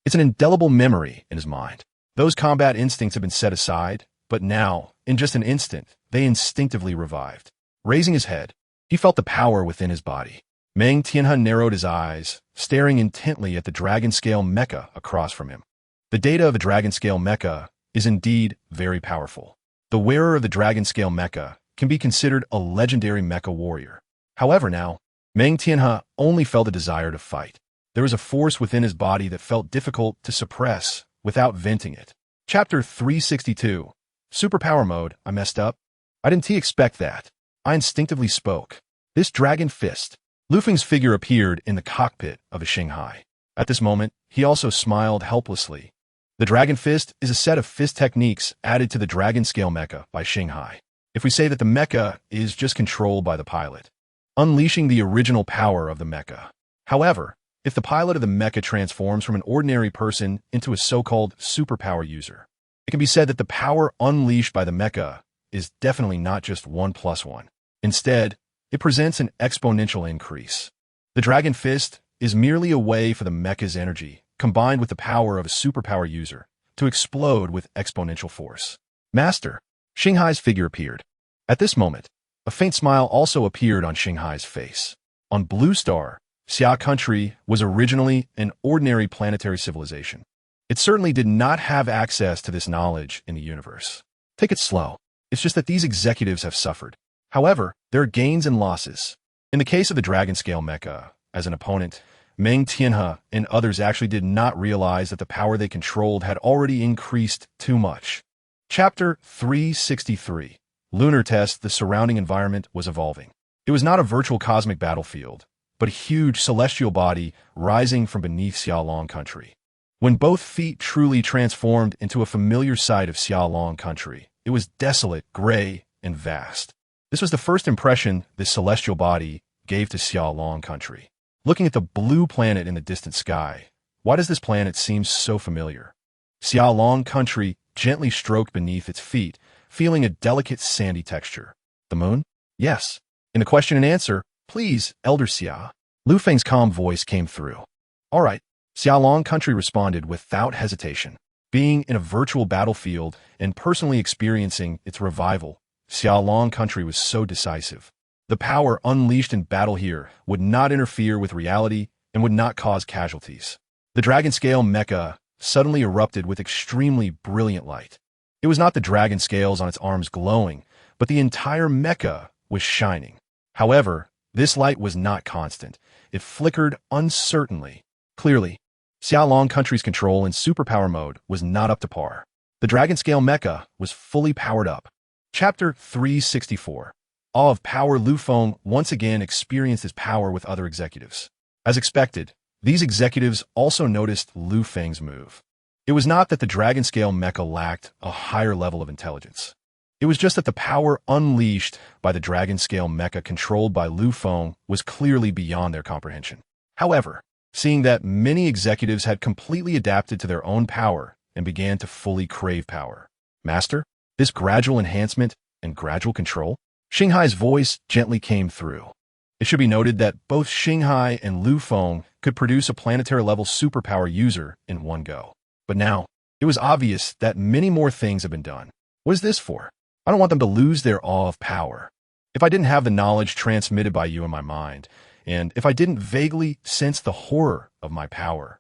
it's an indelible memory in his mind. Those combat instincts have been set aside, but now, in just an instant, they instinctively revived. Raising his head, he felt the power within his body. Meng Tianhe narrowed his eyes, staring intently at the dragon-scale mecha across from him. The data of a dragon-scale mecha is indeed very powerful. The wearer of the dragon-scale mecha can be considered a legendary mecha warrior. However now, Meng Tianhe only felt a desire to fight. There was a force within his body that felt difficult to suppress without venting it. Chapter 362. Superpower Mode. I messed up. I didn't expect that. I instinctively spoke. This dragon fist. Lufeng's figure appeared in the cockpit of a Xinghai. At this moment, he also smiled helplessly. The Dragon Fist is a set of fist techniques added to the Dragon Scale Mecha by Xinghai. If we say that the mecha is just controlled by the pilot, unleashing the original power of the mecha. However, if the pilot of the mecha transforms from an ordinary person into a so-called superpower user, it can be said that the power unleashed by the mecha is definitely not just 1+1. Instead, it presents an exponential increase. The Dragon Fist is merely a way for the mecha's energy, combined with the power of a superpower user, to explode with exponential force. Master, Xinghai's figure appeared. At this moment, a faint smile also appeared on Xinghai's face. On Blue Star, Xia Country was originally an ordinary planetary civilization. It certainly did not have access to this knowledge in the universe. Take it slow. It's just that these executives have suffered. However, there are gains and losses. In the case of the Dragon Scale Mecha, as an opponent, Meng Tianhe and others actually did not realize that the power they controlled had already increased too much. Chapter 363. Lunar Test. The surrounding environment was evolving. It was not a virtual cosmic battlefield, but a huge celestial body rising from beneath Xiaolong Country. When both feet truly transformed into a familiar sight of Xiaolong Country, it was desolate, gray, and vast. This was the first impression this celestial body gave to Xiaolong country. Looking at the blue planet in the distant sky, why does this planet seem so familiar? Xiaolong country gently stroked beneath its feet, feeling a delicate sandy texture. The moon? Yes. In the question and answer, please, Elder Xia. Lu Feng's calm voice came through. All right. Xiaolong country responded without hesitation. Being in a virtual battlefield and personally experiencing its revival, Xiaolong country was so decisive. The power unleashed in battle here would not interfere with reality and would not cause casualties. The dragon-scale mecha suddenly erupted with extremely brilliant light. It was not the dragon scales on its arms glowing, but the entire mecha was shining. However, this light was not constant. It flickered uncertainly. Clearly, Xiaolong country's control in superpower mode was not up to par. The dragon-scale mecha was fully powered up. Chapter 364. Awe of Power. Lu Feng once again experienced his power with other executives. As expected, these executives also noticed Lu Feng's move. It was not that the dragon-scale mecha lacked a higher level of intelligence. It was just that the power unleashed by the dragon-scale mecha controlled by Lu Feng was clearly beyond their comprehension. However, seeing that many executives had completely adapted to their own power and began to fully crave power. Master, this gradual enhancement and gradual control? Xinghai's voice gently came through. It should be noted that both Xinghai and Lu Feng could produce a planetary-level superpower user in one go. But now, it was obvious that many more things have been done. What is this for? I don't want them to lose their awe of power. If I didn't have the knowledge transmitted by you in my mind, and if I didn't vaguely sense the horror of my power,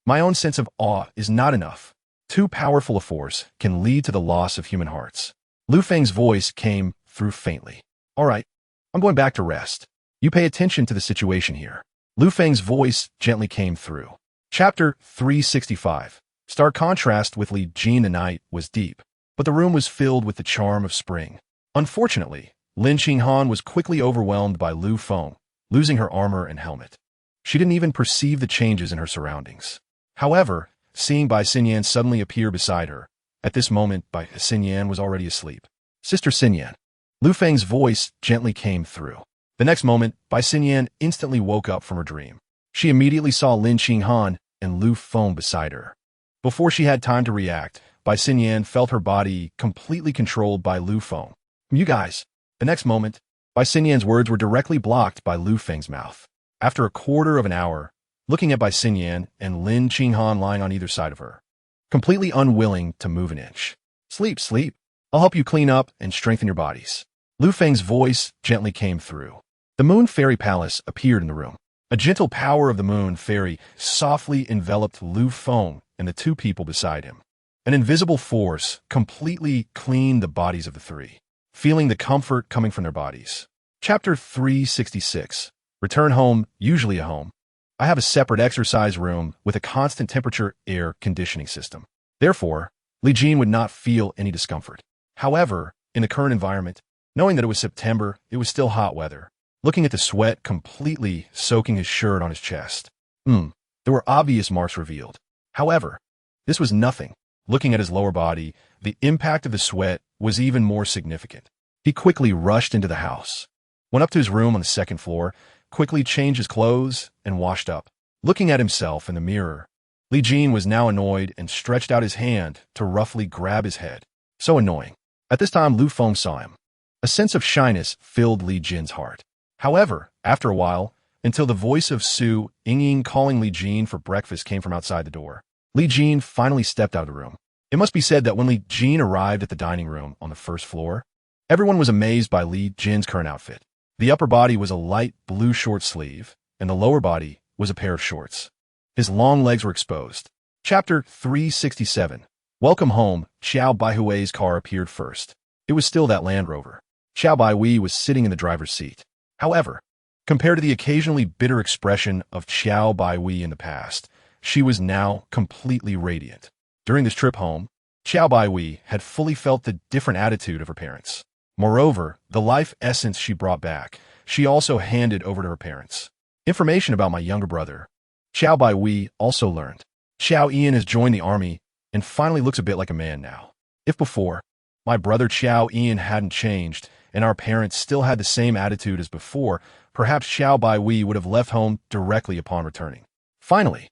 my own sense of awe is not enough. Too powerful a force can lead to the loss of human hearts. Lu Feng's voice came through faintly. All right, I'm going back to rest. You pay attention to the situation here. Lu Feng's voice gently came through. Chapter 365. Stark contrast with Li Jin. The night was deep, but the room was filled with the charm of spring. Unfortunately, Lin Qinghan was quickly overwhelmed by Lu Feng, losing her armor and helmet. She didn't even perceive the changes in her surroundings. However, seeing Bai Xinyan suddenly appear beside her, at this moment Bai Xinyan was already asleep. Sister Xinyan. Lu Feng's voice gently came through. The next moment, Bai Xinyan instantly woke up from her dream. She immediately saw Lin Qinghan and Lu Feng beside her. Before she had time to react, Bai Xinyan felt her body completely controlled by Lu Feng. You guys. The next moment, Bai Xinyan's words were directly blocked by Lu Feng's mouth. After a quarter of an hour, looking at Bai Xinyan and Lin Qinghan lying on either side of her, completely unwilling to move an inch. Sleep, sleep. I'll help you clean up and strengthen your bodies. Lu Feng's voice gently came through. The Moon Fairy Palace appeared in the room. A gentle power of the Moon Fairy softly enveloped Lu Feng and the two people beside him. An invisible force completely cleaned the bodies of the three, feeling the comfort coming from their bodies. Chapter 366. Return home, usually a home. I have a separate exercise room with a constant temperature air conditioning system. Therefore, Li Jin would not feel any discomfort. However, in the current environment, knowing that it was September, it was still hot weather. Looking at the sweat completely soaking his shirt on his chest. There were obvious marks revealed. However, this was nothing. Looking at his lower body, the impact of the sweat was even more significant. He quickly rushed into the house, went up to his room on the second floor, quickly changed his clothes, and washed up. Looking at himself in the mirror, Li Jin was now annoyed and stretched out his hand to roughly grab his head. So annoying. At this time, Lu Feng saw him. A sense of shyness filled Li Jin's heart. However, after a while, until the voice of Su Yingying calling Li Jin for breakfast came from outside the door, Li Jin finally stepped out of the room. It must be said that when Li Jin arrived at the dining room on the first floor, everyone was amazed by Li Jin's current outfit. The upper body was a light blue short sleeve, and the lower body was a pair of shorts. His long legs were exposed. Chapter 367. Welcome home. Xiao Baihui's car appeared first. It was still that Land Rover. Xiao Baihui was sitting in the driver's seat. However, compared to the occasionally bitter expression of Xiao Baihui in the past, she was now completely radiant. During this trip home, Xiao Baihui had fully felt the different attitude of her parents. Moreover, the life essence she brought back, she also handed over to her parents. Information about my younger brother, Xiao Baihui, also learned. Xiao Ian has joined the army and finally looks a bit like a man now. If before, my brother Xiao Ian hadn't changed and our parents still had the same attitude as before, perhaps Xiao Baihui would have left home directly upon returning. Finally,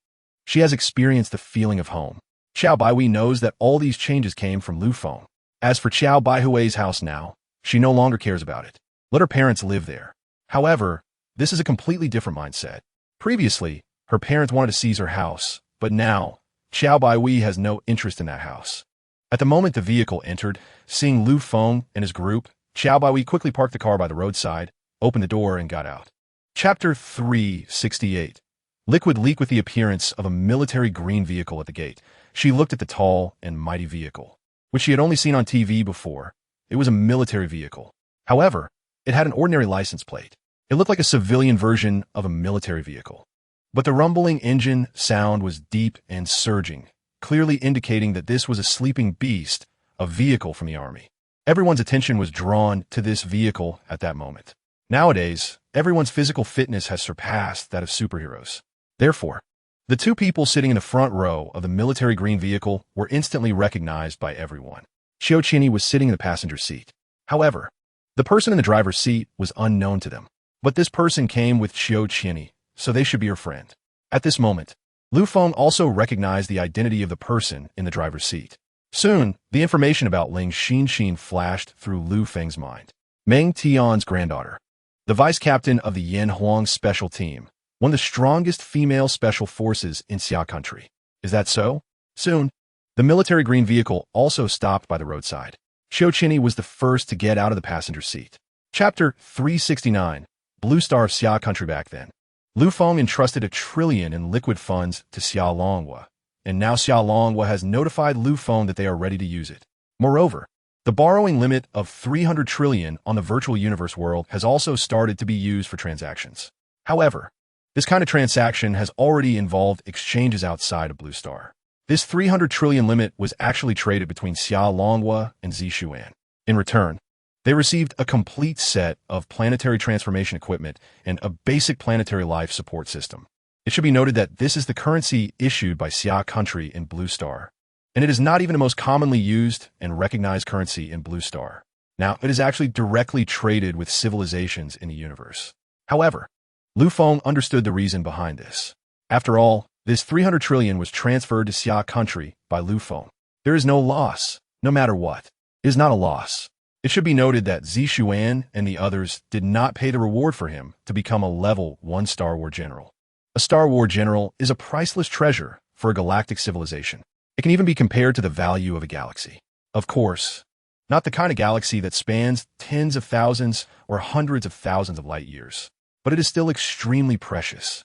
she has experienced the feeling of home. Xiao Baihui knows that all these changes came from Lu Feng. As for Xiao Baihui's house now, she no longer cares about it. Let her parents live there. However, this is a completely different mindset. Previously, her parents wanted to seize her house, but now, Xiao Baihui has no interest in that house. At the moment the vehicle entered, seeing Lu Feng and his group, Xiao Baihui quickly parked the car by the roadside, opened the door, and got out. Chapter 368. Liquid leak. With the appearance of a military green vehicle at the gate, she looked at the tall and mighty vehicle, which she had only seen on TV before. It was a military vehicle. However, it had an ordinary license plate. It looked like a civilian version of a military vehicle. But the rumbling engine sound was deep and surging, clearly indicating that this was a sleeping beast, a vehicle from the army. Everyone's attention was drawn to this vehicle at that moment. Nowadays, everyone's physical fitness has surpassed that of superheroes. Therefore, the two people sitting in the front row of the military green vehicle were instantly recognized by everyone. Xiao Qinyi was sitting in the passenger seat. However, the person in the driver's seat was unknown to them. But this person came with Xiao Qinyi, so they should be her friend. At this moment, Lu Feng also recognized the identity of the person in the driver's seat. Soon, the information about Ling Xinxin flashed through Lu Feng's mind. Meng Tian's granddaughter, the vice captain of the Yan Huang Special Team, one of the strongest female special forces in Xia country. Is that so? Soon, the military green vehicle also stopped by the roadside. Xiao Qinyi was the first to get out of the passenger seat. Chapter 369. Blue Star of Xia country. Back then, Lu Feng entrusted 1 trillion in liquid funds to Xia Longhua, and now Xia Longhua has notified Lu Feng that they are ready to use it. Moreover, the borrowing limit of 300 trillion on the virtual universe world has also started to be used for transactions. However, this kind of transaction has already involved exchanges outside of Blue Star. This 300 trillion limit was actually traded between Xia Longhua and Zixuan. In return, they received a complete set of planetary transformation equipment and a basic planetary life support system. It should be noted that this is the currency issued by Xia country in Blue Star, and it is not even the most commonly used and recognized currency in Blue Star. Now, it is actually directly traded with civilizations in the universe. However, Lu Feng understood the reason behind this. After all, this 300 trillion was transferred to Xia country by Lu Feng. There is no loss, no matter what. It is not a loss. It should be noted that Zixuan and the others did not pay the reward for him to become a level 1 Star War general. A Star War general is a priceless treasure for a galactic civilization. It can even be compared to the value of a galaxy. Of course, not the kind of galaxy that spans tens of thousands or hundreds of thousands of light years, but it is still extremely precious.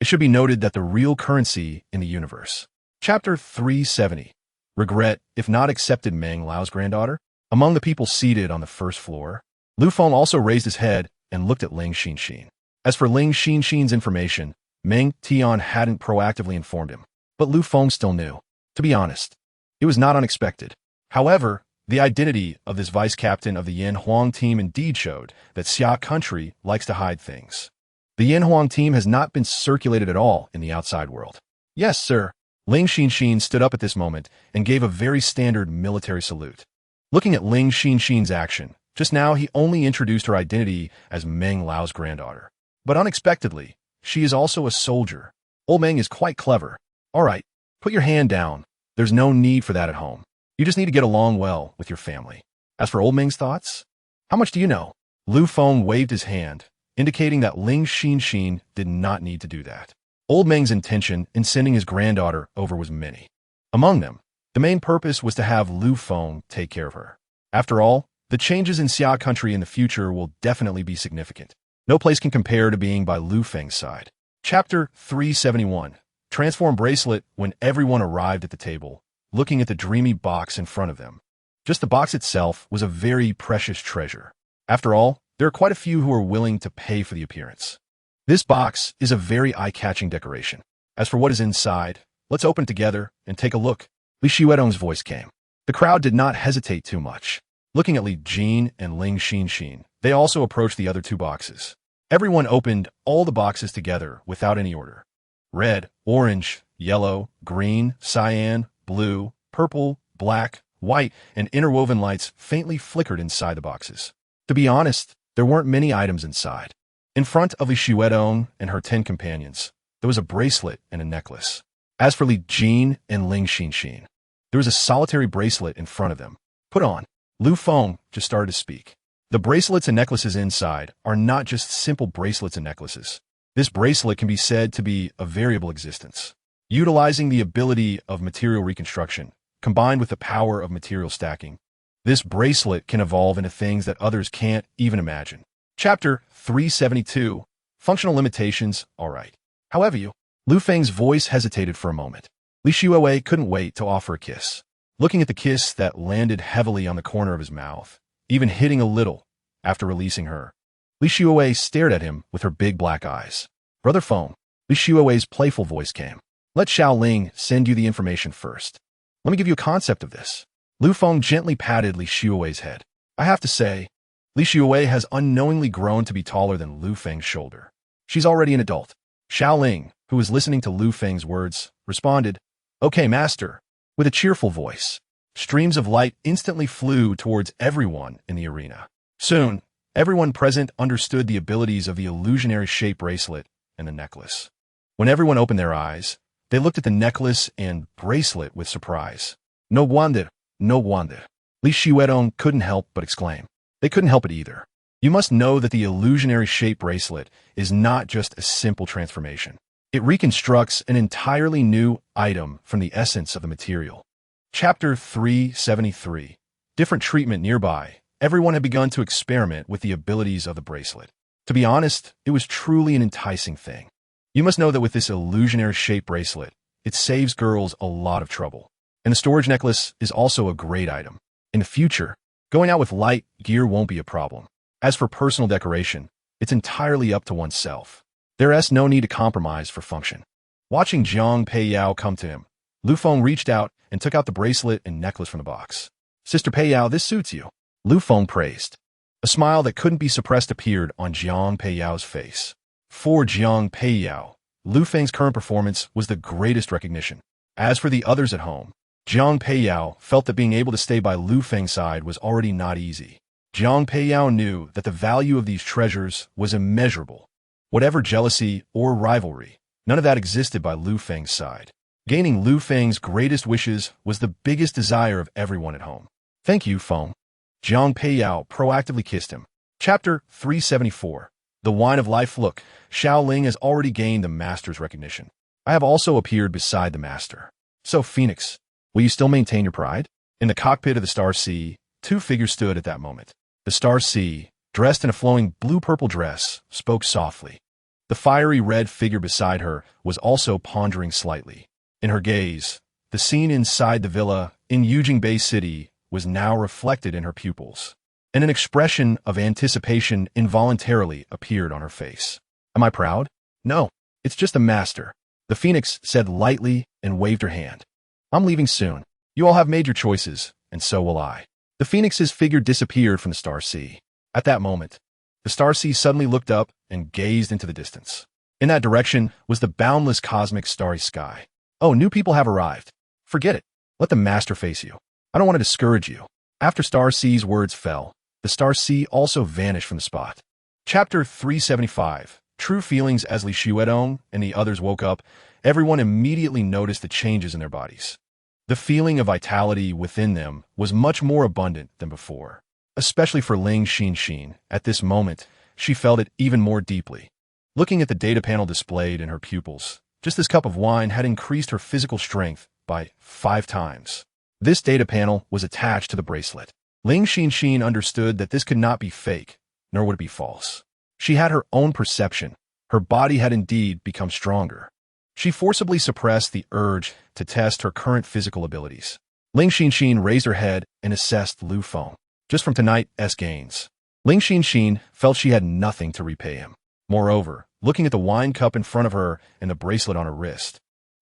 It should be noted that the real currency in the universe. Chapter 370. Regret, if not accepted. Meng Lao's granddaughter. Among the people seated on the first floor, Lu Feng also raised his head and looked at Ling Xinxin. As for Ling Xinxin's information, Meng Tian hadn't proactively informed him, but Lu Feng still knew. To be honest, it was not unexpected. However, the identity of this vice captain of the Yan Huang team indeed showed that Xia country likes to hide things. The Yan Huang team has not been circulated at all in the outside world. Yes, sir. Ling Xinxin stood up at this moment and gave a very standard military salute. Looking at Ling Xinxin's action, just now he only introduced her identity as Meng Lao's granddaughter. But unexpectedly, she is also a soldier. Old Meng is quite clever. All right, put your hand down. There's no need for that at home. You just need to get along well with your family. As for Old Meng's thoughts, how much do you know? Lu Feng waved his hand, indicating that Ling Xinxin did not need to do that. Old Meng's intention in sending his granddaughter over was many. Among them, the main purpose was to have Lu Feng take care of her. After all, the changes in Xia country in the future will definitely be significant. No place can compare to being by Lu Feng's side. Chapter 371. Transform bracelet. When everyone arrived at the table, looking at the dreamy box in front of them, just the box itself was a very precious treasure. After all, there are quite a few who are willing to pay for the appearance. This box is a very eye-catching decoration. As for what is inside, let's open it together and take a look. Li Xuedong's voice came. The crowd did not hesitate too much. Looking at Li Jin and Ling Xinxin, they also approached the other two boxes. Everyone opened all the boxes together without any order. Red, orange, yellow, green, cyan, blue, purple, black, white, and interwoven lights faintly flickered inside the boxes. To be honest, there weren't many items inside. In front of Li Xuedong and her 10 companions, there was a bracelet and a necklace. As for Li Jin and Ling Xinxin, there was a solitary bracelet in front of them. Put on. Lu Feng just started to speak. The bracelets and necklaces inside are not just simple bracelets and necklaces. This bracelet can be said to be a variable existence, utilizing the ability of material reconstruction, combined with the power of material stacking. This bracelet can evolve into things that others can't even imagine. Chapter 372. Functional Limitations. Alright. However, Lu Feng's voice hesitated for a moment. Li Xuewei couldn't wait to offer a kiss. Looking at the kiss that landed heavily on the corner of his mouth, even hitting a little after releasing her, Li Xuewei stared at him with her big black eyes. Brother Feng, Li Xuewei's playful voice came. Let Xiao Ling send you the information first. Let me give you a concept of this. Lu Feng gently patted Li Xuewei's head. I have to say, Li Xuewei has unknowingly grown to be taller than Lu Feng's shoulder. She's already an adult. Xiao Ling, who was listening to Lu Feng's words, responded, Okay, master, with a cheerful voice. Streams of light instantly flew towards everyone in the arena. Soon, everyone present understood the abilities of the illusionary shape bracelet and the necklace. When everyone opened their eyes, they looked at the necklace and bracelet with surprise. No wonder. Li Xuedong couldn't help but exclaim. They couldn't help it either. You must know that the illusionary shape bracelet is not just a simple transformation. It reconstructs an entirely new item from the essence of the material. Chapter 373. Different treatment nearby. Everyone had begun to experiment with the abilities of the bracelet. To be honest, it was truly an enticing thing. You must know that with this illusionary shape bracelet, it saves girls a lot of trouble. And the storage necklace is also a great item. In the future, going out with light gear won't be a problem. As for personal decoration, it's entirely up to oneself. There is no need to compromise for function. Watching Zhang Peiyao come to him, Lu Feng reached out and took out the bracelet and necklace from the box. Sister Peiyao, this suits you. Lu Feng praised. A smile that couldn't be suppressed appeared on Zhang Peiyao's face. For Zhang Peiyao, Lu Feng's current performance was the greatest recognition. As for the others at home, Zhang Peiyao felt that being able to stay by Lu Feng's side was already not easy. Zhang Peiyao knew that the value of these treasures was immeasurable. Whatever jealousy or rivalry, none of that existed by Lu Feng's side. Gaining Lu Feng's greatest wishes was the biggest desire of everyone at home. Thank you, Feng. Zhang Peiyao proactively kissed him. Chapter 374. The Wine of Life. Look, Xiao Ling has already gained the master's recognition. I have also appeared beside the master. So, Phoenix, will you still maintain your pride? In the cockpit of the Star Sea, two figures stood at that moment. The Star Sea, dressed in a flowing blue-purple dress, spoke softly. The fiery red figure beside her was also pondering slightly. In her gaze, the scene inside the villa in Yujing Bay City was now reflected in her pupils, and an expression of anticipation involuntarily appeared on her face. Am I proud? No, it's just the master, the Phoenix said lightly and waved her hand. I'm leaving soon. You all have made your choices, and so will I. The Phoenix's figure disappeared from the Star Sea. At that moment, the Star Sea suddenly looked up and gazed into the distance. In that direction was the boundless cosmic starry sky. Oh, new people have arrived. Forget it. Let the master face you. I don't want to discourage you. After Star Sea's words fell, the Star Sea also vanished from the spot. Chapter 375. True feelings. As Li Xuedong and the others woke up, everyone immediately noticed the changes in their bodies. The feeling of vitality within them was much more abundant than before. Especially for Ling Xinxin, at this moment, she felt it even more deeply. Looking at the data panel displayed in her pupils, just this cup of wine had increased her physical strength by 5 times. This data panel was attached to the bracelet. Ling Xinxin understood that this could not be fake, nor would it be false. She had her own perception. Her body had indeed become stronger. She forcibly suppressed the urge to test her current physical abilities. Ling Xinxin raised her head and assessed Lu Feng. Just from tonight's gains, Ling Xinxin felt she had nothing to repay him. Moreover, looking at the wine cup in front of her and the bracelet on her wrist,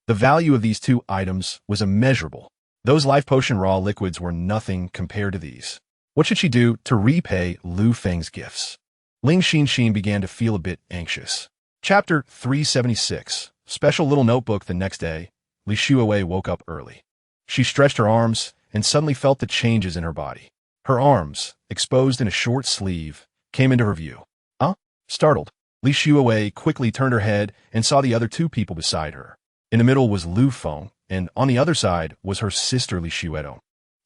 the value of these two items was immeasurable. Those life potion raw liquids were nothing compared to these. What should she do to repay Lu Feng's gifts? Ling Xinxin began to feel a bit anxious. Chapter 376. Special little notebook. The next day, Li Xuewei woke up early. She stretched her arms and suddenly felt the changes in her body. Her arms, exposed in a short sleeve, came into her view. Startled, Li Shuowei quickly turned her head and saw the other two people beside her. In the middle was Lu Feng, and on the other side was her sister Li Shuedo.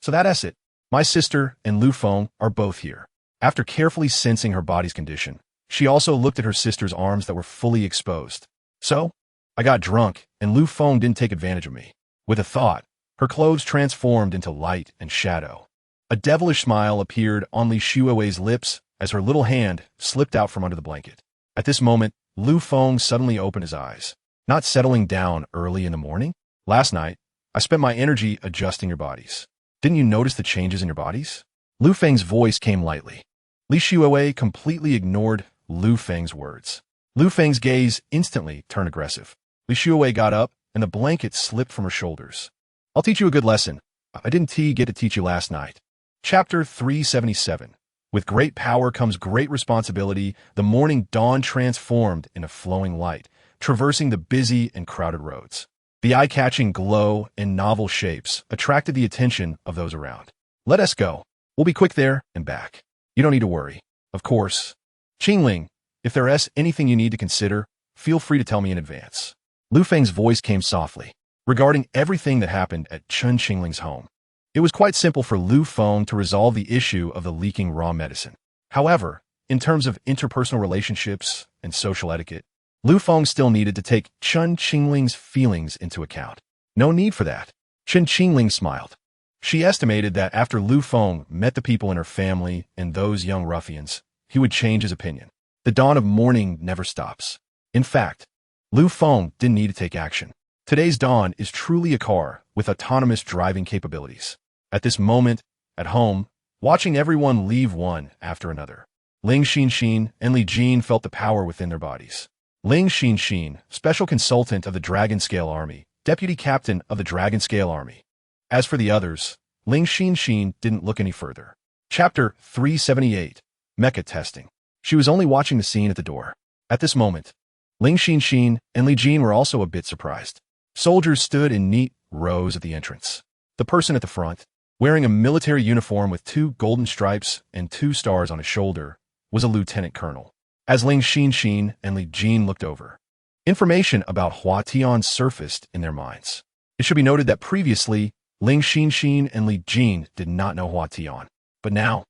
So that's it. My sister and Lu Feng are both here. After carefully sensing her body's condition, she also looked at her sister's arms that were fully exposed. So, I got drunk, and Lu Feng didn't take advantage of me. With a thought, her clothes transformed into light and shadow. A devilish smile appeared on Li Shuowei's lips as her little hand slipped out from under the blanket. At this moment, Lu Feng suddenly opened his eyes. Not settling down early in the morning? Last night, I spent my energy adjusting your bodies. Didn't you notice the changes in your bodies? Lu Feng's voice came lightly. Li Shuowei completely ignored Lu Feng's words. Lu Feng's gaze instantly turned aggressive. Li Shuowei got up, and the blanket slipped from her shoulders. I'll teach you a good lesson. I didn't get to teach you last night. Chapter 377. With great power comes great responsibility. The morning dawn transformed in a flowing light, traversing the busy and crowded roads. The eye-catching glow and novel shapes attracted the attention of those around. Let us go. We'll be quick there and back. You don't need to worry. Of course. Qingling, if there is anything you need to consider, feel free to tell me in advance. Lu Feng's voice came softly, regarding everything that happened at Chen Qingling's home. It was quite simple for Lu Feng to resolve the issue of the leaking raw medicine. However, in terms of interpersonal relationships and social etiquette, Lu Feng still needed to take Chen Qingling's feelings into account. No need for that. Chen Qingling smiled. She estimated that after Lu Feng met the people in her family and those young ruffians, he would change his opinion. The dawn of morning never stops. In fact, Lu Feng didn't need to take action. Today's dawn is truly a car with autonomous driving capabilities. At this moment, at home, watching everyone leave one after another, Ling Xinxin and Li Jin felt the power within their bodies. Ling Xinxin, special consultant of the Dragon Scale Army, deputy captain of the Dragon Scale Army. As for the others, Ling Xinxin didn't look any further. Chapter 378. Mecha Testing. She was only watching the scene at the door. At this moment, Ling Xinxin and Li Jin were also a bit surprised. Soldiers stood in neat rows at the entrance. The person at the front, wearing a military uniform with 2 golden stripes and 2 stars on his shoulder, was a lieutenant colonel. As Ling Xinxin and Li Jin looked over, information about Hua Tian surfaced in their minds. It should be noted that previously, Ling Xinxin and Li Jin did not know Hua Tian. But now,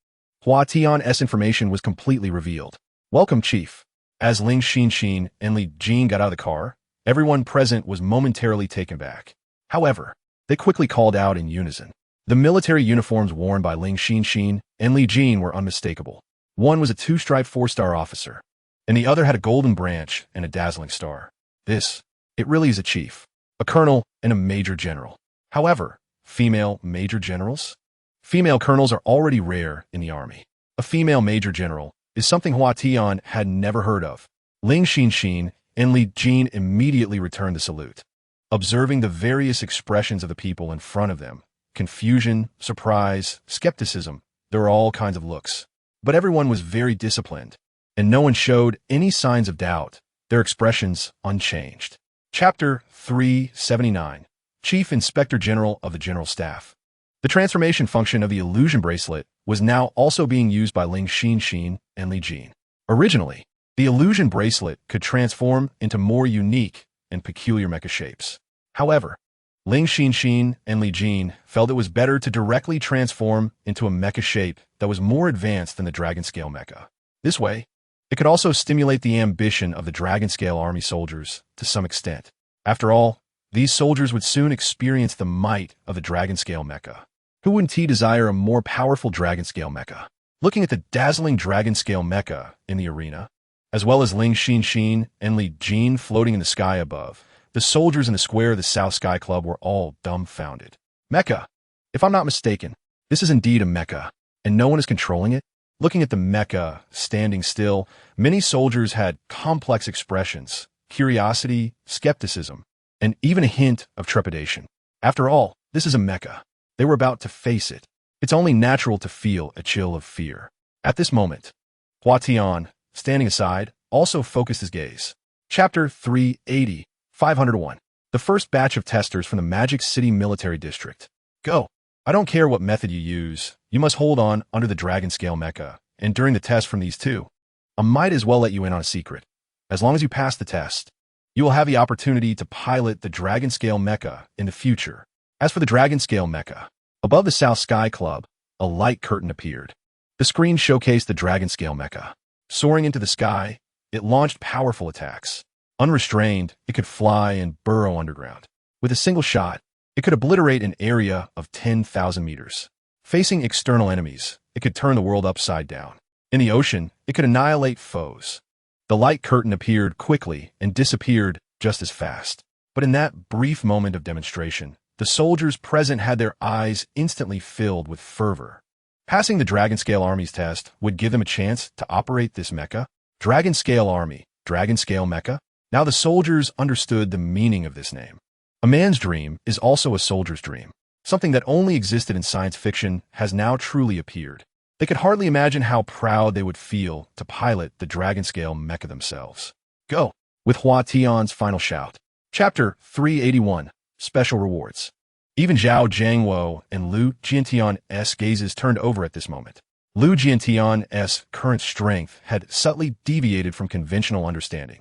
Hua Tian's information was completely revealed. Welcome, Chief. As Ling Xinxin and Li Jin got out of the car, everyone present was momentarily taken back. However, they quickly called out in unison. The military uniforms worn by Ling Xinxin and Li Jin were unmistakable. One was a 2-stripe 4-star officer, and the other had a golden branch and a dazzling star. It really is a chief, a colonel, and a major general. However, female major generals? Female colonels are already rare in the army. A female major general is something Hua Tian had never heard of. Ling Xinxin and Li Jin immediately returned the salute. Observing the various expressions of the people in front of them, confusion, surprise, skepticism, there were all kinds of looks. But everyone was very disciplined, and no one showed any signs of doubt, their expressions unchanged. Chapter 379. Chief Inspector General of the General Staff. The transformation function of the illusion bracelet was now also being used by Ling Xinxin and Li Jin. Originally, the illusion bracelet could transform into more unique and peculiar mecha shapes. However, Ling Xinxin and Li Jin felt it was better to directly transform into a mecha shape that was more advanced than the Dragon Scale mecha. This way, it could also stimulate the ambition of the Dragon Scale Army soldiers to some extent. After all, these soldiers would soon experience the might of the Dragon Scale mecha. Who wouldn't desire a more powerful Dragon Scale mecha? Looking at the dazzling Dragon Scale mecha in the arena, as well as Ling Xinxin and Li Jin floating in the sky above, the soldiers in the square of the South Sky Club were all dumbfounded. Mecha! If I'm not mistaken, this is indeed a mecha, and no one is controlling it? Looking at the mecha, standing still, many soldiers had complex expressions, curiosity, skepticism, and even a hint of trepidation. After all, this is a mecha. They were about to face it. It's only natural to feel a chill of fear. At this moment, Hua Tian, standing aside, also focused his gaze. Chapter 380, 501. The first batch of testers from the Magic City Military District. Go. I don't care what method you use, You must hold on under the dragon scale mecha, and during the test from these two, I might as well let you in on a secret. As long as you pass the test, you will have the opportunity to pilot the dragon scale mecha in the future. As for the dragon scale mecha, above the South Sky Club, a light curtain appeared. The screen showcased the dragon scale mecha. Soaring into the sky, it launched powerful attacks. Unrestrained, it could fly and burrow underground. With a single shot, it could obliterate an area of 10,000 meters. Facing external enemies, it could turn the world upside down. In the ocean, it could annihilate foes. The light curtain appeared quickly and disappeared just as fast. But in that brief moment of demonstration, the soldiers present had their eyes instantly filled with fervor. Passing the Dragon Scale Army's test would give them a chance to operate this mecha. Dragon Scale Army, Dragon Scale Mecha. Now the soldiers understood the meaning of this name. A man's dream is also a soldier's dream. Something that only existed in science fiction has now truly appeared. They could hardly imagine how proud they would feel to pilot the Dragon Scale Mecha themselves. Go! With Hua Tian's final shout. Chapter 381, Special Rewards. Even Zhao Jiangwo and Lu Jiantian's gazes turned over at this moment. Lu Jiantian's current strength had subtly deviated from conventional understanding.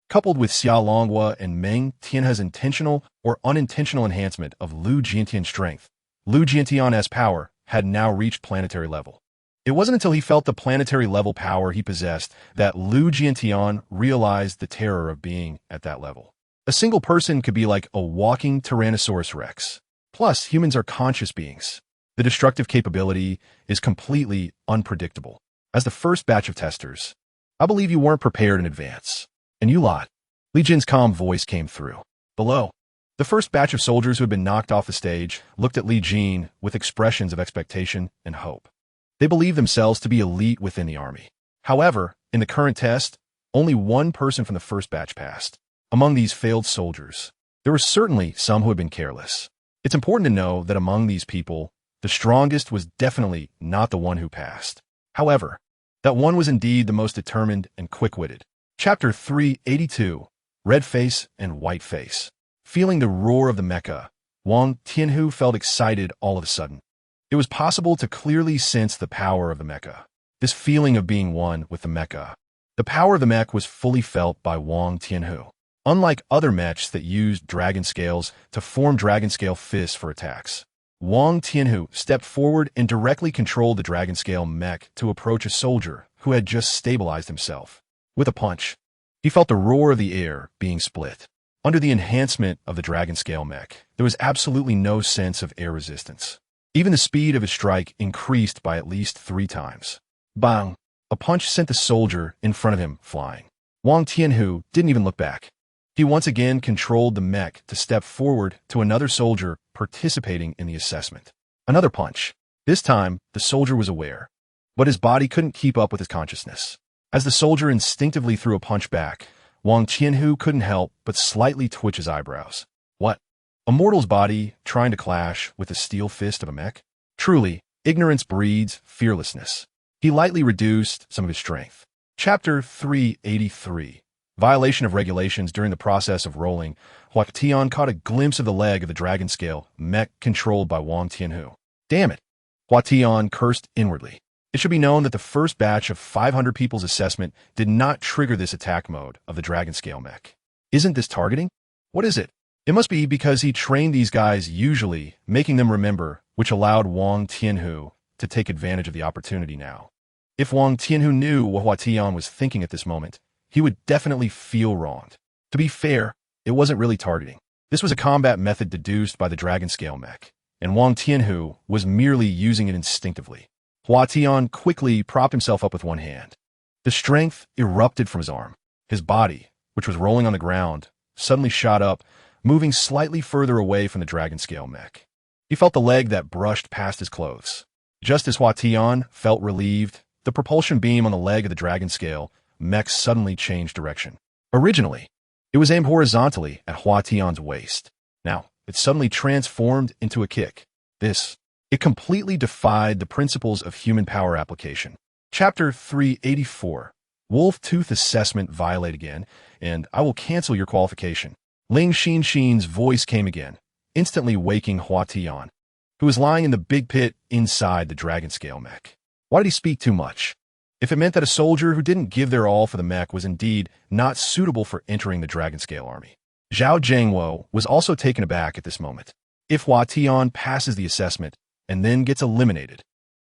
Coupled with Xia Longhua and Meng Tianhe's intentional or unintentional enhancement of Lu Jiantian's strength, Lu Jiantian's power had now reached planetary level. It wasn't until he felt the planetary level power he possessed that Lu Jiantian realized the terror of being at that level. A single person could be like a walking Tyrannosaurus Rex. Plus, humans are conscious beings. The destructive capability is completely unpredictable. As the first batch of testers, I believe you weren't prepared in advance. And you lot. Li Jin's calm voice came through. Below. The first batch of soldiers who had been knocked off the stage looked at Li Jin with expressions of expectation and hope. They believed themselves to be elite within the army. However, in the current test, only one person from the first batch passed. Among these failed soldiers, there were certainly some who had been careless. It's important to know that among these people, the strongest was definitely not the one who passed. However, that one was indeed the most determined and quick-witted. Chapter 382, Red Face and White Face. Feeling the roar of the mecha, Wang Tianhu felt excited all of a sudden. It was possible to clearly sense the power of the mecha. This feeling of being one with the mecha. The power of the mech was fully felt by Wang Tianhu. Unlike other mechs that used dragon scales to form dragon scale fists for attacks, Wang Tianhu stepped forward and directly controlled the dragon scale mech to approach a soldier who had just stabilized himself. With a punch, he felt the roar of the air being split. Under the enhancement of the dragon scale mech, there was absolutely no sense of air resistance. Even the speed of his strike increased by at least 3 times. Bang! A punch sent the soldier in front of him flying. Wang Tianhu didn't even look back. He once again controlled the mech to step forward to another soldier participating in the assessment. Another punch. This time, the soldier was aware, but his body couldn't keep up with his consciousness. As the soldier instinctively threw a punch back, Wang Tianhu couldn't help but slightly twitch his eyebrows. What? A mortal's body trying to clash with the steel fist of a mech? Truly, ignorance breeds fearlessness. He lightly reduced some of his strength. Chapter 383. Violation of regulations. During the process of rolling, Hua Tian caught a glimpse of the leg of the dragon scale mech controlled by Wang Tianhu. Damn it! Hua Tian cursed inwardly. It should be known that the first batch of 500 people's assessment did not trigger this attack mode of the dragon scale mech. Isn't this targeting? What is it? It must be because he trained these guys usually, making them remember, which allowed Wang Tianhu to take advantage of the opportunity now. If Wang Tianhu knew what Hua Tian was thinking at this moment, he would definitely feel wronged. To be fair, it wasn't really targeting. This was a combat method deduced by the dragon scale mech, and Wang Tianhu was merely using it instinctively. Hua Tian quickly propped himself up with one hand. The strength erupted from his arm. His body, which was rolling on the ground, suddenly shot up, moving slightly further away from the dragon scale mech. He felt the leg that brushed past his clothes. Just as Hua Tian felt relieved, the propulsion beam on the leg of the dragon scale mech suddenly changed direction. Originally, it was aimed horizontally at Hua Tian's waist. Now, it suddenly transformed into a kick. It completely defied the principles of human power application. Chapter 384. Wolf Tooth Assessment violate again, and I will cancel your qualification. Ling Xin's voice came again, instantly waking Hua Tian. who was lying in the big pit inside the dragon scale mech. Why did he speak too much? If it meant that a soldier who didn't give their all for the mech was indeed not suitable for entering the dragon scale army. Zhao Jiangwo was also taken aback at this moment. If Hua Tian passes the assessment and then gets eliminated,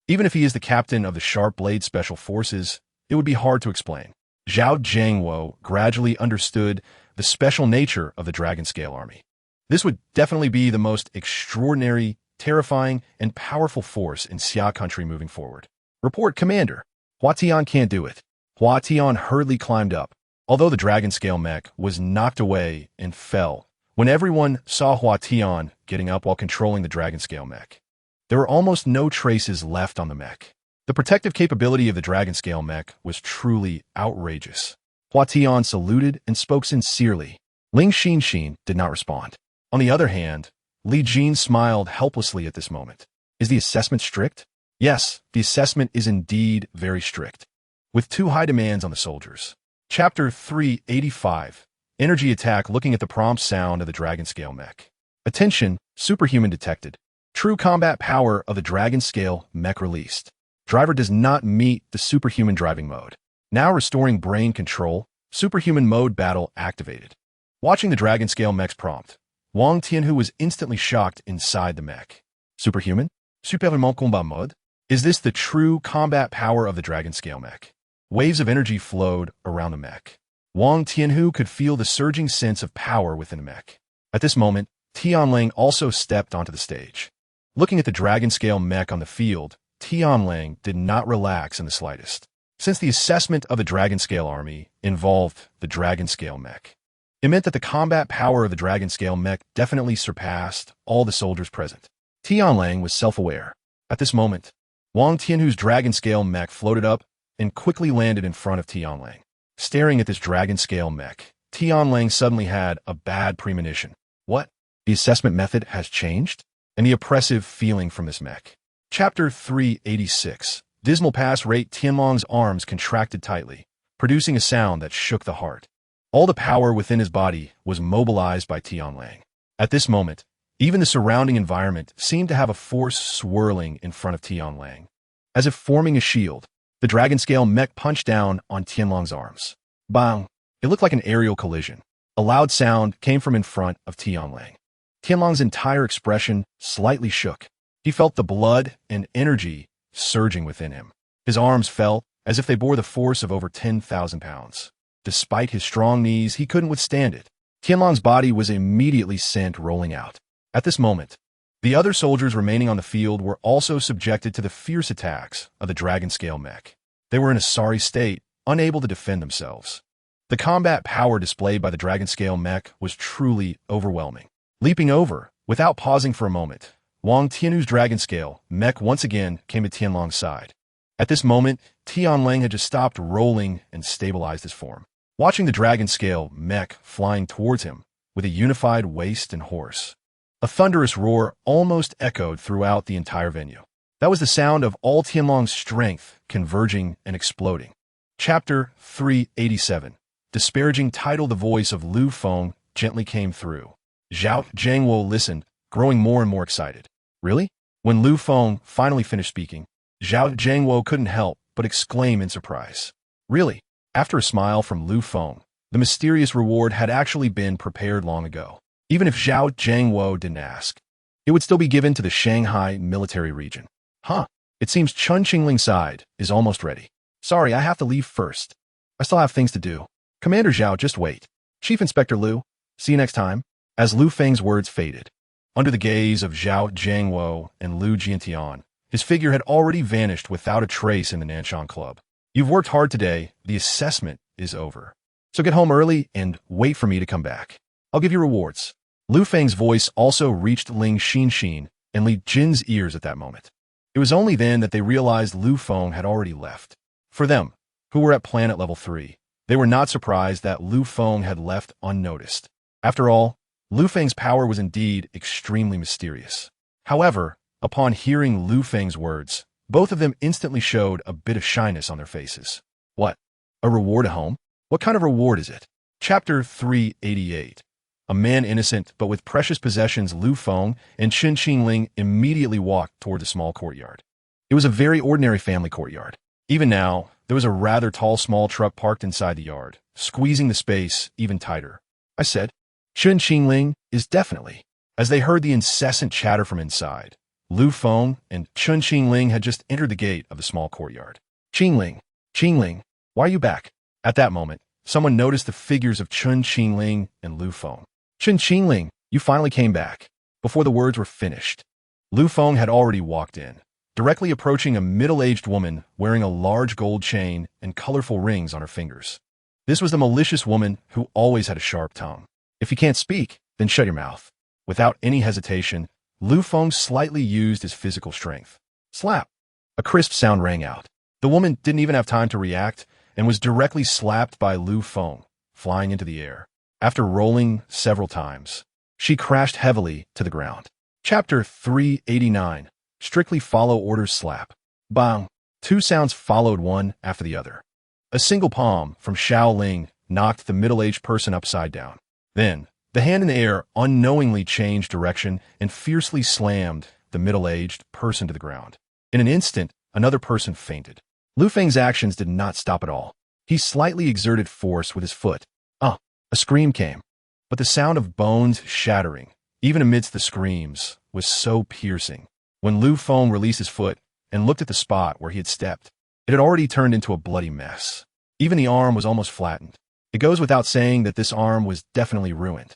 even if he is the captain of the Sharp Blade Special Forces, it would be hard to explain. Zhao Jiangwo gradually understood the special nature of the dragon scale army. This would definitely be the most extraordinary, terrifying, and powerful force in Xia country moving forward. Report, Commander. Hua Tian can't do it. Hua Tian hurriedly climbed up, although the dragon scale mech was knocked away and fell. When everyone saw Hua Tian getting up while controlling the dragon scale mech, there were almost no traces left on the mech. The protective capability of the dragon scale mech was truly outrageous. Hua Tian saluted and spoke sincerely. Ling Xinxin did not respond. On the other hand, Li Jin smiled helplessly at this moment. Is the assessment strict? Yes, the assessment is indeed very strict, with two high demands on the soldiers. Chapter 385. Energy Attack. Looking at the prompt sound of the dragon scale mech. Attention, superhuman detected. True combat power of the dragon scale mech released. Driver does not meet the superhuman driving mode. Now restoring brain control. Superhuman mode battle activated. Watching the dragon scale mech's prompt, Wang Tianhu was instantly shocked inside the mech. Superhuman? Superhuman combat mode? Is this the true combat power of the dragon scale mech? Waves of energy flowed around the mech. Wang Tianhu could feel the surging sense of power within the mech. At this moment, Tianlang also stepped onto the stage. Looking at the dragon scale mech on the field, Tianlang did not relax in the slightest. Since the assessment of the dragon scale army involved the dragon scale mech, it meant that the combat power of the dragon scale mech definitely surpassed all the soldiers present. Tianlang was self-aware. At this moment, Wang Tianhu's dragon scale mech floated up and quickly landed in front of Tianlang. Staring at this dragon scale mech, Tianlang suddenly had a bad premonition. What? The assessment method has changed? And the oppressive feeling from this mech. Chapter 386. Dismal pass rate. Tianlang's arms contracted tightly, producing a sound that shook the heart. All the power within his body was mobilized by Tianlang. At this moment, even the surrounding environment seemed to have a force swirling in front of Tianlang. As if forming a shield, the dragon scale mech punched down on Tianlang's arms. Bang! It looked like an aerial collision. A loud sound came from in front of Tianlang. Tianlang's entire expression slightly shook. He felt the blood and energy surging within him. His arms fell as if they bore the force of over 10,000 pounds. Despite his strong knees, he couldn't withstand it. Tianlang's body was immediately sent rolling out. At this moment, the other soldiers remaining on the field were also subjected to the fierce attacks of the dragon scale mech. They were in a sorry state, unable to defend themselves. The combat power displayed by the dragon scale mech was truly overwhelming. Leaping over, without pausing for a moment, Wang Tianhu's dragon scale mech once again came to Tianlang's side. At this moment, Tianlang had just stopped rolling and stabilized his form. Watching the dragon scale mech flying towards him with a unified waist and horse, a thunderous roar almost echoed throughout the entire venue. That was the sound of all Tianlang's strength converging and exploding. Chapter 387. Disparaging title. The voice of Lu Feng gently came through. Zhao Jiangwo listened, growing more and more excited. Really? When Lu Feng finally finished speaking, Zhao Jiangwo couldn't help but exclaim in surprise. Really? After a smile from Lu Feng, the mysterious reward had actually been prepared long ago. Even if Zhao Jiangwo didn't ask, it would still be given to the Shanghai military region. Huh. It seems Chun Qingling's side is almost ready. Sorry, I have to leave first. I still have things to do. Commander Zhao, just wait. Chief Inspector Lu, see you next time. As Lu Feng's words faded, under the gaze of Zhao Jiangwo and Lu Jiantian, his figure had already vanished without a trace in the Nanshan Club. You've worked hard today. The assessment is over. So get home early and wait for me to come back. I'll give you rewards. Lu Feng's voice also reached Ling Xinxin and Li Jin's ears at that moment. It was only then that they realized Lu Feng had already left. For them, who were at planet level 3, they were not surprised that Lu Feng had left unnoticed. After all, Lu Feng's power was indeed extremely mysterious. However, upon hearing Lu Feng's words, both of them instantly showed a bit of shyness on their faces. What? A reward at home? What kind of reward is it? Chapter 388. a man innocent but with precious possessions, Lu Feng and Chen Qingling immediately walked toward the small courtyard. It was a very ordinary family courtyard. Even now, there was a rather tall small truck parked inside the yard, squeezing the space even tighter. I said, Chen Qingling is definitely. As they heard the incessant chatter from inside, Lu Feng and Chen Qingling had just entered the gate of the small courtyard. Qingling, why are you back? At that moment, someone noticed the figures of Chen Qingling and Lu Feng. Chen Qingling, you finally came back. Before the words were finished, Lu Feng had already walked in, directly approaching a middle-aged woman wearing a large gold chain and colorful rings on her fingers. This was the malicious woman who always had a sharp tongue. If you can't speak, then shut your mouth. Without any hesitation, Lu Feng slightly used his physical strength. Slap! A crisp sound rang out. The woman didn't even have time to react and was directly slapped by Lu Feng, flying into the air. After rolling several times, she crashed heavily to the ground. Chapter 389. Strictly follow orders. Slap. Bang. Two sounds followed one after the other. A single palm from Xiao Ling knocked the middle-aged person upside down. Then, the hand in the air unknowingly changed direction and fiercely slammed the middle-aged person to the ground. In an instant, another person fainted. Lu Feng's actions did not stop at all. He slightly exerted force with his foot. A scream came, but the sound of bones shattering, even amidst the screams, was so piercing. When Lu Feng released his foot and looked at the spot where he had stepped, it had already turned into a bloody mess. Even the arm was almost flattened. It goes without saying that this arm was definitely ruined.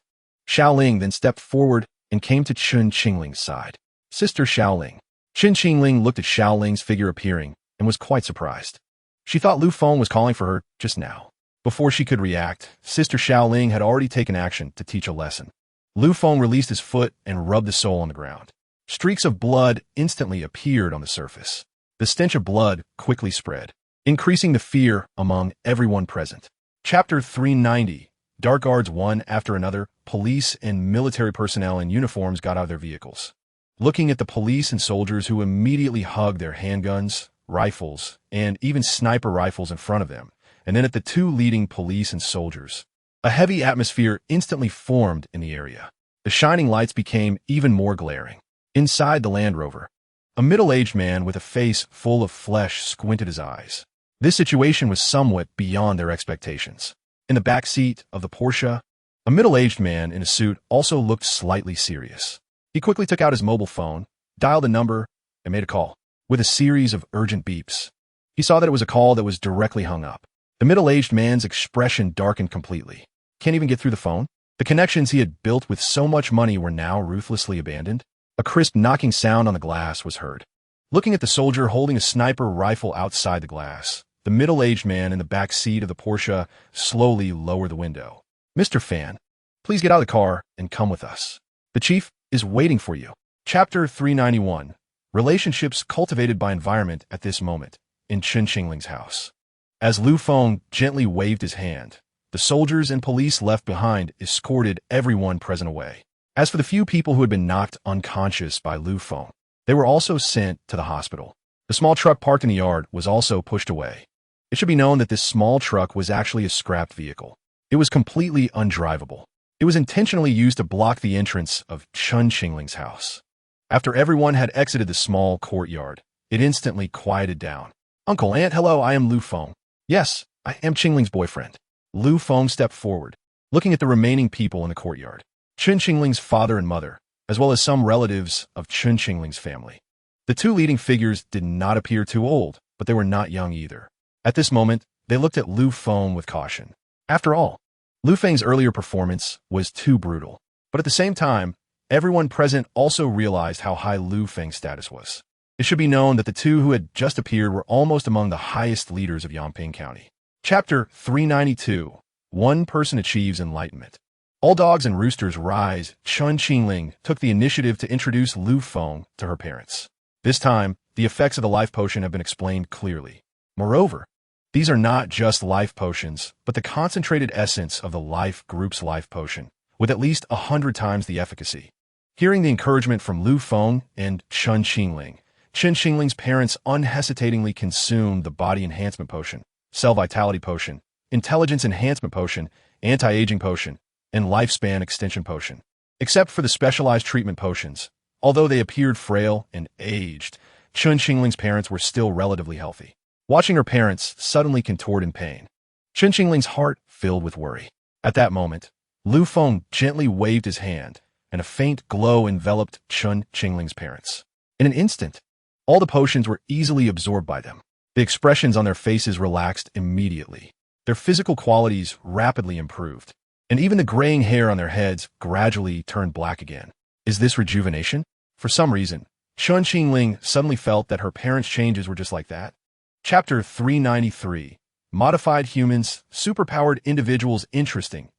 Xiao Ling then stepped forward and came to Chen Qingling's side. Sister Xiao Ling. Chen Qingling looked at Xiao Ling's figure appearing and was quite surprised. She thought Lu Feng was calling for her just now. Before she could react, Sister Xiao Ling had already taken action to teach a lesson. Lu Feng released his foot and rubbed the sole on the ground. Streaks of blood instantly appeared on the surface. The stench of blood quickly spread, increasing the fear among everyone present. Chapter 390. Dark guards one after another, police and military personnel in uniforms got out of their vehicles. Looking at the police and soldiers who immediately hugged their handguns, rifles, and even sniper rifles in front of them, and then at the two leading police and soldiers, a heavy atmosphere instantly formed in the area. The shining lights became even more glaring. Inside the Land Rover, a middle-aged man with a face full of flesh squinted his eyes. This situation was somewhat beyond their expectations. In the back seat of the Porsche, a middle-aged man in a suit also looked slightly serious. He quickly took out his mobile phone, dialed a number, and made a call. With a series of urgent beeps, he saw that it was a call that was directly hung up. The middle-aged man's expression darkened completely. Can't even get through the phone? The connections he had built with so much money were now ruthlessly abandoned? A crisp knocking sound on the glass was heard. Looking at the soldier holding a sniper rifle outside the glass, the middle-aged man in the back seat of the Porsche slowly lowered the window. Mr. Fan, please get out of the car and come with us. The chief is waiting for you. Chapter 391. Relationships cultivated by environment at this moment, in Chen Qingling's house. As Lu Feng gently waved his hand, the soldiers and police left behind escorted everyone present away. As for the few people who had been knocked unconscious by Lu Feng, they were also sent to the hospital. The small truck parked in the yard was also pushed away. It should be known that this small truck was actually a scrapped vehicle. It was completely undrivable. It was intentionally used to block the entrance of Chen Qingling's house. After everyone had exited the small courtyard, it instantly quieted down. Uncle, Aunt, hello, I am Lu Feng. Yes, I am Qingling's boyfriend. Lu Feng stepped forward, looking at the remaining people in the courtyard. Chen Qingling's father and mother, as well as some relatives of Chen Qingling's family. The two leading figures did not appear too old, but they were not young either. At this moment, they looked at Lu Feng with caution. After all, Lu Feng's earlier performance was too brutal. But at the same time, everyone present also realized how high Lu Feng's status was. It should be known that the two who had just appeared were almost among the highest leaders of Yangping County. Chapter 392. One person achieves enlightenment. All dogs and roosters rise. Chen Qingling took the initiative to introduce Lu Feng to her parents. This time, the effects of the life potion have been explained clearly. Moreover, these are not just life potions, but the concentrated essence of the life group's life potion, with at least 100 times the efficacy. Hearing the encouragement from Lu Feng and Chen Qingling's parents unhesitatingly consumed the body enhancement potion, cell vitality potion, intelligence enhancement potion, anti-aging potion, and lifespan extension potion. Except for the specialized treatment potions, although they appeared frail and aged, Chun Xingling's parents were still relatively healthy. Watching her parents suddenly contort in pain, Chun Xingling's heart filled with worry. At that moment, Lu Feng gently waved his hand, and a faint glow enveloped Chun Xingling's parents. In an instant, all the potions were easily absorbed by them. The expressions on their faces relaxed immediately. Their physical qualities rapidly improved, and even the graying hair on their heads gradually turned black again. Is this rejuvenation? For some reason, Chun Xingling suddenly felt that her parents' changes were just like that. Chapter 393. Modified Humans, Superpowered Individuals. Interesting.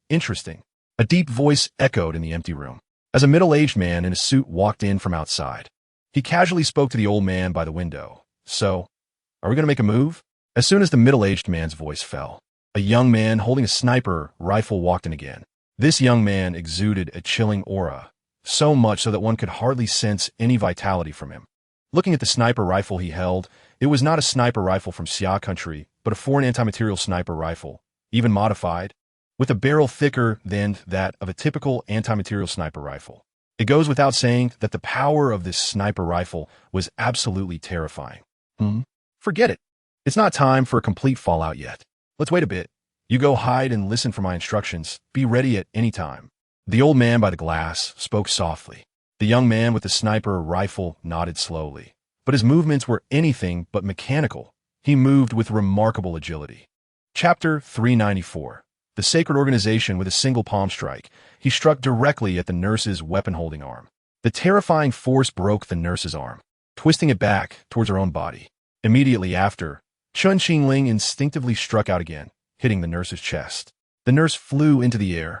A deep voice echoed in the empty room, as a middle-aged man in a suit walked in from outside. He casually spoke to the old man by the window. So, are we going to make a move? As soon as the middle-aged man's voice fell, a young man holding a sniper rifle walked in again. This young man exuded a chilling aura, so much so that one could hardly sense any vitality from him. Looking at the sniper rifle he held, it was not a sniper rifle from Xia country, but a foreign anti-material sniper rifle, even modified, with a barrel thicker than that of a typical anti-material sniper rifle. It goes without saying that the power of this sniper rifle was absolutely terrifying. Forget it. It's not time for a complete fallout yet. Let's wait a bit. You go hide and listen for my instructions. Be ready at any time. The old man by the glass spoke softly. The young man with the sniper rifle nodded slowly, but his movements were anything but mechanical. He moved with remarkable agility. Chapter 394. The sacred organization with a single palm strike. He struck directly at the nurse's weapon-holding arm. The terrifying force broke the nurse's arm, twisting it back towards her own body. Immediately after, Chun Xingling instinctively struck out again, hitting the nurse's chest. The nurse flew into the air,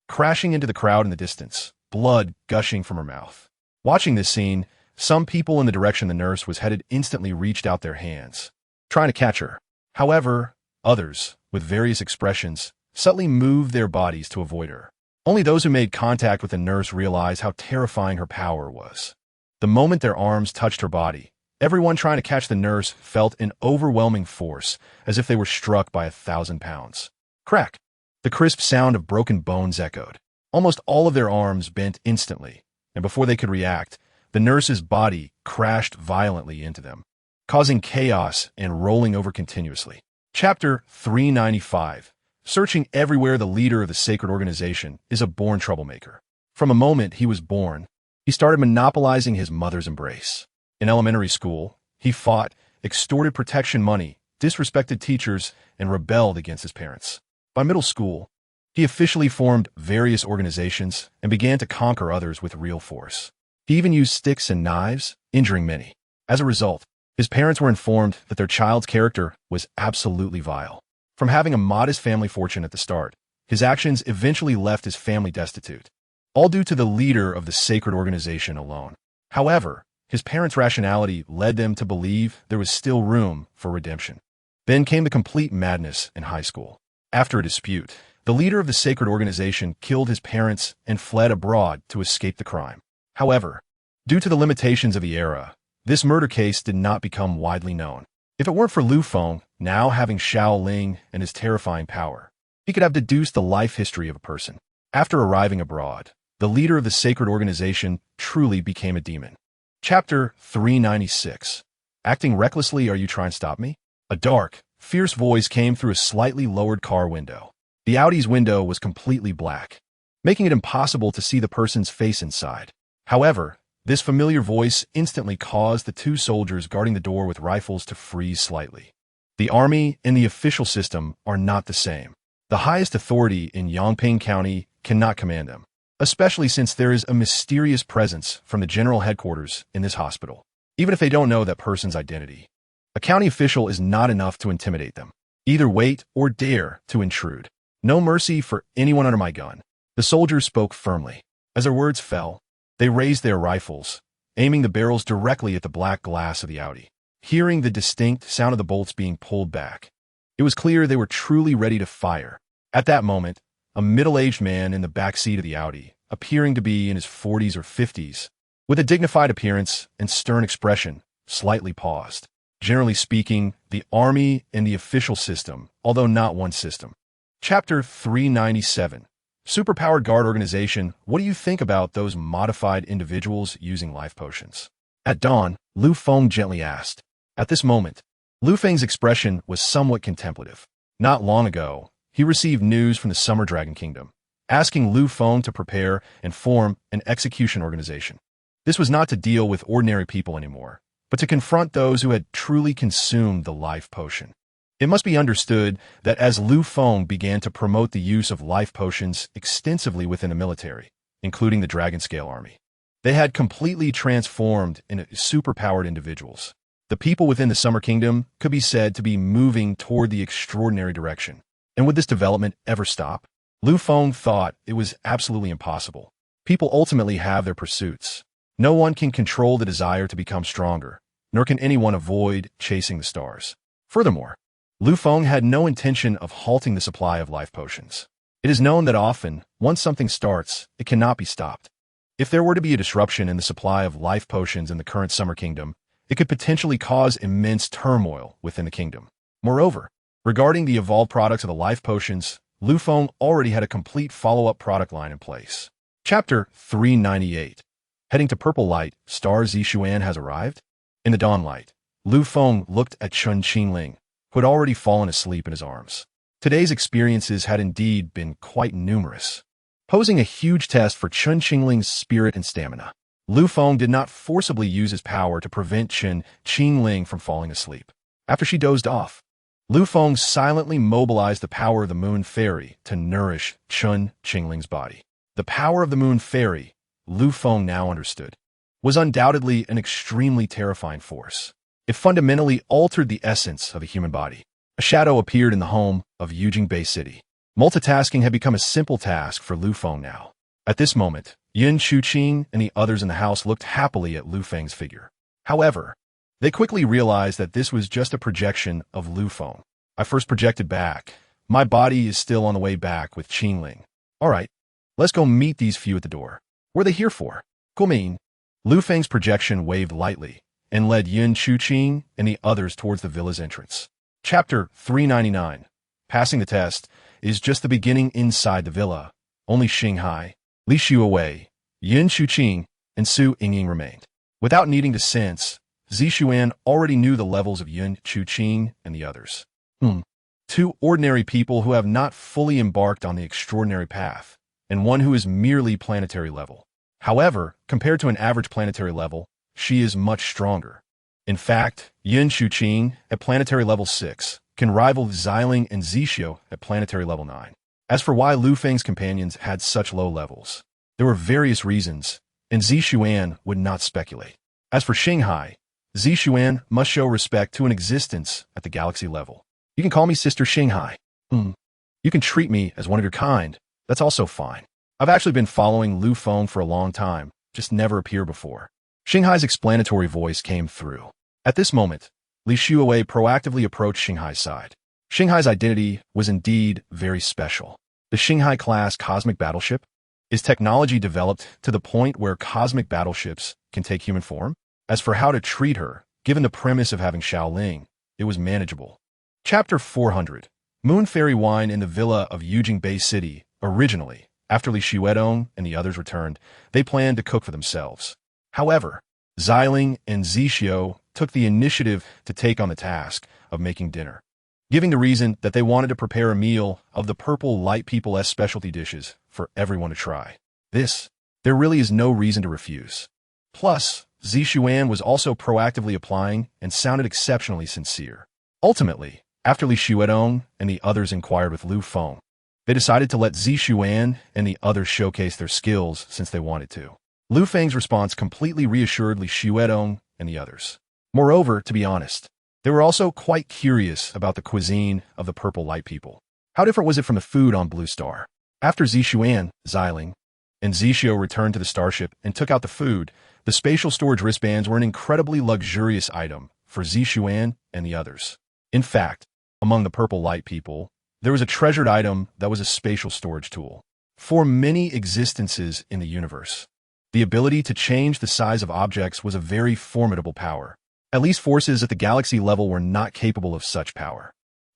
crashing into the crowd in the distance, blood gushing from her mouth. Watching this scene, some people in the direction the nurse was headed instantly reached out their hands, trying to catch her. However, others, with various expressions, subtly moved their bodies to avoid her. Only those who made contact with the nurse realized how terrifying her power was. The moment their arms touched her body, everyone trying to catch the nurse felt an overwhelming force, as if they were struck by 1,000 pounds. Crack! The crisp sound of broken bones echoed. Almost all of their arms bent instantly, and before they could react, the nurse's body crashed violently into them, causing chaos and rolling over continuously. Chapter 395. Searching everywhere, the leader of the sacred organization is a born troublemaker. From a moment he was born, he started monopolizing his mother's embrace. In elementary school, he fought, extorted protection money, disrespected teachers, and rebelled against his parents. By middle school, he officially formed various organizations and began to conquer others with real force. He even used sticks and knives, injuring many. As a result, his parents were informed that their child's character was absolutely vile. From having a modest family fortune at the start, his actions eventually left his family destitute, all due to the leader of the sacred organization alone. However, his parents' rationality led them to believe there was still room for redemption. Then came the complete madness in high school. After a dispute, the leader of the sacred organization killed his parents and fled abroad to escape the crime. However, due to the limitations of the era, this murder case did not become widely known. If it weren't for Lu Feng now having Shaolin and his terrifying power, he could have deduced the life history of a person. After arriving abroad, the leader of the sacred organization truly became a demon. Chapter 396. Acting recklessly, are you trying to stop me? A dark, fierce voice came through a slightly lowered car window. The Audi's window was completely black, making it impossible to see the person's face inside. However, this familiar voice instantly caused the two soldiers guarding the door with rifles to freeze slightly. The army and the official system are not the same. The highest authority in Yongping County cannot command them, especially since there is a mysterious presence from the general headquarters in this hospital. Even if they don't know that person's identity, a county official is not enough to intimidate them. Either wait or dare to intrude. No mercy for anyone under my gun. The soldiers spoke firmly. As their words fell, they raised their rifles, aiming the barrels directly at the black glass of the Audi. Hearing the distinct sound of the bolts being pulled back, it was clear they were truly ready to fire. At that moment, a middle-aged man in the back seat of the Audi, appearing to be in his 40s or 50s, with a dignified appearance and stern expression, slightly paused. Generally speaking, the army and the official system, although not one system. Chapter 397. Superpowered guard organization, what do you think about those modified individuals using life potions? At dawn, Lu Feng gently asked. At this moment, Lu Feng's expression was somewhat contemplative. Not long ago, he received news from the Summer Dragon Kingdom, asking Lu Feng to prepare and form an execution organization. This was not to deal with ordinary people anymore, but to confront those who had truly consumed the life potion. It must be understood that as Lu Feng began to promote the use of life potions extensively within the military, including the Dragon Scale Army, they had completely transformed into superpowered individuals. The people within the Summer Kingdom could be said to be moving toward the extraordinary direction. And would this development ever stop? Lu Feng thought it was absolutely impossible. People ultimately have their pursuits. No one can control the desire to become stronger, nor can anyone avoid chasing the stars. Furthermore, Lu Feng had no intention of halting the supply of life potions. It is known that often, once something starts, it cannot be stopped. If there were to be a disruption in the supply of life potions in the current Summer Kingdom, it could potentially cause immense turmoil within the kingdom. Moreover, regarding the evolved products of the life potions, Lu Feng already had a complete follow-up product line in place. Chapter 398. Heading to Purple Light, Star Zixuan has arrived? In the dawn light, Lu Feng looked at Chun Qingling, who had already fallen asleep in his arms. Today's experiences had indeed been quite numerous, posing a huge test for Chun Qingling's spirit and stamina. Lu Feng did not forcibly use his power to prevent Chun Qingling from falling asleep. After she dozed off, Lu Feng silently mobilized the power of the Moon Fairy to nourish Chun Qingling's body. The power of the Moon Fairy, Lu Feng now understood, was undoubtedly an extremely terrifying force. It fundamentally altered the essence of a human body. A shadow appeared in the home of Yujing City. Multitasking had become a simple task for Lu Feng now. At this moment, Yin Chuqing and the others in the house looked happily at Lu Feng's figure. However, they quickly realized that this was just a projection of Lu Feng. I first projected back. My body is still on the way back with Qingling. All right, let's go meet these few at the door. What are they here for? Guomin. Lu Feng's projection waved lightly and led Yin Chuqing and the others towards the villa's entrance. Chapter 399. Passing the test is just the beginning inside the villa. Only Xinghai, Li Xuewei, Yin Chuqing, and Su Yingying remained. Without needing to sense, Zixuan already knew the levels of Yin Chuqing and the others. Two ordinary people who have not fully embarked on the extraordinary path, and one who is merely planetary level. However, compared to an average planetary level, she is much stronger. In fact, Yin Chuqing at planetary level 6 can rival Xiling and Zixio at planetary level 9. As for why Lu Feng's companions had such low levels, there were various reasons, and Zixuan would not speculate. As for Xinghai, Zixuan must show respect to an existence at the galaxy level. You can call me Sister Xinghai. You can treat me as one of your kind. That's also fine. I've actually been following Lu Feng for a long time, just never appeared before. Xinghai's explanatory voice came through. At this moment, Li Xuewei proactively approached Xinghai's side. Xinghai's identity was indeed very special. The Xinghai-class cosmic battleship? Is technology developed to the point where cosmic battleships can take human form? As for how to treat her, given the premise of having Shaoling, it was manageable. Chapter 400. Moon Fairy Wine in the villa of Yujing City. Originally, after Li Xuedong and the others returned, they planned to cook for themselves. However, Xiling and Zixio took the initiative to take on the task of making dinner, giving the reason that they wanted to prepare a meal of the Purple Light People's specialty dishes for everyone to try. There really is no reason to refuse. Plus, Zixuan was also proactively applying and sounded exceptionally sincere. Ultimately, after Li Xuedong and the others inquired with Lu Feng, they decided to let Zixuan and the others showcase their skills since they wanted to. Lu Feng's response completely reassured Li Xuedong and the others. Moreover, to be honest, they were also quite curious about the cuisine of the Purple Light People. How different was it from the food on Blue Star? After Zixuan, Xiling, and Zixio returned to the starship and took out the food, the spatial storage wristbands were an incredibly luxurious item for Zixuan and the others. In fact, among the Purple Light People, there was a treasured item that was a spatial storage tool. For many existences in the universe, the ability to change the size of objects was a very formidable power. At least forces at the galaxy level were not capable of such power.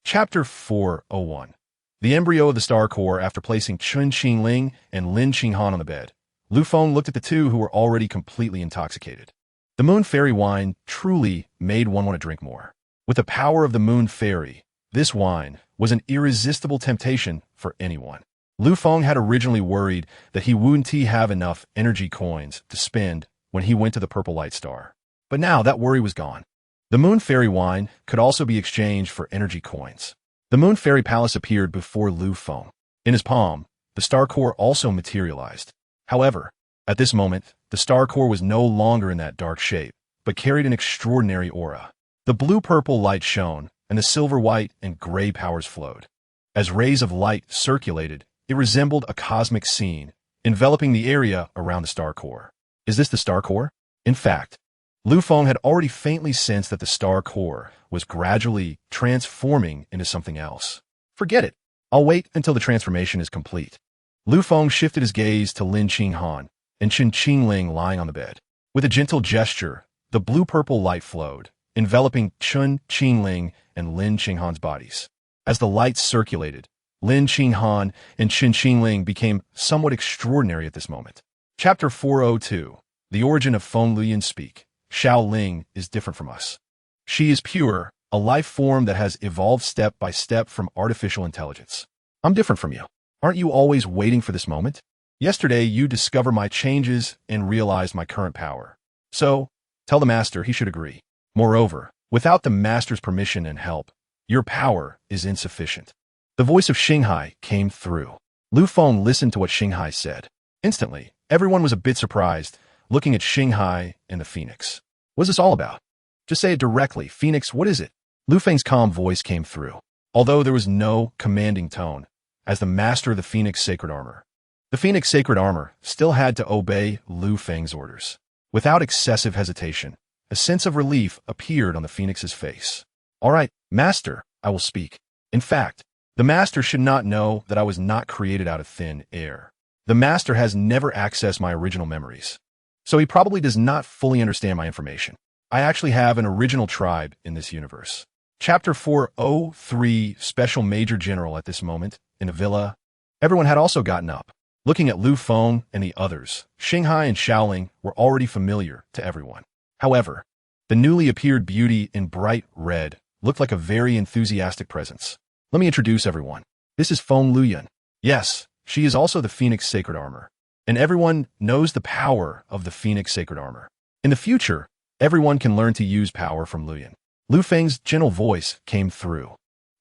Chapter 401. the embryo of the star core after placing Chun Qingling and Lin Qinghan on the bed. Lu Feng looked at the two who were already completely intoxicated. The Moon Fairy wine truly made one want to drink more. With the power of the Moon Fairy, this wine was an irresistible temptation for anyone. Lu Feng had originally worried that he wouldn't have enough energy coins to spend when he went to the Purple Light Star. But now that worry was gone. The Moon Fairy wine could also be exchanged for energy coins. The Moon Fairy Palace appeared before Lu Feng. In his palm, the star core also materialized. However, at this moment, the star core was no longer in that dark shape, but carried an extraordinary aura. The blue-purple light shone, and the silver-white and gray powers flowed. As rays of light circulated, it resembled a cosmic scene, enveloping the area around the star core. Is this the star core? In fact, Lu Feng had already faintly sensed that the star core was gradually transforming into something else. Forget it. I'll wait until the transformation is complete. Lu Feng shifted his gaze to Lin Qinghan and Chun Qingling lying on the bed. With a gentle gesture, the blue-purple light flowed, enveloping Chun Qingling and Lin Qinghan's bodies. As the light circulated, Lin Qinghan and Chun Qingling became somewhat extraordinary at this moment. Chapter 402. The Origin of Feng Luyan Speak. Xiao Ling is different from us. She is pure, a life form that has evolved step by step from artificial intelligence. I'm different from you. Aren't you always waiting for this moment? Yesterday, you discovered my changes and realized my current power. So, tell the master he should agree. Moreover, without the master's permission and help, your power is insufficient. The voice of Xinghai came through. Lu Feng listened to what Xinghai said. Instantly, everyone was a bit surprised, looking at Xinghai and the Phoenix. What's this all about? Just say it directly. Phoenix, what is it? Lu Feng's calm voice came through, although there was no commanding tone, as the master of the Phoenix Sacred Armor. The Phoenix Sacred Armor still had to obey Lu Feng's orders. Without excessive hesitation, a sense of relief appeared on the Phoenix's face. All right, master, I will speak. In fact, the master should not know that I was not created out of thin air. The master has never accessed my original memories, so he probably does not fully understand my information. I actually have an original tribe in this universe. Chapter 403. Special Major General. At this moment, in a villa, everyone had also gotten up. Looking at Lu Feng and the others, Xinghai and Xiaoling were already familiar to everyone. However, the newly appeared beauty in bright red looked like a very enthusiastic presence. Let me introduce everyone. This is Feng Luyan. Yes, she is also the Phoenix Sacred Armor, and everyone knows the power of the Phoenix Sacred Armor. In the future, everyone can learn to use power from Luyan. Lu Feng's gentle voice came through.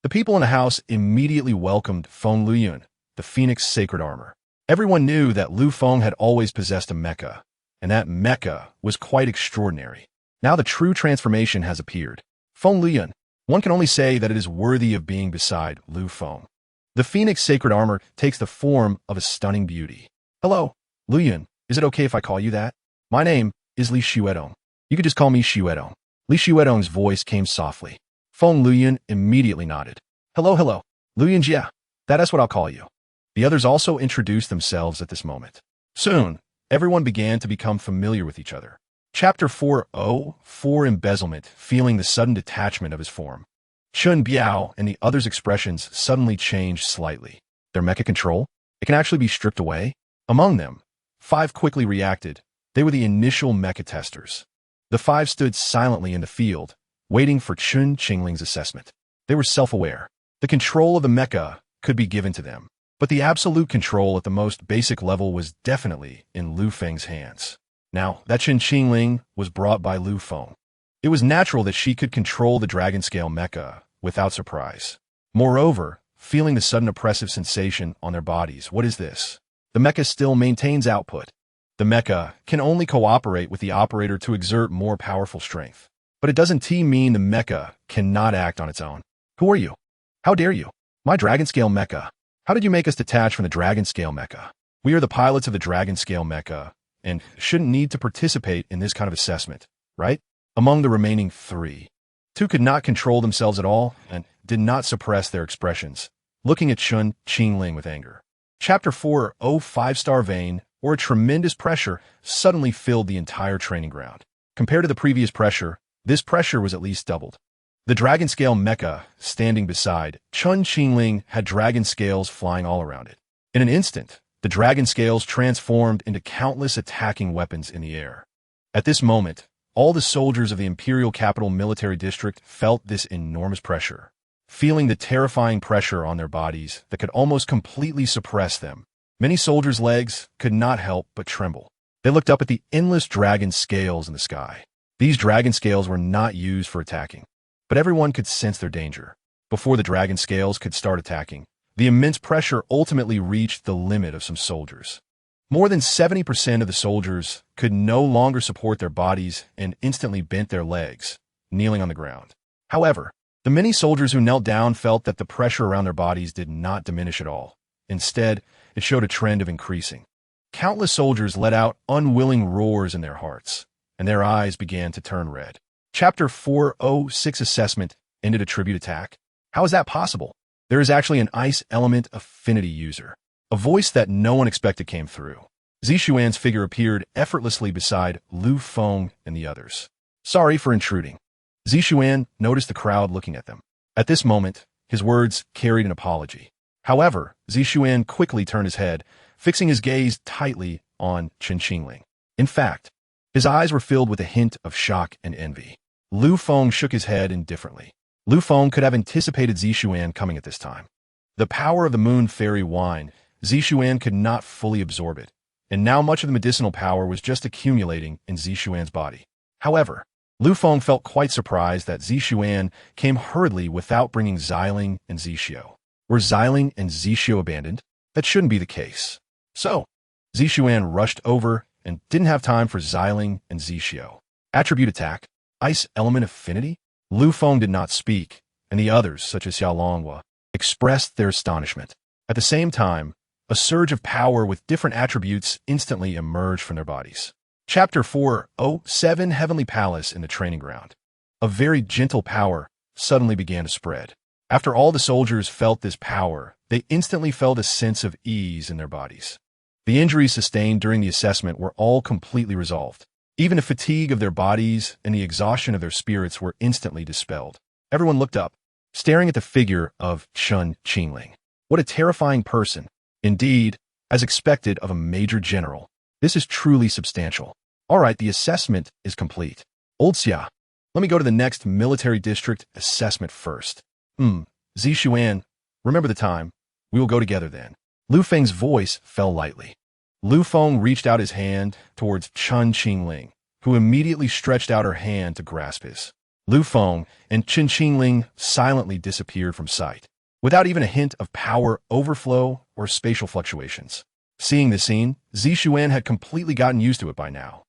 The people in the house immediately welcomed Feng Luyan, the Phoenix Sacred Armor. Everyone knew that Lu Feng had always possessed a mecha, and that mecha was quite extraordinary. Now the true transformation has appeared. Feng Luyan, one can only say that it is worthy of being beside Lu Feng. The Phoenix Sacred Armor takes the form of a stunning beauty. Hello, Luyan, is it okay if I call you that? My name is Li Xuedong. You could just call me Xuedong. Li Xuedong's voice came softly. Feng Luyan immediately nodded. Hello, Luyan Jia. That is what I'll call you. The others also introduced themselves at this moment. Soon, everyone began to become familiar with each other. Chapter 404. Embezzlement. Feeling the sudden detachment of his form, Chun Biao and the others' expressions suddenly changed slightly. Their mecha control? It can actually be stripped away? Among them, 5 quickly reacted. They were the initial mecha testers. The 5 stood silently in the field, waiting for Chun Qingling's assessment. They were self-aware. The control of the mecha could be given to them, but the absolute control at the most basic level was definitely in Lu Feng's hands. Now, that Chun Qingling was brought by Lu Feng. It was natural that she could control the dragon scale mecha without surprise. Moreover, feeling the sudden oppressive sensation on their bodies, what is this? The mecha still maintains output. The mecha can only cooperate with the operator to exert more powerful strength. But it doesn't mean the mecha cannot act on its own. Who are you? How dare you? My dragon scale mecha. How did you make us detach from the dragon scale mecha? We are the pilots of the dragon scale mecha, and shouldn't need to participate in this kind of assessment, right? Among the remaining 3, 2 could not control themselves at all and did not suppress their expressions, looking at Chun Qingling with anger. Chapter 405. Star Vein, or a tremendous pressure, suddenly filled the entire training ground. Compared to the previous pressure, this pressure was at least doubled. The dragon scale mecha, standing beside Chun Qingling, had dragon scales flying all around it. In an instant, the dragon scales transformed into countless attacking weapons in the air. At this moment, all the soldiers of the Imperial Capital Military District felt this enormous pressure. Feeling the terrifying pressure on their bodies that could almost completely suppress them, many soldiers' legs could not help but tremble. They looked up at the endless dragon scales in the sky. These dragon scales were not used for attacking, but everyone could sense their danger. Before the dragon scales could start attacking, the immense pressure ultimately reached the limit of some soldiers. More than 70% of the soldiers could no longer support their bodies and instantly bent their legs, kneeling on the ground. However, the many soldiers who knelt down felt that the pressure around their bodies did not diminish at all. Instead, it showed a trend of increasing. Countless soldiers let out unwilling roars in their hearts, and their eyes began to turn red. Chapter 406 Assessment ended a tribute attack. How is that possible? There is actually an ice element affinity user. A voice that no one expected came through. Zixuan's figure appeared effortlessly beside Feng and the others. Sorry for intruding. Zixuan noticed the crowd looking at them. At this moment, his words carried an apology. However, Zixuan quickly turned his head, fixing his gaze tightly on Chun Qingling. In fact, his eyes were filled with a hint of shock and envy. Feng shook his head indifferently. Feng could have anticipated Zixuan coming at this time. The power of the moon fairy wine, Zixuan could not fully absorb it, and now much of the medicinal power was just accumulating in Zixuan's body. However, Feng felt quite surprised that Zixuan came hurriedly without bringing Xiling and Zixio. Were Xiling and Zixio abandoned? That shouldn't be the case. So, Zixuan rushed over and didn't have time for Xiling and Zixio. Attribute attack, ice element affinity? Feng did not speak, and the others, such as Xiaolonghua, expressed their astonishment. At the same time, a surge of power with different attributes instantly emerged from their bodies. Chapter 407 Heavenly Palace in the Training Ground. A very gentle power suddenly began to spread. After all the soldiers felt this power, they instantly felt a sense of ease in their bodies. The injuries sustained during the assessment were all completely resolved. Even the fatigue of their bodies and the exhaustion of their spirits were instantly dispelled. Everyone looked up, staring at the figure of Chun Qingling. What a terrifying person. Indeed, as expected of a major general, this is truly substantial. All right, the assessment is complete. Old Xia, let me go to the next military district assessment first. Zixuan, remember the time. We will go together then. Feng's voice fell lightly. Feng reached out his hand towards Chun Qingling, who immediately stretched out her hand to grasp his. Feng and Chun Qingling silently disappeared from sight, without even a hint of power overflow or spatial fluctuations. Seeing this scene, Zixuan had completely gotten used to it by now.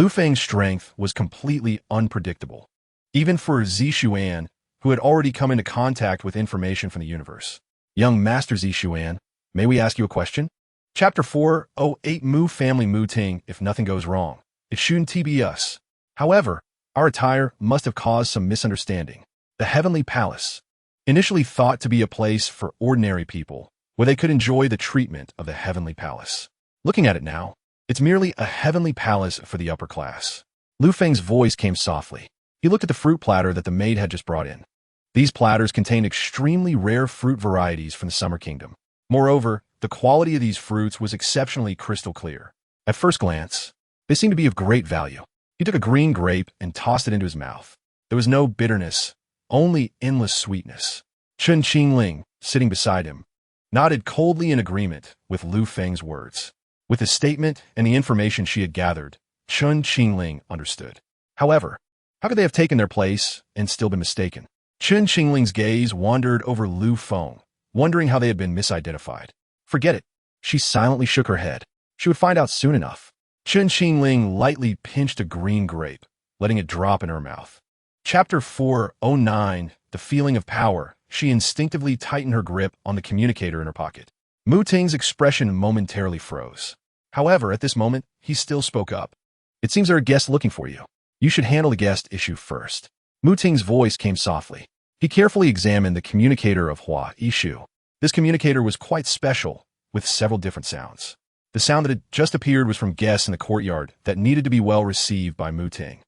Feng's strength was completely unpredictable, even for Zixuan, who had already come into contact with information from the universe. Young Master Zixuan, may we ask you a question? Chapter 408 Mu Family Mu Ting. If nothing goes wrong, it shouldn't be us. However, our attire must have caused some misunderstanding. The Heavenly Palace, initially thought to be a place for ordinary people, where they could enjoy the treatment of the Heavenly Palace. Looking at it now, it's merely a heavenly palace for the upper class. Feng's voice came softly. He looked at the fruit platter that the maid had just brought in. These platters contained extremely rare fruit varieties from the Summer Kingdom. Moreover, the quality of these fruits was exceptionally crystal clear. At first glance, they seemed to be of great value. He took a green grape and tossed it into his mouth. There was no bitterness, only endless sweetness. Chun Qingling, sitting beside him, nodded coldly in agreement with Feng's words. With the statement and the information she had gathered, Chun Qingling understood. However, how could they have taken their place and still been mistaken? Chun Qingling's gaze wandered over Feng, wondering how they had been misidentified. Forget it. She silently shook her head. She would find out soon enough. Chun Qingling lightly pinched a green grape, letting it drop in her mouth. Chapter 409 The Feeling of Power. She instinctively tightened her grip on the communicator in her pocket. Mu Ting's expression momentarily froze. However, at this moment, he still spoke up. It seems there are guests looking for you. You should handle the guest issue first. Mu Ting's voice came softly. He carefully examined the communicator of Hua Yishu. This communicator was quite special, with several different sounds. The sound that had just appeared was from guests in the courtyard that needed to be well received by Mu Ting.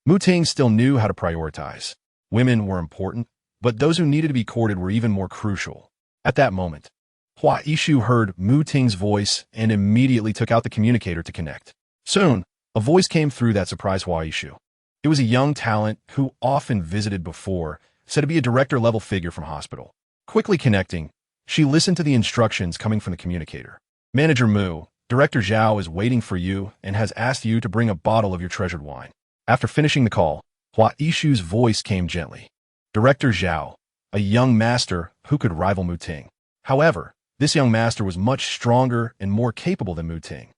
Mu Ting still knew how to prioritize. Women were important, but those who needed to be courted were even more crucial. At that moment, Hua Yishu heard Mu Ting's voice and immediately took out the communicator to connect. Soon, a voice came through that surprised Hua Yishu. It was a young talent who often visited before, said to be a director-level figure from hospital. Quickly connecting, she listened to the instructions coming from the communicator. Manager Mu, Director Zhao is waiting for you and has asked you to bring a bottle of your treasured wine. After finishing the call, Hua Yishu's voice came gently. Director Zhao, a young master who could rival Mu Ting. However, this young master was much stronger and more capable than Mu Ting.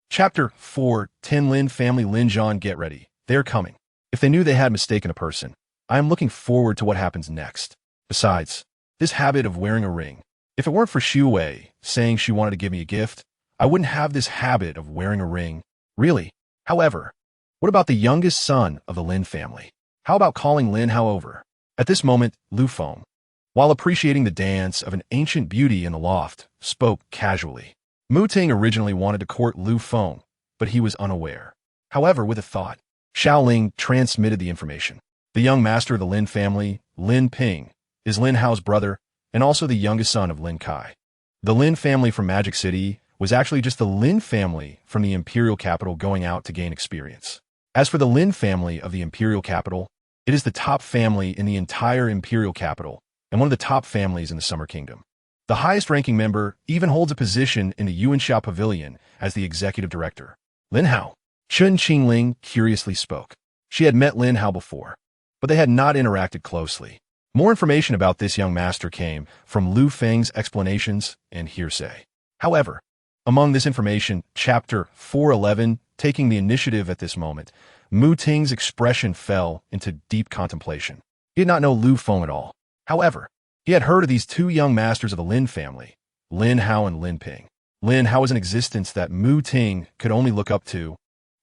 Chapter 4, Tin Lin Family Lin Zhan, get ready. They're coming. If they knew they had mistaken a person, I am looking forward to what happens next. Besides, this habit of wearing a ring. If it weren't for Xu Wei saying she wanted to give me a gift, I wouldn't have this habit of wearing a ring. Really. However, what about the youngest son of the Lin family? How about calling Lin Hao over? At this moment, Lu Feng, while appreciating the dance of an ancient beauty in the loft, spoke casually. Mu Ting originally wanted to court Lu Feng, but he was unaware. However, with a thought, Xiaoling transmitted the information. The young master of the Lin family, Lin Ping, is Lin Hao's brother and also the youngest son of Lin Kai. The Lin family from Magic City was actually just the Lin family from the imperial capital going out to gain experience. As for the Lin family of the imperial capital, it is the top family in the entire imperial capital and one of the top families in the Summer Kingdom. The highest-ranking member even holds a position in the Yuanxiao Pavilion as the executive director. Lin Hao. Chun Qingling curiously spoke. She had met Lin Hao before, but they had not interacted closely. More information about this young master came from Lu Feng's explanations and hearsay. However, among this information, Chapter 411, taking the initiative at this moment, Mu Ting's expression fell into deep contemplation. He did not know Lu Feng at all. However, he had heard of these two young masters of the Lin family, Lin Hao and Lin Ping. Lin Hao was an existence that Mu Ting could only look up to,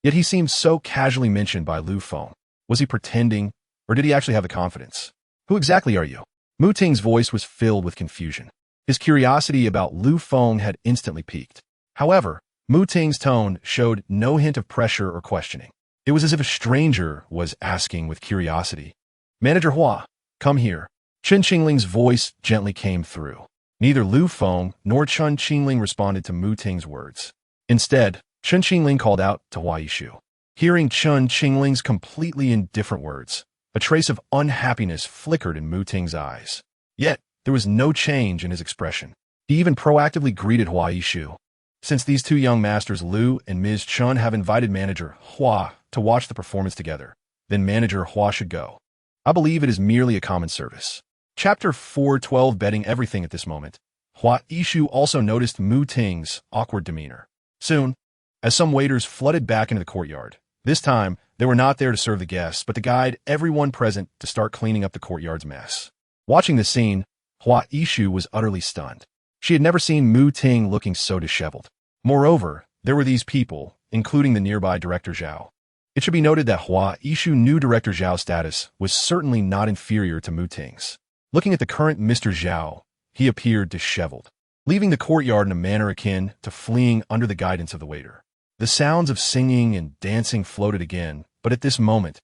yet he seemed so casually mentioned by Lu Feng. Was he pretending, or did he actually have the confidence? Who exactly are you? Mu Ting's voice was filled with confusion. His curiosity about Lu Feng had instantly piqued. However, Mu Ting's tone showed no hint of pressure or questioning. It was as if a stranger was asking with curiosity. Manager Hua, come here. Chun Qingling's voice gently came through. Neither Lu Feng nor Chun Qingling responded to Mu Ting's words. Instead, Chun Qingling called out to Hua Yishu. Hearing Chun Qingling's completely indifferent words, a trace of unhappiness flickered in Mu Ting's eyes. Yet, there was no change in his expression. He even proactively greeted Hua Yishu. Since these two young masters Lu and Ms. Chun have invited Manager Hua to watch the performance together, then Manager Hua should go. I believe it is merely a common service. Chapter 412, betting everything at this moment. Hua Yishu also noticed Mu Ting's awkward demeanor. Soon, as some waiters flooded back into the courtyard, this time they were not there to serve the guests, but to guide everyone present to start cleaning up the courtyard's mess. Watching the scene, Hua Yishu was utterly stunned. She had never seen Mu Ting looking so disheveled. Moreover, there were these people, including the nearby Director Zhao. It should be noted that Hua Yishu knew Director Zhao's status was certainly not inferior to Mu Ting's. Looking at the current Mr. Zhao, he appeared disheveled, leaving the courtyard in a manner akin to fleeing under the guidance of the waiter. The sounds of singing and dancing floated again, but at this moment,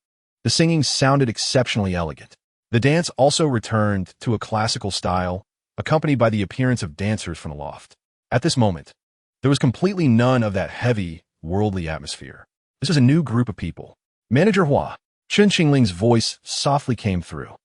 the singing sounded exceptionally elegant. The dance also returned to a classical style, accompanied by the appearance of dancers from the loft. At this moment, there was completely none of that heavy, worldly atmosphere. This was a new group of people. Manager Hua. Chun Qingling's voice softly came through.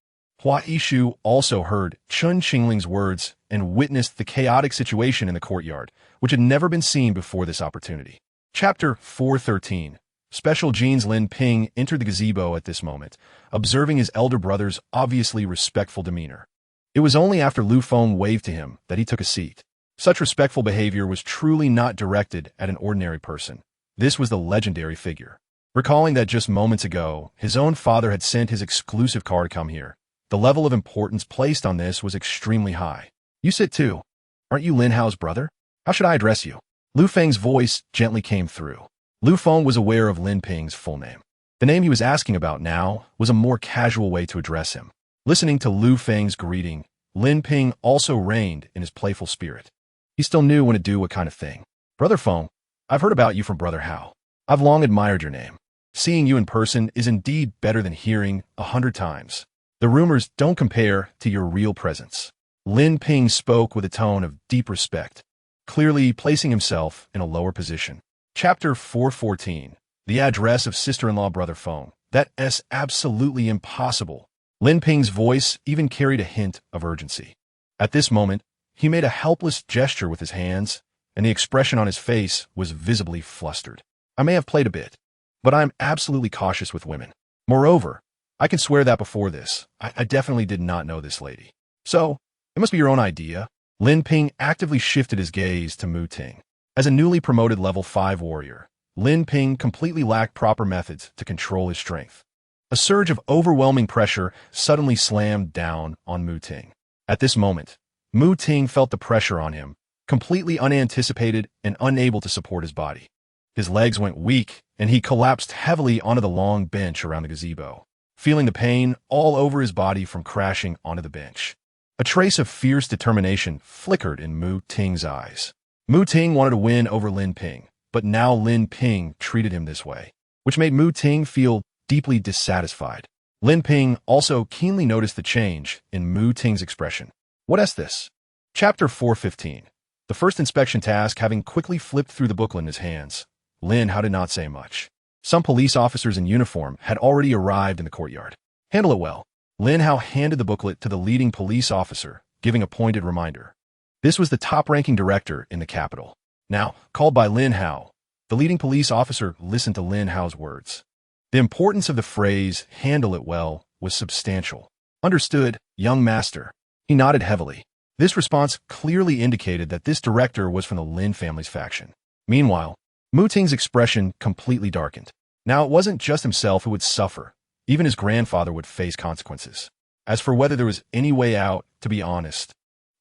Hua Yishu also heard Chun Qingling's words and witnessed the chaotic situation in the courtyard, which had never been seen before this opportunity. Chapter 413. Special Genes Lin Ping entered the gazebo at this moment, observing his elder brother's obviously respectful demeanor. It was only after Lu Feng waved to him that he took a seat. Such respectful behavior was truly not directed at an ordinary person. This was the legendary figure. Recalling that just moments ago, his own father had sent his exclusive car to come here, the level of importance placed on this was extremely high. You sit too. Aren't you Lin Hao's brother? How should I address you? Lu Feng's voice gently came through. Lu Feng was aware of Lin Ping's full name. The name he was asking about now was a more casual way to address him. Listening to Lu Feng's greeting, Lin Ping also reigned in his playful spirit. He still knew when to do what kind of thing. Brother Feng, I've heard about you from Brother Hao. I've long admired your name. Seeing you in person is indeed better than hearing 100 times. The rumors don't compare to your real presence. Lin Ping spoke with a tone of deep respect, clearly placing himself in a lower position. Chapter 414. The address of sister-in-law brother Feng. That's absolutely impossible. Lin Ping's voice even carried a hint of urgency. At this moment, he made a helpless gesture with his hands, and the expression on his face was visibly flustered. I may have played a bit, but I'm absolutely cautious with women. Moreover, I can swear that before this, I definitely did not know this lady. So, it must be your own idea. Lin Ping actively shifted his gaze to Mu Ting. As a newly promoted level 5 warrior, Lin Ping completely lacked proper methods to control his strength. A surge of overwhelming pressure suddenly slammed down on Mu Ting. At this moment, Mu Ting felt the pressure on him, completely unanticipated and unable to support his body. His legs went weak, and he collapsed heavily onto the long bench around the gazebo, feeling the pain all over his body from crashing onto the bench. A trace of fierce determination flickered in Mu Ting's eyes. Mu Ting wanted to win over Lin Ping, but now Lin Ping treated him this way, which made Mu Ting feel deeply dissatisfied. Lin Ping also keenly noticed the change in Mu Ting's expression. What's this? Chapter 415. The first inspection task having quickly flipped through the booklet in his hands, Lin Hao did not say much. Some police officers in uniform had already arrived in the courtyard. Handle it well. Lin Hao handed the booklet to the leading police officer, giving a pointed reminder. This was the top-ranking director in the capital. Now, called by Lin Hao, the leading police officer listened to Lin Hao's words. The importance of the phrase, handle it well, was substantial. Understood, young master. He nodded heavily. This response clearly indicated that this director was from the Lin family's faction. Meanwhile, Mu Ting's expression completely darkened. Now it wasn't just himself who would suffer. Even his grandfather would face consequences. As for whether there was any way out, to be honest,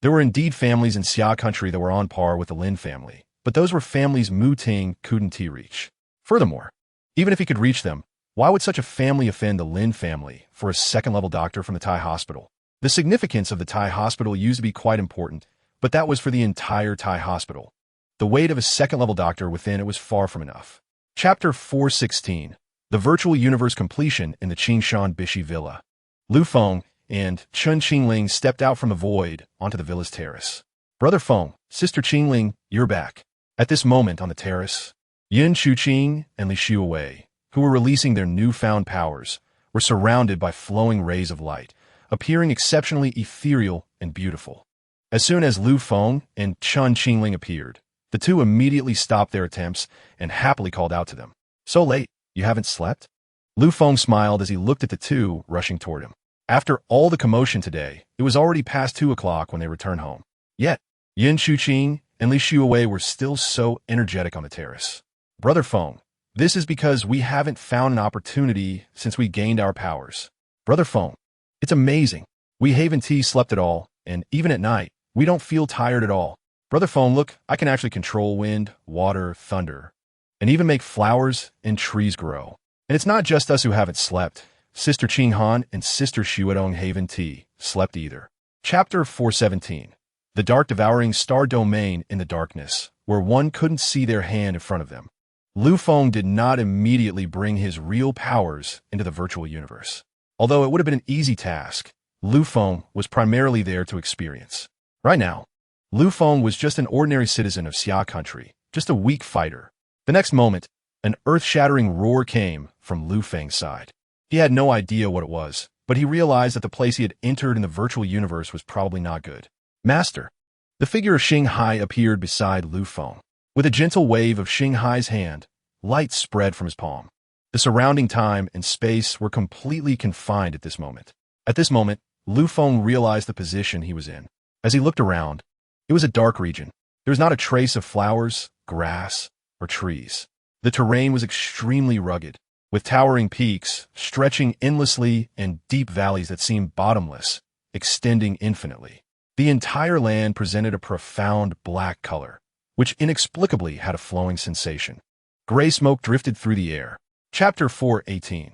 there were indeed families in Xia country that were on par with the Lin family, but those were families Mu Ting couldn't reach. Furthermore, even if he could reach them, why would such a family offend the Lin family for a second-level doctor from the Tai hospital? The significance of the Tai hospital used to be quite important, but that was for the entire Tai hospital. The weight of a second-level doctor within it was far from enough. Chapter 416. The Virtual Universe Completion in the Qingshan Bishi Villa. Lu Feng and Chun Qingling stepped out from the void onto the villa's terrace. Brother Feng, Sister Qingling, you're back. At this moment on the terrace, Yin Chuqing and Li Xiuwei, who were releasing their newfound powers, were surrounded by flowing rays of light, appearing exceptionally ethereal and beautiful. As soon as Lu Feng and Chun Qingling appeared, the two immediately stopped their attempts and happily called out to them. So late, you haven't slept? Lu Feng smiled as he looked at the two rushing toward him. After all the commotion today, it was already past 2 o'clock when they returned home. Yet, Yin Chuqing and Li Xiuwei were still so energetic on the terrace. Brother Feng, this is because we haven't found an opportunity since we gained our powers. Brother Feng, it's amazing. We haven't slept at all, and even at night, we don't feel tired at all. Brother Feng, look, I can actually control wind, water, thunder, and even make flowers and trees grow. And it's not just us who haven't slept. Sister Qinghan and Sister Xuedong haven't slept either. Chapter 417. The Dark Devouring Star Domain in the Darkness, where one couldn't see their hand in front of them. Lu Feng did not immediately bring his real powers into the virtual universe. Although it would have been an easy task, Lu Feng was primarily there to experience. Right now, Lu Feng was just an ordinary citizen of Xia country, just a weak fighter. The next moment, an earth-shattering roar came from Lu Feng's side. He had no idea what it was, but he realized that the place he had entered in the virtual universe was probably not good. Master. The figure of Xinghai appeared beside Lu Feng. With a gentle wave of Xinghai's hand, light spread from his palm. The surrounding time and space were completely confined at this moment. At this moment, Lu Feng realized the position he was in. As he looked around, it was a dark region. There was not a trace of flowers, grass, or trees. The terrain was extremely rugged, with towering peaks stretching endlessly and deep valleys that seemed bottomless, extending infinitely. The entire land presented a profound black color, which inexplicably had a flowing sensation. Gray smoke drifted through the air. Chapter 418.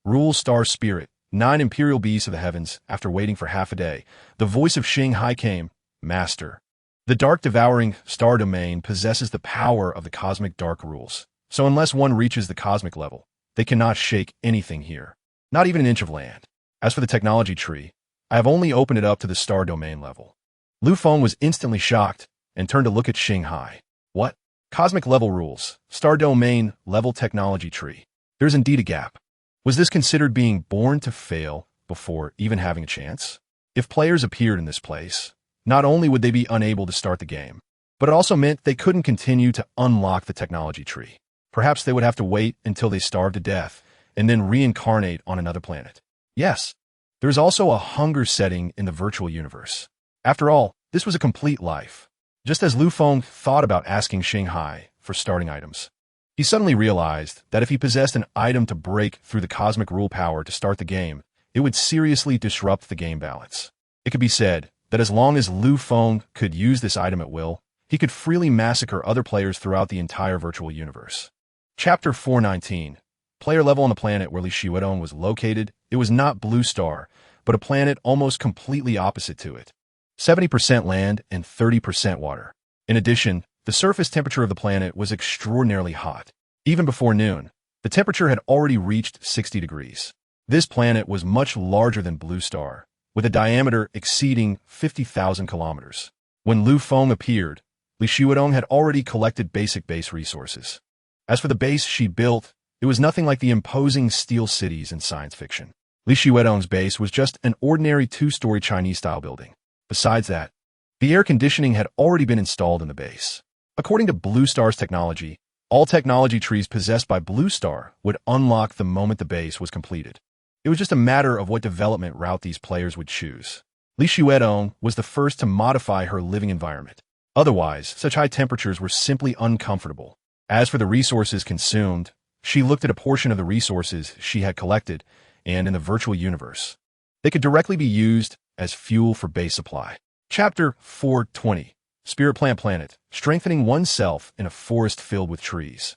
Rule Star Spirit, 9 Imperial Beasts of the Heavens. After waiting for half a day, the voice of Xinghai came. Master. The Dark Devouring Star Domain possesses the power of the Cosmic Dark Rules, so unless one reaches the cosmic level, they cannot shake anything here. Not even an inch of land. As for the technology tree, I have only opened it up to the star domain level. Lu Feng was instantly shocked and turned to look at Xinghai. What? Cosmic level rules, star domain level technology tree. There's indeed a gap. Was this considered being born to fail before even having a chance? If players appeared in this place, not only would they be unable to start the game, but it also meant they couldn't continue to unlock the technology tree. Perhaps they would have to wait until they starved to death and then reincarnate on another planet. Yes, there's also a hunger setting in the virtual universe. After all, this was a complete life. Just as Lu Feng thought about asking Xinghai for starting items, he suddenly realized that if he possessed an item to break through the cosmic rule power to start the game, it would seriously disrupt the game balance. It could be said that as long as Lu Feng could use this item at will, he could freely massacre other players throughout the entire virtual universe. Chapter 419. Player level on the planet where Li Xiuedong was located, it was not Blue Star, but a planet almost completely opposite to it. 70% land and 30% water. In addition, the surface temperature of the planet was extraordinarily hot. Even before noon, the temperature had already reached 60 degrees. This planet was much larger than Blue Star, with a diameter exceeding 50,000 kilometers. When Lu Feng appeared, Li Xiuedong had already collected basic base resources. As for the base she built, it was nothing like the imposing steel cities in science fiction. Li Xiuedong's base was just an ordinary two-story Chinese-style building. Besides that, the air conditioning had already been installed in the base. According to Blue Star's technology, all technology trees possessed by Blue Star would unlock the moment the base was completed. It was just a matter of what development route these players would choose. Li Xiuedong was the first to modify her living environment. Otherwise, such high temperatures were simply uncomfortable. As for the resources consumed, she looked at a portion of the resources she had collected, and in the virtual universe, they could directly be used as fuel for base supply. Chapter 420. Spirit Plant Planet, strengthening oneself in a forest filled with trees.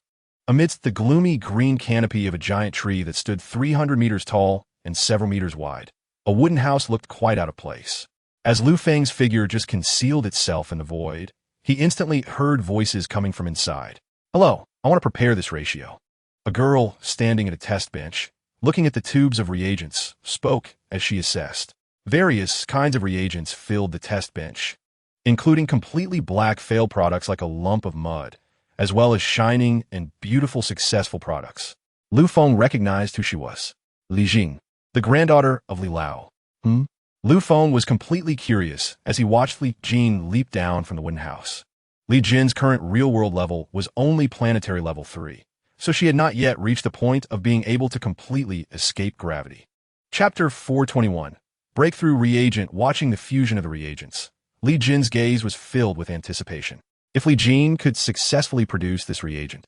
Amidst the gloomy green canopy of a giant tree that stood 300 meters tall and several meters wide, a wooden house looked quite out of place. As Lu Feng's figure just concealed itself in the void, he instantly heard voices coming from inside. Hello, I want to prepare this ratio. A girl, standing at a test bench, looking at the tubes of reagents, spoke as she assessed. Various kinds of reagents filled the test bench, including completely black fail products like a lump of mud, as well as shining and beautiful successful products. Lu Feng recognized who she was. Li Jing, the granddaughter of Li Lao. Lu Feng was completely curious as he watched Li Jing leap down from the wooden house. Li Jin's current real-world level was only planetary level 3, so she had not yet reached the point of being able to completely escape gravity. Chapter 421. Breakthrough Reagent. Watching the fusion of the reagents, Li Jin's gaze was filled with anticipation. If Li Jing could successfully produce this reagent,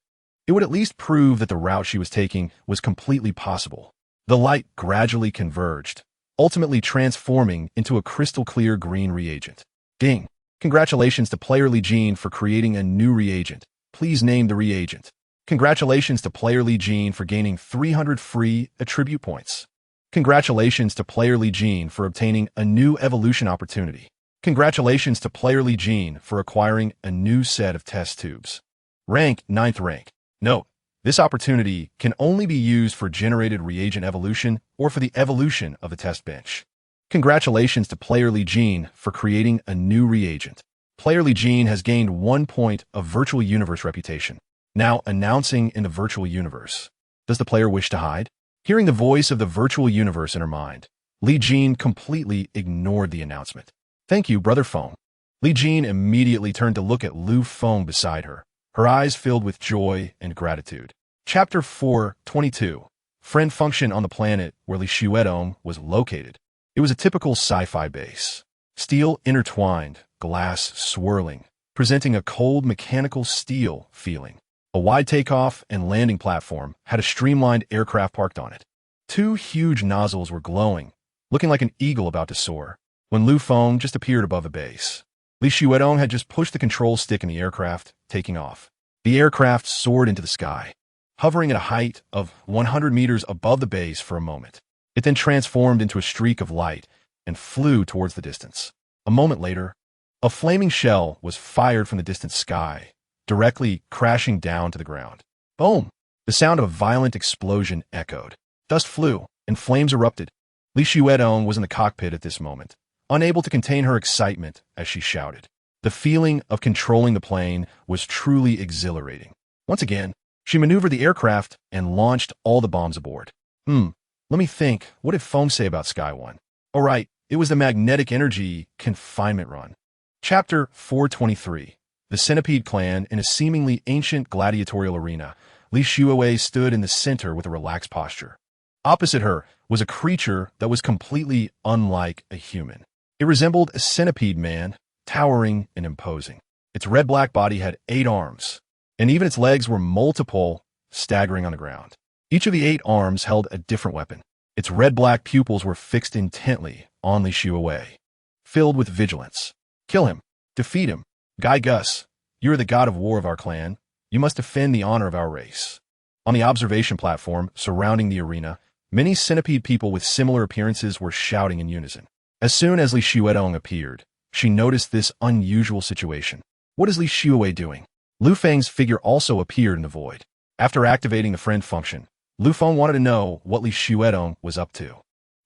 it would at least prove that the route she was taking was completely possible. The light gradually converged, ultimately transforming into a crystal-clear green reagent. Ding! Congratulations to player Li Jing for creating a new reagent. Please name the reagent. Congratulations to player Li Jing for gaining 300 free attribute points. Congratulations to player Li Jing for obtaining a new evolution opportunity. Congratulations to player Li Jing for acquiring a new set of test tubes. Rank 9th rank. Note, this opportunity can only be used for generated reagent evolution or for the evolution of the test bench. Congratulations to player Li Jing for creating a new reagent. Player Li Jing has gained 1 point of virtual universe reputation. Now announcing in the virtual universe. Does the player wish to hide? Hearing the voice of the virtual universe in her mind, Li Jing completely ignored the announcement. Thank you, Brother Feng. Li Jing immediately turned to look at Lu Feng beside her, her eyes filled with joy and gratitude. Chapter 422. Friend function on the planet where Li Xiuedong was located. It was a typical sci-fi base. Steel intertwined, glass swirling, presenting a cold mechanical steel feeling. A wide takeoff and landing platform had a streamlined aircraft parked on it. 2 huge nozzles were glowing, looking like an eagle about to soar, when Lu Feng just appeared above the base. Li Xiuedong had just pushed the control stick in the aircraft, taking off. The aircraft soared into the sky, hovering at a height of 100 meters above the base for a moment. It then transformed into a streak of light and flew towards the distance. A moment later, a flaming shell was fired from the distant sky, directly crashing down to the ground. Boom! The sound of a violent explosion echoed. Dust flew, and flames erupted. Li Xuedong was in the cockpit at this moment, unable to contain her excitement as she shouted. The feeling of controlling the plane was truly exhilarating. Once again, she maneuvered the aircraft and launched all the bombs aboard. Let me think, what did Feng say about Sky One? Oh right, it was the magnetic energy confinement run. Chapter 423. The Centipede Clan in a seemingly ancient gladiatorial arena. Li Xuewei stood in the center with a relaxed posture. Opposite her was a creature that was completely unlike a human. It resembled a centipede man, towering and imposing. Its red-black body had 8 arms, and even its legs were multiple, staggering on the ground. Each of the 8 arms held a different weapon. Its red-black pupils were fixed intently on Li Xuewei, filled with vigilance. Kill him. Defeat him. Guy Gus, you are the god of war of our clan. You must defend the honor of our race. On the observation platform surrounding the arena, many centipede people with similar appearances were shouting in unison. As soon as Li Xuedong appeared, she noticed this unusual situation. What is Li Xuewei doing? Lu Feng's figure also appeared in the void. After activating the friend function, Lu Feng wanted to know what Li Xuedong was up to.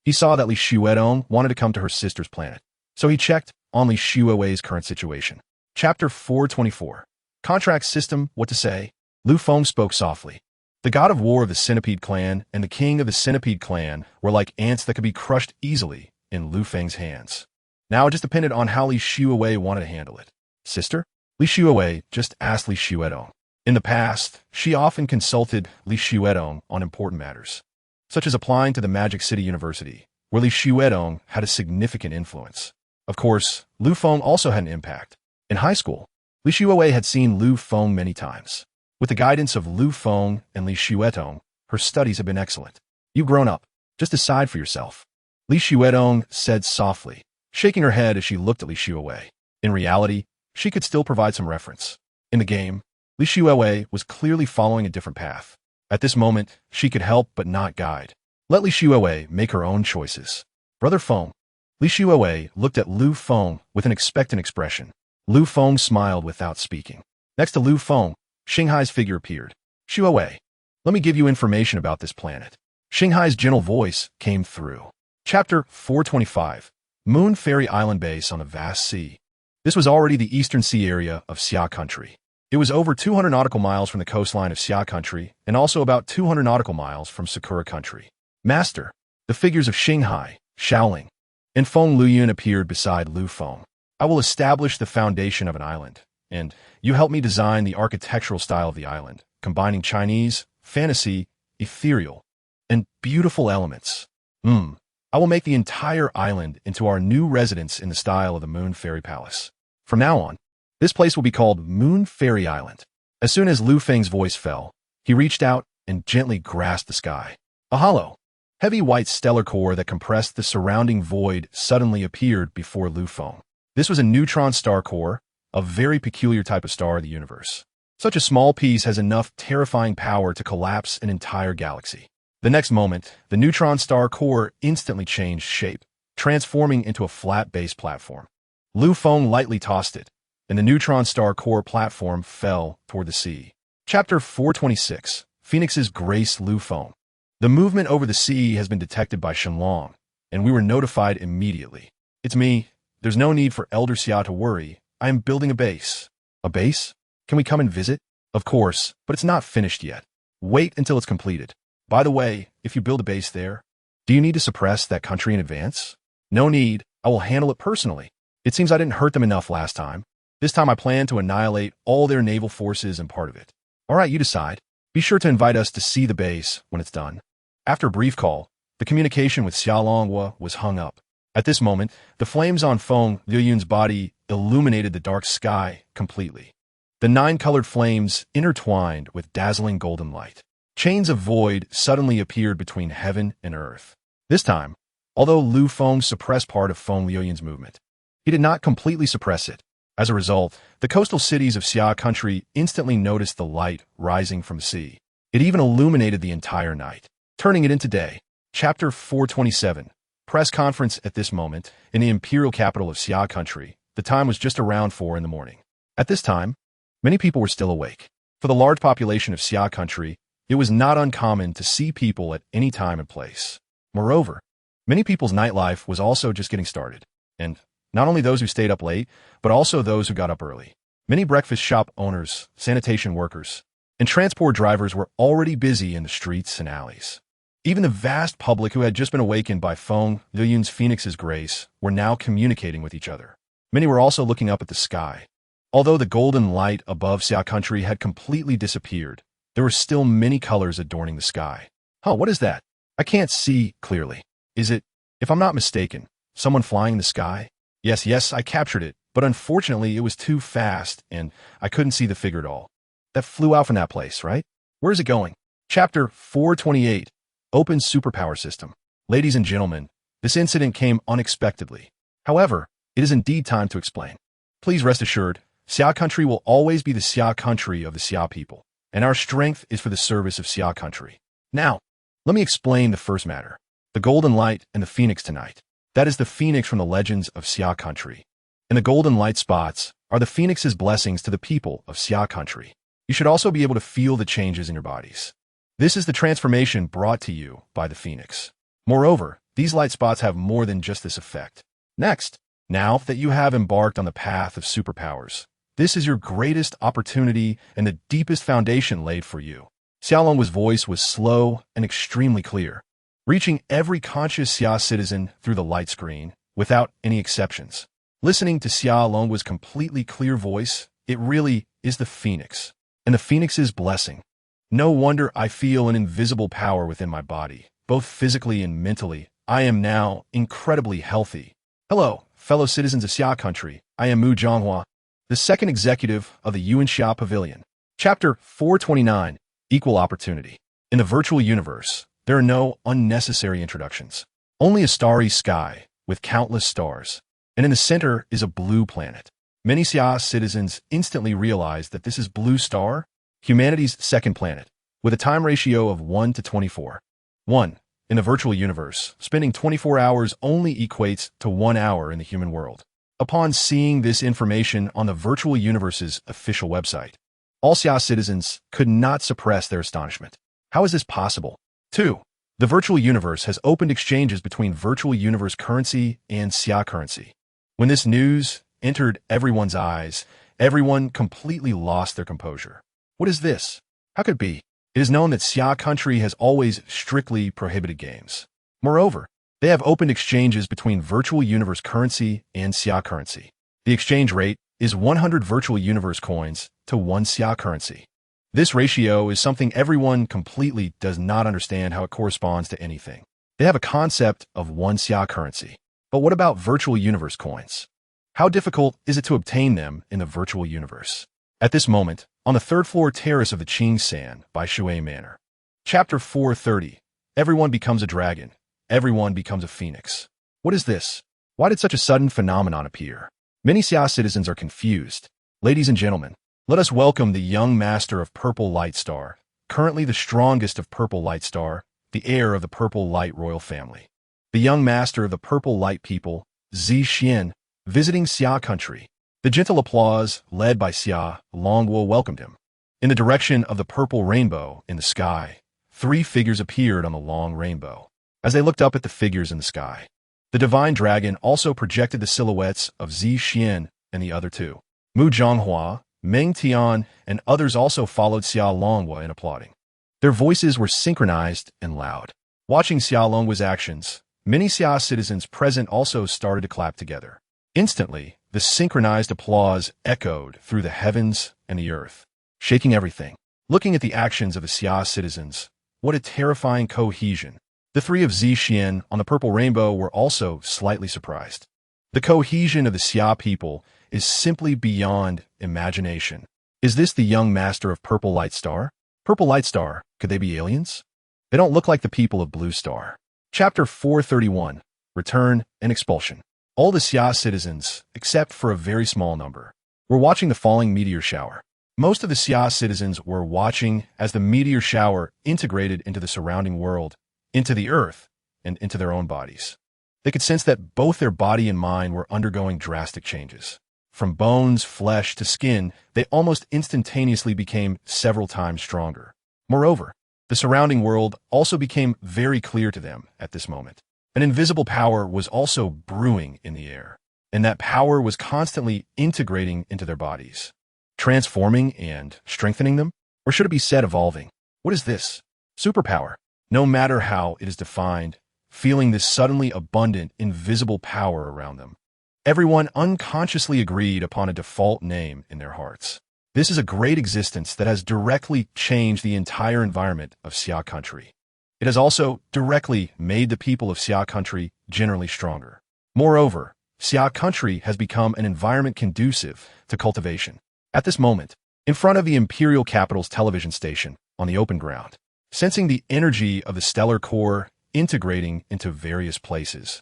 He saw that Li Xuedong wanted to come to her sister's planet, so he checked on Li Xuewei's current situation. Chapter 424. Contract system, what to say? Lu Feng spoke softly. The god of war of the Centipede Clan and the king of the Centipede Clan were like ants that could be crushed easily in Lu Feng's hands. Now it just depended on how Li Xuewei wanted to handle it. Sister? Li Xuewei just asked Li Xuedong. In the past, she often consulted Li Xuedong on important matters, such as applying to the Magic City University, where Li Xuedong had a significant influence. Of course, Lu Feng also had an impact. In high school, Li Xuewei had seen Lu Feng many times. With the guidance of Lu Feng and Li Xuedong, her studies have been excellent. You've grown up. Just decide for yourself. Li Xuedong said softly, shaking her head as she looked at Li Xuewei. In reality, she could still provide some reference. In the game, Li Xuewei was clearly following a different path. At this moment, she could help but not guide. Let Li Xuewei make her own choices. Brother Feng. Li Xuewei looked at Lu Feng with an expectant expression. Lu Feng smiled without speaking. Next to Lu Feng, Xinghai's figure appeared. Xuewei, let me give you information about this planet. Xinghai's gentle voice came through. Chapter 425. Moon Fairy Island Base on a Vast Sea. This was already the eastern sea area of Xia Country. It was over 200 nautical miles from the coastline of Xia Country and also about 200 nautical miles from Sakura Country. Master, the figures of Xinghai, Shaoling, and Feng Luyun appeared beside Lu Feng. I will establish the foundation of an island, and you help me design the architectural style of the island, combining Chinese, fantasy, ethereal, and beautiful elements. I will make the entire island into our new residence in the style of the Moon Fairy Palace. From now on, this place will be called Moon Fairy Island. As soon as Lu Feng's voice fell, he reached out and gently grasped the sky. A hollow, heavy white stellar core that compressed the surrounding void suddenly appeared before Lu Feng. This was a neutron star core, a very peculiar type of star of the universe. Such a small piece has enough terrifying power to collapse an entire galaxy. The next moment, the neutron star core instantly changed shape, transforming into a flat base platform. Lu Feng lightly tossed it, and the neutron star core platform fell toward the sea. Chapter 426. Phoenix's Grace Lu Feng. The movement over the sea has been detected by Shenlong, and we were notified immediately. It's me. There's no need for Elder Xia to worry. I am building a base. A base? Can we come and visit? Of course, but it's not finished yet. Wait until it's completed. By the way, if you build a base there, do you need to suppress that country in advance? No need. I will handle it personally. It seems I didn't hurt them enough last time. This time I plan to annihilate all their naval forces and part of it. All right, you decide. Be sure to invite us to see the base when it's done. After a brief call, the communication with Xiaolonghua was hung up. At this moment, the flames on Feng Liyun's body illuminated the dark sky completely. The 9-colored flames intertwined with dazzling golden light. Chains of void suddenly appeared between heaven and earth. This time, although Lu Feng suppressed part of Feng Liyun's movement, he did not completely suppress it. As a result, the coastal cities of Xia Country instantly noticed the light rising from the sea. It even illuminated the entire night, turning it into day. Chapter 427. Press conference at this moment in the imperial capital of Xia Country. The time was just around 4 in the morning. At this time, many people were still awake. For the large population of Xia Country, it was not uncommon to see people at any time and place. Moreover, Many people's nightlife was also just getting started. And not only those who stayed up late, but also those who got up early. Many breakfast shop owners, sanitation workers, and transport drivers were already busy in the streets and alleys. Even the vast public who had just been awakened by Feng, Yun's Phoenix's grace, were now communicating with each other. Many were also looking up at the sky. Although the golden light above Xia country had completely disappeared, there were still many colors adorning the sky. What is that? I can't see clearly. Is it, if I'm not mistaken, someone flying in the sky? Yes, I captured it, but unfortunately it was too fast and I couldn't see the figure at all. That flew out from that place, right? Where is it going? Chapter 428, Open Superpower System. Ladies and gentlemen, this incident came unexpectedly. However, it is indeed time to explain. Please rest assured, Xia country will always be the Xia country of the Xia people, and our strength is for the service of Xia country. Now, let me explain the first matter. The golden light and the phoenix tonight. That is the phoenix from the legends of Xia country. And the golden light spots are the phoenix's blessings to the people of Xia country. You should also be able to feel the changes in your bodies. This is the transformation brought to you by the phoenix. Moreover, these light spots have more than just this effect. Next, now that you have embarked on the path of superpowers, this is your greatest opportunity and the deepest foundation laid for you. Xiaolong's voice was slow and extremely clear, reaching every conscious Xia citizen through the light screen, without any exceptions. Listening to Xiaolong's completely clear voice, it really is the phoenix, and the phoenix's blessing. No wonder I feel an invisible power within my body, both physically and mentally. I am now incredibly healthy. Hello, fellow citizens of Xia country. I am Mu Zhonghua, the second executive of the Yuan Xia Pavilion. Chapter 429, Equal Opportunity. In the virtual universe, there are no unnecessary introductions. Only a starry sky with countless stars, and in the center is a blue planet. Many Xia citizens instantly realize that this is Blue Star, humanity's second planet, with a time ratio of 1 to 24. 1. In the virtual universe, spending 24 hours only equates to 1 hour in the human world. Upon seeing this information on the virtual universe's official website, all Xia citizens could not suppress their astonishment. How is this possible? 2. The virtual universe has opened exchanges between virtual universe currency and Xia currency. When this news entered everyone's eyes, everyone completely lost their composure. What is this? How could it be? It is known that Xia country has always strictly prohibited games. Moreover, they have opened exchanges between virtual universe currency and Xia currency. The exchange rate is 100 virtual universe coins to 1 Xia currency. This ratio is something everyone completely does not understand how it corresponds to anything. They have a concept of 1 Xia currency. But what about virtual universe coins? How difficult is it to obtain them in the virtual universe? At this moment, on the third floor terrace of the Qingsan by Shui Manor. Chapter 430. Everyone becomes a dragon. Everyone becomes a phoenix. What is this? Why did such a sudden phenomenon appear? Many Xia citizens are confused. Ladies and gentlemen, let us welcome the young master of Purple Light Star, currently the strongest of Purple Light Star, the heir of the Purple Light royal family. The young master of the Purple Light people, Zi Xian, visiting Xia country. The gentle applause, led by Xia Longwo, welcomed him. In the direction of the purple rainbow in the sky, 3 figures appeared on the long rainbow. As they looked up at the figures in the sky, the divine dragon also projected the silhouettes of Zi Xian and the other 2. Mu Zhonghua, Meng Tian, and others also followed Xia Longwo in applauding. Their voices were synchronized and loud. Watching Xia Longwo's actions, many Xia citizens present also started to clap together. Instantly, the synchronized applause echoed through the heavens and the earth, shaking everything. Looking at the actions of the Xia citizens, what a terrifying cohesion. The 3 of Zi Xian on the purple rainbow were also slightly surprised. The cohesion of the Xia people is simply beyond imagination. Is this the young master of Purple Light Star? Purple Light Star, could they be aliens? They don't look like the people of Blue Star. Chapter 431, Return and Expulsion. All the Xia citizens, except for a very small number, were watching the falling meteor shower. Most of the Xia citizens were watching as the meteor shower integrated into the surrounding world, into the earth, and into their own bodies. They could sense that both their body and mind were undergoing drastic changes. From bones, flesh, to skin, they almost instantaneously became several times stronger. Moreover, the surrounding world also became very clear to them at this moment. An invisible power was also brewing in the air, and that power was constantly integrating into their bodies, transforming and strengthening them, or should it be said evolving? What is this? Superpower. No matter how it is defined, feeling this suddenly abundant, invisible power around them. Everyone unconsciously agreed upon a default name in their hearts. This is a great existence that has directly changed the entire environment of Xia country. It has also directly made the people of Xia country generally stronger. Moreover, Xia country has become an environment conducive to cultivation. At this moment, in front of the imperial capital's television station on the open ground, sensing the energy of the stellar core integrating into various places,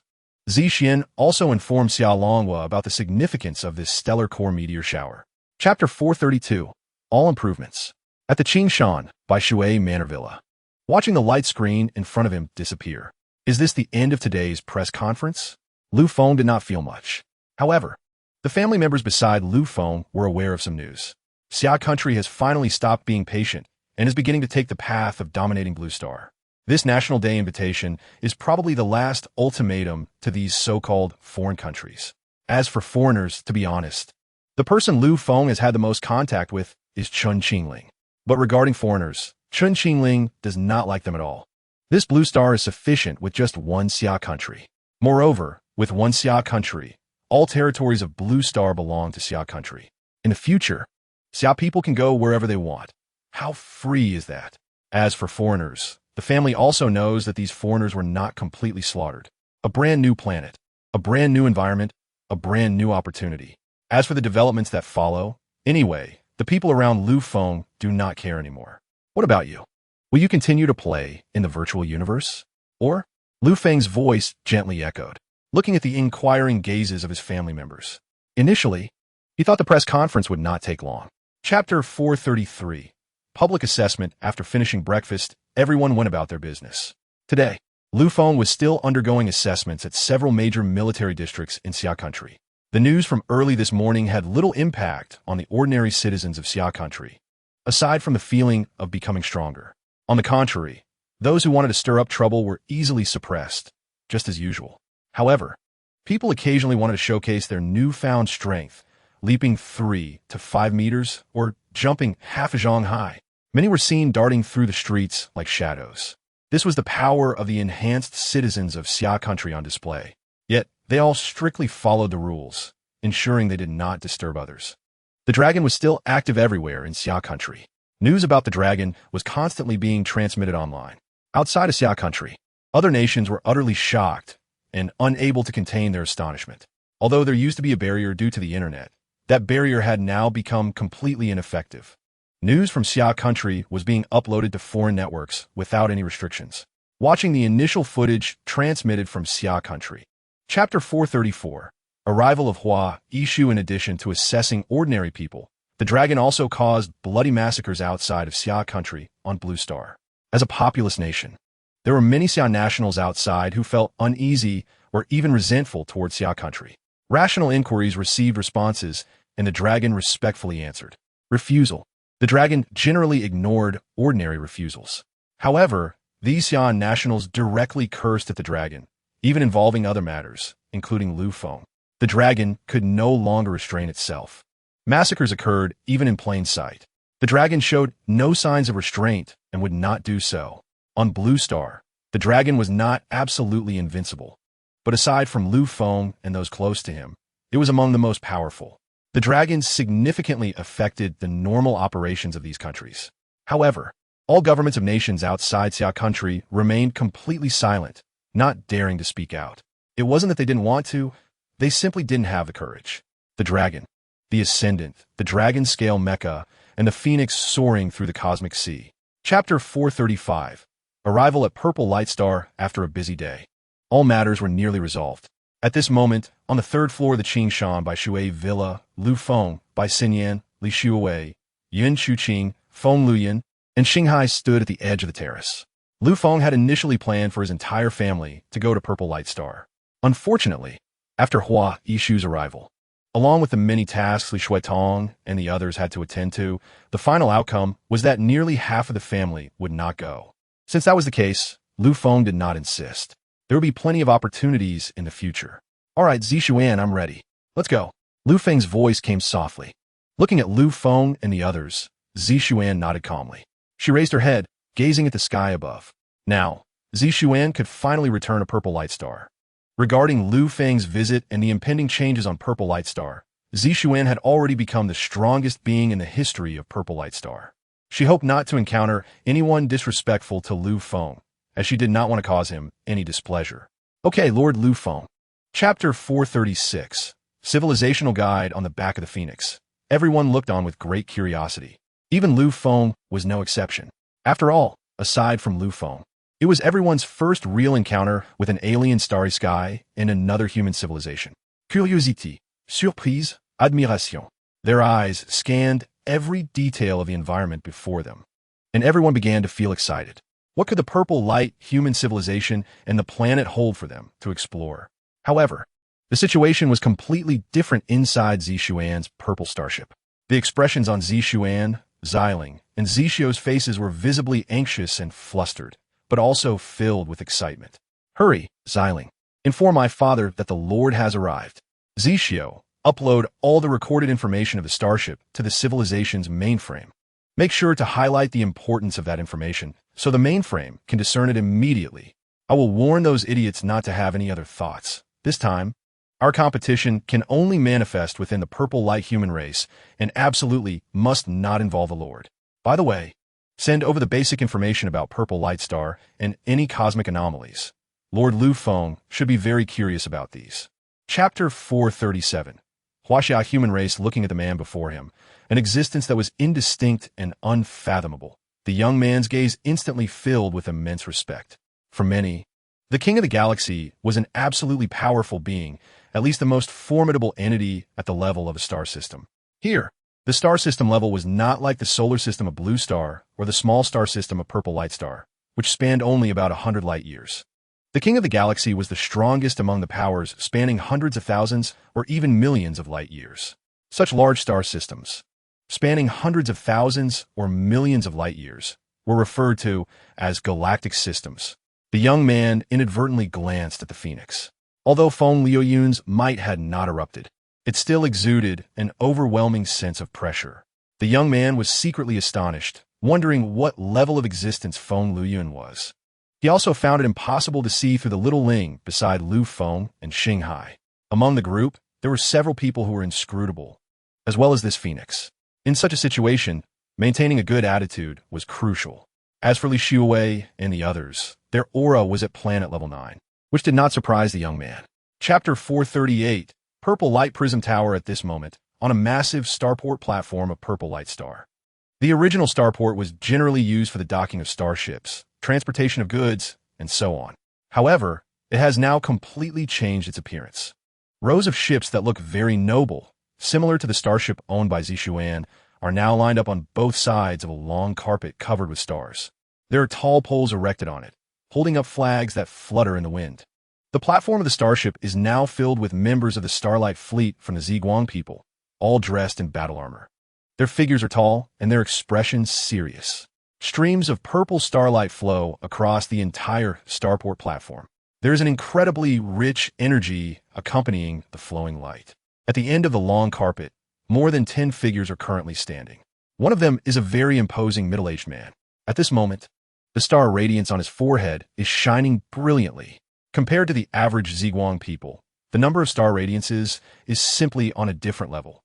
Zixian also informed Xia Longhua about the significance of this stellar core meteor shower. Chapter 432, All Improvements. At the Qingshan by Shui Manor Villa. Watching the light screen in front of him disappear. Is this the end of today's press conference? Lu Feng did not feel much. However, the family members beside Lu Feng were aware of some news. Xia country has finally stopped being patient and is beginning to take the path of dominating Blue Star. This National Day invitation is probably the last ultimatum to these so-called foreign countries. As for foreigners, to be honest, the person Lu Feng has had the most contact with is Chun Qingling. But regarding foreigners, Chun Qingling does not like them at all. This Blue Star is sufficient with just one Xia country. Moreover, with one Xia country, all territories of Blue Star belong to Xia country. In the future, Xia people can go wherever they want. How free is that? As for foreigners, the family also knows that these foreigners were not completely slaughtered. A brand new planet, a brand new environment, a brand new opportunity. As for the developments that follow, anyway, the people around Lu Feng do not care anymore. What about you? Will you continue to play in the virtual universe? Or? Lu Feng's voice gently echoed, looking at the inquiring gazes of his family members. Initially, he thought the press conference would not take long. Chapter 433. Public Assessment. After finishing breakfast, everyone went about their business. Today, Lu Feng was still undergoing assessments at several major military districts in Xia country. The news from early this morning had little impact on the ordinary citizens of Xia country, aside from the feeling of becoming stronger. On the contrary, those who wanted to stir up trouble were easily suppressed, just as usual. However, people occasionally wanted to showcase their newfound strength, leaping 3 to 5 meters or jumping half a zhong high. Many were seen darting through the streets like shadows. This was the power of the enhanced citizens of Xia country on display. Yet, they all strictly followed the rules, ensuring they did not disturb others. The dragon was still active everywhere in Xia country. News about the dragon was constantly being transmitted online. Outside of Xia country, other nations were utterly shocked and unable to contain their astonishment. Although there used to be a barrier due to the internet, that barrier had now become completely ineffective. News from Xia country was being uploaded to foreign networks without any restrictions. Watching the initial footage transmitted from Xia country. Chapter 434. Arrival of Hua Yishu. In addition to assessing ordinary people, the dragon also caused bloody massacres outside of Xia country on Blue Star. As a populous nation, there were many Xia nationals outside who felt uneasy or even resentful towards Xia country. Rational inquiries received responses, and the dragon respectfully answered. Refusal. The dragon generally ignored ordinary refusals. However, these Xia nationals directly cursed at the dragon, even involving other matters, including Lu Feng. The dragon could no longer restrain itself. Massacres occurred even in plain sight. The dragon showed no signs of restraint and would not do so. On Blue Star, the dragon was not absolutely invincible. But aside from Lu Feng and those close to him, it was among the most powerful. The dragon significantly affected the normal operations of these countries. However, all governments of nations outside Xia country remained completely silent, not daring to speak out. It wasn't that they didn't want to, they simply didn't have the courage. The dragon, the ascendant, the dragon scale mecha, and the phoenix soaring through the cosmic sea. Chapter 435. Arrival at Purple Light Star after a busy day. All matters were nearly resolved. At this moment, on the third floor of the Qingshan by Shui Villa, Lu Feng by Xinyan, Li Shuwei, Yun Chuqing, Feng Luyan, and Xinghai stood at the edge of the terrace. Lu Feng had initially planned for his entire family to go to Purple Light Star. Unfortunately, after Hua Yishu's arrival, along with the many tasks Li Shuitong and the others had to attend to, the final outcome was that nearly half of the family would not go. Since that was the case, Lu Feng did not insist. There would be plenty of opportunities in the future. All right, Zixuan, I'm ready. Let's go. Lu Feng's voice came softly. Looking at Lu Feng and the others, Zixuan nodded calmly. She raised her head, gazing at the sky above. Now, Zixuan could finally return a purple light star. Regarding Lu Feng's visit and the impending changes on Purple Light Star, Zixuan had already become the strongest being in the history of Purple Light Star. She hoped not to encounter anyone disrespectful to Lu Feng, as she did not want to cause him any displeasure. Okay, Lord Lu Feng. Chapter 436, Civilizational Guide on the Back of the Phoenix. Everyone looked on with great curiosity. Even Lu Feng was no exception. After all, aside from Lu Feng, it was everyone's first real encounter with an alien starry sky and another human civilization. Curiosité, surprise, admiration. Their eyes scanned every detail of the environment before them, and everyone began to feel excited. What could the purple light human civilization and the planet hold for them to explore? However, the situation was completely different inside Zixuan's purple starship. The expressions on Zixuan, Xiling, and Zixio's faces were visibly anxious and flustered, but also filled with excitement. Hurry, Xiling. Inform my father that the Lord has arrived. Zixio, upload all the recorded information of the starship to the civilization's mainframe. Make sure to highlight the importance of that information so the mainframe can discern it immediately. I will warn those idiots not to have any other thoughts. This time, our competition can only manifest within the purple light human race and absolutely must not involve the Lord. By the way, send over the basic information about Purple Light Star and any cosmic anomalies. Lord Lu Feng should be very curious about these. Chapter 437. Huaxia human race looking at the man before him, an existence that was indistinct and unfathomable. The young man's gaze instantly filled with immense respect. For many, the king of the galaxy was an absolutely powerful being, at least the most formidable entity at the level of a star system. Here, the star system level was not like the solar system of Blue Star or the small star system of Purple Light Star, which spanned only about 100 light years. The king of the galaxy was the strongest among the powers spanning hundreds of thousands or even millions of light years. Such large star systems, spanning hundreds of thousands or millions of light years, were referred to as galactic systems. The young man inadvertently glanced at the Phoenix. Although Feng Liuyun's might had not erupted, it still exuded an overwhelming sense of pressure. The young man was secretly astonished, wondering what level of existence Feng Liyun was. He also found it impossible to see through the little Ling beside Lu Feng and Xinghai. Among the group, there were several people who were inscrutable, as well as this Phoenix. In such a situation, maintaining a good attitude was crucial. As for Li Xiuwei and the others, their aura was at planet level 9, which did not surprise the young man. Chapter 438, Purple Light Prism Tower at this moment, on a massive starport platform of Purple Light Star. The original starport was generally used for the docking of starships, transportation of goods, and so on. However, it has now completely changed its appearance. Rows of ships that look very noble, similar to the starship owned by Zixuan, are now lined up on both sides of a long carpet covered with stars. There are tall poles erected on it, holding up flags that flutter in the wind. The platform of the starship is now filled with members of the Starlight Fleet from the Ziguang people, all dressed in battle armor. Their figures are tall, and their expressions serious. Streams of purple starlight flow across the entire starport platform. There is an incredibly rich energy accompanying the flowing light. At the end of the long carpet, more than 10 figures are currently standing. One of them is a very imposing middle-aged man. At this moment, the star radiance on his forehead is shining brilliantly. Compared to the average Ziguang people, the number of star radiances is simply on a different level.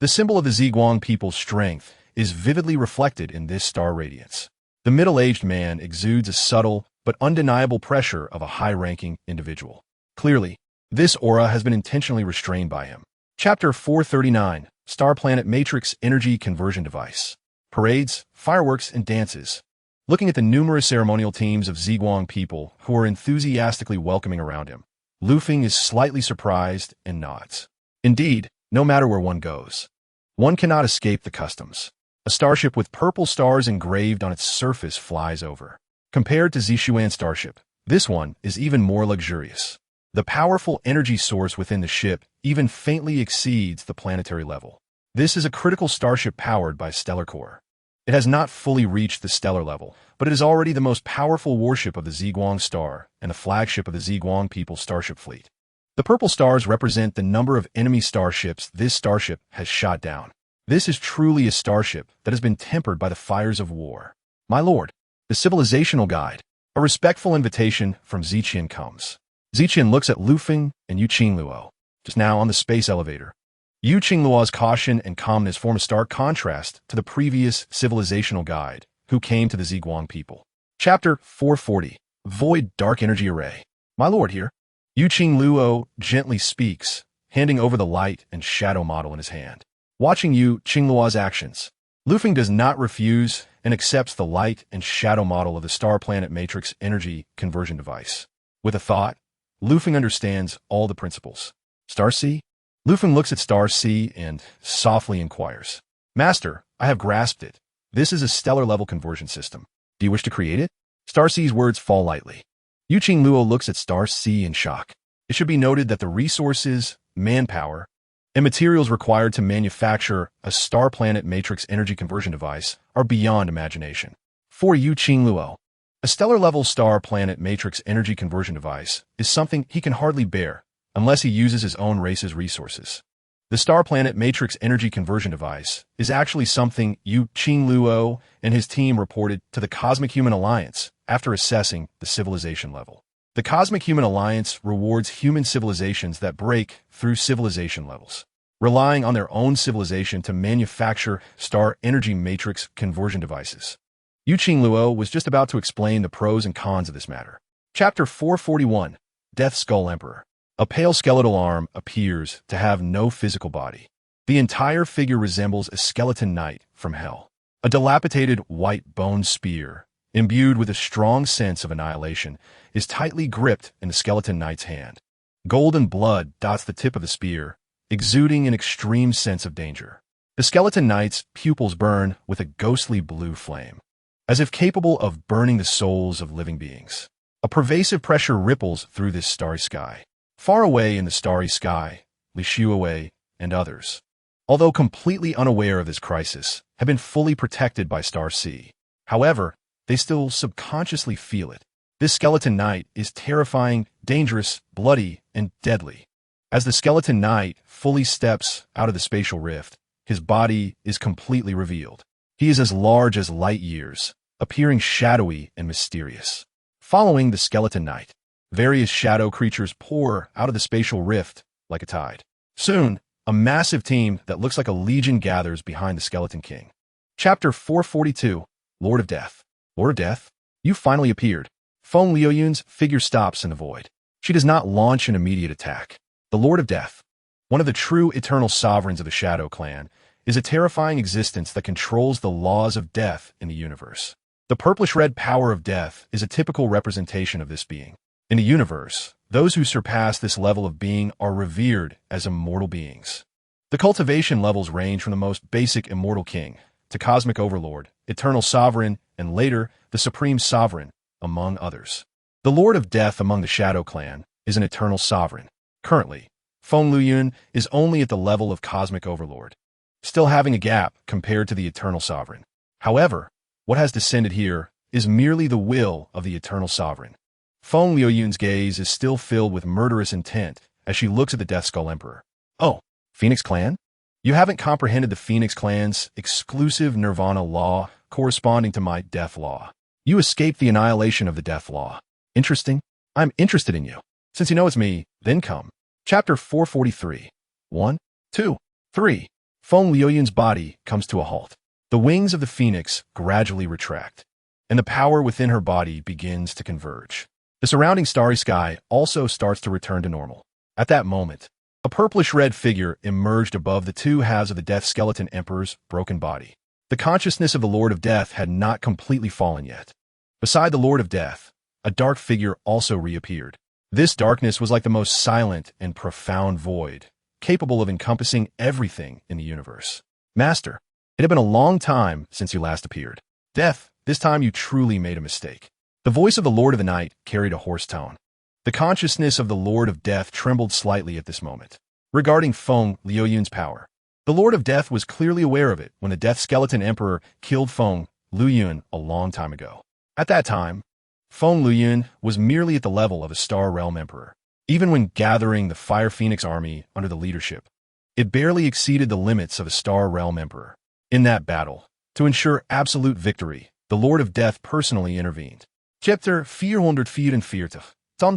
The symbol of the Ziguang people's strength is vividly reflected in this star radiance. The middle-aged man exudes a subtle but undeniable pressure of a high-ranking individual. Clearly, this aura has been intentionally restrained by him. Chapter 439, Star Planet Matrix Energy Conversion Device. Parades, fireworks, and dances. Looking at the numerous ceremonial teams of Ziguang people who are enthusiastically welcoming around him, Lu Feng is slightly surprised and nods. Indeed, no matter where one goes, one cannot escape the customs. A starship with purple stars engraved on its surface flies over. Compared to Zixuan's starship, this one is even more luxurious. The powerful energy source within the ship even faintly exceeds the planetary level. This is a critical starship powered by stellar core. It has not fully reached the stellar level, but it is already the most powerful warship of the Ziguang Star and the flagship of the Ziguang People's Starship Fleet. The purple stars represent the number of enemy starships this starship has shot down. This is truly a starship that has been tempered by the fires of war. My lord, the civilizational guide. A respectful invitation from Ziqian comes. Ziqian looks at Lu Feng and Yu Qingluo, just now on the space elevator. Yu Qingluo's caution and calmness form a stark contrast to the previous civilizational guide who came to the Ziguang people. Chapter 440, Void Dark Energy Array. My lord here. Yu Qingluo gently speaks, handing over the light and shadow model in his hand. Watching Yu Qingluo's actions, Lu Feng does not refuse and accepts the light and shadow model of the star-planet matrix energy conversion device. With a thought, Lu Feng understands all the principles. Star C? Lu Feng looks at Star C and softly inquires. Master, I have grasped it. This is a stellar-level conversion system. Do you wish to create it? Star C's words fall lightly. Yu Qingluo looks at Star C in shock. It should be noted that the resources, manpower, and materials required to manufacture a star-planet matrix energy conversion device are beyond imagination. For Yu Qingluo, a stellar-level star-planet matrix energy conversion device is something he can hardly bear unless he uses his own race's resources. The star-planet matrix energy conversion device is actually something Yu Qingluo and his team reported to the Cosmic Human Alliance after assessing the civilization level. The Cosmic Human Alliance rewards human civilizations that break through civilization levels, relying on their own civilization to manufacture star energy matrix conversion devices. Yu Qingluo was just about to explain the pros and cons of this matter. Chapter 441, Death Skull Emperor. A pale skeletal arm appears to have no physical body. The entire figure resembles a skeleton knight from hell. A dilapidated white bone spear, imbued with a strong sense of annihilation, is tightly gripped in the skeleton knight's hand. Golden blood dots the tip of the spear, exuding an extreme sense of danger. The skeleton knight's pupils burn with a ghostly blue flame, as if capable of burning the souls of living beings. A pervasive pressure ripples through this starry sky. Far away in the starry sky, Li Shuowei and others, although completely unaware of this crisis, have been fully protected by Star C. However, they still subconsciously feel it. This skeleton knight is terrifying, dangerous, bloody, and deadly. As the skeleton knight fully steps out of the spatial rift, his body is completely revealed. He is as large as light years, appearing shadowy and mysterious. Following the skeleton knight, various shadow creatures pour out of the spatial rift like a tide. Soon, a massive team that looks like a legion gathers behind the Skeleton King. Chapter 442, Lord of Death. Lord of Death? You finally appeared. Feng Liuyun's figure stops in the void. She does not launch an immediate attack. The Lord of Death, one of the true eternal sovereigns of the Shadow Clan, is a terrifying existence that controls the laws of death in the universe. The purplish-red power of death is a typical representation of this being. In the universe, those who surpass this level of being are revered as immortal beings. The cultivation levels range from the most basic immortal king to cosmic overlord, eternal sovereign, and later, the supreme sovereign, among others. The Lord of Death among the Shadow Clan is an eternal sovereign. Currently, Feng Liyun is only at the level of cosmic overlord, still having a gap compared to the eternal sovereign. However, what has descended here is merely the will of the eternal sovereign. Feng Liuyun's gaze is still filled with murderous intent as she looks at the Death Skull Emperor. Oh, Phoenix Clan? You haven't comprehended the Phoenix Clan's exclusive nirvana law corresponding to my death law. You escaped the annihilation of the death law. Interesting. I'm interested in you. Since you know it's me, then come. Chapter 443. 1, 2, 3. Feng Liuyun's body comes to a halt. The wings of the phoenix gradually retract, and the power within her body begins to converge. The surrounding starry sky also starts to return to normal. At that moment, a purplish-red figure emerged above the two halves of the Death Skeleton Emperor's broken body. The consciousness of the Lord of Death had not completely fallen yet. Beside the Lord of Death, a dark figure also reappeared. This darkness was like the most silent and profound void, capable of encompassing everything in the universe. Master, it had been a long time since you last appeared. Death, this time you truly made a mistake. The voice of the Lord of the Night carried a hoarse tone. The consciousness of the Lord of Death trembled slightly at this moment. Regarding Feng Liuyun's power, The Lord of Death was clearly aware of it when the Death Skeleton Emperor killed Feng Luyuan a long time ago. At that time, Feng Luyuan was merely at the level of a Star Realm Emperor. Even when gathering the Fire Phoenix army under the leadership, it barely exceeded the limits of a Star Realm Emperor. In that battle, to ensure absolute victory, the Lord of Death personally intervened. Chapter 444,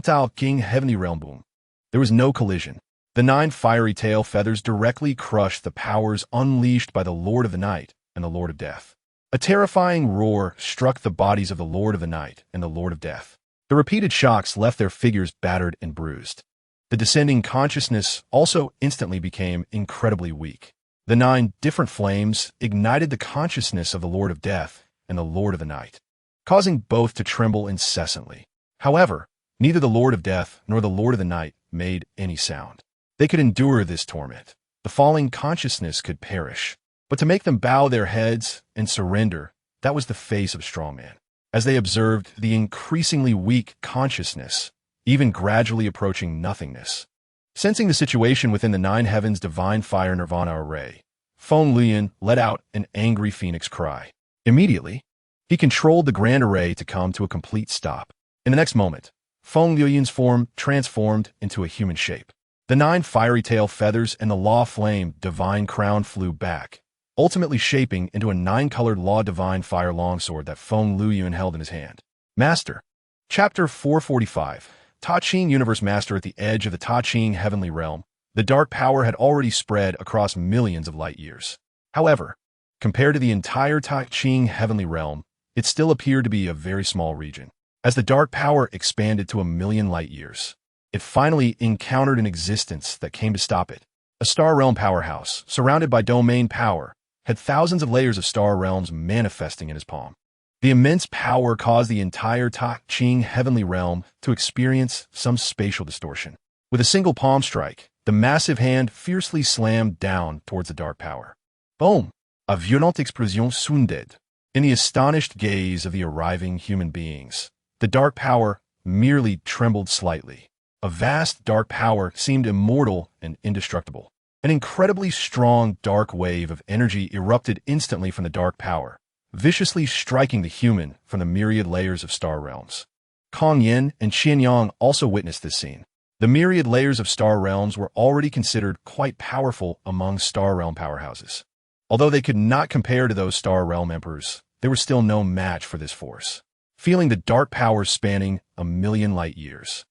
Tao King Heavenly Realm Boom. There was no collision. The 9 fiery tail feathers directly crushed the powers unleashed by the Lord of the Night and the Lord of Death. A terrifying roar struck the bodies of the Lord of the Night and the Lord of Death. The repeated shocks left their figures battered and bruised. The descending consciousness also instantly became incredibly weak. The 9 different flames ignited the consciousness of the Lord of Death and the Lord of the Night, causing both to tremble incessantly. However, neither the Lord of Death nor the Lord of the Night made any sound. They could endure this torment. The falling consciousness could perish. But to make them bow their heads and surrender, that was the face of strongman. As they observed the increasingly weak consciousness, even gradually approaching nothingness. Sensing the situation within the 9 heavens' divine fire nirvana array, Feng Luyuan let out an angry phoenix cry. Immediately, he controlled the grand array to come to a complete stop. In the next moment, Feng Luyuan's form transformed into a human shape. The 9 fiery tail feathers and the law flame divine crown flew back, ultimately shaping into a 9-colored law divine fire longsword that Feng Luyuan held in his hand. Master. Chapter 445. Ta Ching Universe Master. At the edge of the Ta Ching Heavenly Realm, the dark power had already spread across millions of light years. However, compared to the entire Ta Ching Heavenly Realm, it still appeared to be a very small region. As the dark power expanded to 1,000,000 light years, it finally encountered an existence that came to stop it. A Star Realm powerhouse, surrounded by domain power, had thousands of layers of star realms manifesting in his palm. The immense power caused the entire Ta Ching Heavenly Realm to experience some spatial distortion. With a single palm strike, the massive hand fiercely slammed down towards the dark power. Boom! A violente explosion sounded. In the astonished gaze of the arriving human beings, the dark power merely trembled slightly. A vast dark power seemed immortal and indestructible. An incredibly strong dark wave of energy erupted instantly from the dark power, viciously striking the human from the myriad layers of star realms. Kong Yin and Qian Yang also witnessed this scene. The myriad layers of star realms were already considered quite powerful among star realm powerhouses. Although they could not compare to those star realm emperors, they were still no match for this force, feeling the dark powers spanning 1,000,000 light years.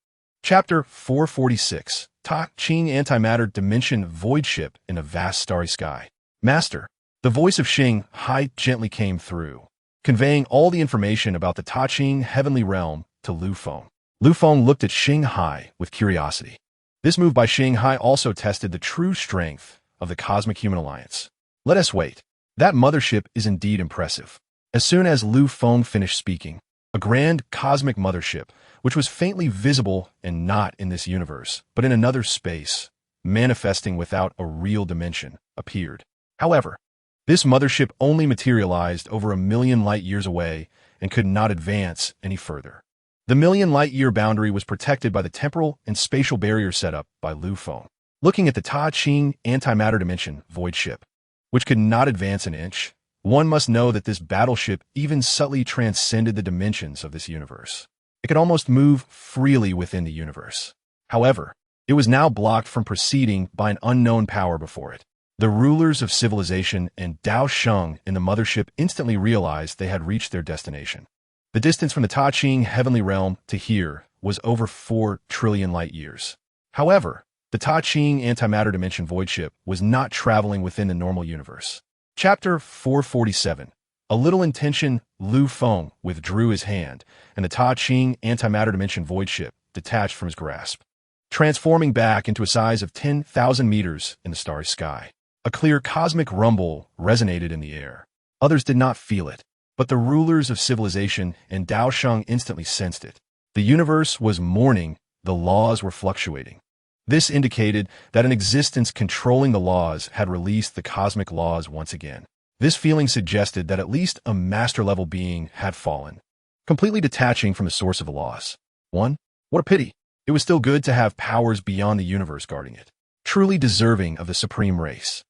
Chapter 446. Ta Ching Antimatter Dimension Void Ship in a Vast Starry Sky. Master. The voice of Xinghai gently came through, conveying all the information about the Ta Ching Heavenly Realm to Lu Feng. Lu Feng looked at Xinghai with curiosity. This move by Xinghai also tested the true strength of the Cosmic Human Alliance. Let us wait. That mothership is indeed impressive. As soon as Lu Feng finished speaking, a grand cosmic mothership, which was faintly visible and not in this universe, but in another space, manifesting without a real dimension, appeared. However, this mothership only materialized over 1,000,000 light years away and could not advance any further. The 1,000,000 light year boundary was protected by the temporal and spatial barrier set up by Lu Feng. Looking at the Ta Ching Antimatter Dimension Void Ship, which could not advance an inch, one must know that this battleship even subtly transcended the dimensions of this universe. It could almost move freely within the universe. However, it was now blocked from proceeding by an unknown power before it. The rulers of civilization and Dao Sheng in the mothership instantly realized they had reached their destination. The distance from the Ta Ching Heavenly Realm to here was over 4 trillion light years. However, the Ta Ching Antimatter Dimension Void Ship was not traveling within the normal universe. Chapter 447. A little intention, Lu Feng withdrew his hand, and the Ta Ching Antimatter Dimension Void Ship detached from his grasp, transforming back into a size of 10,000 meters in the starry sky. A clear cosmic rumble resonated in the air. Others did not feel it, but the rulers of civilization and Dao Sheng instantly sensed it. The universe was mourning, the laws were fluctuating. This indicated that an existence controlling the laws had released the cosmic laws once again. This feeling suggested that at least a master-level being had fallen, completely detaching from the source of the laws. What a pity. It was still good to have powers beyond the universe guarding it, truly deserving of the supreme race.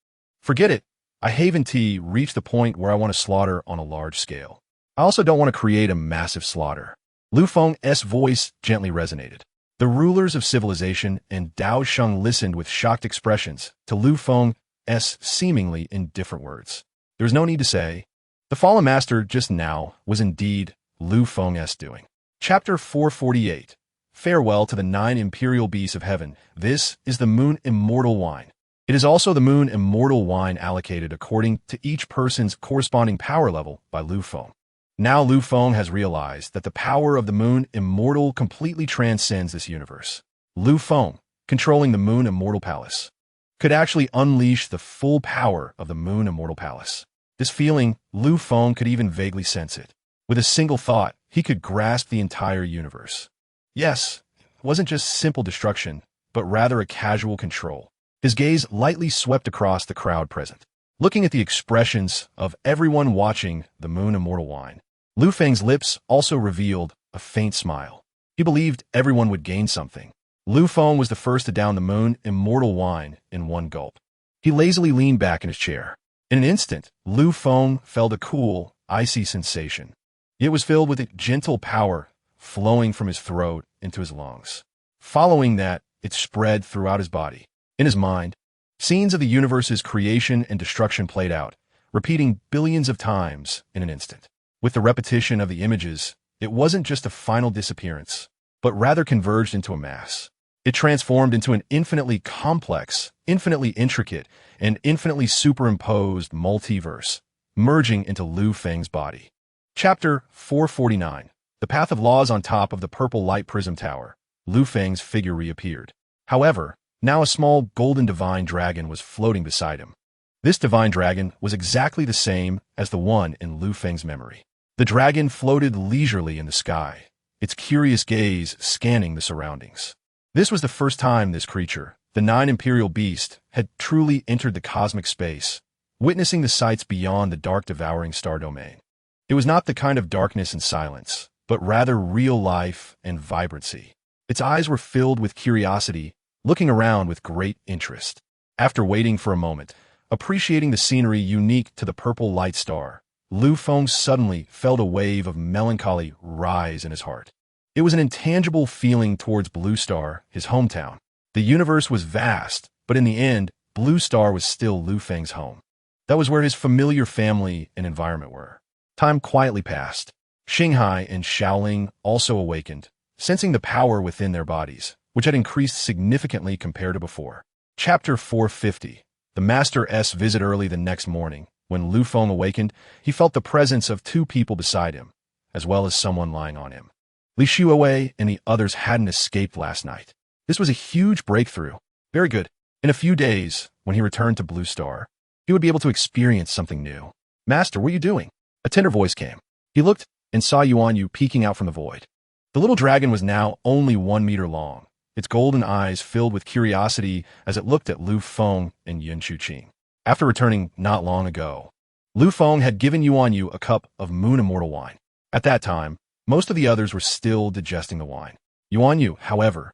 Forget it. I haven't reached the point where I want to slaughter on a large scale. I also don't want to create a massive slaughter. Lu Feng's voice gently resonated. The rulers of civilization and Dao Sheng listened with shocked expressions to Lu Feng's seemingly indifferent words. There was no need to say. The fallen master just now was indeed Lu Feng's doing. Chapter 448. Farewell to the 9 imperial beasts of heaven. This is the moon immortal wine. It is also the moon immortal wine allocated according to each person's corresponding power level by Lu Feng. Now Lu Feng has realized that the power of the moon immortal completely transcends this universe. Lu Feng, controlling the moon immortal palace, could actually unleash the full power of the moon immortal palace. This feeling, Lu Feng could even vaguely sense it. With a single thought, he could grasp the entire universe. Yes, it wasn't just simple destruction, but rather a casual control. His gaze lightly swept across the crowd present. Looking at the expressions of everyone watching the moon immortal wine, Lu Feng's lips also revealed a faint smile. He believed everyone would gain something. Lu Feng was the first to down the moon immortal wine in one gulp. He lazily leaned back in his chair. In an instant, Lu Feng felt a cool, icy sensation. It was filled with a gentle power flowing from his throat into his lungs. Following that, it spread throughout his body. In his mind, scenes of the universe's creation and destruction played out, repeating billions of times in an instant. With the repetition of the images, it wasn't just a final disappearance, but rather converged into a mass. It transformed into an infinitely complex, infinitely intricate, and infinitely superimposed multiverse, merging into Lu Feng's body. Chapter 449. The path of laws on top of the purple light prism tower. Lu Feng's figure reappeared. However, now a small golden divine dragon was floating beside him. This divine dragon was exactly the same as the one in Lu Feng's memory. The dragon floated leisurely in the sky, its curious gaze scanning the surroundings. This was the first time this creature, the 9 imperial beast, had truly entered the cosmic space, witnessing the sights beyond the dark devouring star domain. It was not the kind of darkness and silence, but rather real life and vibrancy. Its eyes were filled with curiosity, looking around with great interest. After waiting for a moment, appreciating the scenery unique to the purple light star, Lu Feng suddenly felt a wave of melancholy rise in his heart. It was an intangible feeling towards Blue Star, his hometown. The universe was vast, but in the end, Blue Star was still Lu Feng's home. That was where his familiar family and environment were. Time quietly passed. Xinghai and Shaoling also awakened, sensing the power within their bodies, which had increased significantly compared to before. Chapter 450. The Master's visit. Early the next morning, when Lu Feng awakened, he felt the presence of 2 people beside him, as well as someone lying on him. Li Shuowei and the others hadn't escaped last night. This was a huge breakthrough. Very good. In a few days, when he returned to Blue Star, he would be able to experience something new. Master, what are you doing? A tender voice came. He looked and saw Yuan Yu peeking out from the void. The little dragon was now only 1 meter long, its golden eyes filled with curiosity as it looked at Lu Feng and Yun Chuqing. After returning not long ago, Lu Feng had given Yuan Yu a cup of moon immortal wine. At that time, most of the others were still digesting the wine. Yuan Yu, however,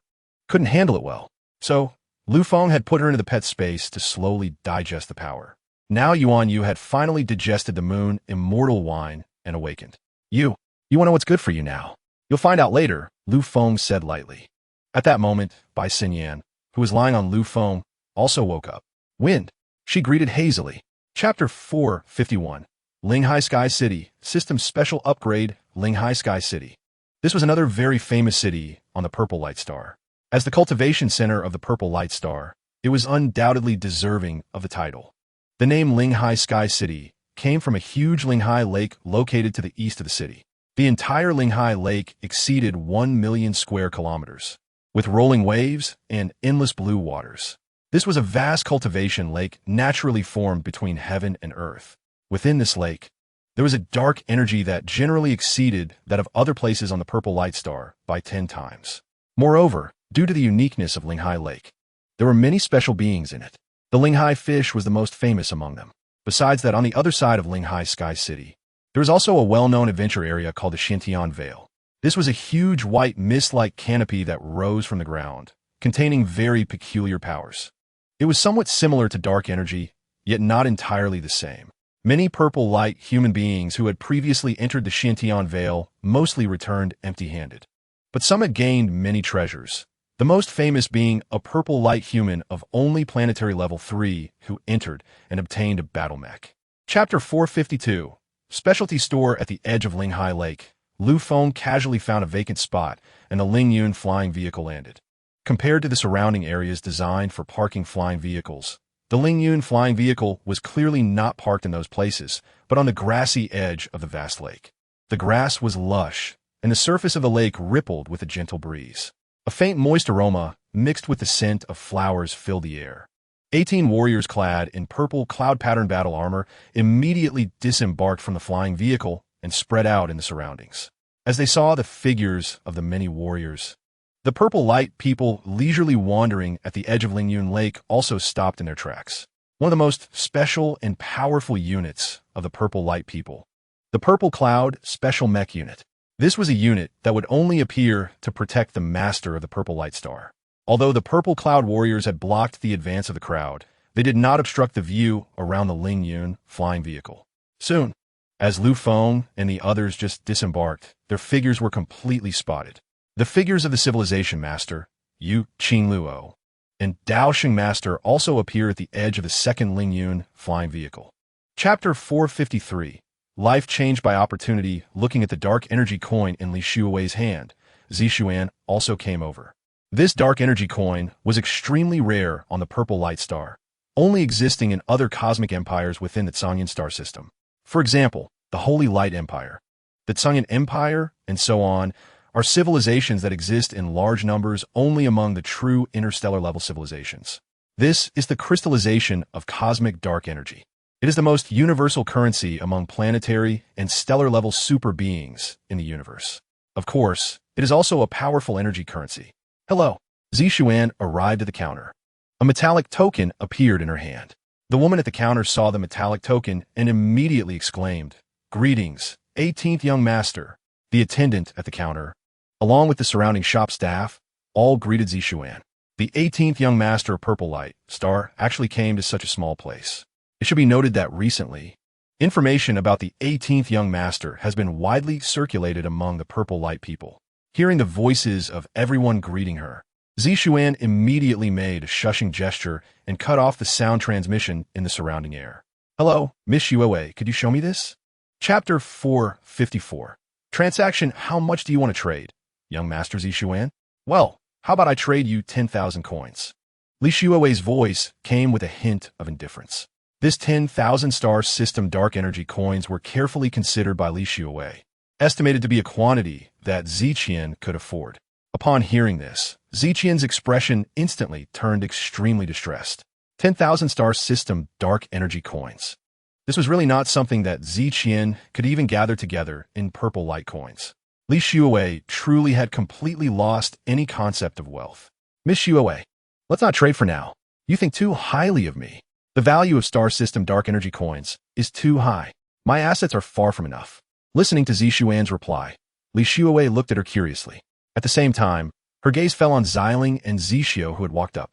couldn't handle it well, so Lu Feng had put her into the pet space to slowly digest the power. Now Yuan Yu had finally digested the moon immortal wine and awakened. You want to know what's good for you now? You'll find out later, Lu Feng said lightly. At that moment, Bai Xinyan, who was lying on Lu Feng, also woke up. Wind, she greeted hazily. Chapter 451. Xinghai Sky City, System Special Upgrade, Xinghai Sky City. This was another very famous city on the Purple Light Star. As the cultivation center of the Purple Light Star, it was undoubtedly deserving of the title. The name Xinghai Sky City came from a huge Xinghai lake located to the east of the city. The entire Xinghai lake exceeded 1 million square kilometers, with rolling waves and endless blue waters. This was a vast cultivation lake naturally formed between heaven and earth. Within this lake, there was a dark energy that generally exceeded that of other places on the Purple Light Star by 10 times. Moreover, due to the uniqueness of Xinghai Lake, there were many special beings in it. The Xinghai fish was the most famous among them. Besides that, on the other side of Xinghai Sky City, there was also a well-known adventure area called the Xintian Vale. This was a huge white mist-like canopy that rose from the ground, containing very peculiar powers. It was somewhat similar to dark energy, yet not entirely the same. Many purple light human beings who had previously entered the Xintian Vale mostly returned empty-handed. But some had gained many treasures, the most famous being a purple light human of only planetary level 3 who entered and obtained a battle mech. Chapter 452. Specialty store at the edge of Xinghai Lake. Feng casually found a vacant spot, and the Lingyun flying vehicle landed. Compared to the surrounding areas designed for parking flying vehicles, the Lingyun flying vehicle was clearly not parked in those places, but on the grassy edge of the vast lake. The grass was lush, and the surface of the lake rippled with a gentle breeze. A faint moist aroma, mixed with the scent of flowers, filled the air. 18 warriors clad in purple cloud-pattern battle armor immediately disembarked from the flying vehicle and spread out in the surroundings. As they saw the figures of the many warriors, the purple light people leisurely wandering at the edge of Lingyun Lake also stopped in their tracks. One of the most special and powerful units of the purple light people. The Purple Cloud Special Mech Unit. This was a unit that would only appear to protect the master of the Purple Light Star. Although the Purple Cloud warriors had blocked the advance of the crowd, they did not obstruct the view around the Lingyun flying vehicle. Soon, as Feng and the others just disembarked, their figures were completely spotted. The figures of the Civilization Master, Yu Qingluo, and Daoxing Master also appear at the edge of the second Lingyun flying vehicle. Chapter 453. Life changed by opportunity. Looking at the dark energy coin in Li Shuowei's hand, Zixuan also came over. This dark energy coin was extremely rare on the Purple Light Star, only existing in other cosmic empires within the Zhangyan star system. For example, the Holy Light Empire, the Zhangyan Empire, and so on, are civilizations that exist in large numbers only among the true interstellar level civilizations. This is the crystallization of cosmic dark energy. It is the most universal currency among planetary and stellar level super beings in the universe. Of course, it is also a powerful energy currency. Hello. Zixuan arrived at the counter. A metallic token appeared in her hand. The woman at the counter saw the metallic token and immediately exclaimed, "Greetings, 18th young master." The attendant at the counter, along with the surrounding shop staff, all greeted Zixuan. The 18th young master of Purple Light Star actually came to such a small place. It should be noted that recently, information about the 18th young master has been widely circulated among the Purple Light people. Hearing the voices of everyone greeting her, Zixuan immediately made a shushing gesture and cut off the sound transmission in the surrounding air. "Hello, Miss Shuowei, could you show me this?" Chapter 454. Transaction. How much do you want to trade, young master Zixuan? "Well, how about I trade you 10,000 coins? Li Shuowei's voice came with a hint of indifference. This 10,000 star system dark energy coins were carefully considered by Li Shuowei, estimated to be a quantity that Ziqian could afford. Upon hearing this, Ziqian's expression instantly turned extremely distressed. 10,000 star system dark energy coins. This was really not something that Ziqian could even gather together in purple light coins. Li Shuowei truly had completely lost any concept of wealth. "Miss Shuowei, let's not trade for now. You think too highly of me. The value of star system dark energy coins is too high. My assets are far from enough." Listening to Zixuan's reply, Li Shuowei looked at her curiously. At the same time, her gaze fell on Xiling and Zixio, who had walked up.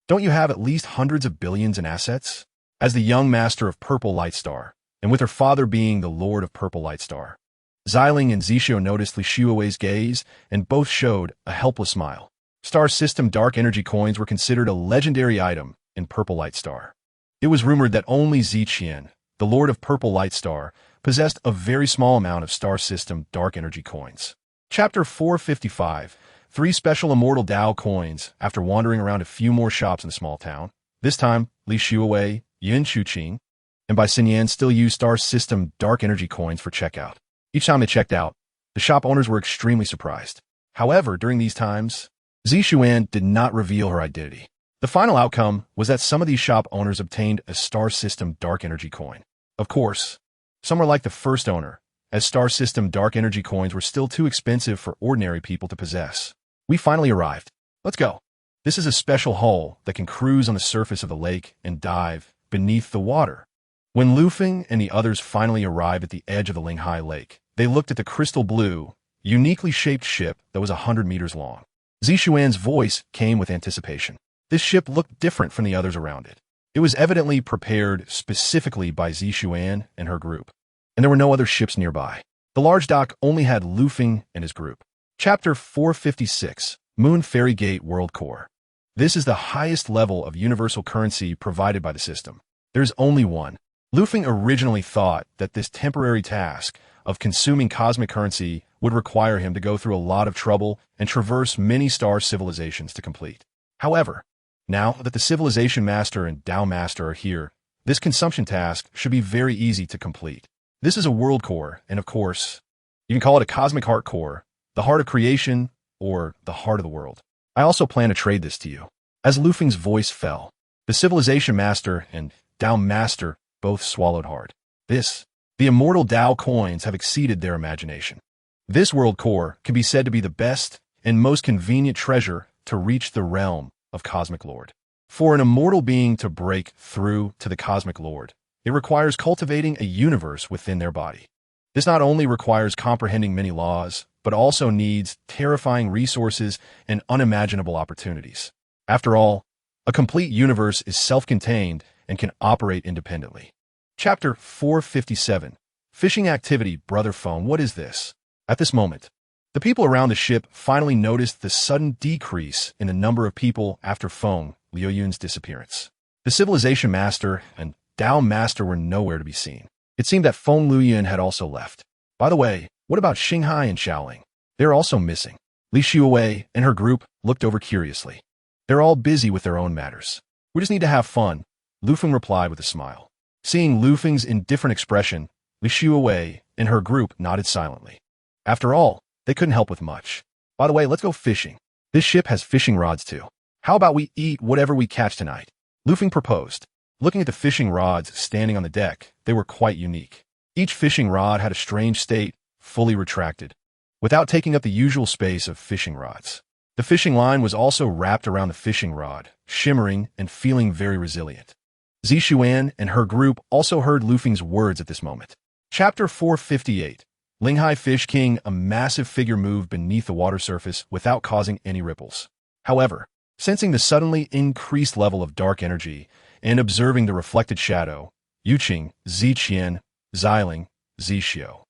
"Don't you have at least hundreds of billions in assets?" As the young master of Purple Light Star, and with her father being the Lord of Purple Light Star, Xiling and Zixio noticed Li Shuowei's gaze and both showed a helpless smile. Star system dark energy coins were considered a legendary item in Purple Light Star. It was rumored that only Ziqian, the Lord of Purple Light Star, possessed a very small amount of star system dark energy coins. Chapter 455. 3 special immortal Dao coins. After wandering around a few more shops in the small town, this time Li Shuowei, Yin Shuqing, and Bai Xinyan still used star system dark energy coins for checkout. Each time they checked out, the shop owners were extremely surprised. However, during these times, Zixuan did not reveal her identity. The final outcome was that some of these shop owners obtained a star system dark energy coin. Of course, some were like the first owner, as star system dark energy coins were still too expensive for ordinary people to possess. "We finally arrived. Let's go." This is a special hull that can cruise on the surface of the lake and dive beneath the water. When Feng and the others finally arrived at the edge of the Xinghai Lake, they looked at the crystal blue, uniquely shaped ship that was 100 meters long. Zixuan's voice came with anticipation. This ship looked different from the others around it. It was evidently prepared specifically by Xishuan and her group, and there were no other ships nearby. The large dock only had Lu Feng and his group. Chapter 456, Moon Fairy Gate World Core. This is the highest level of universal currency provided by the system. There's only one. Lu Feng originally thought that this temporary task of consuming cosmic currency would require him to go through a lot of trouble and traverse many star civilizations to complete. However, now that the Civilization Master and Tao Master are here, this consumption task should be very easy to complete. This is a world core, and of course, you can call it a cosmic heart core, the heart of creation, or the heart of the world. I also plan to trade this to you. As Lu Feng's voice fell, the Civilization Master and Tao Master both swallowed hard. The immortal Tao coins have exceeded their imagination. This world core can be said to be the best and most convenient treasure to reach the realm of Cosmic Lord. For an immortal being to break through to the Cosmic Lord, it requires cultivating a universe within their body. This not only requires comprehending many laws, but also needs terrifying resources and unimaginable opportunities. After all, a complete universe is self-contained and can operate independently. Chapter 457, Fishing Activity. Brother Feng, what is this? At this moment, the people around the ship finally noticed the sudden decrease in the number of people after Feng Liuyun's disappearance. The Civilization Master and Tao Master were nowhere to be seen. It seemed that Feng Liuyun had also left. By the way, what about Xinghai and Xiaoling? They're also missing. Li Xiuwei and her group looked over curiously. They're all busy with their own matters. We just need to have fun, Lu Feng replied with a smile. Seeing Lu Feng's indifferent expression, Li Xiuwei and her group nodded silently. After all, they couldn't help with much. By the way, let's go fishing. This ship has fishing rods too. How about we eat whatever we catch tonight? Lu Feng proposed. Looking at the fishing rods standing on the deck, they were quite unique. Each fishing rod had a strange state, fully retracted, without taking up the usual space of fishing rods. The fishing line was also wrapped around the fishing rod, shimmering and feeling very resilient. Xishuan and her group also heard Lu Feng's words at this moment. Chapter 458, Xinghai Fish King. A massive figure moved beneath the water surface without causing any ripples. However, sensing the suddenly increased level of dark energy and observing the reflected shadow, Yuqing, Ziqian, Xiling, Zixio,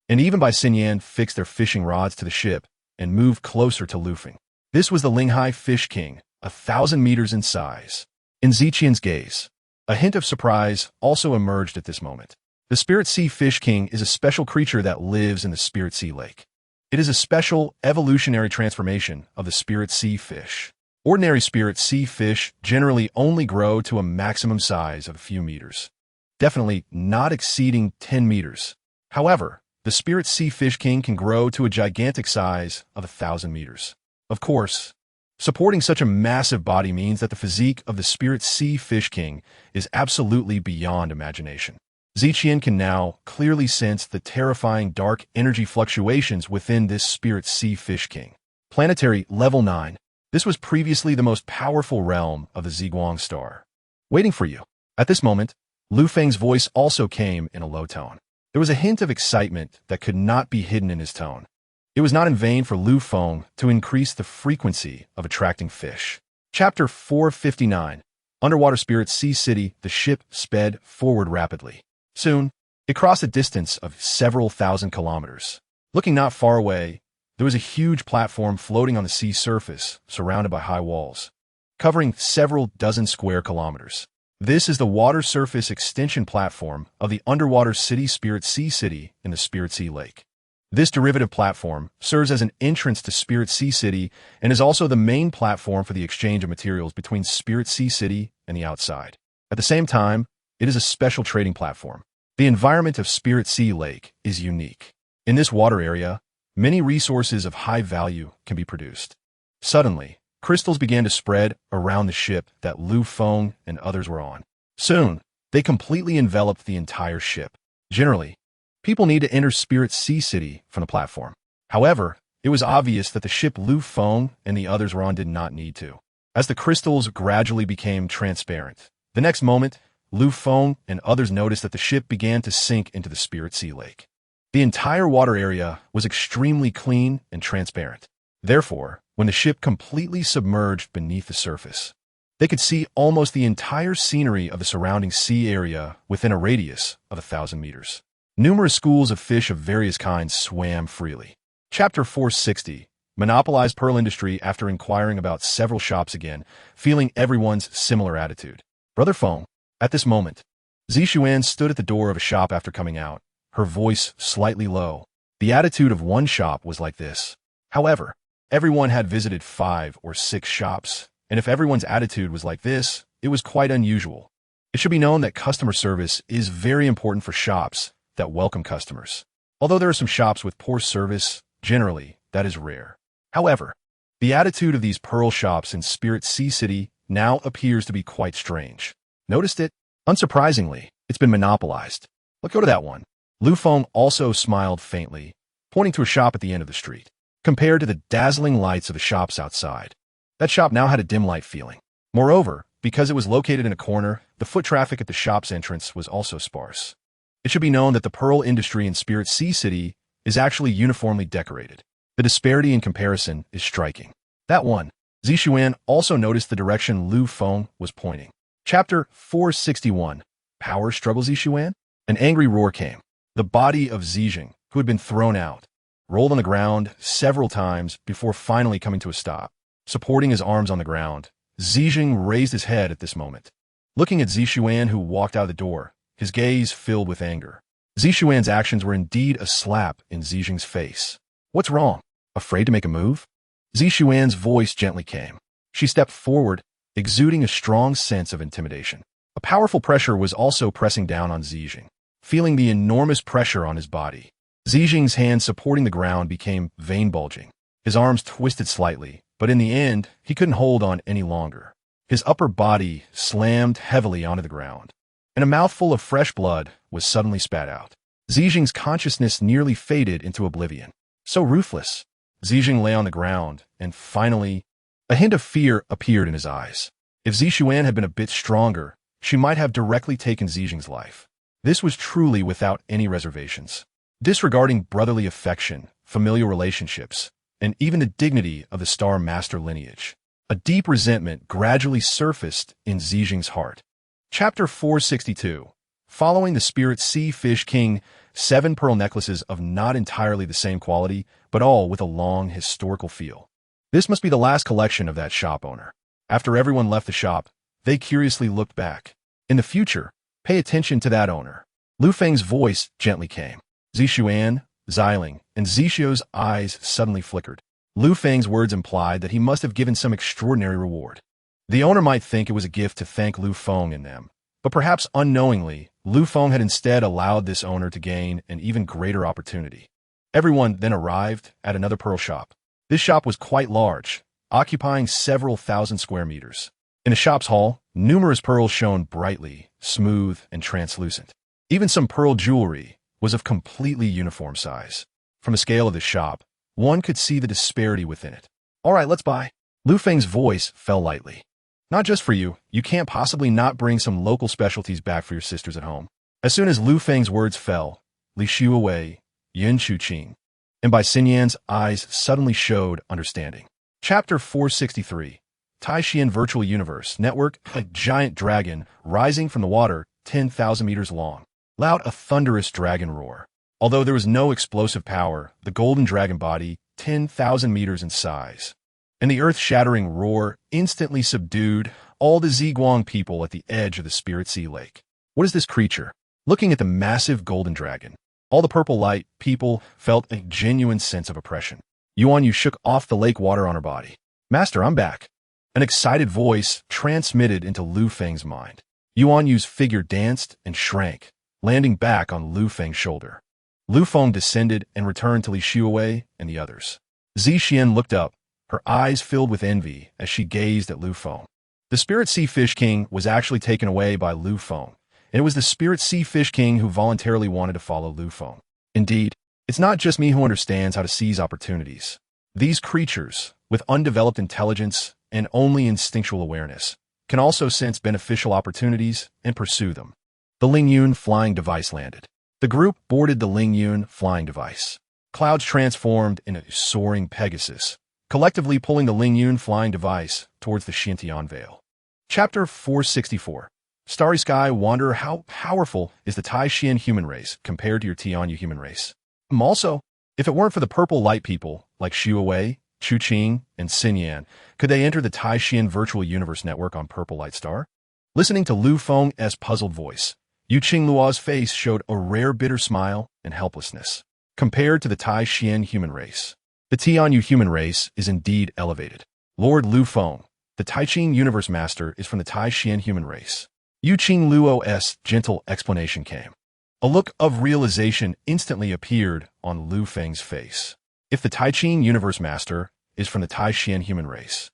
and even by Xinyan fixed their fishing rods to the ship and moved closer to Lu Feng. This was the Xinghai Fish King, 1,000 meters in size. In Ziqian's gaze, a hint of surprise also emerged at this moment. The Spirit Sea Fish King is a special creature that lives in the Spirit Sea Lake. It is a special evolutionary transformation of the Spirit Sea Fish. Ordinary Spirit Sea Fish generally only grow to a maximum size of a few meters, definitely not exceeding 10 meters. However, the Spirit Sea Fish King can grow to a gigantic size of 1,000 meters. Of course, supporting such a massive body means that the physique of the Spirit Sea Fish King is absolutely beyond imagination. Ziqian can now clearly sense the terrifying dark energy fluctuations within this Spirit Sea Fish King. Planetary Level 9. This was previously the most powerful realm of the Ziguang star. Waiting for you. At this moment, Lu Feng's voice also came in a low tone. There was a hint of excitement that could not be hidden in his tone. It was not in vain for Lu Feng to increase the frequency of attracting fish. Chapter 459, Underwater Spirit Sea City. The ship sped forward rapidly. Soon, it crossed a distance of several thousand kilometers. Looking not far away, there was a huge platform floating on the sea surface, surrounded by high walls, covering several dozen square kilometers. This is the water surface extension platform of the underwater city Spirit Sea City in the Spirit Sea Lake. This derivative platform serves as an entrance to Spirit Sea City and is also the main platform for the exchange of materials between Spirit Sea City and the outside. At the same time, it is a special trading platform. The environment of Spirit Sea Lake is unique. In this water area, many resources of high value can be produced. Suddenly, crystals began to spread around the ship that Lu Feng and others were on. Soon, they completely enveloped the entire ship. Generally, people need to enter Spirit Sea City from the platform. However, it was obvious that the ship Lu Feng and the others were on did not need to. As the crystals gradually became transparent, the next moment, Lu Feng and others noticed that the ship began to sink into the Spirit Sea Lake. The entire water area was extremely clean and transparent. Therefore, when the ship completely submerged beneath the surface, They could see almost the entire scenery of the surrounding sea area within a radius of 1,000 meters. Numerous schools of fish of various kinds swam freely. Chapter 460. Monopolized pearl industry. After inquiring about several shops again, feeling everyone's similar attitude. Brother Feng. At this moment, Zixuan stood at the door of a shop after coming out, her voice slightly low. The attitude of one shop was like this. However, everyone had visited 5 or 6 shops, and if everyone's attitude was like this, it was quite unusual. It should be known that customer service is very important for shops that welcome customers. Although there are some shops with poor service, generally, that is rare. However, the attitude of these pearl shops in Spirit Sea City now appears to be quite strange. Noticed it? Unsurprisingly, it's been monopolized. Let's go to that one. Lu Feng also smiled faintly, pointing to a shop at the end of the street. Compared to the dazzling lights of the shops outside, that shop now had a dim light feeling. Moreover, because it was located in a corner, the foot traffic at the shop's entrance was also sparse. It should be known that the pearl industry in Spirit Sea City is actually uniformly decorated. The disparity in comparison is striking. That one. Zixuan also noticed the direction Lu Feng was pointing. Chapter 461. Power struggle. Zixuan? An angry roar came. The body of Xinghai, who had been thrown out, rolled on the ground several times before finally coming to a stop. Supporting his arms on the ground, Xinghai raised his head at this moment. Looking at Zixuan, who walked out the door, his gaze filled with anger. Zixuan's actions were indeed a slap in Xinghai's face. What's wrong? Afraid to make a move? Zixuan's voice gently came. She stepped forward, exuding a strong sense of intimidation. A powerful pressure was also pressing down on Xinghai. Feeling the enormous pressure on his body, Xinghai's hands supporting the ground became vein-bulging. His arms twisted slightly, but in the end, he couldn't hold on any longer. His upper body slammed heavily onto the ground, and a mouthful of fresh blood was suddenly spat out. Xinghai's consciousness nearly faded into oblivion. So ruthless. Xinghai lay on the ground, and finally, a hint of fear appeared in his eyes. If Zixuan had been a bit stronger, she might have directly taken Xinghai's life. This was truly without any reservations. Disregarding brotherly affection, familial relationships, and even the dignity of the Star Master lineage, a deep resentment gradually surfaced in Xinghai's heart. Chapter 462. Following the Spirit Sea Fish King, 7 pearl necklaces of not entirely the same quality, but all with a long historical feel. This must be the last collection of that shop owner. After everyone left the shop, they curiously looked back. In the future, pay attention to that owner. Lu Feng's voice gently came. Zixuan, Xiling, and Zixio's eyes suddenly flickered. Lu Feng's words implied that he must have given some extraordinary reward. The owner might think it was a gift to thank Lu Feng and them, but perhaps unknowingly, Lu Feng had instead allowed this owner to gain an even greater opportunity. Everyone then arrived at another pearl shop. This shop was quite large, occupying several thousand square meters. In the shop's hall, numerous pearls shone brightly, smooth, and translucent. Even some pearl jewelry was of completely uniform size. From the scale of the shop, one could see the disparity within it. All right, let's buy. Lu Feng's voice fell lightly. Not just for you, you can't possibly not bring some local specialties back for your sisters at home. As soon as Lu Feng's words fell, Li Shuawei, Yin Chuqing, and Bai Xinyan's eyes suddenly showed understanding. Chapter 463. Taishian Virtual Universe Network, a giant dragon rising from the water 10,000 meters long. Loud a thunderous dragon roar. Although there was no explosive power, the golden dragon body, 10,000 meters in size, and the earth-shattering roar instantly subdued all the Ziguang people at the edge of the Spirit Sea Lake. What is this creature? Looking at the massive golden dragon, all the purple light people felt a genuine sense of oppression. Yuan Yu shook off the lake water on her body. Master, I'm back. An excited voice transmitted into Lu Feng's mind. Yuan Yu's figure danced and shrank, landing back on Lu Feng's shoulder. Lu Feng descended and returned to Li Shuawei and the others. Zixuan looked up, her eyes filled with envy as she gazed at Lu Feng. The Spirit Sea Fish King was actually taken away by Lu Feng, and it was the Spirit Sea Fish King who voluntarily wanted to follow Lu Feng. Indeed, it's not just me who understands how to seize opportunities. These creatures, with undeveloped intelligence and only instinctual awareness, can also sense beneficial opportunities and pursue them. The Lingyun flying device landed. The group boarded the Lingyun flying device. Clouds transformed into a soaring Pegasus, collectively pulling the Lingyun flying device towards the Xintian Vale. Chapter 464. Starry Sky Wanderer. How powerful is the Tai Xian human race compared to your Tianyu human race? Also, if it weren't for the purple light people like Xiuwei, Chu Qing, and Xinyan, could they enter the Tai Xian virtual universe network on Purple Light Star? Listening to Lu Feng's puzzled voice, Yu Qingluo's face showed a rare bitter smile and helplessness. Compared to the Tai Xian human race, the Tianyu human race is indeed elevated. Lord Lu Feng, the Tai Qing universe master, is from the Tai Xian human race. Yu Qingluo's gentle explanation came. A look of realization instantly appeared on Lu Feng's face. If the Tai Qing universe master is from the Tai Xian human race,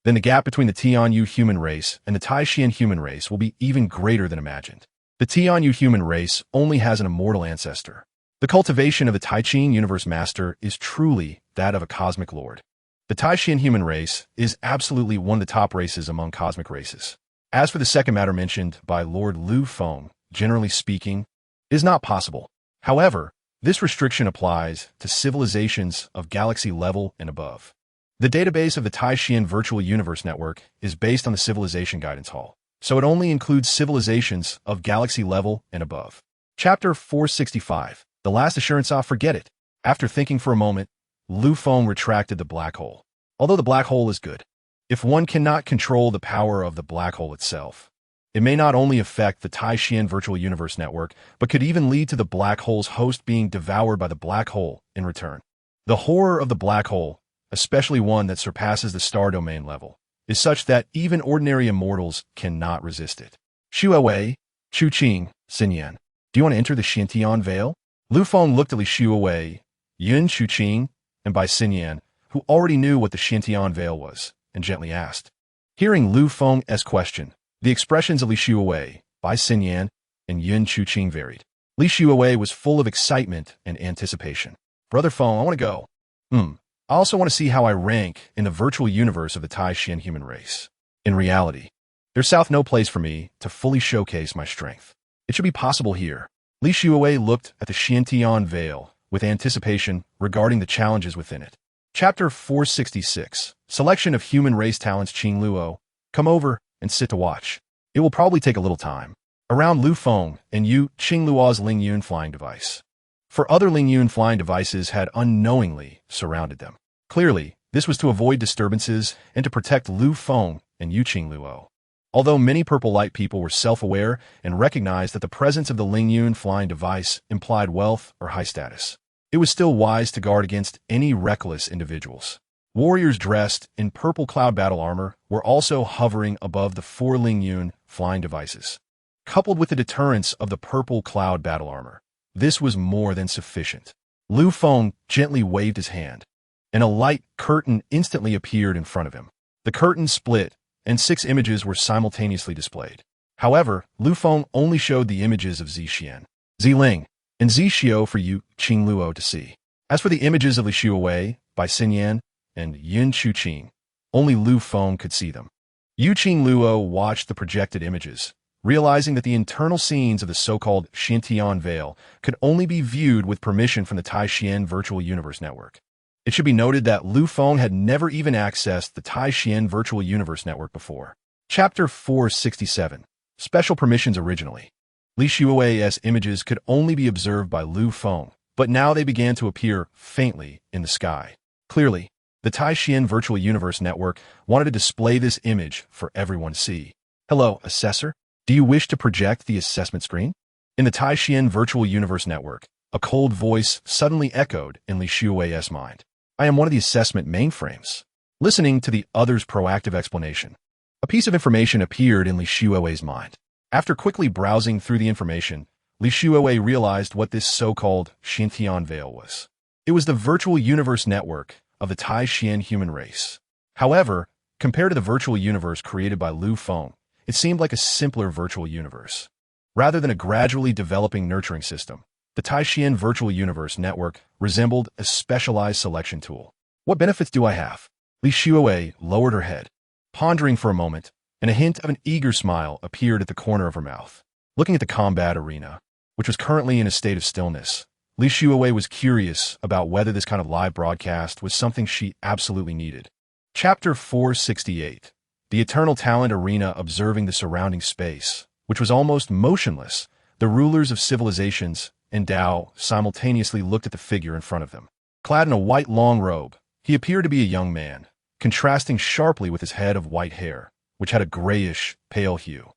then the gap between the Tianyu human race and the Tai Xian human race will be even greater than imagined. The Tianyu human race only has an immortal ancestor. The cultivation of the Tai Qing universe master is truly that of a cosmic lord. The Tai Xian human race is absolutely one of the top races among cosmic races. As for the second matter mentioned by Lord Lu Feng, generally speaking, is not possible. However, this restriction applies to civilizations of galaxy level and above. The database of the Tai Xian Virtual Universe Network is based on the Civilization Guidance Hall, so it only includes civilizations of galaxy level and above. Chapter 465. The last assurance. Forget it. After thinking for a moment, Lu Feng retracted the black hole. Although the black hole is good, if one cannot control the power of the black hole itself, it may not only affect the Tai Xian Virtual Universe Network, but could even lead to the black hole's host being devoured by the black hole in return. The horror of the black hole, especially one that surpasses the star domain level, is such that even ordinary immortals cannot resist it. Xiuwei, Chu Qing, Xinyan, do you want to enter the Xintian Veil? Lu Feng looked at Li Xiuwei, Yun Chu Qing, and Bai Xinyan, who already knew what the Xintian Veil was, and gently asked. Hearing Lu Feng's question, the expressions of Li Xiuwei, Bai Xinyan, and Yun Chu Qing varied. Li Xiuwei was full of excitement and anticipation. Brother Feng, I want to go. I also want to see how I rank in the virtual universe of the Tai Xian human race. In reality, there's south no place for me to fully showcase my strength. It should be possible here. Li Xiuwei looked at the Xintian Veil with anticipation regarding the challenges within it. Chapter 466. Selection of Human Race Talents. Qingluo, come over and sit to watch. It will probably take a little time. Around Lu Feng and Yu Qingluo's Lingyun flying device. For other Lingyun flying devices had unknowingly surrounded them. Clearly, this was to avoid disturbances and to protect Lu Feng and Yu Qingluo. Although many purple light people were self-aware and recognized that the presence of the Lingyun flying device implied wealth or high status, it was still wise to guard against any reckless individuals. Warriors dressed in purple cloud battle armor were also hovering above the 4 Lingyun flying devices. Coupled with the deterrence of the purple cloud battle armor, this was more than sufficient. Lu Feng gently waved his hand, and a light curtain instantly appeared in front of him. The curtain split, and 6 images were simultaneously displayed. However, Lu Feng only showed the images of Zixian, Ziling, and Zixio for Yu Qingluo to see. As for the images of Li Xiuwei, Bai Xinyan, and Yun Chu Qing, only Lu Feng could see them. Yu Qingluo watched the projected images, realizing that the internal scenes of the so-called Xintian Veil could only be viewed with permission from the Tai Xian Virtual Universe Network. It should be noted that Lu Feng had never even accessed the Tai Xian Virtual Universe Network before. Chapter 467. Special permissions. Originally, Li Xiuwei's images could only be observed by Lu Feng, but now they began to appear faintly in the sky. Clearly, the Tai Xian Virtual Universe Network wanted to display this image for everyone to see. Hello, Assessor. Do you wish to project the assessment screen? In the Tai Xian Virtual Universe Network, a cold voice suddenly echoed in Li Xiuwei's mind. I am one of the assessment mainframes. Listening to the other's proactive explanation, a piece of information appeared in Li Xiuwei's mind. After quickly browsing through the information, Li Xiuwei realized what this so-called Xintian Veil was. It was the virtual universe network of the Tai Xian human race. However, compared to the virtual universe created by Lu Feng, it seemed like a simpler virtual universe. Rather than a gradually developing nurturing system, the Tai Xian Virtual Universe Network resembled a specialized selection tool. What benefits do I have? Li Xiuwei lowered her head, pondering for a moment, and a hint of an eager smile appeared at the corner of her mouth. Looking at the combat arena, which was currently in a state of stillness, Li Xiuwei was curious about whether this kind of live broadcast was something she absolutely needed. Chapter 468. the eternal talent arena observing the surrounding space, which was almost motionless. The rulers of civilizations and Tao simultaneously looked at the figure in front of them. Clad in a white long robe, he appeared to be a young man, contrasting sharply with his head of white hair, which had a grayish, pale hue.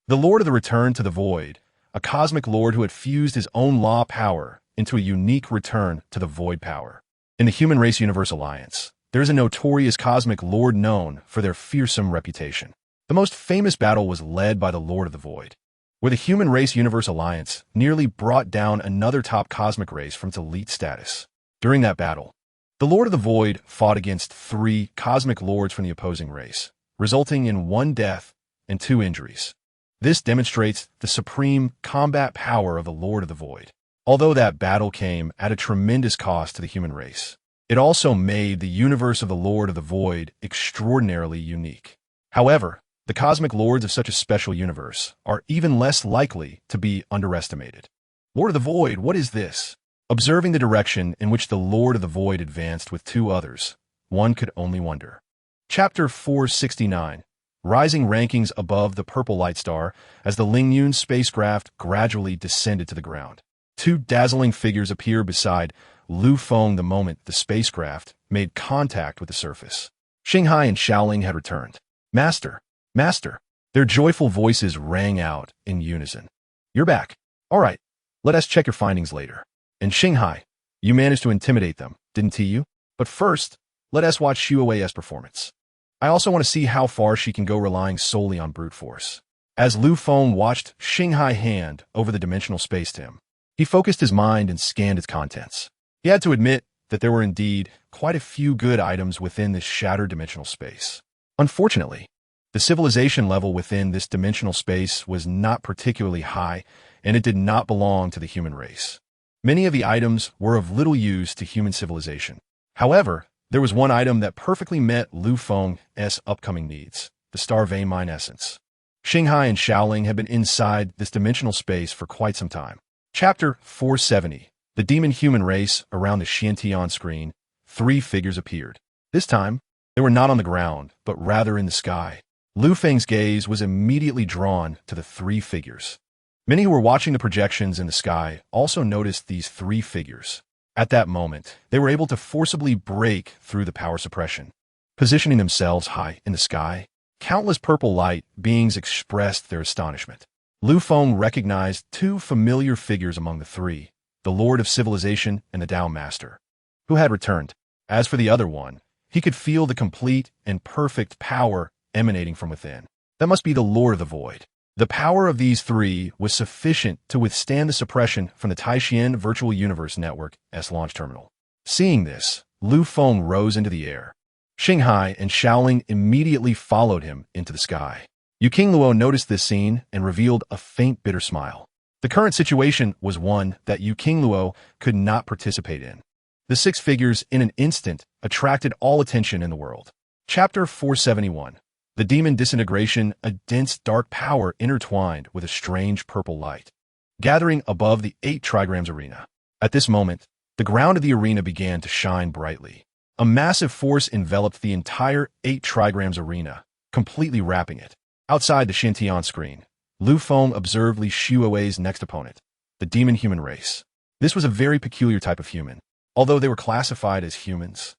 The Lord of the Return to the Void, a cosmic lord who had fused his own law power into a unique return to the void power. In the Human Race Universe Alliance, there is a notorious cosmic lord known for their fearsome reputation. The most famous battle was led by the Lord of the Void, where the Human Race Universe Alliance nearly brought down another top cosmic race from its elite status. During that battle, the Lord of the Void fought against 3 cosmic lords from the opposing race, resulting in 1 death and 2 injuries. This demonstrates the supreme combat power of the Lord of the Void. Although that battle came at a tremendous cost to the human race, it also made the universe of the Lord of the Void extraordinarily unique. However, the cosmic lords of such a special universe are even less likely to be underestimated. Lord of the Void, what is this? Observing the direction in which the Lord of the Void advanced with 2 others, one could only wonder. Chapter 469. Rising rankings above the purple light star as the Lingyun spacecraft gradually descended to the ground. 2 dazzling figures appeared beside Lu Feng the moment the spacecraft made contact with the surface. Xinghai and Xiaoling had returned. Master! Master! Their joyful voices rang out in unison. You're back. All right, let us check your findings later. And Xinghai, you managed to intimidate them, didn't you? But first, let us watch Xue's performance. I also want to see how far she can go relying solely on brute force. As Lu Feng watched Xinghai hand over the dimensional space to him, he focused his mind and scanned its contents. He had to admit that there were indeed quite a few good items within this shattered dimensional space. Unfortunately, the civilization level within this dimensional space was not particularly high, and it did not belong to the human race. Many of the items were of little use to human civilization. However, there was one item that perfectly met Lu Feng's upcoming needs, the star vein mine essence. Xinghai and Xiaoling had been inside this dimensional space for quite some time. Chapter 470. The demon-human race around the Xiantian screen. 3 figures appeared. This time, they were not on the ground, but rather in the sky. Lu Feng's gaze was immediately drawn to the 3 figures. Many who were watching the projections in the sky also noticed these 3 figures. At that moment, they were able to forcibly break through the power suppression. Positioning themselves high in the sky, countless purple light beings expressed their astonishment. Lu Feng recognized 2 familiar figures among the 3, the Lord of Civilization and the Tao Master, who had returned. As for the other one, he could feel the complete and perfect power emanating from within. That must be the Lord of the Void. The power of these 3 was sufficient to withstand the suppression from the Taishan Virtual Universe Network's launch terminal. Seeing this, Lu Feng rose into the air. Xinghai and Xiaoling immediately followed him into the sky. Yuking Luo noticed this scene and revealed a faint bitter smile. The current situation was one that Yuking Luo could not participate in. The 6 figures in an instant attracted all attention in the world. Chapter 471. The demon disintegration, a dense dark power intertwined with a strange purple light, gathering above the 8 trigrams arena. At this moment, the ground of the arena began to shine brightly. A massive force enveloped the entire 8 trigrams arena, completely wrapping it. Outside the Xintian screen, Lu Feng observed Li Xue's next opponent, the demon human race. This was a very peculiar type of human. Although they were classified as humans,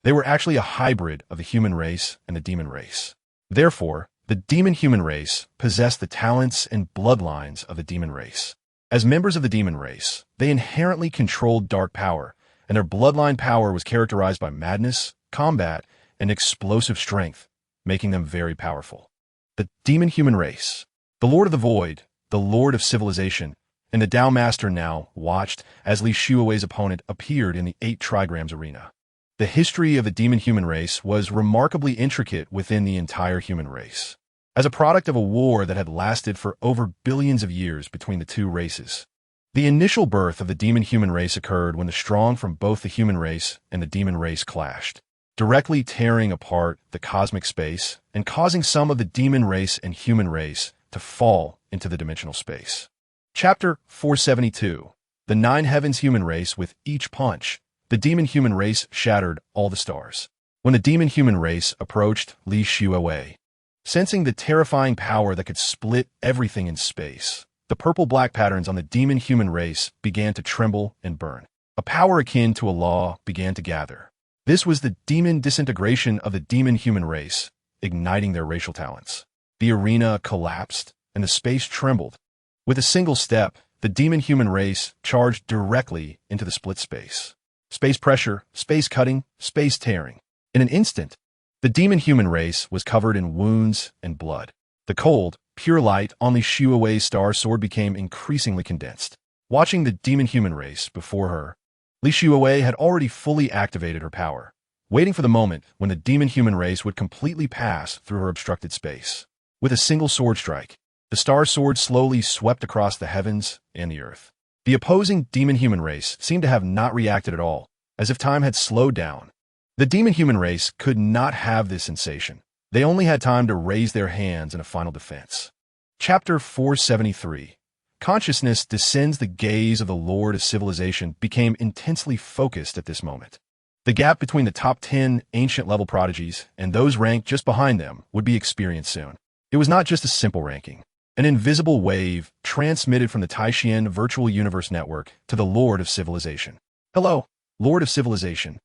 they were actually a hybrid of the human race and the demon race. Therefore, the demon human race possessed the talents and bloodlines of the demon race. As members of the demon race, they inherently controlled dark power, and their bloodline power was characterized by madness, combat, and explosive strength, making them very powerful. The demon human race, the Lord of the Void, the Lord of Civilization, and the Tao Master now watched as Li Xue's opponent appeared in the 8 trigrams arena. The history of the demon human race was remarkably intricate within the entire human race. As a product of a war that had lasted for over billions of years between the 2 races, the initial birth of the demon human race occurred when the strong from both the human race and the demon race clashed, directly tearing apart the cosmic space and causing some of the demon race and human race to fall into the dimensional space. Chapter 472. The 9 heavens human race. With each punch, the demon human race shattered all the stars. When the demon human race approached Li Xue, Sensing the terrifying power that could split everything in space, the purple-black patterns on the demon human race began to tremble and burn. A power akin to a law began to gather. This was the demon disintegration of the demon human race, igniting their racial talents. The arena collapsed, and the space trembled. With a single step, the demon human race charged directly into the split space. Space pressure, space cutting, space tearing. In an instant, the demon human race was covered in wounds and blood. The cold, pure light on Li Shuowei's star sword became increasingly condensed. Watching the demon human race before her, Li Shuowei had already fully activated her power, waiting for the moment when the demon human race would completely pass through her obstructed space. With a single sword strike, the star sword slowly swept across the heavens and the earth. The opposing demon human race seemed to have not reacted at all, as if time had slowed down. The demon human race could not have this sensation. They only had time to raise their hands in a final defense. Chapter 473. Consciousness descends. The gaze of the Lord of Civilization became intensely focused at this moment. The gap between the top 10 ancient-level prodigies and those ranked just behind them would be experienced soon. It was not just a simple ranking. An invisible wave transmitted from the Taishian Virtual Universe Network to the Lord of Civilization. Hello, Lord of Civilization.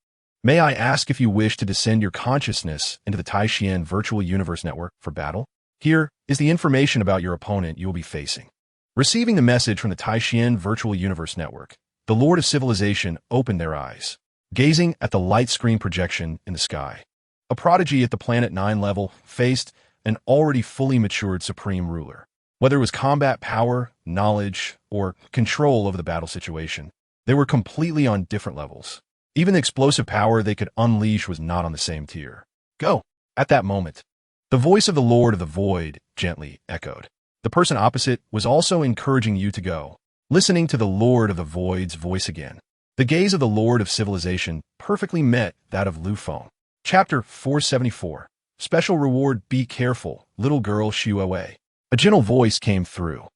May I ask if you wish to descend your consciousness into the Taishian Virtual Universe Network for battle? Here is the information about your opponent you will be facing. Receiving the message from the Taishian Virtual Universe Network, the Lord of Civilization opened their eyes, gazing at the light screen projection in the sky. A prodigy at the Planet 9 level faced an already fully matured supreme ruler. Whether it was combat power, knowledge, or control over the battle situation, they were completely on different levels. Even the explosive power they could unleash was not on the same tier. Go! At that moment, the voice of the Lord of the Void gently echoed. The person opposite was also encouraging you to go, listening to the Lord of the Void's voice again. The gaze of the Lord of Civilization perfectly met that of Lu Feng. Chapter 474. Special reward. Be careful, little girl Shuowei. A gentle voice came through.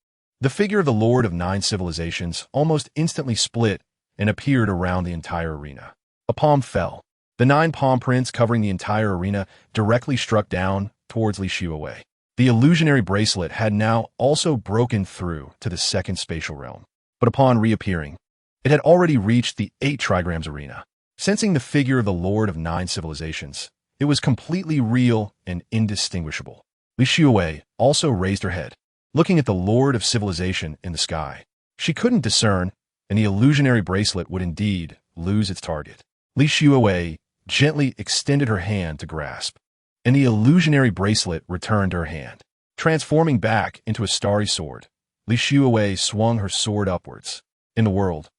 The figure of the Lord of 9 Civilizations almost instantly split and appeared around the entire arena. A palm fell. The 9 palm prints covering the entire arena directly struck down towards Li Shuowei. The illusionary bracelet had now also broken through to the second spatial realm. But upon reappearing, it had already reached the 8 trigrams arena. Sensing the figure of the Lord of 9 Civilizations, it was completely real and indistinguishable. Li Shuowei also raised her head, looking at the Lord of Civilization in the sky. She couldn't discern, and the illusionary bracelet would indeed lose its target. Li Shuowei gently extended her hand to grasp, and the illusionary bracelet returned to her hand. Transforming back into a starry sword, Li Shuowei swung her sword upwards. In the world,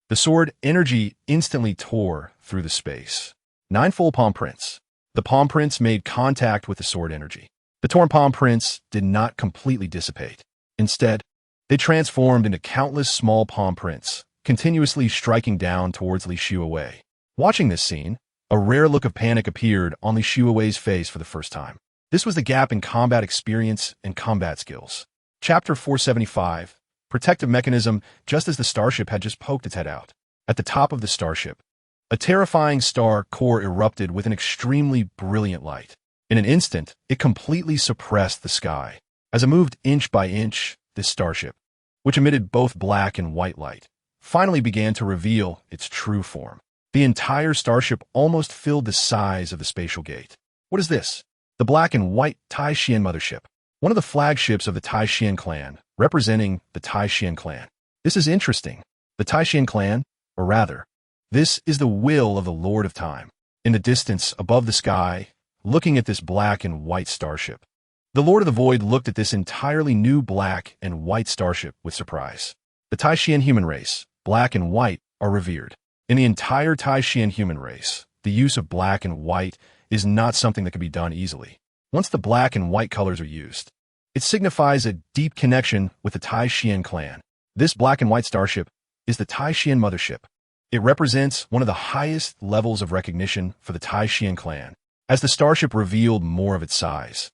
the sword energy instantly tore through the space. 9 full palm prints. The palm prints made contact with the sword energy. The torn palm prints did not completely dissipate. Instead, they transformed into countless small palm prints, continuously striking down towards Li Shuowei. Watching this scene, a rare look of panic appeared on Li Shuowei's face for the first time. This was the gap in combat experience and combat skills. Chapter 475. Protective mechanism. Just as the starship had just poked its head out, at the top of the starship, a terrifying star core erupted with an extremely brilliant light. In an instant, it completely suppressed the sky. As it moved inch by inch, this starship, which emitted both black and white light, finally began to reveal its true form. The entire starship almost filled the size of the spatial gate. What is this? The black and white Taishian mothership, one of the flagships of the Taishian clan, representing the Taishian clan. This is interesting. The Taishian clan, or rather, this is the will of the Lord of Time. In the distance above the sky, looking at this black and white starship, the Lord of the Void looked at this entirely new black and white starship with surprise. The Taishian human race, black and white, are revered. In the entire Taishian human race, the use of black and white is not something that can be done easily. Once the black and white colors are used, it signifies a deep connection with the Taishian clan. This black and white starship is the Taishian mothership. It represents one of the highest levels of recognition for the Taishian clan. As the starship revealed more of its size,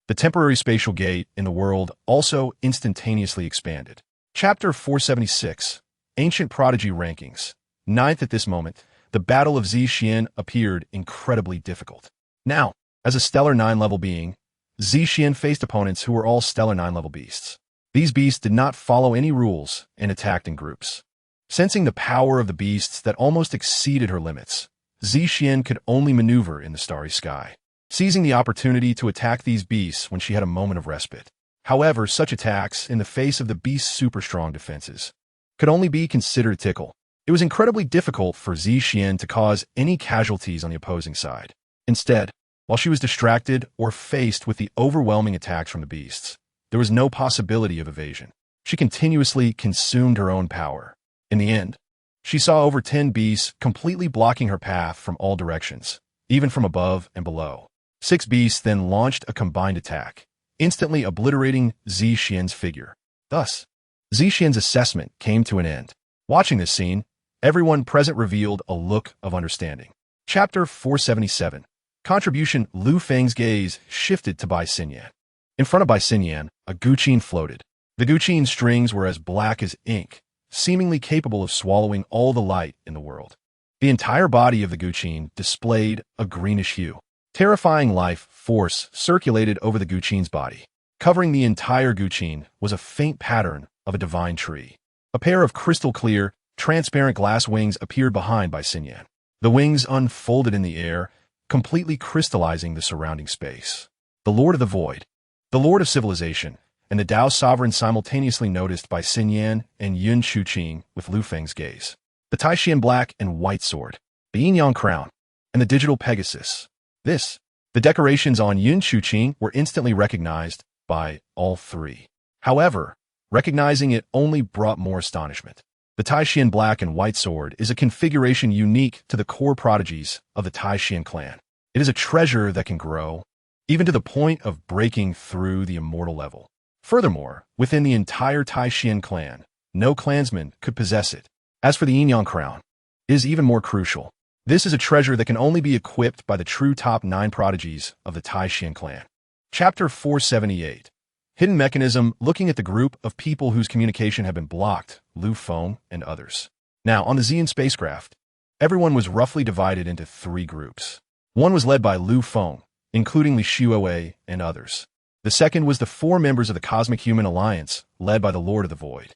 the temporary spatial gate in the world also instantaneously expanded. Chapter 476. Ancient Prodigy Rankings. 9th. At this moment, the Battle of Xi Xian appeared incredibly difficult. Now, as a stellar 9 level being, Zixian faced opponents who were all stellar 9-level beasts. These beasts did not follow any rules and attacked in groups. Sensing the power of the beasts that almost exceeded her limits, Zixian could only maneuver in the starry sky, seizing the opportunity to attack these beasts when she had a moment of respite. However, such attacks, in the face of the beast's super-strong defenses, could only be considered a tickle. It was incredibly difficult for Zixian to cause any casualties on the opposing side. Instead, while she was distracted or faced with the overwhelming attacks from the beasts, there was no possibility of evasion. She continuously consumed her own power. In the end, she saw over 10 beasts completely blocking her path from all directions, even from above and below. 6 beasts then launched a combined attack, instantly obliterating Zixian's figure. Thus, Zixian's assessment came to an end. Watching this scene, everyone present revealed a look of understanding. Chapter 477. Contribution. Lu Feng's gaze shifted to Bai Xinyan. In front of Bai Xinyan, a guqin floated. The guqin strings were as black as ink, seemingly capable of swallowing all the light in the world. The entire body of the guqin displayed a greenish hue. Terrifying life force circulated over the guqin's body. Covering the entire guqin was a faint pattern of a divine tree. A pair of crystal-clear, transparent glass wings appeared behind Bai Xinyan. The wings unfolded in the air, completely crystallizing the surrounding space. The Lord of the Void, the Lord of Civilization, and the Tao Sovereign simultaneously noticed Bai Xinyan and Yun Chuqing with Lu Feng's gaze. The Taishan Black and White Sword, the Yin-Yang Crown, and the Digital Pegasus. The decorations on Yun Chuqing were instantly recognized by all three. However, recognizing it only brought more astonishment. The Taishan Black and White Sword is a configuration unique to the core prodigies of the Taishan clan. It is a treasure that can grow, even to the point of breaking through the immortal level. Furthermore, within the entire Taishan clan, no clansman could possess it. As for the Yin-Yang Crown, it is even more crucial. This is a treasure that can only be equipped by the true top 9 prodigies of the Taishan clan. Chapter 478. Hidden Mechanism. Looking at the group of people whose communication had been blocked, Lu Feng and others. Now, on the Xian spacecraft, everyone was roughly divided into 3 groups. One was led by Lu Feng, including Li Xuewei and others. The second was the 4 members of the Cosmic Human Alliance, led by the Lord of the Void.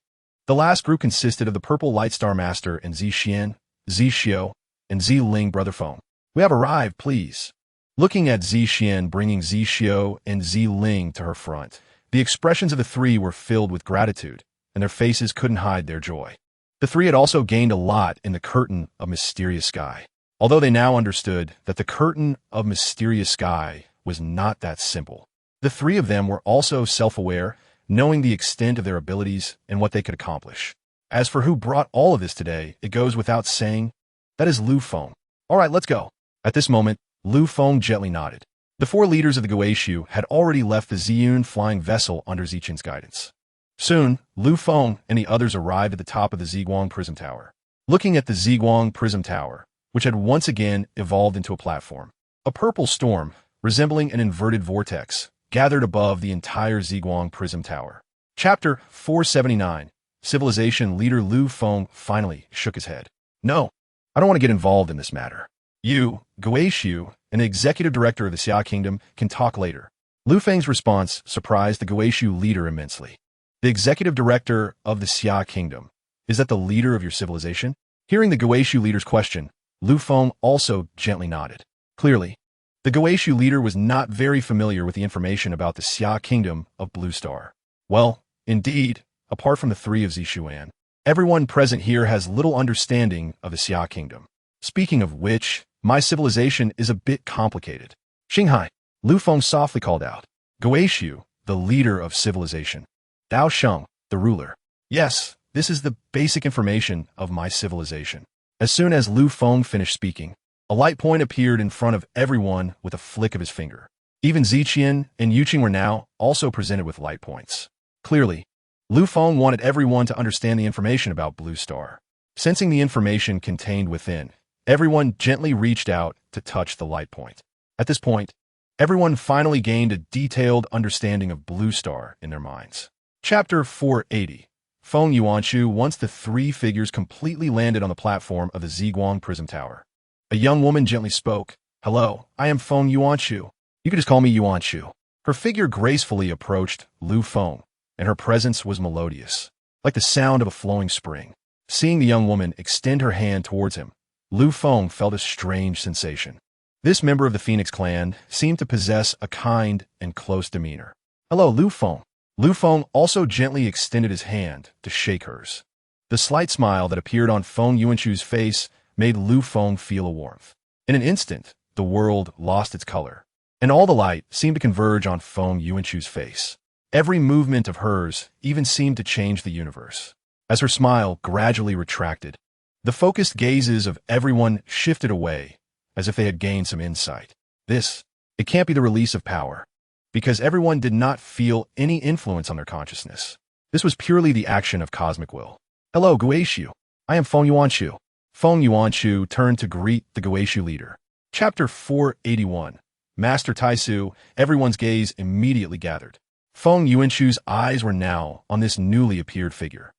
The last group consisted of the Purple Light Star Master and Zixian, Zixiu, and Ziling Brother Feng. We have arrived, please. Looking at Zixian bringing Zixiu and Ziling to her front, the expressions of the 3 were filled with gratitude, and their faces couldn't hide their joy. The 3 had also gained a lot in the Curtain of Mysterious Sky, although they now understood that the Curtain of Mysterious Sky was not that simple. The 3 of them were also self-aware, knowing the extent of their abilities and what they could accomplish. As for who brought all of this today, it goes without saying, that is Lu Feng. All right, let's go. At this moment, Lu Feng gently nodded. The 4 leaders of the Guishu had already left the Ziyun flying vessel under Zixian's guidance. Soon, Lu Feng and the others arrived at the top of the Ziguang Prism Tower. Looking at the Ziguang Prism Tower, which had once again evolved into a platform, a purple storm, resembling an inverted vortex, gathered above the entire Ziguang Prism Tower. Chapter 479. Civilization Leader Lu Feng finally shook his head. No, I don't want to get involved in this matter. You, Guishu, and the executive director of the Xia Kingdom can talk later. Lu Feng's response surprised the Guishu leader immensely. The executive director of the Xia Kingdom, is that the leader of your civilization? Hearing the Guishu leader's question, Lu Feng also gently nodded. Clearly, the Guishu leader was not very familiar with the information about the Xia Kingdom of Blue Star. Well, indeed, apart from the 3 of Zixuan, everyone present here has little understanding of the Xia Kingdom. Speaking of which, my civilization is a bit complicated. Xinghai, Lu Feng softly called out. Guishu, the leader of civilization. Dao Sheng, the ruler. Yes, this is the basic information of my civilization. As soon as Lu Feng finished speaking, a light point appeared in front of everyone with a flick of his finger. Even Zixian and Yuqing were now also presented with light points. Clearly, Lu Feng wanted everyone to understand the information about Blue Star. Sensing the information contained within, everyone gently reached out to touch the light point. At this point, everyone finally gained a detailed understanding of Blue Star in their minds. Chapter 480. Feng Yuanshu. Once the 3 figures completely landed on the platform of the Ziguang Prism Tower, a young woman gently spoke. Hello, I am Feng Yuanshu. You can just call me Yuanshu. Her figure gracefully approached Lu Feng, and her presence was melodious, like the sound of a flowing spring. Seeing the young woman extend her hand towards him, Lu Feng felt a strange sensation. This member of the Phoenix clan seemed to possess a kind and close demeanor. "Hello, Lu Feng." Lu Feng also gently extended his hand to shake hers. The slight smile that appeared on Feng Yuanchu's face made Lu Feng feel a warmth. In an instant, the world lost its color, and all the light seemed to converge on Feng Yuanchu's face. Every movement of hers even seemed to change the universe. As her smile gradually retracted, the focused gazes of everyone shifted away, as if they had gained some insight. It can't be the release of power, because everyone did not feel any influence on their consciousness. This was purely the action of cosmic will. "Hello, Guishu. I am Feng Yuanchu." Feng Yuanchu turned to greet the Guishu leader. Chapter 481. Master Taisu. Everyone's gaze immediately gathered. Feng Yuanchu's eyes were now on this newly appeared figure,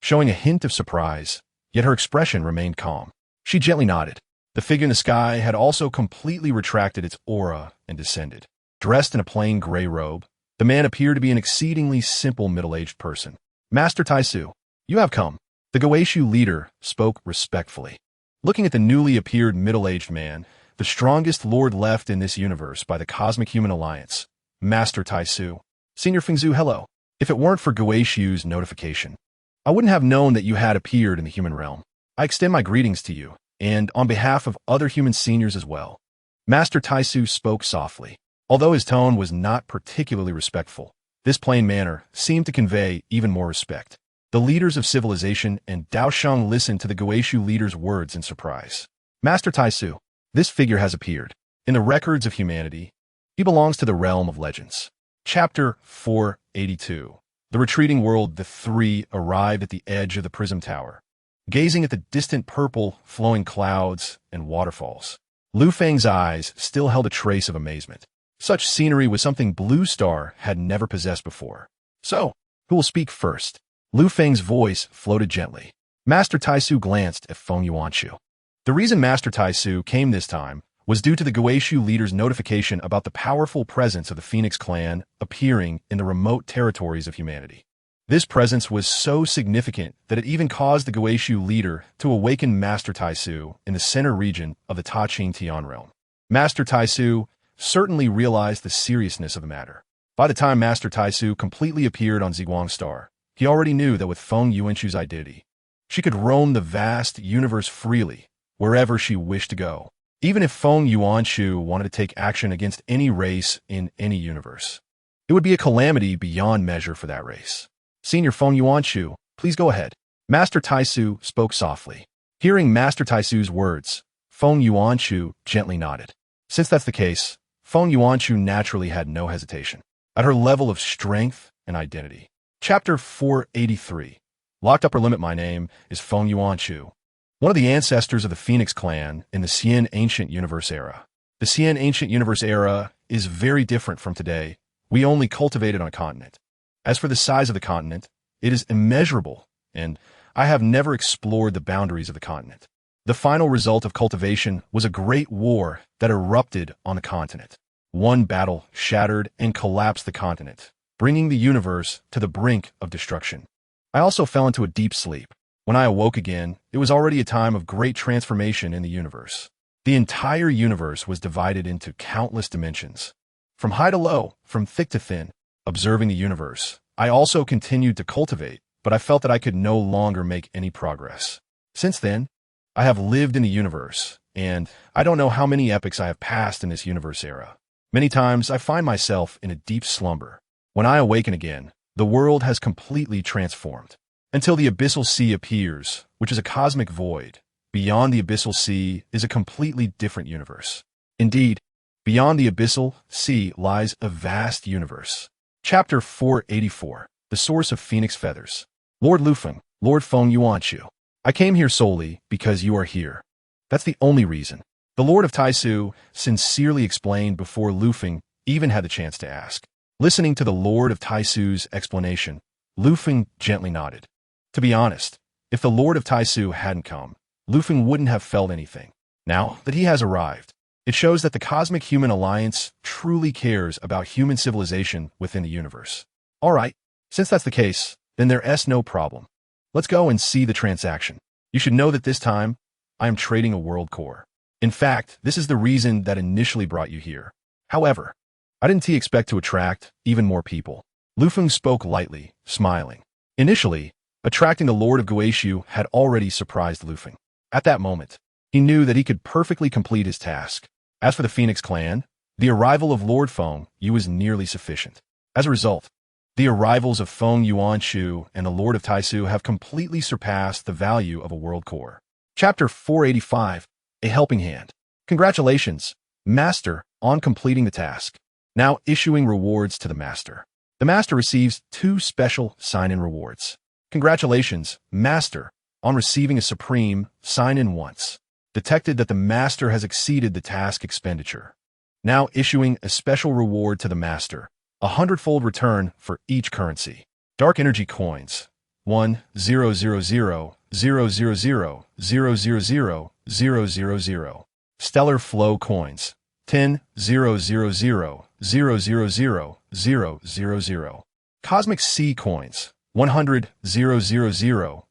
showing a hint of surprise, yet her expression remained calm. She gently nodded. The figure in the sky had also completely retracted its aura and descended. Dressed in a plain gray robe, the man appeared to be an exceedingly simple middle-aged person. "Master Taisu, you have come." The Guishu leader spoke respectfully. Looking at the newly appeared middle-aged man, the strongest lord left in this universe by the Cosmic Human Alliance, Master Taisu. "Senior Fengzhu, hello. If it weren't for Guishu's notification, I wouldn't have known that you had appeared in the human realm. I extend my greetings to you, and on behalf of other human seniors as well." Master Taisu spoke softly. Although his tone was not particularly respectful, this plain manner seemed to convey even more respect. The leaders of civilization and Daoshang listened to the Guishu leader's words in surprise. "Master Taisu, this figure has appeared in the records of humanity. He belongs to the realm of legends." Chapter 482. The retreating world. The three arrived at the edge of the Prism Tower, gazing at the distant purple, flowing clouds and waterfalls. Lu Feng's eyes still held a trace of amazement. Such scenery was something Blue Star had never possessed before. "So, who will speak first?" Lu Feng's voice floated gently. Master Taisu glanced at Feng Yuanchu. The reason Master Taisu came this time was due to the Guishu leader's notification about the powerful presence of the Phoenix clan appearing in the remote territories of humanity. This presence was so significant that it even caused the Guishu leader to awaken Master Taisu in the center region of the Ta-Ching Tian realm. Master Taisu certainly realized the seriousness of the matter. By the time Master Taisu completely appeared on Ziguang Star, he already knew that with Feng Yuanchu's identity, she could roam the vast universe freely, wherever she wished to go, even if Feng Yuanchu wanted to take action against any race in any universe. It would be a calamity beyond measure for that race. "Senior Feng Yuanchu, please go ahead." Master Taisu spoke softly. Hearing Master Taisu's words, Feng Yuanchu gently nodded. Since that's the case, Feng Yuanchu naturally had no hesitation. At her level of strength and identity. Chapter 483. Locked Upper Limit. My name is Feng Yuanchu, one of the ancestors of the Phoenix clan in the Xian Ancient Universe era. The Xian Ancient Universe era is very different from today. We only cultivate it on a continent. As for the size of the continent, it is immeasurable, and I have never explored the boundaries of the continent. The final result of cultivation was a great war that erupted on the continent. One battle shattered and collapsed the continent, bringing the universe to the brink of destruction. I also fell into a deep sleep. When I awoke again, it was already a time of great transformation in the universe. The entire universe was divided into countless dimensions. From high to low, from thick to thin, observing the universe, I also continued to cultivate, but I felt that I could no longer make any progress. Since then, I have lived in the universe, and I don't know how many epochs I have passed in this universe era. Many times I find myself in a deep slumber. When I awaken again, the world has completely transformed. Until the abyssal sea appears, which is a cosmic void. Beyond the abyssal sea is a completely different universe. Indeed, beyond the abyssal sea lies a vast universe. Chapter 484. The Source of Phoenix Feathers. Lord Lufeng, Lord Feng Yuanchu. I came here solely because you are here. That's the only reason. The Lord of Taisu sincerely explained before Lufeng even had the chance to ask. Listening to the Lord of Taisu's explanation, Lufeng gently nodded. To be honest, if the Lord of Taisu hadn't come, Lufeng wouldn't have felt anything. Now that he has arrived, It shows that the Cosmic Human Alliance truly cares about human civilization within the universe. Alright, since that's the case, then there's no problem. Let's go and see the transaction. You should know that this time, I am trading a world core. In fact, this is the reason that initially brought you here. However, I didn't expect to attract even more people. Lu Feng spoke lightly, smiling. Initially, attracting the Lord of Guishu had already surprised Lu Feng. At that moment, he knew that he could perfectly complete his task. As for the Phoenix clan, the arrival of Lord Feng Yu was nearly sufficient. As a result, the arrivals of Feng Yuanshu and the Lord of Taisu have completely surpassed the value of a world core. Chapter 485, A Helping Hand. Congratulations, Master, on completing the task. Now issuing rewards to the Master. The Master receives 2 special sign-in rewards. Congratulations, Master, on receiving a supreme sign-in once. Detected that the Master has exceeded the task expenditure. Now issuing a special reward to the Master, a 100-fold return for each currency. Dark Energy Coins, 1,000,000,000,000,000. Stellar Flow Coins, 10,000,000,000,000. Cosmic Sea Coins, 100,000,000,000.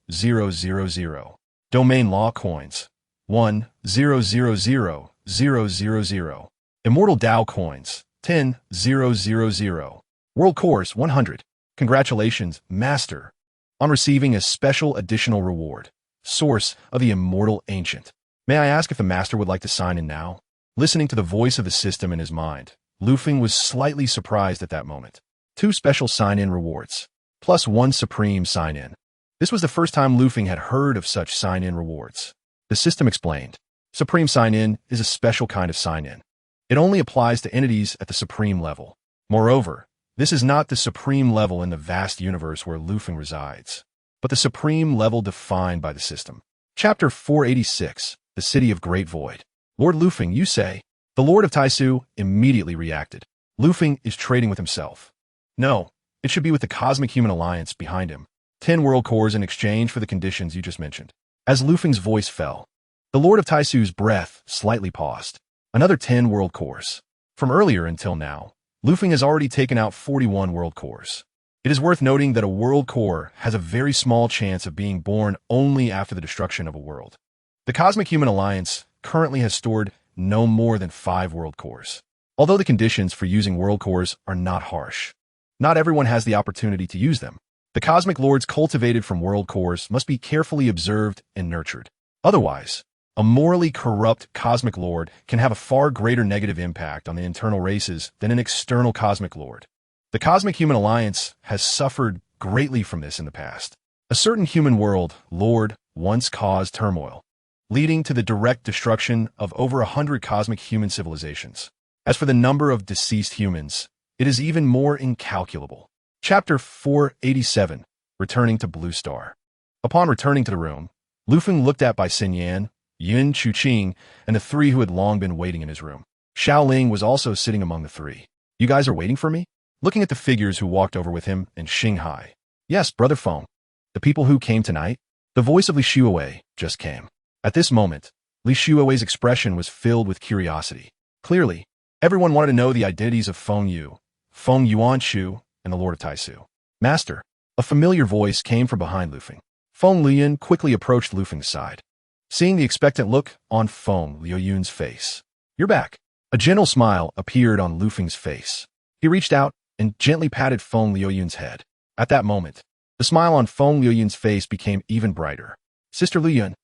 Domain Law Coins, 1,000,000,000. Immortal Dao Coins, 10,000. World Cores, 100. Congratulations, Master, on receiving a special additional reward. Source of the Immortal Ancient. May I ask if the Master would like to sign in now? Listening to the voice of the system in his mind, Lu Feng was slightly surprised at that moment. 2 special sign-in rewards, plus 1 supreme sign-in. This was the first time Lu Feng had heard of such sign-in rewards. The system explained, Supreme Sign-In is a special kind of sign-in. It only applies to entities at the supreme level. Moreover, this is not the supreme level in the vast universe where Lu Feng resides, but the supreme level defined by the system. Chapter 486, The City of Great Void. Lord Lu Feng, you say? The Lord of Taisu immediately reacted. Lu Feng is trading with himself. No, it should be with the Cosmic Human Alliance behind him. 10 world cores in exchange for the conditions you just mentioned. As Lu Feng's voice fell, the Lord of Taisu's breath slightly paused. Another 10 world cores. From earlier until now, Lu Feng has already taken out 41 world cores. It is worth noting that a world core has a very small chance of being born only after the destruction of a world. The Cosmic Human Alliance currently has stored no more than 5 world cores. Although the conditions for using world cores are not harsh, not everyone has the opportunity to use them. The Cosmic Lords cultivated from world cores must be carefully observed and nurtured. Otherwise, a morally corrupt Cosmic Lord can have a far greater negative impact on the internal races than an external Cosmic Lord. The Cosmic Human Alliance has suffered greatly from this in the past. A certain human world Lord once caused turmoil, leading to the direct destruction of over 100 cosmic human civilizations. As for the number of deceased humans, it is even more incalculable. Chapter 487, Returning to Blue Star. Upon returning to the room, Lu Feng looked at Bai Xinyan, Yun Chuqing, and the 3 who had long been waiting in his room. Xiao Ling was also sitting among the 3. You guys are waiting for me? Looking at the figures who walked over with him and Xinghai. Yes, Brother Feng. The people who came tonight? The voice of Li Shuowei just came. At this moment, Li Shuowei's expression was filled with curiosity. Clearly, everyone wanted to know the identities of Feng Yu, Feng Yuanshu, and the Lord of Taisu. Master, a familiar voice came from behind Lu Feng. Feng Liuyun quickly approached Lu Feng's side. Seeing the expectant look on Feng Liuyun's face. You're back. A gentle smile appeared on Lu Feng's face. He reached out and gently patted Feng Liuyun's head. At that moment, the smile on Feng Liuyun's face became even brighter. Sister Liuyun,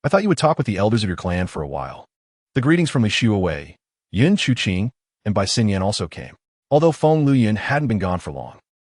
I thought you would talk with the elders of your clan for a while. The greetings from Li Shuowei, Yun Chuqing, and Bai Xinyan also came. Although Feng Liuyun hadn't been gone for long,